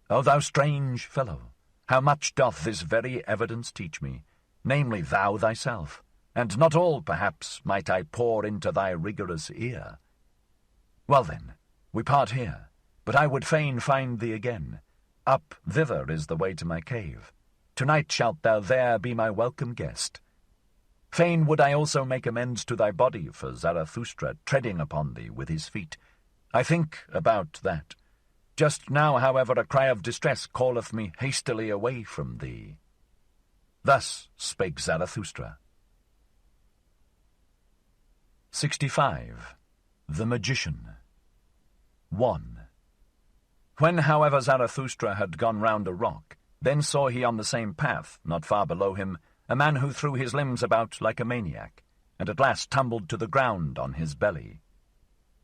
O thou strange fellow, how much doth this very evidence teach me, namely thou thyself, and not all, perhaps, might I pour into thy rigorous ear. Well then, we part here, but I would fain find thee again. Up thither is the way to my cave. Tonight shalt thou there be my welcome guest. Fain would I also make amends to thy body for Zarathustra treading upon thee with his feet. I think about that. Just now, however, a cry of distress calleth me hastily away from thee. Thus spake Zarathustra. 65. The Magician. 1. When, however, Zarathustra had gone round a rock, then saw he on the same path, not far below him, a man who threw his limbs about like a maniac, and at last tumbled to the ground on his belly.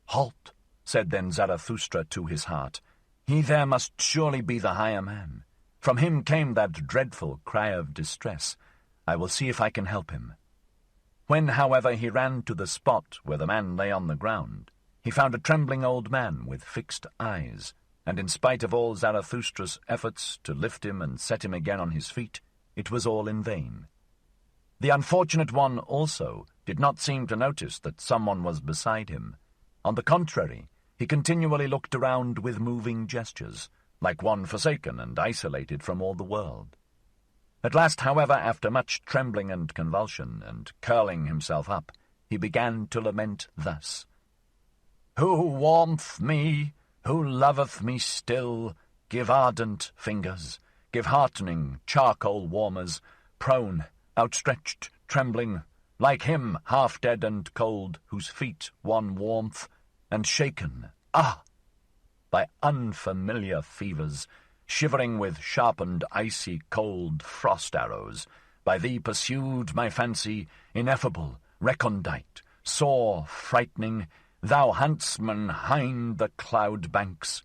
Halt, said then Zarathustra to his heart. He there must surely be the higher man. From him came that dreadful cry of distress. I will see if I can help him. When, however, he ran to the spot where the man lay on the ground, he found a trembling old man with fixed eyes, and in spite of all Zarathustra's efforts to lift him and set him again on his feet, it was all in vain. The unfortunate one also did not seem to notice that someone was beside him. On the contrary, he continually looked around with moving gestures, like one forsaken and isolated from all the world. At last, however, after much trembling and convulsion, and curling himself up, he began to lament thus. Who warmth me, who loveth me still, give ardent fingers, give heartening charcoal warmers, prone, outstretched, trembling, like him half dead and cold, whose feet won warmth, and shaken, by unfamiliar fevers, shivering with sharpened icy cold frost arrows, by thee pursued my fancy, ineffable, recondite, sore frightening, thou huntsman hind the cloud banks.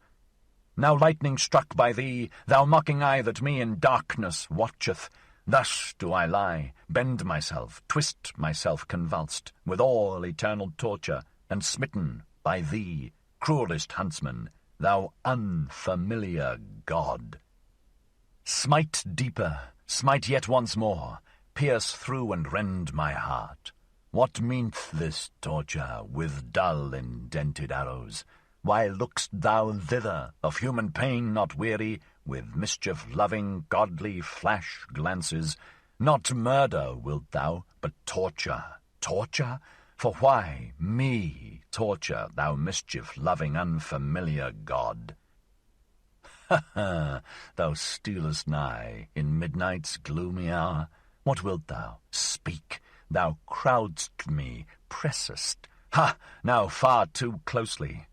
Now lightning struck by thee, thou mocking eye that me in darkness watcheth, thus do I lie, bend myself, twist myself convulsed, with all eternal torture, and smitten by thee, cruelest huntsman, thou unfamiliar god. Smite deeper, smite yet once more, pierce through and rend my heart. What mean'th this torture with dull indented arrows? Why look'st thou thither, of human pain not weary, with mischief-loving, godly flash glances? Not murder wilt thou, but torture. Torture? For why me torture, thou mischief-loving, unfamiliar god? Ha ha! Thou stealest nigh in midnight's gloomy hour. What wilt thou? Speak! Thou crowdst me, pressest. Ha! Now far too closely.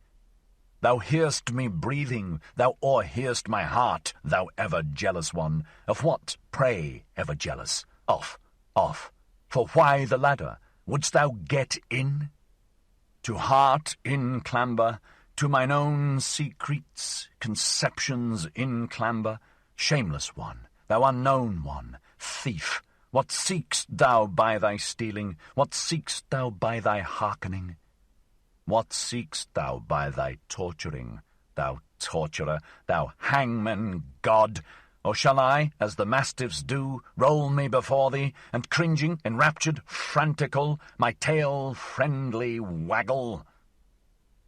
Thou hearst me breathing, thou o'erhearst my heart, thou ever-jealous one. Of what, pray, ever jealous? Off, off. For why the ladder? Wouldst thou get in? To heart in clamber, to mine own secrets, conceptions in clamber. Shameless one, thou unknown one, thief, what seek'st thou by thy stealing? What seek'st thou by thy hearkening? What seek'st thou by thy torturing, thou torturer, thou hangman god? Or shall I, as the mastiffs do, roll me before thee, and cringing, enraptured, frantical, my tail friendly waggle?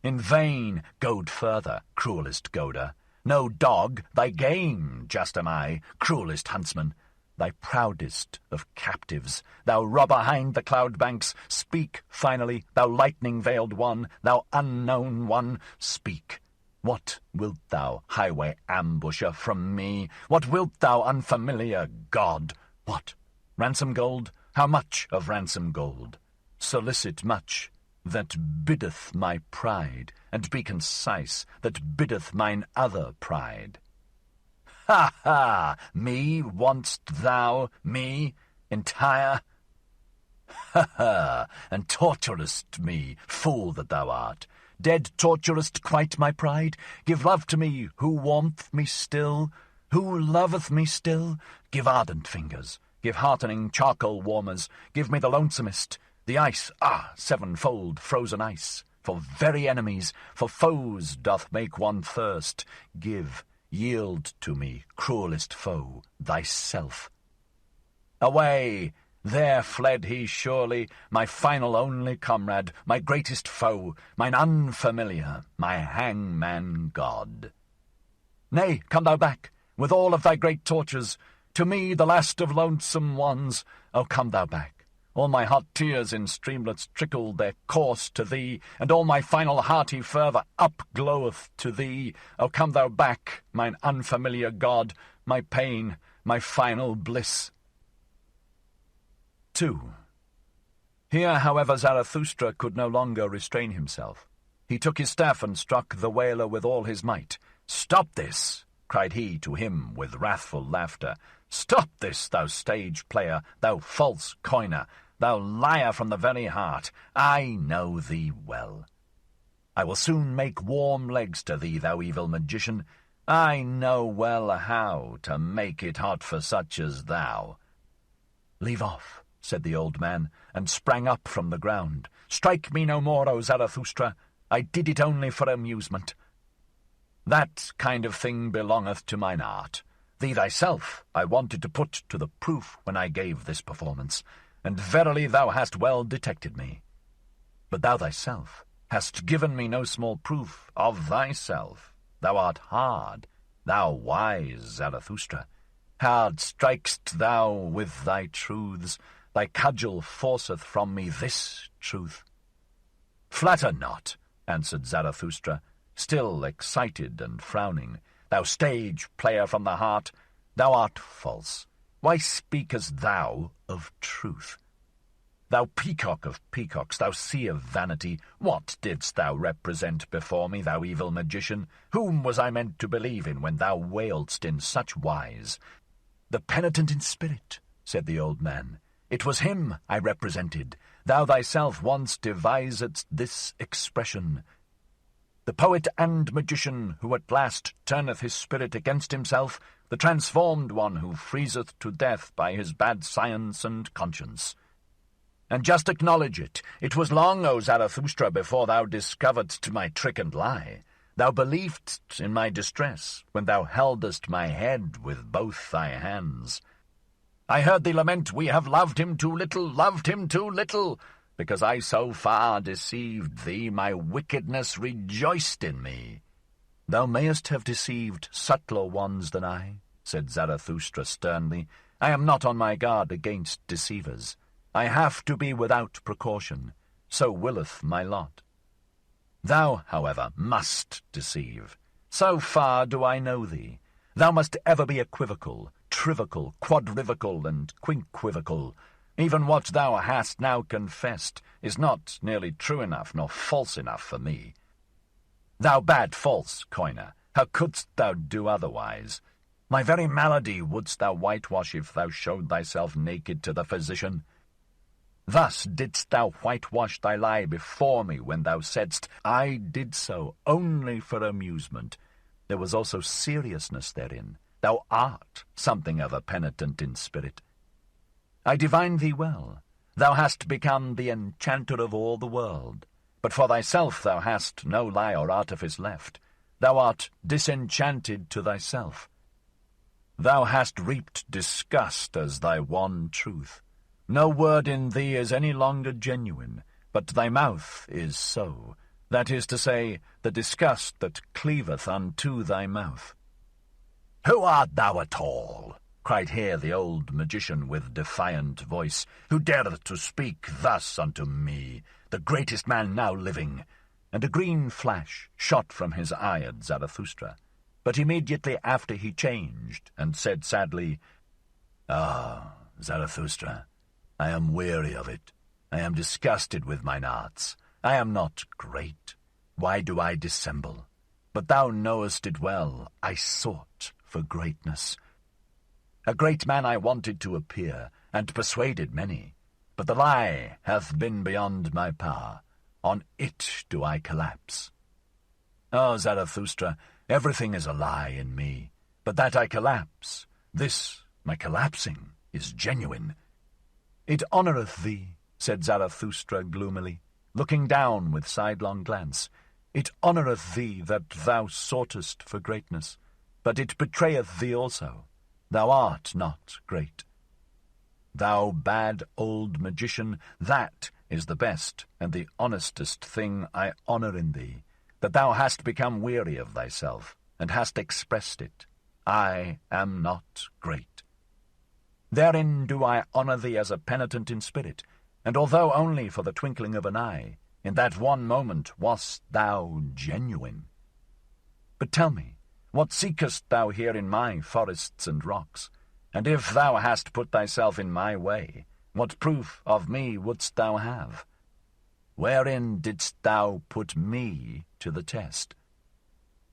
In vain, goad further, cruelest goader. No dog, thy game just am I, cruelest huntsman. Thy proudest of captives, thou robber hind the cloud banks, speak finally, thou lightning-veiled one, thou unknown one, speak. What wilt thou, highway ambusher, from me? What wilt thou, unfamiliar god? What? Ransom gold? How much of ransom gold? Solicit much, that biddeth my pride, and be concise, that biddeth mine other pride. Ha ha! Me want'st thou, me, entire? Ha ha! And torturest me, fool that thou art. Dead torturest quite my pride? Give love to me, who warmth me still, who loveth me still. Give ardent fingers, give heartening charcoal warmers, give me the lonesomest, the ice, sevenfold frozen ice. For very enemies, for foes doth make one thirst. Give, yield to me, cruelest foe, thyself. Away! There fled he surely, my final only comrade, my greatest foe, mine unfamiliar, my hangman god. Nay, come thou back, with all of thy great tortures, to me the last of lonesome ones. Oh, come thou back. All my hot tears in streamlets trickle their course to thee, and all my final hearty fervour upgloweth to thee. Oh, come thou back, mine unfamiliar god, my pain, my final bliss. 2. Here, however, Zarathustra could no longer restrain himself. He took his staff and struck the wailer with all his might. "Stop this!" cried he to him with wrathful laughter. "Stop this, thou stage player, thou false coiner, thou liar from the very heart. I know thee well. I will soon make warm legs to thee, thou evil magician. I know well how to make it hot for such as thou." "Leave off," said the old man, and sprang up from the ground. "Strike me no more, O Zarathustra. I did it only for amusement. That kind of thing belongeth to mine art. Thee thyself I wanted to put to the proof when I gave this performance, and verily thou hast well detected me. But thou thyself hast given me no small proof of thyself. Thou art hard, thou wise Zarathustra. Hard strikest thou with thy truths. Thy cudgel forceth from me this truth." "Flatter not," answered Zarathustra, still excited and frowning. "Thou stage player from the heart, thou art false. Why speakest thou of truth? Thou peacock of peacocks, thou sea of vanity, what didst thou represent before me, thou evil magician? Whom was I meant to believe in when thou wailedst in such wise?" "The penitent in spirit," said the old man. "It was him I represented. Thou thyself once devisedst this expression. The poet and magician who at last turneth his spirit against himself, the transformed one who freezeth to death by his bad science and conscience. And just acknowledge it. It was long, O Zarathustra, before thou discoveredst my trick and lie. Thou believedst in my distress when thou heldest my head with both thy hands. I heard thee lament, we have loved him too little, because I so far deceived thee, my wickedness rejoiced in me. Thou mayest have deceived subtler ones than I, said Zarathustra sternly. I am not on my guard against deceivers. I have to be without precaution. So willeth my lot. Thou, however, must deceive. So far do I know thee. Thou must ever be equivocal, trivical, quadrivical, and quinquivocal. Even what thou hast now confessed is not nearly true enough nor false enough for me. Thou bad false coiner, how couldst thou do otherwise? My very malady wouldst thou whitewash if thou showed thyself naked to the physician. Thus didst thou whitewash thy lie before me when thou saidst, I did so only for amusement. There was also seriousness therein. Thou art something of a penitent in spirit. I divine thee well. Thou hast become the enchanter of all the world. But for thyself thou hast no lie or artifice left. Thou art disenchanted to thyself. Thou hast reaped disgust as thy one truth. No word in thee is any longer genuine, but thy mouth is so. That is to say, the disgust that cleaveth unto thy mouth. Who art thou at all? Cried here the old magician with defiant voice, who dareth to speak thus unto me, the greatest man now living? And a green flash shot from his eye at Zarathustra, but immediately after he changed, and said sadly, Ah, Zarathustra, I am weary of it. I am disgusted with mine arts. I am not great. Why do I dissemble? But thou knowest it well. I sought for greatness. A great man I wanted to appear, and persuaded many. But the lie hath been beyond my power. On it do I collapse. Oh, Zarathustra, everything is a lie in me. But that I collapse, this, my collapsing, is genuine. It honoureth thee, said Zarathustra gloomily, looking down with sidelong glance. It honoureth thee that thou soughtest for greatness, but it betrayeth thee also. Thou art not great. Thou bad old magician, that is the best and the honestest thing I honour in thee, that thou hast become weary of thyself, and hast expressed it. I am not great. Therein do I honour thee as a penitent in spirit, and although only for the twinkling of an eye, in that one moment wast thou genuine. But tell me, what seekest thou here in my forests and rocks? And if thou hast put thyself in my way, what proof of me wouldst thou have? Wherein didst thou put me to the test?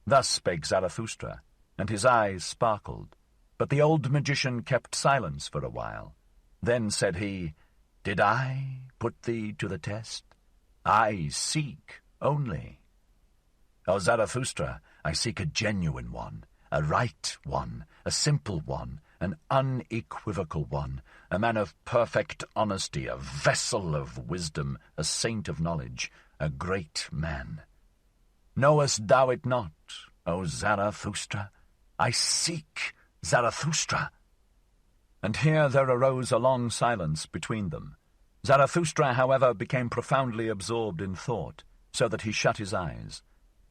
Thus spake Zarathustra, and his eyes sparkled. But the old magician kept silence for a while. Then said he, Did I put thee to the test? I seek only. O Zarathustra, I seek a genuine one, a right one, a simple one, an unequivocal one, a man of perfect honesty, a vessel of wisdom, a saint of knowledge, a great man. Knowest thou it not, O Zarathustra? I seek Zarathustra. And here there arose a long silence between them. Zarathustra, however, became profoundly absorbed in thought, so that he shut his eyes.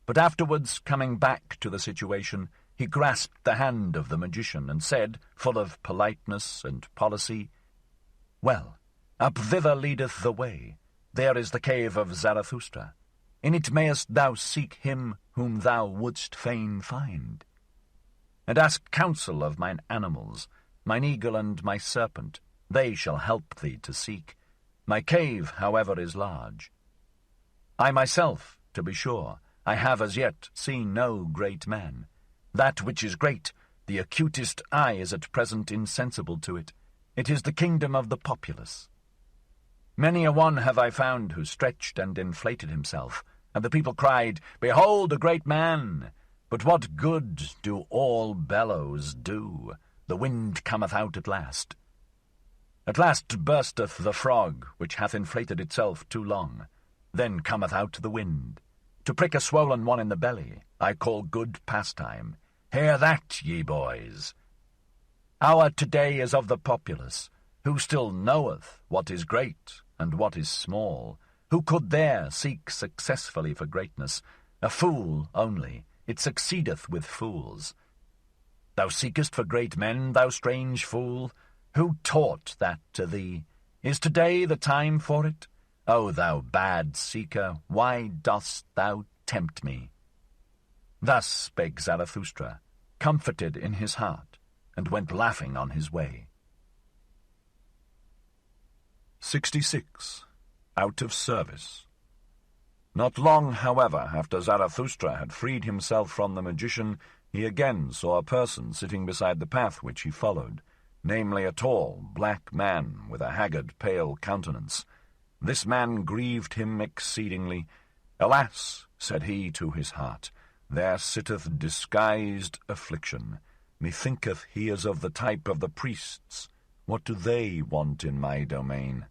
But afterwards, coming back to the situation, he grasped the hand of the magician and said, full of politeness and policy, Well, up thither leadeth the way. There is the cave of Zarathustra. In it mayest thou seek him whom thou wouldst fain find. And ask counsel of mine animals, mine eagle and my serpent. They shall help thee to seek. My cave, however, is large. I myself, to be sure, I have as yet seen no great man. That which is great, the acutest eye is at present insensible to it. It is the kingdom of the populace. Many a one have I found who stretched and inflated himself, and the people cried, Behold a great man! But what good do all bellows do? The wind cometh out at last. At last bursteth the frog, which hath inflated itself too long. Then cometh out the wind. To prick a swollen one in the belly, I call good pastime. Hear that, ye boys. Our today is of the populace, who still knoweth what is great and what is small, who could there seek successfully for greatness. A fool only, it succeedeth with fools. Thou seekest for great men, thou strange fool? Who taught that to thee? Is today the time for it? O thou bad seeker, why dost thou tempt me? Thus spake Zarathustra, comforted in his heart, and went laughing on his way. 66. Out of service. Not long, however, after Zarathustra had freed himself from the magician, he again saw a person sitting beside the path which he followed, namely a tall, black man with a haggard, pale countenance. This man grieved him exceedingly. Alas, said he to his heart, there sitteth disguised affliction. Methinketh he is of the type of the priests. What do they want in my domain?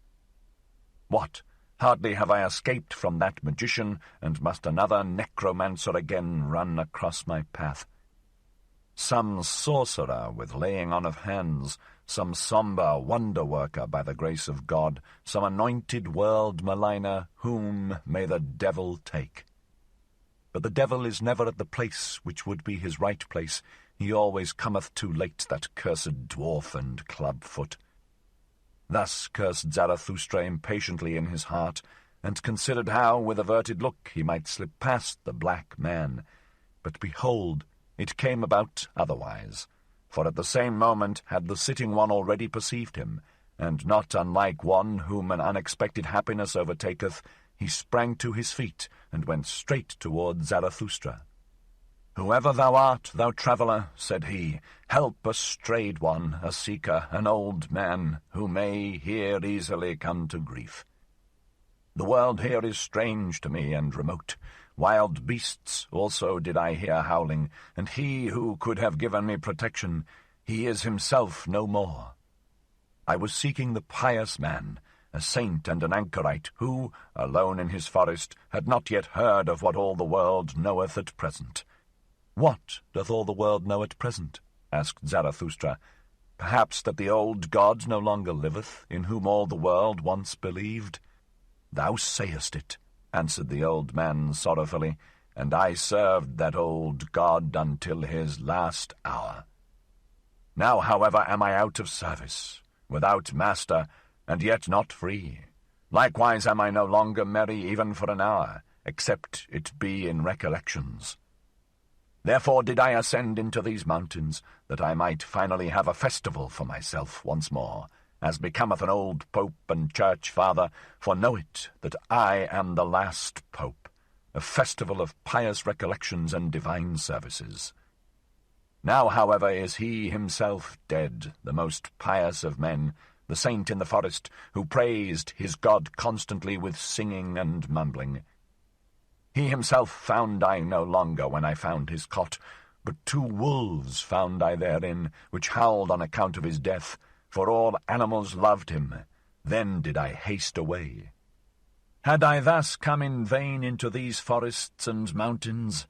What? Hardly have I escaped from that magician, and must another necromancer again run across my path? Some sorcerer with laying on of hands, some sombre wonder-worker by the grace of God, some anointed world-maligner, whom may the devil take. But the devil is never at the place which would be his right place. He always cometh too late, that cursed dwarf and club-foot. Thus cursed Zarathustra impatiently in his heart, and considered how, with averted look, he might slip past the black man. But behold, it came about otherwise, for at the same moment had the sitting one already perceived him, and not unlike one whom an unexpected happiness overtaketh, he sprang to his feet, and went straight toward Zarathustra. "Whoever thou art, thou traveller," said he, "help a strayed one, a seeker, an old man, who may here easily come to grief. The world here is strange to me and remote. Wild beasts also did I hear howling, and he who could have given me protection, he is himself no more. I was seeking the pious man, a saint and an anchorite, who, alone in his forest, had not yet heard of what all the world knoweth at present." "What doth all the world know at present?" asked Zarathustra. "Perhaps that the old God no longer liveth, in whom all the world once believed?" "Thou sayest it," answered the old man sorrowfully, "and I served that old God until his last hour. Now, however, am I out of service, without master, and yet not free. Likewise am I no longer merry even for an hour, except it be in recollections. Therefore did I ascend into these mountains, that I might finally have a festival for myself once more, as becometh an old pope and church father, for know it that I am the last pope, a festival of pious recollections and divine services. Now, however, is he himself dead, the most pious of men, the saint in the forest, who praised his God constantly with singing and mumbling. He himself found I no longer when I found his cot, but 2 wolves found I therein, which howled on account of his death, for all animals loved him. Then did I haste away. Had I thus come in vain into these forests and mountains,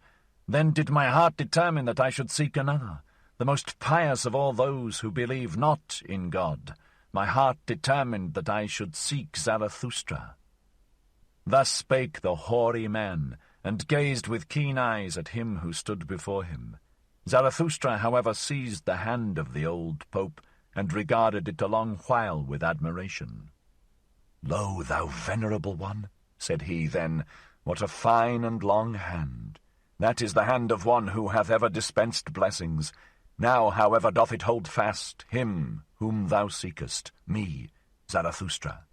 then did my heart determine that I should seek another, the most pious of all those who believe not in God. My heart determined that I should seek Zarathustra." Thus spake the hoary man, and gazed with keen eyes at him who stood before him. Zarathustra, however, seized the hand of the old pope, and regarded it a long while with admiration. "Lo, thou venerable one," said he then, "what a fine and long hand! That is the hand of one who hath ever dispensed blessings. Now, however, doth it hold fast him whom thou seekest, me, Zarathustra.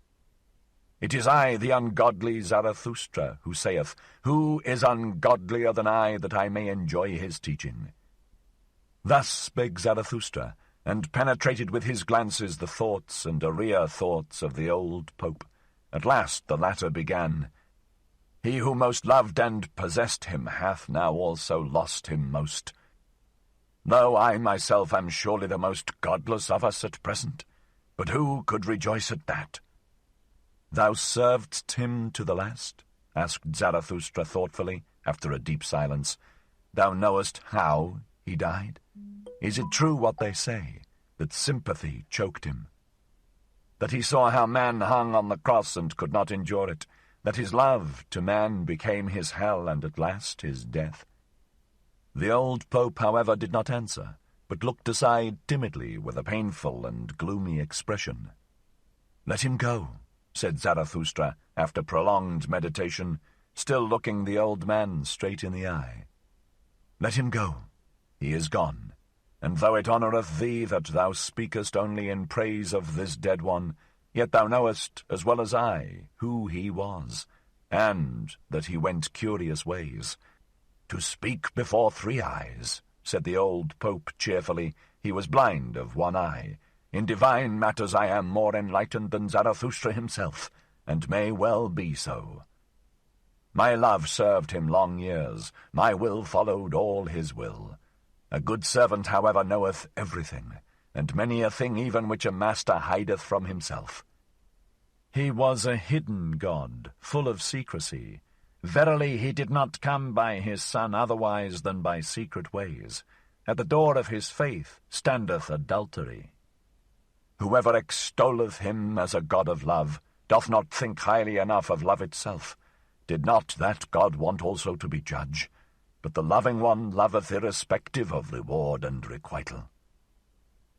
It is I, the ungodly Zarathustra, who saith, 'Who is ungodlier than I, that I may enjoy his teaching?'" Thus spake Zarathustra, and penetrated with his glances the thoughts and arrear thoughts of the old pope. At last the latter began, "He who most loved and possessed him hath now also lost him most. Lo, I myself am surely the most godless of us at present, but who could rejoice at that?" "Thou servedst him to the last?" asked Zarathustra thoughtfully, after a deep silence. "Thou knowest how he died? Is it true what they say, that sympathy choked him, that he saw how man hung on the cross and could not endure it, that his love to man became his hell and at last his death. The old Pope, however, did not answer, but looked aside timidly with a painful and gloomy expression. "Let him go," said Zarathustra, after prolonged meditation, still looking the old man straight in the eye. "Let him go. He is gone, and though it honoureth thee that thou speakest only in praise of this dead one, yet thou knowest, as well as I, who he was, and that he went curious ways. To speak before 3 eyes, said the old Pope cheerfully, he was blind of one eye. In divine matters I am more enlightened than Zarathustra himself, and may well be so. My love served him long years, my will followed all his will. A good servant, however, knoweth everything, and many a thing even which a master hideth from himself. He was a hidden god, full of secrecy. Verily he did not come by his son otherwise than by secret ways. At the door of his faith standeth adultery. Whoever extolleth him as a god of love doth not think highly enough of love itself. Did not that god want also to be judge? But the loving one loveth irrespective of reward and requital.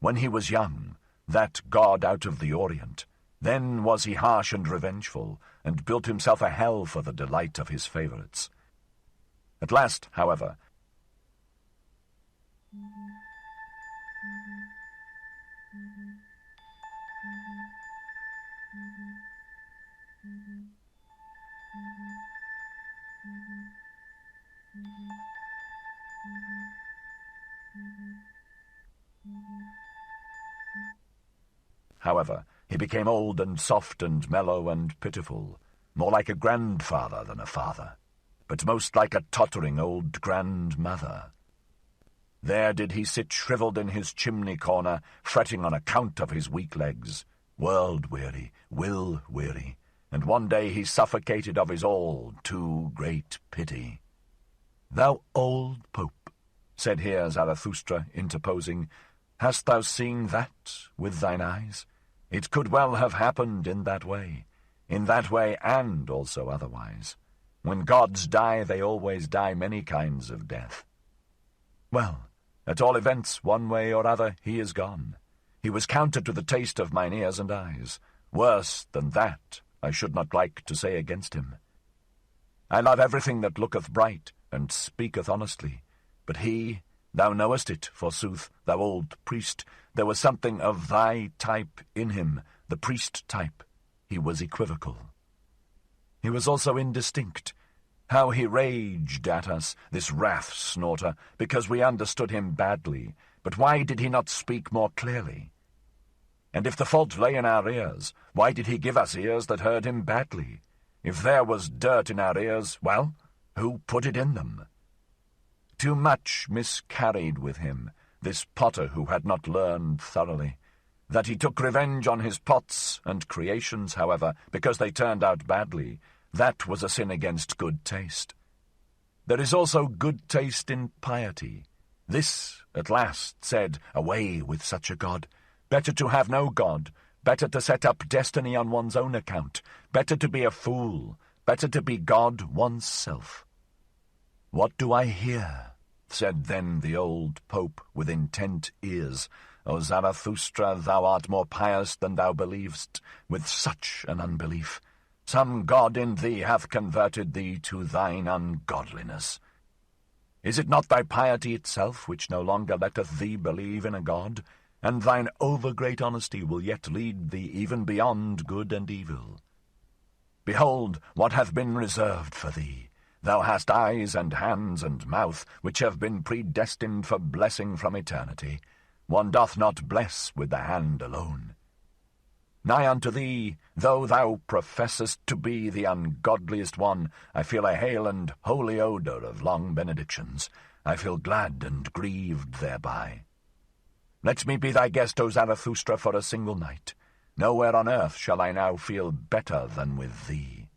When he was young, that god out of the Orient, then was he harsh and revengeful, and built himself a hell for the delight of his favourites. At last, however, he became old and soft and mellow and pitiful, more like a grandfather than a father, but most like a tottering old grandmother. There did he sit shrivelled in his chimney-corner, fretting on account of his weak legs, world-weary, will-weary, and one day he suffocated of his all too great pity. "Thou old Pope," said here Zarathustra, interposing, "hast thou seen that with thine eyes? It could well have happened in that way and also otherwise. When gods die, they always die many kinds of death. Well, at all events, one way or other, he is gone. He was counter to the taste of mine ears and eyes. Worse than that, I should not like to say against him. I love everything that looketh bright and speaketh honestly, but he, thou knowest it, forsooth, thou old priest, there was something of thy type in him, the priest type. He was equivocal. He was also indistinct. How he raged at us, this wrath-snorter, because we understood him badly, but why did he not speak more clearly? And if the fault lay in our ears, why did he give us ears that heard him badly? If there was dirt in our ears, well, who put it in them? Too much miscarried with him, this potter who had not learned thoroughly. That he took revenge on his pots and creations, however, because they turned out badly, that was a sin against good taste. There is also good taste in piety. This, at last, said, away with such a god. Better to have no god, better to set up destiny on one's own account, better to be a fool, better to be God one's self. What do I hear? Said then the old Pope with intent ears. O Zarathustra, thou art more pious than thou believest, with such an unbelief. Some god in thee hath converted thee to thine ungodliness. Is it not thy piety itself which no longer letteth thee believe in a god? And thine over-great honesty will yet lead thee even beyond good and evil. Behold, what hath been reserved for thee. Thou hast eyes and hands and mouth, which have been predestined for blessing from eternity. One doth not bless with the hand alone. Nigh unto thee, though thou professest to be the ungodliest one, I feel a hale and holy odour of long benedictions. I feel glad and grieved thereby. Let me be thy guest, O Zarathustra, for a single night. Nowhere on earth shall I now feel better than with thee.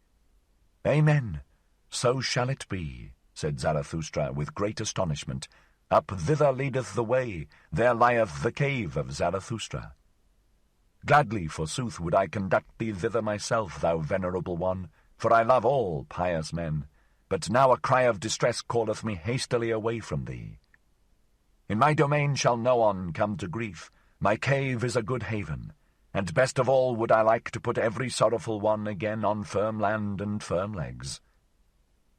Amen. So shall it be, said Zarathustra with great astonishment. up thither leadeth the way, there lieth the cave of Zarathustra. Gladly, forsooth, would I conduct thee thither myself, thou venerable one, for I love all pious men, but now a cry of distress calleth me hastily away from thee. In my domain shall no one come to grief, my cave is a good haven, and best of all would I like to put every sorrowful one again on firm land and firm legs.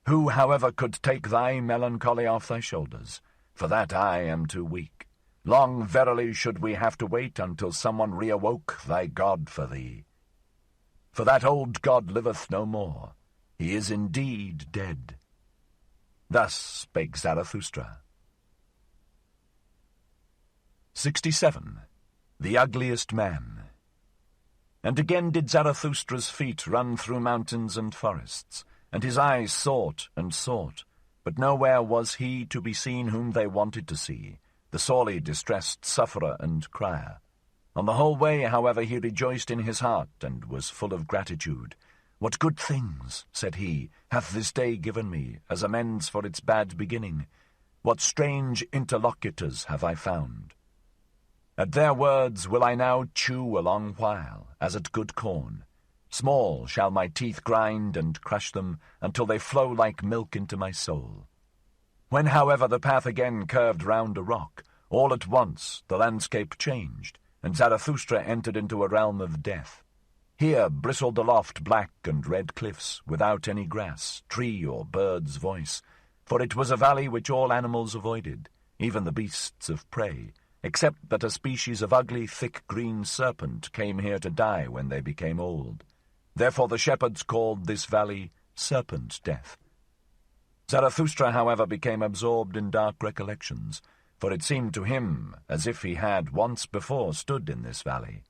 Who, however, could take thy melancholy off thy shoulders? For that I am too weak. Long verily should we have to wait until someone re-awoke thy God for thee. For that old God liveth no more. He is indeed dead. Thus spake Zarathustra. 67. The Ugliest Man. And again did Zarathustra's feet run through mountains and forests, and his eyes sought and sought, but nowhere was he to be seen whom they wanted to see, the sorely distressed sufferer and crier. On the whole way, however, he rejoiced in his heart, and was full of gratitude. What good things, said he, hath this day given me, as amends for its bad beginning? What strange interlocutors have I found? At their words will I now chew a long while, as at good corn. Small shall my teeth grind and crush them, until they flow like milk into my soul. When, however, the path again curved round a rock, all at once the landscape changed, and Zarathustra entered into a realm of death. Here bristled aloft black and red cliffs, without any grass, tree, or bird's voice, for it was a valley which all animals avoided, even the beasts of prey, except that a species of ugly, thick green serpent came here to die when they became old. Therefore the shepherds called this valley Serpent Death. Zarathustra, however, became absorbed in dark recollections, for it seemed to him as if he had once before stood in this valley.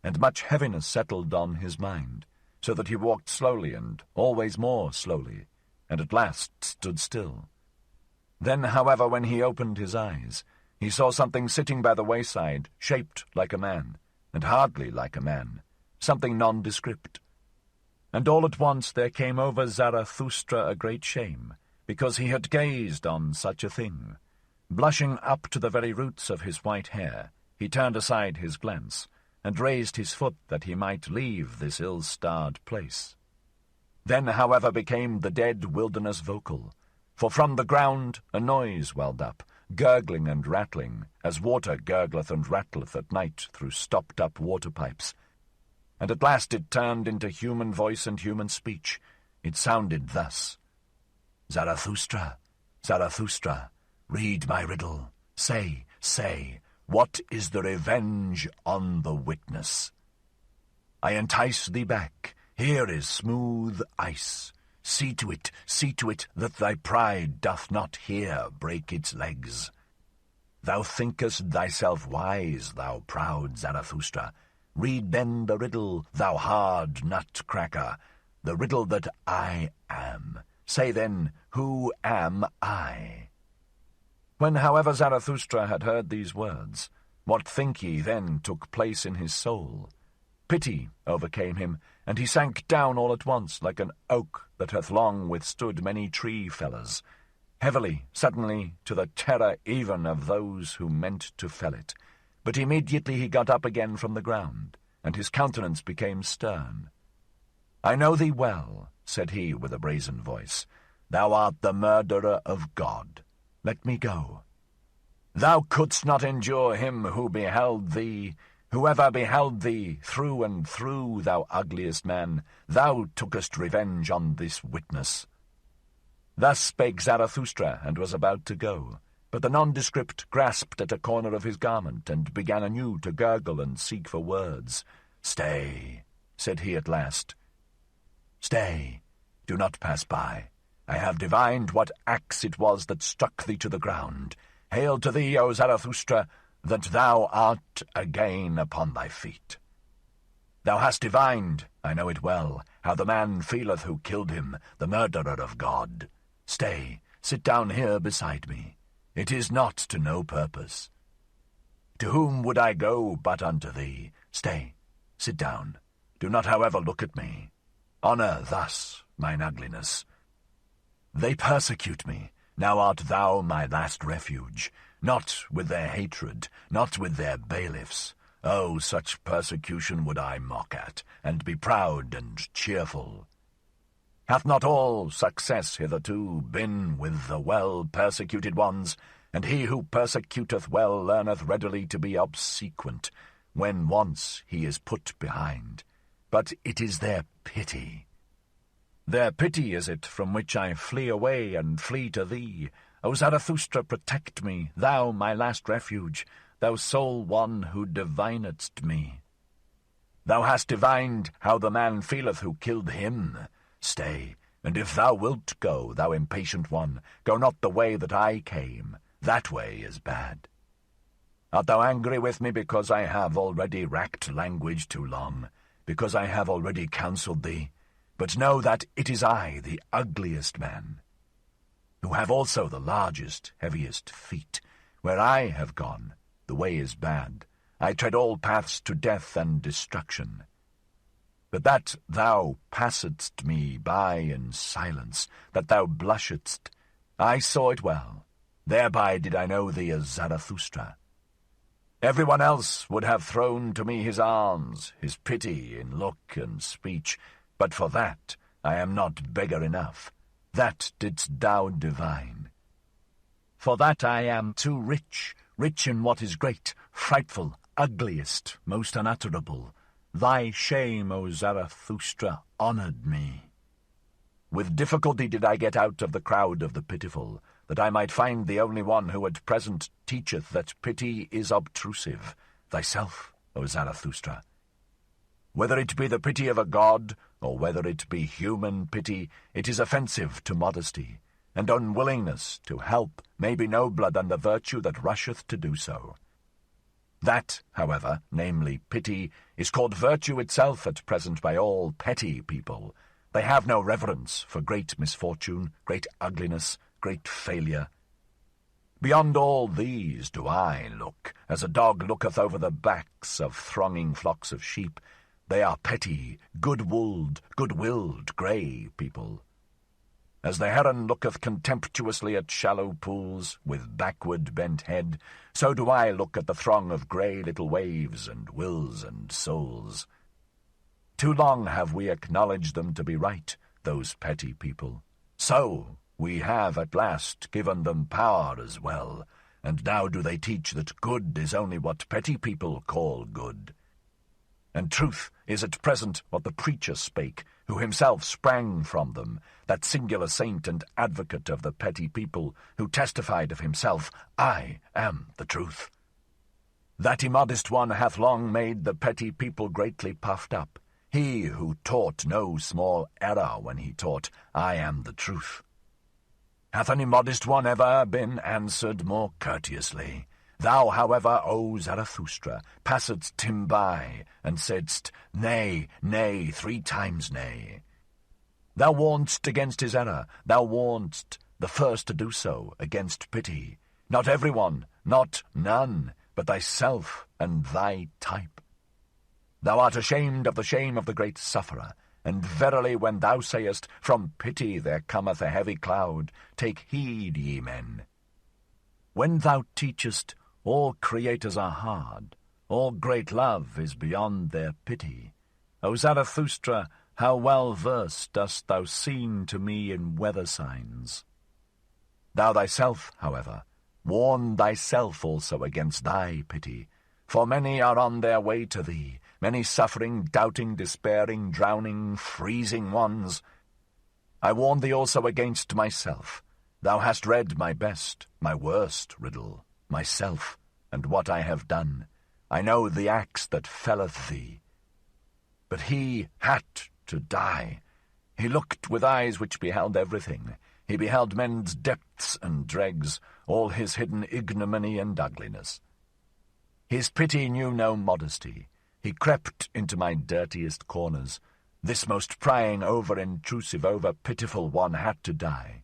And much heaviness settled on his mind, so that he walked slowly and always more slowly, and at last stood still. Then, however, when he opened his eyes, he saw something sitting by the wayside, shaped like a man, and hardly like a man, something nondescript. And all at once there came over Zarathustra a great shame, because he had gazed on such a thing. Blushing up to the very roots of his white hair, he turned aside his glance, and raised his foot that he might leave this ill-starred place. Then, however, became the dead wilderness vocal, for from the ground a noise welled up, gurgling and rattling, as water gurgleth and rattleth at night through stopped-up water-pipes. And at last it turned into human voice and human speech. It sounded thus: Zarathustra, Zarathustra, read my riddle. Say, what is the revenge on the witness? I entice thee back. Here is smooth ice. See to it, that thy pride doth not here break its legs. Thou thinkest thyself wise, thou proud Zarathustra. Read then the riddle, thou hard nut-cracker, the riddle that I am. Say then, who am I? When, however, Zarathustra had heard these words, what think ye then took place in his soul? Pity overcame him, and he sank down all at once like an oak that hath long withstood many tree-fellers, heavily, suddenly, to the terror even of those who meant to fell it. But immediately he got up again from the ground, and his countenance became stern. I know thee well, said he with a brazen voice. Thou art the murderer of God. Let me go. Thou couldst not endure him who beheld thee. Whoever beheld thee, through and through, thou ugliest man, thou tookest revenge on this witness. Thus spake Zarathustra, and was about to go. But the nondescript grasped at a corner of his garment, and began anew to gurgle and seek for words. Stay, said he at last. Stay, do not pass by. I have divined what axe it was that struck thee to the ground. Hail to thee, O Zarathustra, that thou art again upon thy feet. Thou hast divined, I know it well, how the man feeleth who killed him, the murderer of God. Stay, sit down here beside me. It is not to no purpose. To whom would I go but unto thee? Stay, sit down. Do not, however, look at me. Honour thus mine ugliness. They persecute me. Now art thou my last refuge, not with their hatred, not with their bailiffs. Oh, such persecution would I mock at, and be proud and cheerful. Hath not all success hitherto been with the well-persecuted ones? And he who persecuteth well learneth readily to be obsequent, when once he is put behind. But it is their pity. Their pity is it from which I flee away and flee to thee. O Zarathustra, protect me, thou my last refuge, thou sole one who divinedst me. Thou hast divined how the man feeleth who killed him. Stay, and if thou wilt go, thou impatient one, go not the way that I came. That way is bad. Art thou angry with me because I have already racked language too long, because I have already counselled thee? But know that it is I, the ugliest man, who have also the largest, heaviest feet. Where I have gone, the way is bad. I tread all paths to death and destruction. But that thou passedst me by in silence, that thou blushedst, I saw it well. Thereby did I know thee as Zarathustra. Everyone else would have thrown to me his arms, his pity in look and speech, but for that I am not beggar enough. That didst thou divine. For that I am too rich, rich in what is great, frightful, ugliest, most unutterable. Thy shame, O Zarathustra, honoured me. With difficulty did I get out of the crowd of the pitiful, that I might find the only one who at present teacheth that pity is obtrusive, thyself, O Zarathustra. Whether it be the pity of a god, or whether it be human pity, it is offensive to modesty, and unwillingness to help may be nobler than the virtue that rusheth to do so. That, however, namely pity, is called virtue itself at present by all petty people. They have no reverence for great misfortune, great ugliness, great failure. Beyond all these do I look, as a dog looketh over the backs of thronging flocks of sheep. They are petty, good-willed, grey people. As the heron looketh contemptuously at shallow pools, with backward bent head, so do I look at the throng of grey little waves and wills and souls. Too long have we acknowledged them to be right, those petty people. So we have at last given them power as well, and now do they teach that good is only what petty people call good. And truth is at present what the preacher spake, who himself sprang from them, that singular saint and advocate of the petty people, who testified of himself, I am the truth. That immodest one hath long made the petty people greatly puffed up, he who taught no small error when he taught, I am the truth. Hath an immodest one ever been answered more courteously? Thou, however, O Zarathustra, passedst him by, and saidst, Nay, nay, 3 times nay. Thou warnedst against his error, thou warnedst, the first to do so, against pity. Not everyone, not none, but thyself and thy type. Thou art ashamed of the shame of the great sufferer, and verily when thou sayest, From pity there cometh a heavy cloud, take heed, ye men. When thou teachest, all creators are hard, all great love is beyond their pity. O Zarathustra, how well versed dost thou seem to me in weather signs. Thou thyself, however, warn thyself also against thy pity, for many are on their way to thee, many suffering, doubting, despairing, drowning, freezing ones. I warn thee also against myself. Thou hast read my best, my worst riddle, myself, and what I have done. I know the axe that felleth thee. But he had to die. He looked with eyes which beheld everything. He beheld men's depths and dregs, all his hidden ignominy and ugliness. His pity knew no modesty. He crept into my dirtiest corners. This most prying, over-intrusive, over-pitiful one had to die.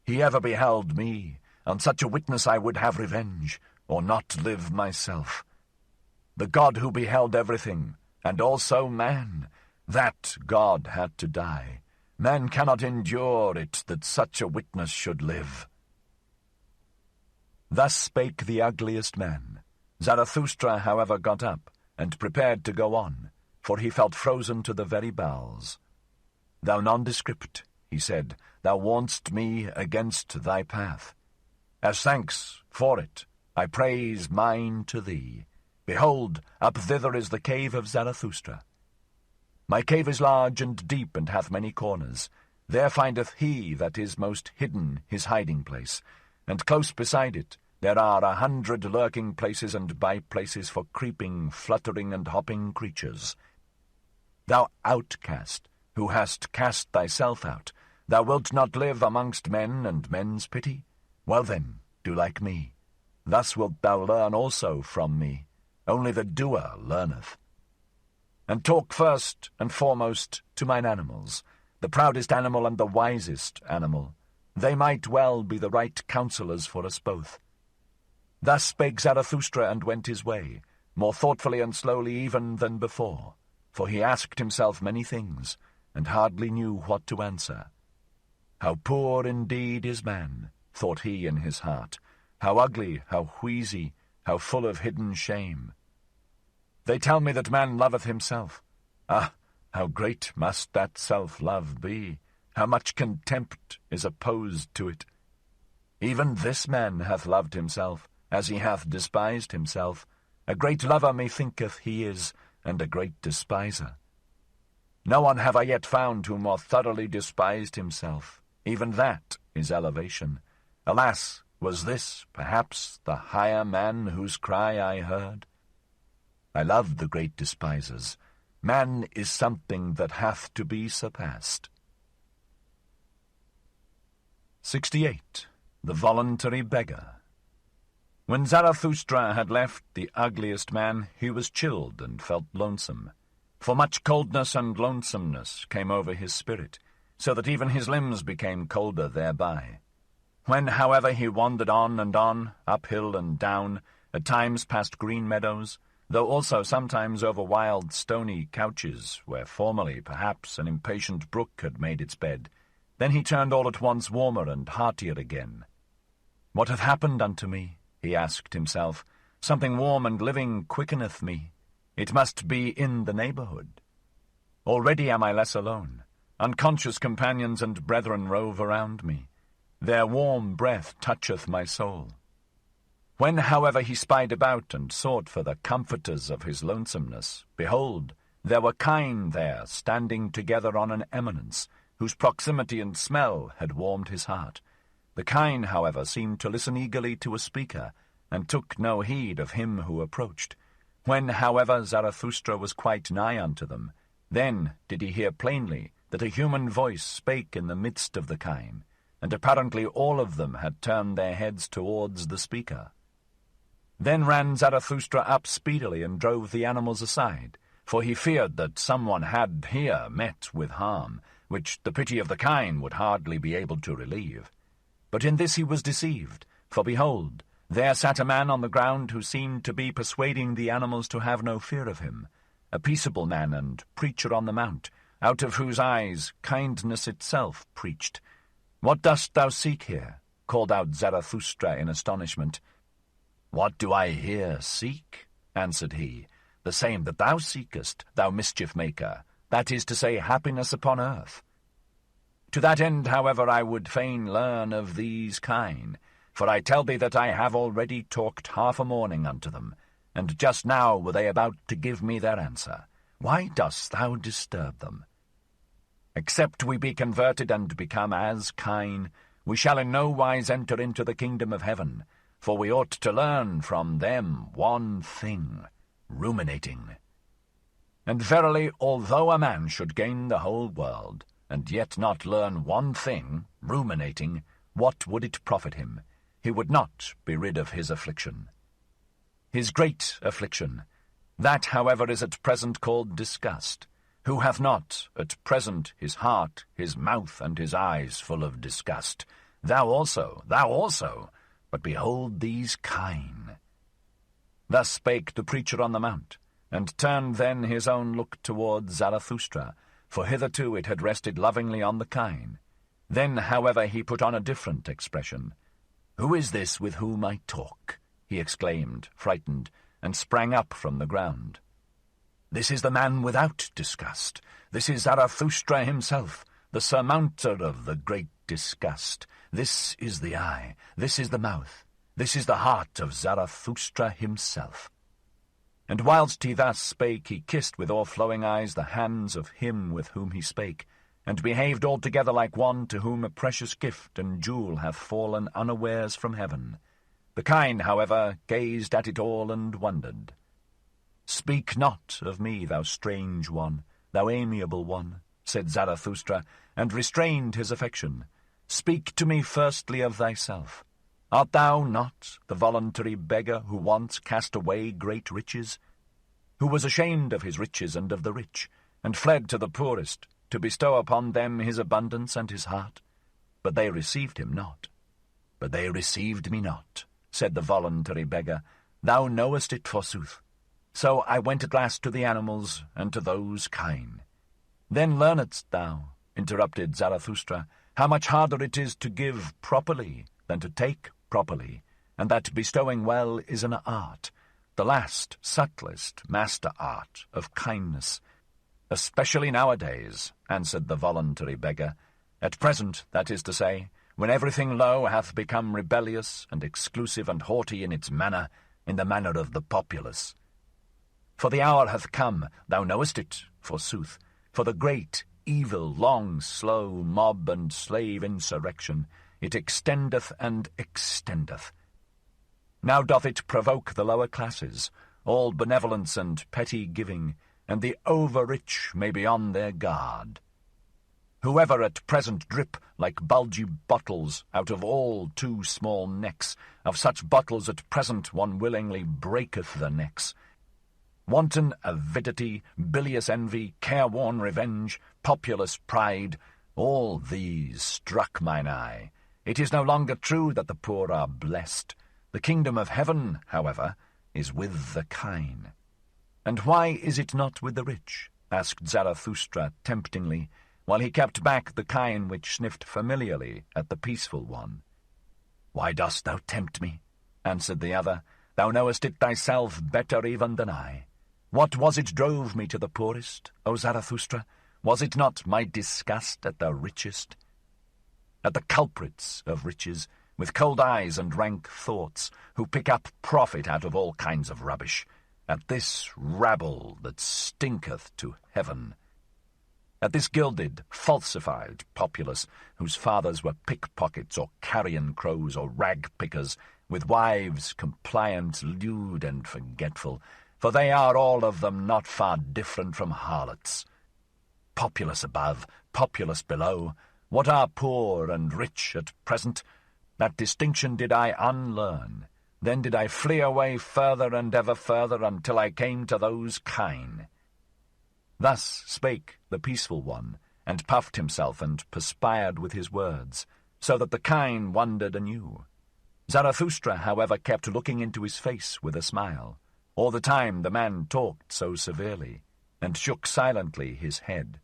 He ever beheld me. On such a witness I would have revenge, or not live myself. The God who beheld everything, and also man, that God had to die. Men cannot endure it that such a witness should live." Thus spake the ugliest man. Zarathustra, however, got up, and prepared to go on, for he felt frozen to the very bowels. "Thou nondescript," he said, "thou warn'st me against thy path. As thanks for it, I praise mine to thee. Behold, up thither is the cave of Zarathustra. My cave is large and deep, and hath many corners. There findeth he that is most hidden his hiding place, and close beside it there are 100 lurking places and by-places for creeping, fluttering, and hopping creatures. Thou outcast, who hast cast thyself out, thou wilt not live amongst men and men's pity? Well then, do like me. Thus wilt thou learn also from me. Only the doer learneth. And talk first and foremost to mine animals, the proudest animal and the wisest animal. They might well be the right counsellors for us both." Thus spake Zarathustra, and went his way, more thoughtfully and slowly even than before, for he asked himself many things, and hardly knew what to answer. How poor indeed is man, thought he in his heart, how ugly, how wheezy, how full of hidden shame. They tell me that man loveth himself. Ah, how great must that self-love be! How much contempt is opposed to it! Even this man hath loved himself, as he hath despised himself. A great lover methinketh he is, and a great despiser. No one have I yet found who more thoroughly despised himself. Even that is elevation. Alas, was this, perhaps, the higher man whose cry I heard? I love the great despisers. Man is something that hath to be surpassed. 68. The Voluntary Beggar. When Zarathustra had left the ugliest man, he was chilled and felt lonesome. For much coldness and lonesomeness came over his spirit, so that even his limbs became colder thereby. When, however, he wandered on and on, up hill and down, at times past green meadows, though also sometimes over wild stony couches, where formerly, perhaps, an impatient brook had made its bed, then he turned all at once warmer and heartier again. "What hath happened unto me?" he asked himself. "Something warm and living quickeneth me. It must be in the neighbourhood. Already am I less alone. Unconscious companions and brethren rove around me. Their warm breath toucheth my soul." When, however, he spied about and sought for the comforters of his lonesomeness, behold, there were kine there standing together on an eminence, whose proximity and smell had warmed his heart. The kine, however, seemed to listen eagerly to a speaker, and took no heed of him who approached. When, however, Zarathustra was quite nigh unto them, then did he hear plainly that a human voice spake in the midst of the kine, and apparently all of them had turned their heads towards the speaker. Then ran Zarathustra up speedily and drove the animals aside, for he feared that someone had here met with harm, which the pity of the kine would hardly be able to relieve. But in this he was deceived, for behold, there sat a man on the ground who seemed to be persuading the animals to have no fear of him, a peaceable man and preacher on the mount, out of whose eyes kindness itself preached. "What dost thou seek here?" called out Zarathustra in astonishment. "What do I here seek?" answered he. "The same that thou seekest, thou mischief-maker, that is to say, happiness upon earth. To that end, however, I would fain learn of these kine, for I tell thee that I have already talked half a morning unto them, and just now were they about to give me their answer. Why dost thou disturb them? Except we be converted and become as kine, we shall in no wise enter into the kingdom of heaven, for we ought to learn from them one thing, ruminating. And verily, although a man should gain the whole world, and yet not learn one thing, ruminating, what would it profit him? He would not be rid of his affliction. His great affliction, that, however, is at present called disgust. Who hath not, at present, his heart, his mouth, and his eyes full of disgust? Thou also, but behold these kine. Thus spake the preacher on the mount, and turned then his own look towards Zarathustra, for hitherto it had rested lovingly on the kine. Then, however, he put on a different expression. "Who is this with whom I talk?" he exclaimed, frightened, and sprang up from the ground. "This is the man without disgust. This is Zarathustra himself, the surmounter of the great disgust. This is the eye, this is the mouth, this is the heart of Zarathustra himself." And whilst he thus spake, he kissed with o'erflowing eyes the hands of him with whom he spake, and behaved altogether like one to whom a precious gift and jewel hath fallen unawares from heaven. The kine, however, gazed at it all and wondered. "Speak not of me, thou strange one, thou amiable one," said Zarathustra, and restrained his affection. "Speak to me firstly of thyself. Art thou not the voluntary beggar who once cast away great riches, who was ashamed of his riches and of the rich, and fled to the poorest, to bestow upon them his abundance and his heart? But they received him not." "But they received me not," said the voluntary beggar. "Thou knowest it, forsooth. So I went at last to the animals, and to those kine." "Then learnedst thou," interrupted Zarathustra, "how much harder it is to give properly than to take properly, and that bestowing well is an art, the last, subtlest master art of kindness." "Especially nowadays," answered the voluntary beggar. "At present, that is to say, when everything low hath become rebellious and exclusive and haughty in its manner, in the manner of the populace. For the hour hath come, thou knowest it, forsooth, for the great, evil, long, slow mob and slave insurrection. It extendeth and extendeth. Now doth it provoke the lower classes, all benevolence and petty giving, and the over-rich may be on their guard. Whoever at present drip like bulgy bottles out of all too small necks, of such bottles at present one willingly breaketh the necks. Wanton avidity, bilious envy, careworn revenge, populous pride, all these struck mine eye. It is no longer true that the poor are blessed. The kingdom of heaven, however, is with the kine." "And why is it not with the rich?" asked Zarathustra temptingly, while he kept back the kine which sniffed familiarly at the peaceful one. "Why dost thou tempt me?" answered the other. "Thou knowest it thyself better even than I. What was it drove me to the poorest, O Zarathustra? Was it not my disgust at the richest? At the culprits of riches, with cold eyes and rank thoughts, who pick up profit out of all kinds of rubbish, at this rabble that stinketh to heaven, at this gilded, falsified populace, whose fathers were pickpockets or carrion crows or rag-pickers, with wives compliant, lewd, and forgetful, for they are all of them not far different from harlots. Populace above, populace below, what are poor and rich at present? That distinction did I unlearn. Then did I flee away further and ever further until I came to those kine." Thus spake the peaceful one, and puffed himself and perspired with his words, so that the kine wondered anew. Zarathustra, however, kept looking into his face with a smile. All the time the man talked so severely, and shook silently his head.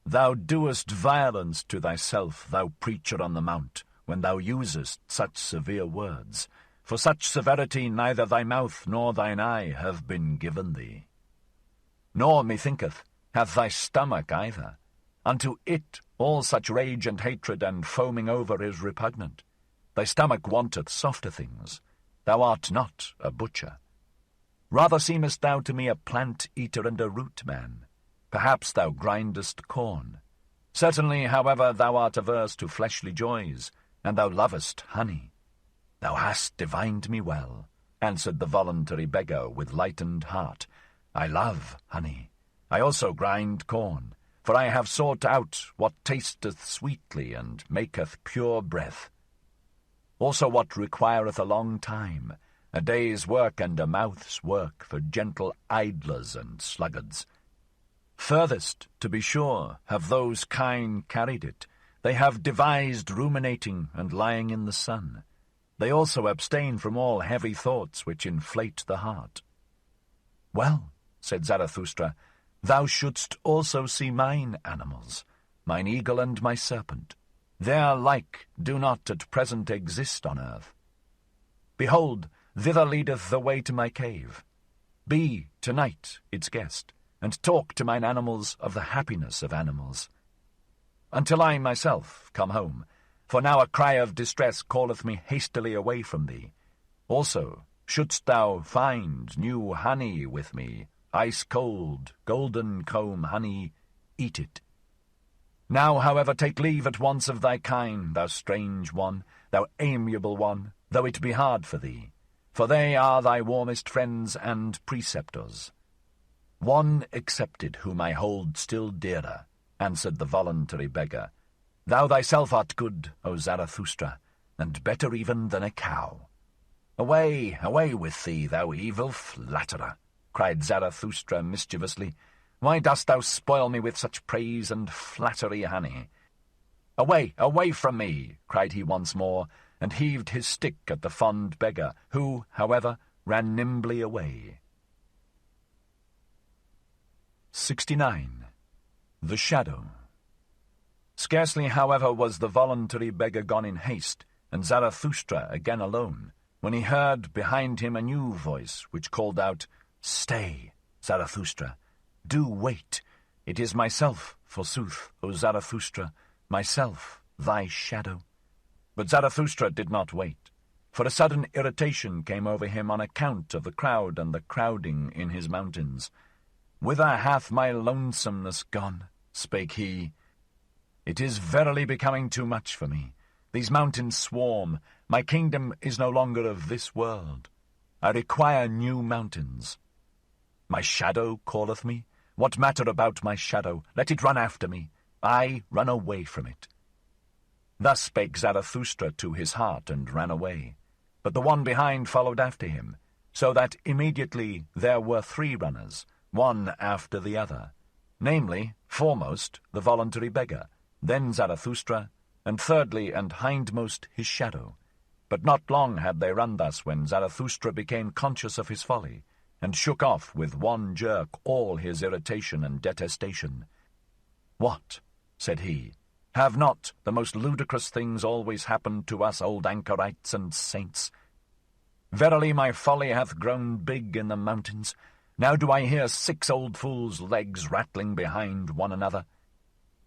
"Thou doest violence to thyself, thou preacher on the mount, when thou usest such severe words. For such severity neither thy mouth nor thine eye have been given thee. Nor, methinketh, hath thy stomach either. Unto it all such rage and hatred and foaming over is repugnant. Thy stomach wanteth softer things. Thou art not a butcher. Rather seemest thou to me a plant-eater and a root-man. Perhaps thou grindest corn. Certainly, however, thou art averse to fleshly joys, and thou lovest honey." "Thou hast divined me well," answered the voluntary beggar with lightened heart. "I love honey. I also grind corn, for I have sought out what tasteth sweetly and maketh pure breath. Also what requireth a long time, a day's work and a mouth's work for gentle idlers and sluggards. Furthest, to be sure, have those kine carried it. They have devised ruminating and lying in the sun. They also abstain from all heavy thoughts which inflate the heart." "Well," said Zarathustra, Thou shouldst also see mine animals, mine eagle and my serpent. Their like do not at present exist on earth. Behold, thither leadeth the way to my cave. Be tonight its guest, and talk to mine animals of the happiness of animals. Until I myself come home, for now a cry of distress calleth me hastily away from thee. Also, shouldst thou find new honey with me, ice-cold, golden comb honey, eat it. Now, however, take leave at once of thy kind, thou strange one, thou amiable one, though it be hard for thee, for they are thy warmest friends and preceptors. One excepted whom I hold still dearer, answered the voluntary beggar. Thou thyself art good, O Zarathustra, and better even than a cow. Away, away with thee, thou evil flatterer, cried Zarathustra mischievously. Why dost thou spoil me with such praise and flattery, honey? Away, away from me, cried he once more, and heaved his stick at the fond beggar, who, however, ran nimbly away. 69. The Shadow. Scarcely, however, was the voluntary beggar gone in haste, and Zarathustra again alone, when he heard behind him a new voice, which called out, Stay, Zarathustra, do wait. It is myself, forsooth, O Zarathustra, myself, thy shadow. But Zarathustra did not wait, for a sudden irritation came over him on account of the crowd and the crowding in his mountains. Whither hath my lonesomeness gone? Spake he. It is verily becoming too much for me. These mountains swarm. My kingdom is no longer of this world. I require new mountains. My shadow calleth me. What matter about my shadow? Let it run after me. I run away from it. Thus spake Zarathustra to his heart, and ran away. But the one behind followed after him, so that immediately there were 3 runners, one after the other, namely, foremost the voluntary beggar, then Zarathustra, and thirdly and hindmost his shadow. But not long had they run thus when Zarathustra became conscious of his folly, and shook off with one jerk all his irritation and detestation. What, said he, have not the most ludicrous things always happened to us old anchorites and saints? Verily my folly hath grown big in the mountains. Now do I hear 6 old fools' legs rattling behind one another.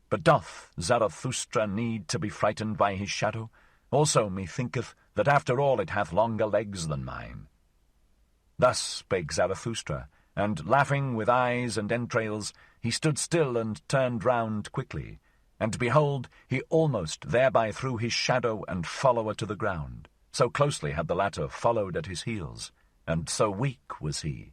But doth Zarathustra need to be frightened by his shadow? Also methinketh that after all it hath longer legs than mine. Thus spake Zarathustra, and laughing with eyes and entrails, he stood still and turned round quickly, and behold, he almost thereby threw his shadow and follower to the ground, so closely had the latter followed at his heels, and so weak was he.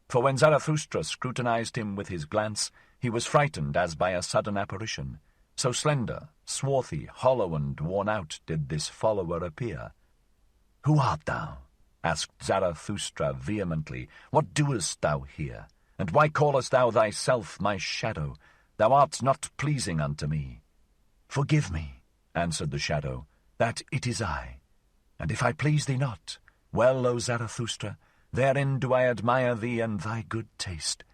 For when Zarathustra scrutinized him with his glance, he was frightened as by a sudden apparition. So slender, swarthy, hollow, and worn out did this follower appear. Who art thou? Asked Zarathustra vehemently. What doest thou here? And why callest thou thyself my shadow? Thou art not pleasing unto me. Forgive me, answered the shadow, that it is I. And if I please thee not, well, O Zarathustra, therein do I admire thee and thy good taste.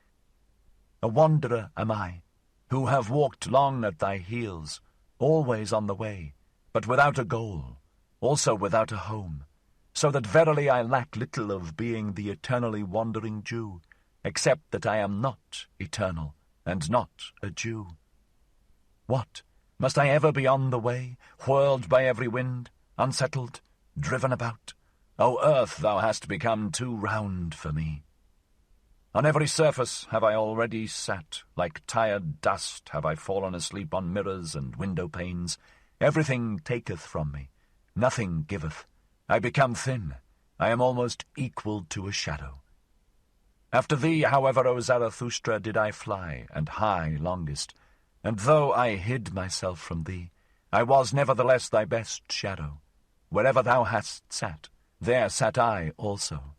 A wanderer am I, who have walked long at thy heels, always on the way, but without a goal, also without a home, so that verily I lack little of being the eternally wandering Jew, except that I am not eternal, and not a Jew. What, must I ever be on the way, whirled by every wind, unsettled, driven about? O earth, thou hast become too round for me. On every surface have I already sat, like tired dust have I fallen asleep on mirrors and window panes. Everything taketh from me, nothing giveth. I become thin, I am almost equal to a shadow. After thee, however, O Zarathustra, did I fly, and high longest, and though I hid myself from thee, I was nevertheless thy best shadow. Wherever thou hast sat, there sat I also.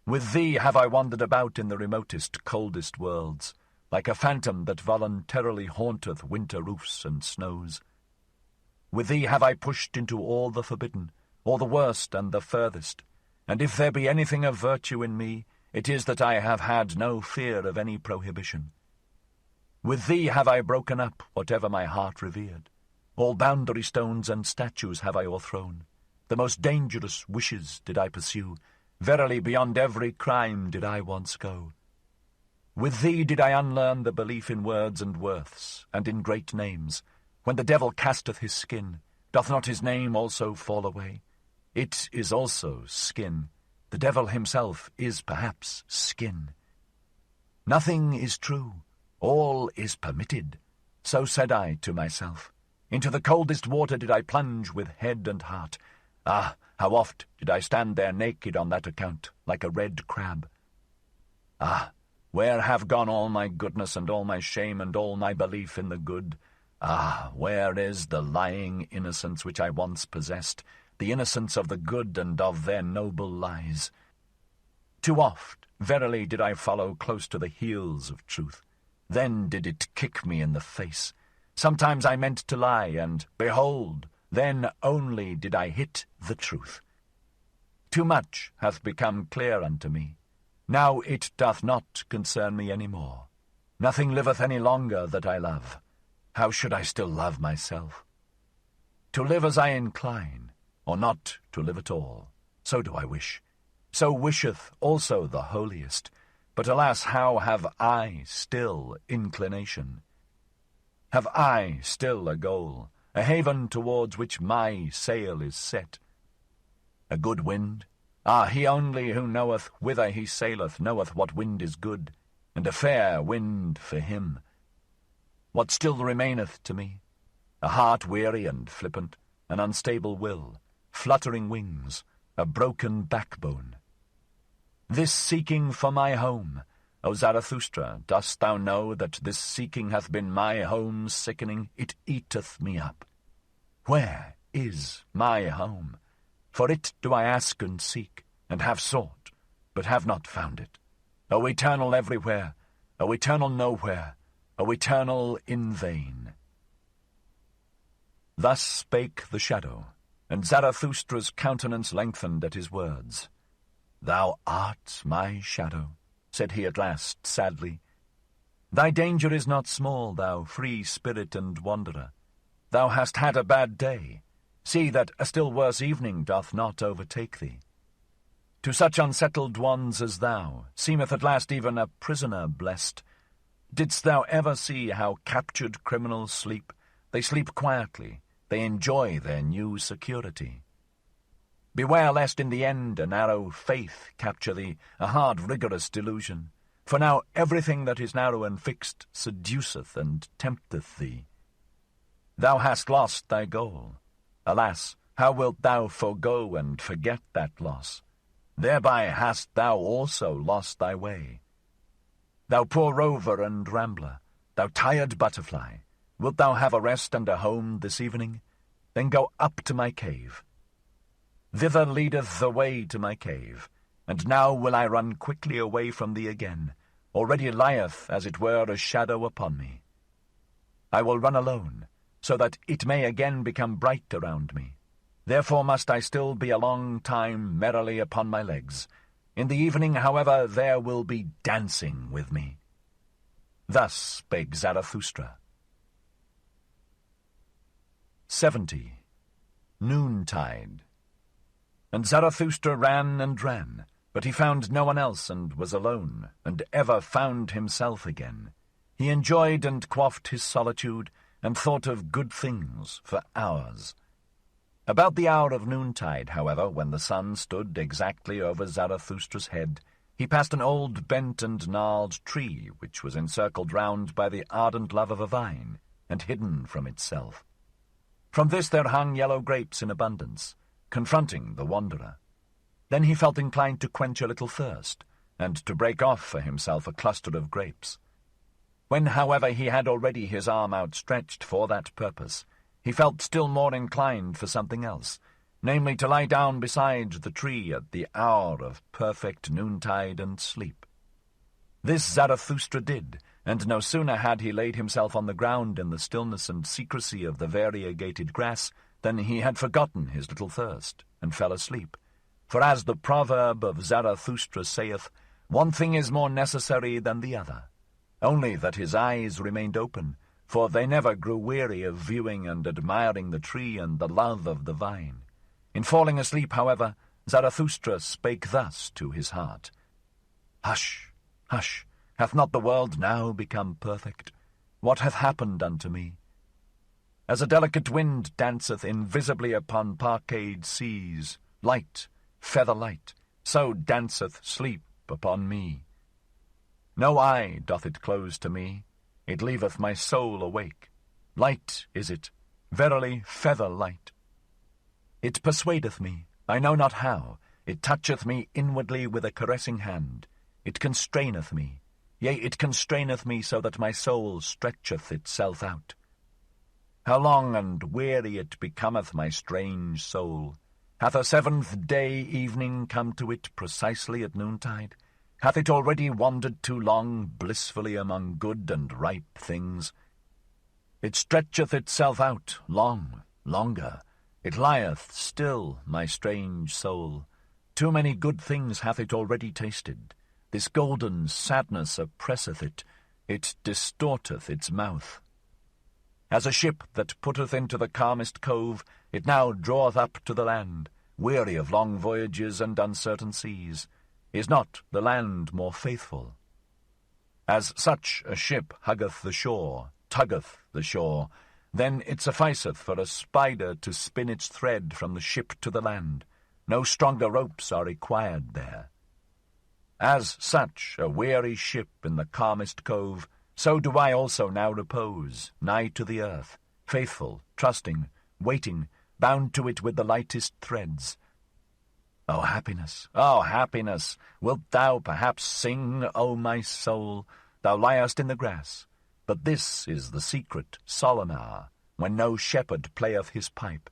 With thee have I wandered about in the remotest, coldest worlds, like a phantom that voluntarily haunteth winter roofs and snows. With thee have I pushed into all the forbidden, all the worst and the furthest, and if there be anything of virtue in me, it is that I have had no fear of any prohibition. With thee have I broken up whatever my heart revered. All boundary stones and statues have I o'erthrown. The most dangerous wishes did I pursue. Verily beyond every crime did I once go. With thee did I unlearn the belief in words and worths, and in great names. When the devil casteth his skin, doth not his name also fall away? It is also skin. The devil himself is perhaps skin. Nothing is true, all is permitted. So said I to myself. Into the coldest water did I plunge with head and heart. Ah, how oft did I stand there naked on that account, like a red crab. Ah, where have gone all my goodness and all my shame and all my belief in the good? Ah, where is the lying innocence which I once possessed, the innocence of the good and of their noble lies? Too oft, verily, did I follow close to the heels of truth. Then did it kick me in the face. Sometimes I meant to lie, and, behold, then only did I hit the truth. Too much hath become clear unto me. Now it doth not concern me any more. Nothing liveth any longer that I love. How should I still love myself? To live as I incline, or not to live at all, so do I wish. So wisheth also the holiest. But alas, how have I still inclination? Have I still a goal, a haven towards which my sail is set? A good wind? Ah, he only who knoweth whither he saileth knoweth what wind is good, and a fair wind for him. What still remaineth to me? A heart weary and flippant, an unstable will, fluttering wings, a broken backbone. This seeking for my home, O Zarathustra, dost thou know that this seeking hath been my home sickening? It eateth me up. Where is my home? For it do I ask and seek, and have sought, but have not found it. O eternal everywhere, O eternal nowhere, O eternal in vain. Thus spake the shadow, and Zarathustra's countenance lengthened at his words. Thou art my shadow, said he at last sadly. Thy danger is not small, thou free spirit and wanderer. Thou hast had a bad day. See that a still worse evening doth not overtake thee. To such unsettled ones as thou seemeth at last even a prisoner blessed. Didst thou ever see how captured criminals sleep? They sleep quietly, they enjoy their new security. Beware lest in the end a narrow faith capture thee, a hard rigorous delusion. For now everything that is narrow and fixed seduceth and tempteth thee. Thou hast lost thy goal. Alas, how wilt thou forego and forget that loss? Thereby hast thou also lost thy way. Thou poor rover and rambler, thou tired butterfly, wilt thou have a rest and a home this evening? Then go up to my cave. Thither leadeth the way to my cave, and now will I run quickly away from thee again. Already lieth, as it were, a shadow upon me. I will run alone, so that it may again become bright around me. Therefore must I still be a long time merrily upon my legs. In the evening, however, there will be dancing with me. Thus spake Zarathustra. 70. Noontide. And Zarathustra ran and ran, but he found no one else and was alone, and ever found himself again. He enjoyed and quaffed his solitude, and thought of good things for hours. About the hour of noontide, however, when the sun stood exactly over Zarathustra's head, he passed an old bent and gnarled tree which was encircled round by the ardent love of a vine, and hidden from itself. From this there hung yellow grapes in abundance, confronting the wanderer. Then he felt inclined to quench a little thirst, and to break off for himself a cluster of grapes. When, however, he had already his arm outstretched for that purpose, he felt still more inclined for something else, namely to lie down beside the tree at the hour of perfect noontide and sleep. This Zarathustra did, and no sooner had he laid himself on the ground in the stillness and secrecy of the variegated grass than he had forgotten his little thirst, and fell asleep. For as the proverb of Zarathustra saith, one thing is more necessary than the other, only that his eyes remained open, for they never grew weary of viewing and admiring the tree and the love of the vine. In falling asleep, however, Zarathustra spake thus to his heart, Hush, hush, hath not the world now become perfect? What hath happened unto me? As a delicate wind danceth invisibly upon parkade seas, light, feather light, so danceth sleep upon me. No eye doth it close to me, it leaveth my soul awake. Light is it, verily feather light. It persuadeth me, I know not how, it toucheth me inwardly with a caressing hand. It constraineth me, yea, it constraineth me so that my soul stretcheth itself out. How long and weary it becometh my strange soul! Hath a seventh day evening come to it precisely at noontide? Hath it already wandered too long blissfully among good and ripe things? It stretcheth itself out long, longer. It lieth still, my strange soul. Too many good things hath it already tasted. This golden sadness oppresseth it. It distorteth its mouth. As a ship that putteth into the calmest cove, it now draweth up to the land, weary of long voyages and uncertain seas. Is not the land more faithful? As such a ship huggeth the shore, tuggeth the shore, then it sufficeth for a spider to spin its thread from the ship to the land. No stronger ropes are required there. As such a weary ship in the calmest cove, so do I also now repose, nigh to the earth, faithful, trusting, waiting, bound to it with the lightest threads. O happiness, wilt thou perhaps sing, O my soul? Thou liest in the grass, but this is the secret, solemn hour, when no shepherd playeth his pipe.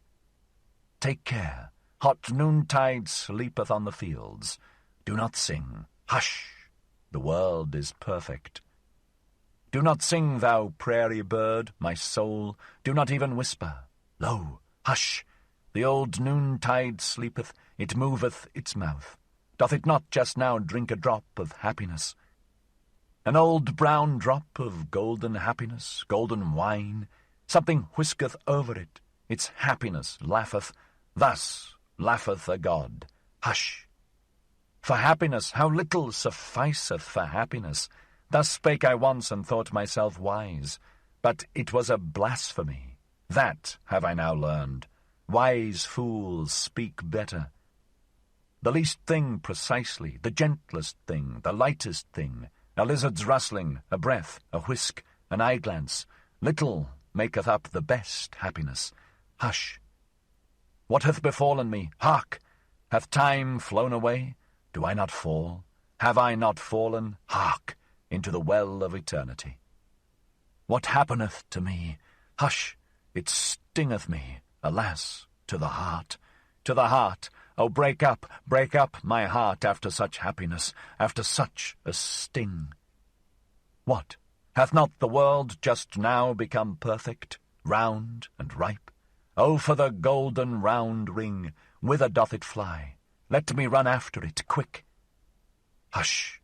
Take care, hot noontide sleepeth on the fields. Do not sing, hush, the world is perfect. Do not sing, thou prairie bird, my soul, do not even whisper. Lo, hush, the old noontide sleepeth, it moveth its mouth. Doth it not just now drink a drop of happiness? An old brown drop of golden happiness, golden wine. Something whisketh over it, its happiness laugheth. Thus laugheth a god. Hush! For happiness, how little sufficeth for happiness! Thus spake I once and thought myself wise, but it was a blasphemy. That have I now learned. Wise fools speak better. The least thing precisely, the gentlest thing, the lightest thing, a lizard's rustling, a breath, a whisk, an eye-glance, little maketh up the best happiness. Hush! What hath befallen me? Hark! Hath time flown away? Do I not fall? Have I not fallen? Hark! Into the well of eternity. What happeneth to me? Hush! It stingeth me, alas, to the heart. To the heart! Oh, break up, my heart after such happiness, after such a sting. What? Hath not the world just now become perfect, round and ripe? Oh, for the golden round ring! Whither doth it fly? Let me run after it, quick! Hush!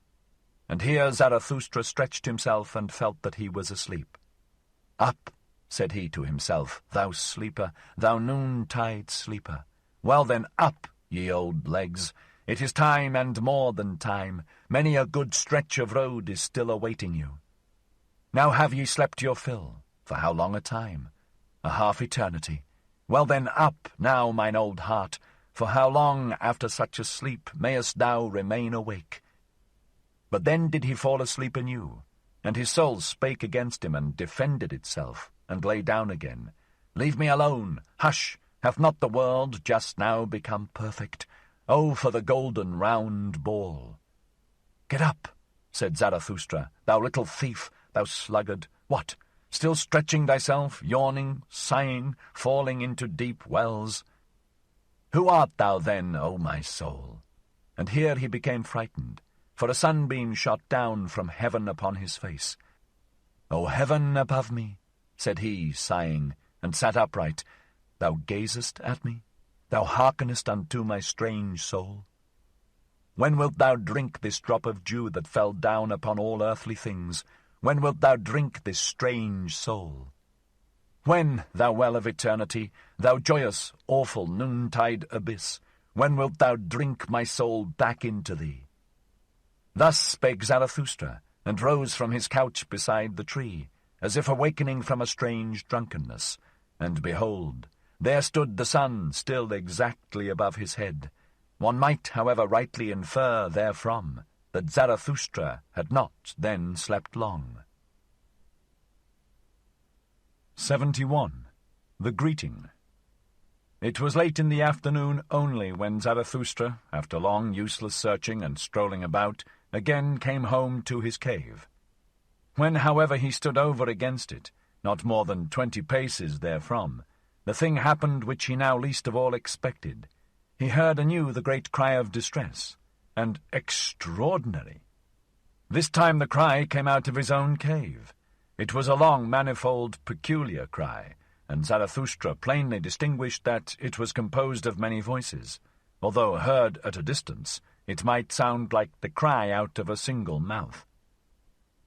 And here Zarathustra stretched himself and felt that he was asleep. Up, said he to himself, thou sleeper, thou noontide sleeper. Well then, up, ye old legs. It is time and more than time. Many a good stretch of road is still awaiting you. Now have ye slept your fill? For how long a time? A half eternity. Well then, up now, mine old heart. For how long after such a sleep mayest thou remain awake? But then did he fall asleep anew, and his soul spake against him and defended itself, and lay down again. Leave me alone! Hush! Hath not the world just now become perfect? Oh, for the golden round ball! Get up, said Zarathustra, thou little thief, thou sluggard. What, still stretching thyself, yawning, sighing, falling into deep wells? Who art thou then, O my soul? And here he became frightened, for a sunbeam shot down from heaven upon his face. O heaven above me, said he, sighing, and sat upright, thou gazest at me? Thou hearkenest unto my strange soul? When wilt thou drink this drop of dew that fell down upon all earthly things? When wilt thou drink this strange soul? When, thou well of eternity, thou joyous, awful, noontide abyss, when wilt thou drink my soul back into thee? Thus spake Zarathustra, and rose from his couch beside the tree, as if awakening from a strange drunkenness. And behold, there stood the sun still exactly above his head. One might, however, rightly infer therefrom that Zarathustra had not then slept long. 71. The Greeting. It was late in the afternoon only when Zarathustra, after long useless searching and strolling about, again came home to his cave. When, however, he stood over against it, not more than 20 paces therefrom, the thing happened which he now least of all expected. He heard anew the great cry of distress, and extraordinary. This time the cry came out of his own cave. It was a long, manifold, peculiar cry, and Zarathustra plainly distinguished that it was composed of many voices. Although heard at a distance, it might sound like the cry out of a single mouth.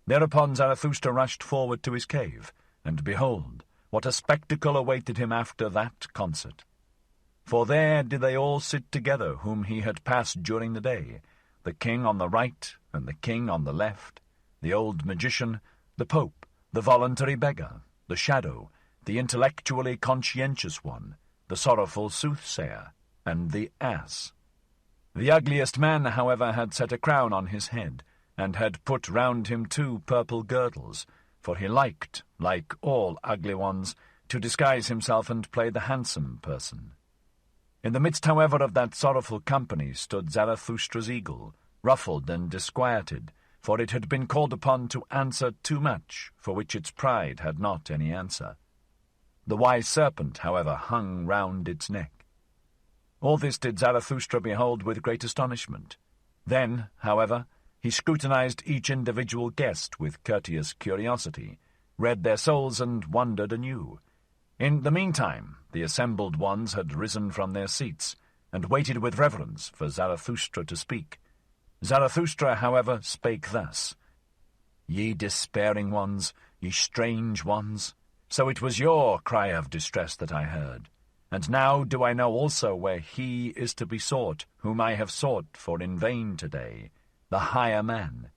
Thereupon Zarathustra rushed forward to his cave, and behold, what a spectacle awaited him after that concert. For there did they all sit together whom he had passed during the day, the king on the right and the king on the left, the old magician, the pope, the voluntary beggar, the shadow, the intellectually conscientious one, the sorrowful soothsayer, and the ass. The ugliest man, however, had set a crown on his head, and had put round him 2 purple girdles, for he liked, like all ugly ones, to disguise himself and play the handsome person. In the midst, however, of that sorrowful company stood Zarathustra's eagle, ruffled and disquieted, for it had been called upon to answer too much, for which its pride had not any answer. The wise serpent, however, hung round its neck. All this did Zarathustra behold with great astonishment. Then, however, he scrutinized each individual guest with courteous curiosity, read their souls, and wondered anew. In the meantime, the assembled ones had risen from their seats, and waited with reverence for Zarathustra to speak. Zarathustra, however, spake thus: Ye despairing ones, ye strange ones, so it was your cry of distress that I heard. And now do I know also where he is to be sought, whom I have sought for in vain today, the higher man.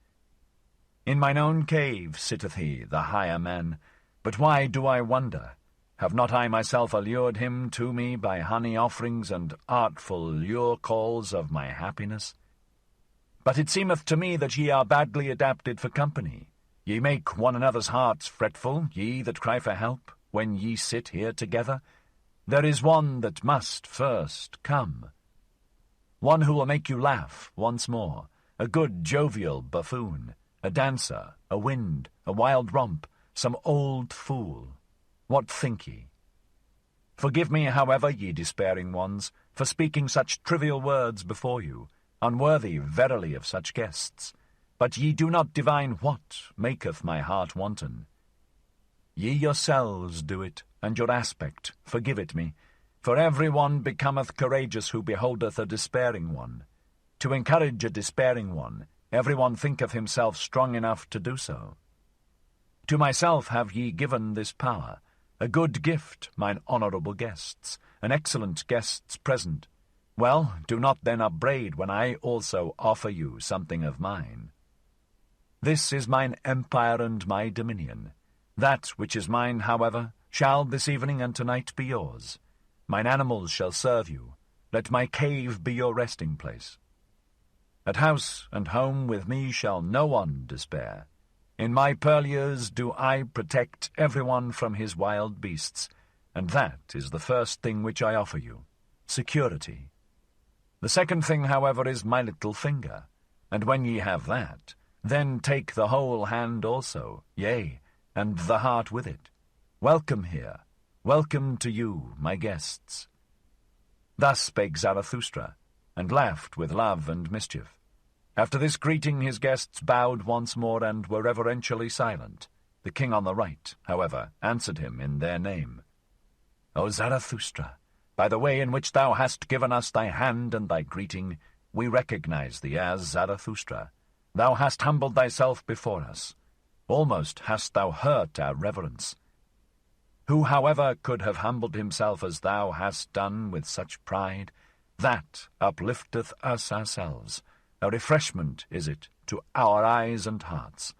In mine own cave sitteth he, the higher man. But why do I wonder? Have not I myself allured him to me by honey offerings and artful lure calls of my happiness? But it seemeth to me that ye are badly adapted for company. Ye make one another's hearts fretful, ye that cry for help, when ye sit here together. There is one that must first come. One who will make you laugh once more, a good jovial buffoon, a dancer, a wind, a wild romp, some old fool. What think ye? Forgive me, however, ye despairing ones, for speaking such trivial words before you, unworthy verily of such guests. But ye do not divine what maketh my heart wanton. Ye yourselves do it, and your aspect, forgive it me, for every one becometh courageous who beholdeth a despairing one. To encourage a despairing one, every one thinketh himself strong enough to do so. To myself have ye given this power, a good gift, mine honourable guests, an excellent guests present. Well, do not then upbraid when I also offer you something of mine. This is mine empire and my dominion. That which is mine, however, shall this evening and tonight be yours. Mine animals shall serve you. Let my cave be your resting place. At house and home with me shall no one despair. In my purlieus do I protect everyone from his wild beasts, and that is the first thing which I offer you, security. The second thing, however, is my little finger, and when ye have that, then take the whole hand also, yea, and the heart with it. Welcome here, welcome to you, my guests. Thus spake Zarathustra, and laughed with love and mischief. After this greeting his guests bowed once more and were reverentially silent. The king on the right, however, answered him in their name. O Zarathustra, by the way in which thou hast given us thy hand and thy greeting, we recognize thee as Zarathustra. Thou hast humbled thyself before us. Almost hast thou hurt our reverence. Who, however, could have humbled himself as thou hast done with such pride? That uplifteth us ourselves. A refreshment is it to our eyes and hearts.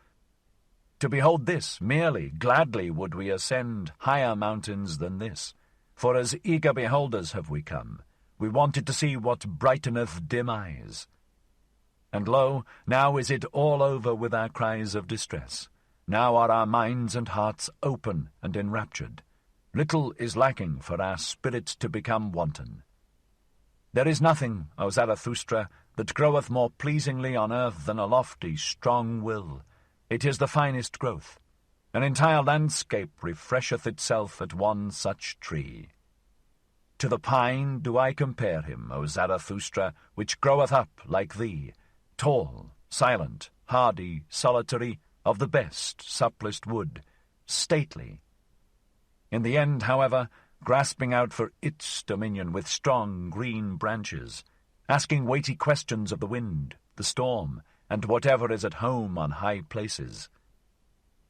To behold this merely, gladly would we ascend higher mountains than this, for as eager beholders have we come. We wanted to see what brighteneth dim eyes. And lo, now is it all over with our cries of distress. Now are our minds and hearts open and enraptured. Little is lacking for our spirits to become wanton. There is nothing, O Zarathustra, that groweth more pleasingly on earth than a lofty, strong will. It is the finest growth. An entire landscape refresheth itself at one such tree. To the pine do I compare him, O Zarathustra, which groweth up like thee, tall, silent, hardy, solitary, of the best, supplest wood, stately. In the end, however, grasping out for its dominion with strong green branches, asking weighty questions of the wind, the storm, and whatever is at home on high places,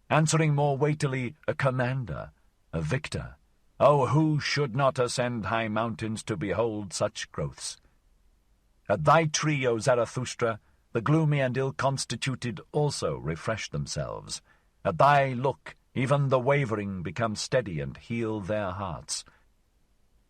answering more weightily a commander, a victor. Oh, who should not ascend high mountains to behold such growths? At thy tree, O Zarathustra, the gloomy and ill-constituted also refresh themselves. At thy look, even the wavering become steady and heal their hearts.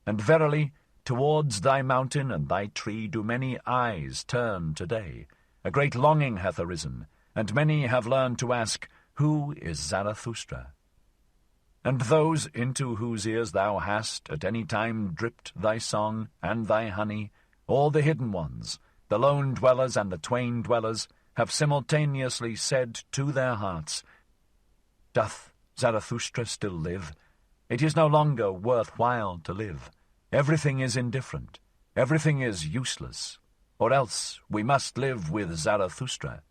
And verily, towards thy mountain and thy tree do many eyes turn today. A great longing hath arisen, and many have learned to ask, Who is Zarathustra? And those into whose ears thou hast at any time dripped thy song and thy honey, all the hidden ones, the lone dwellers and the twain dwellers, have simultaneously said to their hearts, Doth Zarathustra still live? It is no longer worth while to live. Everything is indifferent. Everything is useless. Or else we must live with Zarathustra.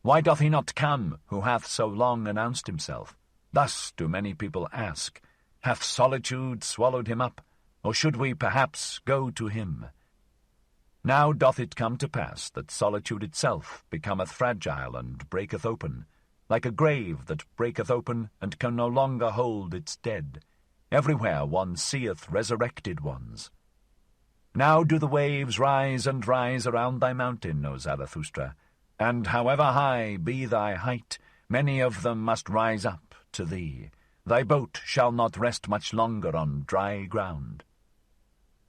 Why doth he not come, who hath so long announced himself? Thus do many people ask, Hath solitude swallowed him up, or should we perhaps go to him? Now doth it come to pass that solitude itself becometh fragile and breaketh open, like a grave that breaketh open and can no longer hold its dead. Everywhere one seeth resurrected ones. Now do the waves rise and rise around thy mountain, O Zarathustra, and however high be thy height, many of them must rise up to thee. Thy boat shall not rest much longer on dry ground.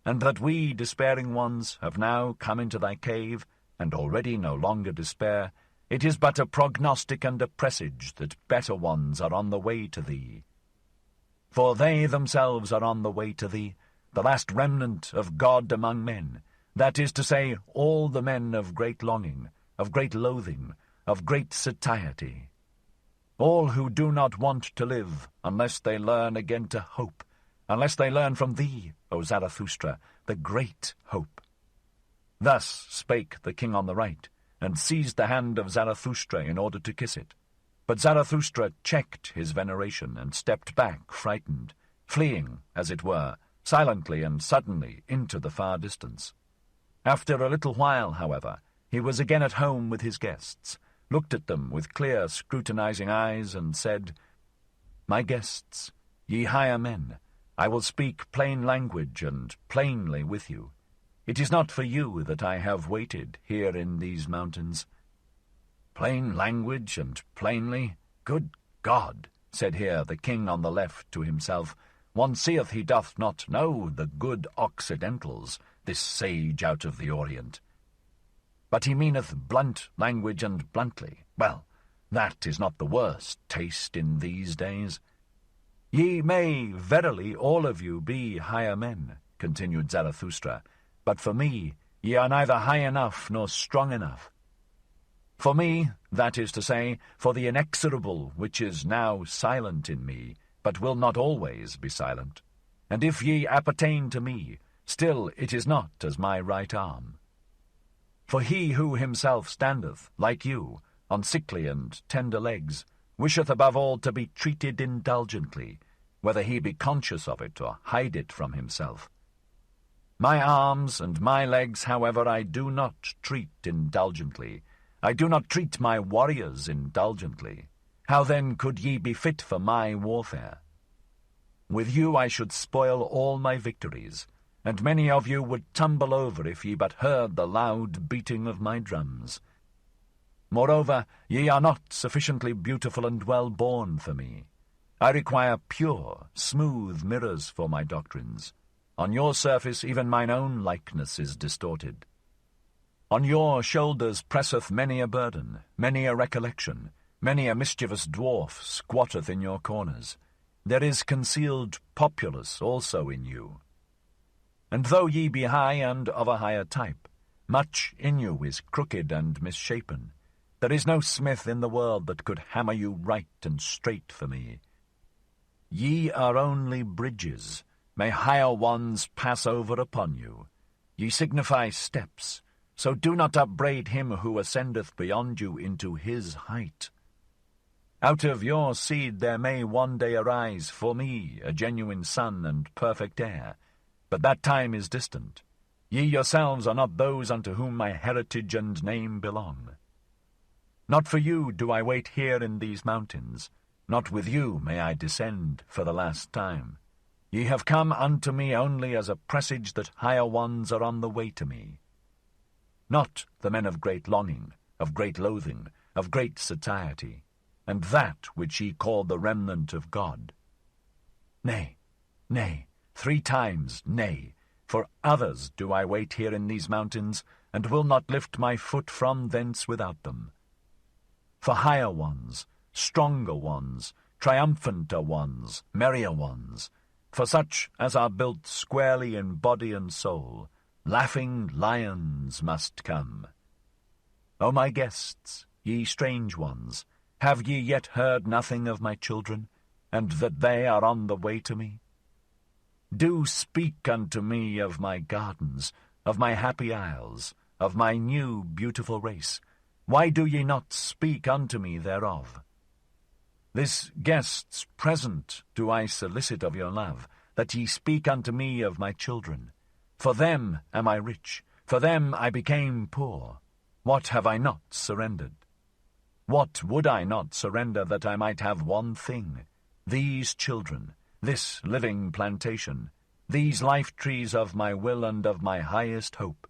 And that we, despairing ones, have now come into thy cave, and already no longer despair, it is but a prognostic and a presage that better ones are on the way to thee. For they themselves are on the way to thee, the last remnant of God among men, that is to say, all the men of great longing, of great loathing, of great satiety. All who do not want to live unless they learn again to hope, unless they learn from thee, O Zarathustra, the great hope. Thus spake the king on the right, and seized the hand of Zarathustra in order to kiss it. But Zarathustra checked his veneration and stepped back, frightened, fleeing, as it were, silently and suddenly into the far distance. After a little while, however, he was again at home with his guests, looked at them with clear, scrutinizing eyes, and said, My guests, ye higher men, I will speak plain language and plainly with you. It is not for you that I have waited here in these mountains. Plain language and plainly? Good God, said here the king on the left to himself, one seeth he doth not know the good Occidentals, this sage out of the Orient. But he meaneth blunt language and bluntly. Well, that is not the worst taste in these days. Ye may verily all of you be higher men, continued Zarathustra, but for me ye are neither high enough nor strong enough. For me, that is to say, for the inexorable which is now silent in me, but will not always be silent. And if ye appertain to me, still it is not as my right arm. For he who himself standeth, like you, on sickly and tender legs, wisheth above all to be treated indulgently, whether he be conscious of it or hide it from himself. My arms and my legs, however, I do not treat indulgently. I do not treat my warriors indulgently. How then could ye be fit for my warfare? With you I should spoil all my victories, and many of you would tumble over if ye but heard the loud beating of my drums. Moreover, ye are not sufficiently beautiful and well-born for me. I require pure, smooth mirrors for my doctrines. On your surface even mine own likeness is distorted. On your shoulders presseth many a burden, many a recollection, many a mischievous dwarf squatteth in your corners. There is concealed populace also in you. And though ye be high and of a higher type, much in you is crooked and misshapen. There is no smith in the world that could hammer you right and straight for me. Ye are only bridges. May higher ones pass over upon you. Ye signify steps, so do not upbraid him who ascendeth beyond you into his height. Out of your seed there may one day arise for me a genuine son and perfect heir, but that time is distant. Ye yourselves are not those unto whom my heritage and name belong. Not for you do I wait here in these mountains. Not with you may I descend for the last time. Ye have come unto me only as a presage that higher ones are on the way to me. Not the men of great longing, of great loathing, of great satiety, and that which ye call the remnant of God. Nay, nay, 3 times nay, for others do I wait here in these mountains, and will not lift my foot from thence without them. For higher ones, stronger ones, triumphanter ones, merrier ones, for such as are built squarely in body and soul, laughing lions must come. O my guests, ye strange ones, have ye yet heard nothing of my children, and that they are on the way to me? Do speak unto me of my gardens, of my happy isles, of my new beautiful race. Why do ye not speak unto me thereof? This guest's present do I solicit of your love, that ye speak unto me of my children. For them am I rich, for them I became poor. What have I not surrendered? What would I not surrender that I might have one thing? These children, this living plantation, these life-trees of my will and of my highest hope.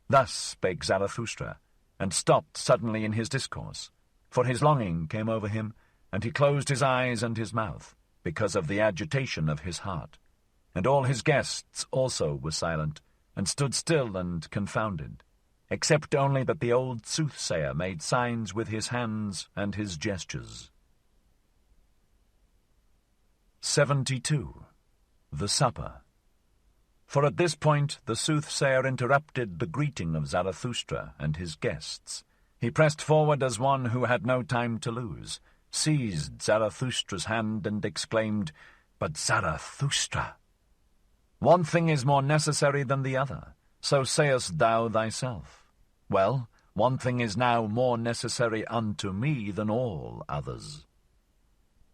Thus spake Zarathustra, and stopped suddenly in his discourse, for his longing came over him, and he closed his eyes and his mouth, because of the agitation of his heart. And all his guests also were silent, and stood still and confounded, except only that the old soothsayer made signs with his hands and his gestures. 72. The Supper. For at this point the soothsayer interrupted the greeting of Zarathustra and his guests. He pressed forward as one who had no time to lose, seized Zarathustra's hand and exclaimed, "But Zarathustra! One thing is more necessary than the other, so sayest thou thyself. Well, one thing is now more necessary unto me than all others.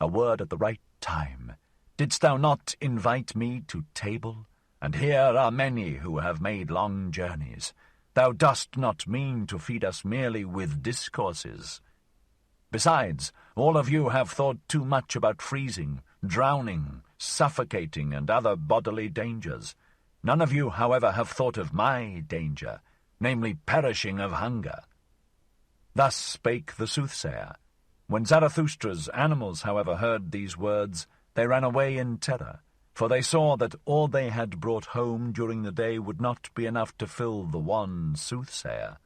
A word at the right time. Didst thou not invite me to table? And here are many who have made long journeys. Thou dost not mean to feed us merely with discourses. Besides, all of you have thought too much about freezing, drowning, suffocating, and other bodily dangers. None of you, however, have thought of my danger, namely perishing of hunger." Thus spake the soothsayer. When Zarathustra's animals, however, heard these words, they ran away in terror, for they saw that all they had brought home during the day would not be enough to fill the one soothsayer.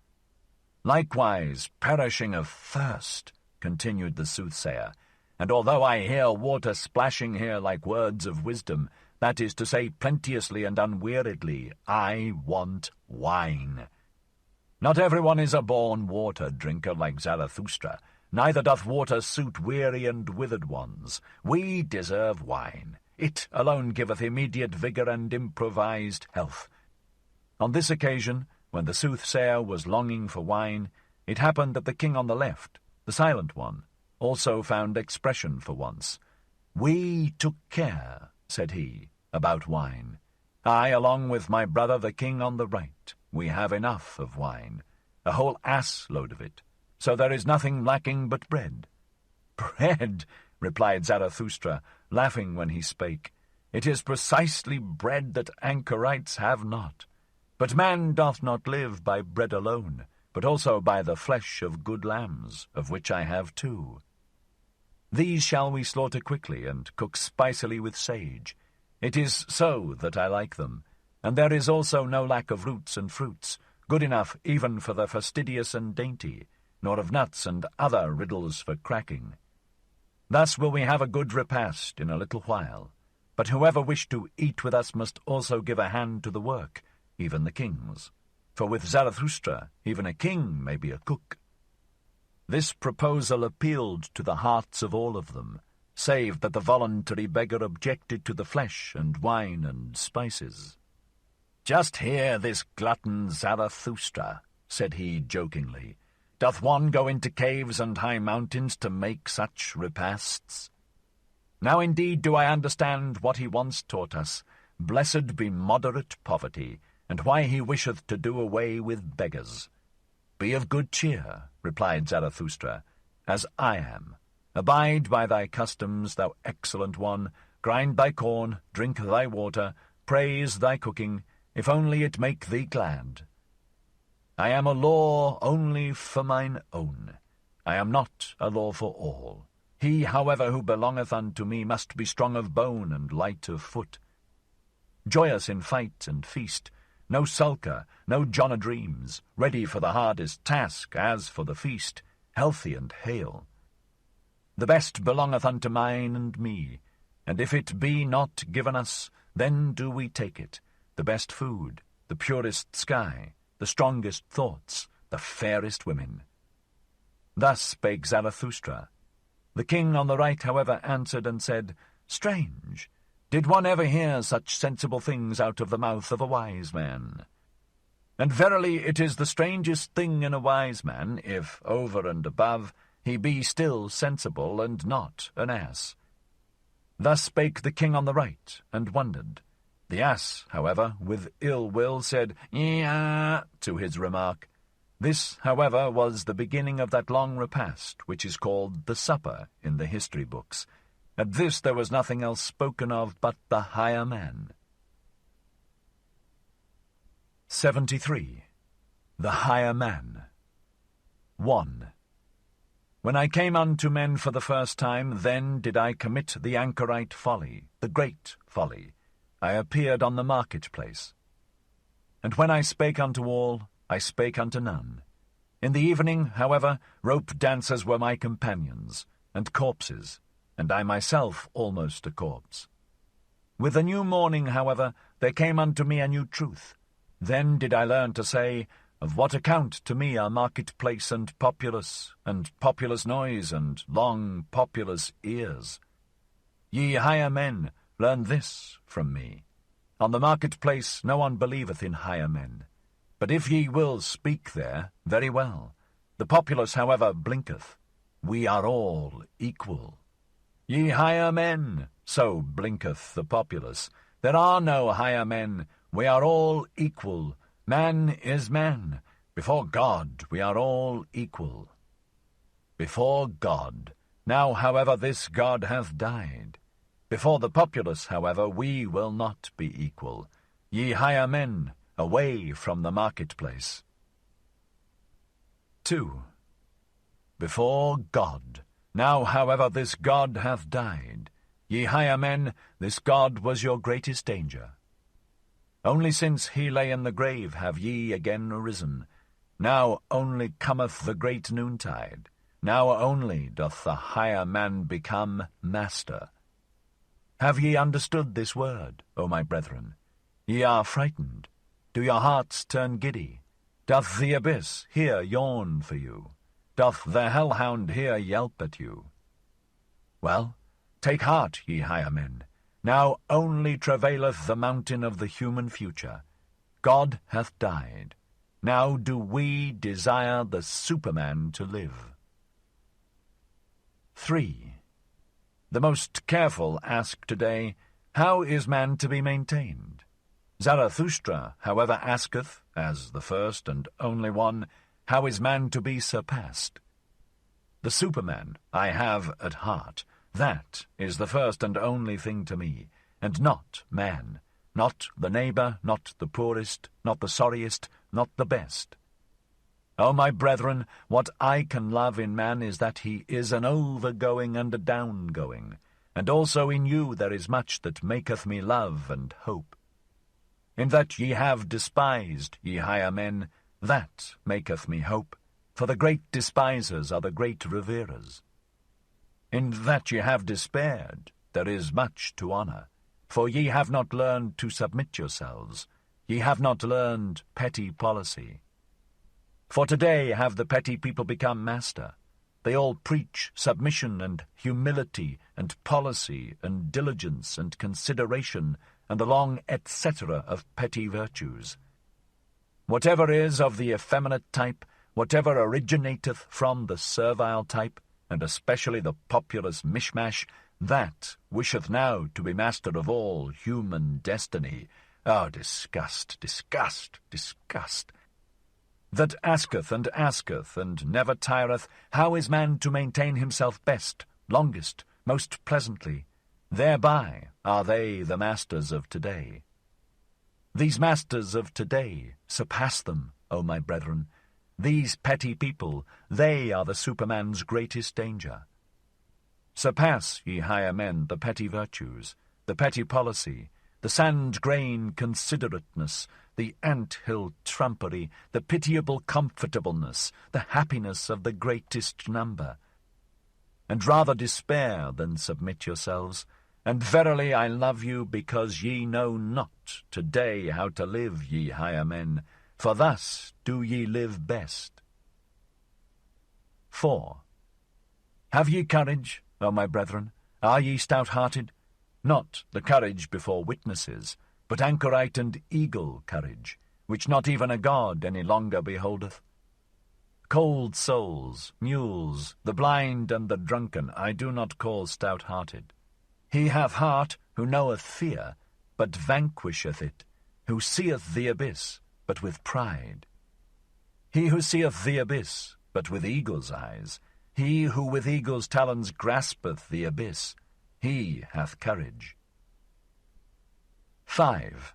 "Likewise perishing of thirst," continued the soothsayer, "and although I hear water splashing here like words of wisdom, that is to say plenteously and unweariedly, I want wine. Not everyone is a born water-drinker like Zarathustra, neither doth water suit weary and withered ones. We deserve wine. It alone giveth immediate vigour and improvised health." On this occasion, when the soothsayer was longing for wine, it happened that the king on the left, the silent one, also found expression for once. "We took care," said he, "about wine. I, along with my brother the king on the right, we have enough of wine, a whole ass-load of it, so there is nothing lacking but bread. Bread, replied Zarathustra, laughing when he spake. It is precisely bread that anchorites have not. But man doth not live by bread alone, but also by the flesh of good lambs, of which I have 2. These shall we slaughter quickly, and cook spicily with sage. It is so that I like them, and there is also no lack of roots and fruits, good enough even for the fastidious and dainty, nor of nuts and other riddles for cracking. Thus will we have a good repast in a little while, but whoever wish to eat with us must also give a hand to the work, even the kings. For with Zarathustra, even a king may be a cook. This proposal appealed to the hearts of all of them, save that the voluntary beggar objected to the flesh and wine and spices. "Just hear this glutton Zarathustra," said he jokingly. "Doth one go into caves and high mountains to make such repasts? Now indeed do I understand what he once taught us, blessed be moderate poverty, and why he wisheth to do away with beggars. Be of good cheer, replied Zarathustra, as I am. Abide by thy customs, thou excellent one, grind thy corn, drink thy water, praise thy cooking, if only it make thee glad. I am a law only for mine own. I am not a law for all. He, however, who belongeth unto me must be strong of bone and light of foot. Joyous in fight and feast, no sulker, no John a-dreams, ready for the hardest task as for the feast, healthy and hale. The best belongeth unto mine and me, and if it be not given us, then do we take it, the best food, the purest sky, the strongest thoughts, the fairest women. Thus spake Zarathustra. The king on the right, however, answered and said, Strange! Did one ever hear such sensible things out of the mouth of a wise man? And verily it is the strangest thing in a wise man, if, over and above, he be still sensible and not an ass. Thus spake the king on the right, and wondered. The ass, however, with ill will, said, "Yeah," to his remark. This, however, was the beginning of that long repast, which is called the supper in the history books. At this there was nothing else spoken of but the higher man. 73. The higher man. 1. When I came unto men for the first time, then did I commit the anchorite folly, the great folly. I appeared on the marketplace. And when I spake unto all, I spake unto none. In the evening, however, rope dancers were my companions, and corpses, and I myself almost a corpse. With the new morning, however, there came unto me a new truth. Then did I learn to say, Of what account to me are marketplace and populace noise, and long populous ears? Ye higher men, learn this from me. On the marketplace no one believeth in higher men. But if ye will speak there, very well. The populace, however, blinketh. We are all equal. Ye higher men, so blinketh the populace. There are no higher men. We are all equal. Man is man. Before God we are all equal. Before God. Now, however, this God hath died. Before the populace, however, we will not be equal. Ye higher men, away from the marketplace. 2. Before God. Now, however, this God hath died. Ye higher men, this God was your greatest danger. Only since he lay in the grave have ye again arisen. Now only cometh the great noontide. Now only doth the higher man become master. Have ye understood this word, O my brethren? Ye are frightened. Do your hearts turn giddy? Doth the abyss here yawn for you? Doth the hellhound here yelp at you? Well, take heart, ye higher men. Now only travaileth the mountain of the human future. God hath died. Now do we desire the Superman to live. 3. The most careful ask today, how is man to be maintained? Zarathustra, however, asketh, as the first and only one, how is man to be surpassed? The Superman I have at heart, that is the first and only thing to me, and not man, not the neighbour, not the poorest, not the sorriest, not the best. O my brethren, what I can love in man is that he is an overgoing and a downgoing, and also in you there is much that maketh me love and hope. In that ye have despised, ye higher men, that maketh me hope, for the great despisers are the great reverers. In that ye have despaired, there is much to honour, for ye have not learned to submit yourselves, ye have not learned petty policy. For today have the petty people become master. They all preach submission and humility and policy and diligence and consideration and the long etc. of petty virtues. Whatever is of the effeminate type, whatever originateth from the servile type, and especially the populous mishmash, that wisheth now to be master of all human destiny. Oh, disgust, disgust, disgust! That asketh and never tireth, how is man to maintain himself best, longest, most pleasantly? Thereby are they the masters of today. These masters of today, surpass them, O my brethren. These petty people, they are the Superman's greatest danger. Surpass, ye higher men, the petty virtues, the petty policy, the sand-grain considerateness, the ant-hill trumpery, the pitiable comfortableness, the happiness of the greatest number. And rather despair than submit yourselves. And verily I love you, because ye know not today how to live, ye higher men, for thus do ye live best. 4. Have ye courage, O my brethren? Are ye stout-hearted? Not the courage before witnesses, but anchorite and eagle courage, which not even a god any longer beholdeth. Cold souls, mules, the blind and the drunken, I do not call stout-hearted. He hath heart who knoweth fear, but vanquisheth it, who seeth the abyss, but with pride. He who seeth the abyss, but with eagle's eyes, he who with eagle's talons graspeth the abyss, he hath courage. 5.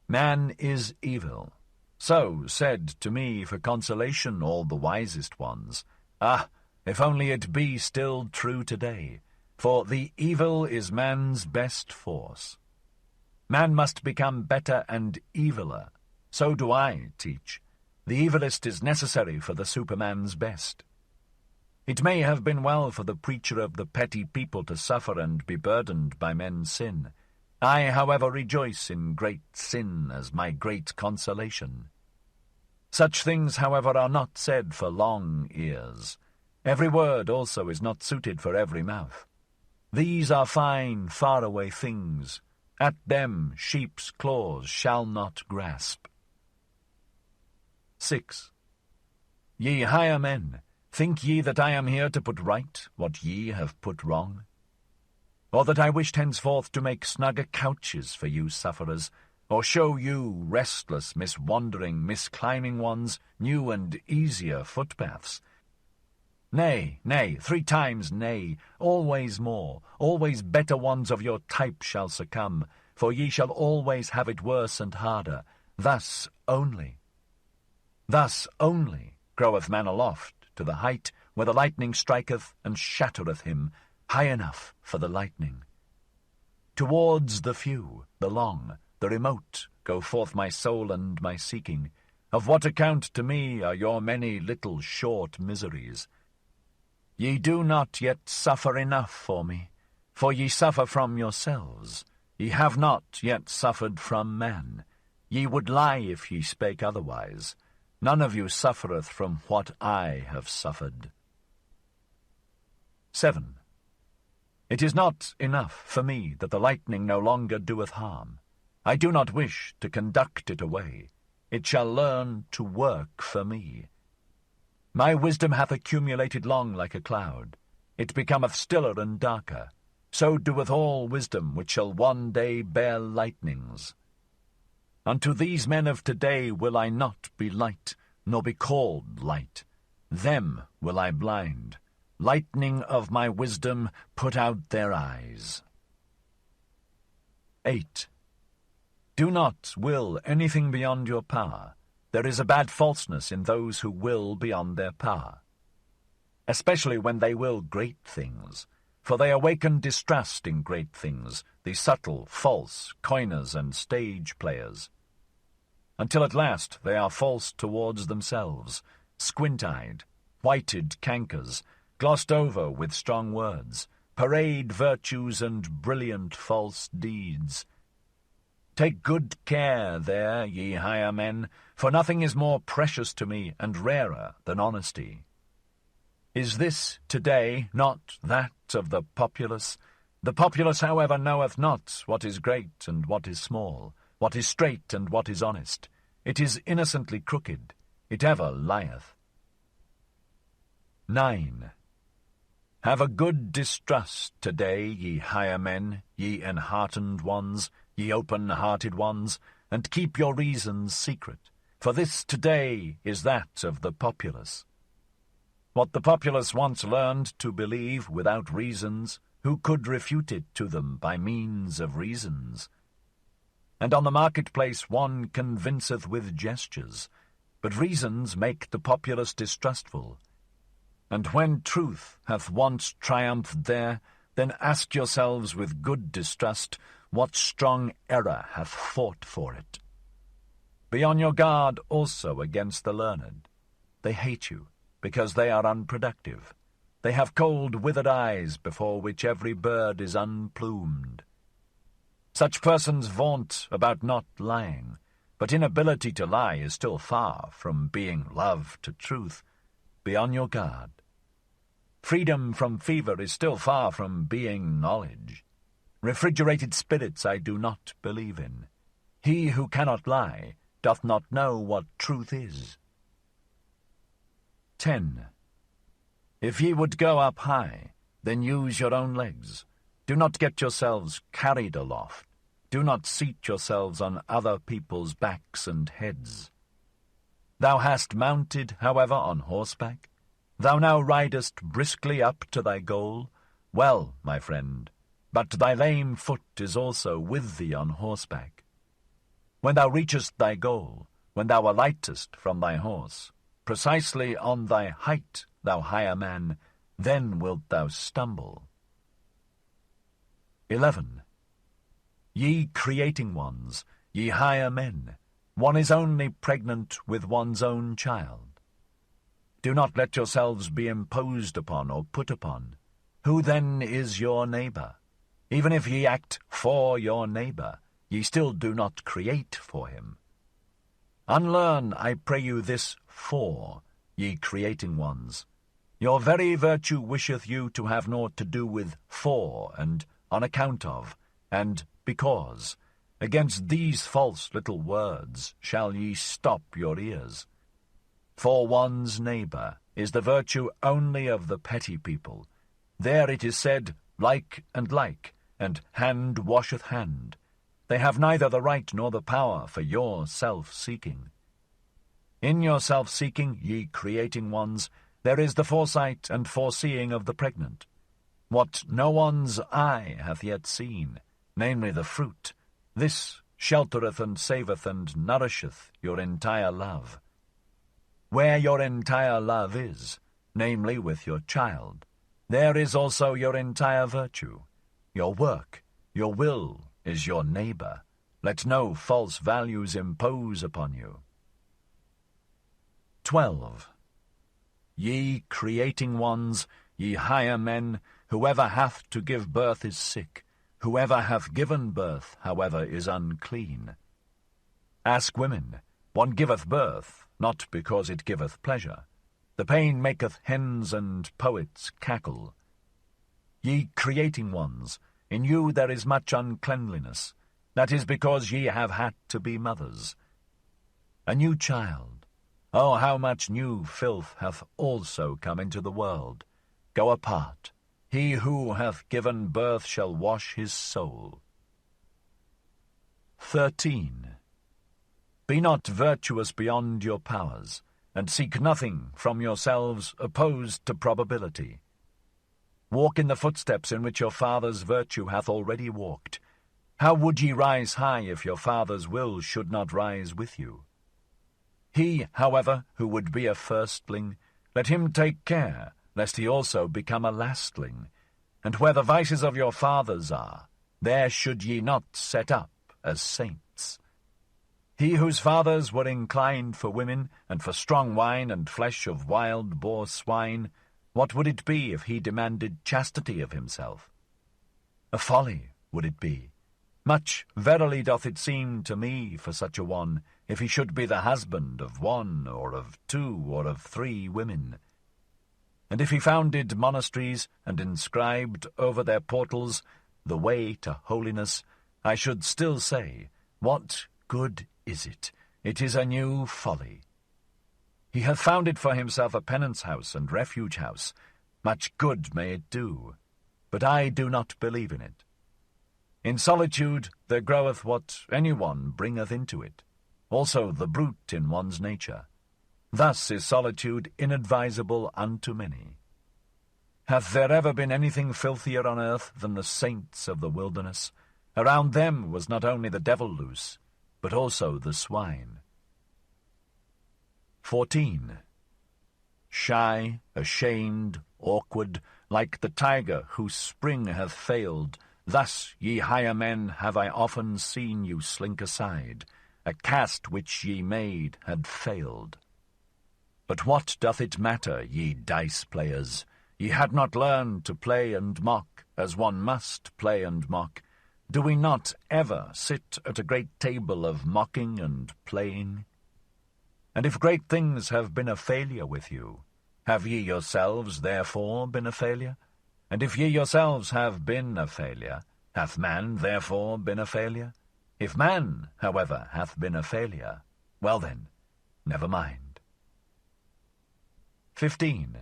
Man is evil. So said to me for consolation all the wisest ones. Ah, if only it be still true today, for the evil is man's best force. Man must become better and eviler. So do I teach. The evilest is necessary for the Superman's best. It may have been well for the preacher of the petty people to suffer and be burdened by men's sin. I, however, rejoice in great sin as my great consolation. Such things, however, are not said for long ears. Every word also is not suited for every mouth. These are fine, far-away things. At them sheep's claws shall not grasp. 6. Ye higher men, think ye that I am here to put right what ye have put wrong? Or that I wished henceforth to make snugger couches for you sufferers, or show you restless, miswandering, misclimbing ones new and easier footpaths? Nay, nay, 3 times nay, always more, always better ones of your type shall succumb, for ye shall always have it worse and harder. Thus only groweth man aloft to the height where the lightning striketh and shattereth him, high enough for the lightning. Towards the few, the long, the remote, go forth my soul and my seeking. Of what account to me are your many little short miseries? Ye do not yet suffer enough for me, for ye suffer from yourselves. Ye have not yet suffered from man. Ye would lie if ye spake otherwise. None of you suffereth from what I have suffered. 7. It is not enough for me that the lightning no longer doeth harm. I do not wish to conduct it away. It shall learn to work for me. My wisdom hath accumulated long like a cloud. It becometh stiller and darker. So doeth all wisdom which shall one day bear lightnings. Unto these men of today will I not be light, nor be called light. Them will I blind. Lightning of my wisdom, put out their eyes. 8. Do not will anything beyond your power. There is a bad falseness in those who will beyond their power, especially when they will great things, for they awaken distrust in great things, the subtle, false, coiners and stage players, until at last they are false towards themselves, squint-eyed, whited cankers, glossed over with strong words, parade virtues and brilliant false deeds. Take good care there, ye higher men, for nothing is more precious to me and rarer than honesty. Is this today not that of the populace? The populace, however, knoweth not what is great and what is small, what is straight and what is honest. It is innocently crooked, it ever lieth. 9. Have a good distrust today, ye higher men, ye enheartened ones, ye open-hearted ones, and keep your reasons secret, for this today is that of the populace. What the populace once learned to believe without reasons, who could refute it to them by means of reasons? And on the marketplace one convinceth with gestures, but reasons make the populace distrustful. And when truth hath once triumphed there, then ask yourselves with good distrust, what strong error hath fought for it? Be on your guard also against the learned. They hate you, because they are unproductive. They have cold, withered eyes before which every bird is unplumed. Such persons vaunt about not lying, but inability to lie is still far from being love to truth. Be on your guard. Freedom from fever is still far from being knowledge. Refrigerated spirits I do not believe in. He who cannot lie doth not know what truth is. 10. If ye would go up high, then use your own legs. Do not get yourselves carried aloft. Do not seat yourselves on other people's backs and heads. Thou hast mounted, however, on horseback. Thou now ridest briskly up to thy goal. Well, my friend, but thy lame foot is also with thee on horseback. When thou reachest thy goal, when thou alightest from thy horse, precisely on thy height, thou higher man, then wilt thou stumble. 11. Ye creating ones, ye higher men, one is only pregnant with one's own child. Do not let yourselves be imposed upon or put upon. Who then is your neighbour? Even if ye act for your neighbour, ye still do not create for him. Unlearn, I pray you, this for, ye creating ones. Your very virtue wisheth you to have naught to do with for and on account of, and because. Against these false little words shall ye stop your ears. For one's neighbour is the virtue only of the petty people. There it is said, like, and hand washeth hand. They have neither the right nor the power for your self-seeking. In your self-seeking, ye creating ones, there is the foresight and foreseeing of the pregnant. What no one's eye hath yet seen, namely the fruit, this sheltereth and saveth and nourisheth your entire love. Where your entire love is, namely with your child, there is also your entire virtue. Your work, your will is your neighbour. Let no false values impose upon you. 12. Ye creating ones, ye higher men, whoever hath to give birth is sick. Whoever hath given birth, however, is unclean. Ask women, one giveth birth, not because it giveth pleasure. The pain maketh hens and poets cackle. Ye creating ones, in you there is much uncleanliness. That is because ye have had to be mothers. A new child, oh, how much new filth hath also come into the world. Go apart. He who hath given birth shall wash his soul. 13. Be not virtuous beyond your powers, and seek nothing from yourselves opposed to probability. Walk in the footsteps in which your father's virtue hath already walked. How would ye rise high if your father's will should not rise with you? He, however, who would be a firstling, let him take care, lest he also become a lastling. And where the vices of your fathers are, there should ye not set up as saints. He whose fathers were inclined for women, and for strong wine and flesh of wild boar swine, what would it be if he demanded chastity of himself? A folly would it be. Much verily doth it seem to me for such a one, if he should be the husband of one, or of two, or of three women. And if he founded monasteries, and inscribed over their portals the way to holiness, I should still say, what good is it? It is a new folly. He hath founded for himself a penance house and refuge house. Much good may it do, but I do not believe in it. In solitude there groweth what any one bringeth into it, also the brute in one's nature. Thus is solitude inadvisable unto many. Hath there ever been anything filthier on earth than the saints of the wilderness? Around them was not only the devil loose, but also the swine. 14. Shy, ashamed, awkward, like the tiger whose spring hath failed, thus, ye higher men, have I often seen you slink aside. A cast which ye made had failed. But what doth it matter, ye dice-players? Ye had not learned to play and mock, as one must play and mock. Do we not ever sit at a great table of mocking and playing? And if great things have been a failure with you, have ye yourselves therefore been a failure? And if ye yourselves have been a failure, hath man therefore been a failure? If man, however, hath been a failure, well then, never mind. 15.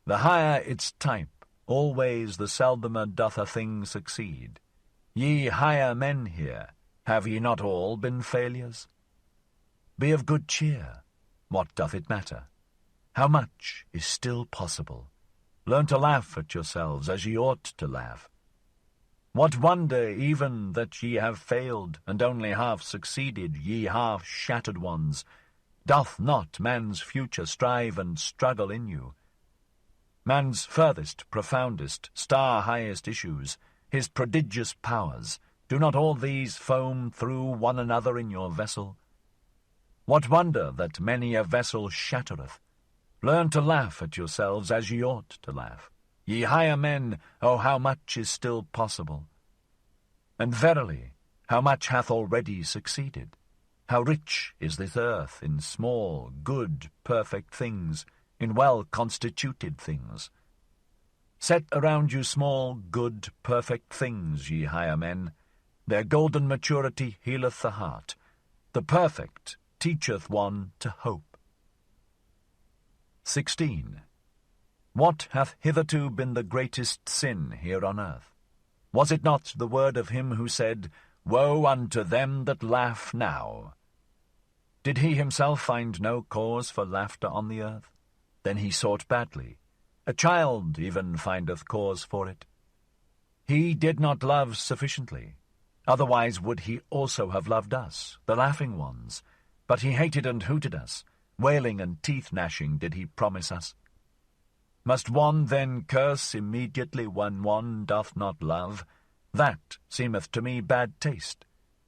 The higher its type, always the seldomer doth a thing succeed. Ye higher men here, have ye not all been failures? Be of good cheer. What doth it matter? How much is still possible? Learn to laugh at yourselves as ye ought to laugh. What wonder even that ye have failed, and only half succeeded, ye half-shattered ones? Doth not man's future strive and struggle in you? Man's furthest, profoundest, star-highest issues, his prodigious powers, do not all these foam through one another in your vessel? What wonder that many a vessel shattereth? Learn to laugh at yourselves as ye ought to laugh. Ye higher men, oh, how much is still possible! And verily, how much hath already succeeded? How rich is this earth in small, good, perfect things, in well-constituted things! Set around you small, good, perfect things, ye higher men. Their golden maturity healeth the heart. The perfect teacheth one to hope. 16. What hath hitherto been the greatest sin here on earth? Was it not the word of him who said, Woe unto them that laugh now? Did he himself find no cause for laughter on the earth? Then he sought badly. A child even findeth cause for it. He did not love sufficiently. Otherwise would he also have loved us, the laughing ones. But he hated and hooted us. Wailing and teeth-gnashing did he promise us. Must one then curse immediately when one doth not love? That seemeth to me bad taste.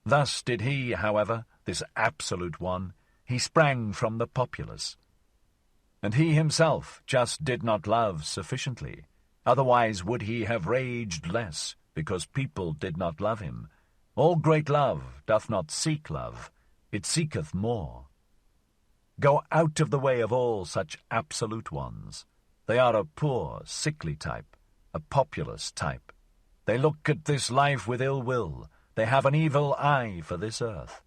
Thus did he, however, this absolute one, he sprang from the populace. And he himself just did not love sufficiently. Otherwise would he have raged less, because people did not love him. All great love doth not seek love, it seeketh more. Go out of the way of all such absolute ones. They are a poor, sickly type, a populous type. They look at this life with ill will. They have an evil eye for this earth.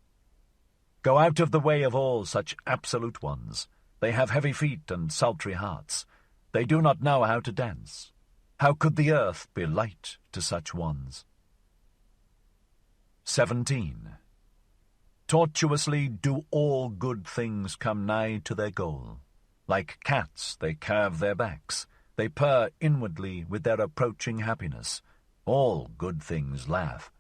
Go out of the way of all such absolute ones. They have heavy feet and sultry hearts. They do not know how to dance. How could the earth be light to such ones? 17. Tortuously do all good things come nigh to their goal. Like cats they curve their backs, they purr inwardly with their approaching happiness. All good things laugh.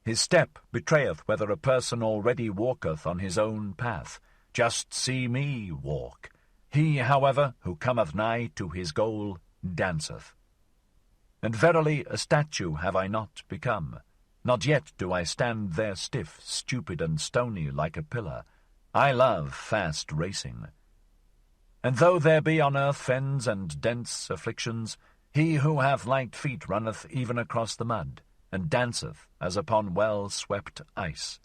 His step betrayeth whether a person already walketh on his own path. Just see me walk. He, however, who cometh nigh to his goal, danceth. And verily a statue have I not become. Not yet do I stand there stiff, stupid, and stony like a pillar. I love fast racing. And though there be on earth fens and dense afflictions, he who hath light feet runneth even across the mud, and danceth as upon well-swept ice.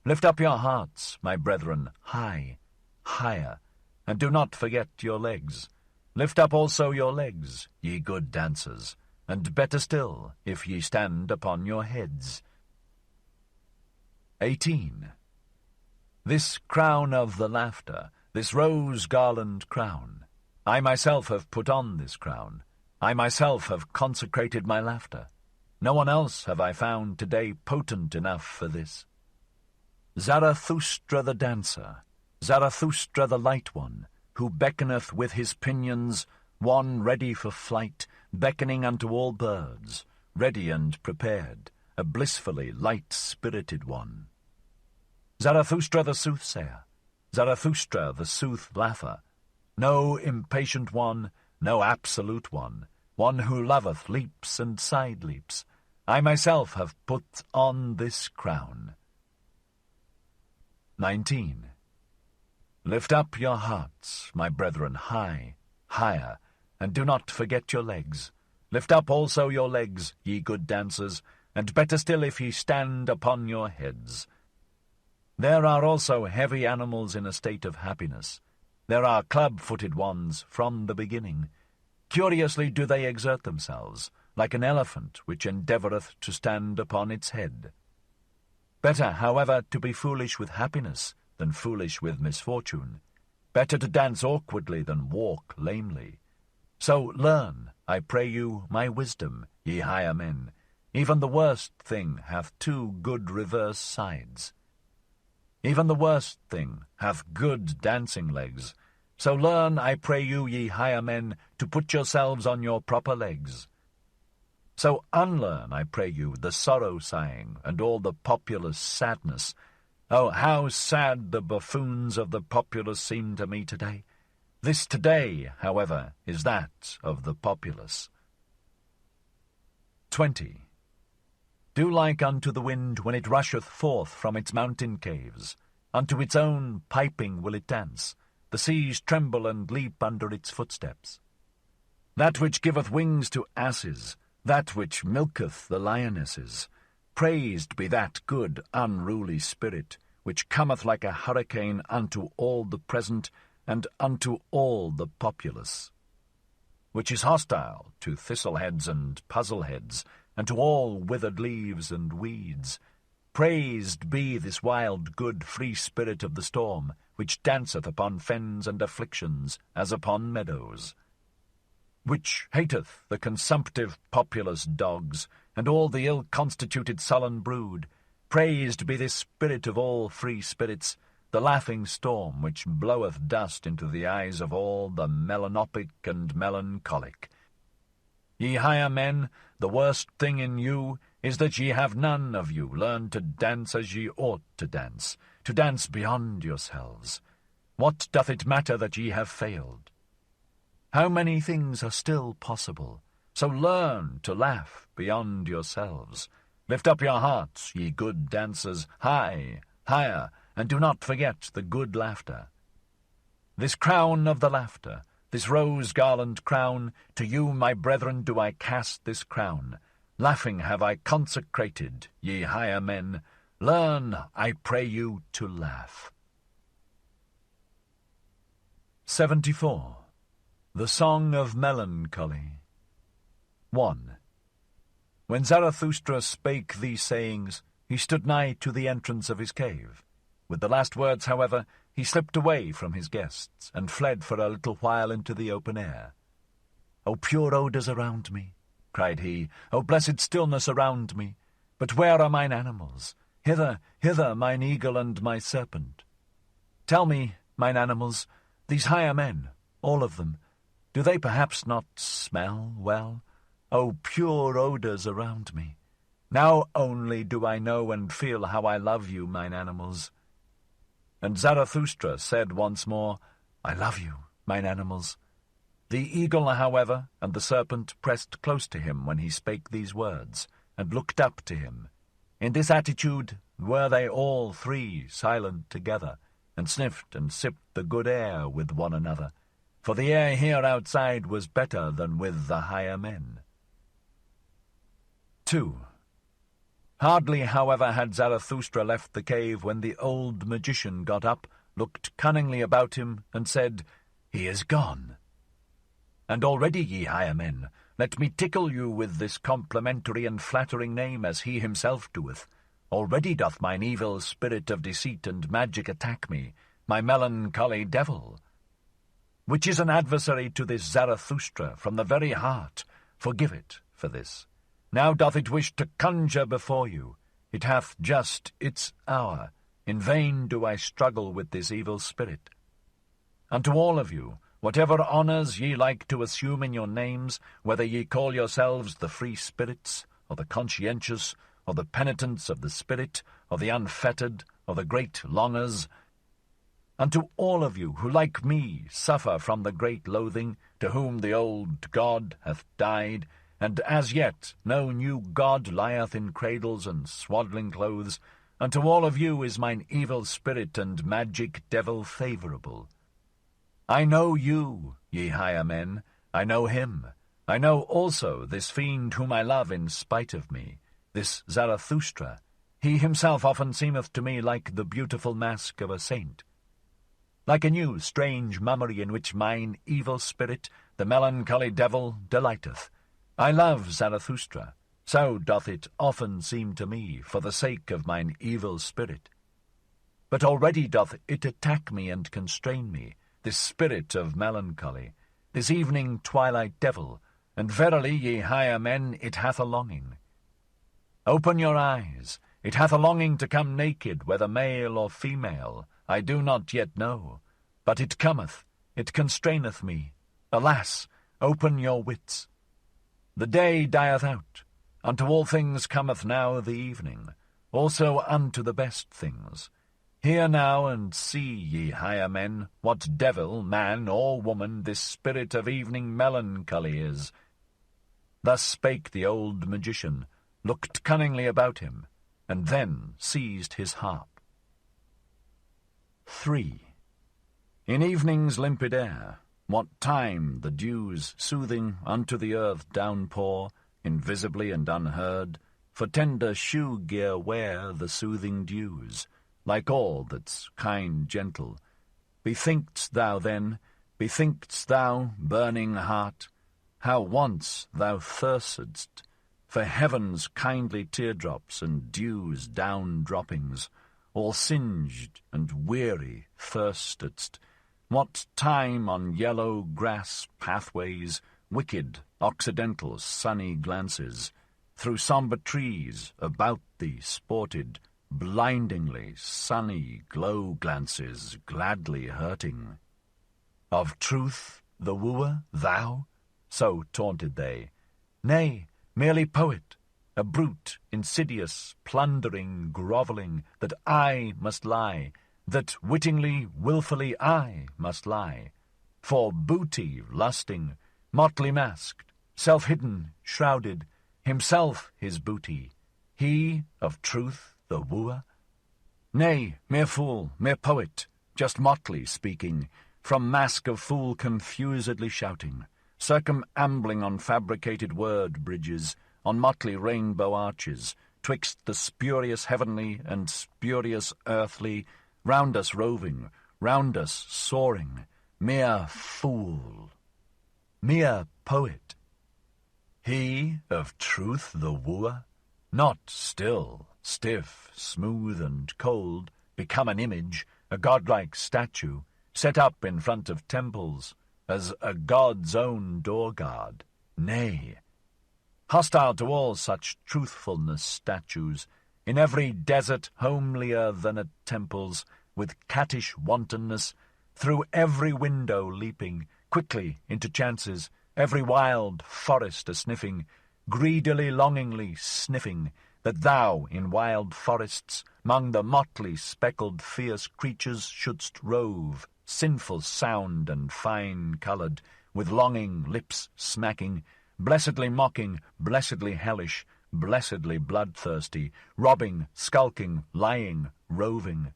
Lift up your hearts, my brethren, high, higher, and do not forget your legs. Lift up also your legs, ye good dancers, and better still, if ye stand upon your heads. 18. This crown of the laughter, this rose-garland crown, I myself have put on this crown. I myself have consecrated my laughter. No one else have I found today potent enough for this. Zarathustra the dancer, Zarathustra the light one, who beckoneth with his pinions, one ready for flight, beckoning unto all birds, ready and prepared, a blissfully light-spirited one. Zarathustra the soothsayer, Zarathustra the sooth-laugher, no impatient one, no absolute one, one who loveth leaps and side-leaps. I myself have put on this crown. 19. Lift up your hearts, my brethren, high, higher, and do not forget your legs. Lift up also your legs, ye good dancers, and better still if ye stand upon your heads. There are also heavy animals in a state of happiness. There are club-footed ones from the beginning. Curiously do they exert themselves, like an elephant which endeavoureth to stand upon its head. Better, however, to be foolish with happiness than foolish with misfortune. Better to dance awkwardly than walk lamely. So learn, I pray you, my wisdom, ye higher men. Even the worst thing hath two good reverse sides. Even the worst thing hath good dancing legs. So learn, I pray you, ye higher men, to put yourselves on your proper legs. So unlearn, I pray you, the sorrow-sighing and all the populace sadness. Oh, how sad the buffoons of the populace seem to me today. This today, however, is that of the populace. 20. Do like unto the wind when it rusheth forth from its mountain caves. Unto its own piping will it dance. The seas tremble and leap under its footsteps. That which giveth wings to asses, that which milketh the lionesses, praised be that good unruly spirit, which cometh like a hurricane unto all the present, and unto all the populace, which is hostile to thistleheads and puzzleheads, and to all withered leaves and weeds. Praised be this wild, good, free spirit of the storm, which danceth upon fens and afflictions as upon meadows, which hateth the consumptive populous dogs, and all the ill-constituted sullen brood. Praised be this spirit of all free spirits, the laughing storm which bloweth dust into the eyes of all the melanopic and melancholic. Ye higher men, the worst thing in you is that ye have none of you learned to dance as ye ought to dance beyond yourselves. What doth it matter that ye have failed? How many things are still possible? So learn to laugh beyond yourselves. Lift up your hearts, ye good dancers, high, higher, and do not forget the good laughter. This crown of the laughter, this rose-garland crown, to you, my brethren, do I cast this crown. Laughing have I consecrated, ye higher men. Learn, I pray you, to laugh. 74. The Song of Melancholy. 1. When Zarathustra spake these sayings, he stood nigh to the entrance of his cave. With the last words, however, he slipped away from his guests, and fled for a little while into the open air. "O pure odours around me," cried he, "O blessed stillness around me! But where are mine animals? Hither, hither, mine eagle and my serpent. Tell me, mine animals, these higher men, all of them, do they perhaps not smell well? O pure odours around me! Now only do I know and feel how I love you, mine animals. And Zarathustra said once more, I love you, mine animals. The eagle, however, and the serpent pressed close to him when he spake these words, and looked up to him. In this attitude were they all three silent together, and sniffed and sipped the good air with one another, for the air here outside was better than with the higher men. 2. Hardly, however, had Zarathustra left the cave when the old magician got up, looked cunningly about him, and said, He is gone. And already, ye higher men, let me tickle you with this complimentary and flattering name, as he himself doeth. Already doth mine evil spirit of deceit and magic attack me, my melancholy devil, which is an adversary to this Zarathustra from the very heart. Forgive it for this. Now doth it wish to conjure before you. It hath just its hour. In vain do I struggle with this evil spirit. Unto all of you, whatever honours ye like to assume in your names, whether ye call yourselves the free spirits, or the conscientious, or the penitents of the spirit, or the unfettered, or the great longers, unto all of you who, like me, suffer from the great loathing, to whom the old God hath died, and as yet no new God lieth in cradles and swaddling clothes, unto all of you is mine evil spirit and magic devil favourable. I know you, ye higher men, I know him. I know also this fiend whom I love in spite of me, this Zarathustra. He himself often seemeth to me like the beautiful mask of a saint, like a new strange mummery in which mine evil spirit, the melancholy devil, delighteth. I love Zarathustra, so doth it often seem to me, for the sake of mine evil spirit. But already doth it attack me and constrain me, this spirit of melancholy, this evening twilight devil, and verily, ye higher men, it hath a longing. Open your eyes, it hath a longing to come naked, whether male or female, I do not yet know, but it cometh, it constraineth me. Alas, open your wits. The day dieth out, unto all things cometh now the evening, also unto the best things. Hear now and see, ye higher men, what devil, man or woman, this spirit of evening melancholy is. Thus spake the old magician, looked cunningly about him, and then seized his harp. 3. In evening's limpid air, what time the dews soothing unto the earth downpour, invisibly and unheard, for tender shoe-gear wear the soothing dews, like all that's kind gentle. Bethink'st thou then, bethink'st thou, burning heart, how once thou thirstedst for heaven's kindly teardrops and dew's down-droppings, all singed and weary thirstedst, what time on yellow grass pathways, wicked occidental sunny glances, through sombre trees about thee sported, blindingly sunny glow glances gladly hurting. Of truth the wooer, thou? So taunted they. Nay, merely poet, a brute, insidious, plundering, grovelling, that I must lie, that wittingly, wilfully I must lie. For booty lusting, motley masked, self-hidden, shrouded, himself his booty, he of truth the wooer? Nay, mere fool, mere poet, just motley speaking, from mask of fool confusedly shouting, circumambling on fabricated word bridges, on motley rainbow arches, twixt the spurious heavenly and spurious earthly, round us roving, round us soaring, mere fool, mere poet. He of truth the wooer, not still, stiff, smooth and cold, become an image, a godlike statue, set up in front of temples, as a god's own door-guard. Nay, hostile to all such truthfulness statues, in every desert homelier than at temples, with cattish wantonness, through every window leaping, quickly into chances, every wild forest a-sniffing, greedily longingly sniffing, that thou in wild forests, 'mong the motley speckled fierce creatures shouldst rove, sinful sound and fine-coloured, with longing lips smacking, blessedly mocking, blessedly hellish, blessedly bloodthirsty, robbing, skulking, lying, roving.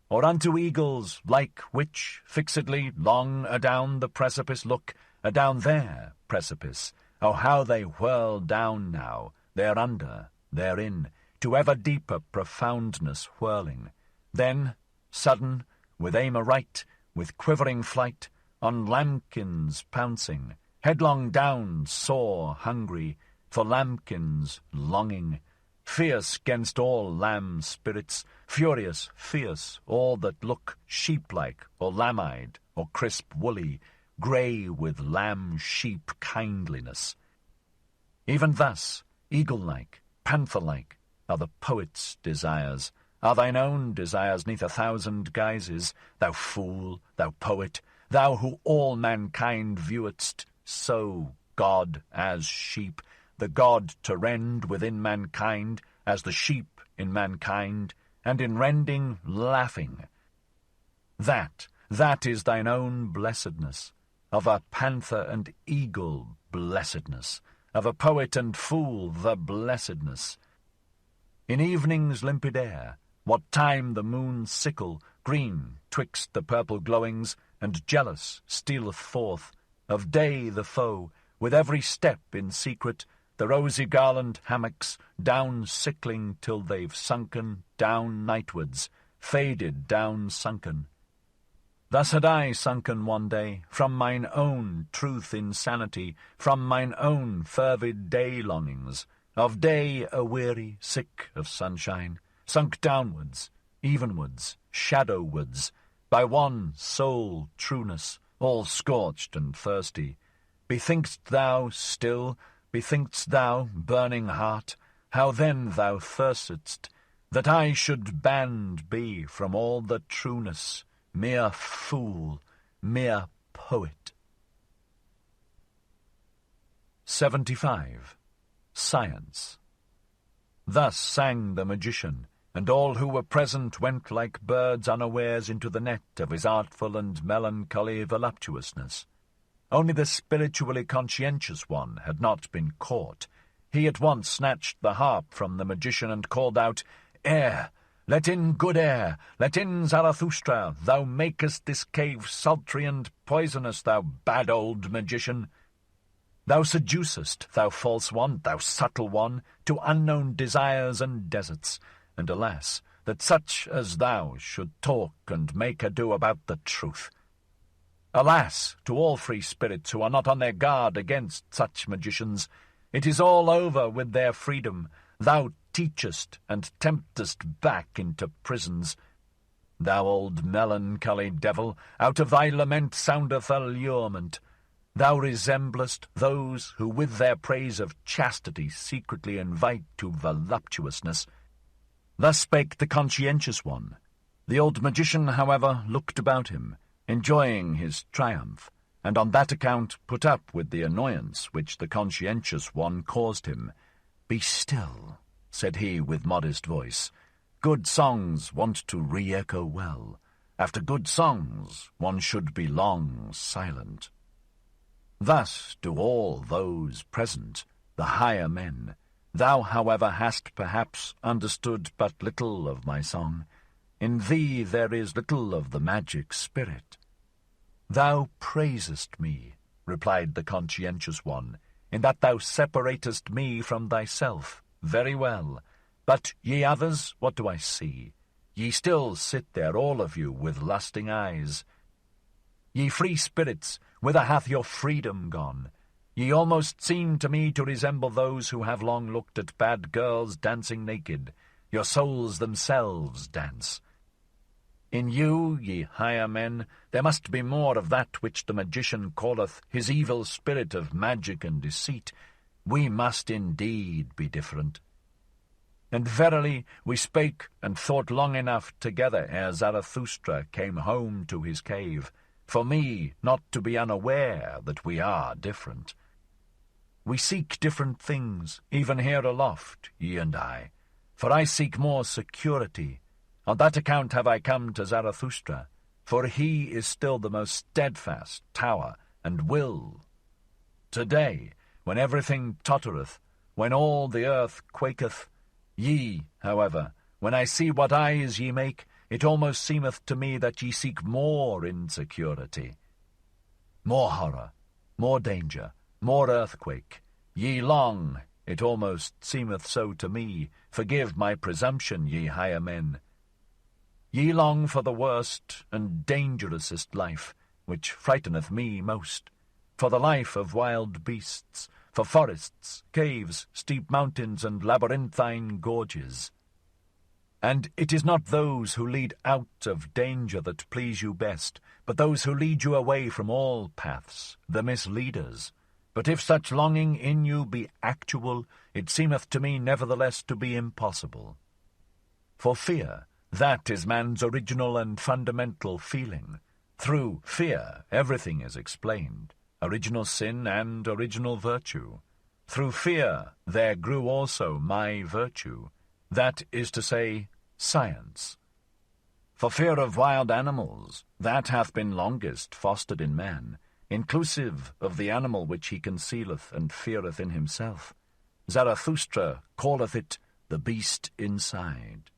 Or unto eagles like which, fixedly, long adown the precipice look, adown their precipice, oh how they whirl down now, thereunder, therein, to ever deeper profoundness whirling. Then, sudden, with aim aright, with quivering flight, on lambkins pouncing, headlong down, sore, hungry, for lambkins longing, fierce 'gainst all lamb spirits, furious, fierce, all that look sheep-like, or lamb-eyed, or crisp woolly, grey with lamb-sheep kindliness. Even thus, eagle-like, panther-like, are the poet's desires, are thine own desires 'neath 1,000 guises, thou fool, thou poet, thou who all mankind viewedst so, God as sheep, the God to rend within mankind, as the sheep in mankind, and in rending laughing. That is thine own blessedness, of a panther and eagle blessedness, of a poet and fool the blessedness. In evening's limpid air, what time the moon sickle, green twixt the purple glowings, and jealous stealeth forth, of day the foe, with every step in secret, the rosy garland hammocks, down sickling till they've sunken down nightwards, faded down sunken. Thus had I sunken one day, from mine own truth insanity, from mine own fervid day-longings, of day a-weary, sick of sunshine, sunk downwards, evenwards, shadowwards, by one sole trueness, all scorched and thirsty. Bethink'st thou still, bethink'st thou, burning heart, how then thou thirstedst, that I should banned be from all the trueness, mere fool, mere poet. 75. Science. Thus sang the magician, and all who were present went like birds unawares into the net of his artful and melancholy voluptuousness. Only the spiritually conscientious one had not been caught. He at once snatched the harp from the magician and called out, "Air! Let in good air! Let in Zarathustra! Thou makest this cave sultry and poisonous, thou bad old magician! Thou seducest, thou false one, thou subtle one, to unknown desires and deserts, and alas, that such as thou should talk and make ado about the truth. Alas, to all free spirits who are not on their guard against such magicians, it is all over with their freedom. Thou teachest and temptest back into prisons. Thou old melancholy devil, out of thy lament soundeth allurement. Thou resemblest those who with their praise of chastity secretly invite to voluptuousness." Thus spake the conscientious one. The old magician, however, looked about him, enjoying his triumph, and on that account put up with the annoyance which the conscientious one caused him. "Be still," said he with modest voice. "Good songs want to re-echo well. After good songs one should be long silent." Thus do all those present, the higher men. Thou, however, hast perhaps understood but little of my song. In thee there is little of the magic spirit. "Thou praisest me," replied the conscientious one, "in that thou separatest me from thyself. Very well. But ye others, what do I see? Ye still sit there, all of you, with lusting eyes. Ye free spirits, whither hath your freedom gone? Ye almost seem to me to resemble those who have long looked at bad girls dancing naked. Your souls themselves dance. In you, ye higher men, there must be more of that which the magician calleth his evil spirit of magic and deceit. We must indeed be different." And verily we spake and thought long enough together ere Zarathustra came home to his cave, for me not to be unaware that we are different. We seek different things, even here aloft, ye and I, for I seek more security. On that account have I come to Zarathustra, for he is still the most steadfast tower and will. Today, when everything tottereth, when all the earth quaketh, ye, however, when I see what eyes ye make, it almost seemeth to me that ye seek more insecurity. More horror, more danger, more earthquake. Ye long, it almost seemeth so to me, forgive my presumption, ye higher men. Ye long for the worst and dangerousest life, which frighteneth me most, for the life of wild beasts, for forests, caves, steep mountains, and labyrinthine gorges. And it is not those who lead out of danger that please you best, but those who lead you away from all paths, the misleaders. But if such longing in you be actual, it seemeth to me nevertheless to be impossible. For fear, that is man's original and fundamental feeling. Through fear everything is explained, original sin and original virtue. Through fear there grew also my virtue, that is to say, science. For fear of wild animals, that hath been longest fostered in man, inclusive of the animal which he concealeth and feareth in himself. Zarathustra calleth it the beast inside.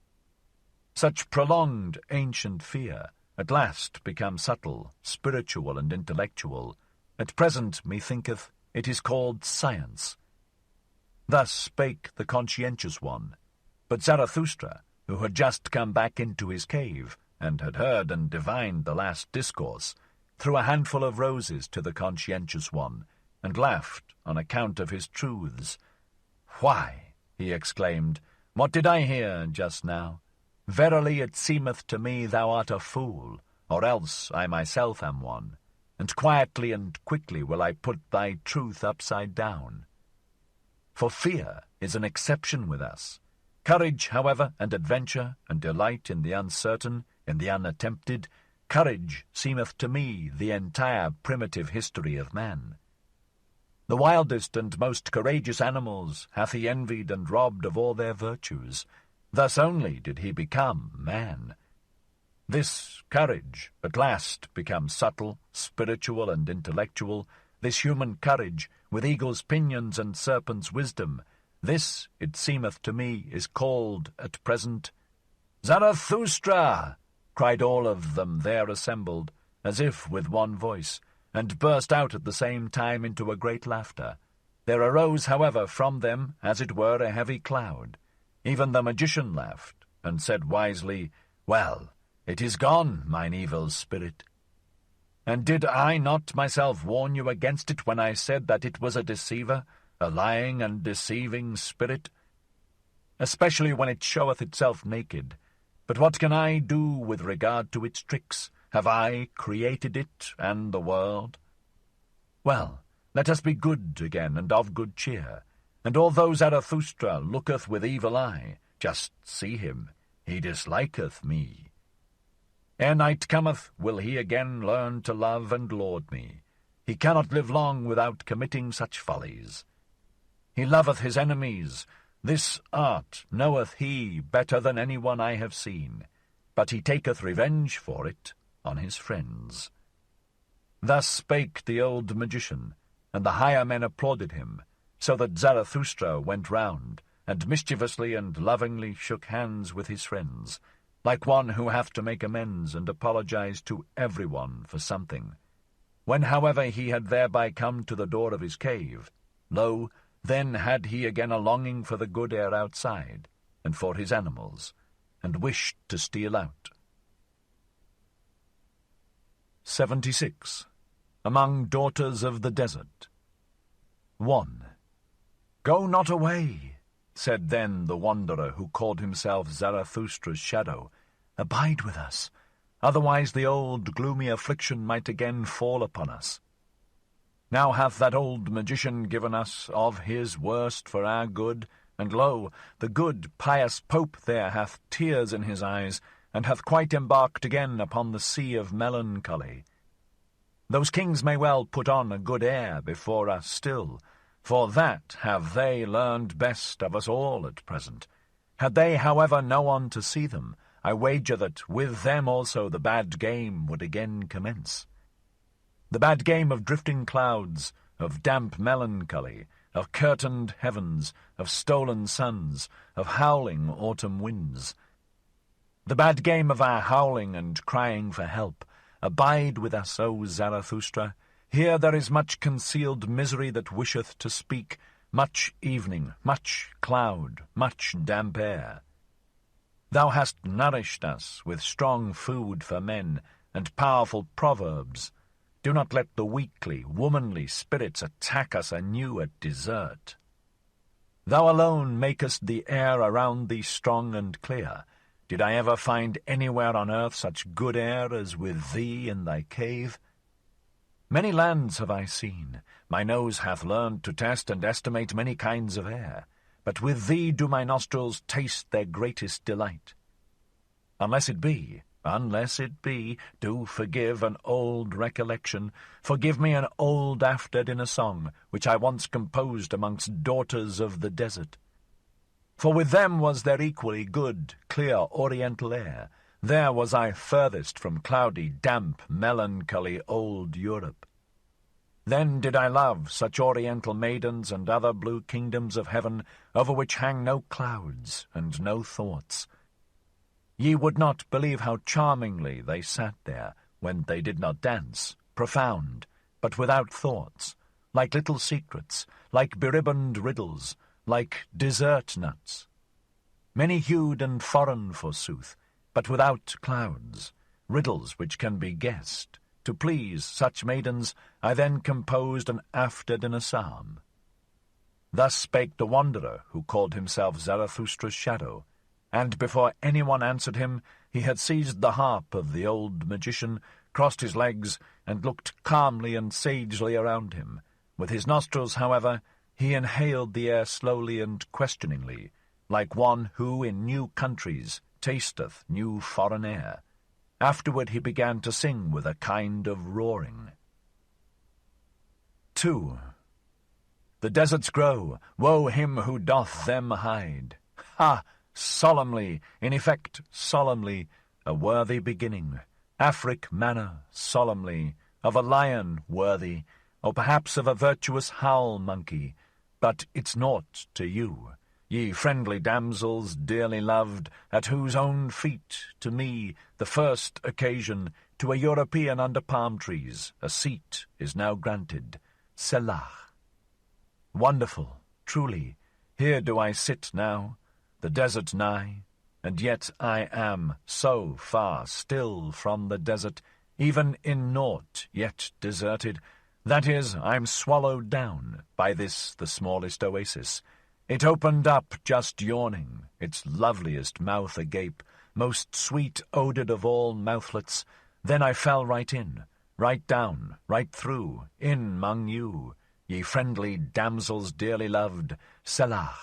Such prolonged ancient fear at last become subtle, spiritual, and intellectual. At present, methinketh, it is called science. Thus spake the conscientious one. But Zarathustra, who had just come back into his cave, and had heard and divined the last discourse, threw a handful of roses to the conscientious one, and laughed on account of his truths. "Why," he exclaimed, "what did I hear just now? Verily it seemeth to me thou art a fool, or else I myself am one, and quietly and quickly will I put thy truth upside down. For fear is an exception with us. Courage, however, and adventure, and delight in the uncertain, in the unattempted, courage seemeth to me the entire primitive history of man. The wildest and most courageous animals hath he envied and robbed of all their virtues. Thus only did he become man. This courage at last becomes subtle, spiritual, and intellectual, this human courage, with eagle's pinions and serpent's wisdom. This, it seemeth to me, is called at present Zarathustra! Cried all of them there assembled, as if with one voice, and burst out at the same time into a great laughter. There arose, however, from them, as it were, a heavy cloud. Even the magician laughed, and said wisely, "Well, it is gone, mine evil spirit. And did I not myself warn you against it when I said that it was a deceiver, a lying and deceiving spirit? Especially when it showeth itself naked. But what can I do with regard to its tricks? Have I created it and the world? Well, let us be good again and of good cheer. And although Zarathustra looketh with evil eye, just see him, he disliketh me. Ere night cometh, will he again learn to love and laud me. He cannot live long without committing such follies. He loveth his enemies. This art knoweth he better than any one I have seen, but he taketh revenge for it on his friends." Thus spake the old magician, and the higher men applauded him, so that Zarathustra went round, and mischievously and lovingly shook hands with his friends, like one who hath to make amends and apologize to everyone for something. When, however, he had thereby come to the door of his cave, lo, then had he again a longing for the good air outside, and for his animals, and wished to steal out. 76. Among Daughters of the Desert. 1. "Go not away," said then the wanderer who called himself Zarathustra's shadow. "Abide with us, otherwise the old gloomy affliction might again fall upon us. Now hath that old magician given us of his worst for our good, and lo, the good, pious Pope there hath tears in his eyes, and hath quite embarked again upon the sea of melancholy. Those kings may well put on a good air before us still, for that have they learned best of us all at present. Had they, however, no one to see them, I wager that with them also the bad game would again commence. The bad game of drifting clouds, of damp melancholy, of curtained heavens, of stolen suns, of howling autumn winds. The bad game of our howling and crying for help. Abide with us, O Zarathustra. Here there is much concealed misery that wisheth to speak, much evening, much cloud, much damp air. Thou hast nourished us with strong food for men and powerful proverbs. Do not let the weakly, womanly spirits attack us anew at dessert. Thou alone makest the air around thee strong and clear. Did I ever find anywhere on earth such good air as with thee in thy cave? Many lands have I seen. My nose hath learned to test and estimate many kinds of air. But with thee do my nostrils taste their greatest delight. Unless it be, do forgive an old recollection, forgive me an old after-dinner song, which I once composed amongst daughters of the desert. For with them was there equally good, clear oriental air. There was I furthest from cloudy, damp, melancholy old Europe. Then did I love such oriental maidens and other blue kingdoms of heaven, over which hang no clouds and no thoughts. Ye would not believe how charmingly they sat there, when they did not dance, profound, but without thoughts, like little secrets, like beribboned riddles, like dessert nuts. Many-hued and foreign, forsooth, but without clouds, riddles which can be guessed. To please such maidens, I then composed an after-dinner psalm. Thus spake the wanderer, who called himself Zarathustra's shadow, and before anyone answered him, he had seized the harp of the old magician, crossed his legs, and looked calmly and sagely around him. With his nostrils, however, he inhaled the air slowly and questioningly, like one who in new countries tasteth new foreign air. Afterward he began to sing with a kind of roaring. 2. The deserts grow, woe him who doth them hide. Ha! Solemnly, in effect solemnly, a worthy beginning. Afric manner, solemnly, of a lion worthy, or perhaps of a virtuous howl monkey, but it's naught to you. Ye friendly damsels, dearly loved, at whose own feet, to me, the first occasion, to a European under palm trees, a seat is now granted. Selah. Wonderful, truly, here do I sit now, the desert nigh, and yet I am so far still from the desert, even in naught yet deserted. That is, I'm swallowed down by this the smallest oasis. It opened up just yawning, its loveliest mouth agape, most sweet-odoured of all mouthlets. Then I fell right in, right down, right through, in 'mong you, ye friendly damsels dearly loved, Selah.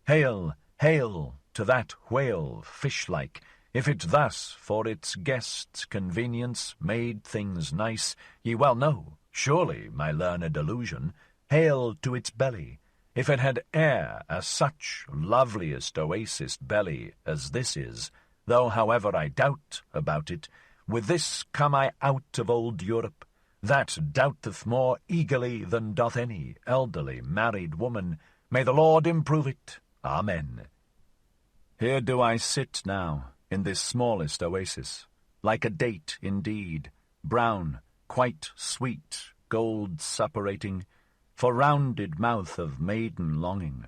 Hail, hail to that whale, fish-like, if it thus, for its guests' convenience, made things nice, ye well know, surely, my learned illusion. Hail to its belly, if it had e'er as such loveliest oasis belly as this is, though however I doubt about it, with this come I out of old Europe, that doubteth more eagerly than doth any elderly married woman. May the Lord improve it. Amen. Here do I sit now, in this smallest oasis, like a date indeed, brown, quite sweet, gold suppurating, for rounded mouth of maiden longing,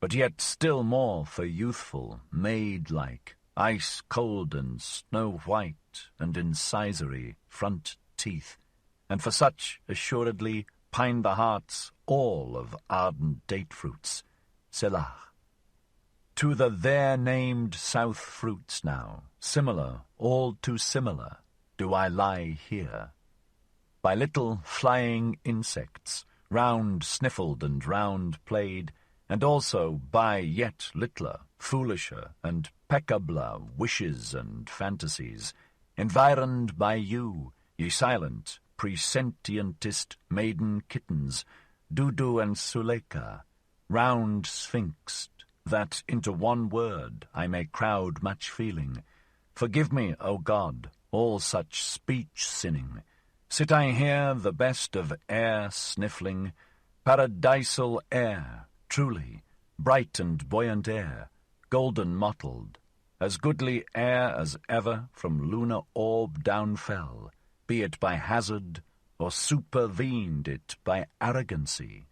but yet still more for youthful, maid-like, ice-cold and snow-white and incisory front teeth, and for such, assuredly, pine the hearts all of ardent date-fruits. Selah. To the there named south fruits now, similar, all too similar, do I lie here. By little flying insects, round sniffled and round played, and also by yet littler, foolisher, and peccabler wishes and fantasies, environed by you, ye silent, presentientist maiden kittens, Dudu and Suleika, round sphinxed, that into one word I may crowd much feeling. Forgive me, O God, all such speech-sinning. Sit I here the best of air sniffling, paradisal air, truly, bright and buoyant air, golden mottled, as goodly air as ever from lunar orb down fell, be it by hazard or supervened it by arrogancy.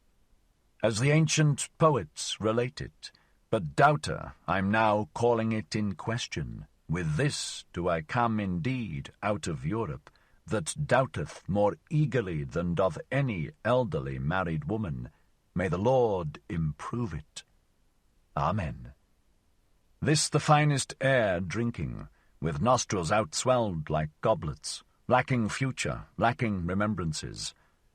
As the ancient poets relate it, but doubter I'm now calling it in question. With this do I come indeed out of Europe, that doubteth more eagerly than doth any elderly married woman. May the Lord improve it. Amen. This the finest air drinking, with nostrils outswelled like goblets, lacking future, lacking remembrances.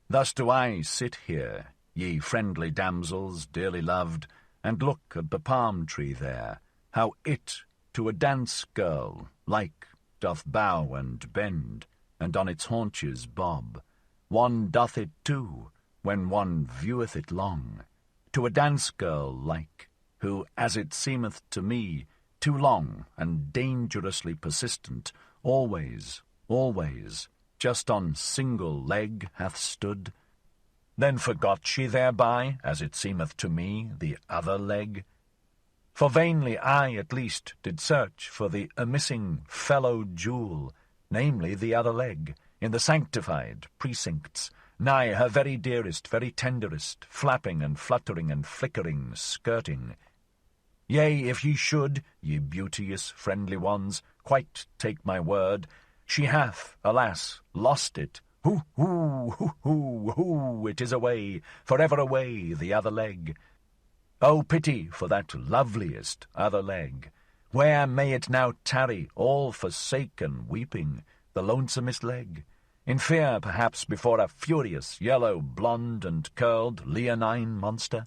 Thus do I sit here, ye friendly damsels dearly loved, and look at the palm tree there, how it to a dance girl like doth bow and bend, and on its haunches bob. One doth it too, when one vieweth it long, to a dance girl like, who, as it seemeth to me, too long and dangerously persistent, always, just on single leg hath stood. Then forgot she thereby, as it seemeth to me, the other leg. For vainly I, at least, did search for the amissing fellow jewel, namely the other leg, in the sanctified precincts, nigh her very dearest, very tenderest, flapping and fluttering and flickering, skirting. Yea, if ye should, ye beauteous, friendly ones, quite take my word, she hath, alas, lost it. Hoo, hoo, hoo, hoo, hoo, it is away, forever away, the other leg. Oh, pity for that loveliest other leg! Where may it now tarry, all forsaken, weeping, the lonesomest leg? In fear, perhaps, before a furious, yellow, blonde and curled, leonine monster?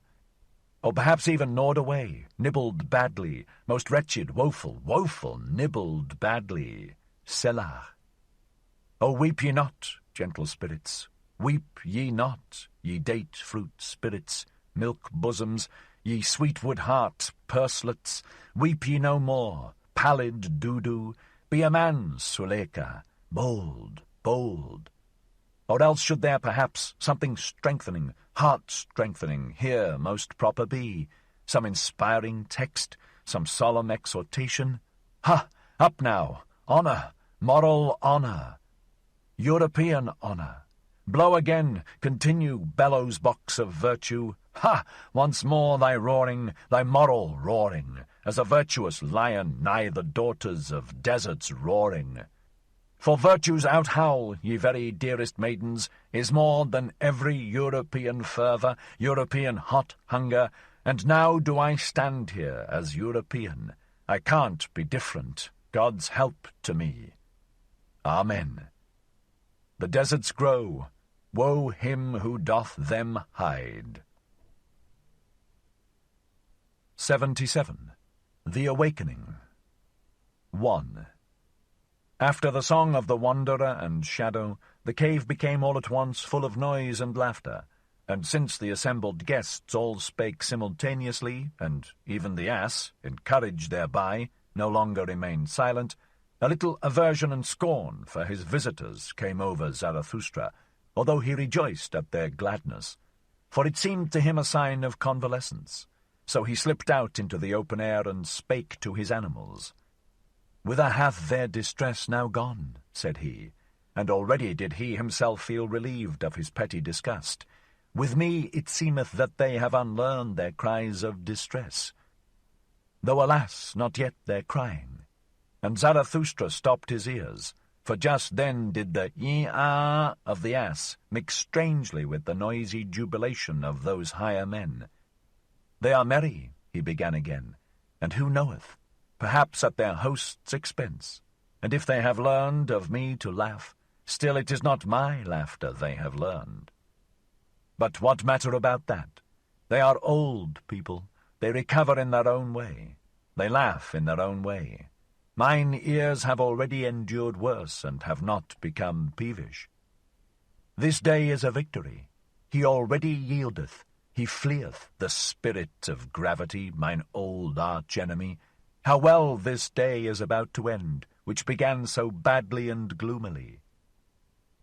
Or perhaps even gnawed away, nibbled badly, most wretched, woeful, nibbled badly. Selah. Oh, weep ye not, gentle spirits, weep ye not, ye date-fruit spirits, milk bosoms, ye sweetwood heart purslets, weep ye no more, pallid Dudu, be a man, Suleika, bold. Or else should there perhaps something strengthening, heart-strengthening, here most proper be, some inspiring text, some solemn exhortation? Ha! Up now! Honour! Moral honour! European honour! Blow again, continue, bellows box of virtue! Ha! Once more thy roaring, thy moral roaring, as a virtuous lion nigh the daughters of deserts roaring. For virtue's out-howl, ye very dearest maidens, is more than every European fervour, European hot hunger, and now do I stand here as European. I can't be different. God's help to me. Amen. The deserts grow. Woe him who doth them hide. 77. The Awakening. 1. After the song of the wanderer and shadow, the cave became all at once full of noise and laughter, and since the assembled guests all spake simultaneously, and even the ass, encouraged thereby, no longer remained silent, a little aversion and scorn for his visitors came over Zarathustra, although he rejoiced at their gladness, for it seemed to him a sign of convalescence. So he slipped out into the open air and spake to his animals. "Whither hath their distress now gone?" said he, and already did he himself feel relieved of his petty disgust. "With me it seemeth that they have unlearned their cries of distress. Though, alas, not yet their crying." And Zarathustra stopped his ears, for just then did the "ee-ah" of the ass mix strangely with the noisy jubilation of those higher men. "They are merry," he began again, "and who knoweth? Perhaps at their host's expense, and if they have learned of me to laugh, still it is not my laughter they have learned. But what matter about that? They are old people. They recover in their own way. They laugh in their own way. Mine ears have already endured worse, and have not become peevish. This day is a victory. He already yieldeth. He fleeth, the spirit of gravity, mine old arch-enemy. How well this day is about to end, which began so badly and gloomily.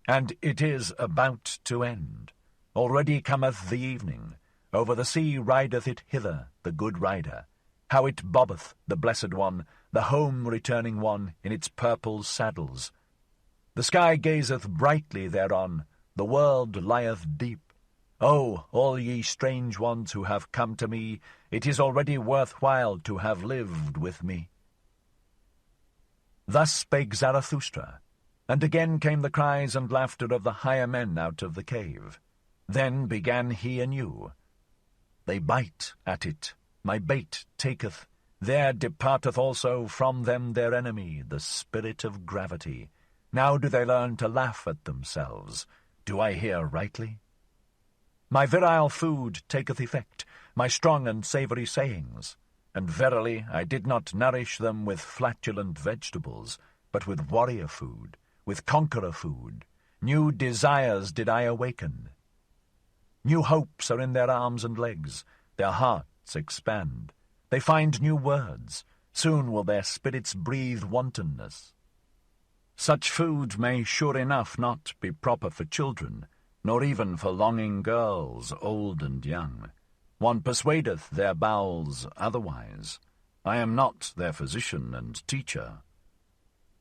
And it is about to end. Already cometh the evening. Over the sea rideth it hither, the good rider. How it bobbeth, the blessed one, the home-returning one, in its purple saddles. The sky gazeth brightly thereon, the world lieth deep. Oh, all ye strange ones who have come to me, it is already worth while to have lived with me. Thus spake Zarathustra, and again came the cries and laughter of the higher men out of the cave. Then began he anew. They bite at it, my bait taketh. There departeth also from them their enemy, the spirit of gravity. Now do they learn to laugh at themselves. Do I hear rightly? My virile food taketh effect, my strong and savoury sayings. And verily I did not nourish them with flatulent vegetables, but with warrior food, with conqueror food. New desires did I awaken. New hopes are in their arms and legs, their hearts expand. They find new words. Soon will their spirits breathe wantonness. Such food may sure enough not be proper for children, nor even for longing girls, old and young. One persuadeth their bowels otherwise. I am not their physician and teacher.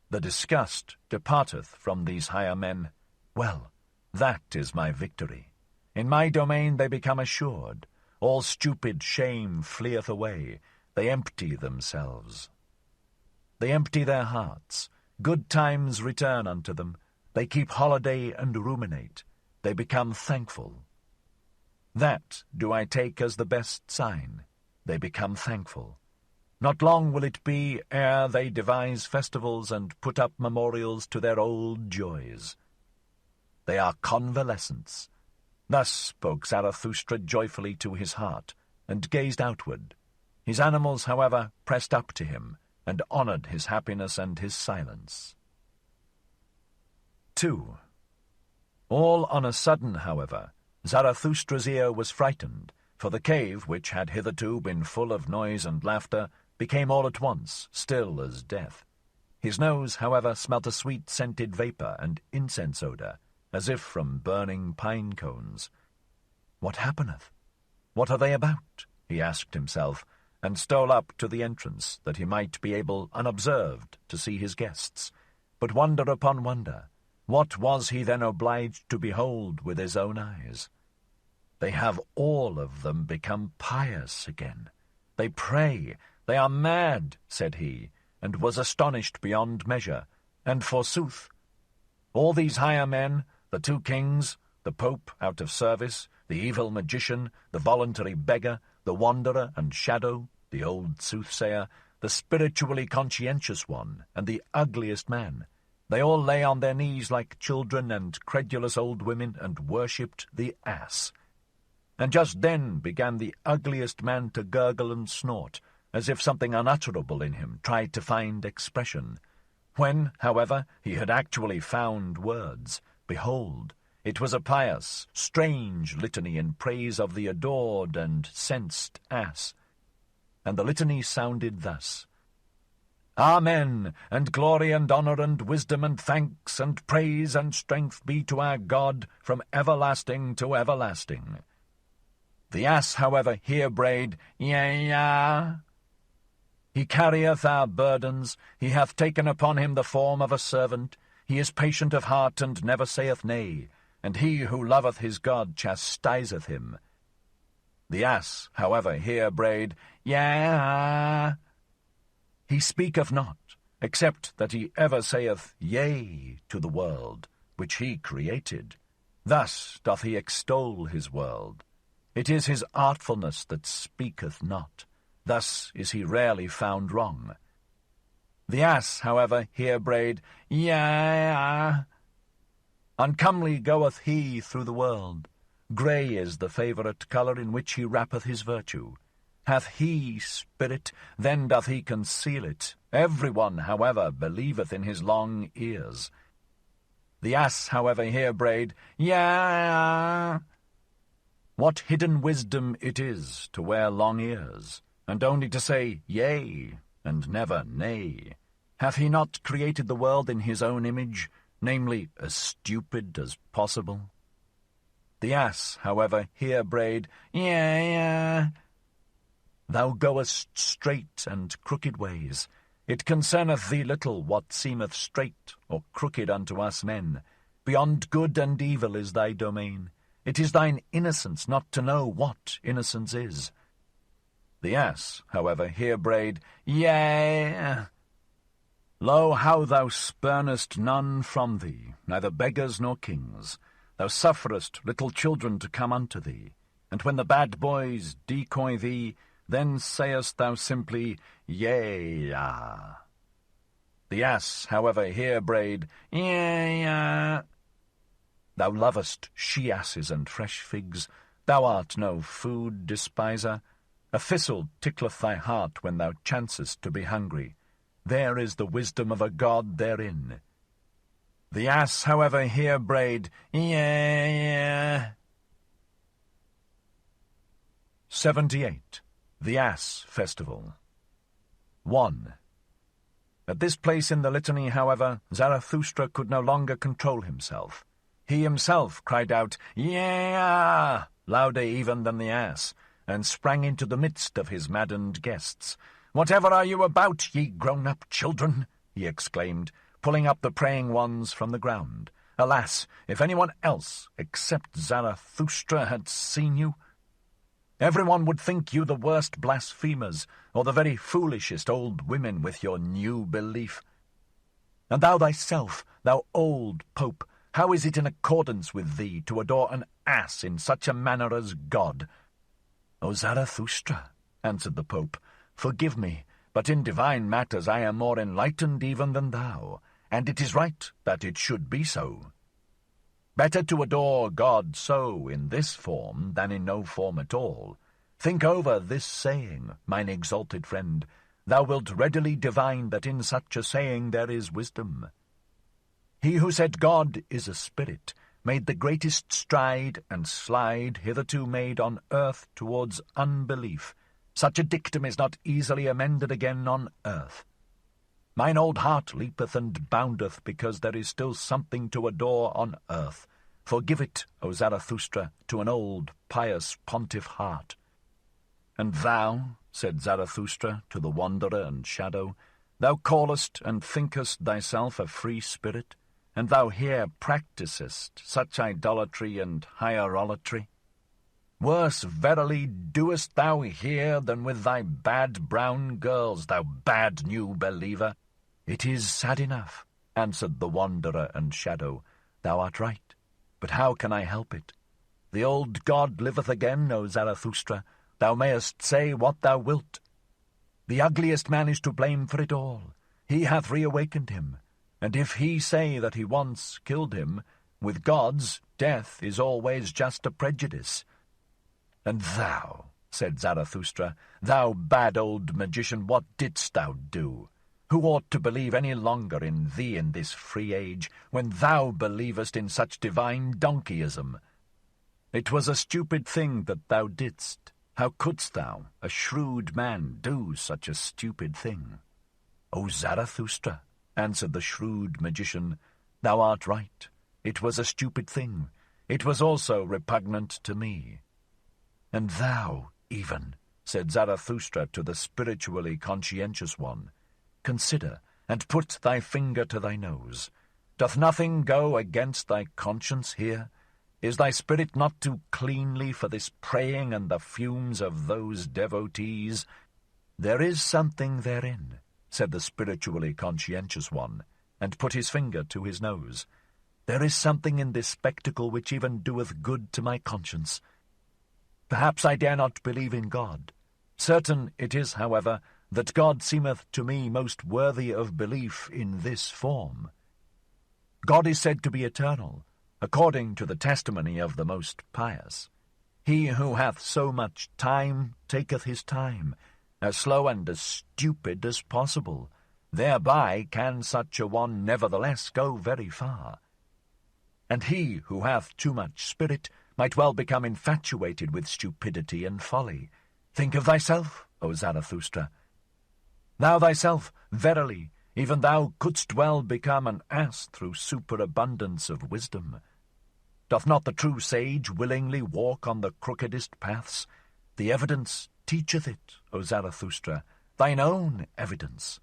The disgust departeth from these higher men. Well, that is my victory. In my domain they become assured. All stupid shame fleeth away. They empty themselves. They empty their hearts. Good times return unto them. They keep holiday and ruminate. They become thankful. That do I take as the best sign. They become thankful. Not long will it be ere they devise festivals and put up memorials to their old joys. They are convalescents. Thus spoke Zarathustra joyfully to his heart, and gazed outward. His animals, however, pressed up to him, and honoured his happiness and his silence. 2. All on a sudden, however, Zarathustra's ear was frightened, for the cave, which had hitherto been full of noise and laughter, became all at once still as death. His nose, however, smelt a sweet-scented vapour and incense odour, as if from burning pine cones. What happeneth? What are they about? He asked himself, and stole up to the entrance, that he might be able unobserved to see his guests. But wonder upon wonder, what was he then obliged to behold with his own eyes? They have all of them become pious again. They pray. They are mad, said he, and was astonished beyond measure. And forsooth, all these higher men, the two kings, the Pope out of service, the evil magician, the voluntary beggar, the wanderer and shadow, the old soothsayer, the spiritually conscientious one, and the ugliest man, they all lay on their knees like children and credulous old women and worshipped the ass. And just then began the ugliest man to gurgle and snort, as if something unutterable in him tried to find expression. When, however, he had actually found words, behold, it was a pious, strange litany in praise of the adored and censed ass. And the litany sounded thus: Amen, and glory and honour and wisdom and thanks and praise and strength be to our God from everlasting to everlasting. The ass, however, here brayed, Yea. He carrieth our burdens, he hath taken upon him the form of a servant, he is patient of heart and never saith nay, and he who loveth his God chastiseth him. The ass, however, here brayed, Yea. He speaketh not, except that he ever saith Yea to the world, which he created. Thus doth he extol his world. It is his artfulness that speaketh not. Thus is he rarely found wrong. The ass, however, here brayed, Yea. Uncomely goeth he through the world. Grey is the favourite colour in which he wrappeth his virtue. Hath he spirit, then doth he conceal it. Every one, however, believeth in his long ears. The ass, however, here brayed, Yea! What hidden wisdom it is to wear long ears, and only to say yea, and never nay. Hath he not created the world in his own image, namely, as stupid as possible? The ass, however, here brayed, Yea! Thou goest straight and crooked ways. It concerneth thee little what seemeth straight or crooked unto us men. Beyond good and evil is thy domain. It is thine innocence not to know what innocence is. The ass, however, here brayed, Yea! Lo, how thou spurnest none from thee, neither beggars nor kings. Thou sufferest little children to come unto thee, and when the bad boys decoy thee, then sayest thou simply, Yea. The ass, however, here brayed, Yea. Thou lovest she-asses and fresh figs. Thou art no food despiser. A thistle tickleth thy heart when thou chancest to be hungry. There is the wisdom of a god therein. The ass, however, here brayed, Yea. 78. The Ass Festival. 1. At this place in the litany, however, Zarathustra could no longer control himself. He himself cried out, Yea! Louder even than the ass, and sprang into the midst of his maddened guests. Whatever are you about, ye grown-up children? He exclaimed, pulling up the praying ones from the ground. Alas, if anyone else except Zarathustra had seen you! Everyone would think you the worst blasphemers, or the very foolishest old women with your new belief. And thou thyself, thou old pope, how is it in accordance with thee to adore an ass in such a manner as God? O Zarathustra, answered the pope, forgive me, but in divine matters I am more enlightened even than thou, and it is right that it should be so. Better to adore God so in this form than in no form at all. Think over this saying, mine exalted friend. Thou wilt readily divine that in such a saying there is wisdom. He who said God is a spirit made the greatest stride and slide hitherto made on earth towards unbelief. Such a dictum is not easily amended again on earth. Mine old heart leapeth and boundeth because there is still something to adore on earth. Forgive it, O Zarathustra, to an old, pious pontiff heart. And thou, said Zarathustra to the wanderer and shadow, thou callest and thinkest thyself a free spirit, and thou here practisest such idolatry and hierolatry? Worse, verily, doest thou here than with thy bad brown girls, thou bad new believer. It is sad enough, answered the wanderer and shadow. Thou art right, but how can I help it? The old god liveth again, O Zarathustra. Thou mayest say what thou wilt. The ugliest man is to blame for it all. He hath reawakened him, and if he say that he once killed him, with gods death is always just a prejudice. And thou, said Zarathustra, thou bad old magician, what didst thou do? Who ought to believe any longer in thee in this free age, when thou believest in such divine donkeyism? It was a stupid thing that thou didst. How couldst thou, a shrewd man, do such a stupid thing? O Zarathustra, answered the shrewd magician, thou art right. It was a stupid thing. It was also repugnant to me. And thou, even, said Zarathustra to the spiritually conscientious one, consider, and put thy finger to thy nose. Doth nothing go against thy conscience here? Is thy spirit not too cleanly for this praying and the fumes of those devotees? There is something therein, said the spiritually conscientious one, and put his finger to his nose. There is something in this spectacle which even doeth good to my conscience. Perhaps I dare not believe in God. Certain it is, however, that God seemeth to me most worthy of belief in this form. God is said to be eternal, according to the testimony of the most pious. He who hath so much time taketh his time, as slow and as stupid as possible. Thereby can such a one nevertheless go very far. And he who hath too much spirit might well become infatuated with stupidity and folly. Think of thyself, O Zarathustra. Thou thyself, verily, even thou couldst well become an ass through superabundance of wisdom. Doth not the true sage willingly walk on the crookedest paths? The evidence teacheth it, O Zarathustra, thine own evidence.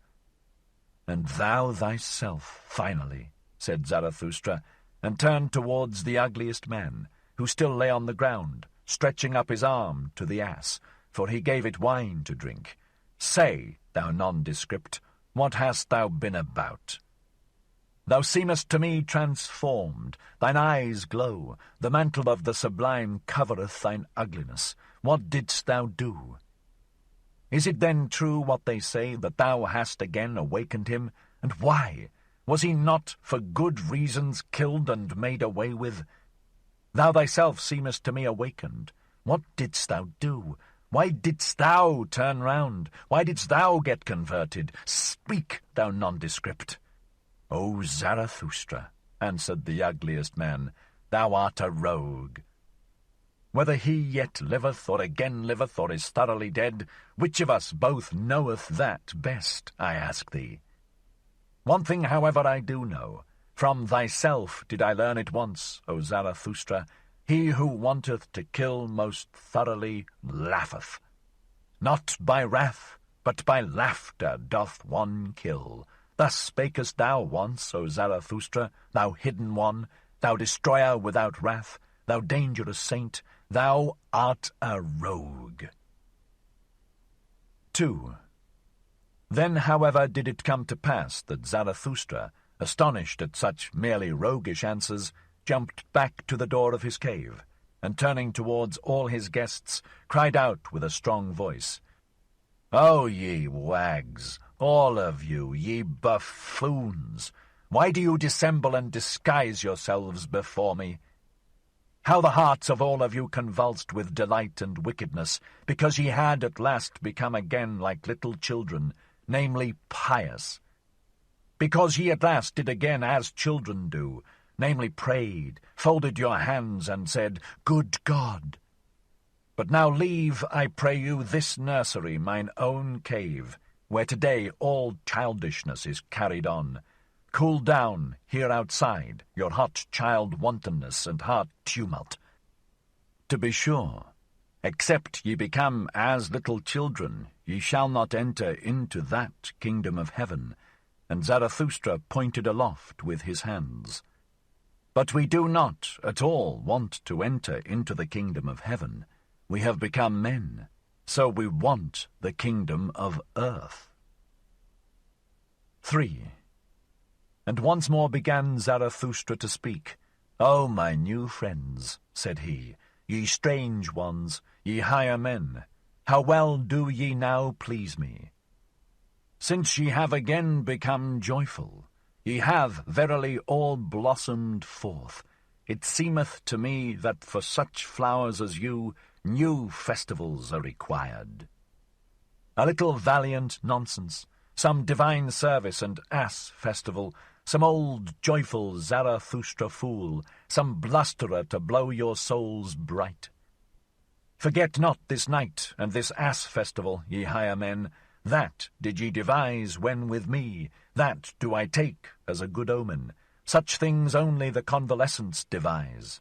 And thou thyself, finally, said Zarathustra, and turned towards the ugliest man, who still lay on the ground, stretching up his arm to the ass, for he gave it wine to drink. Say, thou nondescript, what hast thou been about? Thou seemest to me transformed, thine eyes glow, the mantle of the Sublime covereth thine ugliness. What didst thou do? Is it then true what they say, that thou hast again awakened him? And why? Was he not for good reasons killed and made away with? Thou thyself seemest to me awakened. What didst thou do? Why didst thou turn round? Why didst thou get converted? Speak, thou nondescript. O Zarathustra, answered the ugliest man, thou art a rogue. Whether he yet liveth, or again liveth, or is thoroughly dead, which of us both knoweth that best, I ask thee? One thing, however, I do know. From thyself did I learn it once, O Zarathustra. He who wanteth to kill most thoroughly laugheth. Not by wrath, but by laughter doth one kill. Thus spakest thou once, O Zarathustra, thou hidden one, thou destroyer without wrath, thou dangerous saint, thou art a rogue. 2. Then, however, did it come to pass that Zarathustra, astonished at such merely roguish answers, jumped back to the door of his cave, and turning towards all his guests, cried out with a strong voice, O ye wags, all of you, ye buffoons, why do you dissemble and disguise yourselves before me? How the hearts of all of you convulsed with delight and wickedness, because ye had at last become again like little children, namely pious. Because ye at last did again as children do, namely prayed, folded your hands, and said, Good God! But now leave, I pray you, this nursery, mine own cave, where today all childishness is carried on. Cool down, here outside, your hot child wantonness and heart tumult. To be sure, except ye become as little children, ye shall not enter into that kingdom of heaven. And Zarathustra pointed aloft with his hands. But we do not at all want to enter into the kingdom of heaven. We have become men, so we want the kingdom of earth. 3. And once more began Zarathustra to speak. O my new friends, said he, ye strange ones, ye higher men, how well do ye now please me. Since ye have again become joyful, ye have verily all blossomed forth. It seemeth to me that for such flowers as you, new festivals are required. A little valiant nonsense, some divine service and ass festival, some old joyful Zarathustra fool, some blusterer to blow your souls bright. Forget not this night and this ass festival, ye higher men. That did ye devise when with me, that do I take as a good omen. Such things only the convalescents devise.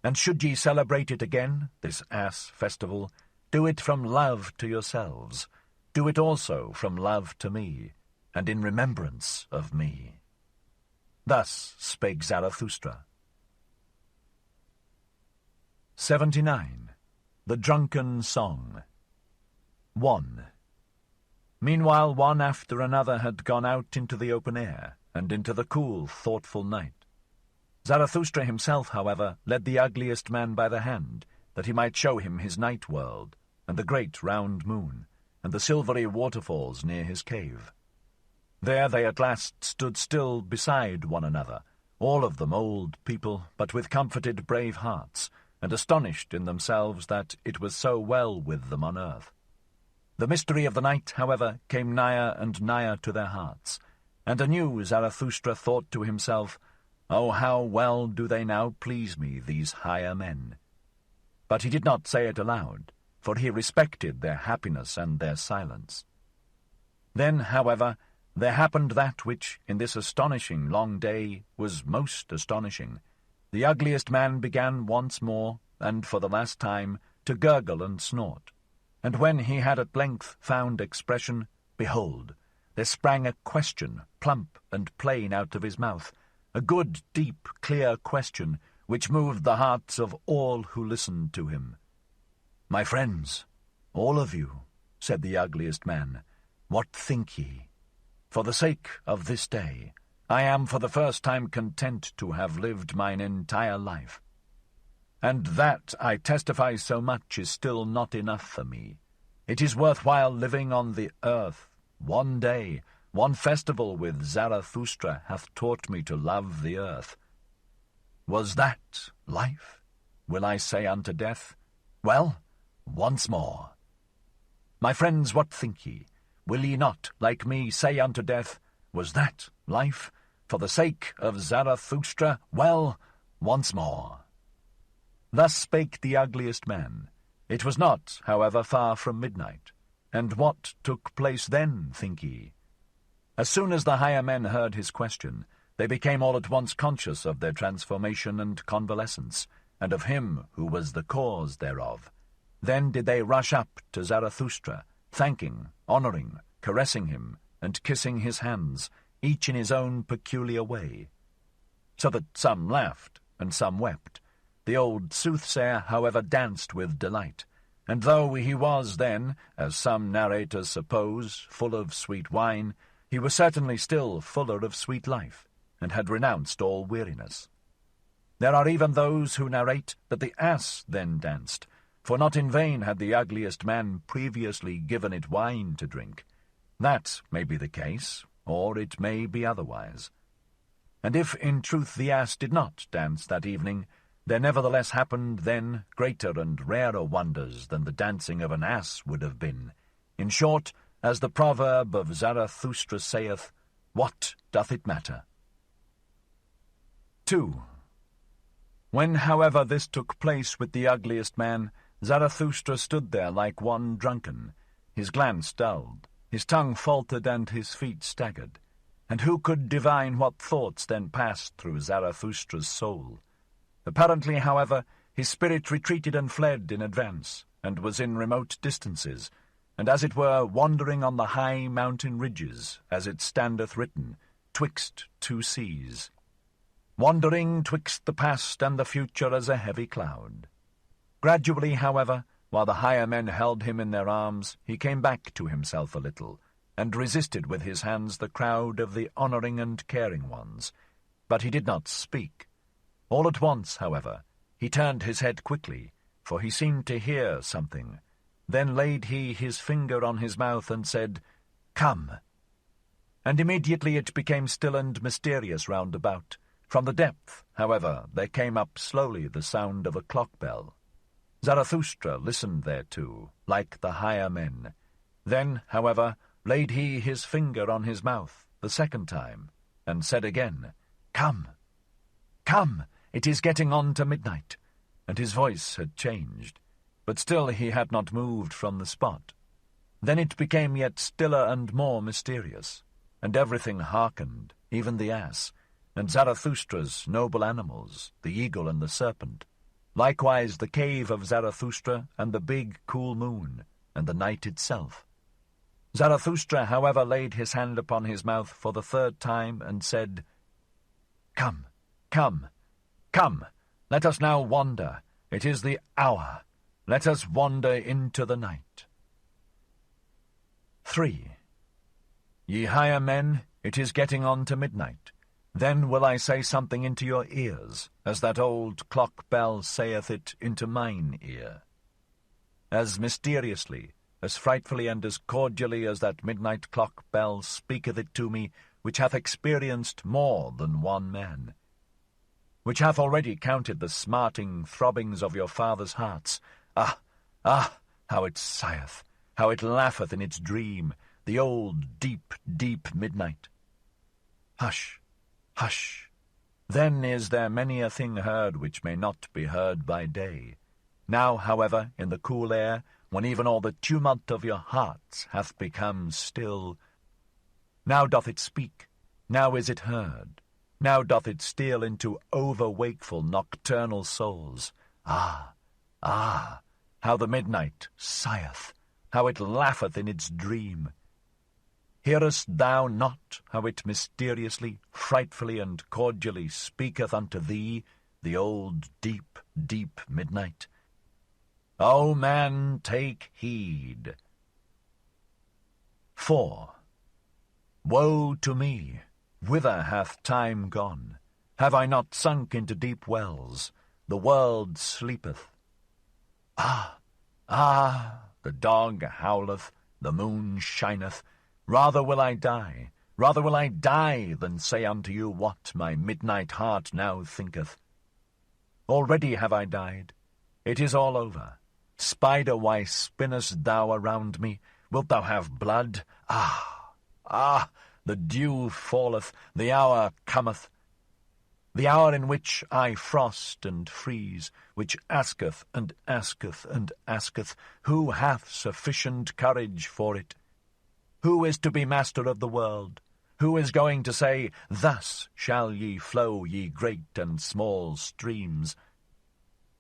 And should ye celebrate it again, this ass festival, do it from love to yourselves. Do it also from love to me, and in remembrance of me. Thus spake Zarathustra. 79. The Drunken Song. 1. Meanwhile one after another had gone out into the open air, and into the cool, thoughtful night. Zarathustra himself, however, led the ugliest man by the hand, that he might show him his night world, and the great round moon, and the silvery waterfalls near his cave. There they at last stood still beside one another, all of them old people, but with comforted brave hearts, and astonished in themselves that it was so well with them on earth. The mystery of the night, however, came nigher and nigher to their hearts, and anew Zarathustra thought to himself, "Oh, how well do they now please me, these higher men." But he did not say it aloud, for he respected their happiness and their silence. Then, however, there happened that which, in this astonishing long day, was most astonishing. The ugliest man began once more, and for the last time, to gurgle and snort. And when he had at length found expression, behold, there sprang a question, plump and plain out of his mouth, a good, deep, clear question, which moved the hearts of all who listened to him. "My friends, all of you," said the ugliest man, "what think ye? For the sake of this day, I am for the first time content to have lived mine entire life. And that, I testify so much, is still not enough for me. It is worthwhile living on the earth. One day, one festival with Zarathustra hath taught me to love the earth. Was that life? Will I say unto death? Well, once more. My friends, what think ye? Will ye not, like me, say unto death, was that life? For the sake of Zarathustra, well, once more." Thus spake the ugliest man. It was not, however, far from midnight. And what took place then, think ye? As soon as the higher men heard his question, they became all at once conscious of their transformation and convalescence, and of him who was the cause thereof. Then did they rush up to Zarathustra, thanking, honouring, caressing him, and kissing his hands, each in his own peculiar way. So that some laughed, and some wept. The old soothsayer, however, danced with delight, and though he was then, as some narrators suppose, full of sweet wine, he was certainly still fuller of sweet life, and had renounced all weariness. There are even those who narrate that the ass then danced, for not in vain had the ugliest man previously given it wine to drink. That may be the case, or it may be otherwise. And if in truth the ass did not dance that evening, there nevertheless happened then greater and rarer wonders than the dancing of an ass would have been. In short, as the proverb of Zarathustra saith, what doth it matter? 2. When, however, this took place with the ugliest man, Zarathustra stood there like one drunken, his glance dulled, his tongue faltered, and his feet staggered. And who could divine what thoughts then passed through Zarathustra's soul? Apparently, however, his spirit retreated and fled in advance, and was in remote distances, and as it were wandering on the high mountain ridges, as it standeth written, twixt two seas. Wandering twixt the past and the future as a heavy cloud. Gradually, however, while the higher men held him in their arms, he came back to himself a little, and resisted with his hands the crowd of the honouring and caring ones. But he did not speak. All at once, however, he turned his head quickly, for he seemed to hear something. Then laid he his finger on his mouth and said, "Come." And immediately it became still and mysterious round about. From the depth, however, there came up slowly the sound of a clock bell. Zarathustra listened thereto, like the higher men. Then, however, laid he his finger on his mouth the second time, and said again, "Come, come, it is getting on to midnight." And his voice had changed, but still he had not moved from the spot. Then it became yet stiller and more mysterious, and everything hearkened, even the ass, and Zarathustra's noble animals, the eagle and the serpent, likewise the cave of Zarathustra and the big cool moon, and the night itself. Zarathustra, however, laid his hand upon his mouth for the third time, and said, "Come, come, come, let us now wander. It is the hour. Let us wander into the night." 3. Ye higher men, it is getting on to midnight. Then will I say something into your ears, as that old clock bell saith it into mine ear. As mysteriously, as frightfully, and as cordially as that midnight clock bell speaketh it to me, which hath experienced more than one man. which hath already counted the smarting throbbings of your fathers' hearts. Ah, how it sigheth, how it laugheth in its dream, the old deep, deep midnight. Hush, hush. Then is there many a thing heard which may not be heard by day. Now, however, in the cool air, when even all the tumult of your hearts hath become still, now doth it speak, now is it heard, now doth it steal into over-wakeful nocturnal souls. Ah, how the midnight sigheth, how it laugheth in its dream. Hearest thou not how it mysteriously, frightfully, and cordially speaketh unto thee, the old deep, deep midnight? O man, take heed. 4. Woe to me! Whither hath time gone? Have I not sunk into deep wells? The world sleepeth. Ah, the dog howleth, the moon shineth. Rather will I die than say unto you what my midnight heart now thinketh. Already have I died. It is all over. Spider, why spinnest thou around me? Wilt thou have blood? Ah, the dew falleth, the hour cometh, the hour in which I frost and freeze, which asketh and asketh and asketh, who hath sufficient courage for it? Who is to be master of the world? Who is going to say, thus shall ye flow, ye great and small streams?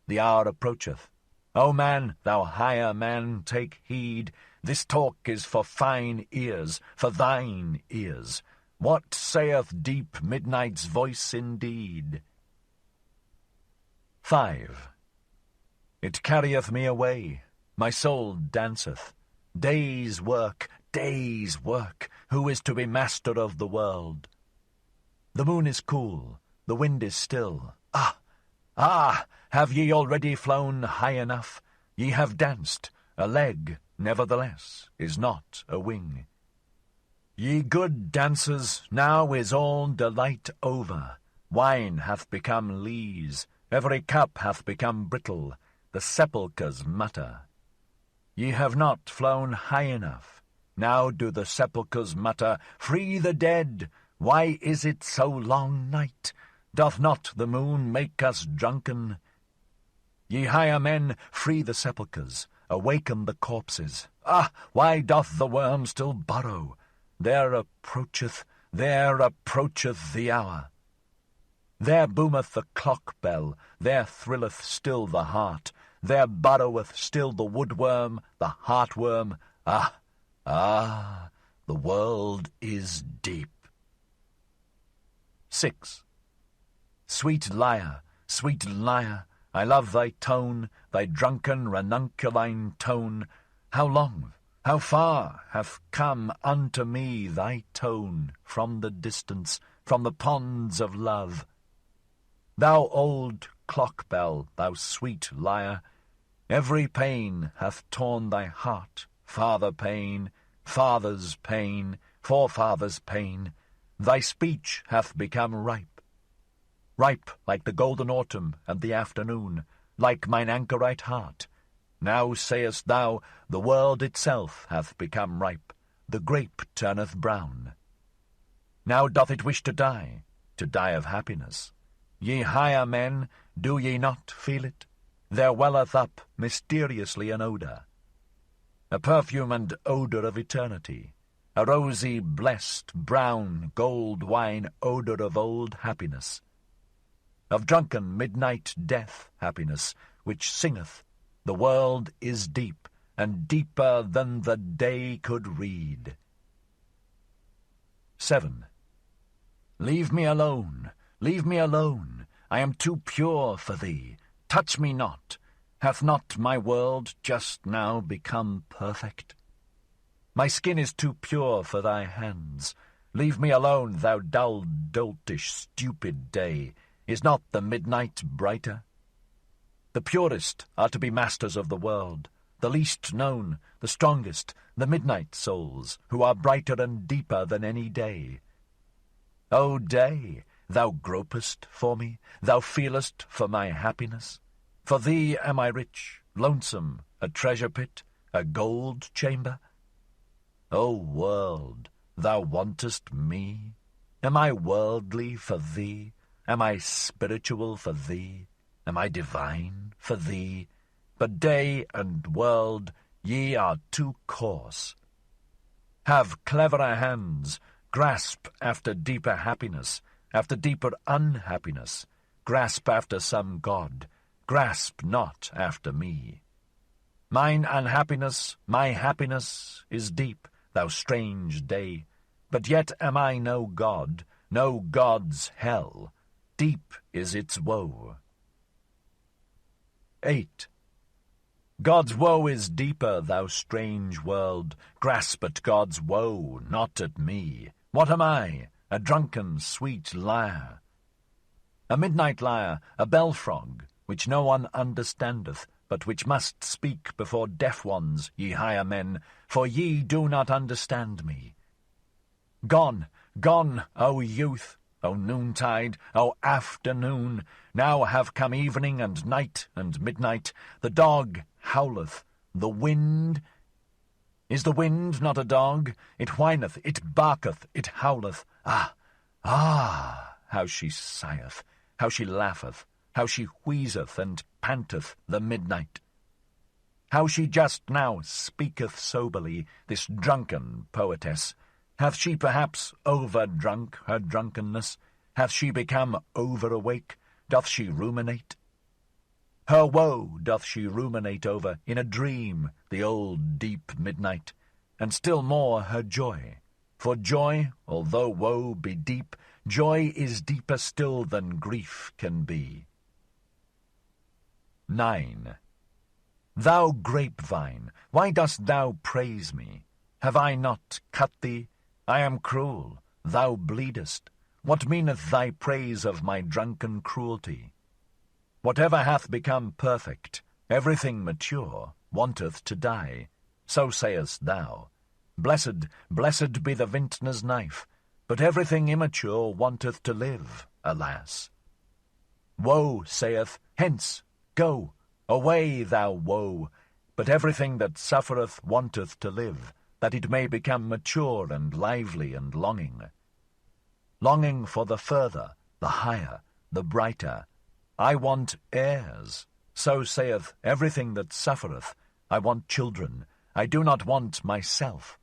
The hour approacheth. O man, thou higher man, take heed. This talk is for fine ears, for thine ears. What saith deep midnight's voice indeed? 5. It carrieth me away, my soul danceth. Day's work, who is to be master of the world? The moon is cool, the wind is still. Ah, have ye already flown high enough? Ye have danced, a leg, nevertheless, is not a wing. Ye good dancers, now is all delight over. Wine hath become lees, every cup hath become brittle, the sepulchres mutter. Ye have not flown high enough. Now do the sepulchres mutter, free the dead! Why is it so long night? Doth not the moon make us drunken? Ye higher men, free the sepulchres, awaken the corpses. Why doth the worm still burrow? There approacheth the hour. There boometh the clock bell, there thrilleth still the heart, there burroweth still the woodworm, the heartworm. The world is deep. 6. Sweet lyre, I love thy tone, thy drunken ranunculine tone. How long, how far hath come unto me thy tone from the distance, from the ponds of love? Thou old clock bell, thou sweet lyre, every pain hath torn thy heart, father pain, father's pain, forefathers' pain. Thy speech hath become ripe like the golden autumn and the afternoon, like mine anchorite heart. Now sayest thou, the world itself hath become ripe, the grape turneth brown. Now doth it wish to die of happiness. Ye higher men, do ye not feel it? There welleth up mysteriously an odour, a perfume and odour of eternity, a rosy, blessed, brown, gold wine odour of old happiness, of drunken midnight death happiness, which singeth, the world is deep, and deeper than the day could read. 7. Leave me alone, I am too pure for thee, touch me not. Hath not my world just now become perfect? My skin is too pure for thy hands. Leave me alone, thou dull, doltish, stupid day. Is not the midnight brighter? The purest are to be masters of the world, the least known, the strongest, the midnight souls, who are brighter and deeper than any day. O day, thou gropest for me, thou feelest for my happiness. For thee am I rich, lonesome, a treasure pit, a gold chamber. O world, thou wantest me. Am I worldly for thee? Am I spiritual for thee? Am I divine for thee? But day and world, ye are too coarse. Have cleverer hands, grasp after deeper happiness, after deeper unhappiness, grasp after some god, grasp not after me. Mine unhappiness, my happiness, is deep, thou strange day, but yet am I no god, no god's hell, deep is its woe. 8. God's woe is deeper, thou strange world, grasp at God's woe, not at me. What am I? A drunken, sweet lyre. A midnight lyre, a bell-frog, which no one understandeth, but which must speak before deaf ones, ye higher men, for ye do not understand me. Gone, gone, O youth, O noontide, O afternoon, now have come evening and night and midnight. The dog howleth, the wind... Is the wind not a dog? It whineth, it barketh, it howleth. Ah, ah, how she sigheth, how she laugheth, how she wheezeth and panteth, the midnight. How she just now speaketh soberly, this drunken poetess. Hath she perhaps over-drunk her drunkenness? Hath she become over-awake? Doth she ruminate? Her woe doth she ruminate over in a dream, the old deep midnight, and still more her joy. For joy, although woe be deep, joy is deeper still than grief can be. 9. Thou grapevine, why dost thou praise me? Have I not cut thee? I am cruel, thou bleedest. What meaneth thy praise of my drunken cruelty? Whatever hath become perfect, everything mature, wanteth to die. So sayest thou. Blessed, blessed be the vintner's knife, but everything immature wanteth to live, alas. Woe saith, hence, go, away thou woe, but everything that suffereth wanteth to live, that it may become mature and lively and longing. Longing for the further, the higher, the brighter. I want heirs. So saith everything that suffereth. I want children. I do not want myself.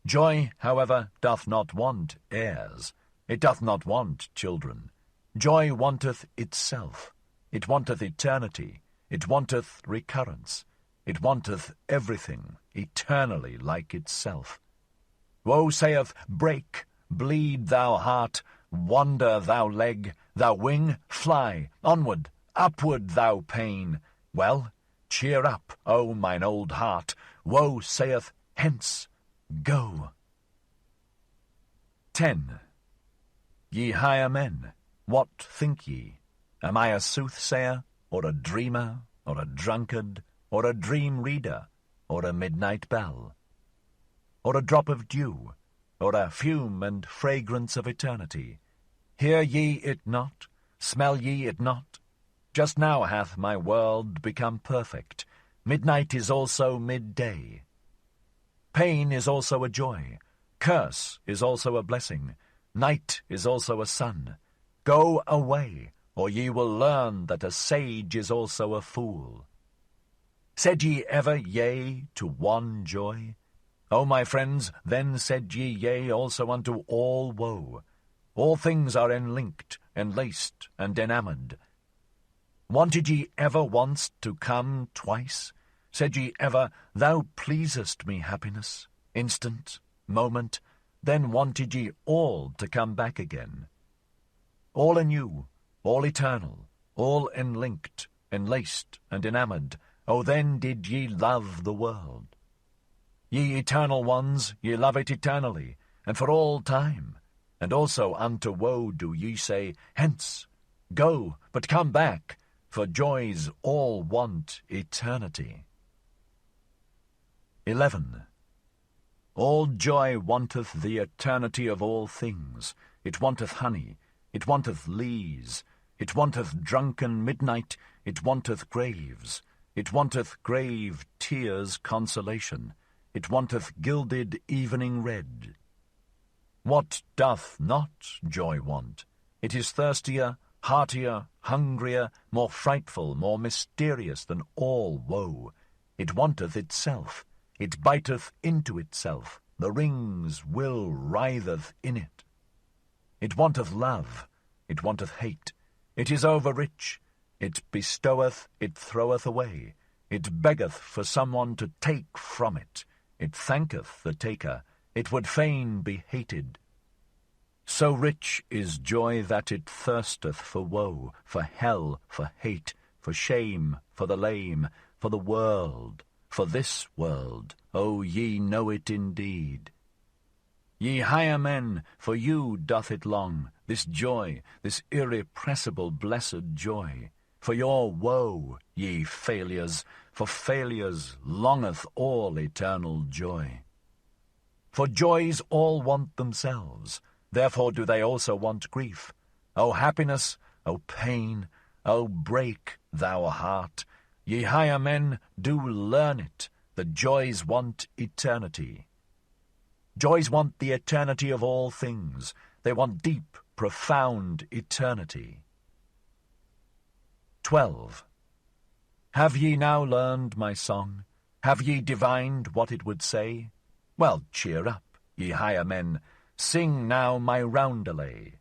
Joy, however, doth not want heirs. It doth not want children. Joy wanteth itself. It wanteth eternity. It wanteth recurrence. It wanteth everything eternally like itself. Woe saith, break, bleed thou heart, wander thou leg, thou wing, fly, onward, upward thou pain. Well, cheer up, O mine old heart. Woe saith, hence, go. 10. Ye higher men, what think ye? Am I a soothsayer, or a dreamer, or a drunkard, or a dream reader, or a midnight bell? Or a drop of dew, or a fume and fragrance of eternity? Hear ye it not? Smell ye it not? Just now hath my world become perfect. Midnight is also midday. Pain is also a joy. Curse is also a blessing. Night is also a sun. Go away, or ye will learn that a sage is also a fool. Said ye ever yea to one joy? O my friends, then said ye yea also unto all woe. All things are enlinked, enlaced, and enamoured. Wanted ye ever once to come twice? Said ye ever, thou pleasest me, happiness, instant, moment, then wanted ye all to come back again. All anew, all eternal, all enlinked, enlaced, and enamoured, O then did ye love the world. Ye eternal ones, ye love it eternally, and for all time. And also unto woe do ye say, hence, go, but come back, for joys all want eternity. 11. All joy wanteth the eternity of all things. It wanteth honey. it wanteth lees, it wanteth drunken midnight, it wanteth graves, it wanteth grave tears consolation, it wanteth gilded evening red. What doth not joy want? It is thirstier, heartier, hungrier, more frightful, more mysterious than all woe. It wanteth itself, it biteth into itself, the ring's will writheth in it. It wanteth love, it wanteth hate, it is over-rich, it bestoweth, it throweth away, it beggeth for someone to take from it, it thanketh the taker, it would fain be hated. So rich is joy that it thirsteth for woe, for hell, for hate, for shame, for the lame, for the world, for this world. O ye know it indeed. Ye higher men, for you doth it long, this joy, this irrepressible blessed joy. For your woe, ye failures, for failures longeth all eternal joy. For joys all want themselves, therefore do they also want grief. O happiness, O pain, O break, thou heart, ye higher men, do learn it, that joys want eternity. Joys want the eternity of all things. They want deep, profound eternity. 12. Have ye now learned my song? Have ye divined what it would say? Well, cheer up, ye higher men, sing now my roundelay.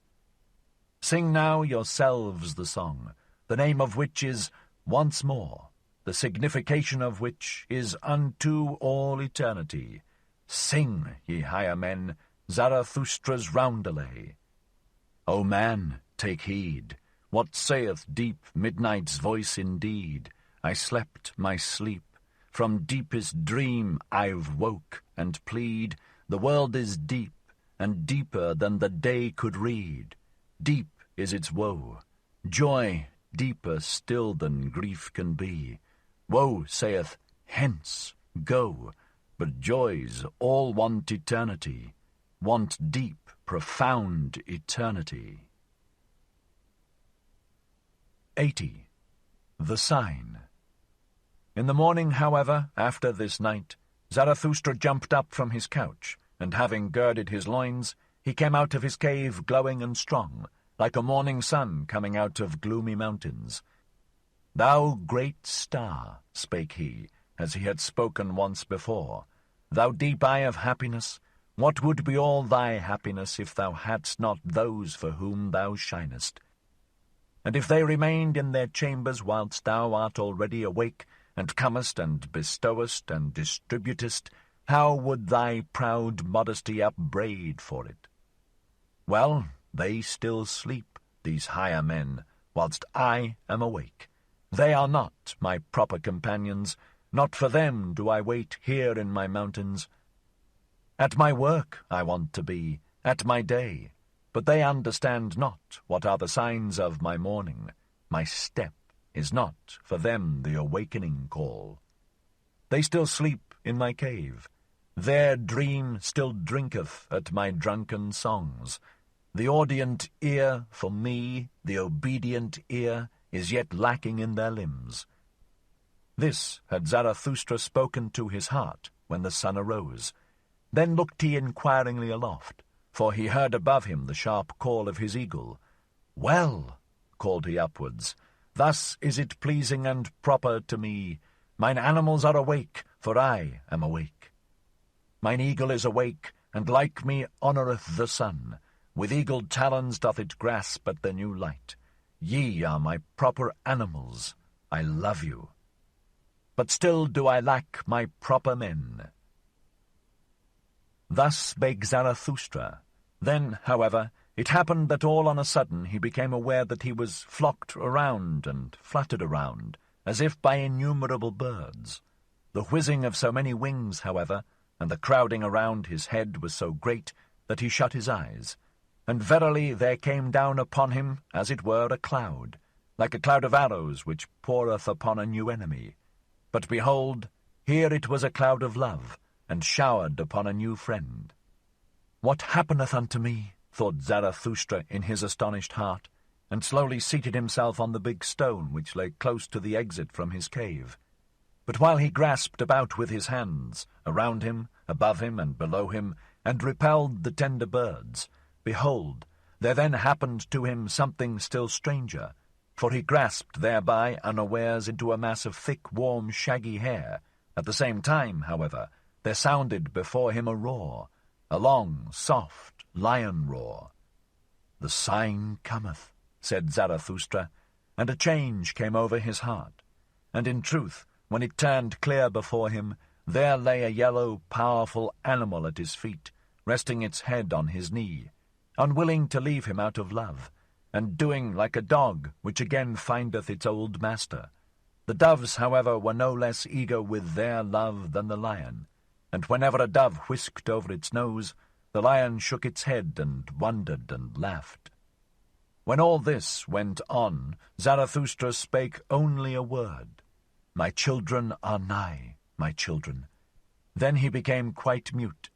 Sing now yourselves the song, the name of which is once more, the signification of which is unto all eternity. Sing, ye higher men, Zarathustra's roundelay. O man, take heed, what saith deep midnight's voice indeed? I slept my sleep, from deepest dream I've woke, and plead, the world is deep, and deeper than the day could read. Deep is its woe, joy deeper still than grief can be. Woe saith, hence, go, but joys all want eternity, want deep, profound eternity. 80. The Sign. In the morning, however, after this night, Zarathustra jumped up from his couch, and having girded his loins, he came out of his cave glowing and strong, like a morning sun coming out of gloomy mountains. Thou great star, spake he, as he had spoken once before, thou deep eye of happiness, what would be all thy happiness if thou hadst not those for whom thou shinest? And if they remained in their chambers whilst thou art already awake, and comest and bestowest and distributest, how would thy proud modesty upbraid for it? Well, they still sleep, these higher men, whilst I am awake. They are not my proper companions, not for them do I wait here in my mountains. At my work I want to be, at my day, but they understand not what are the signs of my morning. My step is not for them the awakening call. They still sleep in my cave. Their dream still drinketh at my drunken songs. The audient ear for me, the obedient ear, is yet lacking in their limbs. This had Zarathustra spoken to his heart when the sun arose. Then looked he inquiringly aloft, for he heard above him the sharp call of his eagle. Well, called he upwards, thus is it pleasing and proper to me. Mine animals are awake, for I am awake. Mine eagle is awake, and like me honoureth the sun. With eagled talons doth it grasp at the new light. Ye are my proper animals. I love you. But still do I lack my proper men. Thus spake Zarathustra. Then, however, it happened that all on a sudden he became aware that he was flocked around and fluttered around, as if by innumerable birds. The whizzing of so many wings, however, and the crowding around his head was so great that he shut his eyes. And verily there came down upon him, as it were, a cloud, like a cloud of arrows which poureth upon a new enemy. But behold, here it was a cloud of love, and showered upon a new friend. What happeneth unto me? thought Zarathustra in his astonished heart, and slowly seated himself on the big stone which lay close to the exit from his cave. But while he grasped about with his hands, around him, above him, and below him, and repelled the tender birds, behold, there then happened to him something still stranger, for he grasped thereby unawares into a mass of thick, warm, shaggy hair. At the same time, however, there sounded before him a roar, a long, soft, lion roar. "The sign cometh," said Zarathustra, and a change came over his heart. And in truth, when it turned clear before him, there lay a yellow, powerful animal at his feet, resting its head on his knee, unwilling to leave him out of love, and doing like a dog which again findeth its old master. The doves, however, were no less eager with their love than the lion, and whenever a dove whisked over its nose, the lion shook its head and wondered and laughed. When all this went on, Zarathustra spake only a word, "My children are nigh, my children." Then he became quite mute.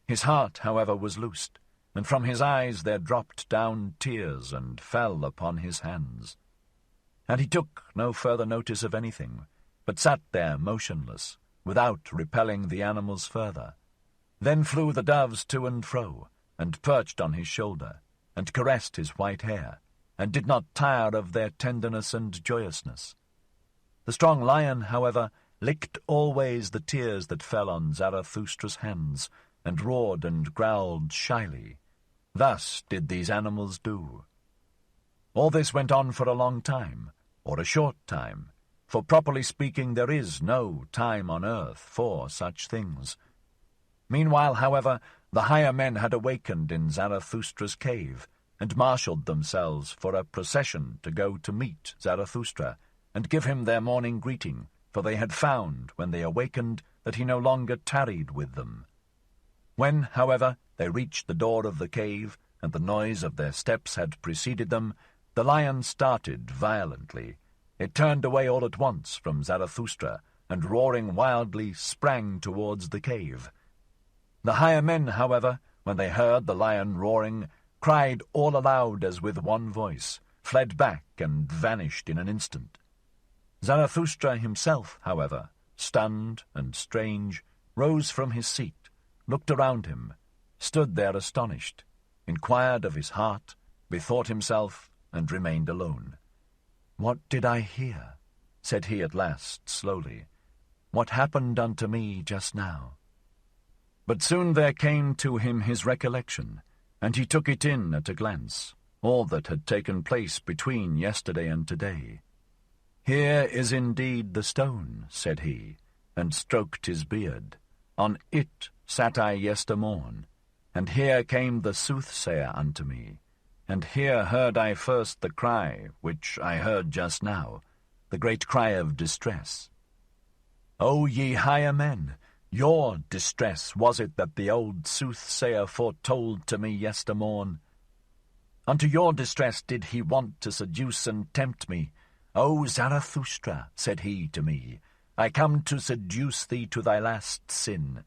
His heart, however, was loosed, and from his eyes there dropped down tears and fell upon his hands. And he took no further notice of anything, but sat there motionless, without repelling the animals further. Then flew the doves to and fro, and perched on his shoulder, and caressed his white hair, and did not tire of their tenderness and joyousness. The strong lion, however, licked always the tears that fell on Zarathustra's hands, and roared and growled shyly. Thus did these animals do. All this went on for a long time, or a short time, for properly speaking there is no time on earth for such things. Meanwhile, however, the higher men had awakened in Zarathustra's cave, and marshalled themselves for a procession to go to meet Zarathustra, and give him their morning greeting, for they had found, when they awakened, that he no longer tarried with them. When, however, they reached the door of the cave, and the noise of their steps had preceded them, the lion started violently. It turned away all at once from Zarathustra, and roaring wildly sprang towards the cave. The higher men, however, when they heard the lion roaring, cried all aloud as with one voice, fled back, and vanished in an instant. Zarathustra himself, however, stunned and strange, rose from his seat, looked around him, stood there astonished, inquired of his heart, bethought himself, and remained alone. "What did I hear?" said he at last, slowly. "What happened unto me just now?" But soon there came to him his recollection, and he took it in at a glance, all that had taken place between yesterday and today. "Here is indeed the stone," said he, and stroked his beard. "On it sat I yestermorn, and here came the soothsayer unto me, and here heard I first the cry which I heard just now, the great cry of distress. O ye higher men, your distress was it that the old soothsayer foretold to me yestermorn. Unto your distress did he want to seduce and tempt me. O Zarathustra, said he to me, I come to seduce thee to thy last sin.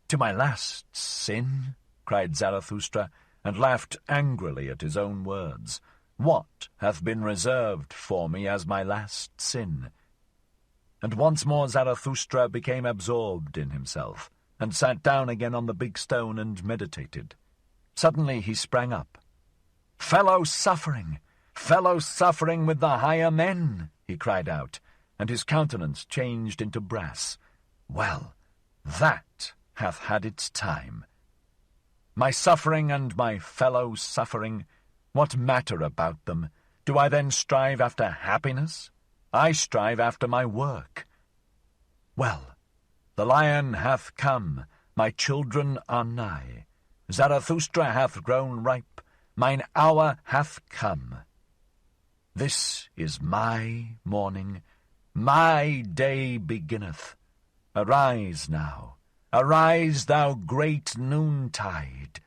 To my last sin? Cried Zarathustra, and laughed angrily at his own words. What hath been reserved for me as my last sin? And once more Zarathustra became absorbed in himself, and sat down again on the big stone and meditated. Suddenly he sprang up. Fellow-suffering with the higher men, he cried out, and his countenance changed into brass. Well, that hath had its time. My suffering and my fellow-suffering, what matter about them? Do I then strive after happiness? I strive after my work. Well, the lion hath come, my children are nigh. Zarathustra hath grown ripe, mine hour hath come. This is my morning, my day beginneth. Arise now, arise, thou great noontide.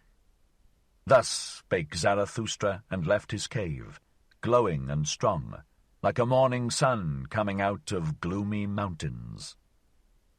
Thus spake Zarathustra, and left his cave, glowing and strong, like a morning sun coming out of gloomy mountains.